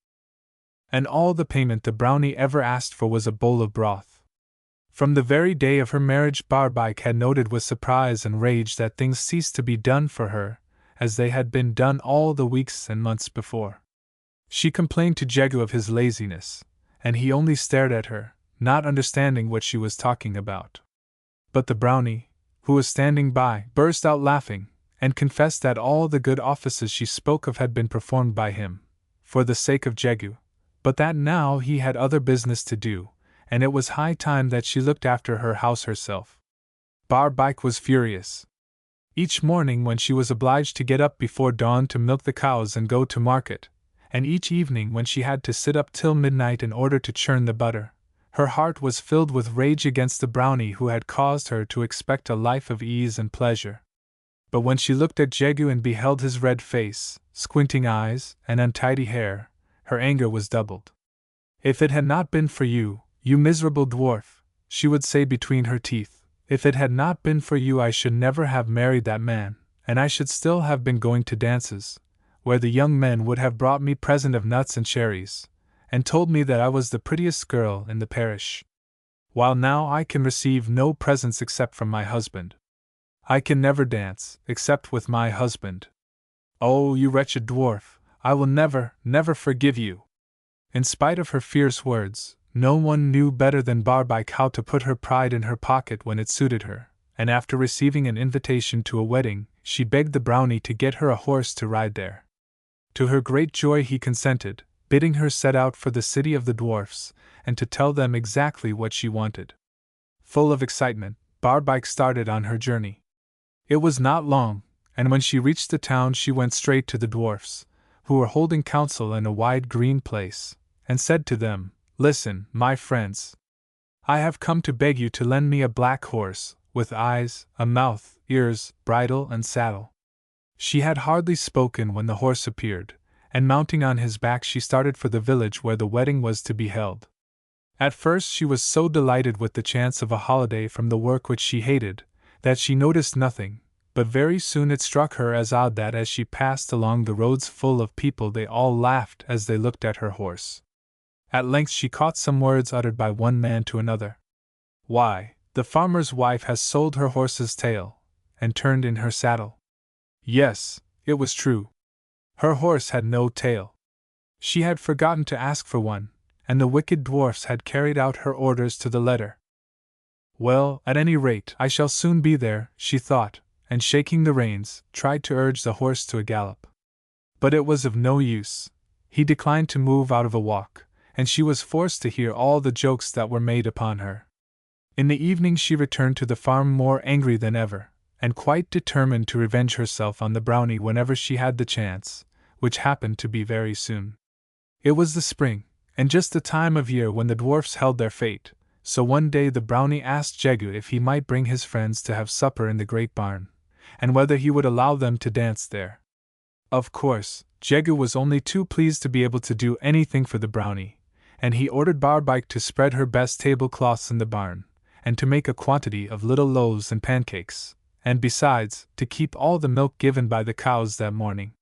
Speaker 1: And all the payment the brownie ever asked for was a bowl of broth. From the very day of her marriage Barbaik had noted with surprise and rage that things ceased to be done for her, as they had been done all the weeks and months before. She complained to Jegu of his laziness, and he only stared at her, not understanding what she was talking about. But the brownie, who was standing by, burst out laughing, and confessed that all the good offices she spoke of had been performed by him, for the sake of Jegu, but that now he had other business to do, and it was high time that she looked after her house herself. Barbaik was furious. Each morning when she was obliged to get up before dawn to milk the cows and go to market, and each evening when she had to sit up till midnight in order to churn the butter, her heart was filled with rage against the brownie who had caused her to expect a life of ease and pleasure. But when she looked at Jegu and beheld his red face, squinting eyes, and untidy hair, her anger was doubled. "If it had not been for you, you miserable dwarf," she would say between her teeth, "if it had not been for you I should never have married that man, and I should still have been going to dances, where the young men would have brought me present of nuts and cherries, and told me that I was the prettiest girl in the parish. While now I can receive no presents except from my husband. I can never dance, except with my husband. Oh, you wretched dwarf, I will never, never forgive you." In spite of her fierce words, no one knew better than Barbaik how to put her pride in her pocket when it suited her, and after receiving an invitation to a wedding, she begged the brownie to get her a horse to ride there. To her great joy he consented, bidding her set out for the city of the dwarfs, and to tell them exactly what she wanted. Full of excitement, Barbaik started on her journey. It was not long, and when she reached the town she went straight to the dwarfs, who were holding council in a wide green place, and said to them, "Listen, my friends. I have come to beg you to lend me a black horse, with eyes, a mouth, ears, bridle, and saddle." She had hardly spoken when the horse appeared, and mounting on his back she started for the village where the wedding was to be held. At first she was so delighted with the chance of a holiday from the work which she hated, that she noticed nothing, but very soon it struck her as odd that as she passed along the roads full of people they all laughed as they looked at her horse. At length she caught some words uttered by one man to another. "Why, the farmer's wife has sold her horse's tail, and turned in her saddle." Yes, it was true. Her horse had no tail. She had forgotten to ask for one, and the wicked dwarfs had carried out her orders to the letter. "Well, at any rate, I shall soon be there," she thought, and shaking the reins, tried to urge the horse to a gallop. But it was of no use. He declined to move out of a walk, and she was forced to hear all the jokes that were made upon her. In the evening she returned to the farm more angry than ever, and quite determined to revenge herself on the brownie whenever she had the chance, which happened to be very soon. It was the spring, and just the time of year when the dwarfs held their fete, so one day the brownie asked Jegu if he might bring his friends to have supper in the great barn, and whether he would allow them to dance there. Of course, Jegu was only too pleased to be able to do anything for the brownie, and he ordered Barbaik to spread her best tablecloths in the barn, and to make a quantity of little loaves and pancakes, and besides, to keep all the milk given by the cows that morning.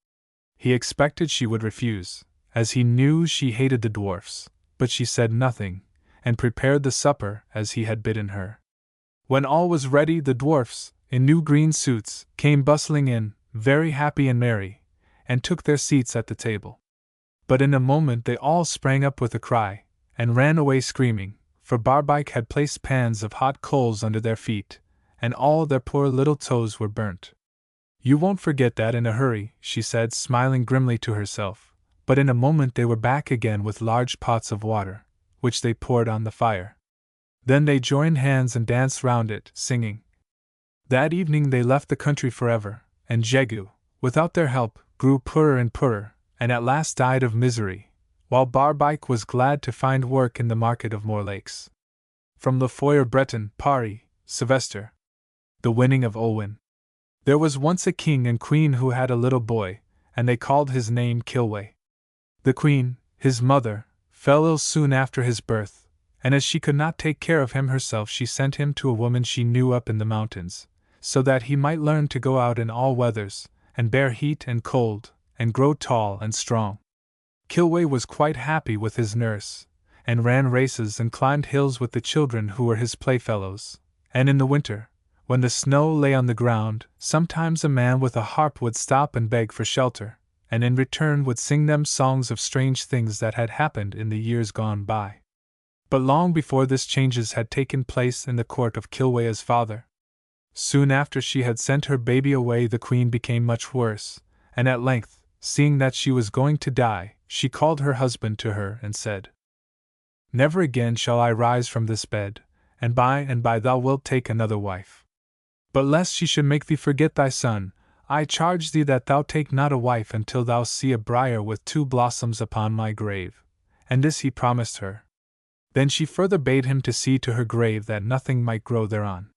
Speaker 1: He expected she would refuse, as he knew she hated the dwarfs, but she said nothing, and prepared the supper as he had bidden her. When all was ready, the dwarfs, in new green suits, came bustling in, very happy and merry, and took their seats at the table. But in a moment they all sprang up with a cry, and ran away screaming, for Barbaik had placed pans of hot coals under their feet, and all their poor little toes were burnt. "You won't forget that in a hurry," she said, smiling grimly to herself, but in a moment they were back again with large pots of water, which they poured on the fire. Then they joined hands and danced round it, singing. That evening they left the country forever, and Jegu, without their help, grew poorer and poorer, and at last died of misery, while Barbaik was glad to find work in the market of Moor Lakes. From Le Foyer Breton, Paris, Sylvester. The Winning of Olwen. There was once a king and queen who had a little boy, and they called his name Kilweh. The queen, his mother, fell ill soon after his birth, and as she could not take care of him herself, she sent him to a woman she knew up in the mountains, so that he might learn to go out in all weathers, and bear heat and cold, and grow tall and strong. Kilweh was quite happy with his nurse, and ran races and climbed hills with the children who were his playfellows, and in the winter, when the snow lay on the ground, sometimes a man with a harp would stop and beg for shelter, and in return would sing them songs of strange things that had happened in the years gone by. But long before this changes had taken place in the court of Kilweh's father. Soon after she had sent her baby away, the queen became much worse, and at length, seeing that she was going to die, she called her husband to her and said, "Never again shall I rise from this bed, and by thou wilt take another wife. But lest she should make thee forget thy son, I charge thee that thou take not a wife until thou see a briar with 2 blossoms upon my grave." And this he promised her. Then she further bade him to see to her grave that nothing might grow thereon.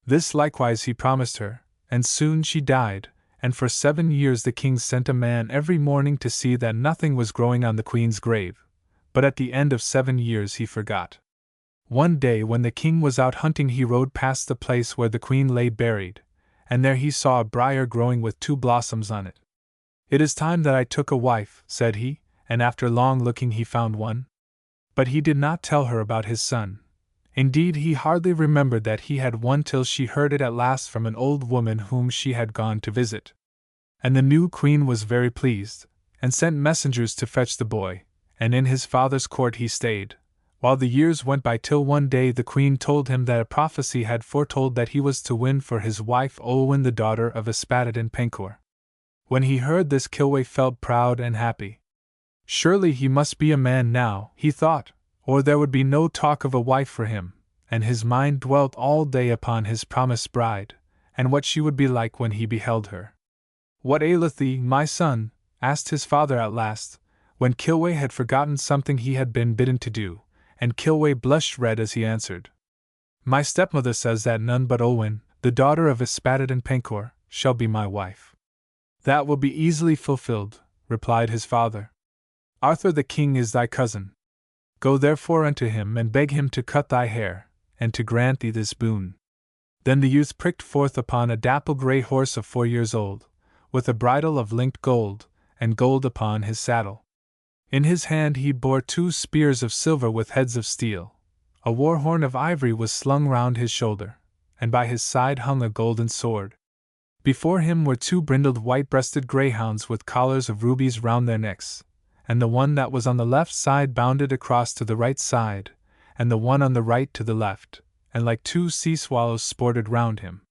Speaker 1: This likewise he promised her, and soon she died, and for 7 years the king sent a man every morning to see that nothing was growing on the queen's grave, but at the end of 7 years he forgot. One day when the king was out hunting, he rode past the place where the queen lay buried, and there he saw a briar growing with 2 blossoms on it. "It is time that I took a wife," said he, and after long looking he found one. But he did not tell her about his son. Indeed, he hardly remembered that he had one till she heard it at last from an old woman whom she had gone to visit. And the new queen was very pleased, and sent messengers to fetch the boy, and in his father's court he stayed, while the years went by, till one day the queen told him that a prophecy had foretold that he was to win for his wife Olwen, the daughter of Yspaddaden Penkawr. When he heard this, Kilweh felt proud and happy. Surely he must be a man now, he thought, or there would be no talk of a wife for him, and his mind dwelt all day upon his promised bride, and what she would be like when he beheld her. "What aileth thee, my son?" asked his father at last, when Kilweh had forgotten something he had been bidden to do, and Kilweh blushed red as he answered. "My stepmother says that none but Olwen, the daughter of Yspaddaden Penkawr, shall be my wife." "That will be easily fulfilled," replied his father. "Arthur the king is thy cousin. Go therefore unto him and beg him to cut thy hair, and to grant thee this boon." Then the youth pricked forth upon a dapple-grey horse of 4 years old, with a bridle of linked gold, and gold upon his saddle. In his hand he bore 2 spears of silver with heads of steel. A war horn of ivory was slung round his shoulder, and by his side hung a golden sword. Before him were 2 brindled white-breasted greyhounds with collars of rubies round their necks, and the one that was on the left side bounded across to the right side, and the one on the right to the left, and like 2 sea swallows sported round him.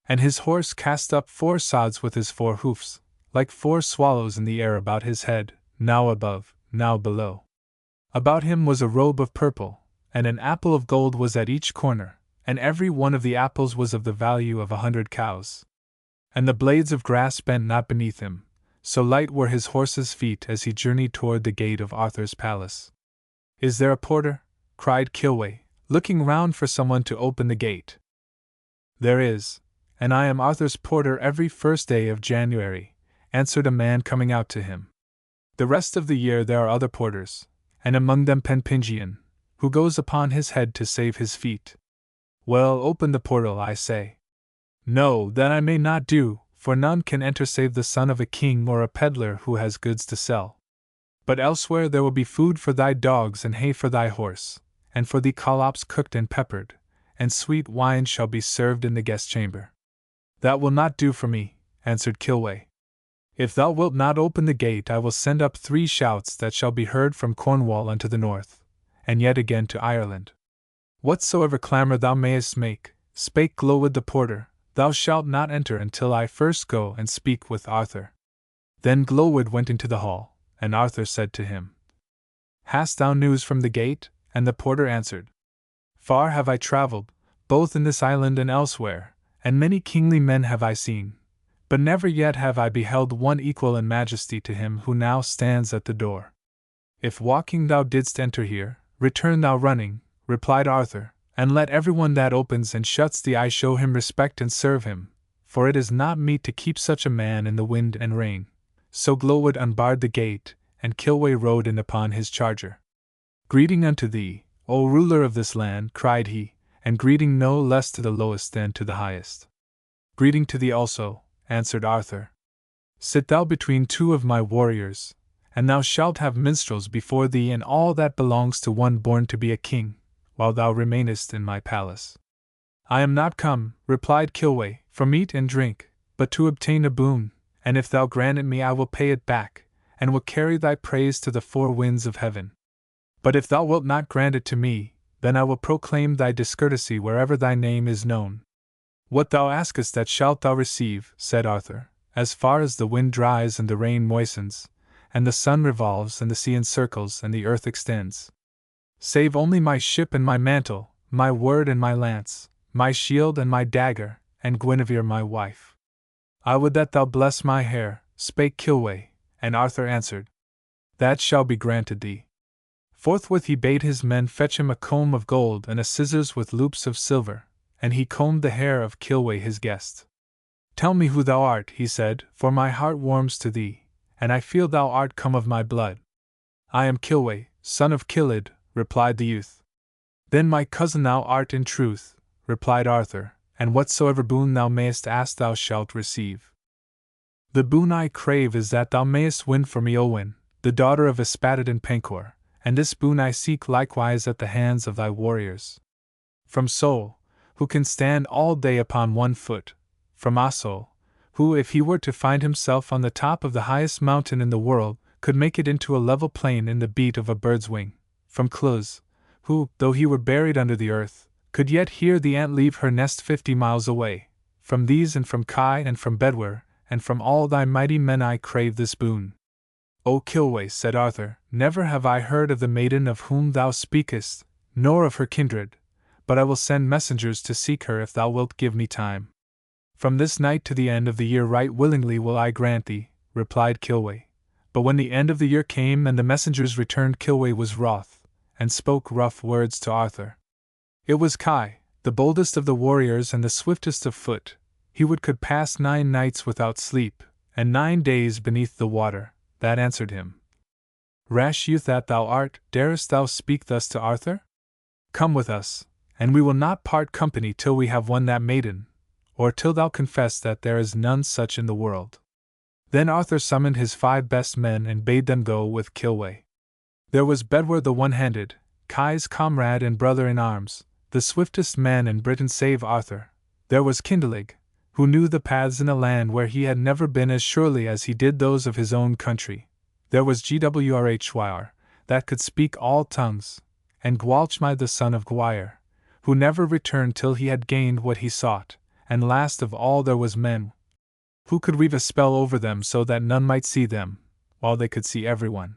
Speaker 1: And his horse cast up 4 sods with his 4 hoofs, like 4 swallows in the air about his head, now above, now below. About him was a robe of purple, and an apple of gold was at each corner, and every one of the apples was of the value of 100 cows. And the blades of grass bent not beneath him, so light were his horse's feet as he journeyed toward the gate of Arthur's palace. "Is there a porter?" cried Kilweh, looking round for someone to open the gate. "There is, and I am Arthur's porter every first day of January," answered a man coming out to him. "The rest of the year there are other porters, and among them Penpingian, who goes upon his head to save his feet." "Well, open the portal, I say." "No, that I may not do, for none can enter save the son of a king or a peddler who has goods to sell. But elsewhere there will be food for thy dogs and hay for thy horse, and for thee collops cooked and peppered, and sweet wine shall be served in the guest chamber." "That will not do for me," answered Kilweh. If thou wilt not open the gate, I will send up 3 shouts that shall be heard from Cornwall unto the north, and yet again to Ireland. Whatsoever clamour thou mayest make, spake Glowwood the porter, thou shalt not enter until I first go and speak with Arthur. Then Glowwood went into the hall, and Arthur said to him, Hast thou news from the gate? And the porter answered, Far have I travelled, both in this island and elsewhere, and many kingly men have I seen, but never yet have I beheld one equal in majesty to him who now stands at the door. If walking thou didst enter here, return thou running, replied Arthur, and let everyone that opens and shuts the eye show him respect and serve him, for it is not meet to keep such a man in the wind and rain. So Glowwood unbarred the gate, and Kilway rode in upon his charger. Greeting unto thee, O ruler of this land, cried he, and greeting no less to the lowest than to the highest. Greeting to thee also, answered Arthur. Sit thou between 2 of my warriors, and thou shalt have minstrels before thee and all that belongs to one born to be a king, while thou remainest in my palace. I am not come, replied Kilway, for meat and drink, but to obtain a boon, and if thou grant it me I will pay it back, and will carry thy praise to the 4 winds of heaven. But if thou wilt not grant it to me, then I will proclaim thy discourtesy wherever thy name is known. What thou askest that shalt thou receive, said Arthur, as far as the wind dries and the rain moistens, and the sun revolves and the sea encircles and the earth extends. Save only my ship and my mantle, my word and my lance, my shield and my dagger, and Guinevere my wife. I would that thou bless my hair, spake Kilway, and Arthur answered, That shall be granted thee. Forthwith he bade his men fetch him a comb of gold and a scissors with loops of silver, and he combed the hair of Kilway his guest. Tell me who thou art, he said, for my heart warms to thee, and I feel thou art come of my blood. I am Kilway, son of Kilydd, replied the youth. Then my cousin thou art in truth, replied Arthur, and whatsoever boon thou mayest ask thou shalt receive. The boon I crave is that thou mayest win for me Owen, the daughter of Yspaddaden Penkawr, and this boon I seek likewise at the hands of thy warriors. From Sol, who can stand all day upon one foot, from Asol, who if he were to find himself on the top of the highest mountain in the world, could make it into a level plain in the beat of a bird's wing, from Clus, who, though he were buried under the earth, could yet hear the ant leave her nest 50 miles away, from these and from Kai and from Bedwyr, and from all thy mighty men I crave this boon. O Kilway, said Arthur, never have I heard of the maiden of whom thou speakest, nor of her kindred, but I will send messengers to seek her if thou wilt give me time. From this night to the end of the year right willingly will I grant thee, replied Kilway. But when the end of the year came and the messengers returned, Kilway was wroth, and spoke rough words to Arthur. It was Kai, the boldest of the warriors and the swiftest of foot. He could pass 9 nights without sleep, and 9 days beneath the water, that answered him. Rash youth that thou art, darest thou speak thus to Arthur? Come with us, and we will not part company till we have won that maiden, or till thou confess that there is none such in the world. Then Arthur summoned his 5 best men and bade them go with Kilway. There was Bedwyr the one-handed, Kai's comrade and brother in arms, the swiftest man in Britain save Arthur. There was Kindalig, who knew the paths in a land where he had never been as surely as he did those of his own country. There was Gwrhyr, that could speak all tongues, and Gwalchmai the son of Gwyr, who never returned till he had gained what he sought, and last of all there was Men, who could weave a spell over them so that none might see them, while they could see everyone.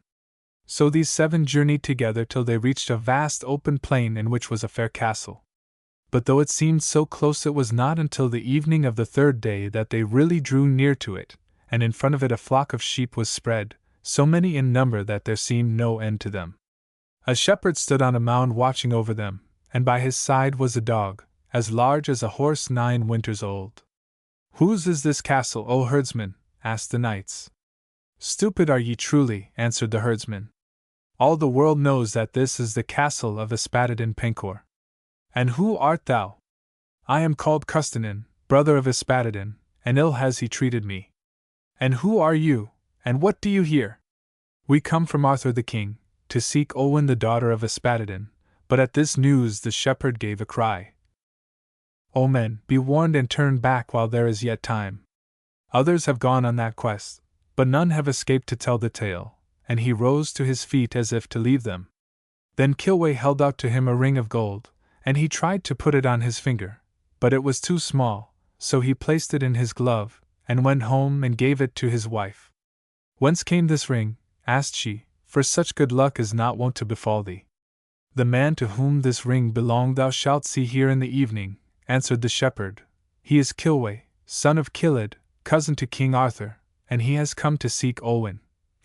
Speaker 1: So these 7 journeyed together till they reached a vast open plain in which was a fair castle. But though it seemed so close, it was not until the evening of the 3rd day that they really drew near to it, and in front of it a flock of sheep was spread, so many in number that there seemed no end to them. A shepherd stood on a mound watching over them, and by his side was a dog, as large as a horse 9 winters old. Whose is this castle, O herdsman? Asked the knights. Stupid are ye truly, answered the herdsman. All the world knows that this is the castle of Yspaddaden Penkawr. And who art thou? I am called Custennin, brother of Yspaddaden, and ill has he treated me. And who are you, and what do you here? We come from Arthur the king, to seek Owen the daughter of Yspaddaden. But at this news the shepherd gave a cry. O men, be warned and turn back while there is yet time. Others have gone on that quest, but none have escaped to tell the tale, and he rose to his feet as if to leave them. Then Kilway held out to him a ring of gold, and he tried to put it on his finger, but it was too small, so he placed it in his glove, and went home and gave it to his wife. Whence came this ring? Asked she, for such good luck is not wont to befall thee. The man to whom this ring belonged thou shalt see here in the evening, answered the shepherd. He is Kilway, son of Kilydd, cousin to King Arthur, and he has come to seek Olwen.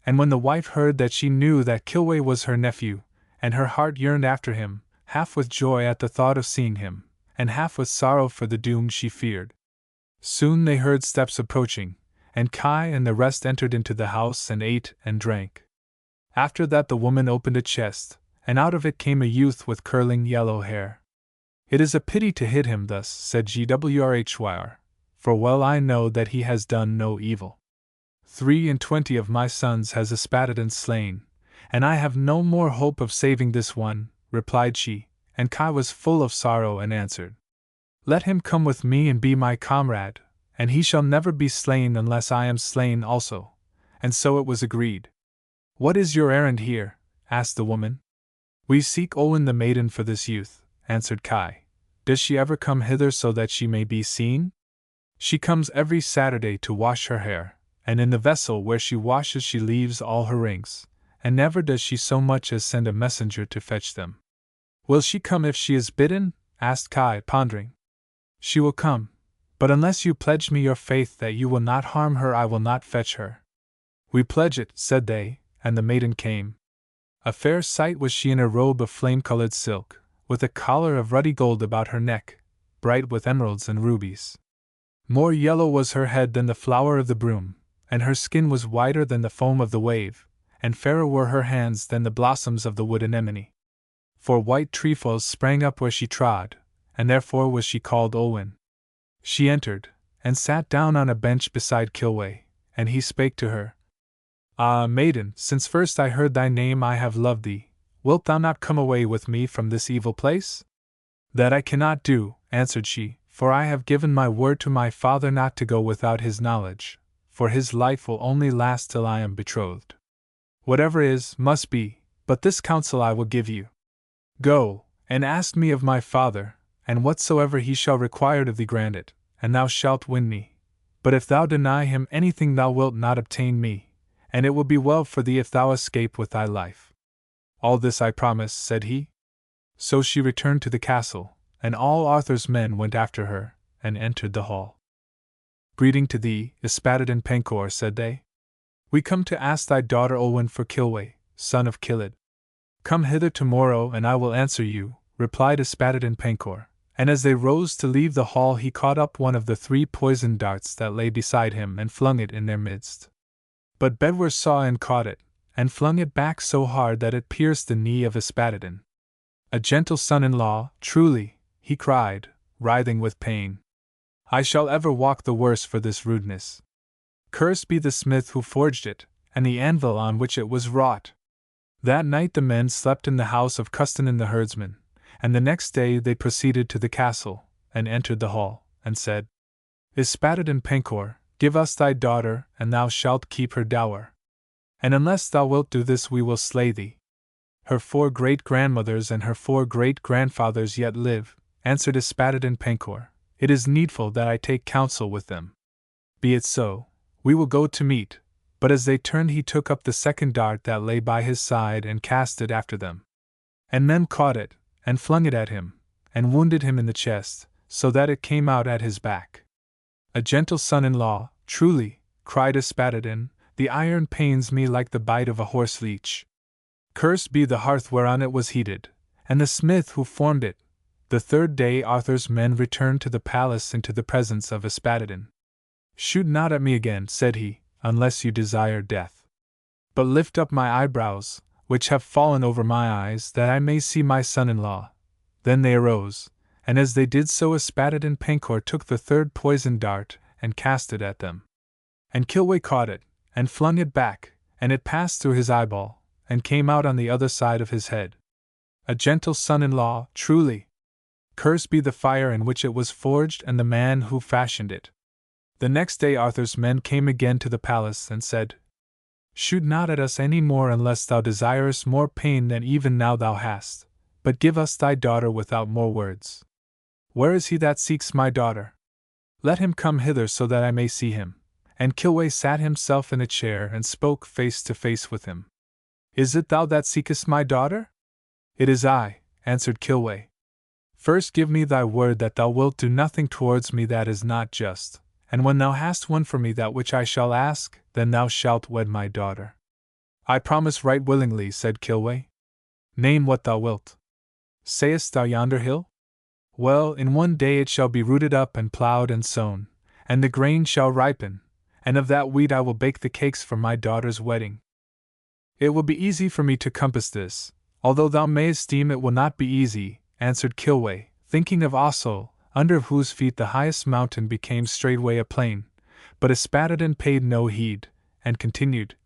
Speaker 1: And when the wife heard that, she knew that Kilway was her nephew, and her heart yearned after him, half with joy at the thought of seeing him, and half with sorrow for the doom she feared. Soon they heard steps approaching, and Kai and the rest entered into the house and ate and drank. After that the woman opened a chest, and out of it came a youth with curling yellow hair. It is a pity to hit him thus, said Gwrhyr, for well I know that he has done no evil. 23 of my sons has Yspaddaden slain, and I have no more hope of saving this one, replied she, and Kai was full of sorrow and answered, Let him come with me and be my comrade, and he shall never be slain unless I am slain also. And so it was agreed. What is your errand here? Asked the woman. We seek Olwen the maiden for this youth, answered Kai. Does she ever come hither so that she may be seen? She comes every Saturday to wash her hair, and in the vessel where she washes she leaves all her rings, and never does she so much as send a messenger to fetch them. Will she come if she is bidden? Asked Kai, pondering. She will come, but unless you pledge me your faith that you will not harm her, I will not fetch her. We pledge it, said they, and the maiden came. A fair sight was she in a robe of flame-colored silk, with a collar of ruddy gold about her neck, bright with emeralds and rubies. More yellow was her head than the flower of the broom, and her skin was whiter than the foam of the wave, and fairer were her hands than the blossoms of the wood anemone. For white trefoils sprang up where she trod, and therefore was she called Olwen. She entered, and sat down on a bench beside Kilway, and he spake to her. Ah, maiden, since first I heard thy name I have loved thee. Wilt thou not come away with me from this evil place? That I cannot do, answered she, for I have given my word to my father not to go without his knowledge, for his life will only last till I am betrothed. Whatever is, must be, but this counsel I will give you. Go, and ask me of my father, and whatsoever he shall require of thee grant it, and thou shalt win me. But if thou deny him anything thou wilt not obtain me, and it will be well for thee if thou escape with thy life. All this I promise, said he. So she returned to the castle, and all Arthur's men went after her, and entered the hall. Greeting to thee, Yspaddaden Penkawr, said they. We come to ask thy daughter Olwen for Kilway, son of Kilydd. Come hither tomorrow and I will answer you, replied Yspaddaden Penkawr, and as they rose to leave the hall he caught up one of the 3 poisoned darts that lay beside him and flung it in their midst. But Bedwyr saw and caught it, and flung it back so hard that it pierced the knee of Yspaddaden. A gentle son-in-law, truly, he cried, writhing with pain. I shall ever walk the worse for this rudeness. Cursed be the smith who forged it, and the anvil on which it was wrought. That night the men slept in the house of Custennin the herdsman, and the next day they proceeded to the castle, and entered the hall, and said, Yspaddaden Penkawr, give us thy daughter, and thou shalt keep her dower. And unless thou wilt do this we will slay thee. Her 4 great-grandmothers and her 4 great-grandfathers yet live, answered Yspaddaden Penkawr. It is needful that I take counsel with them. Be it so, we will go to meat. But as they turned he took up the 2nd dart that lay by his side and cast it after them. And men caught it, and flung it at him, and wounded him in the chest, so that it came out at his back. A gentle son-in-law, truly, cried Yspaddaden, the iron pains me like the bite of a horse-leech. Cursed be the hearth whereon it was heated, and the smith who formed it. The 3rd day Arthur's men returned to the palace into the presence of Yspaddaden. Shoot not at me again, said he, unless you desire death. But lift up my eyebrows, which have fallen over my eyes, that I may see my son-in-law. Then they arose, and as they did so Yspaddaden Penkawr took the 3rd poisoned dart, and cast it at them. And Kilway caught it, and flung it back, and it passed through his eyeball, and came out on the other side of his head. A gentle son-in-law, truly. Cursed be the fire in which it was forged and the man who fashioned it. The next day Arthur's men came again to the palace and said, Shoot not at us any more unless thou desirest more pain than even now thou hast, but give us thy daughter without more words. Where is he that seeks my daughter? Let him come hither so that I may see him. And Kilway sat himself in a chair and spoke face to face with him. Is it thou that seekest my daughter? It is I, answered Kilway. First give me thy word that thou wilt do nothing towards me that is not just, and when thou hast won for me that which I shall ask, then thou shalt wed my daughter. I promise right willingly, said Kilway. Name what thou wilt. Sayest thou yonder hill? Well, in one day it shall be rooted up and ploughed and sown, and the grain shall ripen, and of that wheat I will bake the cakes for my daughter's wedding. It will be easy for me to compass this, although thou mayest deem it will not be easy, answered Kilway, thinking of Ossol, under whose feet the highest mountain became straightway a plain, but Espadon paid no heed, and continued,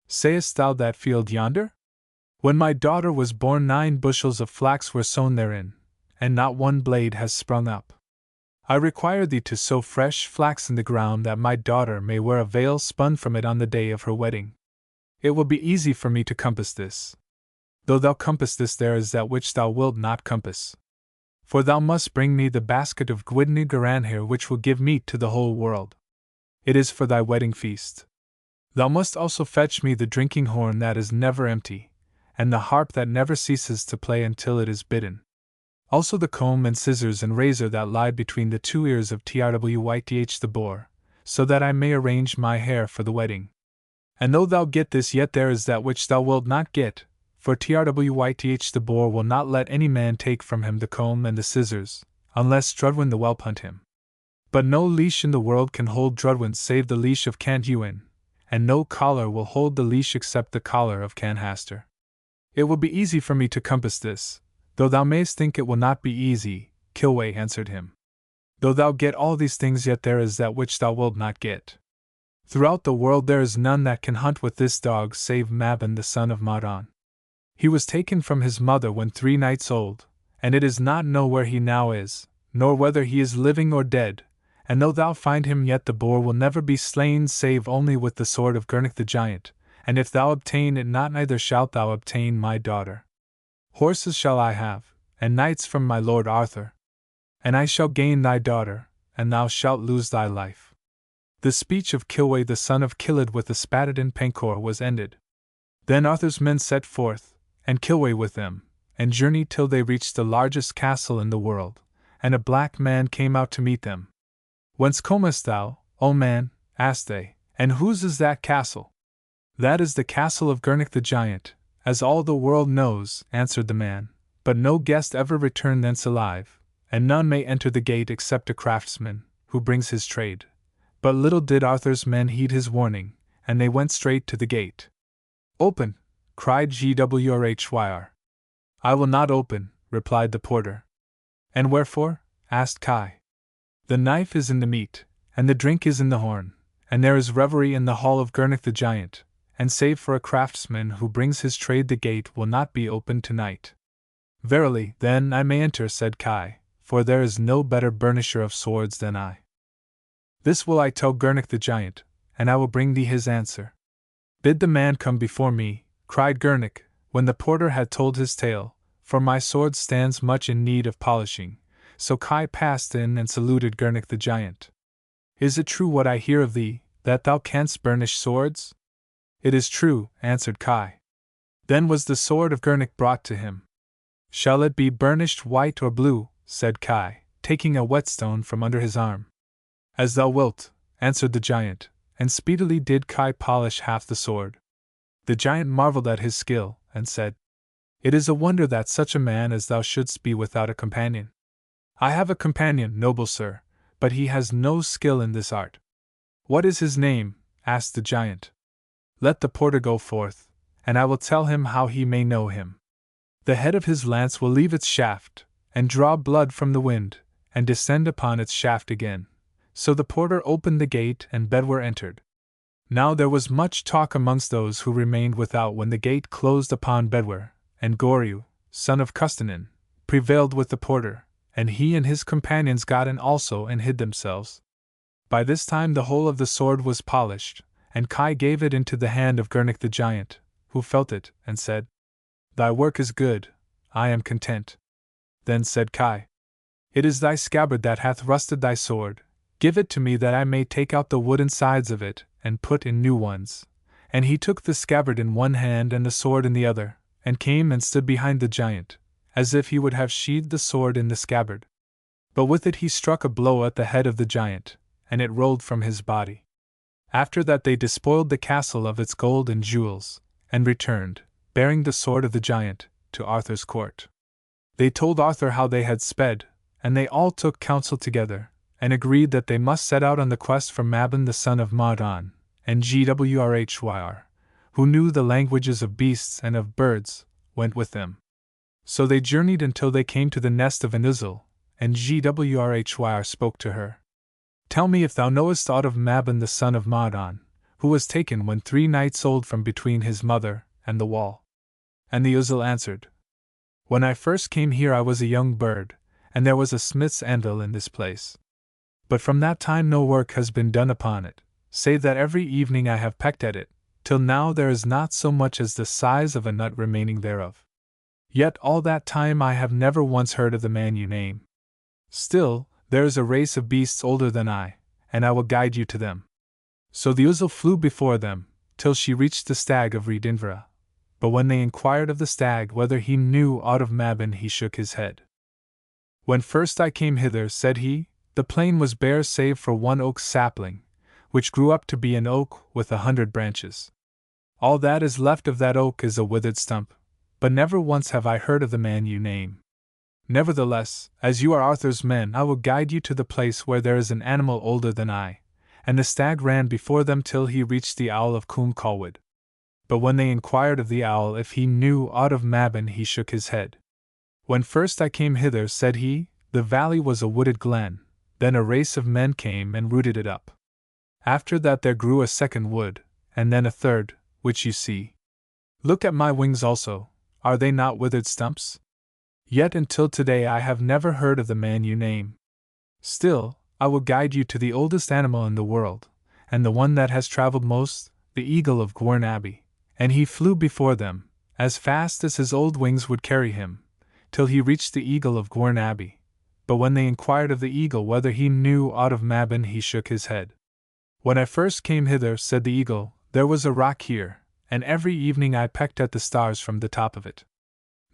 Speaker 1: Sayest thou that field yonder? When my daughter was born 9 bushels of flax were sown therein, and not one blade has sprung up. I require thee to sow fresh flax in the ground that my daughter may wear a veil spun from it on the day of her wedding. It will be easy for me to compass this. Though thou compass this, there is that which thou wilt not compass. For thou must bring me the basket of Gwydni Garanhir which will give meat to the whole world. It is for thy wedding feast. Thou must also fetch me the drinking horn that is never empty, and the harp that never ceases to play until it is bidden. Also the comb and scissors and razor that lie between the 2 ears of Trwyth the boar, so that I may arrange my hair for the wedding. And though thou get this, yet there is that which thou wilt not get, for Trwyth the boar will not let any man take from him the comb and the scissors, unless Drudwyn the whelp hunt him. But no leash in the world can hold Drudwyn save the leash of Canhuin, and no collar will hold the leash except the collar of Canhaster. It will be easy for me to compass this, though thou mayst think it will not be easy, Kilway answered him. Though thou get all these things, yet there is that which thou wilt not get. Throughout the world there is none that can hunt with this dog save Mabon the son of Modon. He was taken from his mother when 3 nights old, and it is not know where he now is, nor whether he is living or dead, and though thou find him, yet the boar will never be slain save only with the sword of Gernach the giant, and if thou obtain it not, neither shalt thou obtain my daughter. Horses shall I have, and knights from my lord Arthur. And I shall gain thy daughter, and thou shalt lose thy life. The speech of Kilway the son of Kilydd with Espadon Penkor was ended. Then Arthur's men set forth, and Kilway with them, and journeyed till they reached the largest castle in the world, and a black man came out to meet them. Whence comest thou, O man? Asked they, and whose is that castle? That is the castle of Gernach the giant, as all the world knows, answered the man, but no guest ever returned thence alive, and none may enter the gate except a craftsman, who brings his trade. But little did Arthur's men heed his warning, and they went straight to the gate. Open! Cried Gwrhyr. I will not open, replied the porter. And wherefore? Asked Kai. The knife is in the meat, and the drink is in the horn, and there is revelry in the hall of Gernach the giant, and save for a craftsman who brings his trade the gate will not be opened tonight. Verily, then I may enter, said Kai, for there is no better burnisher of swords than I. This will I tell Gernach the giant, and I will bring thee his answer. Bid the man come before me, cried Gernach, when the porter had told his tale, for my sword stands much in need of polishing. So Kai passed in and saluted Gernach the giant. Is it true what I hear of thee, that thou canst burnish swords? It is true, answered Kai. Then was the sword of Gernach brought to him. Shall it be burnished white or blue? Said Kai, taking a whetstone from under his arm. As thou wilt, answered the giant, and speedily did Kai polish half the sword. The giant marveled at his skill, and said, It is a wonder that such a man as thou shouldst be without a companion. I have a companion, noble sir, but he has no skill in this art. What is his name? Asked the giant. Let the porter go forth, and I will tell him how he may know him. The head of his lance will leave its shaft, and draw blood from the wind, and descend upon its shaft again. So the porter opened the gate, and Bedwyr entered. Now there was much talk amongst those who remained without when the gate closed upon Bedwyr, and Goryu, son of Custennin, prevailed with the porter, and he and his companions got in also and hid themselves. By this time the whole of the sword was polished, and Kai gave it into the hand of Gurnik the giant, who felt it, and said, "Thy work is good, I am content." Then said Kai, "It is thy scabbard that hath rusted thy sword, give it to me that I may take out the wooden sides of it, and put in new ones." And he took the scabbard in one hand and the sword in the other, and came and stood behind the giant, as if he would have sheathed the sword in the scabbard. But with it he struck a blow at the head of the giant, and it rolled from his body. After that they despoiled the castle of its gold and jewels, and returned, bearing the sword of the giant, to Arthur's court. They told Arthur how they had sped, and they all took counsel together, and agreed that they must set out on the quest for Mabon the son of Mardon, and Gwrhyr, who knew the languages of beasts and of birds, went with them. So they journeyed until they came to the nest of an Uzzle, and Gwrhyr spoke to her. "Tell me if thou knowest aught of Mabon the son of Mardon, who was taken when 3 nights old from between his mother and the wall." And the Uzzle answered, "When I first came here I was a young bird, and there was a smith's anvil in this place. But from that time no work has been done upon it, save that every evening I have pecked at it, till now there is not so much as the size of a nut remaining thereof. Yet all that time I have never once heard of the man you name. Still, there is a race of beasts older than I, and I will guide you to them." So the Uzzle flew before them, till she reached the stag of Rhydinvra. But when they inquired of the stag whether he knew aught of Mabon, he shook his head. "When first I came hither," said he, "the plain was bare save for one oak sapling, which grew up to be an oak with 100 branches. All that is left of that oak is a withered stump, but never once have I heard of the man you name. Nevertheless, as you are Arthur's men, I will guide you to the place where there is an animal older than I." And the stag ran before them till he reached the owl of Cwm Colwood. But when they inquired of the owl if he knew aught of Mabon, he shook his head. "When first I came hither," said he, "the valley was a wooded glen, then a race of men came and rooted it up. After that there grew a second wood, and then a third, which you see. Look at my wings also, are they not withered stumps? Yet until today I have never heard of the man you name. Still, I will guide you to the oldest animal in the world, and the one that has traveled most, the eagle of Gwern Abbey." And he flew before them, as fast as his old wings would carry him, till he reached the eagle of Gwern Abbey. But when they inquired of the eagle whether he knew aught of Mabon, he shook his head. "When I first came hither," said the eagle, "there was a rock here, and every evening I pecked at the stars from the top of it.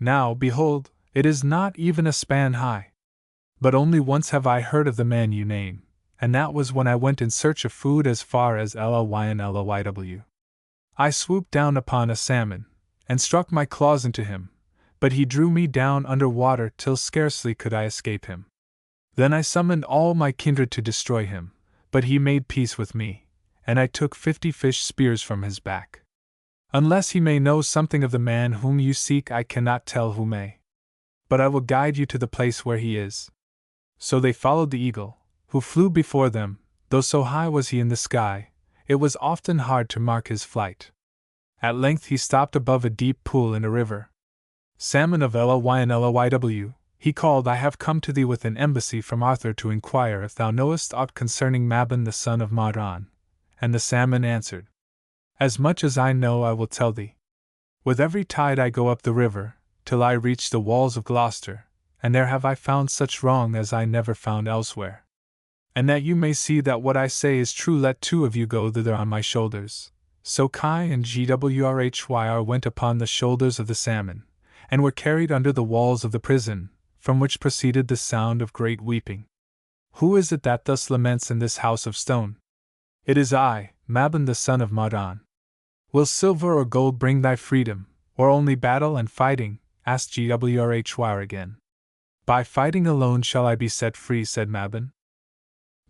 Speaker 1: Now, behold, it is not even a span high. But only once have I heard of the man you name, and that was when I went in search of food as far as Lynlyw. I swooped down upon a salmon, and struck my claws into him, but he drew me down under water till scarcely could I escape him. Then I summoned all my kindred to destroy him, but he made peace with me, and I took 50 fish spears from his back. Unless he may know something of the man whom you seek, I cannot tell who may. But I will guide you to the place where he is." So they followed the eagle, who flew before them, though so high was he in the sky, it was often hard to mark his flight. At length he stopped above a deep pool in a river. "Salmon of Lynlyw, he called, I have come to thee with an embassy from Arthur to inquire if thou knowest aught concerning Mabon the son of Mardon." And the salmon answered, "As much as I know I will tell thee. With every tide I go up the river, till I reach the walls of Gloucester, and there have I found such wrong as I never found elsewhere. And that you may see that what I say is true, let 2 of you go thither on my shoulders." So Kai and Gwrhyr went upon the shoulders of the salmon, and were carried under the walls of the prison, from which proceeded the sound of great weeping. "Who is it that thus laments in this house of stone?" "It is I, Mabon the son of Mardon." "Will silver or gold bring thy freedom, or only battle and fighting?" asked Gwrhyr again. "By fighting alone shall I be set free," said Mabon.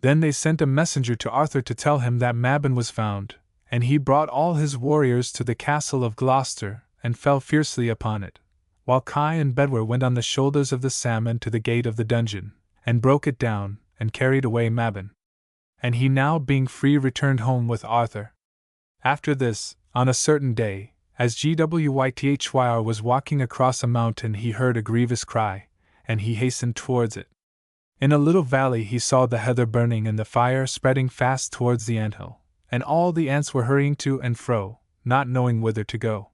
Speaker 1: Then they sent a messenger to Arthur to tell him that Mabon was found, and he brought all his warriors to the castle of Gloucester, and fell fiercely upon it, while Kai and Bedwyr went on the shoulders of the salmon to the gate of the dungeon, and broke it down, and carried away Mabon. And he, now being free, returned home with Arthur. After this, on a certain day, as Gwrhyr was walking across a mountain, he heard a grievous cry, and he hastened towards it. In a little valley he saw the heather burning and the fire spreading fast towards the anthill, and all the ants were hurrying to and fro, not knowing whither to go.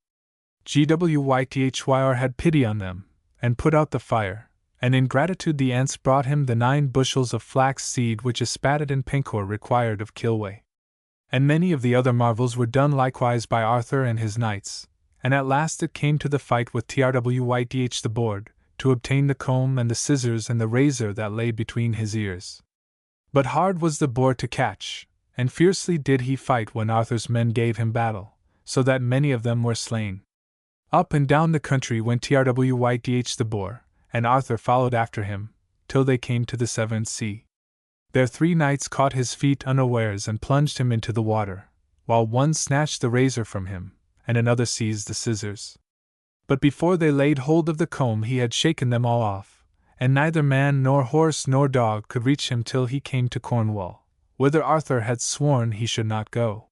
Speaker 1: Gwithyr had pity on them, and put out the fire, and in gratitude the ants brought him the 9 bushels of flax seed which Yspaddaden Penkor required of Kilweh. And many of the other marvels were done likewise by Arthur and his knights, and at last it came to the fight with Trwydh the board, to obtain the comb and the scissors and the razor that lay between his ears. But hard was the boar to catch, and fiercely did he fight when Arthur's men gave him battle, so that many of them were slain. Up and down the country went Trwydh the boar, and Arthur followed after him, till they came to the Severn Sea. There 3 knights caught his feet unawares and plunged him into the water, while one snatched the razor from him, and another seized the scissors. But before they laid hold of the comb he had shaken them all off, and neither man nor horse nor dog could reach him till he came to Cornwall, whither Arthur had sworn he should not go.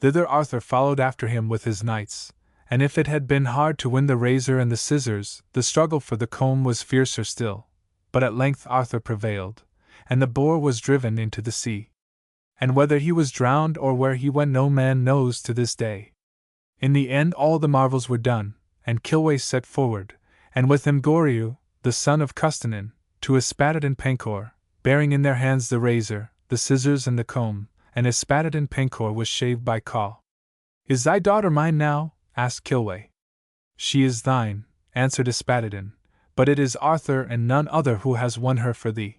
Speaker 1: Thither Arthur followed after him with his knights, and if it had been hard to win the razor and the scissors, the struggle for the comb was fiercer still, but at length Arthur prevailed, and the boar was driven into the sea. And whether he was drowned or where he went no man knows to this day. In the end all the marvels were done, and Kilweh set forward, and with him Goreu, the son of Custennin, to Yspaddaden Penkor, bearing in their hands the razor, the scissors and the comb, and Yspaddaden Penkor was shaved by Caw. "Is thy daughter mine now?" asked Kilweh. "She is thine," answered Yspaddaden, "but it is Arthur and none other who has won her for thee.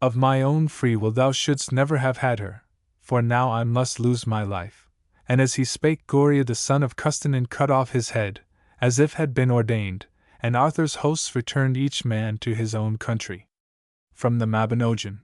Speaker 1: Of my own free will thou shouldst never have had her, for now I must lose my life." And as he spake Goreu the son of Custennin cut off his head, as if had been ordained, and Arthur's hosts returned each man to his own country. From the Mabinogion.